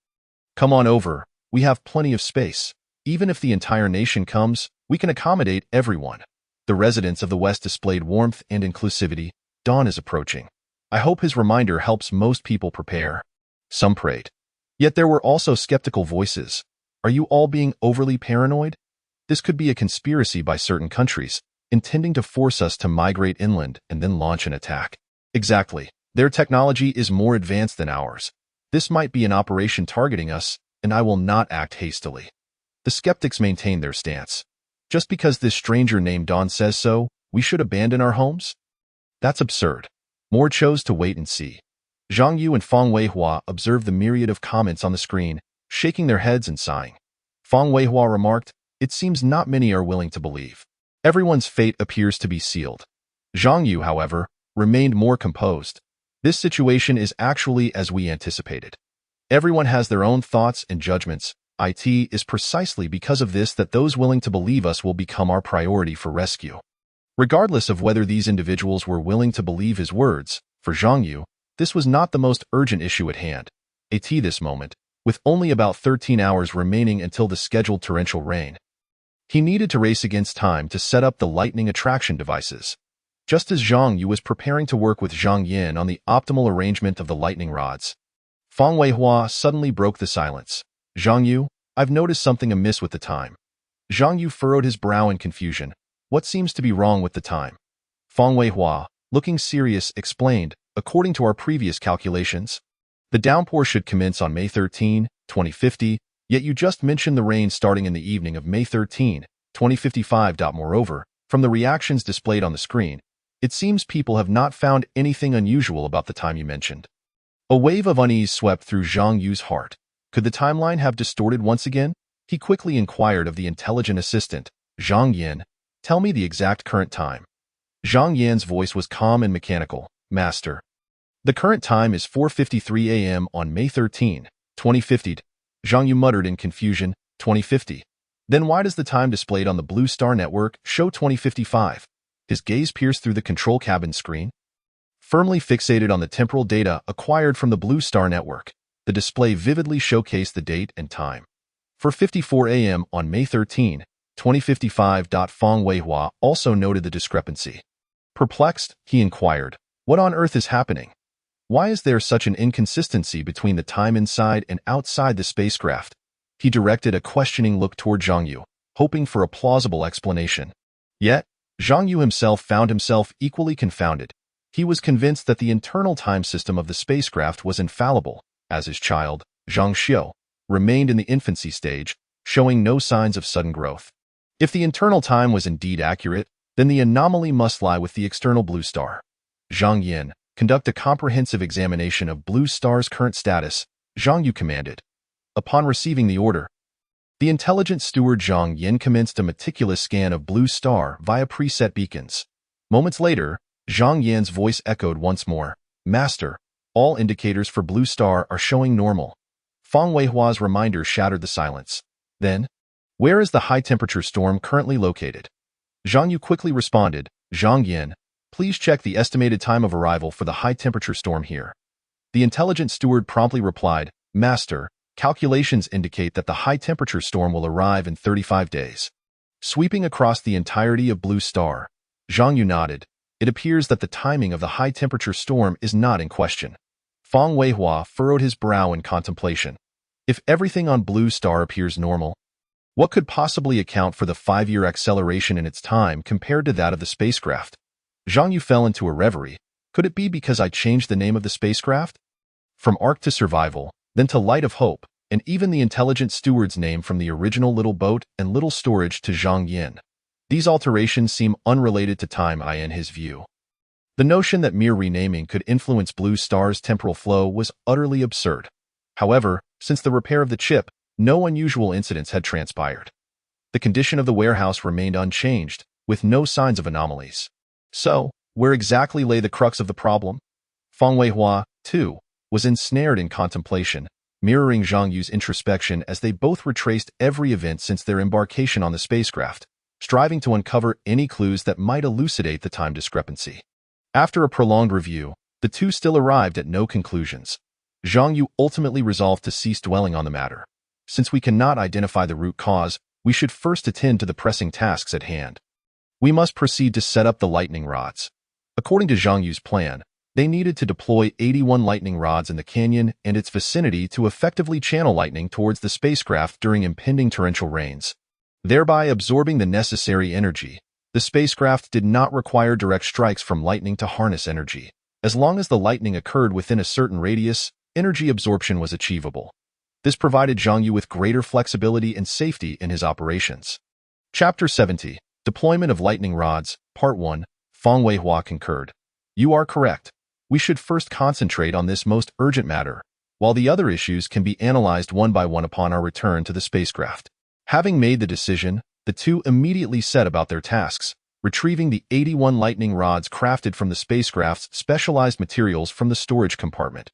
Come on over. We have plenty of space. Even if the entire nation comes, we can accommodate everyone. The residents of the West displayed warmth and inclusivity. Dawn is approaching. I hope his reminder helps most people prepare. Some prayed. Yet there were also skeptical voices. Are you all being overly paranoid? This could be a conspiracy by certain countries, intending to force us to migrate inland and then launch an attack. Exactly. Their technology is more advanced than ours. This might be an operation targeting us, and I will not act hastily. The skeptics maintained their stance. Just because this stranger named Dawn says so, we should abandon our homes? That's absurd. More chose to wait and see. Zhang Yu and Fang Weihua observed the myriad of comments on the screen, shaking their heads and sighing. Fang Weihua remarked, "It seems not many are willing to believe. Everyone's fate appears to be sealed." Zhang Yu, however, remained more composed. "This situation is actually as we anticipated. Everyone has their own thoughts and judgments. It is precisely because of this that those willing to believe us will become our priority for rescue." Regardless of whether these individuals were willing to believe his words, for Zhang Yu, this was not the most urgent issue at hand. At this moment, with only about 13 hours remaining until the scheduled torrential rain, he needed to race against time to set up the lightning attraction devices. Just as Zhang Yu was preparing to work with Zhang Yin on the optimal arrangement of the lightning rods, Fang Weihua suddenly broke the silence. "Zhang Yu, I've noticed something amiss with the time." Zhang Yu furrowed his brow in confusion. "What seems to be wrong with the time?" Fang Weihua, looking serious, explained, "According to our previous calculations, the downpour should commence on May 13, 2050, yet you just mentioned the rain starting in the evening of May 13, 2055. Moreover, from the reactions displayed on the screen, it seems people have not found anything unusual about the time you mentioned." A wave of unease swept through Zhang Yu's heart. Could the timeline have distorted once again? He quickly inquired of the intelligent assistant, Zhang Yin, "Tell me the exact current time." Zhang Yan's voice was calm and mechanical. "Master, the current time is 4:53 a.m. on May 13, 2050. Zhang Yu muttered in confusion, 2050. "Then why does the time displayed on the Blue Star Network show 2055? His gaze pierced through the control cabin screen. Firmly fixated on the temporal data acquired from the Blue Star Network, the display vividly showcased the date and time. 4:54 a.m. on May 13, 2055. Fang Weihua also noted the discrepancy. Perplexed, he inquired, "What on earth is happening? Why is there such an inconsistency between the time inside and outside the spacecraft?" He directed a questioning look toward Zhang Yu, hoping for a plausible explanation. Yet, Zhang Yu himself found himself equally confounded. He was convinced that the internal time system of the spacecraft was infallible, as his child, Zhang Xiu, remained in the infancy stage, showing no signs of sudden growth. If the internal time was indeed accurate, then the anomaly must lie with the external Blue Star. Zhang Yin, conduct a comprehensive examination of Blue Star's current status, Zhang Yu commanded. Upon receiving the order, the intelligent steward Zhang Yin commenced a meticulous scan of Blue Star via preset beacons. Moments later, Zhang Yin's voice echoed once more, "Master, all indicators for Blue Star are showing normal." Fang Weihua's reminder shattered the silence. Then, "Where is the high-temperature storm currently located?" Zhang Yu quickly responded, "Zhang Yin, please check the estimated time of arrival for the high-temperature storm here." The intelligent steward promptly replied, "Master, calculations indicate that the high-temperature storm will arrive in 35 days. Sweeping across the entirety of Blue Star." Zhang Yu nodded. It appears that the timing of the high-temperature storm is not in question. Fang Weihua furrowed his brow in contemplation. If everything on Blue Star appears normal, what could possibly account for the 5-year acceleration in its time compared to that of the spacecraft? Zhang Yu fell into a reverie. Could it be because I changed the name of the spacecraft? From Ark to Survival, then to Light of Hope, and even the intelligent steward's name from the original Little Boat and Little Storage to Zhang Yin. These alterations seem unrelated to time in his view. The notion that mere renaming could influence Blue Star's temporal flow was utterly absurd. However, since the repair of the chip, no unusual incidents had transpired. The condition of the warehouse remained unchanged, with no signs of anomalies. So, where exactly lay the crux of the problem? Fang Weihua, too, was ensnared in contemplation, mirroring Zhang Yu's introspection as they both retraced every event since their embarkation on the spacecraft, striving to uncover any clues that might elucidate the time discrepancy. After a prolonged review, the two still arrived at no conclusions. Zhang Yu ultimately resolved to cease dwelling on the matter. Since we cannot identify the root cause, we should first attend to the pressing tasks at hand. We must proceed to set up the lightning rods. According to Zhang Yu's plan, they needed to deploy 81 lightning rods in the canyon and its vicinity to effectively channel lightning towards the spacecraft during impending torrential rains, thereby absorbing the necessary energy. The spacecraft did not require direct strikes from lightning to harness energy. As long as the lightning occurred within a certain radius, energy absorption was achievable. This provided Zhang Yu with greater flexibility and safety in his operations. Chapter 70, Deployment of Lightning Rods, Part 1, Fang Weihua concurred. "You are correct. We should first concentrate on this most urgent matter, while the other issues can be analyzed one by one upon our return to the spacecraft. Having made the decision, the two immediately set about their tasks, retrieving the 81 lightning rods crafted from the spacecraft's specialized materials from the storage compartment.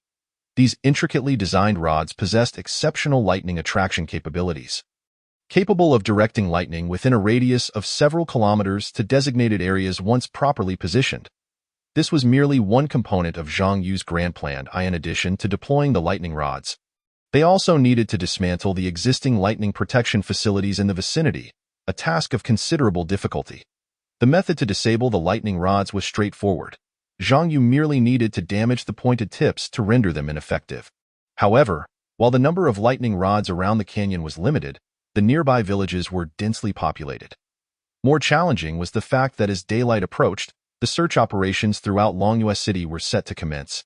These intricately designed rods possessed exceptional lightning attraction capabilities, capable of directing lightning within a radius of several kilometers to designated areas once properly positioned. This was merely one component of Zhang Yu's grand plan. In addition to deploying the lightning rods, they also needed to dismantle the existing lightning protection facilities in the vicinity, a task of considerable difficulty. The method to disable the lightning rods was straightforward. Zhang Yu merely needed to damage the pointed tips to render them ineffective. However, while the number of lightning rods around the canyon was limited, the nearby villages were densely populated. More challenging was the fact that as daylight approached, the search operations throughout Longyue City were set to commence.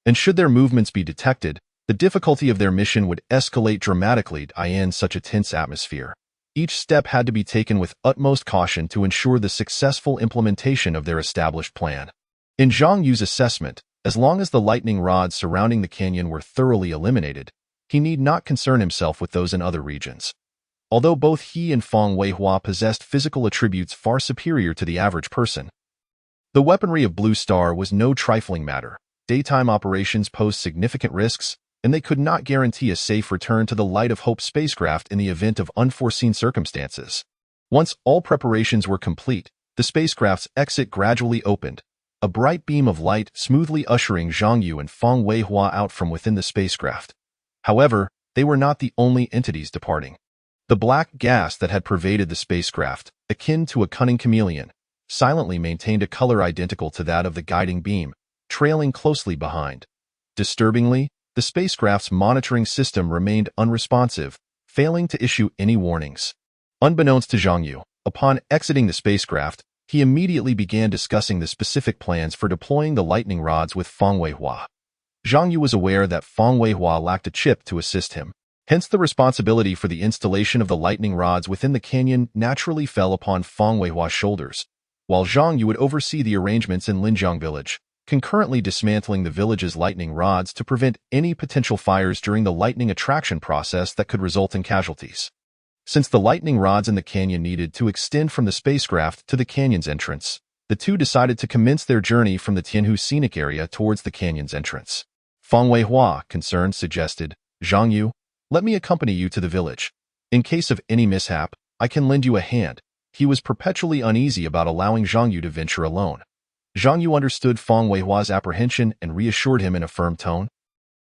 And should their movements be detected, the difficulty of their mission would escalate dramatically in such a tense atmosphere. Each step had to be taken with utmost caution to ensure the successful implementation of their established plan. In Zhang Yu's assessment, as long as the lightning rods surrounding the canyon were thoroughly eliminated, he need not concern himself with those in other regions. Although both he and Feng Weihua possessed physical attributes far superior to the average person, the weaponry of Blue Star was no trifling matter. Daytime operations posed significant risks, and they could not guarantee a safe return to the Light of Hope spacecraft in the event of unforeseen circumstances. Once all preparations were complete, the spacecraft's exit gradually opened, a bright beam of light smoothly ushering Zhang Yu and Feng Weihua out from within the spacecraft. However, they were not the only entities departing. The black gas that had pervaded the spacecraft, akin to a cunning chameleon, silently maintained a color identical to that of the guiding beam, trailing closely behind. Disturbingly, the spacecraft's monitoring system remained unresponsive, failing to issue any warnings. Unbeknownst to Zhang Yu, upon exiting the spacecraft, he immediately began discussing the specific plans for deploying the lightning rods with Feng Weihua. Zhang Yu was aware that Feng Weihua lacked a chip to assist him. Hence, the responsibility for the installation of the lightning rods within the canyon naturally fell upon Feng Weihua's shoulders, while Zhang Yu would oversee the arrangements in Linjiang Village, concurrently dismantling the village's lightning rods to prevent any potential fires during the lightning attraction process that could result in casualties. Since the lightning rods in the canyon needed to extend from the spacecraft to the canyon's entrance, the two decided to commence their journey from the Tianhu scenic area towards the canyon's entrance. Feng Weihua, concerned, suggested, "Zhang Yu, let me accompany you to the village. In case of any mishap, I can lend you a hand." He was perpetually uneasy about allowing Zhang Yu to venture alone. Zhang Yu understood Feng Weihua's apprehension and reassured him in a firm tone.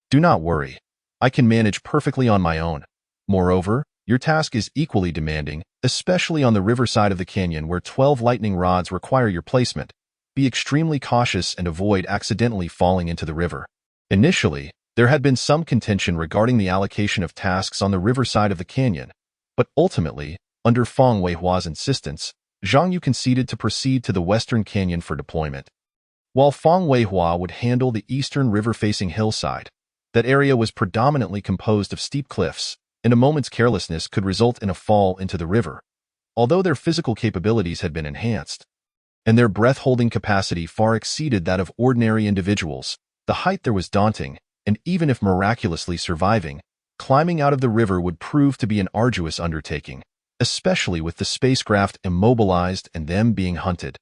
"Do not worry. I can manage perfectly on my own. Moreover, your task is equally demanding, especially on the riverside of the canyon where 12 lightning rods require your placement. Be extremely cautious and avoid accidentally falling into the river." Initially, there had been some contention regarding the allocation of tasks on the riverside of the canyon, but ultimately, under Feng Weihua's insistence, Zhang Yu conceded to proceed to the western canyon for deployment. While Feng Weihua would handle the eastern river-facing hillside, that area was predominantly composed of steep cliffs, and a moment's carelessness could result in a fall into the river. Although their physical capabilities had been enhanced, and their breath-holding capacity far exceeded that of ordinary individuals, the height there was daunting, and even if miraculously surviving, climbing out of the river would prove to be an arduous undertaking, especially with the spacecraft immobilized and them being hunted.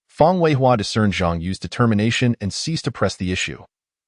Feng Weihua discerned Zhang Yu's determination and ceased to press the issue.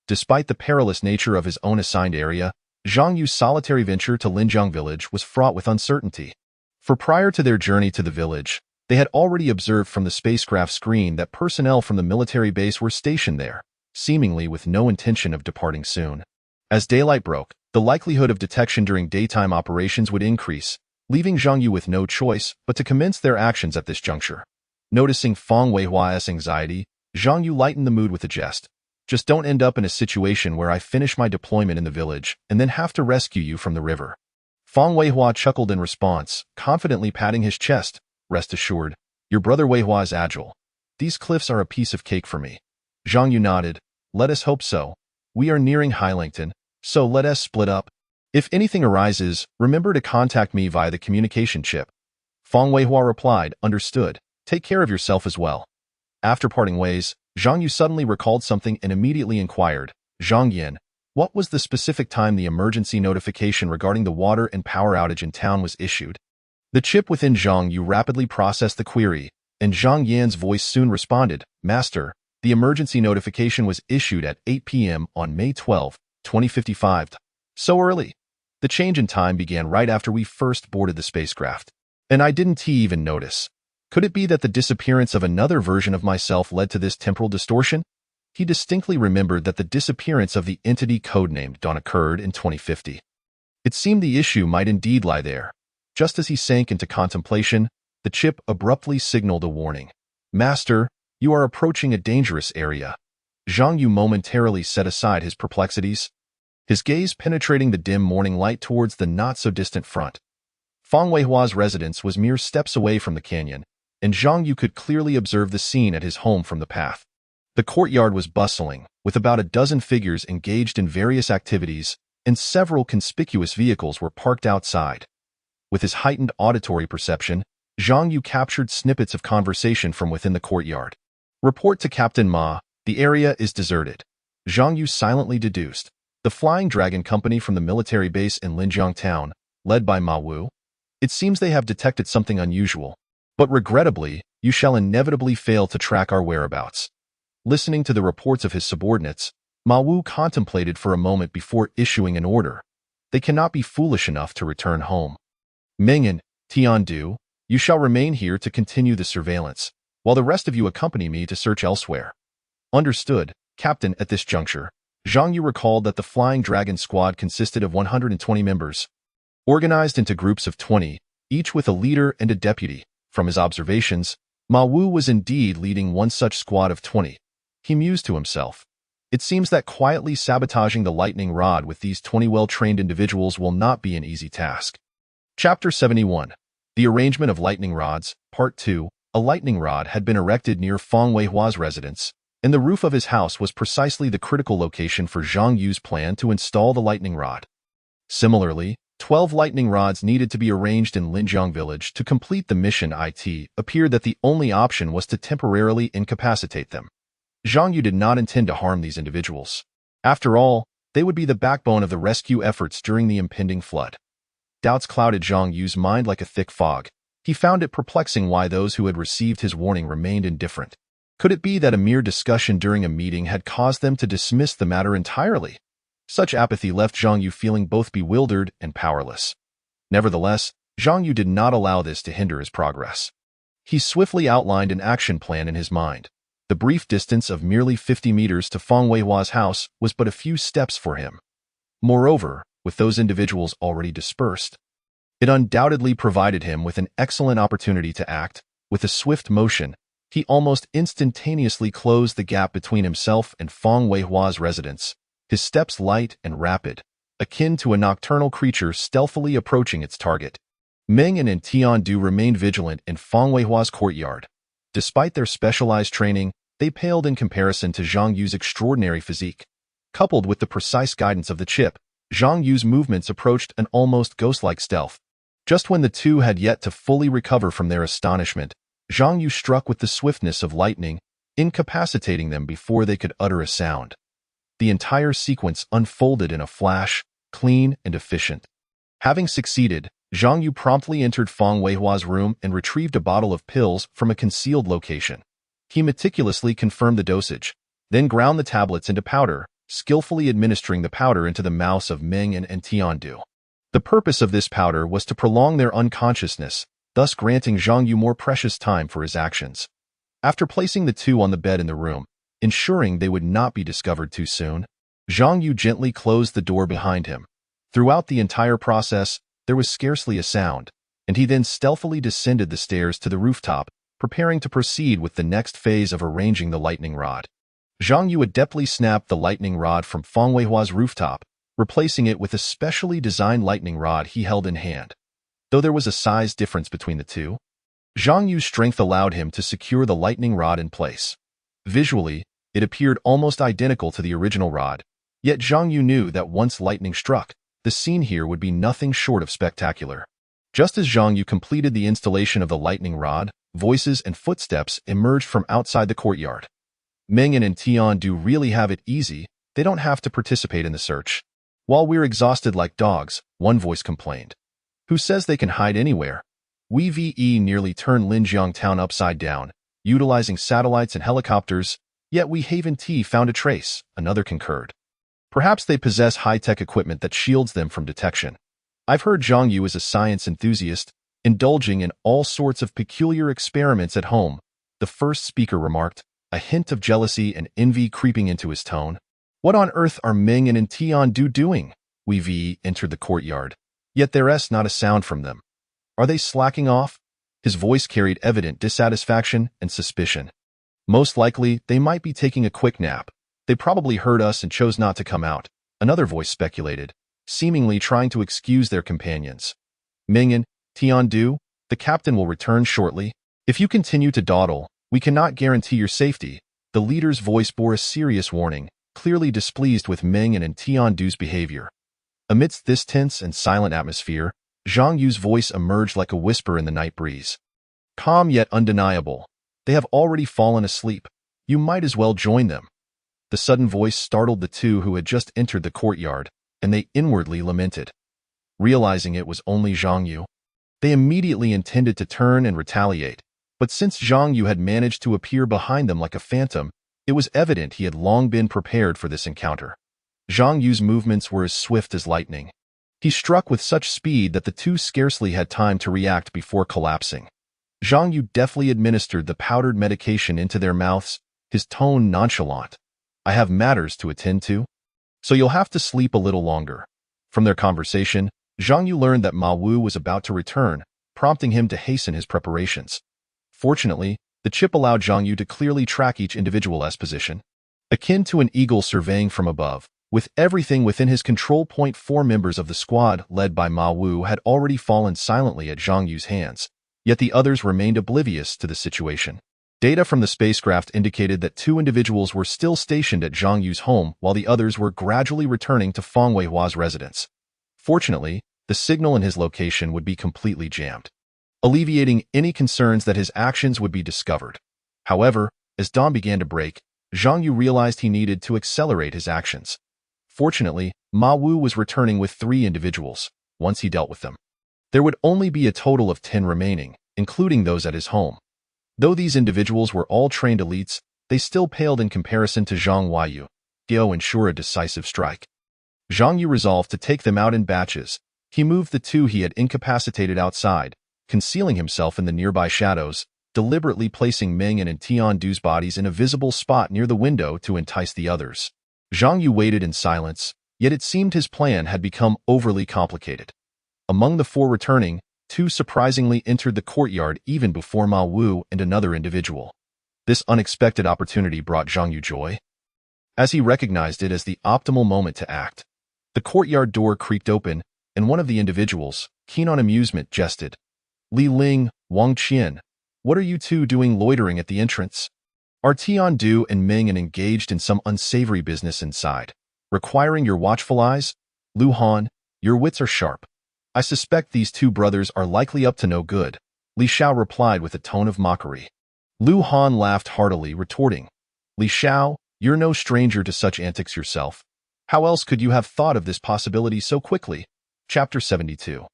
Despite the perilous nature of his own assigned area, Zhang Yu's solitary venture to Linjiang Village was fraught with uncertainty. For prior to their journey to the village, they had already observed from the spacecraft screen that personnel from the military base were stationed there, seemingly with no intention of departing soon. As daylight broke, the likelihood of detection during daytime operations would increase, leaving Zhang Yu with no choice but to commence their actions at this juncture. Noticing Feng Weihua's anxiety, Zhang Yu lightened the mood with a jest. "Just don't end up in a situation where I finish my deployment in the village and then have to rescue you from the river." Feng Weihua chuckled in response, confidently patting his chest. "Rest assured, your brother Weihua is agile. These cliffs are a piece of cake for me." Zhang Yu nodded. "Let us hope so. We are nearing Highlington, so let us split up. If anything arises, remember to contact me via the communication chip." Feng Weihua replied, "Understood. Take care of yourself as well." After parting ways, Zhang Yu suddenly recalled something and immediately inquired, Zhang Yin, what was the specific time the emergency notification regarding the water and power outage in town was issued? The chip within Zhang Yu rapidly processed the query, and Zhang Yan's voice soon responded, Master, the emergency notification was issued at 8 p.m. on May 12, 2055. So early. The change in time began right after we first boarded the spacecraft. And I didn't even notice. Could it be that the disappearance of another version of myself led to this temporal distortion? He distinctly remembered that the disappearance of the entity codenamed Dawn occurred in 2050. It seemed the issue might indeed lie there. Just as he sank into contemplation, the chip abruptly signaled a warning. Master, you are approaching a dangerous area. Zhang Yu momentarily set aside his perplexities, his gaze penetrating the dim morning light towards the not-so-distant front. Fang Weihua's residence was mere steps away from the canyon, and Zhang Yu could clearly observe the scene at his home from the path. The courtyard was bustling, with about a dozen figures engaged in various activities, and several conspicuous vehicles were parked outside. With his heightened auditory perception, Zhang Yu captured snippets of conversation from within the courtyard. Report to Captain Ma, the area is deserted. Zhang Yu silently deduced. The Flying Dragon Company from the military base in Linjiang Town, led by Ma Wu. It seems they have detected something unusual. But regrettably, you shall inevitably fail to track our whereabouts. Listening to the reports of his subordinates, Ma Wu contemplated for a moment before issuing an order. They cannot be foolish enough to return home. Ming and Tiandu, you shall remain here to continue the surveillance, while the rest of you accompany me to search elsewhere. Understood, Captain. At this juncture, Zhang Yu recalled that the Flying Dragon squad consisted of 120 members, organized into groups of 20, each with a leader and a deputy. From his observations, Ma Wu was indeed leading one such squad of 20. He mused to himself. It seems that quietly sabotaging the lightning rod with these 20 well-trained individuals will not be an easy task. Chapter 71. The Arrangement of Lightning Rods, Part 2. A lightning rod had been erected near Fang Weihua's residence, and the roof of his house was precisely the critical location for Zhang Yu's plan to install the lightning rod. Similarly, 12 lightning rods needed to be arranged in Linjiang village to complete the mission. It appeared that the only option was to temporarily incapacitate them. Zhang Yu did not intend to harm these individuals. After all, they would be the backbone of the rescue efforts during the impending flood. Doubts clouded Zhang Yu's mind like a thick fog. He found it perplexing why those who had received his warning remained indifferent. Could it be that a mere discussion during a meeting had caused them to dismiss the matter entirely? Such apathy left Zhang Yu feeling both bewildered and powerless. Nevertheless, Zhang Yu did not allow this to hinder his progress. He swiftly outlined an action plan in his mind. The brief distance of merely 50 meters to Fang Weihua's house was but a few steps for him. Moreover, with those individuals already dispersed, it undoubtedly provided him with an excellent opportunity to act. With a swift motion, he almost instantaneously closed the gap between himself and Fang Weihua's residence, his steps light and rapid, akin to a nocturnal creature stealthily approaching its target. Ming and Tiandu remained vigilant in Fang Weihua's courtyard. Despite their specialized training, they paled in comparison to Zhang Yu's extraordinary physique. Coupled with the precise guidance of the chip, Zhang Yu's movements approached an almost ghost-like stealth. Just when the two had yet to fully recover from their astonishment, Zhang Yu struck with the swiftness of lightning, incapacitating them before they could utter a sound. The entire sequence unfolded in a flash, clean and efficient. Having succeeded, Zhang Yu promptly entered Fang Weihua's room and retrieved a bottle of pills from a concealed location. He meticulously confirmed the dosage, then ground the tablets into powder, skillfully administering the powder into the mouths of Ming and Tiandu. The purpose of this powder was to prolong their unconsciousness, thus granting Zhang Yu more precious time for his actions. After placing the two on the bed in the room, ensuring they would not be discovered too soon, Zhang Yu gently closed the door behind him. Throughout the entire process, there was scarcely a sound, and he then stealthily descended the stairs to the rooftop, preparing to proceed with the next phase of arranging the lightning rod. Zhang Yu adeptly snapped the lightning rod from Fang Weihua's rooftop, replacing it with a specially designed lightning rod he held in hand. Though there was a size difference between the two, Zhang Yu's strength allowed him to secure the lightning rod in place. Visually, it appeared almost identical to the original rod, yet Zhang Yu knew that once lightning struck, the scene here would be nothing short of spectacular. Just as Zhang Yu completed the installation of the lightning rod, voices and footsteps emerged from outside the courtyard. Ming and Tian do really have it easy. They don't have to participate in the search. While we're exhausted like dogs, one voice complained. Who says they can hide anywhere? We VE nearly turned Linjiang town upside down, utilizing satellites and helicopters, yet we Haven T found a trace, another concurred. Perhaps they possess high-tech equipment that shields them from detection. I've heard Zhang Yu is a science enthusiast, indulging in all sorts of peculiar experiments at home, the first speaker remarked, a hint of jealousy and envy creeping into his tone. What on earth are Ming and Tian doing? We VE entered the courtyard, yet there's not a sound from them. Are they slacking off? His voice carried evident dissatisfaction and suspicion. Most likely, they might be taking a quick nap. They probably heard us and chose not to come out, another voice speculated, seemingly trying to excuse their companions. Ming and Tian, the captain will return shortly. If you continue to dawdle, we cannot guarantee your safety. The leader's voice bore a serious warning, clearly displeased with Ming and Tian's behavior. Amidst this tense and silent atmosphere, Zhang Yu's voice emerged like a whisper in the night breeze. Calm yet undeniable. They have already fallen asleep. You might as well join them. The sudden voice startled the two who had just entered the courtyard, and they inwardly lamented. Realizing it was only Zhang Yu, they immediately intended to turn and retaliate, but since Zhang Yu had managed to appear behind them like a phantom, it was evident he had long been prepared for this encounter. Zhang Yu's movements were as swift as lightning. He struck with such speed that the two scarcely had time to react before collapsing. Zhang Yu deftly administered the powdered medication into their mouths, his tone nonchalant. I have matters to attend to, so you'll have to sleep a little longer. From their conversation, Zhang Yu learned that Ma Wu was about to return, prompting him to hasten his preparations. Fortunately, the chip allowed Zhang Yu to clearly track each individual's position. Akin to an eagle surveying from above, with everything within his control point, 4 members of the squad led by Ma Wu had already fallen silently at Zhang Yu's hands, yet the others remained oblivious to the situation. Data from the spacecraft indicated that 2 individuals were still stationed at Zhang Yu's home while the others were gradually returning to Fang Weihua's residence. Fortunately, the signal in his location would be completely jammed, alleviating any concerns that his actions would be discovered. However, as dawn began to break, Zhang Yu realized he needed to accelerate his actions. Fortunately, Ma Wu was returning with 3 individuals. Once he dealt with them, there would only be a total of 10 remaining, including those at his home. Though these individuals were all trained elites, they still paled in comparison to Zhang Huayu. Gyo ensure a decisive strike. Zhang Yu resolved to take them out in batches. He moved the 2 he had incapacitated outside, concealing himself in the nearby shadows, deliberately placing Ming and Tian's bodies in a visible spot near the window to entice the others. Zhang Yu waited in silence, yet it seemed his plan had become overly complicated. Among the 4 returning, 2 surprisingly entered the courtyard even before Ma Wu and another individual. This unexpected opportunity brought Zhang Yu joy, as he recognized it as the optimal moment to act. The courtyard door creaked open, and one of the individuals, keen on amusement, jested. Li Ling, Wang Qian, what are you 2 doing loitering at the entrance? Are Tian Du and Ming engaged in some unsavory business inside, requiring your watchful eyes? Lu Han, your wits are sharp. I suspect these 2 brothers are likely up to no good, Li Xiao replied with a tone of mockery. Lu Han laughed heartily, retorting, Li Xiao, you're no stranger to such antics yourself. How else could you have thought of this possibility so quickly? Chapter 72.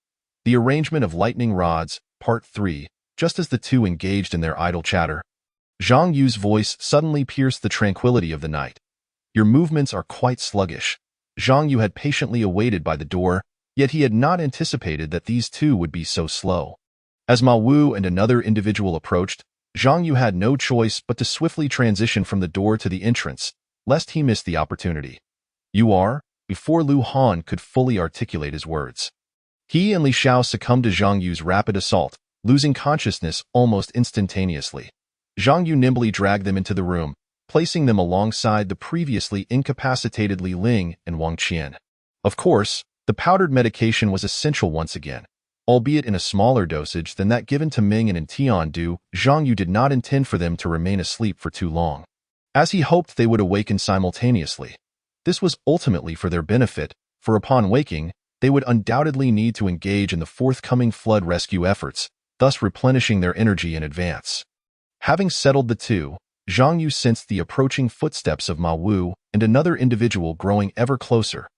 The Arrangement of Lightning Rods, Part 3. Just as the 2 engaged in their idle chatter, Zhang Yu's voice suddenly pierced the tranquility of the night. Your movements are quite sluggish. Zhang Yu had patiently awaited by the door, yet he had not anticipated that these 2 would be so slow. As Ma Wu and another individual approached, Zhang Yu had no choice but to swiftly transition from the door to the entrance, lest he miss the opportunity. You are? Before Lu Han could fully articulate his words, he and Li Xiao succumbed to Zhang Yu's rapid assault, losing consciousness almost instantaneously. Zhang Yu nimbly dragged them into the room, placing them alongside the previously incapacitated Li Ling and Wang Qian. Of course, the powdered medication was essential once again, albeit in a smaller dosage than that given to Ming and Tian Du. Zhang Yu did not intend for them to remain asleep for too long, as he hoped they would awaken simultaneously. This was ultimately for their benefit, for upon waking, they would undoubtedly need to engage in the forthcoming flood rescue efforts, thus replenishing their energy in advance. Having settled the 2, Zhang Yu sensed the approaching footsteps of Ma Wu and another individual growing ever closer.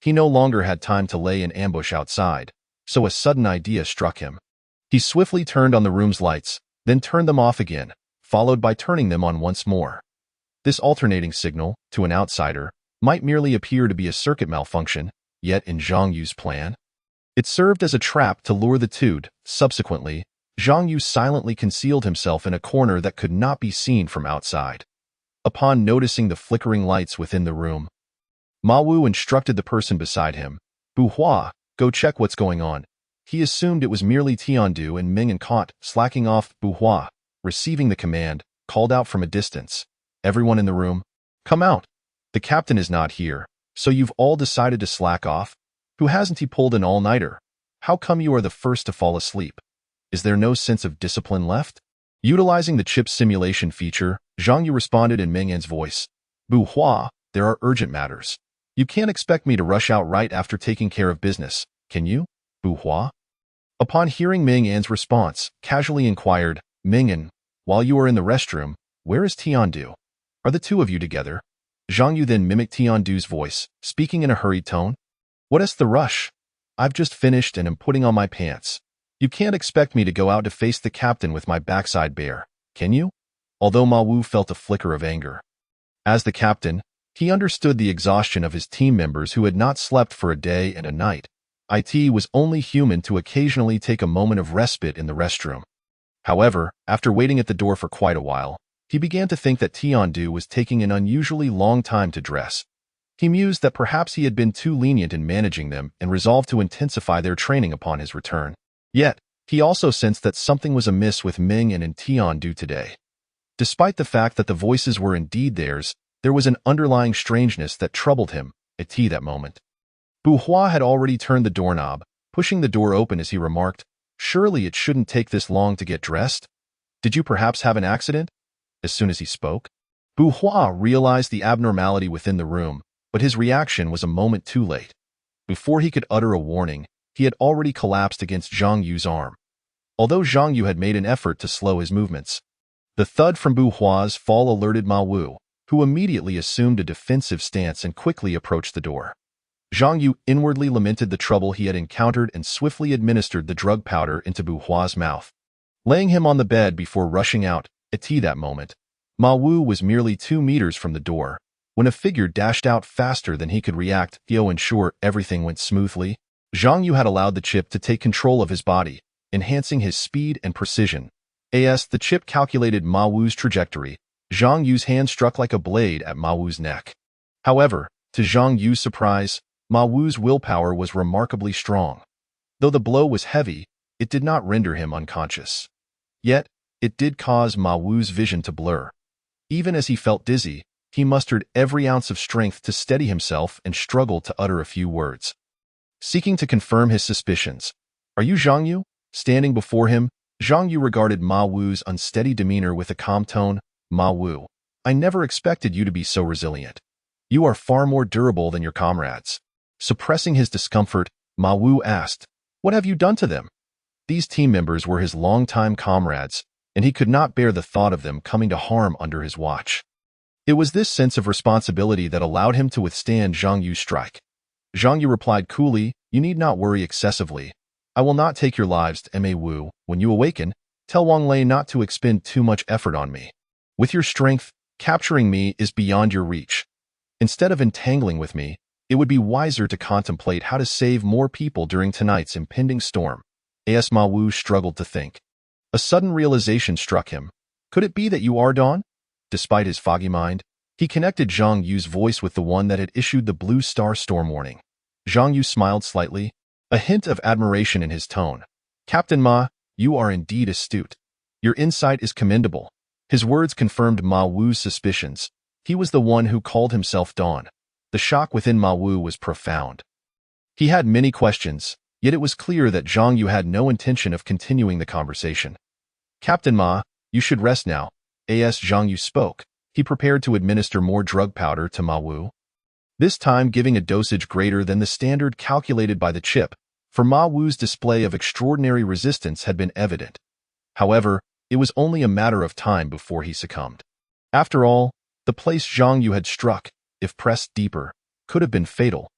He no longer had time to lay in ambush outside, so a sudden idea struck him. He swiftly turned on the room's lights, then turned them off again, followed by turning them on once more. This alternating signal, to an outsider, might merely appear to be a circuit malfunction, yet in Zhang Yu's plan, it served as a trap to lure the two. Subsequently, Zhang Yu silently concealed himself in a corner that could not be seen from outside. Upon noticing the flickering lights within the room, Ma Wu instructed the person beside him, "Bu Hua, go check what's going on." He assumed it was merely Tiandu and Ming and caught, slacking off. Bu Hua, receiving the command, called out from a distance, "Everyone in the room, come out. The captain is not here, so you've all decided to slack off? Who hasn't he pulled an all-nighter? How come you are the first to fall asleep? Is there no sense of discipline left?" Utilizing the chip simulation feature, Zhang Yu responded in Ming An's voice, "Bu Hua, there are urgent matters. You can't expect me to rush out right after taking care of business, can you, Bu Hua?" Upon hearing Ming An's response, casually inquired, "Ming An, while you are in the restroom, where is Tiandu? Are the two of you together?" Zhang Yu then mimicked Tiandu's voice, speaking in a hurried tone. "What's the rush? I've just finished and am putting on my pants. You can't expect me to go out to face the captain with my backside bare, can you?" Although Ma Wu felt a flicker of anger. As the captain, he understood the exhaustion of his team members who had not slept for a day and a night. It was only human to occasionally take a moment of respite in the restroom. However, after waiting at the door for quite a while, he began to think that Tiandu was taking an unusually long time to dress. He mused that perhaps he had been too lenient in managing them and resolved to intensify their training upon his return. Yet, he also sensed that something was amiss with Ming and Tiandu today. Despite the fact that the voices were indeed theirs, there was an underlying strangeness that troubled him at that moment. Bu Hua had already turned the doorknob, pushing the door open as he remarked, "Surely it shouldn't take this long to get dressed? Did you perhaps have an accident?" As soon as he spoke, Bu Hua realized the abnormality within the room, but his reaction was a moment too late. Before he could utter a warning, he had already collapsed against Zhang Yu's arm. Although Zhang Yu had made an effort to slow his movements, the thud from Bu Hua's fall alerted Ma Wu, who immediately assumed a defensive stance and quickly approached the door. Zhang Yu inwardly lamented the trouble he had encountered and swiftly administered the drug powder into Bu Hua's mouth, laying him on the bed before rushing out. At that moment, Ma Wu was merely 2 meters from the door, when a figure dashed out faster than he could react. To ensure everything went smoothly, Zhang Yu had allowed the chip to take control of his body, enhancing his speed and precision. As the chip calculated Ma Wu's trajectory, Zhang Yu's hand struck like a blade at Ma Wu's neck. However, to Zhang Yu's surprise, Ma Wu's willpower was remarkably strong. Though the blow was heavy, it did not render him unconscious. Yet, it did cause Ma Wu's vision to blur. Even as he felt dizzy, he mustered every ounce of strength to steady himself and struggled to utter a few words. Seeking to confirm his suspicions, "Are you Zhang Yu?" Standing before him, Zhang Yu regarded Ma Wu's unsteady demeanor with a calm tone. "Ma Wu, I never expected you to be so resilient. You are far more durable than your comrades." Suppressing his discomfort, Ma Wu asked, "What have you done to them?" These team members were his longtime comrades, and he could not bear the thought of them coming to harm under his watch. It was this sense of responsibility that allowed him to withstand Zhang Yu's strike. Zhang Yu replied coolly, "You need not worry excessively. I will not take your lives. Ma Wu, when you awaken, tell Wang Lei not to expend too much effort on me. With your strength, capturing me is beyond your reach. Instead of entangling with me, it would be wiser to contemplate how to save more people during tonight's impending storm." Ma Wu struggled to think. A sudden realization struck him. Could it be that you are Dawn? Despite his foggy mind, he connected Zhang Yu's voice with the one that had issued the Blue Star storm warning. Zhang Yu smiled slightly, a hint of admiration in his tone. "Captain Ma, you are indeed astute. Your insight is commendable." His words confirmed Ma Wu's suspicions. He was the one who called himself Dawn. The shock within Ma Wu was profound. He had many questions, yet it was clear that Zhang Yu had no intention of continuing the conversation. "Captain Ma, you should rest now." As Zhang Yu spoke, he prepared to administer more drug powder to Ma Wu, this time giving a dosage greater than the standard calculated by the chip, for Ma Wu's display of extraordinary resistance had been evident. However, it was only a matter of time before he succumbed. After all, the place Zhang Yu had struck, if pressed deeper, could have been fatal.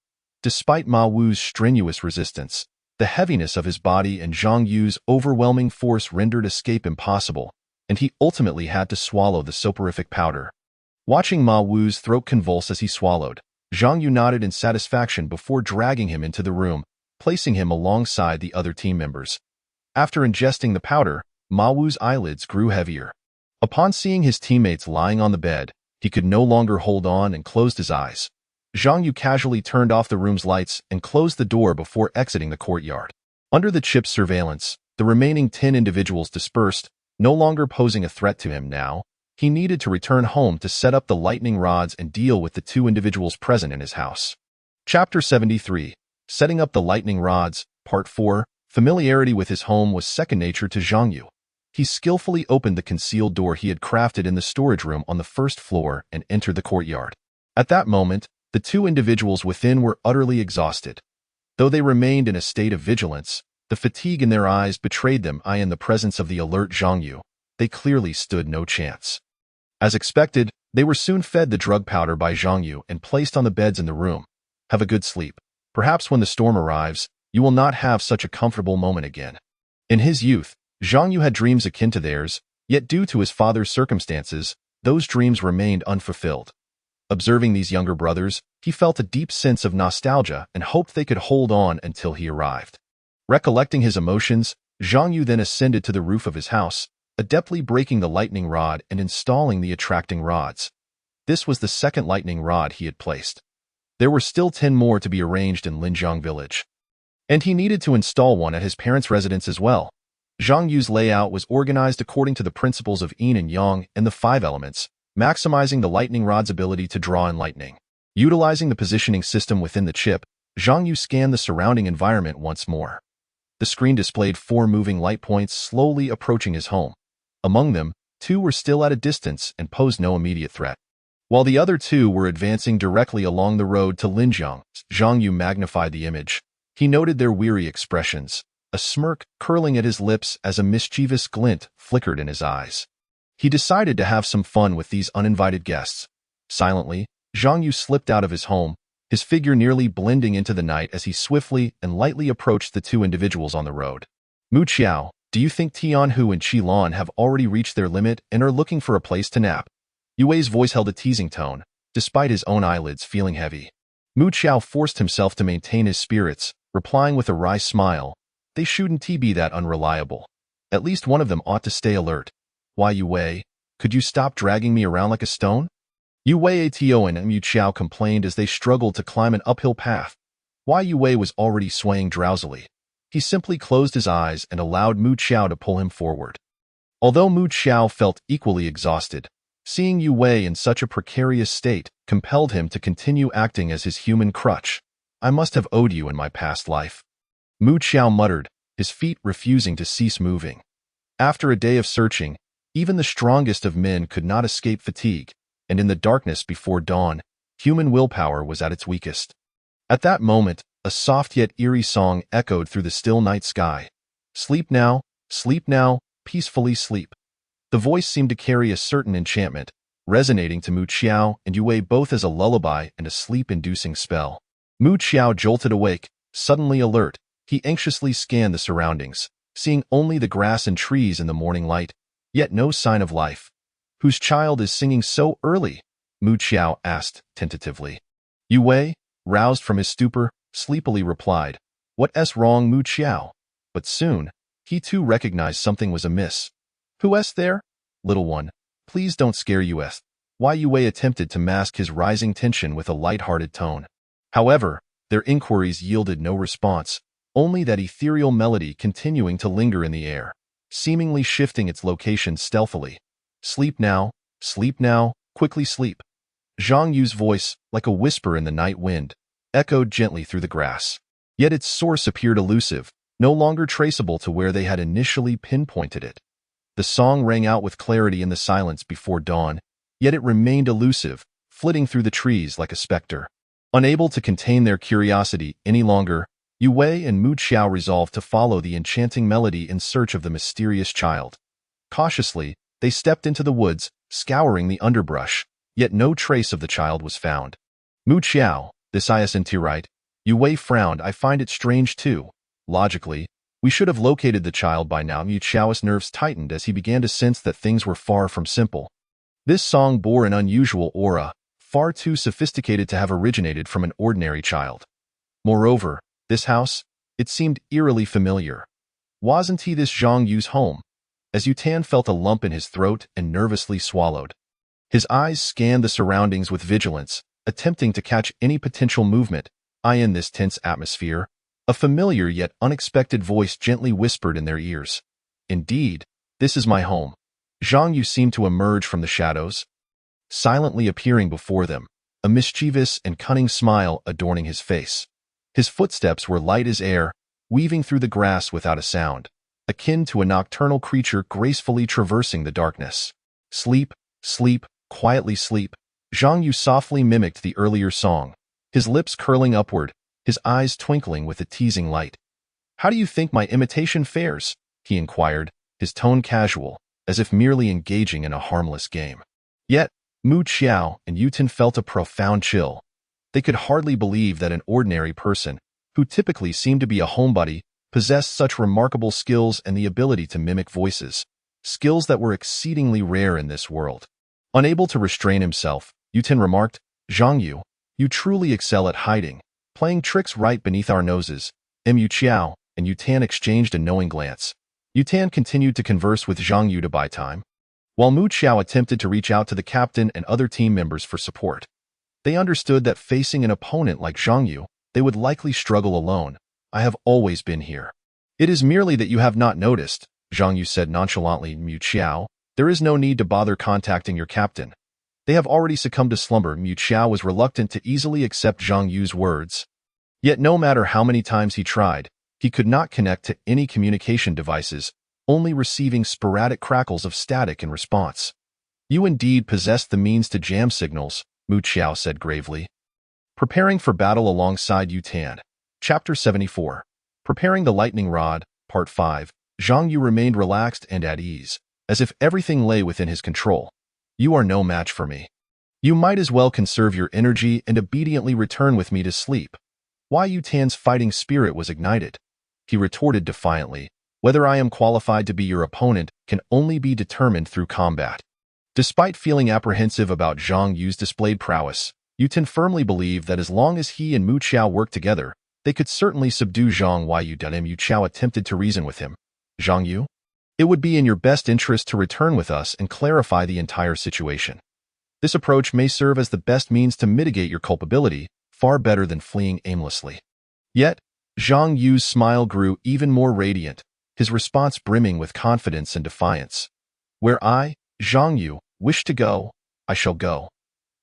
Despite Ma Wu's strenuous resistance, the heaviness of his body and Zhang Yu's overwhelming force rendered escape impossible, and he ultimately had to swallow the soporific powder. Watching Ma Wu's throat convulse as he swallowed, Zhang Yu nodded in satisfaction before dragging him into the room, placing him alongside the other team members. After ingesting the powder, Ma Wu's eyelids grew heavier. Upon seeing his teammates lying on the bed, he could no longer hold on and closed his eyes. Zhang Yu casually turned off the room's lights and closed the door before exiting the courtyard. Under the chip's surveillance, the remaining 10 individuals dispersed, no longer posing a threat to him now. He needed to return home to set up the lightning rods and deal with the 2 individuals present in his house. Chapter 73. Setting up the lightning rods, Part 4. Familiarity with his home was second nature to Zhang Yu. He skillfully opened the concealed door he had crafted in the storage room on the first floor and entered the courtyard. At that moment, the 2 individuals within were utterly exhausted. Though they remained in a state of vigilance, the fatigue in their eyes betrayed them. In the presence of the alert Zhang Yu, they clearly stood no chance. As expected, they were soon fed the drug powder by Zhang Yu and placed on the beds in the room. Have a good sleep. Perhaps when the storm arrives, you will not have such a comfortable moment again. In his youth, Zhang Yu had dreams akin to theirs, yet due to his father's circumstances, those dreams remained unfulfilled. Observing these younger brothers, he felt a deep sense of nostalgia and hoped they could hold on until he arrived. Recollecting his emotions, Zhang Yu then ascended to the roof of his house, adeptly breaking the lightning rod and installing the attracting rods. This was the second lightning rod he had placed. There were still 10 more to be arranged in Linjiang village. And he needed to install one at his parents' residence as well. Zhang Yu's layout was organized according to the principles of yin and yang and the 5 elements, maximizing the lightning rod's ability to draw in lightning. Utilizing the positioning system within the chip, Zhang Yu scanned the surrounding environment once more. The screen displayed 4 moving light points slowly approaching his home. Among them, 2 were still at a distance and posed no immediate threat. While the other 2 were advancing directly along the road to Linjiang, Zhang Yu magnified the image. He noted their weary expressions, a smirk curling at his lips as a mischievous glint flickered in his eyes. He decided to have some fun with these uninvited guests. Silently, Zhang Yu slipped out of his home, his figure nearly blending into the night as he swiftly and lightly approached the 2 individuals on the road. Mu Qiao, do you think Tianhu and Qilon have already reached their limit and are looking for a place to nap? Yue Wei's voice held a teasing tone, despite his own eyelids feeling heavy. Mu Qiao forced himself to maintain his spirits, replying with a wry smile, they shouldn't be that unreliable. At least one of them ought to stay alert. Why, Yue Wei, could you stop dragging me around like a stone? Yue Wei Ato and Mu Qiao complained as they struggled to climb an uphill path. Why Yue Wei was already swaying drowsily. He simply closed his eyes and allowed Mu Qiao to pull him forward. Although Mu Qiao felt equally exhausted, seeing Yue Wei in such a precarious state compelled him to continue acting as his human crutch. I must have owed you in my past life. Mu Qiao muttered, his feet refusing to cease moving. After a day of searching, even the strongest of men could not escape fatigue, and in the darkness before dawn, human willpower was at its weakest. At that moment, a soft yet eerie song echoed through the still night sky. Sleep now, peacefully sleep. The voice seemed to carry a certain enchantment, resonating to Mu Qiao and Yue Wei both as a lullaby and a sleep-inducing spell. Mu Qiao jolted awake, suddenly alert. He anxiously scanned the surroundings, seeing only the grass and trees in the morning light, yet no sign of life. Whose child is singing so early? Mu Qiao asked tentatively. Yue Wei, roused from his stupor, sleepily replied, What's wrong, Mu Qiao? But soon, he too recognized something was amiss. Who's there? Little one, please don't scare us. Why Yue Wei attempted to mask his rising tension with a light-hearted tone. However, their inquiries yielded no response, only that ethereal melody continuing to linger in the air, seemingly shifting its location stealthily. Sleep now, quickly sleep. Zhang Yu's voice, like a whisper in the night wind, echoed gently through the grass. Yet its source appeared elusive, no longer traceable to where they had initially pinpointed it. The song rang out with clarity in the silence before dawn, yet it remained elusive, flitting through the trees like a specter. Unable to contain their curiosity any longer, Yue Wei and Mu Qiao resolved to follow the enchanting melody in search of the mysterious child. Cautiously, they stepped into the woods, scouring the underbrush, yet no trace of the child was found. Mu Qiao, this isn't right. Yue Wei frowned. I find it strange too. Logically, we should have located the child by now. Mu Qiao's nerves tightened as he began to sense that things were far from simple. This song bore an unusual aura, far too sophisticated to have originated from an ordinary child. Moreover, this house, it seemed eerily familiar. Wasn't he this Zhang Yu's home? As Yutan felt a lump in his throat and nervously swallowed. His eyes scanned the surroundings with vigilance, attempting to catch any potential movement. In this tense atmosphere, a familiar yet unexpected voice gently whispered in their ears. Indeed, this is my home. Zhang Yu seemed to emerge from the shadows, silently appearing before them, a mischievous and cunning smile adorning his face. His footsteps were light as air, weaving through the grass without a sound, akin to a nocturnal creature gracefully traversing the darkness. Sleep, sleep, quietly sleep. Zhang Yu softly mimicked the earlier song, his lips curling upward, his eyes twinkling with a teasing light. How do you think my imitation fares? He inquired, his tone casual, as if merely engaging in a harmless game. Yet, Mu Qiao and Yutan felt a profound chill. They could hardly believe that an ordinary person, who typically seemed to be a homebody, possessed such remarkable skills and the ability to mimic voices, skills that were exceedingly rare in this world. Unable to restrain himself, Yutan remarked, Zhang Yu, you truly excel at hiding, playing tricks right beneath our noses. Mu Qiao and Yutan exchanged a knowing glance. Yutan continued to converse with Zhang Yu to buy time, while Mu Qiao attempted to reach out to the captain and other team members for support. They understood that facing an opponent like Zhang Yu, they would likely struggle alone. I have always been here. It is merely that you have not noticed, Zhang Yu said nonchalantly. Mu Qiao, there is no need to bother contacting your captain. They have already succumbed to slumber. Mu Qiao was reluctant to easily accept Zhang Yu's words. Yet no matter how many times he tried, he could not connect to any communication devices, only receiving sporadic crackles of static in response. You indeed possessed the means to jam signals, Mu Qiao said gravely. Preparing for battle alongside Yutan. Chapter 74. Preparing the Lightning Rod, Part 5. Zhang Yu remained relaxed and at ease, as if everything lay within his control. You are no match for me. You might as well conserve your energy and obediently return with me to sleep. Why Yutan's fighting spirit was ignited. He retorted defiantly, whether I am qualified to be your opponent can only be determined through combat. Despite feeling apprehensive about Zhang Yu's displayed prowess, Yutan firmly believed that as long as he and Mu Qiao worked together, they could certainly subdue Zhang Yu. Mu Qiao attempted to reason with him. Zhang Yu? It would be in your best interest to return with us and clarify the entire situation. This approach may serve as the best means to mitigate your culpability, far better than fleeing aimlessly. Yet, Zhang Yu's smile grew even more radiant, his response brimming with confidence and defiance. Where I, Zhang Yu, wish to go, I shall go.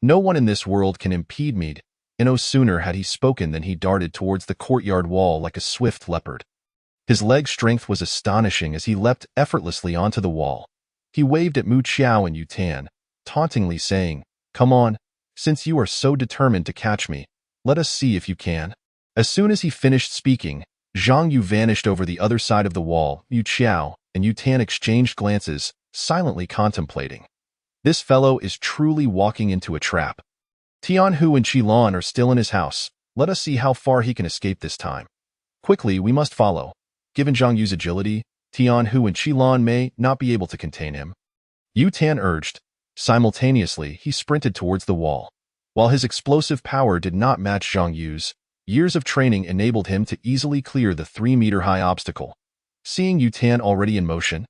No one in this world can impede me. And no sooner had he spoken than he darted towards the courtyard wall like a swift leopard. His leg strength was astonishing as he leapt effortlessly onto the wall. He waved at Mu Qiao and Yutan, tauntingly saying, Come on, since you are so determined to catch me, let us see if you can. As soon as he finished speaking, Zhang Yu vanished over the other side of the wall. Mu Qiao and Yutan exchanged glances, silently contemplating. This fellow is truly walking into a trap. Tianhu and Qilan are still in his house. Let us see how far he can escape this time. Quickly, we must follow. Given Zhang Yu's agility, Tianhu and Qilan may not be able to contain him. Yutan urged. Simultaneously, he sprinted towards the wall. While his explosive power did not match Zhang Yu's, years of training enabled him to easily clear the 3-meter-high obstacle. Seeing Yutan already in motion,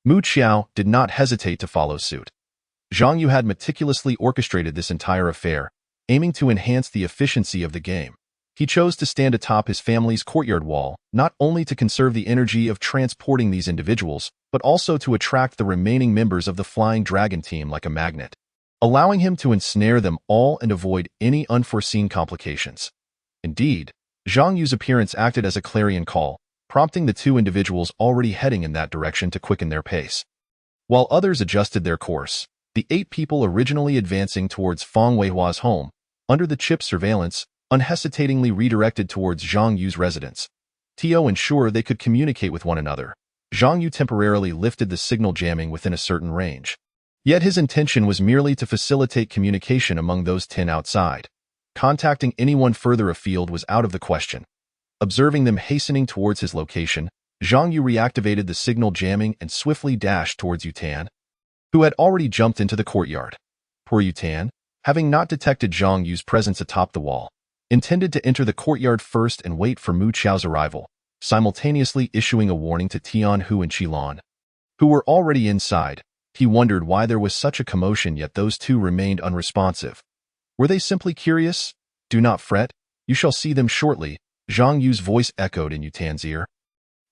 Mu Qiao did not hesitate to follow suit. Zhang Yu had meticulously orchestrated this entire affair, aiming to enhance the efficiency of the game. He chose to stand atop his family's courtyard wall, not only to conserve the energy of transporting these individuals, but also to attract the remaining members of the Flying Dragon team like a magnet, allowing him to ensnare them all and avoid any unforeseen complications. Indeed, Zhang Yu's appearance acted as a clarion call, prompting the two individuals already heading in that direction to quicken their pace. While others adjusted their course, the 8 people originally advancing towards Feng Weihua's home, under the chip's surveillance, unhesitatingly redirected towards Zhang Yu's residence. To ensure they could communicate with one another, Zhang Yu temporarily lifted the signal jamming within a certain range. Yet his intention was merely to facilitate communication among those 10 outside. Contacting anyone further afield was out of the question. Observing them hastening towards his location, Zhang Yu reactivated the signal jamming and swiftly dashed towards Yutan, who had already jumped into the courtyard. Poor Yutan, having not detected Zhang Yu's presence atop the wall, intended to enter the courtyard first and wait for Mu Qiao's arrival, simultaneously issuing a warning to Tian Hu and Qilan, who were already inside. He wondered why there was such a commotion, yet those two remained unresponsive. Were they simply curious? Do not fret, you shall see them shortly, Zhang Yu's voice echoed in Yutan's ear.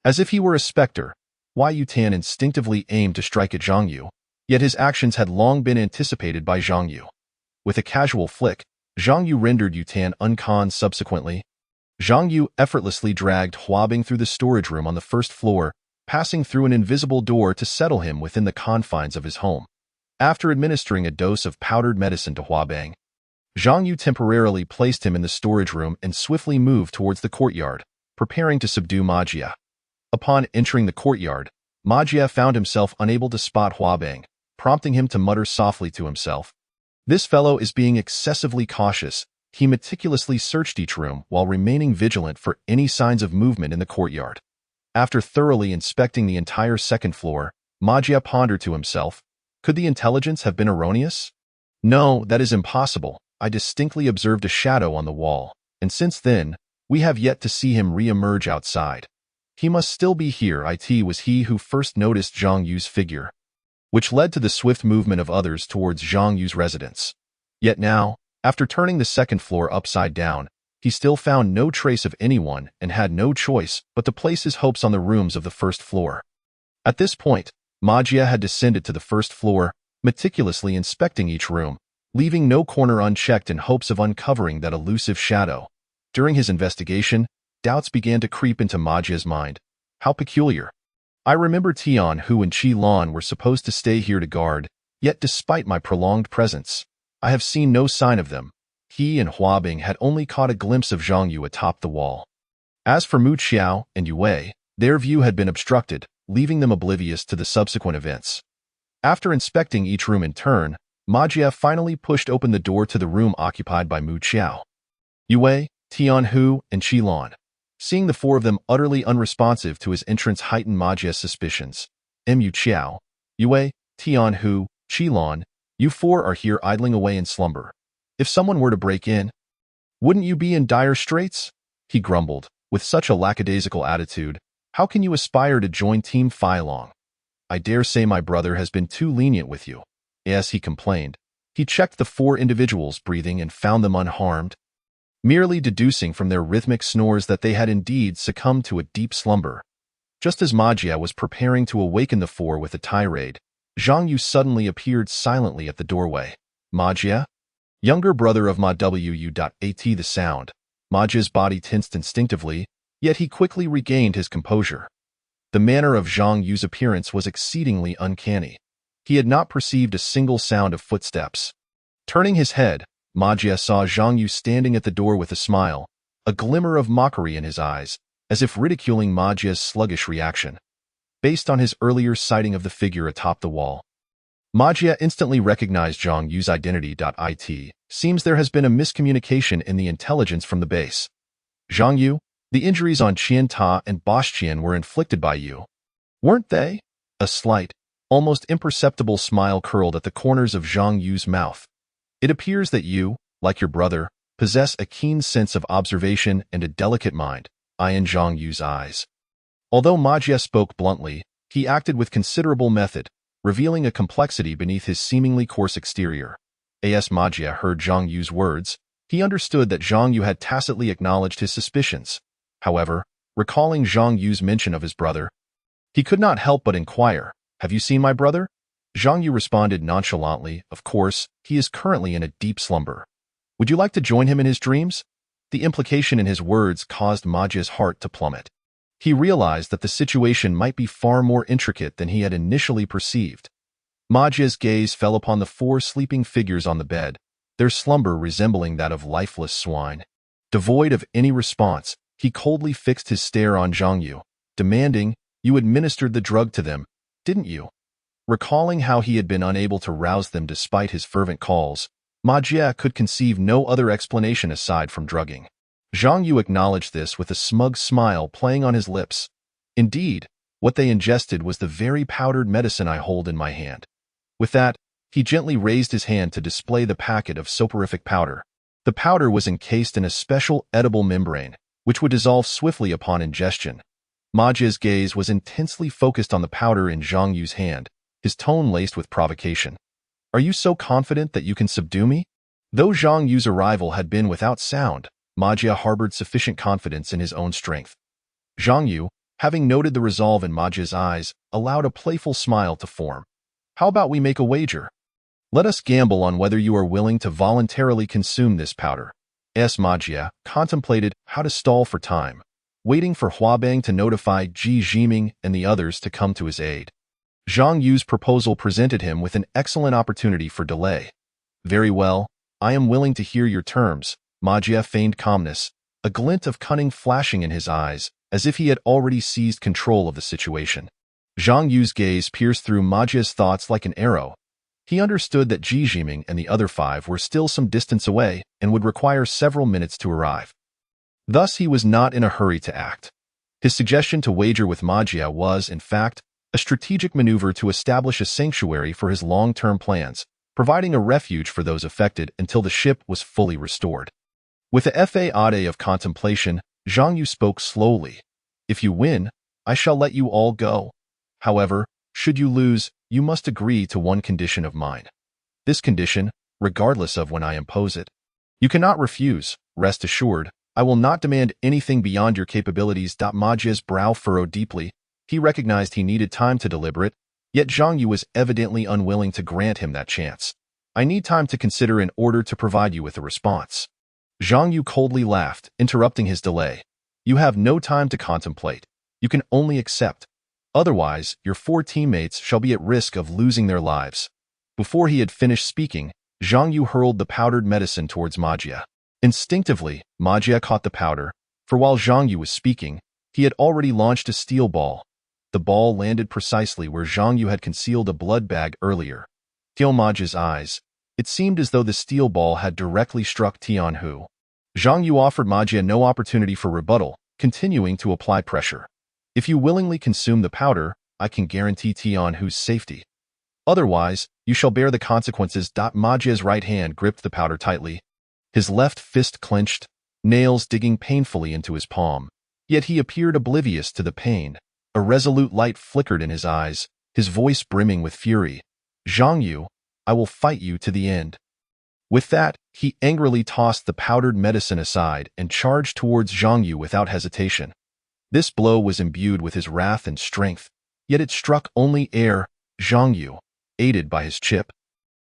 As if he were a specter, Wei Yutan instinctively aimed to strike at Zhang Yu, yet his actions had long been anticipated by Zhang Yu. With a casual flick, Zhang Yu rendered Yutan unconscious. Subsequently, Zhang Yu effortlessly dragged Huabing through the storage room on the first floor, passing through an invisible door to settle him within the confines of his home. After administering a dose of powdered medicine to Huabing, Zhang Yu temporarily placed him in the storage room and swiftly moved towards the courtyard, preparing to subdue Ma Jie. Upon entering the courtyard, Ma Jie found himself unable to spot Huabing, prompting him to mutter softly to himself. This fellow is being excessively cautious. He meticulously searched each room while remaining vigilant for any signs of movement in the courtyard. After thoroughly inspecting the entire second floor, Ma Jie pondered to himself, could the intelligence have been erroneous? No, that is impossible. I distinctly observed a shadow on the wall, and since then, we have yet to see him re-emerge outside. He must still be here. It was he who first noticed Zhang Yu's figure, which led to the swift movement of others towards Zhang Yu's residence. Yet now, after turning the second floor upside down, he still found no trace of anyone and had no choice but to place his hopes on the rooms of the first floor. At this point, Ma Jie had descended to the first floor, meticulously inspecting each room, leaving no corner unchecked in hopes of uncovering that elusive shadow. During his investigation, doubts began to creep into Ma Jie's mind. How peculiar. I remember Tian Hu and Qilan were supposed to stay here to guard, yet despite my prolonged presence, I have seen no sign of them. He and Huabing had only caught a glimpse of Zhang Yu atop the wall. As for Mu Qiao and Yue Wei, their view had been obstructed, leaving them oblivious to the subsequent events. After inspecting each room in turn, Ma Jie finally pushed open the door to the room occupied by Mu Qiao. Yue Wei, Tian Hu, and Qilan. Seeing the four of them utterly unresponsive to his entrance heightened Ma Jie's suspicions. Mu Qiao, Yue Wei, Tian Hu, Qilan, you four are here idling away in slumber. If someone were to break in, wouldn't you be in dire straits? He grumbled, with such a lackadaisical attitude. How can you aspire to join Team Feilong? I dare say my brother has been too lenient with you. Yes, he complained. He checked the four individuals' breathing and found them unharmed, merely deducing from their rhythmic snores that they had indeed succumbed to a deep slumber. Just as Ma Jie was preparing to awaken the four with a tirade, Zhang Yu suddenly appeared silently at the doorway. Ma Jie? Younger brother of Ma Wu.at the sound. Ma Jie's body tensed instinctively, yet he quickly regained his composure. The manner of Zhang Yu's appearance was exceedingly uncanny. He had not perceived a single sound of footsteps. Turning his head, Ma Jie saw Zhang Yu standing at the door with a smile, a glimmer of mockery in his eyes, as if ridiculing Ma Jie's sluggish reaction. Based on his earlier sighting of the figure atop the wall, Ma Jie instantly recognized Zhang Yu's identity. It seems there has been a miscommunication in the intelligence from the base. Zhang Yu, the injuries on Qian Ta and Bosch Qian were inflicted by you, weren't they? A slight, almost imperceptible smile curled at the corners of Zhang Yu's mouth. It appears that you, like your brother, possess a keen sense of observation and a delicate mind. In Zhang Yu's eyes. Although Ma Jie spoke bluntly, he acted with considerable method, revealing a complexity beneath his seemingly coarse exterior. As Ma Jie heard Zhang Yu's words, he understood that Zhang Yu had tacitly acknowledged his suspicions. However, recalling Zhang Yu's mention of his brother, he could not help but inquire, "Have you seen my brother?" Zhang Yu responded nonchalantly, "Of course, he is currently in a deep slumber. Would you like to join him in his dreams?" The implication in his words caused Ma Jie's heart to plummet. He realized that the situation might be far more intricate than he had initially perceived. Ma Jie's gaze fell upon the four sleeping figures on the bed, their slumber resembling that of lifeless swine. Devoid of any response, he coldly fixed his stare on Zhang Yu, demanding, "You administered the drug to them, didn't you?" Recalling how he had been unable to rouse them despite his fervent calls, Ma Jie could conceive no other explanation aside from drugging. Zhang Yu acknowledged this with a smug smile playing on his lips. Indeed, what they ingested was the very powdered medicine I hold in my hand. With that, he gently raised his hand to display the packet of soporific powder. The powder was encased in a special edible membrane, which would dissolve swiftly upon ingestion. Ma Jie's gaze was intensely focused on the powder in Zhang Yu's hand, his tone laced with provocation. Are you so confident that you can subdue me? Though Zhang Yu's arrival had been without sound, Ma Jie harbored sufficient confidence in his own strength. Zhang Yu, having noted the resolve in Ma Jie's eyes, allowed a playful smile to form. How about we make a wager? Let us gamble on whether you are willing to voluntarily consume this powder. Ma Jie contemplated how to stall for time, waiting for Huabang to notify Ji Jiming and the others to come to his aid. Zhang Yu's proposal presented him with an excellent opportunity for delay. Very well, I am willing to hear your terms. Ma Jie feigned calmness, a glint of cunning flashing in his eyes, as if he had already seized control of the situation. Zhang Yu's gaze pierced through Ma Jie's thoughts like an arrow. He understood that Ji Jiming and the other 5 were still some distance away and would require several minutes to arrive. Thus, he was not in a hurry to act. His suggestion to wager with Ma Jie was, in fact, a strategic maneuver to establish a sanctuary for his long-term plans, providing a refuge for those affected until the ship was fully restored. With a fade of contemplation, Zhang Yu spoke slowly. If you win, I shall let you all go. However, should you lose, you must agree to one condition of mine. This condition, regardless of when I impose it, you cannot refuse. Rest assured, I will not demand anything beyond your capabilities. Ma Jie's brow furrowed deeply. He recognized he needed time to deliberate, yet Zhang Yu was evidently unwilling to grant him that chance. I need time to consider in order to provide you with a response. Zhang Yu coldly laughed, interrupting his delay. You have no time to contemplate. You can only accept. Otherwise, your 4 teammates shall be at risk of losing their lives. Before he had finished speaking, Zhang Yu hurled the powdered medicine towards Ma Jie. Instinctively, Ma Jie caught the powder, for while Zhang Yu was speaking, he had already launched a steel ball. The ball landed precisely where Zhang Yu had concealed a blood bag earlier. To Ma Jie's eyes, it seemed as though the steel ball had directly struck Tianhu. Zhang Yu offered Ma Jie no opportunity for rebuttal, continuing to apply pressure. If you willingly consume the powder, I can guarantee Tianhu's safety. Otherwise, you shall bear the consequences. Ma Jie's right hand gripped the powder tightly. His left fist clenched, nails digging painfully into his palm. Yet he appeared oblivious to the pain. A resolute light flickered in his eyes, his voice brimming with fury. Zhang Yu, I will fight you to the end. With that, he angrily tossed the powdered medicine aside and charged towards Zhang Yu without hesitation. This blow was imbued with his wrath and strength, yet it struck only air. Zhang Yu, aided by his chip,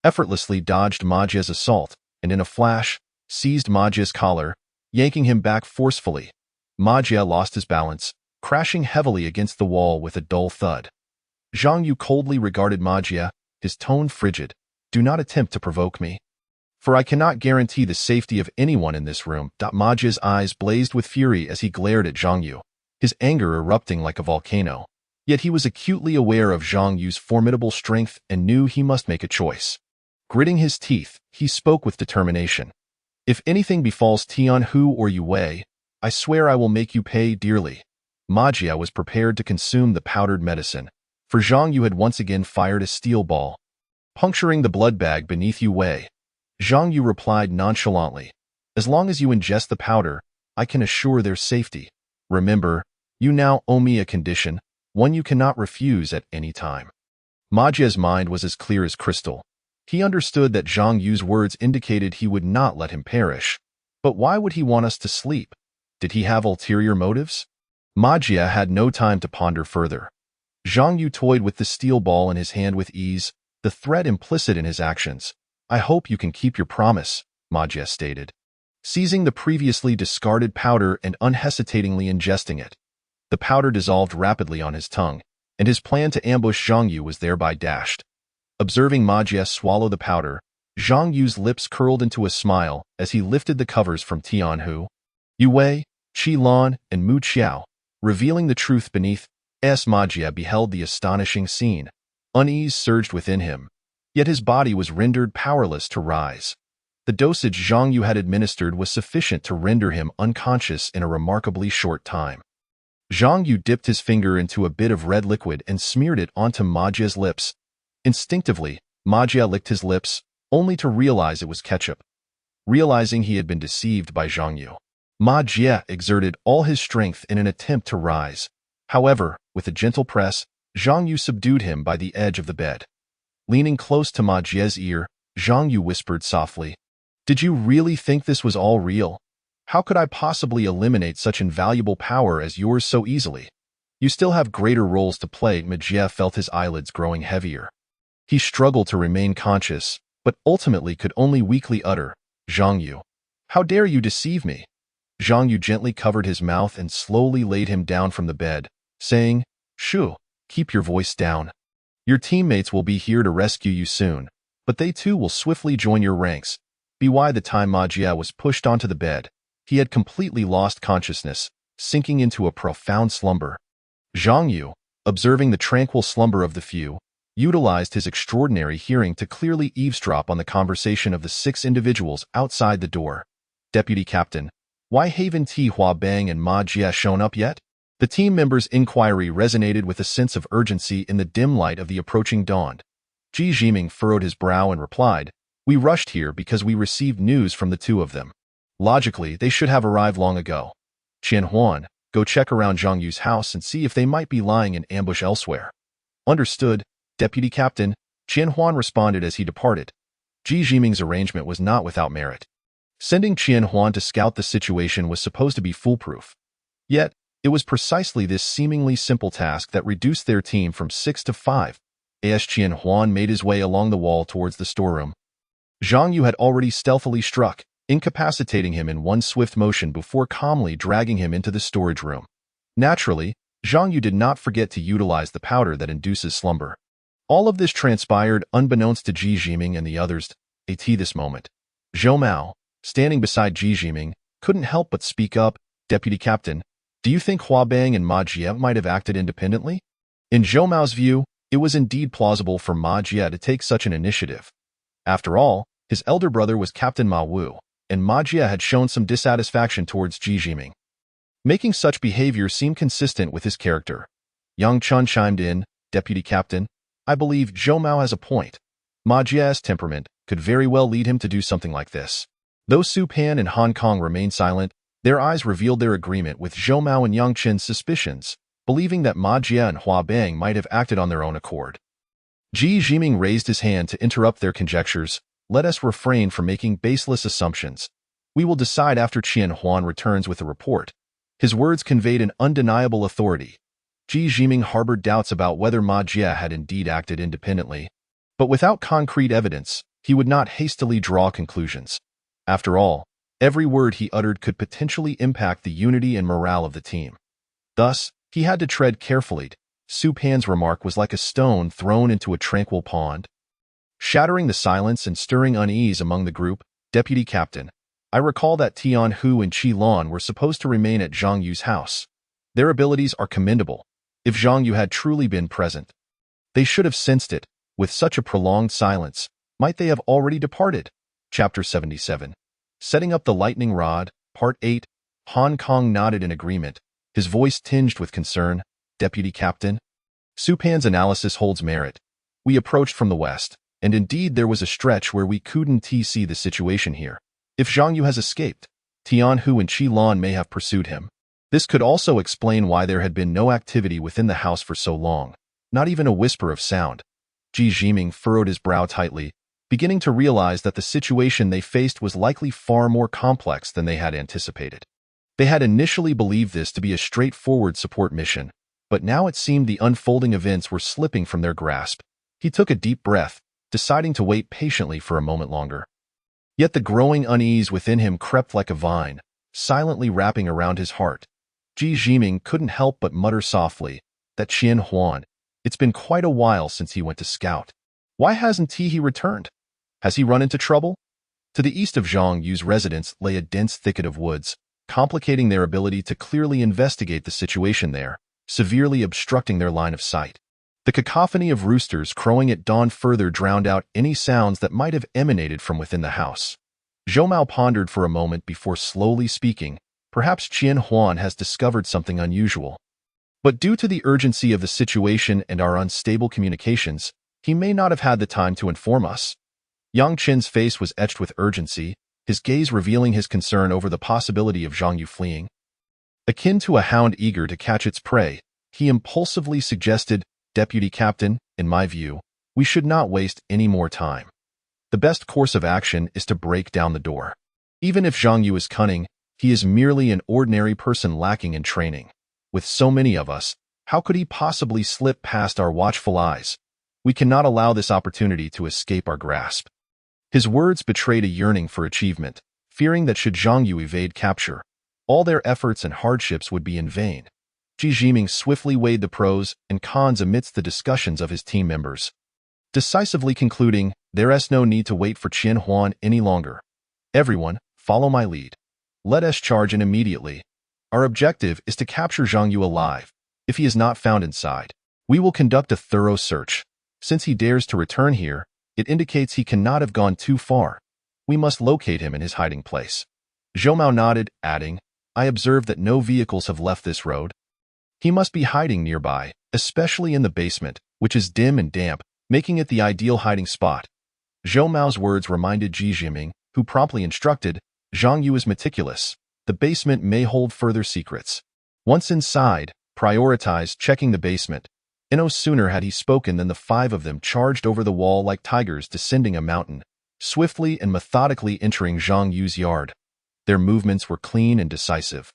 effortlessly dodged Ma Jie's assault, and in a flash, seized Ma Jie's collar, yanking him back forcefully. Ma Jie lost his balance, crashing heavily against the wall with a dull thud. Zhang Yu coldly regarded Ma Jie, his tone frigid. Do not attempt to provoke me, for I cannot guarantee the safety of anyone in this room. Ma Jie's eyes blazed with fury as he glared at Zhang Yu, his anger erupting like a volcano. Yet he was acutely aware of Zhang Yu's formidable strength and knew he must make a choice. Gritting his teeth, he spoke with determination. If anything befalls Tianhu or Yue, I swear I will make you pay dearly. Ma Jie was prepared to consume the powdered medicine, for Zhang Yu had once again fired a steel ball, puncturing the blood bag beneath Yue. Zhang Yu replied nonchalantly, as long as you ingest the powder, I can assure their safety. Remember, you now owe me a condition, one you cannot refuse at any time. Ma Jie's mind was as clear as crystal. He understood that Zhang Yu's words indicated he would not let him perish. But why would he want us to sleep? Did he have ulterior motives? Ma Jie had no time to ponder further. Zhang Yu toyed with the steel ball in his hand with ease, the threat implicit in his actions. I hope you can keep your promise, Ma Jie stated, seizing the previously discarded powder and unhesitatingly ingesting it. The powder dissolved rapidly on his tongue, and his plan to ambush Zhang Yu was thereby dashed. Observing Ma Jie swallow the powder, Zhang Yu's lips curled into a smile as he lifted the covers from Tianhu, Yue, Qi Lan, and Mu Qiao, revealing the truth beneath. Ma Jie beheld the astonishing scene. Unease surged within him, yet his body was rendered powerless to rise. The dosage Zhang Yu had administered was sufficient to render him unconscious in a remarkably short time. Zhang Yu dipped his finger into a bit of red liquid and smeared it onto Ma Jie's lips. Instinctively, Ma Jie licked his lips, only to realize it was ketchup. Realizing he had been deceived by Zhang Yu, Ma Jie exerted all his strength in an attempt to rise. However, with a gentle press, Zhang Yu subdued him by the edge of the bed. Leaning close to Ma Jie's ear, Zhang Yu whispered softly, "Did you really think this was all real? How could I possibly eliminate such invaluable power as yours so easily? You still have greater roles to play." Ma Jie felt his eyelids growing heavier. He struggled to remain conscious, but ultimately could only weakly utter, "Zhang Yu, how dare you deceive me?" Zhang Yu gently covered his mouth and slowly laid him down from the bed, saying, "Shu, keep your voice down. Your teammates will be here to rescue you soon, but they too will swiftly join your ranks." By the time Ma Jie was pushed onto the bed, he had completely lost consciousness, sinking into a profound slumber. Zhang Yu, observing the tranquil slumber of the few, utilized his extraordinary hearing to clearly eavesdrop on the conversation of the 6 individuals outside the door. "Deputy Captain, why haven't Hua Bang and Ma Jie shown up yet?" The team members' inquiry resonated with a sense of urgency in the dim light of the approaching dawn. Ji Jiming furrowed his brow and replied, "We rushed here because we received news from the 2 of them. Logically, they should have arrived long ago. Qian Huan, go check around Zhang Yu's house and see if they might be lying in ambush elsewhere." "Understood, Deputy Captain," Qian Huan responded as he departed. Ji Jiming's arrangement was not without merit. Sending Qian Huan to scout the situation was supposed to be foolproof. Yet, it was precisely this seemingly simple task that reduced their team from 6 to 5. As Qian Huan made his way along the wall towards the storeroom, Zhang Yu had already stealthily struck, incapacitating him in one swift motion before calmly dragging him into the storage room. Naturally, Zhang Yu did not forget to utilize the powder that induces slumber. All of this transpired unbeknownst to Ji Jiming and the others. At this moment, Zhou Mao, standing beside Ji Jiming, couldn't help but speak up, "Deputy Captain, do you think Hua Bang and Ma Jie might have acted independently?" In Zhou Mao's view, it was indeed plausible for Ma Jie to take such an initiative. After all, his elder brother was Captain Ma Wu, and Ma Jie had shown some dissatisfaction towards Ji Jiming, making such behavior seem consistent with his character. Yang Chun chimed in, "Deputy Captain, I believe Zhou Mao has a point. Ma Jie's temperament could very well lead him to do something like this." Though Su Pan and Hong Kong remained silent, their eyes revealed their agreement with Zhou Mao and Yang Chen's suspicions, believing that Ma Jie and Hua Bang might have acted on their own accord. Ji Jiming raised his hand to interrupt their conjectures. "Let us refrain from making baseless assumptions. We will decide after Qian Huan returns with a report." His words conveyed an undeniable authority. Ji Jiming harbored doubts about whether Ma Jie had indeed acted independently, but without concrete evidence, he would not hastily draw conclusions. After all, every word he uttered could potentially impact the unity and morale of the team. Thus, he had to tread carefully. Su Pan's remark was like a stone thrown into a tranquil pond, shattering the silence and stirring unease among the group. "Deputy Captain, I recall that Tian Hu and Qi Lan were supposed to remain at Zhang Yu's house. Their abilities are commendable. If Zhang Yu had truly been present, they should have sensed it. With such a prolonged silence, might they have already departed?" Chapter 77. Setting up the lightning rod, Part 8. Hong Kong nodded in agreement, his voice tinged with concern. "Deputy Captain, Su Pan's analysis holds merit. We approached from the west, and indeed there was a stretch where we couldn't see the situation here. If Zhang Yu has escaped, Tian Hu and Qi Lan may have pursued him. This could also explain why there had been no activity within the house for so long, not even a whisper of sound." Ji Jiming furrowed his brow tightly, beginning to realize that the situation they faced was likely far more complex than they had anticipated. They had initially believed this to be a straightforward support mission, but now it seemed the unfolding events were slipping from their grasp. He took a deep breath, deciding to wait patiently for a moment longer. Yet the growing unease within him crept like a vine, silently wrapping around his heart. Ji Jiming couldn't help but mutter softly, "That Qian Huan, it's been quite a while since he went to scout. Why hasn't he returned? Has he run into trouble?" To the east of Zhang Yu's residence lay a dense thicket of woods, complicating their ability to clearly investigate the situation there, severely obstructing their line of sight. The cacophony of roosters crowing at dawn further drowned out any sounds that might have emanated from within the house. Zhou Mao pondered for a moment before slowly speaking. Perhaps Qian Huan has discovered something unusual. But due to the urgency of the situation and our unstable communications, he may not have had the time to inform us. Yang Qin's face was etched with urgency, his gaze revealing his concern over the possibility of Zhang Yu fleeing. Akin to a hound eager to catch its prey, he impulsively suggested, "Deputy Captain, in my view, we should not waste any more time. The best course of action is to break down the door. Even if Zhang Yu is cunning, he is merely an ordinary person lacking in training. With so many of us, how could he possibly slip past our watchful eyes? We cannot allow this opportunity to escape our grasp." His words betrayed a yearning for achievement, fearing that should Zhang Yu evade capture, all their efforts and hardships would be in vain. Ji Jiming swiftly weighed the pros and cons amidst the discussions of his team members, decisively concluding, "There is no need to wait for Qian Huan any longer. Everyone, follow my lead. Let us charge in immediately. Our objective is to capture Zhang Yu alive. If he is not found inside, we will conduct a thorough search. Since he dares to return here, it indicates he cannot have gone too far. We must locate him in his hiding place." Zhou Mao nodded, adding, "I observe that no vehicles have left this road. He must be hiding nearby, especially in the basement, which is dim and damp, making it the ideal hiding spot." Zhou Mao's words reminded Ji Jiming, who promptly instructed, "Zhang Yu is meticulous. The basement may hold further secrets. Once inside, prioritize checking the basement." No sooner had he spoken than the five of them charged over the wall like tigers descending a mountain, swiftly and methodically entering Zhang Yu's yard. Their movements were clean and decisive,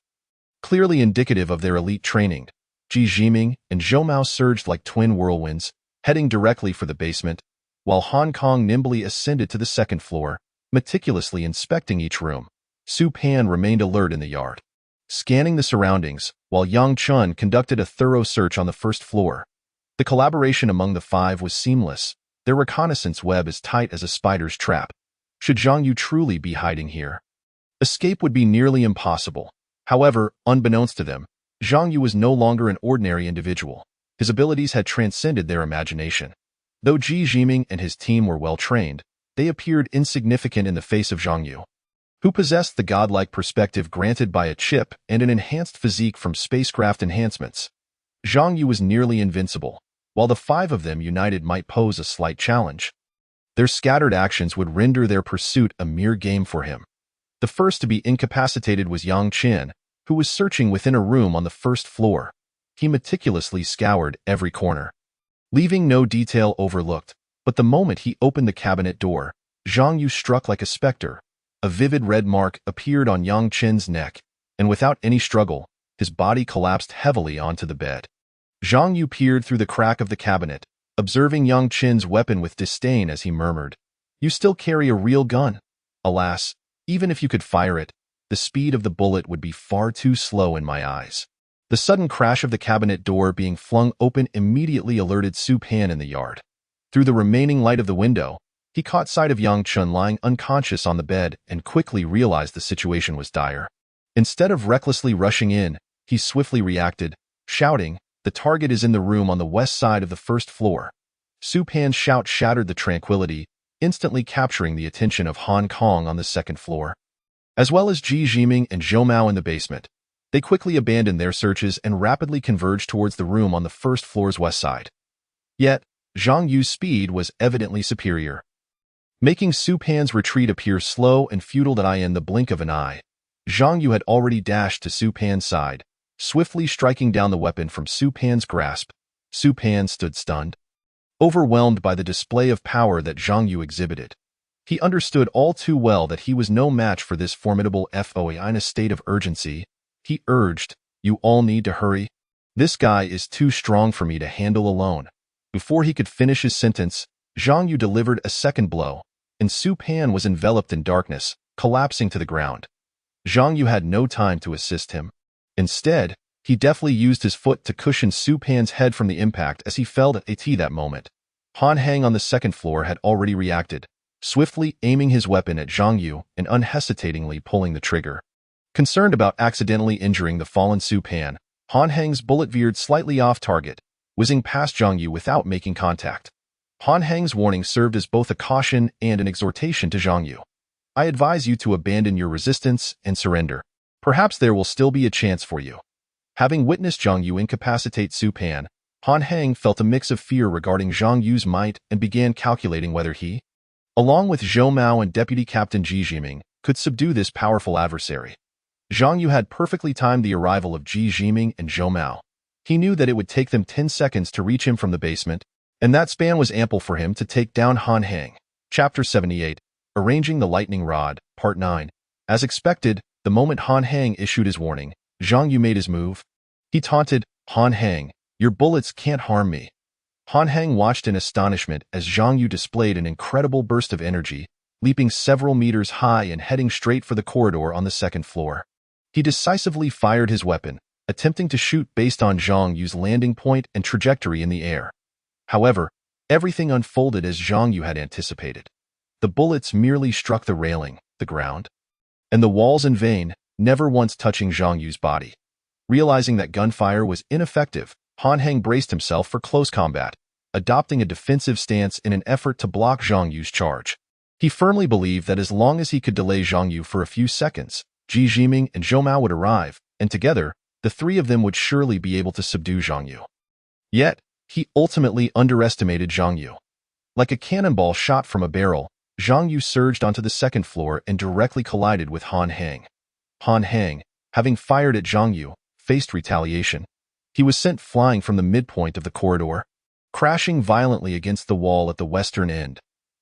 clearly indicative of their elite training. Ji Jiming and Zhou Mao surged like twin whirlwinds, heading directly for the basement, while Hong Kong nimbly ascended to the second floor, meticulously inspecting each room. Su Pan remained alert in the yard, scanning the surroundings, while Yang Chun conducted a thorough search on the first floor. The collaboration among the five was seamless, their reconnaissance web as tight as a spider's trap. Should Zhang Yu truly be hiding here, escape would be nearly impossible. However, unbeknownst to them, Zhang Yu was no longer an ordinary individual. His abilities had transcended their imagination. Though Ji Jiming and his team were well trained, they appeared insignificant in the face of Zhang Yu, who possessed the godlike perspective granted by a chip and an enhanced physique from spacecraft enhancements. Zhang Yu was nearly invincible, while the five of them united might pose a slight challenge. Their scattered actions would render their pursuit a mere game for him. The first to be incapacitated was Yang Qin, who was searching within a room on the first floor. He meticulously scoured every corner, leaving no detail overlooked. But the moment he opened the cabinet door, Zhang Yu struck like a specter. A vivid red mark appeared on Yang Qin's neck, and without any struggle, his body collapsed heavily onto the bed. Zhang Yu peered through the crack of the cabinet, observing Yang Qin's weapon with disdain as he murmured, "You still carry a real gun? Alas, even if you could fire it, the speed of the bullet would be far too slow in my eyes." The sudden crash of the cabinet door being flung open immediately alerted Su Pan in the yard. Through the remaining light of the window, he caught sight of Yang Chun lying unconscious on the bed and quickly realized the situation was dire. Instead of recklessly rushing in, he swiftly reacted, shouting, "The target is in the room on the west side of the first floor." Su Pan's shout shattered the tranquility, instantly capturing the attention of Hong Kong on the second floor, as well as Ji Jiming and Zhou Mao in the basement. They quickly abandoned their searches and rapidly converged towards the room on the first floor's west side. Yet, Zhang Yu's speed was evidently superior, making Su Pan's retreat appear slow and futile in the blink of an eye. Zhang Yu had already dashed to Su Pan's side, swiftly striking down the weapon from Su Pan's grasp. Su Pan stood stunned, overwhelmed by the display of power that Zhang Yu exhibited. He understood all too well that he was no match for this formidable foe. In a state of urgency, he urged, "You all need to hurry. This guy is too strong for me to handle alone." Before he could finish his sentence, Zhang Yu delivered a second blow, and Su Pan was enveloped in darkness, collapsing to the ground. Zhang Yu had no time to assist him. Instead, he deftly used his foot to cushion Su Pan's head from the impact as he fell at that moment. Han Hang on the second floor had already reacted, swiftly aiming his weapon at Zhang Yu and unhesitatingly pulling the trigger. Concerned about accidentally injuring the fallen Su Pan, Han Hang's bullet veered slightly off target, whizzing past Zhang Yu without making contact. Han Heng's warning served as both a caution and an exhortation to Zhang Yu. I advise you to abandon your resistance and surrender. Perhaps there will still be a chance for you. Having witnessed Zhang Yu incapacitate Su Pan, Han Heng felt a mix of fear regarding Zhang Yu's might and began calculating whether he, along with Zhou Mao and Deputy Captain Ji Jiming, could subdue this powerful adversary. Zhang Yu had perfectly timed the arrival of Ji Jiming and Zhou Mao. He knew that it would take them 10 seconds to reach him from the basement, and that span was ample for him to take down Han Heng. Chapter 78, Arranging the Lightning Rod, Part 9. As expected, the moment Han Heng issued his warning, Zhang Yu made his move. He taunted, Han Heng, your bullets can't harm me. Han Heng watched in astonishment as Zhang Yu displayed an incredible burst of energy, leaping several meters high and heading straight for the corridor on the second floor. He decisively fired his weapon, attempting to shoot based on Zhang Yu's landing point and trajectory in the air. However, everything unfolded as Zhang Yu had anticipated. The bullets merely struck the railing, the ground, and the walls in vain, never once touching Zhang Yu's body. Realizing that gunfire was ineffective, Han Heng braced himself for close combat, adopting a defensive stance in an effort to block Zhang Yu's charge. He firmly believed that as long as he could delay Zhang Yu for a few seconds, Ji Jiming and Zhou Mao would arrive, and together, the three of them would surely be able to subdue Zhang Yu. Yet, he ultimately underestimated Zhang Yu. Like a cannonball shot from a barrel, Zhang Yu surged onto the second floor and directly collided with Han Heng. Han Heng, having fired at Zhang Yu, faced retaliation. He was sent flying from the midpoint of the corridor, crashing violently against the wall at the western end.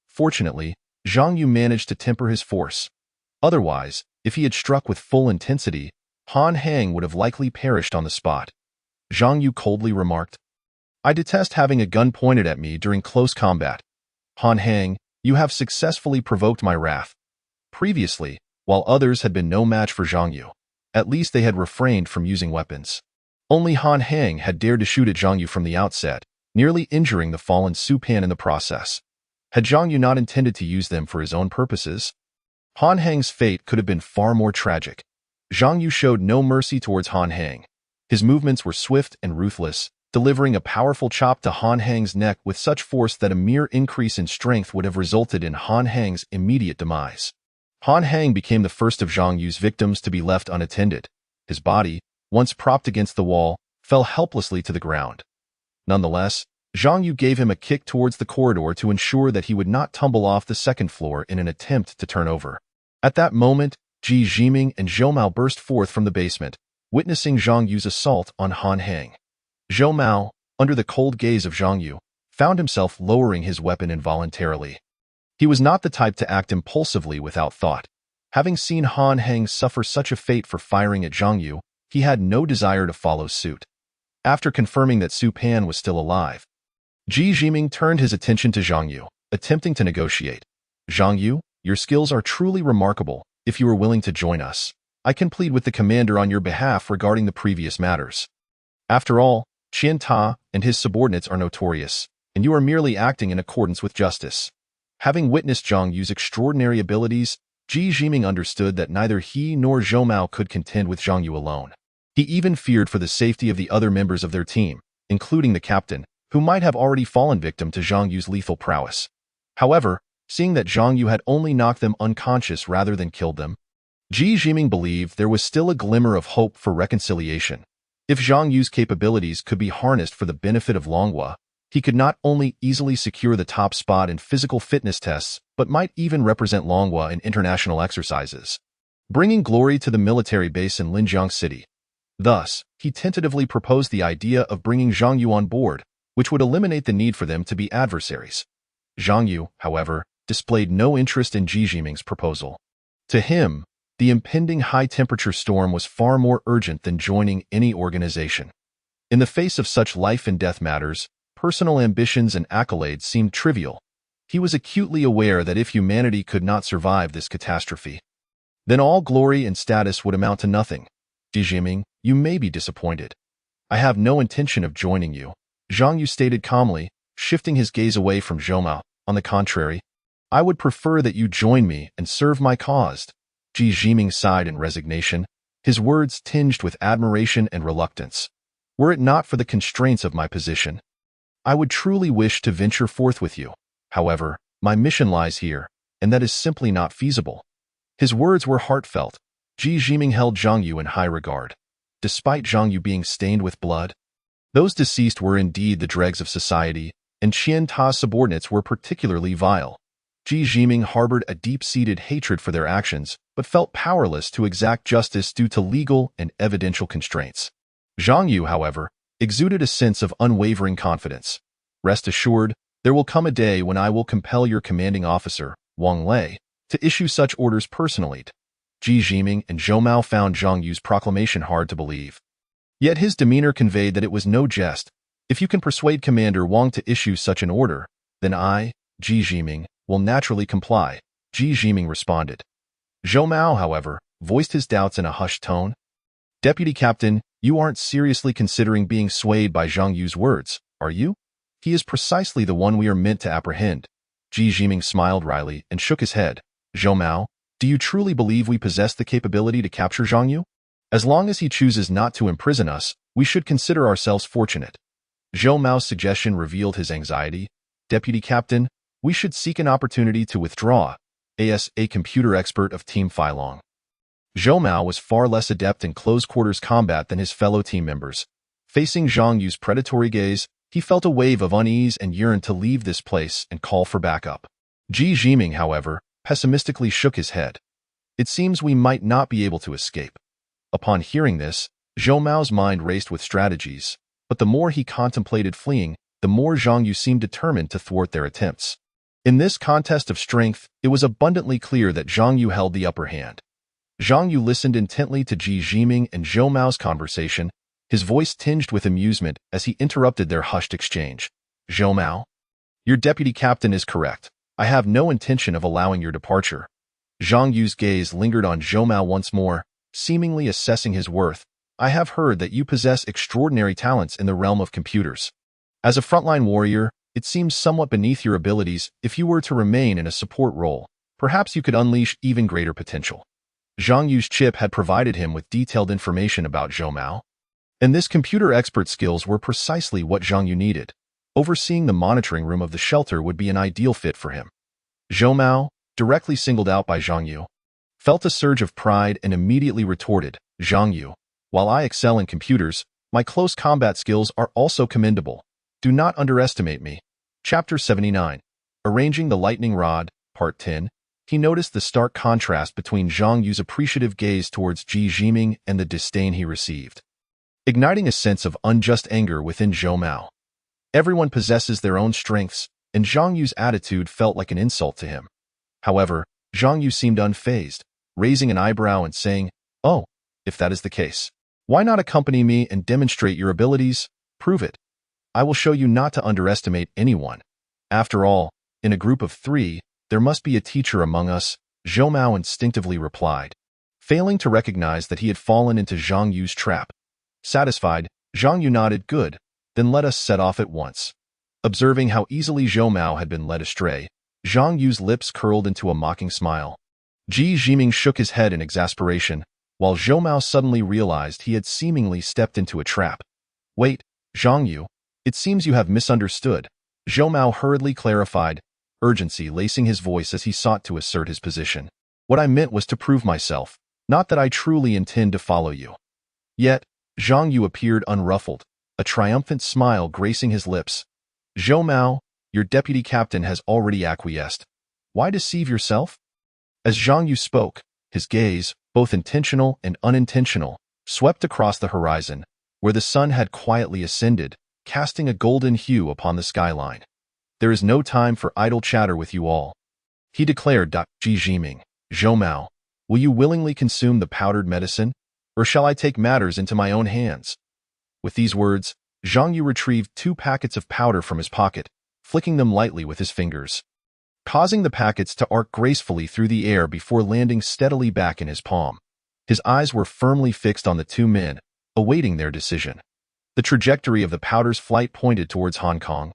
Fortunately, Zhang Yu managed to temper his force. Otherwise, if he had struck with full intensity, Han Heng would have likely perished on the spot. Zhang Yu coldly remarked, I detest having a gun pointed at me during close combat. Han Heng, you have successfully provoked my wrath. Previously, while others had been no match for Zhang Yu, at least they had refrained from using weapons. Only Han Heng had dared to shoot at Zhang Yu from the outset, nearly injuring the fallen Su Pan in the process. Had Zhang Yu not intended to use them for his own purposes, Han Heng's fate could have been far more tragic. Zhang Yu showed no mercy towards Han Heng. His movements were swift and ruthless, delivering a powerful chop to Han Heng's neck with such force that a mere increase in strength would have resulted in Han Heng's immediate demise. Han Heng became the first of Zhang Yu's victims to be left unattended. His body, once propped against the wall, fell helplessly to the ground. Nonetheless, Zhang Yu gave him a kick towards the corridor to ensure that he would not tumble off the second floor in an attempt to turn over. At that moment, Ji Jiming and Zhou Mao burst forth from the basement, witnessing Zhang Yu's assault on Han Heng. Zhou Mao, under the cold gaze of Zhang Yu, found himself lowering his weapon involuntarily. He was not the type to act impulsively without thought. Having seen Han Heng suffer such a fate for firing at Zhang Yu, he had no desire to follow suit. After confirming that Su Pan was still alive, Ji Jiming turned his attention to Zhang Yu, attempting to negotiate. Zhang Yu, your skills are truly remarkable. If you are willing to join us, I can plead with the commander on your behalf regarding the previous matters. After all, Qian Ta and his subordinates are notorious, and you are merely acting in accordance with justice. Having witnessed Zhang Yu's extraordinary abilities, Ji Jiming understood that neither he nor Zhou Mao could contend with Zhang Yu alone. He even feared for the safety of the other members of their team, including the captain, who might have already fallen victim to Zhang Yu's lethal prowess. However, seeing that Zhang Yu had only knocked them unconscious rather than killed them, Ji Jiming believed there was still a glimmer of hope for reconciliation. If Zhang Yu's capabilities could be harnessed for the benefit of Longhua, he could not only easily secure the top spot in physical fitness tests, but might even represent Longhua in international exercises, bringing glory to the military base in Linjiang City. Thus, he tentatively proposed the idea of bringing Zhang Yu on board, which would eliminate the need for them to be adversaries. Zhang Yu, however, displayed no interest in Ji Jiming's proposal. To him, the impending high-temperature storm was far more urgent than joining any organization. In the face of such life-and-death matters, personal ambitions and accolades seemed trivial. He was acutely aware that if humanity could not survive this catastrophe, then all glory and status would amount to nothing. Ji Jiming, you may be disappointed. I have no intention of joining you, Zhang Yu stated calmly, shifting his gaze away from Zhou Mao. On the contrary, I would prefer that you join me and serve my cause. Ji Jiming sighed in resignation, his words tinged with admiration and reluctance. Were it not for the constraints of my position, I would truly wish to venture forth with you. However, my mission lies here, and that is simply not feasible." His words were heartfelt. Ji Jiming held Zhang Yu in high regard. Despite Zhang Yu being stained with blood, those deceased were indeed the dregs of society, and Qian Ta's subordinates were particularly vile. Ji Jiming harbored a deep-seated hatred for their actions, but felt powerless to exact justice due to legal and evidential constraints. Zhang Yu, however, exuded a sense of unwavering confidence. "Rest assured, there will come a day when I will compel your commanding officer, Wang Lei, to issue such orders personally." Ji Jiming and Zhou Mao found Zhang Yu's proclamation hard to believe. Yet his demeanor conveyed that it was no jest. "If you can persuade Commander Wang to issue such an order, then I, Ji Jiming, will naturally comply," Ji Jiming responded. Zhou Mao, however, voiced his doubts in a hushed tone. "Deputy Captain, you aren't seriously considering being swayed by Zhang Yu's words, are you? He is precisely the one we are meant to apprehend." Ji Jiming smiled wryly and shook his head. "Zhou Mao, do you truly believe we possess the capability to capture Zhang Yu? As long as he chooses not to imprison us, we should consider ourselves fortunate." Zhou Mao's suggestion revealed his anxiety. "Deputy Captain, we should seek an opportunity to withdraw," as a computer expert of Team Feilong. Zhou Mao was far less adept in close-quarters combat than his fellow team members. Facing Zhang Yu's predatory gaze, he felt a wave of unease and yearned to leave this place and call for backup. Ji Jiming, however, pessimistically shook his head. "It seems we might not be able to escape." Upon hearing this, Zhou Mao's mind raced with strategies, but the more he contemplated fleeing, the more Zhang Yu seemed determined to thwart their attempts. In this contest of strength, it was abundantly clear that Zhang Yu held the upper hand. Zhang Yu listened intently to Ji Jiming and Zhou Mao's conversation, his voice tinged with amusement as he interrupted their hushed exchange. "Zhou Mao, your deputy captain is correct. I have no intention of allowing your departure." Zhang Yu's gaze lingered on Zhou Mao once more, seemingly assessing his worth. "I have heard that you possess extraordinary talents in the realm of computers. As a frontline warrior, it seems somewhat beneath your abilities. If you were to remain in a support role, perhaps you could unleash even greater potential." Zhang Yu's chip had provided him with detailed information about Zhou Mao, and this computer expert skills were precisely what Zhang Yu needed. Overseeing the monitoring room of the shelter would be an ideal fit for him. Zhou Mao, directly singled out by Zhang Yu, felt a surge of pride and immediately retorted, "Zhang Yu, while I excel in computers, my close combat skills are also commendable. Do not underestimate me." Chapter 79. Arranging the Lightning Rod, Part 10. He noticed the stark contrast between Zhang Yu's appreciative gaze towards Ji Jiming and the disdain he received, igniting a sense of unjust anger within Zhou Mao. Everyone possesses their own strengths, and Zhang Yu's attitude felt like an insult to him. However, Zhang Yu seemed unfazed, raising an eyebrow and saying, "Oh, if that is the case, why not accompany me and demonstrate your abilities? Prove it. I will show you not to underestimate anyone. After all, in a group of 3, there must be a teacher among us," Zhou Mao instinctively replied, failing to recognize that he had fallen into Zhang Yu's trap. Satisfied, Zhang Yu nodded. "Good, then let us set off at once." Observing how easily Zhou Mao had been led astray, Zhang Yu's lips curled into a mocking smile. Ji Jiming shook his head in exasperation, while Zhou Mao suddenly realized he had seemingly stepped into a trap. "Wait, Zhang Yu, it seems you have misunderstood," Zhou Mao hurriedly clarified, urgency lacing his voice as he sought to assert his position. "What I meant was to prove myself, not that I truly intend to follow you." Yet, Zhang Yu appeared unruffled, a triumphant smile gracing his lips. "Zhou Mao, your deputy captain has already acquiesced. Why deceive yourself?" As Zhang Yu spoke, his gaze, both intentional and unintentional, swept across the horizon, where the sun had quietly ascended, casting a golden hue upon the skyline. "There is no time for idle chatter with you all," he declared. "Ji Jiming, Zhou Mao, will you willingly consume the powdered medicine, or shall I take matters into my own hands?" With these words, Zhang Yu retrieved 2 packets of powder from his pocket, flicking them lightly with his fingers, causing the packets to arc gracefully through the air before landing steadily back in his palm. His eyes were firmly fixed on the 2 men, awaiting their decision. The trajectory of the powder's flight pointed towards Hong Kong,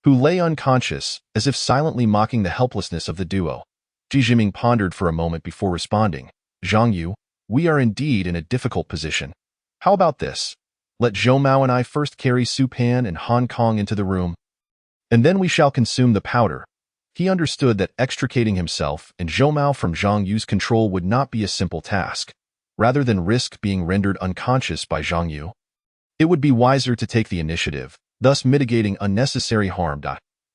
who lay unconscious, as if silently mocking the helplessness of the duo. Ji Jiming pondered for a moment before responding, "Zhang Yu, we are indeed in a difficult position. How about this? Let Zhou Mao and I first carry Su Pan and Hong Kong into the room, and then we shall consume the powder. He understood that extricating himself and Zhou Mao from Zhang Yu's control would not be a simple task. Rather than risk being rendered unconscious by Zhang Yu, it would be wiser to take the initiative, thus mitigating unnecessary harm.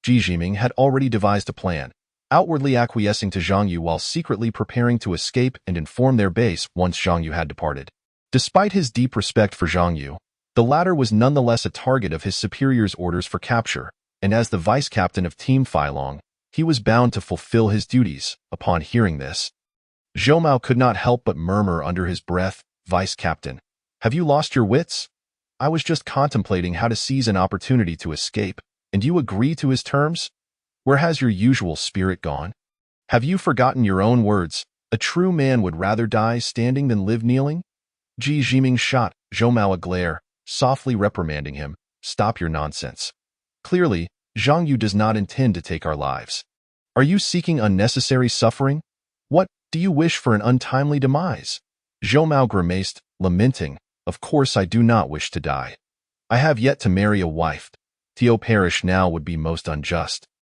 Ji Jiming had already devised a plan, outwardly acquiescing to Zhang Yu while secretly preparing to escape and inform their base once Zhang Yu had departed. Despite his deep respect for Zhang Yu, the latter was nonetheless a target of his superior's orders for capture, and as the vice-captain of Team Feilong, he was bound to fulfill his duties. Upon hearing this, Zhou Mao could not help but murmur under his breath, "Vice-captain, have you lost your wits? I was just contemplating how to seize an opportunity to escape, and you agree to his terms? Where has your usual spirit gone? Have you forgotten your own words? A true man would rather die standing than live kneeling?" Ji Jiming shot Zhou Mao a glare, softly reprimanding him, "Stop your nonsense. Clearly, Zhang Yu does not intend to take our lives. Are you seeking unnecessary suffering? What, do you wish for an untimely demise?" Zhou Mao grimaced, lamenting, "Of course I do not wish to die. I have yet to marry a wife. To perish now would be most unjust."